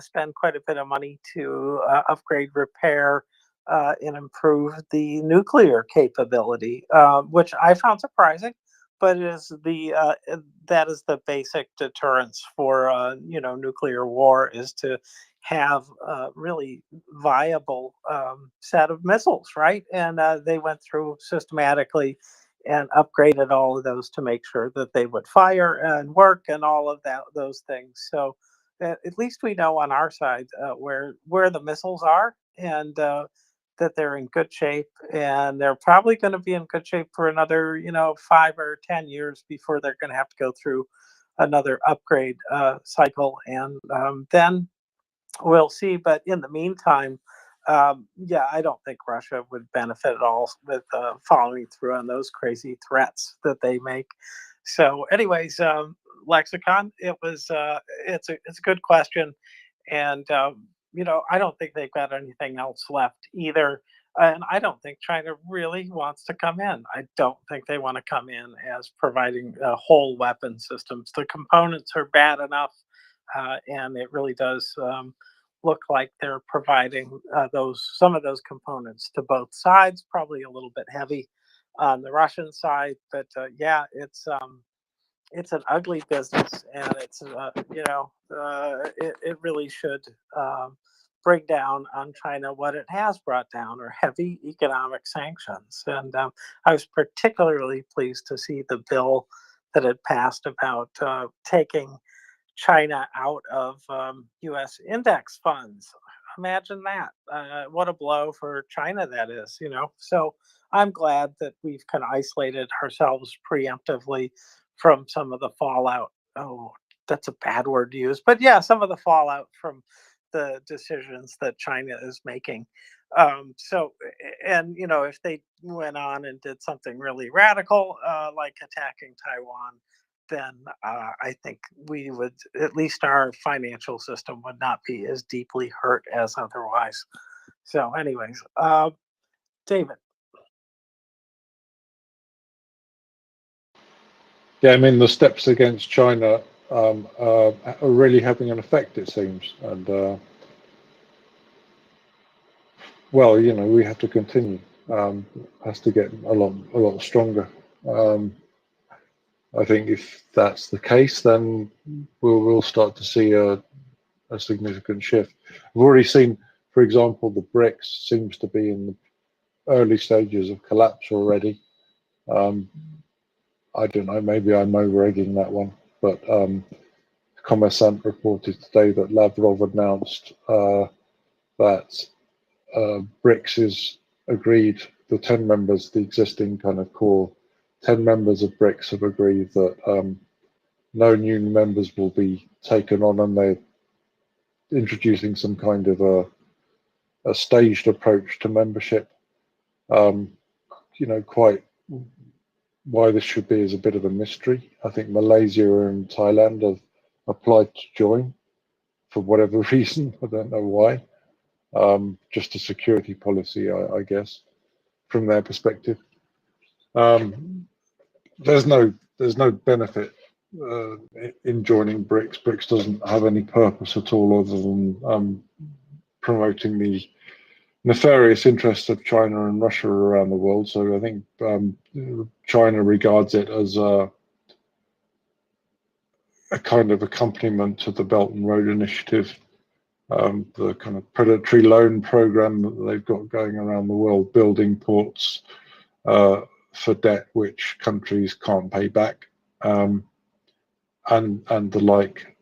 spend quite a bit of money to upgrade, repair, and improve the nuclear capability, which I found surprising. But that is the basic deterrence for nuclear war, is to have a really viable set of missiles, right? And they went through systematically and upgraded all of those to make sure that they would fire and work and all of those things. So at least we know on our side where the missiles are, and that they're in good shape, and they're probably going to be in good shape for another 5 or 10 years before they're going to have to go through another upgrade cycle, and then we'll see. But in the meantime, I don't think Russia would benefit at all with following through on those crazy threats that they make. So anyways, Lexicon, it's a good question. And I don't think they've got anything else left either. And I don't think China really wants to come in. I don't think they want to come in as providing whole weapon systems. The components are bad enough, and it really does look like they're providing some of those components to both sides. Probably a little bit heavy on the Russian side, but it's an ugly business, and it really should bring down on China what it has brought down, or heavy economic sanctions. And I was particularly pleased to see the bill that had passed about taking China out of U.S. index funds. Imagine that. What a blow for China that is, So I'm glad that we've kind of isolated ourselves preemptively from some of the fallout. Oh, that's a bad word to use, but yeah, some of the fallout from the decisions that China is making. If they went on and did something really radical, like attacking Taiwan, then I think we would, at least our financial system would not be as deeply hurt as otherwise. So anyways, David. Yeah, I mean, the steps against China are really having an effect, it seems. And, we have to continue. Has to get a lot stronger. I think if that's the case, then we'll start to see a significant shift. We've already seen, for example, the BRICS seems to be in the early stages of collapse already. I don't know, maybe I'm over-egging that one, but Kommersant reported today that Lavrov announced that BRICS is agreed, the 10 members, the existing kind of core 10 members of BRICS have agreed that no new members will be taken on, and they're introducing some kind of a staged approach to membership. Quite why this should be is a bit of a mystery. I think Malaysia and Thailand have applied to join for whatever reason. I don't know why. Just a security policy, I guess, from their perspective. there's no benefit in joining BRICS. BRICS doesn't have any purpose at all other than promoting the nefarious interests of China and Russia around the world. So I think China regards it as a kind of accompaniment to the Belt and Road Initiative, the kind of predatory loan program that they've got going around the world, building ports for debt which countries can't pay back, and the like.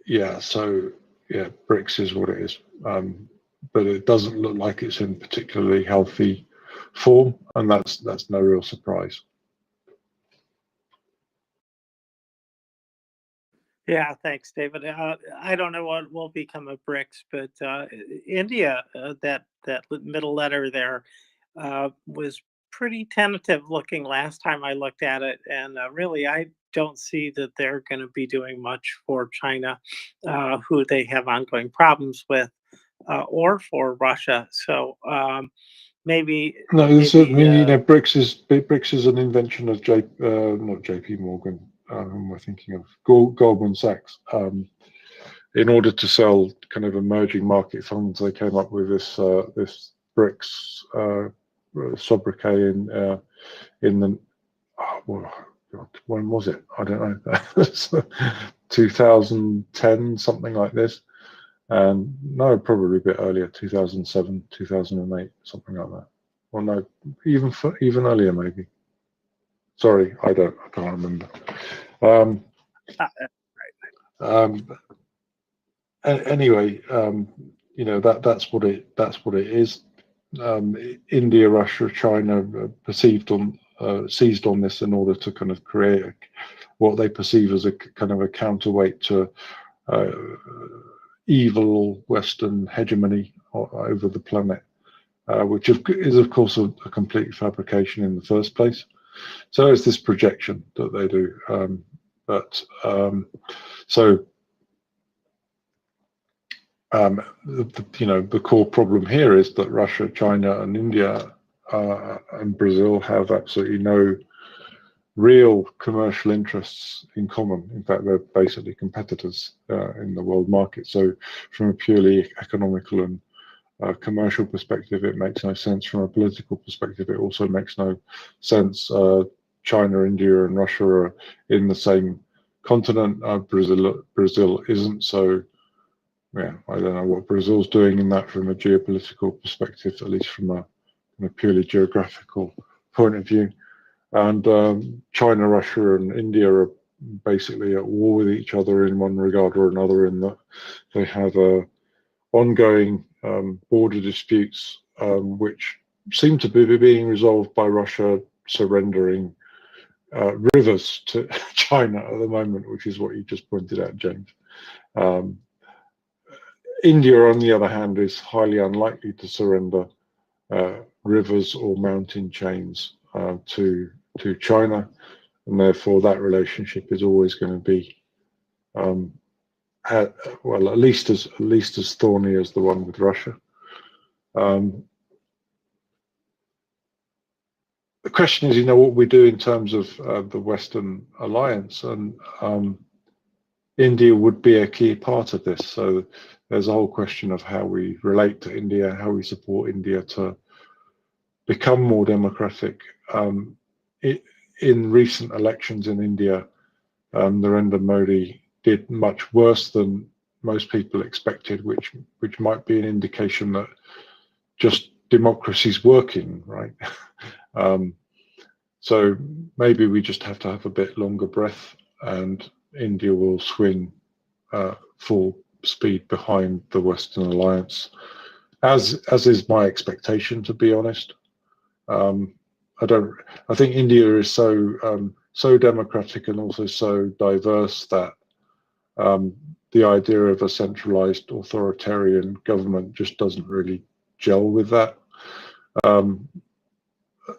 Yeah, so yeah, BRICS is what it is, but it doesn't look like it's in particularly healthy form, and that's no real surprise. Yeah, thanks, David. I don't know what will become of BRICS, but India, that middle letter there, was pretty tentative looking last time I looked at it, and really, I don't see that they're going to be doing much for China, who they have ongoing problems with, or for Russia. So maybe No, maybe BRICS is an invention of not JP Morgan. Whom we're thinking of, Goldman Sachs. In order to sell kind of emerging market funds, they came up with this BRICS sobriquet in the when was it? I don't know. 2010, something like this. And no, probably a bit earlier, 2007, 2008, something like that. Well, no, even earlier maybe. Sorry, I can't remember. Anyway, that's what it is. India, Russia, China seized on this in order to kind of create what they perceive as a kind of a counterweight to evil Western hegemony over the planet, which is of course a complete fabrication in the first place. So it's this projection that they do, the core problem here is that Russia, China, and India and Brazil have absolutely no real commercial interests in common. In fact, they're basically competitors in the world market. So from a purely economical and commercial perspective, it makes no sense. From a political perspective, it also makes no sense. China, India, and Russia are in the same continent. Brazil isn't. So yeah, I don't know what Brazil's doing in that from a geopolitical perspective, at least from a purely geographical point of view. And China, Russia, and India are basically at war with each other in one regard or another, in that they have ongoing border disputes, which seem to be being resolved by Russia surrendering rivers to China at the moment, which is what you just pointed out, James. India, on the other hand, is highly unlikely to surrender rivers or mountain chains to China, and therefore that relationship is always going to be, at least as thorny as the one with Russia. The question is, what we do in terms of the Western alliance, and India would be a key part of this. So there's a whole question of how we relate to India, how we support India to become more democratic. In recent elections in India, Narendra Modi did much worse than most people expected, which might be an indication that just democracy's working, right? So maybe we just have to have a bit longer breath, and India will swing full speed behind the Western alliance, as is my expectation, to be honest. I think India is so democratic and also so diverse that the idea of a centralized authoritarian government just doesn't really gel with that.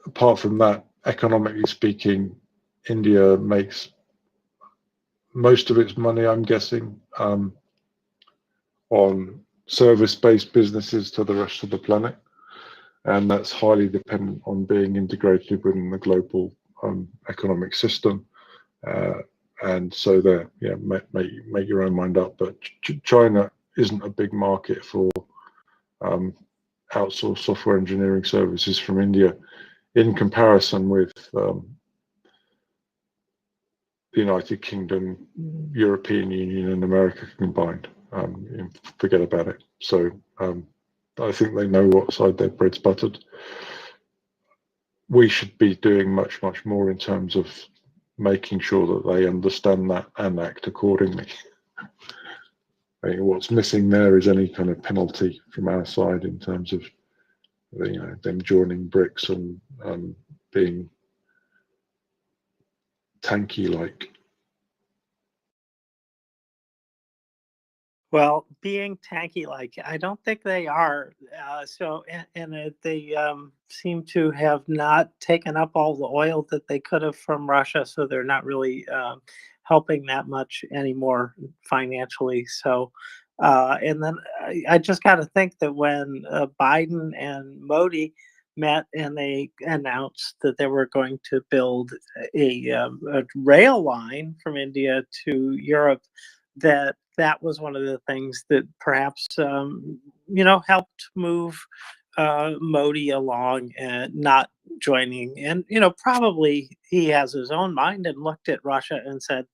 Apart from that, economically speaking, India makes most of its money, I'm guessing, on service-based businesses to the rest of the planet. and that's highly dependent on being integrated within the global economic system. And so there, yeah, make your own mind up. But China isn't a big market for outsourced software engineering services from India in comparison with the United Kingdom, European Union, and America combined. Forget about it. So I think they know what side their bread's buttered. We should be doing much more in terms of making sure that they understand that and act accordingly. I think what's missing there is any kind of penalty from our side in terms of them joining BRICS and being tanky like. Well, being tanky like, I don't think they are. They seem to have not taken up all the oil that they could have from Russia, so they're not really helping that much anymore financially. So, and then I just got to think that when Biden and Modi met and they announced that they were going to build a rail line from India to Europe, that was one of the things that perhaps helped move Modi along and not joining. And probably he has his own mind and looked at Russia and said,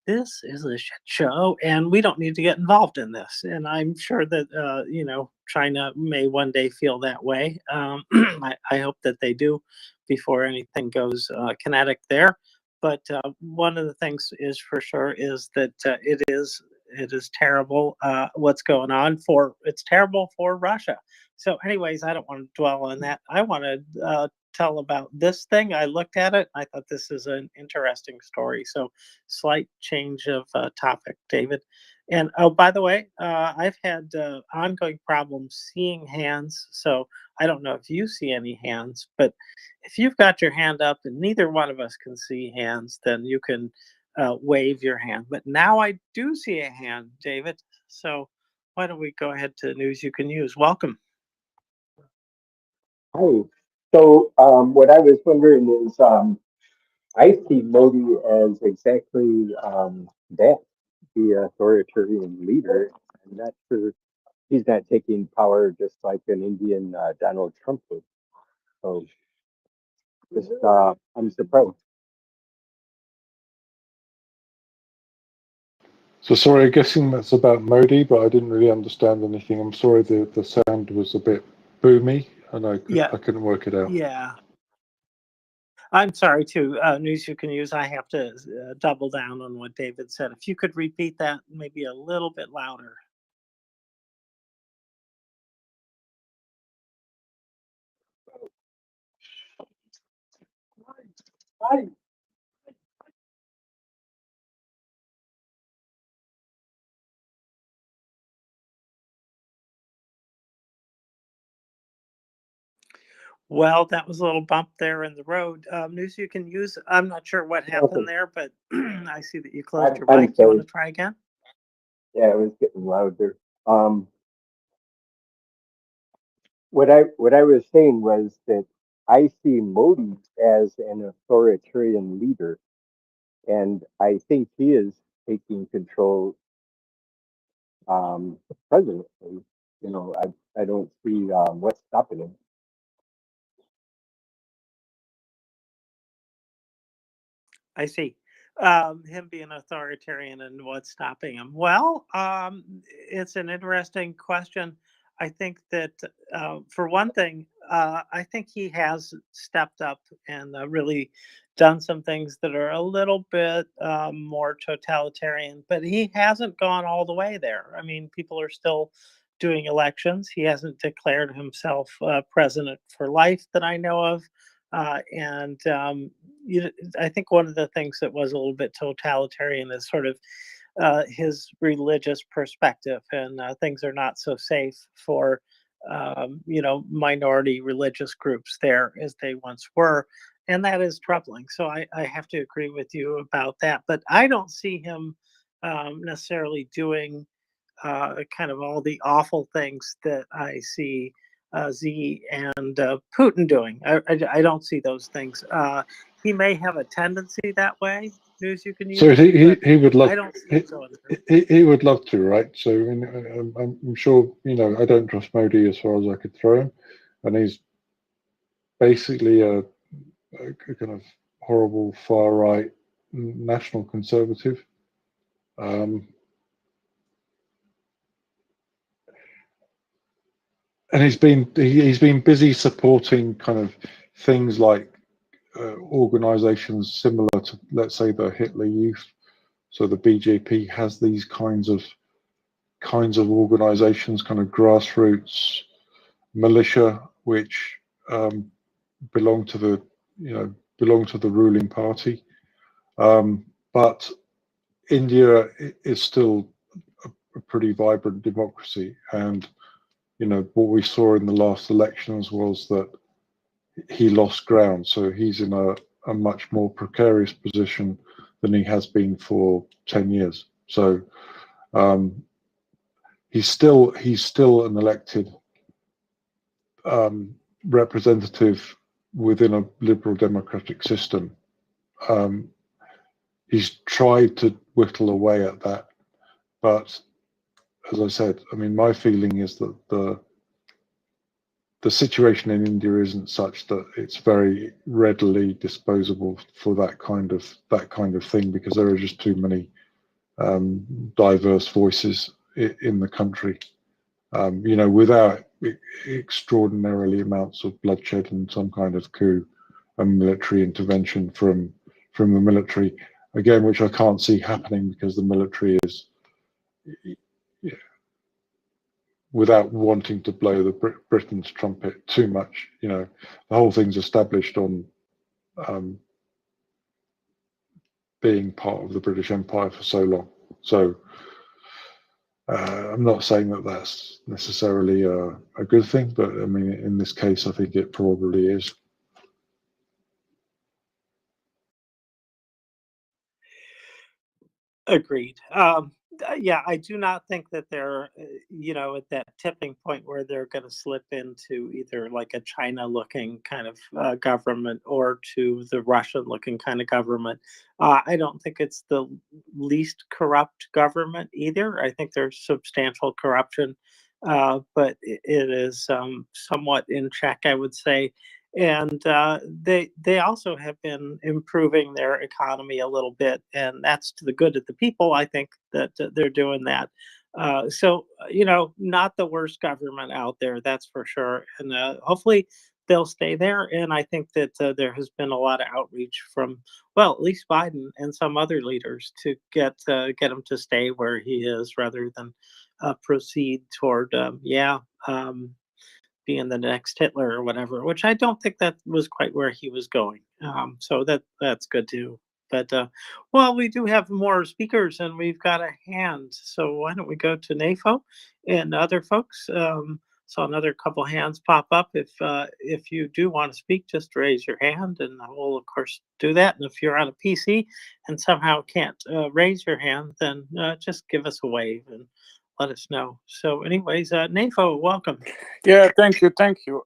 this is a shit show and we don't need to get involved in this. And I'm sure that China may one day feel that way. I hope that they do before anything goes kinetic there. But one of the things is for sure is that it is terrible what's going on. It's terrible for Russia. So anyways, I don't want to dwell on that. I want to tell about this thing. I looked at it. I thought this is an interesting story. So slight change of topic, David. And oh, by the way, I've had ongoing problems seeing hands. So I don't know if you see any hands, but if you've got your hand up and neither one of us can see hands, then you can wave your hand. But now I do see a hand, David. So why don't we go ahead to news you can use? Welcome. Hi. So what I was wondering is, I see Modi as exactly that, the authoritarian leader. I'm not sure he's not taking power just like an Indian Donald Trump would. So just I'm surprised. So sorry, I'm guessing that's about Modi, but I didn't really understand anything. I'm sorry, the sound was a bit boomy and I couldn't work it out. Yeah. I'm sorry too. News you can use. I have to double down on what David said. If you could repeat that maybe a little bit louder. Well, that was a little bump there in the road. News you can use. I'm not sure what happened there, but I see that you closed your I'm mic. You want to sorry. try again? Yeah, it was getting louder. What I was saying was that I see Modi as an authoritarian leader, and I think he is taking control presently. I don't see what's stopping him. I see. Him being authoritarian and what's stopping him. Well, it's an interesting question. I think that, for one thing, I think he has stepped up and really done some things that are a little bit more totalitarian, but he hasn't gone all the way there. I mean, people are still doing elections. He hasn't declared himself president for life that I know of. I think one of the things that was a little bit totalitarian is sort of his religious perspective, and things are not so safe for minority religious groups there as they once were, and that is troubling. So I have to agree with you about that, but I don't see him necessarily doing kind of all the awful things that I see Xi and Putin doing. I don't see those things. He may have a tendency that way, news you can use. So he would love I don't see him going through. he would love to, right? So I mean, I'm sure, you know, I don't trust Modi as far as I could throw him, and he's basically a kind of horrible far right national conservative. And he's been busy supporting kind of things like organizations similar to, let's say, the Hitler Youth. So the BJP has these kinds of organizations, kind of grassroots militia, which belong to the ruling party. But India is still a pretty vibrant democracy, and you know what we saw in the last elections was that he lost ground. So he's in a much more precarious position than he has been for 10 years. So he's still an elected representative within a liberal democratic system. He's tried to whittle away at that, but as I said, I mean, my feeling is that the situation in India isn't such that it's very readily disposable for that kind of thing, because there are just too many diverse voices in the country. You know, without extraordinarily amounts of bloodshed and some kind of coup and military intervention from the military, again, which I can't see happening because the military is, without wanting to blow the Britain's trumpet too much, you know, the whole thing's established on being part of the British Empire for so long. So I'm not saying that that's necessarily a good thing, but I mean, in this case, I think it probably is. Agreed. Yeah, I do not think that they're, you know, at that tipping point where they're going to slip into either like a China-looking kind of government or to the Russian-looking kind of government. I don't think it's the least corrupt government either. I think there's substantial corruption, but it is somewhat in check, I would say. And they also have been improving their economy a little bit, and that's to the good of the people. I think that they're doing that. So you know, not the worst government out there, that's for sure. And hopefully they'll stay there. And I think that there has been a lot of outreach from, well, at least Biden and some other leaders to get him to stay where he is, rather than proceed toward being the next Hitler or whatever, which I don't think that was quite where he was going. So that's good too. But well, we do have more speakers and we've got a hand. So why don't we go to NAFO and other folks? Saw another couple hands pop up. If you do want to speak, just raise your hand, and I will of course do that. And if you're on a PC and somehow can't raise your hand, then just give us a wave and let us know. So, anyways, NAFO, welcome. Yeah, thank you, thank you.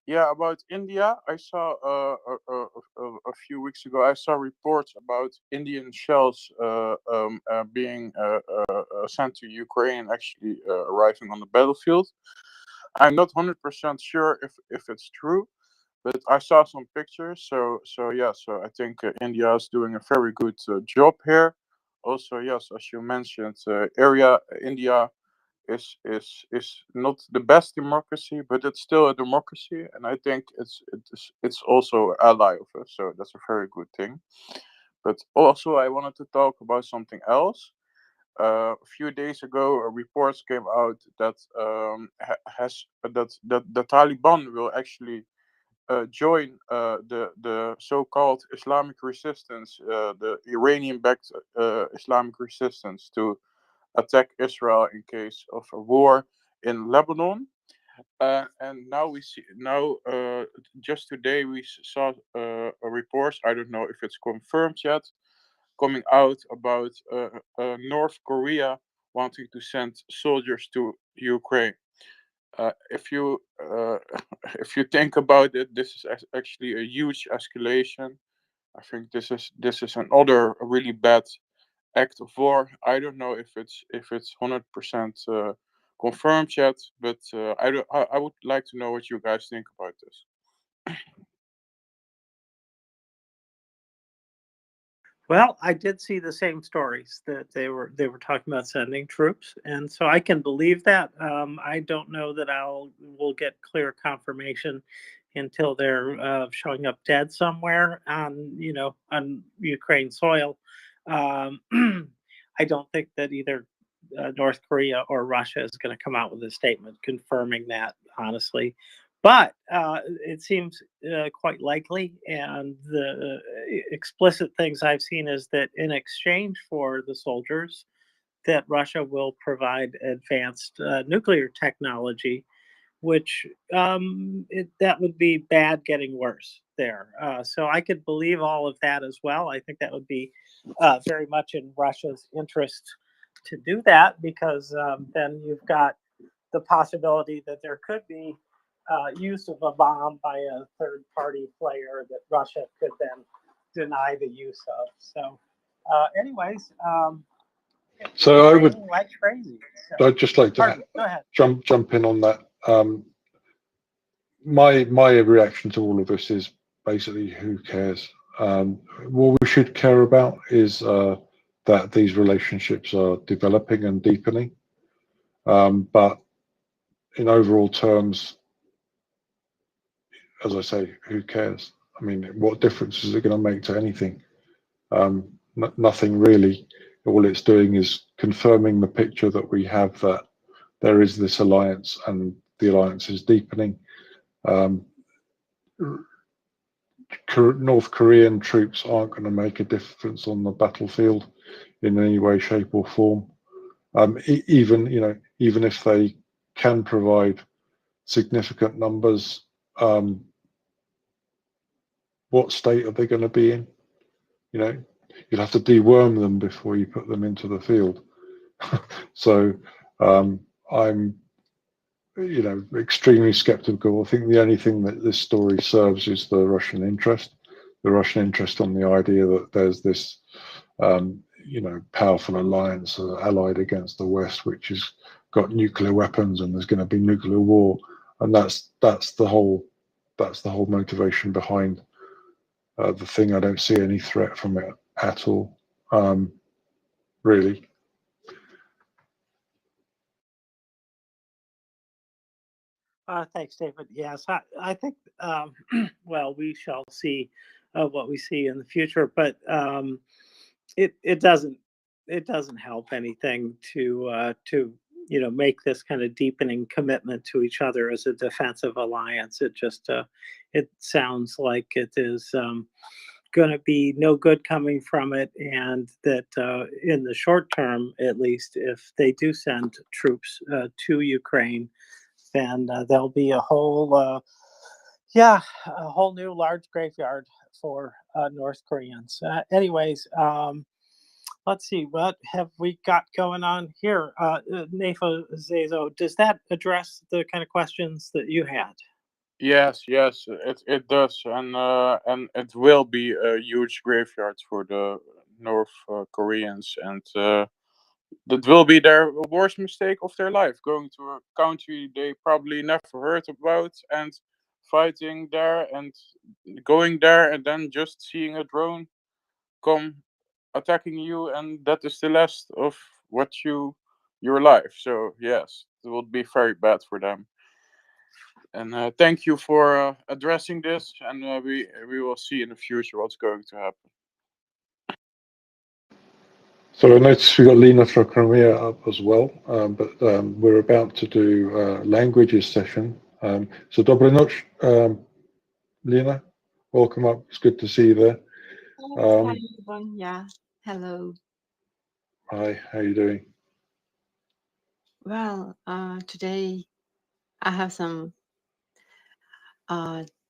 Yeah, about India, I saw a few weeks ago. I saw reports about Indian shells being sent to Ukraine, actually arriving on the battlefield. I'm not 100% sure if it's true, but I saw some pictures. So yeah, so I think India is doing a very good job here. Also, yes, as you mentioned, India is not the best democracy, but it's still a democracy, and I think it's also an ally of us. So that's a very good thing. But also, I wanted to talk about something else. A few days ago, reports came out that that the Taliban will actually join the so-called Islamic resistance, the Iranian-backed Islamic resistance, to attack Israel in case of a war in Lebanon. And now just today we saw a report. I don't know if it's confirmed yet, coming out about North Korea wanting to send soldiers to Ukraine. if you if you think about it, this is actually a huge escalation. I think this is another really bad act of war. I don't know if it's 100% confirmed yet, but I would like to know what you guys think about this. Well, I did see the same stories that they were talking about sending troops, and so I can believe that. I don't know that we'll get clear confirmation until they're showing up dead somewhere on on Ukraine soil. Um, I don't think that either North Korea or Russia is going to come out with a statement confirming that, honestly. But it seems quite likely, and the explicit things I've seen is that in exchange for the soldiers, that Russia will provide advanced nuclear technology, which that would be bad getting worse there. So I could believe all of that as well. I think that would be very much in Russia's interest to do that, because then you've got the possibility that there could be use of a bomb by a third party player that Russia could then deny the use of. So, anyways, So I would, raining like crazy. So, I'd just like to pardon, go ahead. jump in on that. My reaction to all of this is basically, who cares? What we should care about is that these relationships are developing and deepening. But in overall terms, as I say, who cares? I mean, what difference is it going to make to anything? Nothing really. All it's doing is confirming the picture that we have, that there is this alliance and the alliance is deepening. North Korean troops aren't going to make a difference on the battlefield in any way, shape, or form. Even if they can provide significant numbers, what state are they going to be in? You'll have to deworm them before you put them into the field. So I'm extremely skeptical. I think the only thing that this story serves is the Russian interest on the idea that there's this powerful alliance allied against the West, which has got nuclear weapons, and there's going to be nuclear war, and that's the whole motivation behind the thing. I don't see any threat from it at all, really. Thanks, David. Yes, I think, well, we shall see what we see in the future, but it doesn't help anything to make this kind of deepening commitment to each other as a defensive alliance. It just it sounds like it is going to be no good coming from it, and that in the short term, at least, if they do send troops to Ukraine, then there'll be a whole new large graveyard for North Koreans. Anyways, let's see, what have we got going on here? Nafo Zezo, does that address the kind of questions that you had? Yes, it does, and it will be a huge graveyard for the North Koreans, and that will be their worst mistake of their life, going to a country they probably never heard about and fighting there and going there and then just seeing a drone come attacking you, and that is the last of your life. So yes, it will be very bad for them. And thank you for addressing this, and we will see in the future what's going to happen. So I noticed we got Lena from Crimea up as well, but we're about to do languages session. So Dobry noc, Lena, welcome up. It's good to see you there. Hi everyone. Yeah. Hello. Hi, how are you doing? Well, today I have some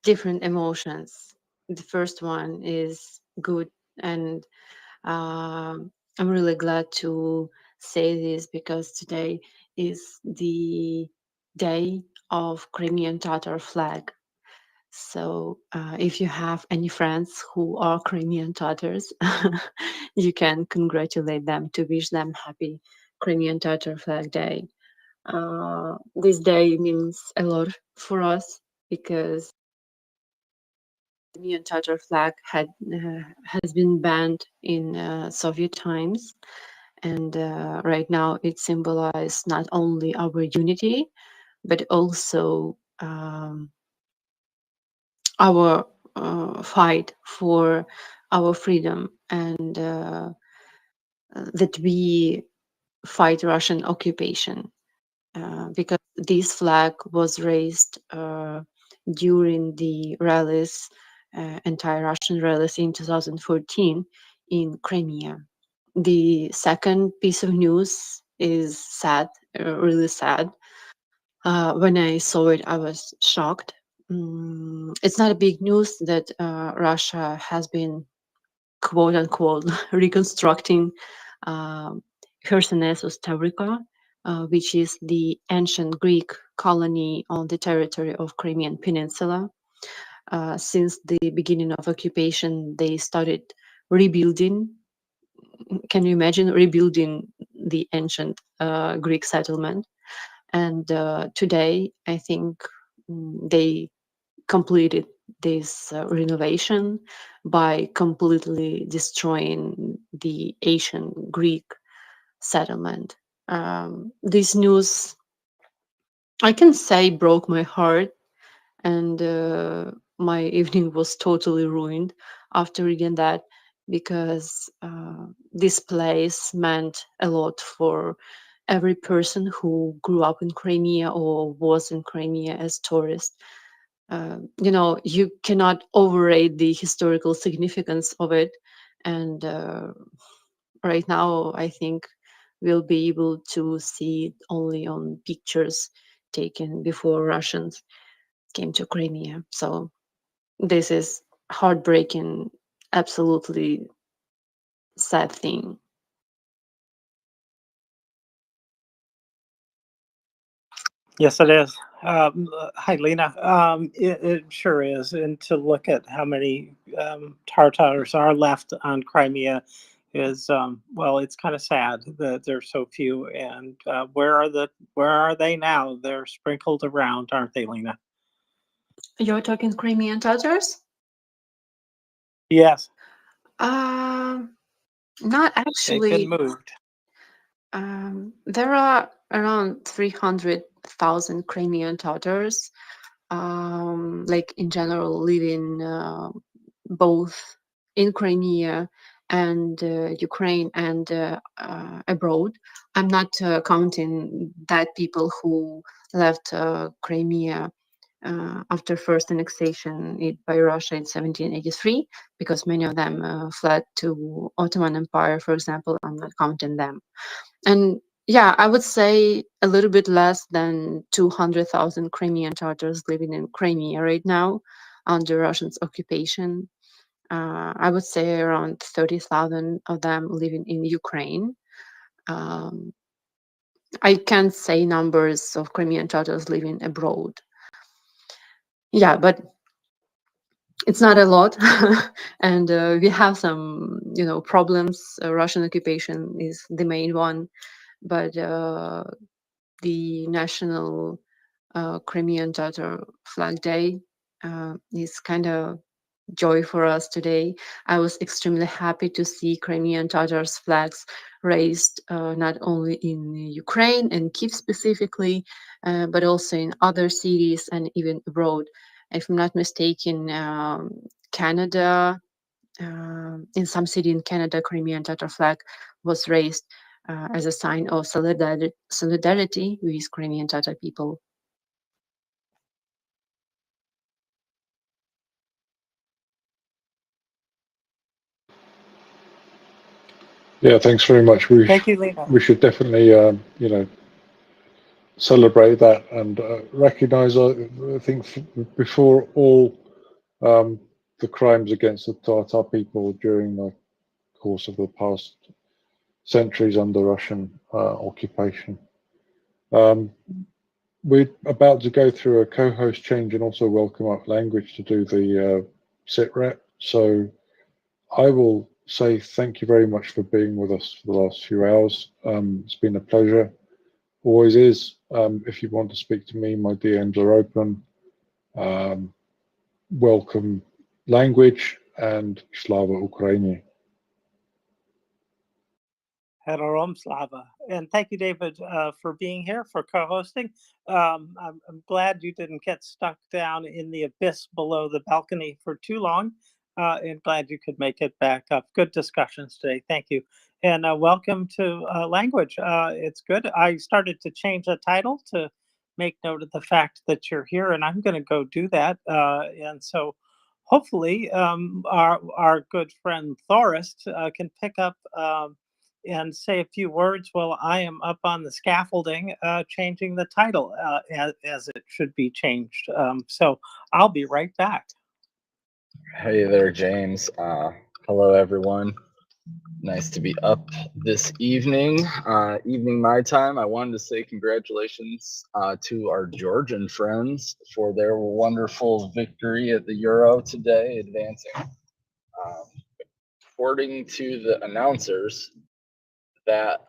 different emotions. The first one is good, and I'm really glad to say this because today is the day of Crimean Tatar flag. So if you have any friends who are Crimean Tatars, you can congratulate them to wish them happy Crimean Tatar Flag Day. This day means a lot for us because the Crimean Tatar flag has been banned in Soviet times, and right now it symbolizes not only our unity but also our fight for our freedom, and that we fight Russian occupation, because this flag was raised during the rallies, anti-Russian rallies in 2014 in Crimea. The second piece of news is sad, really sad. When I saw it, I was shocked. It's not a big news that Russia has been, quote unquote, reconstructing Chersonesos Tavrika, which is the ancient Greek colony on the territory of Crimean Peninsula. Since the beginning of occupation, they started rebuilding. Can you imagine rebuilding the ancient Greek settlement? And today, I think they completed this renovation by completely destroying the ancient Greek settlement. This news, I can say, broke my heart, and my evening was totally ruined after reading that, because this place meant a lot for every person who grew up in Crimea or was in Crimea as tourist. You know, you cannot overrate the historical significance of it, and right now I think we'll be able to see it only on pictures taken before Russians came to Crimea. So this is heartbreaking, absolutely sad thing. Yes, it is. Hi, Lena. It sure is. And to look at how many Tartars are left on Crimea is, well, it's kind of sad that there's so few. And where are they now? They're sprinkled around, aren't they, Lena? You're talking Crimean Tatars? Yes, Not they've actually. been moved. There are around 300,000 Crimean Tatars, like in general, living both in Crimea and Ukraine and abroad. I'm not counting that people who left Crimea after first annexation by Russia in 1783, because many of them fled to Ottoman Empire, for example. I'm not counting them. And yeah, I would say a little bit less than 200,000 Crimean Tatars living in Crimea right now under Russia's occupation. I would say around 30,000 of them living in Ukraine. I can't say numbers of Crimean Tatars living abroad. Yeah, but it's not a lot. And we have some, problems. Russian occupation is the main one, but the National Crimean Tatar Flag Day is kind of joy for us today. I was extremely happy to see Crimean Tatars flags raised not only in Ukraine and Kyiv specifically, but also in other cities and even abroad. If I'm not mistaken, Canada, in some city in Canada, Crimean Tatar flag was raised as a sign of solidarity with Crimean Tatar people. Yeah, thanks very much. Thank you, Lena. We should definitely, celebrate that and recognize, I think, before all the crimes against the Tatar people during the course of the past centuries under Russian occupation. we're about to go through a co-host change and also welcome up language to do the sit rep. So I will say thank you very much for being with us for the last few hours. It's been a pleasure. Always is. If you want to speak to me, my DMs are open. Welcome language and Slava Ukraini. Herorom Slava. And thank you, David, for being here, for co-hosting. I'm glad you didn't get stuck down in the abyss below the balcony for too long, and glad you could make it back up. Good discussions today. Thank you. And welcome to language. It's good. I started to change the title to make note of the fact that you're here, and I'm going to go do that. And so hopefully our good friend Thorist can pick up and say a few words while I am up on the scaffolding, changing the title as it should be changed. So I'll be right back. Hey there, James. Hello, everyone. Nice to be up this evening. Evening my time. I wanted to say congratulations to our Georgian friends for their wonderful victory at the Euro today, advancing. According to the announcers, that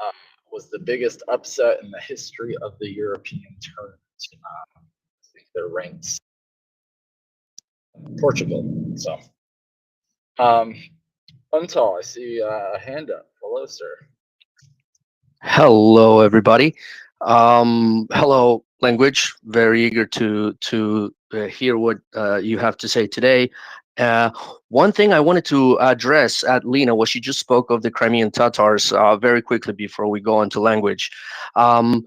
was the biggest upset in the history of the European tournament. I think they're ranked Portugal. So, Untal, I see a hand up. Hello, sir. Hello, everybody. Hello, language. Very eager to hear what you have to say today. One thing I wanted to address at Lena was she just spoke of the Crimean Tatars very quickly before we go on to language. I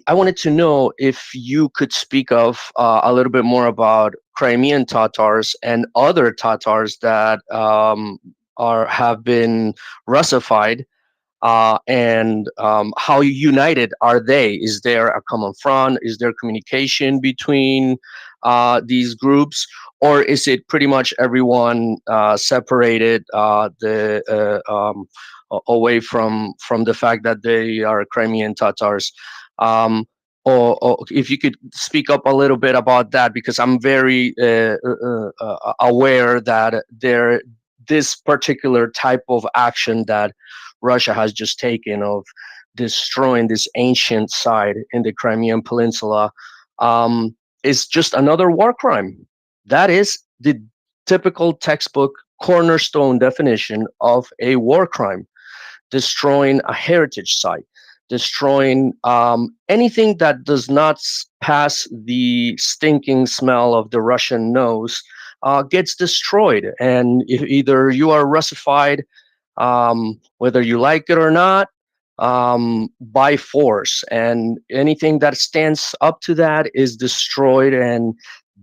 wanted to know if you could speak of a little bit more about Crimean Tatars and other Tatars that have been Russified. And how united are they? Is there a common front? Is there communication between these groups, or is it pretty much everyone separated away from the fact that they are Crimean Tatars? Or if you could speak up a little bit about that, because I'm very aware that this particular type of action that Russia has just taken of destroying this ancient site in the Crimean Peninsula is just another war crime. That is the typical textbook cornerstone definition of a war crime: destroying a heritage site, destroying anything that does not pass the stinking smell of the Russian nose gets destroyed. And if either you are Russified, whether you like it or not, by force, and anything that stands up to that is destroyed, and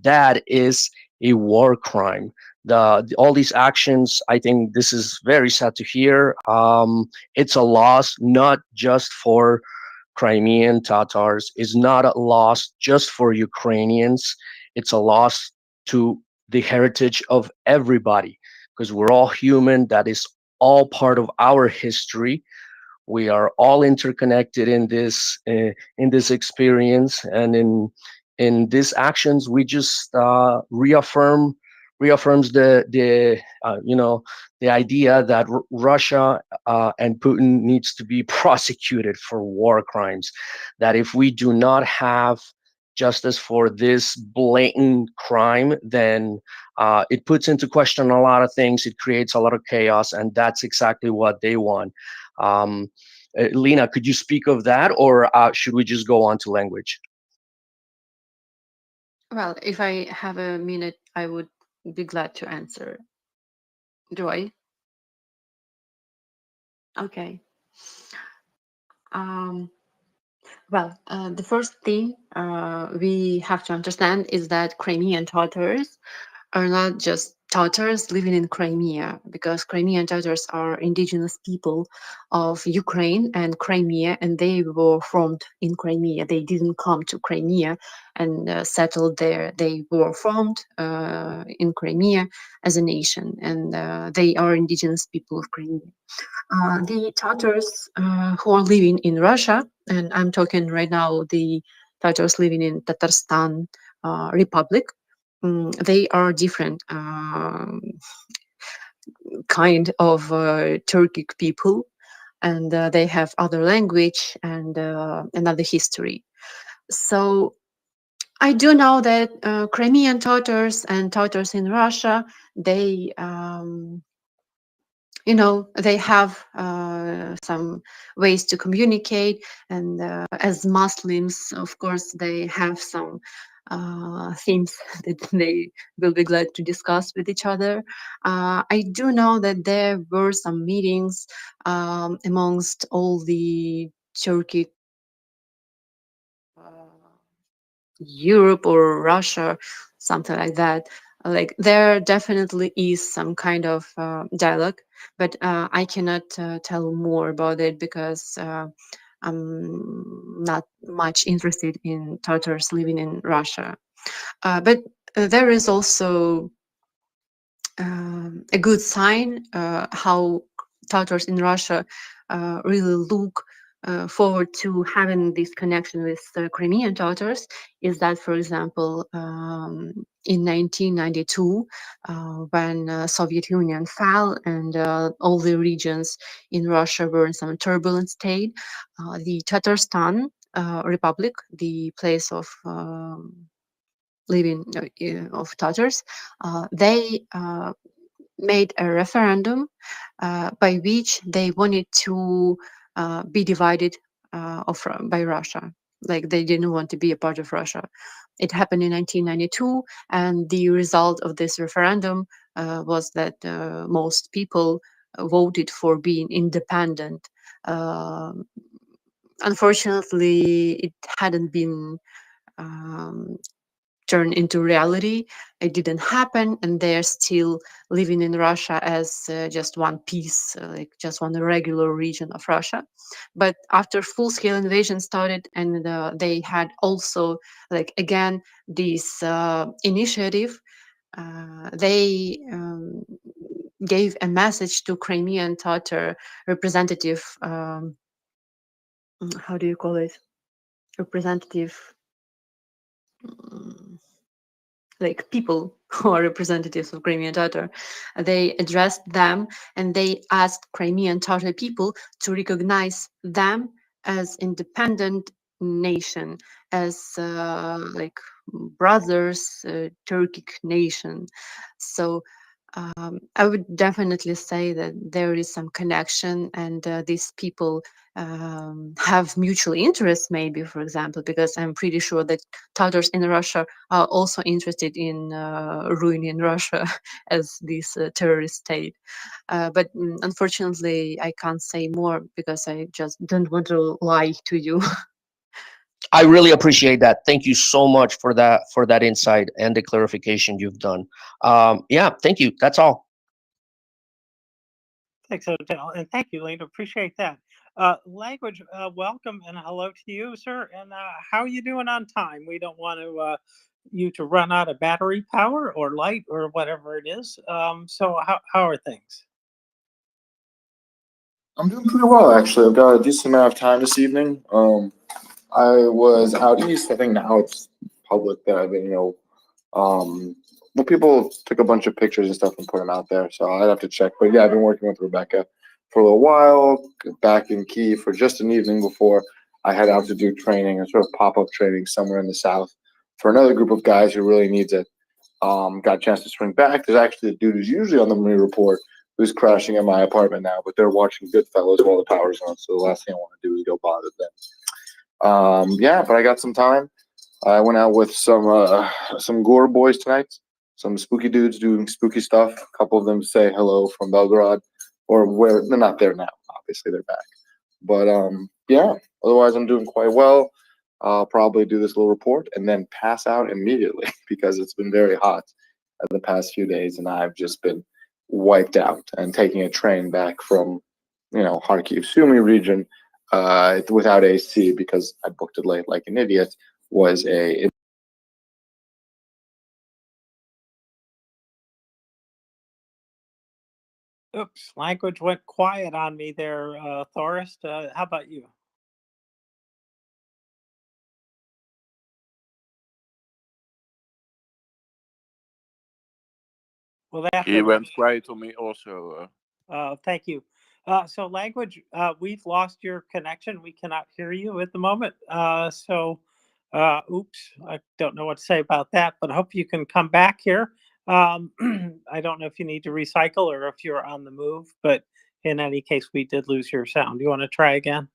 that is a war crime. All these actions, I think this is very sad to hear. It's a loss not just for Crimean Tatars, it's not a loss just for Ukrainians, it's a loss to the heritage of everybody, because we're all human. That is all part of our history. We are all interconnected in this experience, and in these actions, we just reaffirms the idea that Russia and Putin needs to be prosecuted for war crimes. That if we do not have justice for this blatant crime, then it puts into question a lot of things. It creates a lot of chaos, and that's exactly what they want. Lena, could you speak of that, or should we just go on to language? Well, if I have a minute, I would be glad to answer. Do I? Okay. Well, the first thing we have to understand is that Crimean Tatars are not just Tatars living in Crimea, because Crimean Tatars are indigenous people of Ukraine and Crimea, and they were formed in Crimea. They didn't come to Crimea and settled there. They were formed in Crimea as a nation, and they are indigenous people of Crimea. The Tatars who are living in Russia, and I'm talking right now the Tatars living in Tatarstan Republic. They are different kind of Turkic people, and they have other language and another history. So I do know that Crimean Tatars and Tatars in Russia, they they have some ways to communicate, and as Muslims, of course, they have some themes that they will be glad to discuss with each other. I do know that there were some meetings amongst all the Turkic Europe or Russia, something like that. Like there definitely is some kind of dialogue, but I cannot tell more about it because I'm not much interested in Tatars living in Russia. But there is also a good sign how Tatars in Russia really look forward to having this connection with Crimean Tatars is that, for example, in 1992, when Soviet Union fell and all the regions in Russia were in some turbulent state, the Tatarstan Republic, the place of living of Tatars, they made a referendum by which they wanted to be divided by Russia. Like they didn't want to be a part of Russia. It happened in 1992, and the result of this referendum was that most people voted for being independent. Unfortunately, it hadn't been turned into reality. It didn't happen, and they're still living in Russia as just one piece, like just one regular region of Russia. But after full-scale invasion started, and they had also, like again, this initiative, they gave a message to Crimean Tatar representative. How do you call it? Representative. Like people who are representatives of Crimean Tatar, they addressed them and they asked Crimean Tatar people to recognize them as independent nation, as like brothers, Turkic nation. So I would definitely say that there is some connection, and these people have mutual interests, maybe, for example, because I'm pretty sure that Tatars in Russia are also interested in ruining Russia as this terrorist state. But unfortunately, I can't say more because I just don't want to lie to you. I really appreciate that. Thank you so much for that insight and the clarification you've done. Yeah, thank you. That's all. Thanks, Odell, and thank you, Lena. Appreciate that. Language, welcome and hello to you, sir. And how are you doing on time? We don't want to you to run out of battery power or light or whatever it is. So how are things? I'm doing pretty well, actually. I've got a decent amount of time this evening. I was out east. I think now it's public that I've been, well, people took a bunch of pictures and stuff and put them out there, so I'd have to check. But yeah, I've been working with Rebecca for a little while, back in Kyiv for just an evening before I head out to do training, a sort of pop-up training somewhere in the south for another group of guys who really needs it. Got a chance to swing back. There's actually a dude who's usually on the MriyaReport who's crashing at my apartment now, but they're watching Goodfellas while the power's on, so the last thing I want to do is go bother them. Yeah, but I got some time. I went out with some gore boys tonight, some spooky dudes doing spooky stuff. A couple of them say hello from Belgrade, or where they're not there now. Obviously, they're back. But yeah, otherwise I'm doing quite well. I'll probably do this little report and then pass out immediately because it's been very hot the past few days, and I've just been wiped out. And taking a train back from, Kharkiv, Sumy region without AC because I booked it late like an idiot was a Oops, language went quiet on me there, Thorist. How about you? Well, that He went quiet on me also. thank you. So language, we've lost your connection. We cannot hear you at the moment. Oops, I don't know what to say about that, but I hope you can come back here. I don't know if you need to recycle or if you're on the move, but in any case, we did lose your sound. Do you want to try again?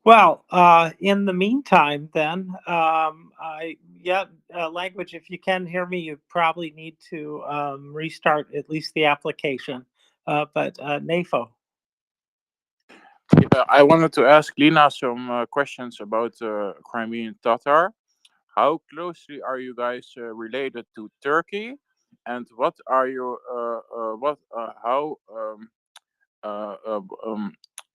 Well, in the meantime, then, language, if you can hear me, you probably need to restart at least the application. NAFO. Yeah, I wanted to ask Lina some questions about Crimean Tatar. How closely are you guys related to Turkey, and what are your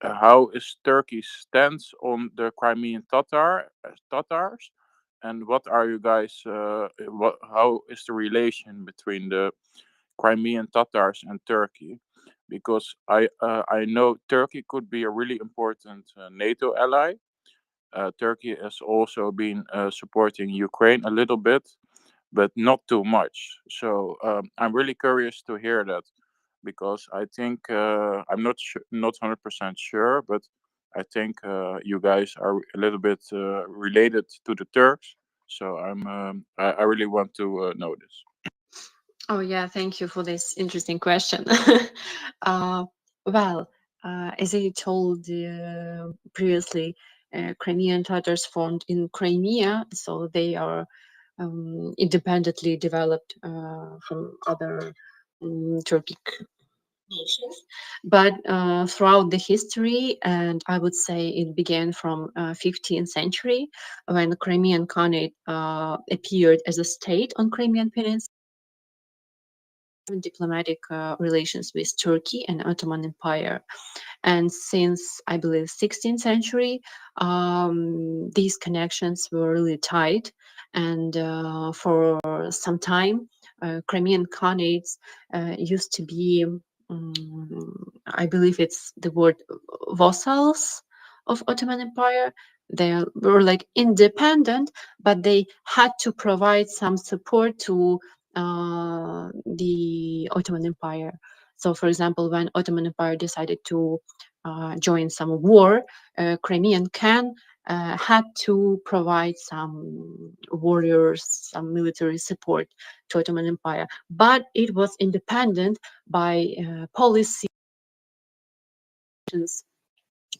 how is Turkey's stance on the Crimean Tatars, and what are you guys how is the relation between the Crimean Tatars and Turkey? Because I know Turkey could be a really important NATO ally. Turkey has also been supporting Ukraine a little bit, but not too much. So I'm really curious to hear that, because I think I'm not 100% sure, but I think you guys are a little bit related to the Turks. So I really want to know this. Oh yeah, thank you for this interesting question. Well, as I told previously, Crimean Tatars formed in Crimea, so they are independently developed from other Turkic nations. But throughout the history, and I would say it began from 15th century, when the Crimean Khanate appeared as a state on Crimean Peninsula, diplomatic relations with Turkey and Ottoman Empire. And since, I believe, 16th century, these connections were really tight. And for some time, Crimean Khanates used to be, I believe it's the word, vassals of Ottoman Empire. They were like independent, but they had to provide some support to the Ottoman Empire. So, for example, when Ottoman Empire decided to join some war, Crimean Khan had to provide some warriors, some military support to Ottoman Empire. But it was independent by policy.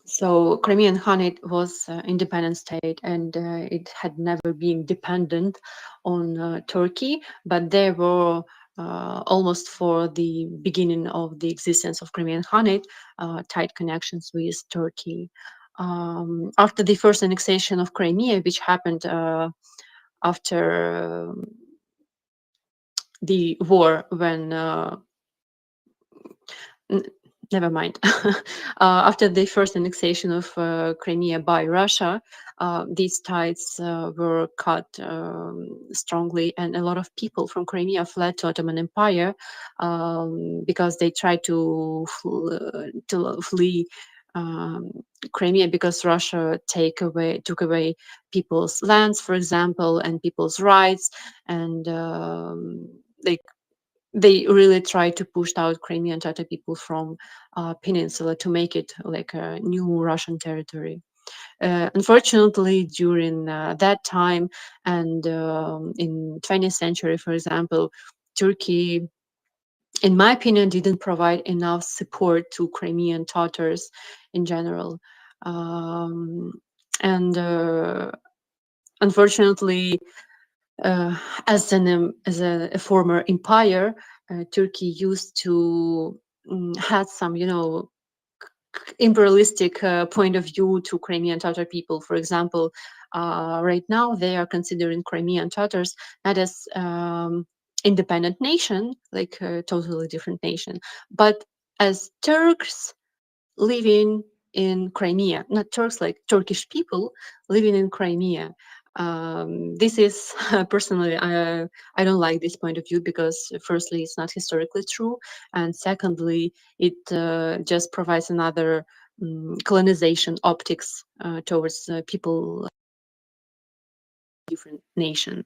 So Crimean Khanate was an independent state, and it had never been dependent on Turkey, but there were almost for the beginning of the existence of Crimean Khanate, tight connections with Turkey. After the first annexation of Crimea, which happened after the war, when never mind. After the first annexation of Crimea by Russia, these ties were cut strongly, and a lot of people from Crimea fled to Ottoman Empire because they tried to flee Crimea, because Russia took away people's lands, for example, and people's rights, and they really tried to push out Crimean Tatar people from peninsula to make it like a new Russian territory. Unfortunately, during that time and in 20th century, for example, Turkey, in my opinion, didn't provide enough support to Crimean Tatars in general. And unfortunately, as a former empire, Turkey used to had some, imperialistic point of view to Crimean Tatar people. For example, right now they are considering Crimean Tatars not as independent nation, like a totally different nation, but as Turks living in Crimea, not Turks, like Turkish people living in Crimea. This is personally, I don't like this point of view, because firstly, it's not historically true, and secondly, it just provides another colonization optics towards people different nation.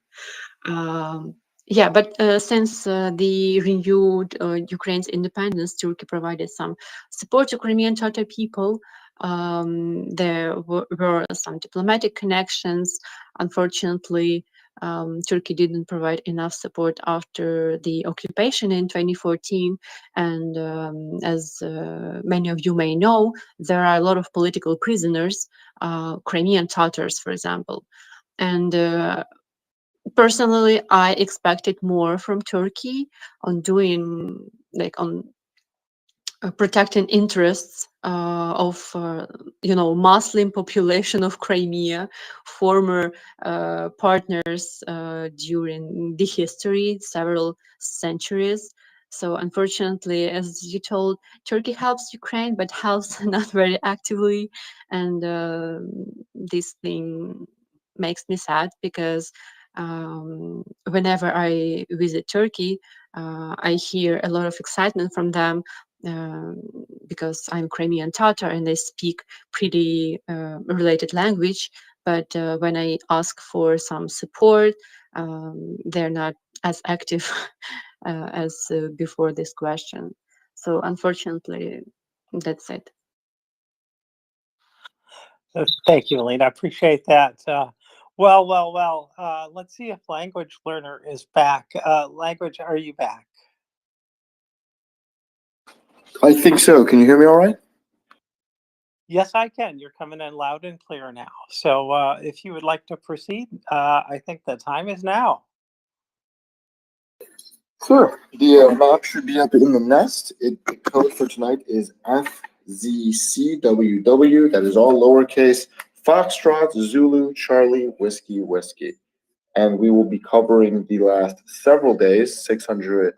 Yeah, but since the renewed Ukraine's independence, Turkey provided some support to Crimean Tatar people. There were some diplomatic connections. Unfortunately, Turkey didn't provide enough support after the occupation in 2014. And as many of you may know, there are a lot of political prisoners, Crimean Tatars, for example. And personally, I expected more from Turkey on doing, like, on protecting interests of Muslim population of Crimea, former partners during the history, several centuries. So unfortunately, as you told, Turkey helps Ukraine, but helps not very actively, and this thing makes me sad because whenever I visit Turkey, I hear a lot of excitement from them because I'm Crimean Tatar and they speak pretty related language. But when I ask for some support, they're not as active as before this question. So unfortunately, that's it. Thank you, Alina. I appreciate that. Well. Let's see if Language Learner is back. Language, are you back? I think so. Can you hear me all right? Yes, I can. You're coming in loud and clear now. So if you would like to proceed, I think the time is now. Sure. The map should be up in the nest. The code for tonight is FZCWW. That is all lowercase. Foxtrot, Zulu, Charlie, Whiskey, Whiskey. And we will be covering the last several days, 600,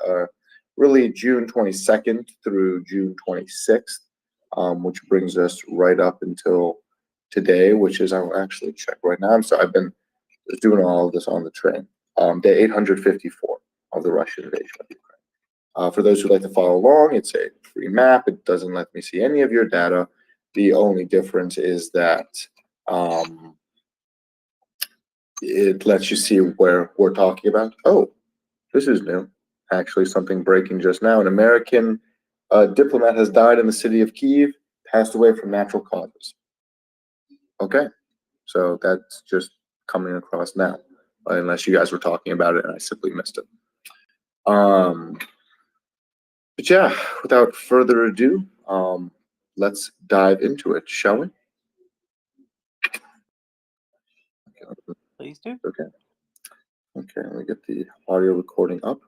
really June 22nd through June 26th, which brings us right up until today, which is, I'll actually check right now. I'm sorry, I've been doing all of this on the train. Day 854 of the Russian invasion of Ukraine. For those who'd like to follow along, it's a free map. It doesn't let me see any of your data. The only difference is that it lets you see where we're talking about. Oh, this is new. Actually, something breaking just now. An American diplomat has died in the city of Kyiv, passed away from natural causes. Okay, so that's just coming across now, unless you guys were talking about it and I simply missed it. But yeah, without further ado, let's dive into it, shall we? Please do. Okay. Okay, let me get the audio recording up.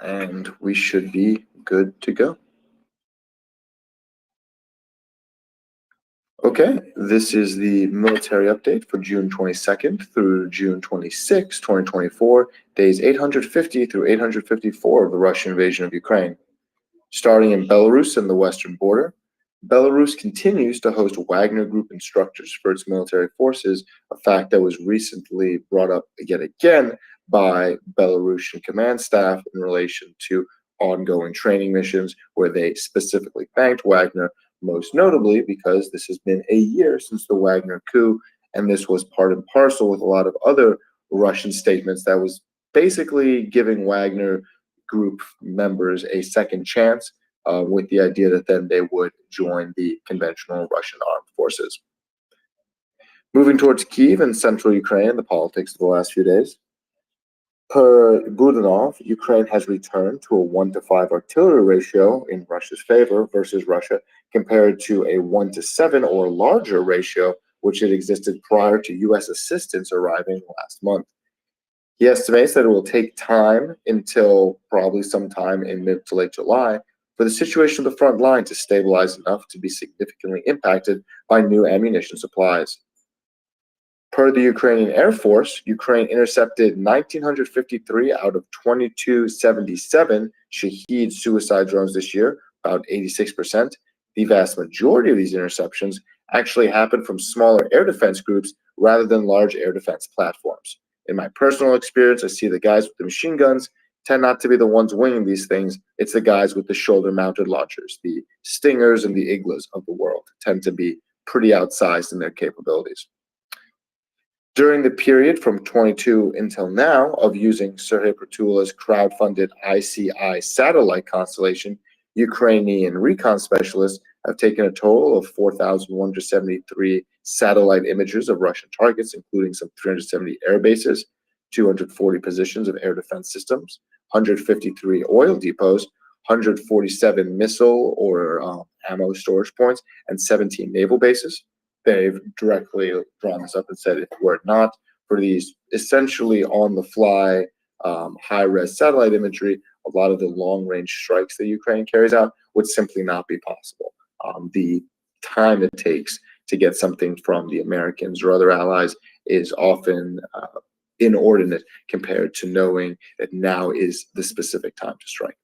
And we should be good to go. Okay, this is the military update for June 22nd through June 26, 2024, days 850 through 854 of the Russian invasion of Ukraine. Starting in Belarus and the western border, Belarus continues to host Wagner Group instructors for its military forces, a fact that was recently brought up yet again by Belarusian command staff in relation to ongoing training missions, where they specifically thanked Wagner, most notably because this has been a year since the Wagner coup, and this was part and parcel with a lot of other Russian statements that was basically giving Wagner Group members a second chance, with the idea that then they would join the conventional Russian armed forces. Moving towards Kyiv and central Ukraine, the politics of the last few days. Per Budanov, Ukraine has returned to a 1-to-5 artillery ratio in Russia's favor versus Russia, compared to a 1-to-7 or larger ratio, which had existed prior to U.S. assistance arriving last month. He estimates that it will take time until probably sometime in mid to late July for the situation of the front line to stabilize enough to be significantly impacted by new ammunition supplies. Per the Ukrainian Air Force, Ukraine intercepted 1,953 out of 2,277 Shahed suicide drones this year, about 86%. The vast majority of these interceptions actually happened from smaller air defense groups rather than large air defense platforms. In my personal experience, I see the guys with the machine guns tend not to be the ones winging these things. It's the guys with the shoulder-mounted launchers. The Stingers and the Iglas of the world tend to be pretty outsized in their capabilities. During the period from 22 until now of using Sergei Prytula's crowd-funded ICI satellite constellation, Ukrainian recon specialists have taken a total of 4,173 satellite images of Russian targets, including some 370 air bases, 240 positions of air defense systems, 153 oil depots, 147 missile or ammo storage points, and 17 naval bases. They've directly drawn this up and said if it were not for these essentially on-the-fly high-res satellite imagery, a lot of the long-range strikes that Ukraine carries out would simply not be possible. The time it takes to get something from the Americans or other allies is often inordinate compared to knowing that now is the specific time to strike.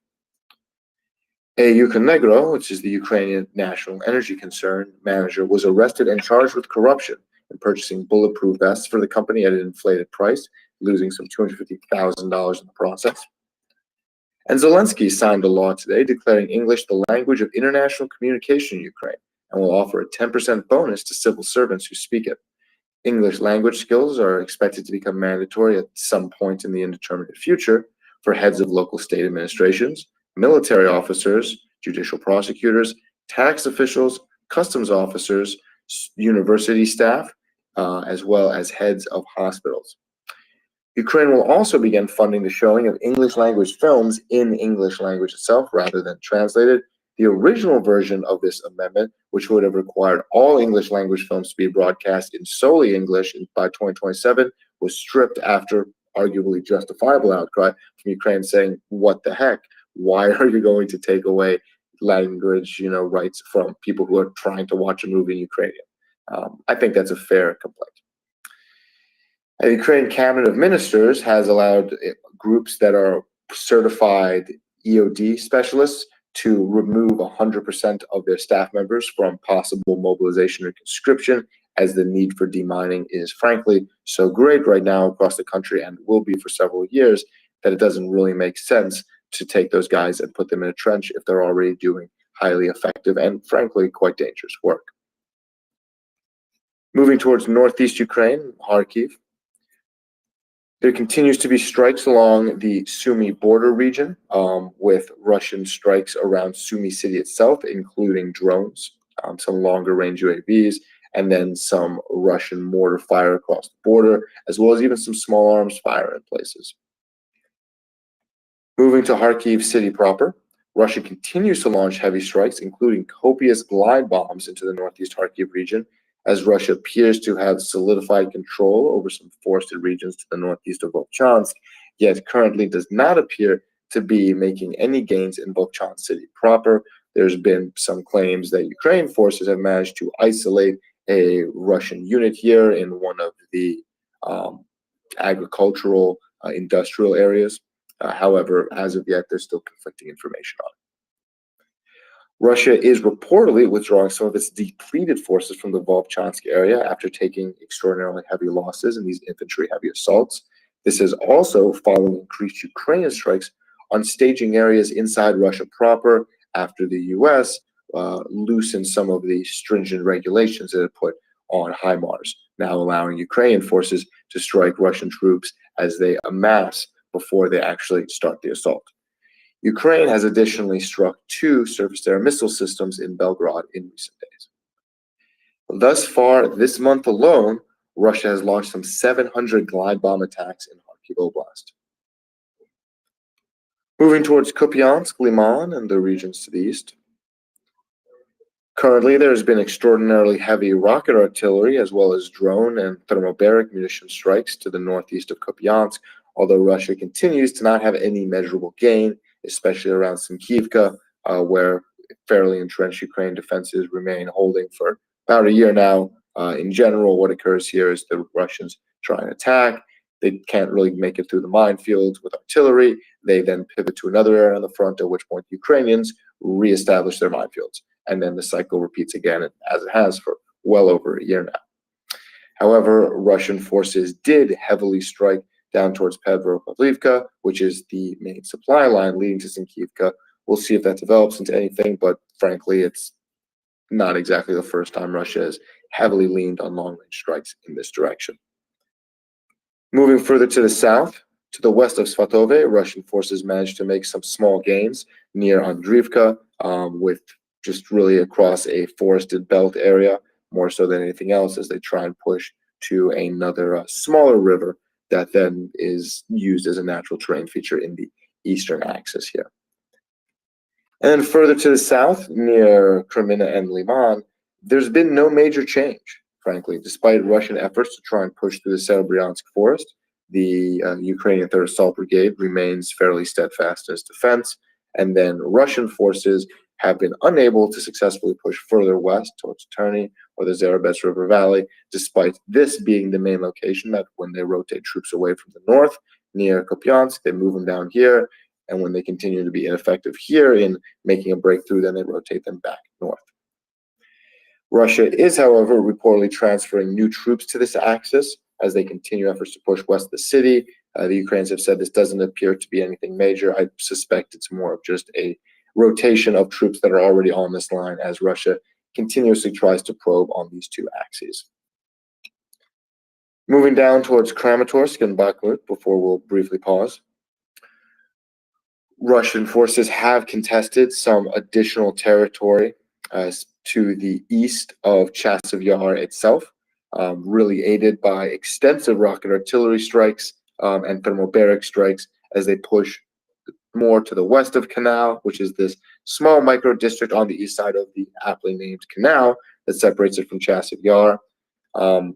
Ukrenegro, which is the Ukrainian national energy concern manager, was arrested and charged with corruption in purchasing bulletproof vests for the company at an inflated price, losing some $250,000 in the process. And Zelensky signed a law today declaring English the language of international communication in Ukraine and will offer a 10% bonus to civil servants who speak it. English language skills are expected to become mandatory at some point in the indeterminate future for heads of local state administrations, military officers, judicial prosecutors, tax officials, customs officers, university staff, as well as heads of hospitals. Ukraine will also begin funding the showing of English language films in English language itself rather than translated. The original version of this amendment, which would have required all English language films to be broadcast in solely English by 2027, was stripped after arguably justifiable outcry from Ukraine saying, what the heck? Why are you going to take away language, rights from people who are trying to watch a movie in Ukrainian? I think that's a fair complaint. The Ukraine Cabinet of Ministers has allowed groups that are certified EOD specialists to remove 100% of their staff members from possible mobilization or conscription, as the need for demining is frankly so great right now across the country and will be for several years that it doesn't really make sense to take those guys and put them in a trench if they're already doing highly effective and frankly quite dangerous work. Moving towards northeast Ukraine, Kharkiv, there continues to be strikes along the Sumy border region with Russian strikes around Sumy city itself, including drones, some longer range UAVs, and then some Russian mortar fire across the border, as well as even some small arms fire in places. Moving to Kharkiv city proper, Russia continues to launch heavy strikes, including copious glide bombs into the northeast Kharkiv region, as Russia appears to have solidified control over some forested regions to the northeast of Volchansk, yet currently does not appear to be making any gains in Volchansk city proper. There's been some claims that Ukraine forces have managed to isolate a Russian unit here in one of the agricultural industrial areas. However, as of yet, there's still conflicting information on it. Russia is reportedly withdrawing some of its depleted forces from the Volchansk area after taking extraordinarily heavy losses in these infantry heavy assaults. This is also following increased Ukrainian strikes on staging areas inside Russia proper after the U.S. Loosened some of the stringent regulations that it put on HIMARS, now allowing Ukrainian forces to strike Russian troops as they amass before they actually start the assault. Ukraine has additionally struck 2 surface-to-air missile systems in Belgrade in recent days. Thus far, this month alone, Russia has launched some 700 glide bomb attacks in Kharkiv Oblast. Moving towards Kupiansk, Liman, and the regions to the east. Currently, there has been extraordinarily heavy rocket artillery as well as drone and thermobaric munition strikes to the northeast of Kupiansk, although Russia continues to not have any measurable gain, especially around Sinkivka, where fairly entrenched Ukraine defenses remain holding for about a year now. In general, what occurs here is the Russians try and attack. They can't really make it through the minefields with artillery. They then pivot to another area on the front, at which point the Ukrainians reestablish their minefields. And then the cycle repeats again, as it has for well over a year now. However, Russian forces did heavily strike down towards Pedro-Pavlivka, which is the main supply line leading to Sinkivka. We'll see if that develops into anything, but frankly, it's not exactly the first time Russia has heavily leaned on long-range strikes in this direction. Moving further to the south, to the west of Svatove, Russian forces managed to make some small gains near Andriivka, with just really across a forested belt area, more so than anything else, as they try and push to another smaller river that then is used as a natural terrain feature in the eastern axis here. And then further to the south, near Kremina and Liman, there's been no major change, frankly, despite Russian efforts to try and push through the Serebryansk forest. The Ukrainian 3rd Assault Brigade remains fairly steadfast in its defense, and then Russian forces have been unable to successfully push further west towards Terny or the Zarabets River Valley, despite this being the main location that when they rotate troops away from the north near Kupiansk, they move them down here, and when they continue to be ineffective here in making a breakthrough, then they rotate them back north. Russia is, however, reportedly transferring new troops to this axis as they continue efforts to push west of the city. The Ukrainians have said this doesn't appear to be anything major. I suspect it's more of just a rotation of troops that are already on this line as Russia continuously tries to probe on these two axes. Moving down towards Kramatorsk and Bakhmut before we'll briefly pause. Russian forces have contested some additional territory to the east of Chasiv Yar itself, really aided by extensive rocket artillery strikes and thermobaric strikes as they push more to the west of Canal, which is this small micro district on the east side of the aptly named canal that separates it from Chasiv Yar.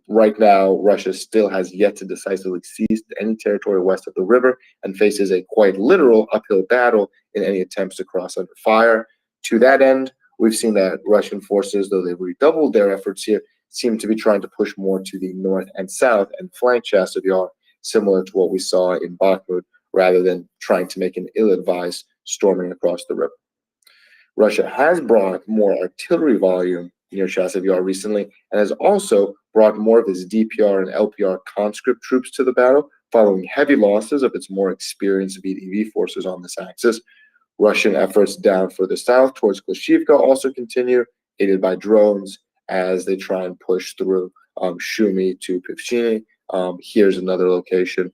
Right now, Russia still has yet to decisively seize any territory west of the river and faces a quite literal uphill battle in any attempts to cross under fire. To that end, we've seen that Russian forces, though they've redoubled their efforts here, seem to be trying to push more to the north and south and flank Chasiv Yar, similar to what we saw in Bakhmut, rather than trying to make an ill-advised storming across the river. Russia has brought more artillery volume near Chasiv Yar recently and has also brought more of its DPR and LPR conscript troops to the battle, following heavy losses of its more experienced VDV forces on this axis. Russian efforts down further south towards Klashivka also continue, aided by drones as they try and push through Shumi to Pivshini. Here's another location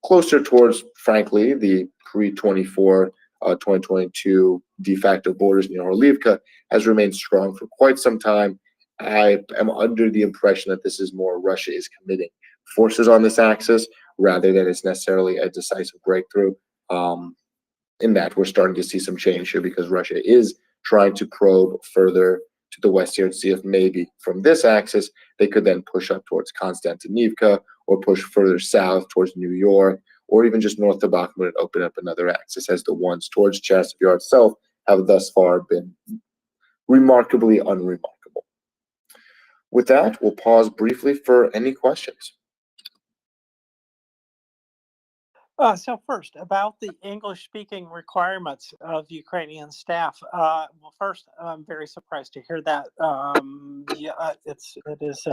closer towards, frankly, the pre-24 2022 de facto borders near Orlivka has remained strong for quite some time. I am under the impression that this is more Russia is committing forces on this axis rather than it's necessarily a decisive breakthrough. In that we're starting to see some change here because Russia is trying to probe further to the west here and see if maybe from this axis they could then push up towards Konstantinivka or push further south towards New York, or even just north of Bakhmut and open up another axis, as the ones towards Chasiv Yar itself have thus far been remarkably unremarkable. With that, we'll pause briefly for any questions. So first, about the English-speaking requirements of Ukrainian staff. Well, first, I'm very surprised to hear that. Yeah, it is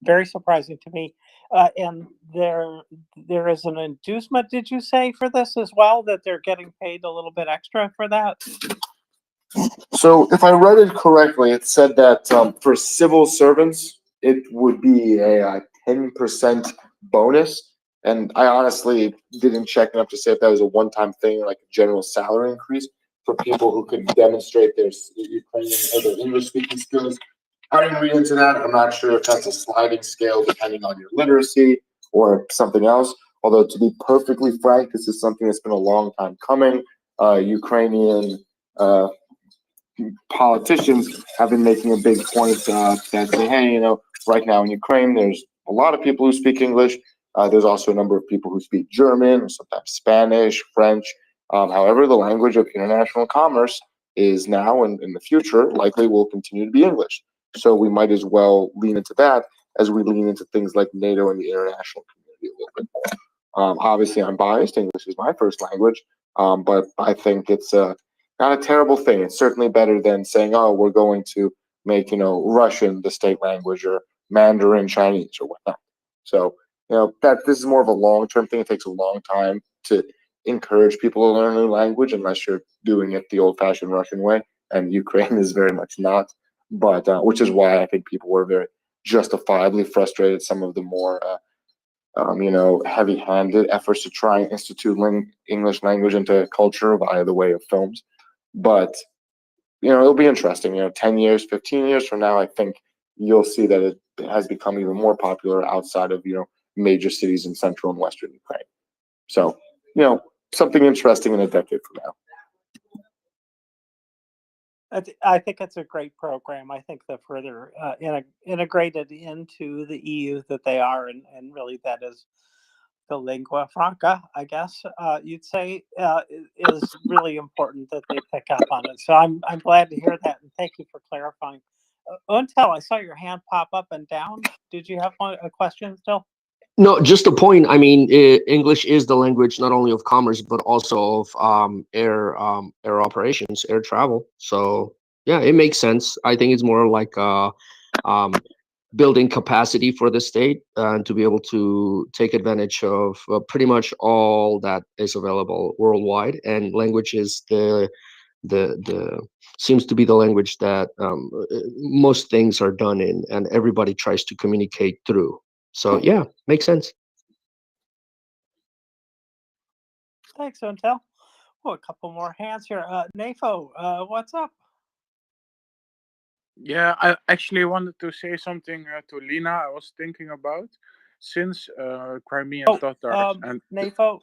very surprising to me. And there is an inducement, did you say, for this as well, that they're getting paid a little bit extra for that? So if I read it correctly, it said that for civil servants, it would be a 10% bonus. And I honestly didn't check enough to say if that was a one-time thing, like a general salary increase for people who could demonstrate their Ukrainian or their English-speaking skills. I didn't read into that. I'm not sure if that's a sliding scale depending on your literacy or something else. Although, to be perfectly frank, this is something that's been a long time coming. Ukrainian politicians have been making a big point that say, hey, right now in Ukraine, there's a lot of people who speak English. There's also a number of people who speak German, or sometimes Spanish, French. However, the language of international commerce is now and in the future likely will continue to be English. So we might as well lean into that as we lean into things like NATO and the international community a little bit more. Obviously, I'm biased. English is my first language, but I think it's not a terrible thing. It's certainly better than saying, oh, we're going to make, Russian the state language or Mandarin Chinese or whatnot. So, that this is more of a long-term thing. It takes a long time to encourage people to learn a new language unless you're doing it the old-fashioned Russian way, and Ukraine is very much not. But which is why I think people were very justifiably frustrated. Some of the more heavy-handed efforts to try and institute English language into culture via the way of films. But it'll be interesting. 10 years, 15 years from now, I think you'll see that it has become even more popular outside of major cities in central and western Ukraine. So something interesting in a decade from now. I think it's a great program. I think the further integrated into the EU that they are, and really that is the lingua franca, I guess you'd say, is really important that they pick up on it. So I'm glad to hear that, and thank you for clarifying. Until I saw your hand pop up and down. Did you have a question still? No, just a point. I mean, English is the language not only of commerce but also of air operations, air travel. So yeah, it makes sense. I think it's more like building capacity for the state to be able to take advantage of pretty much all that is available worldwide. And language is the seems to be the language that most things are done in, and everybody tries to communicate through. So yeah, makes sense. Thanks, Until. Well, a couple more hands here. Nafo, what's up? Yeah, I actually wanted to say something to Lina. I was thinking about since Crimean Tatars and Nafo,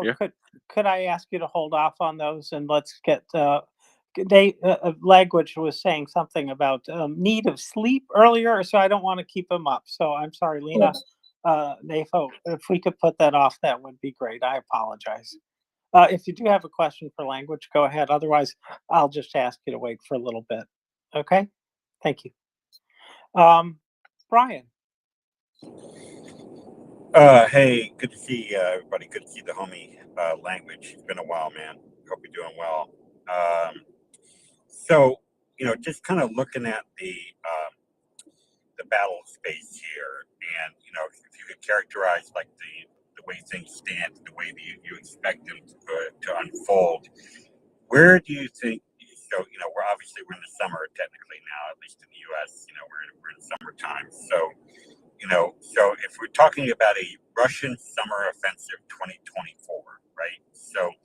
yeah. could I ask you to hold off on those, and let's get language was saying something about need of sleep earlier, so I don't want to keep him up. So I'm sorry, Lina. Nafo, if we could put that off, that would be great. I apologize. If you do have a question for language, go ahead. Otherwise, I'll just ask you to wait for a little bit. Okay? Thank you. Brian. Hey, good to see everybody. Good to see the homie language. It's been a while, man. Hope you're doing well. So, just kind of looking at the battle space here, and if you could characterize like the way things stand, the way that you expect them to unfold, where do you think? So, we're in the summer technically now, at least in the U.S. We're in summertime. So, so if we're talking about a Russian summer offensive 2024, right? So,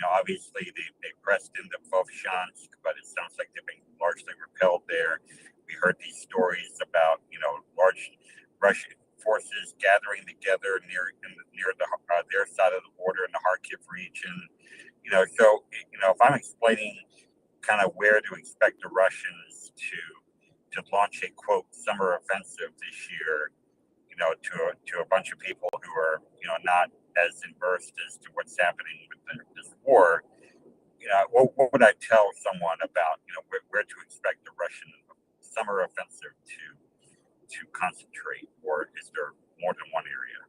obviously they pressed into Vovchansk, but it sounds like they've been largely repelled there. We heard these stories about, large Russian forces gathering together near their side of the border in the Kharkiv region. So, if I'm explaining kind of where to expect the Russians to launch a quote summer offensive this year, to a bunch of people who are not as immersed as to what's happening with this war, what would I tell someone about where to expect the Russian summer offensive to concentrate, or is there more than one area?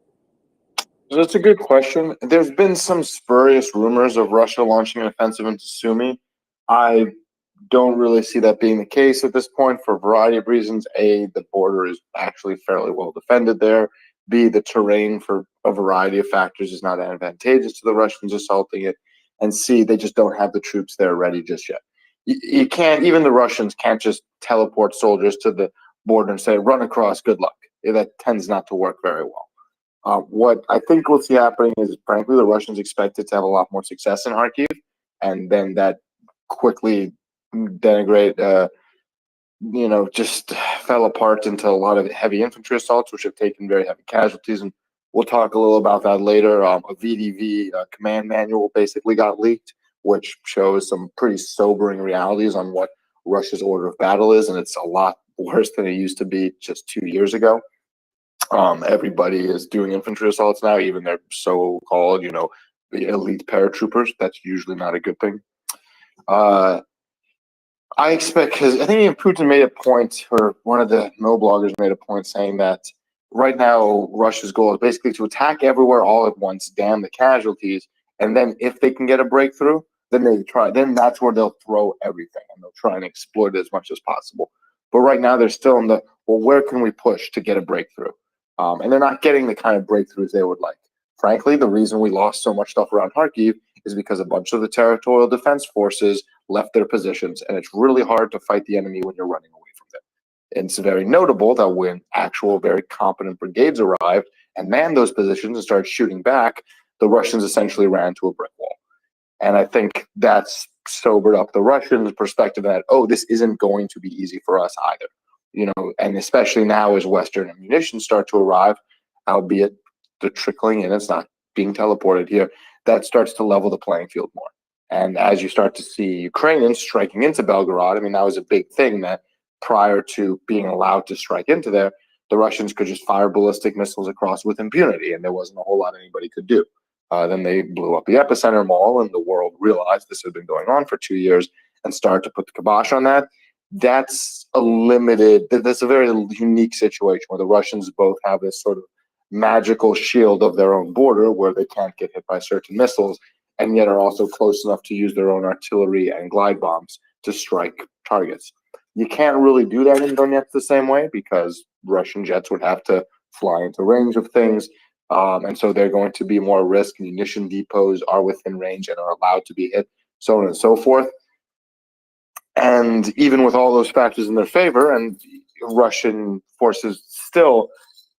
That's a good question. There's been some spurious rumors of Russia launching an offensive into Sumy. I don't really see that being the case at this point for a variety of reasons. A, the border is actually fairly well defended there. B, the terrain for a variety of factors is not advantageous to the Russians assaulting it. And C, they just don't have the troops there ready just yet. You can't, even the Russians can't just teleport soldiers to the border and say, run across, good luck. That tends not to work very well. What I think we'll see happening is, frankly, the Russians expected to have a lot more success in Kharkiv, and then that quickly just fell apart into a lot of heavy infantry assaults, which have taken very heavy casualties. And we'll talk a little about that later. A VDV command manual basically got leaked, which shows some pretty sobering realities on what Russia's order of battle is, and it's a lot worse than it used to be just 2 years ago. Everybody is doing infantry assaults now, even their so-called, the elite paratroopers. That's usually not a good thing. I expect, because I think Putin made a point, or one of the Mo bloggers made a point saying that right now Russia's goal is basically to attack everywhere all at once, damn the casualties, and then if they can get a breakthrough, then that's where they'll throw everything and they'll try and exploit it as much as possible. But right now they're still in the, well, where can we push to get a breakthrough? And they're not getting the kind of breakthroughs they would like. Frankly, the reason we lost so much stuff around Kharkiv is because a bunch of the territorial defense forces left their positions, and it's really hard to fight the enemy when you're running away from them. And it's very notable that when actual very competent brigades arrived, and manned those positions and started shooting back, the Russians essentially ran to a brick wall. And I think that's sobered up the Russians' perspective that, oh, this isn't going to be easy for us either. And especially now as Western ammunition start to arrive, albeit the trickling in, it's not being teleported here, that starts to level the playing field more. And as you start to see Ukrainians striking into Belgorod, I mean, that was a big thing that prior to being allowed to strike into there, the Russians could just fire ballistic missiles across with impunity, and there wasn't a whole lot anybody could do. Then they blew up the epicenter mall, and the world realized this had been going on for 2 years and started to put the kibosh on that. That's a very unique situation where the Russians both have this sort of magical shield of their own border where they can't get hit by certain missiles, and yet are also close enough to use their own artillery and glide bombs to strike targets. You can't really do that in Donetsk the same way because Russian jets would have to fly into range of things. And so they're going to be more risk. Munition depots are within range and are allowed to be hit, so on and so forth. And even with all those factors in their favor, and Russian forces still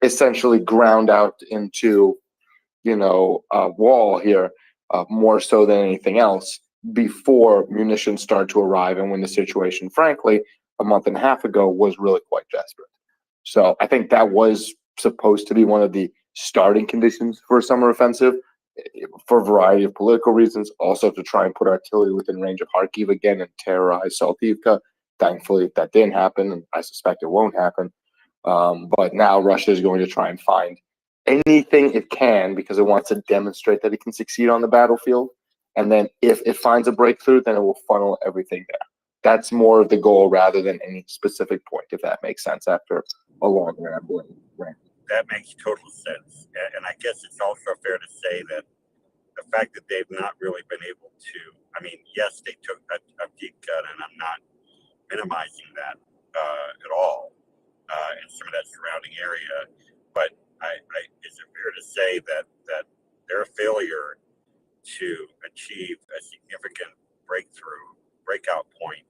essentially ground out into, a wall here, more so than anything else, before munitions start to arrive, and when the situation, frankly, a month and a half ago was really quite desperate. So I think that was supposed to be one of the starting conditions for a summer offensive for a variety of political reasons, also to try and put artillery within range of Kharkiv again and terrorize Saltivka. Thankfully, that didn't happen, and I suspect it won't happen. But now Russia is going to try and find anything it can because it wants to demonstrate that it can succeed on the battlefield. And then if it finds a breakthrough, then it will funnel everything there. That's more of the goal rather than any specific point, if that makes sense after a long rambling rant. That makes total sense. And I guess it's also fair to say that the fact that they've not really been able to, I mean, yes, they took a deep cut, and I'm not minimizing that at all in some of that surrounding area. But is it fair to say that their failure to achieve a significant breakout point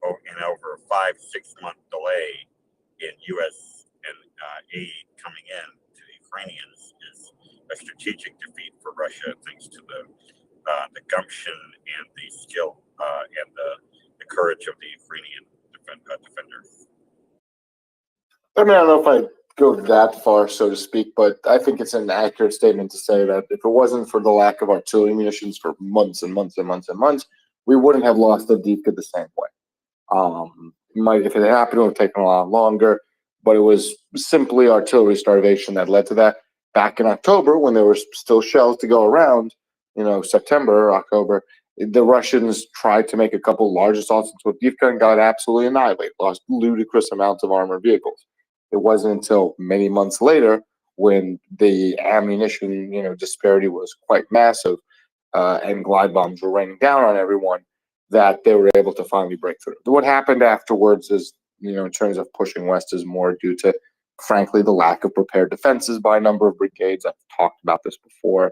in over a 5-6 month delay in U.S. and aid coming in to the Ukrainians is a strategic defeat for Russia, thanks to the gumption and the skill and the courage of the Ukrainian defenders. I mean, I don't know if I go that far, so to speak, but I think it's an accurate statement to say that if it wasn't for the lack of artillery munitions for months and months and months and months, we wouldn't have lost Avdiivka the same way. If it had happened, it would have taken a lot longer, but it was simply artillery starvation that led to that. Back in October, when there were still shells to go around, September, October, the Russians tried to make a couple large assaults into Avdiivka and got absolutely annihilated, lost ludicrous amounts of armored vehicles. It wasn't until many months later, when the ammunition, disparity was quite massive, and glide bombs were raining down on everyone, that they were able to finally break through. What happened afterwards is, in terms of pushing west, is more due to, frankly, the lack of prepared defenses by a number of brigades. I've talked about this before.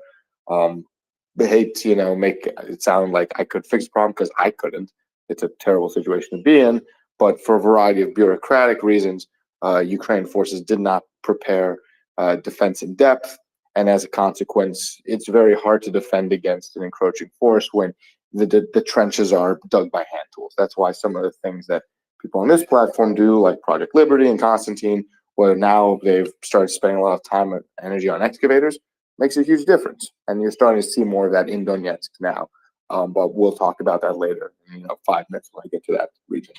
They hate to, make it sound like I could fix the problem, because I couldn't. It's a terrible situation to be in. But for a variety of bureaucratic reasons, Ukraine forces did not prepare defense in depth. And as a consequence, it's very hard to defend against an encroaching force when the trenches are dug by hand tools. That's why some of the things that people on this platform do, like Project Liberty and Constantine, where now they've started spending a lot of time and energy on excavators, makes a huge difference. And you're starting to see more of that in Donetsk now. But we'll talk about that later in 5 minutes when I get to that region.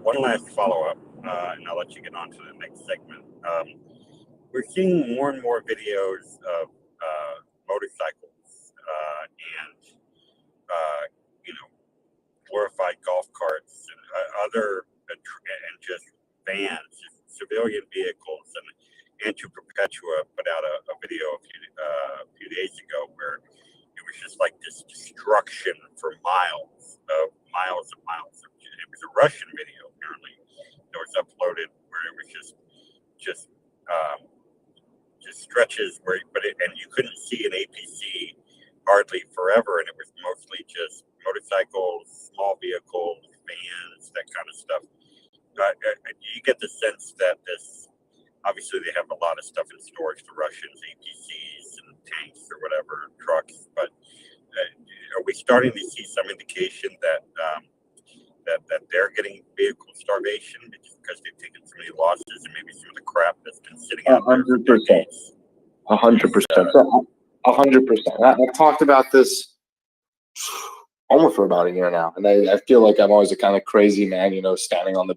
One last follow-up, and I'll let you get on to the next segment. We're seeing more and more videos of motorcycles and glorified golf carts and other and just vans, civilian vehicles, and to Perpetua put out a video a few days ago where it was just like this destruction for miles of miles. It was a Russian video apparently that was uploaded where it was just stretches and you couldn't see an APC hardly forever, and it was mostly just motorcycles, small vehicles, vans, that kind of stuff. You get the sense that this obviously they have a lot of stuff in storage, the Russians, APCs and tanks or whatever, trucks. But are we starting to see some indication that that they're getting vehicle starvation because they've taken so many losses and maybe some of the crap that's been sitting out there for 100%. decades? 100%. 100%. I've talked about this almost for about a year now, and I feel like I'm always a kind of crazy man, standing on the.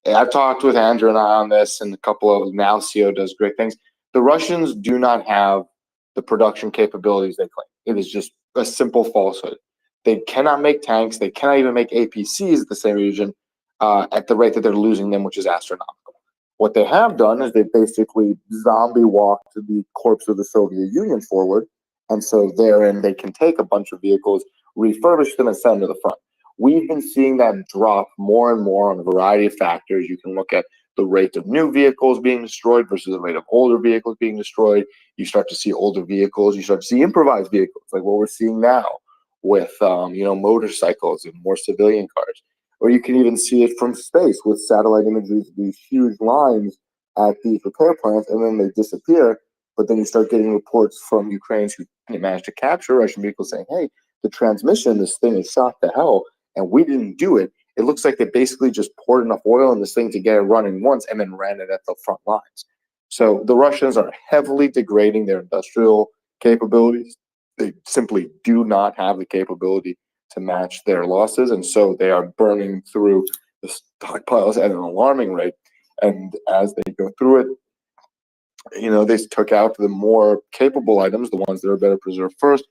I've talked with Andrew and I on this, and a couple of now CEO does great things. The Russians do not have the production capabilities they claim. It is just a simple falsehood. They cannot make tanks. They cannot even make APCs at the same region at the rate that they're losing them, which is astronomical. What they have done is they basically zombie walked the corpse of the Soviet Union forward, and so therein they can take a bunch of vehicles, refurbish them, and send them to the front. We've been seeing that drop more and more on a variety of factors. You can look at the rate of new vehicles being destroyed versus the rate of older vehicles being destroyed. You start to see older vehicles. You start to see improvised vehicles, like what we're seeing now with motorcycles and more civilian cars. Or you can even see it from space with satellite images, these huge lines at these repair plants, and then they disappear. But then you start getting reports from Ukrainians who managed to capture Russian vehicles saying, hey, the transmission, this thing is shot to hell, and we didn't do it. It looks like they basically just poured enough oil in this thing to get it running once and then ran it at the front lines. So the Russians are heavily degrading their industrial capabilities. They simply do not have the capability to match their losses, and so they are burning through the stockpiles at an alarming rate. And as they go through it, they took out the more capable items, the ones that are better preserved first.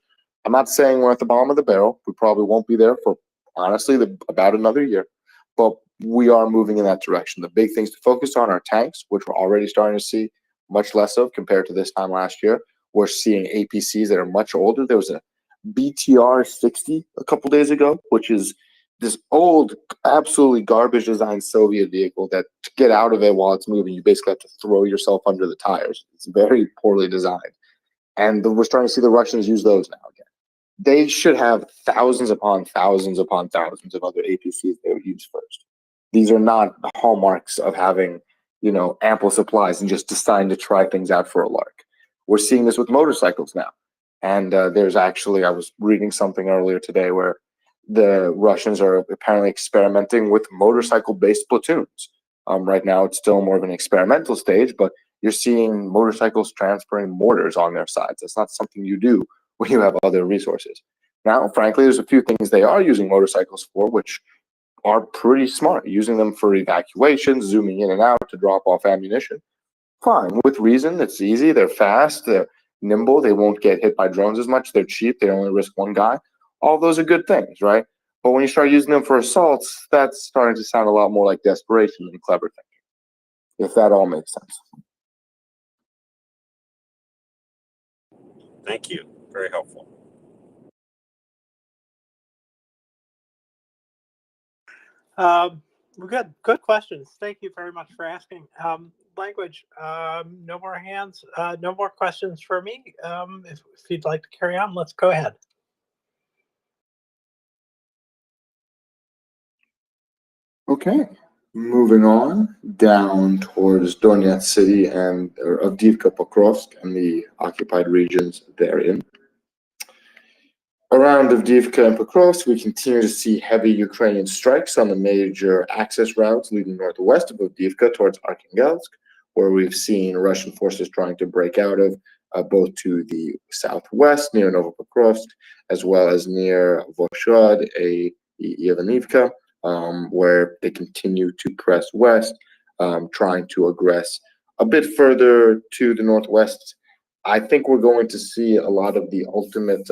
I'm not saying we're at the bottom of the barrel. We probably won't be there for, honestly, about another year. But we are moving in that direction. The big things to focus on are tanks, which we're already starting to see much less of compared to this time last year. We're seeing APCs that are much older. There was a BTR 60 a couple days ago, which is this old, absolutely garbage designed Soviet vehicle that to get out of it while it's moving, you basically have to throw yourself under the tires. It's very poorly designed. And we're starting to see the Russians use those now again. They should have thousands upon thousands upon thousands of other APCs they would use first. These are not hallmarks of having, ample supplies and just deciding to try things out for a lark. We're seeing this with motorcycles now. And there's actually, I was reading something earlier today where the Russians are apparently experimenting with motorcycle-based platoons. Right now, it's still more of an experimental stage, but you're seeing motorcycles transferring mortars on their sides. That's not something you do when you have other resources. Now, frankly, there's a few things they are using motorcycles for, which are pretty smart, using them for evacuations, zooming in and out to drop off ammunition. Fine, with reason. It's easy. They're fast. They're nimble. They won't get hit by drones as much. They're cheap. They only risk one guy. All those are good things, right? But when you start using them for assaults, that's starting to sound a lot more like desperation than clever thinking, if that all makes sense. Thank you. Very helpful. We've got good questions. Thank you very much for asking. Language, no more hands, no more questions for me. If you'd like to carry on, let's go ahead. Okay, moving on down towards Donetsk city and Avdiivka, Pokrovsk, and the occupied regions therein. Around Avdiivka and Pokrovsk, we continue to see heavy Ukrainian strikes on the major access routes leading northwest of Avdiivka towards Arkhangelsk, where we've seen Russian forces trying to break out of both to the southwest near Novopokrovsk, as well as near Voshrad, Ivanivka, where they continue to press west, trying to aggress a bit further to the northwest. I think we're going to see a lot of the ultimate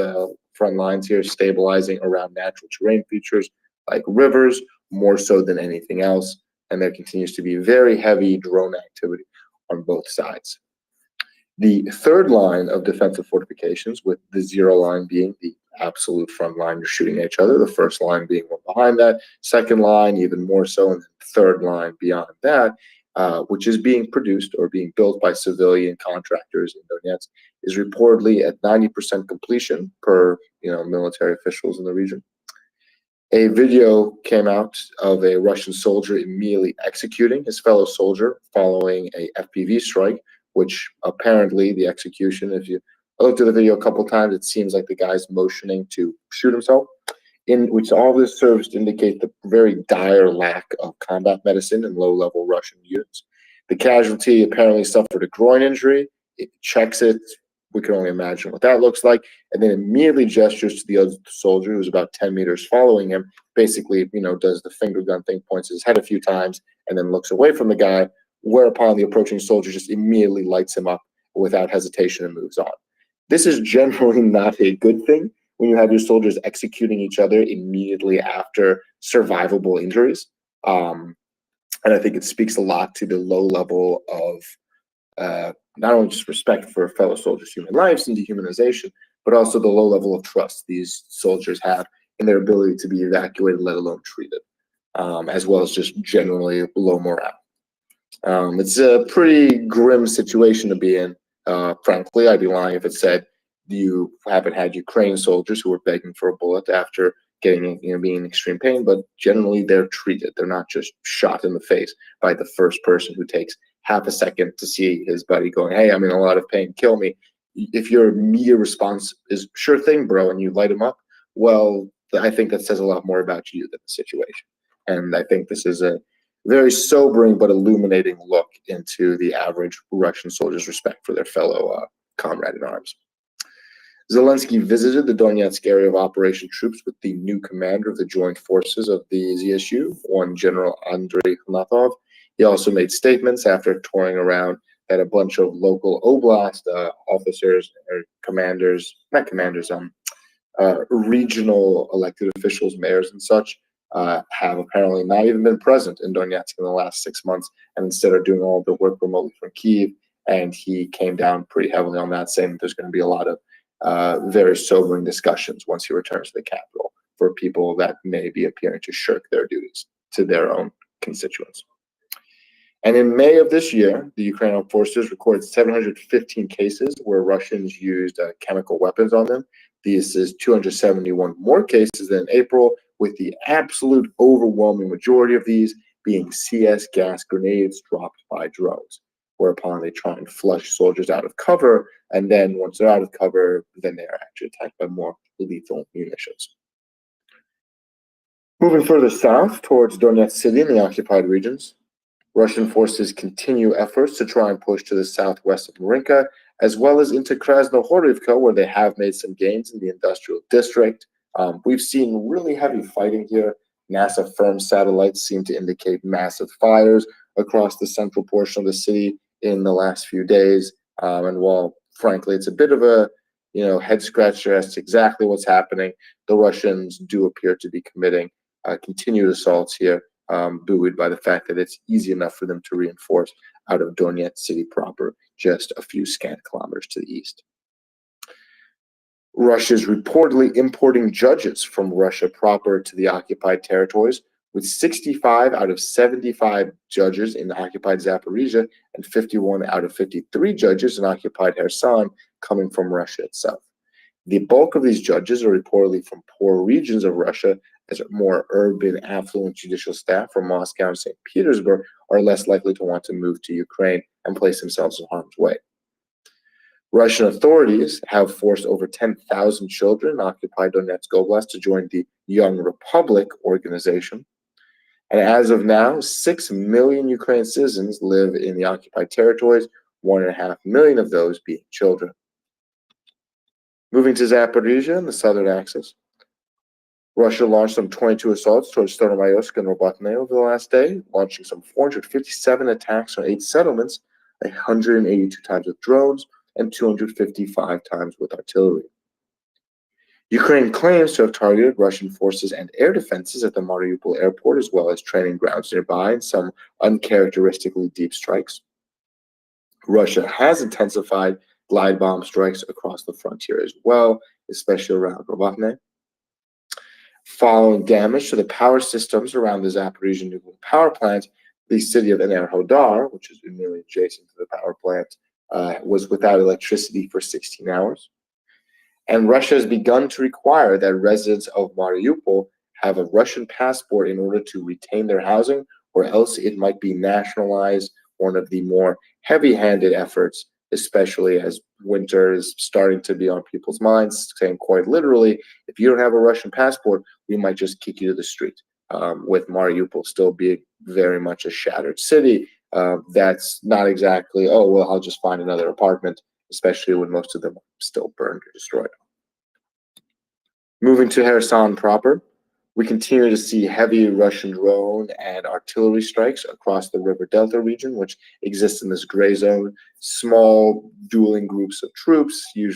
front lines here stabilizing around natural terrain features like rivers, more so than anything else. And there continues to be very heavy drone activity on both sides. The third line of defensive fortifications, with the zero line being the absolute front line, you're shooting at each other, the first line being one behind that, second line even more so, and then third line beyond that, which is being produced or being built by civilian contractors in Donetsk, is reportedly at 90% completion per military officials in the region. A video came out of a Russian soldier immediately executing his fellow soldier following a FPV strike, which apparently the execution, I looked at the video a couple times, it seems like the guy's motioning to shoot himself, in which all this serves to indicate the very dire lack of combat medicine in low-level Russian units. The casualty apparently suffered a groin injury. It checks it. We can only imagine what that looks like, and then immediately gestures to the other soldier who's about 10 meters following him, basically, does the finger gun thing, points his head a few times, and then looks away from the guy, whereupon the approaching soldier just immediately lights him up without hesitation and moves on. This is generally not a good thing when you have your soldiers executing each other immediately after survivable injuries. And I think it speaks a lot to the low level of not only just respect for fellow soldiers' human lives and dehumanization, but also the low level of trust these soldiers have in their ability to be evacuated, let alone treated, as well as just generally low morale. It's a pretty grim situation to be in. Frankly, I'd be lying if it said you haven't had Ukrainian soldiers who were begging for a bullet after getting, being in extreme pain, but generally they're treated. They're not just shot in the face by the first person who takes half a second to see his buddy going, hey, I'm in a lot of pain, kill me. If your immediate response is sure thing, bro, and you light him up, well, I think that says a lot more about you than the situation. And I think this is a very sobering but illuminating look into the average Russian soldier's respect for their fellow comrade in arms. Zelensky visited the Donetsk area of operation troops with the new commander of the joint forces of the ZSU, one General Andrei Khnatov. He also made statements after touring around that a bunch of local oblast officers or commanders, not commanders, regional elected officials, mayors and such, have apparently not even been present in Donetsk in the last 6 months and instead are doing all the work remotely from Kyiv. And he came down pretty heavily on that, saying that there's going to be a lot of very sobering discussions once he returns to the capital for people that may be appearing to shirk their duties to their own constituents. And in May of this year, the Ukrainian forces recorded 715 cases where Russians used chemical weapons on them. This is 271 more cases than in April, with the absolute overwhelming majority of these being CS gas grenades dropped by drones, whereupon they try and flush soldiers out of cover, and then once they're out of cover, then they are actually attacked by more lethal munitions. Moving further south towards Donetsk City in the occupied regions, Russian forces continue efforts to try and push to the southwest of Marinka, as well as into Krasnohorivka, where they have made some gains in the industrial district. We've seen really heavy fighting here. NASA firm satellites seem to indicate massive fires across the central portion of the city in the last few days. And while, frankly, it's a bit of a head scratcher as to exactly what's happening, the Russians do appear to be committing continued assaults here, buoyed by the fact that it's easy enough for them to reinforce out of Donetsk city proper, just a few scant kilometers to the east. Russia is reportedly importing judges from Russia proper to the occupied territories, with 65 out of 75 judges in occupied Zaporizhia and 51 out of 53 judges in occupied Kherson coming from Russia itself. The bulk of these judges are reportedly from poor regions of Russia, as more urban, affluent judicial staff from Moscow and St. Petersburg are less likely to want to move to Ukraine and place themselves in harm's way. Russian authorities have forced over 10,000 children in occupied Donetsk Oblast to join the Young Republic organization. And as of now, 6 million Ukrainian citizens live in the occupied territories, 1.5 million of those being children. Moving to Zaporizhia and the southern axis, Russia launched some 22 assaults towards Staromayorsk and Robatne over the last day, launching some 457 attacks on 8 settlements, 182 times with drones, and 255 times with artillery. Ukraine claims to have targeted Russian forces and air defenses at the Mariupol airport, as well as training grounds nearby, in some uncharacteristically deep strikes. Russia has intensified glide bomb strikes across the frontier as well, especially around Robatne. Following damage to the power systems around the Zaporizhzhia nuclear power plant, the city of Enerhodar, which is nearly adjacent to the power plant, was without electricity for 16 hours. And Russia has begun to require that residents of Mariupol have a Russian passport in order to retain their housing, or else it might be nationalized, one of the more heavy-handed efforts, especially as winter is starting to be on people's minds, saying quite literally, if you don't have a Russian passport, we might just kick you to the street. With Mariupol still being very much a shattered city, that's not exactly, oh, well, I'll just find another apartment, especially when most of them are still burned or destroyed. Moving to Kherson proper, we continue to see heavy Russian drone and artillery strikes across the River Delta region, which exists in this gray zone. Small dueling groups of troops, usually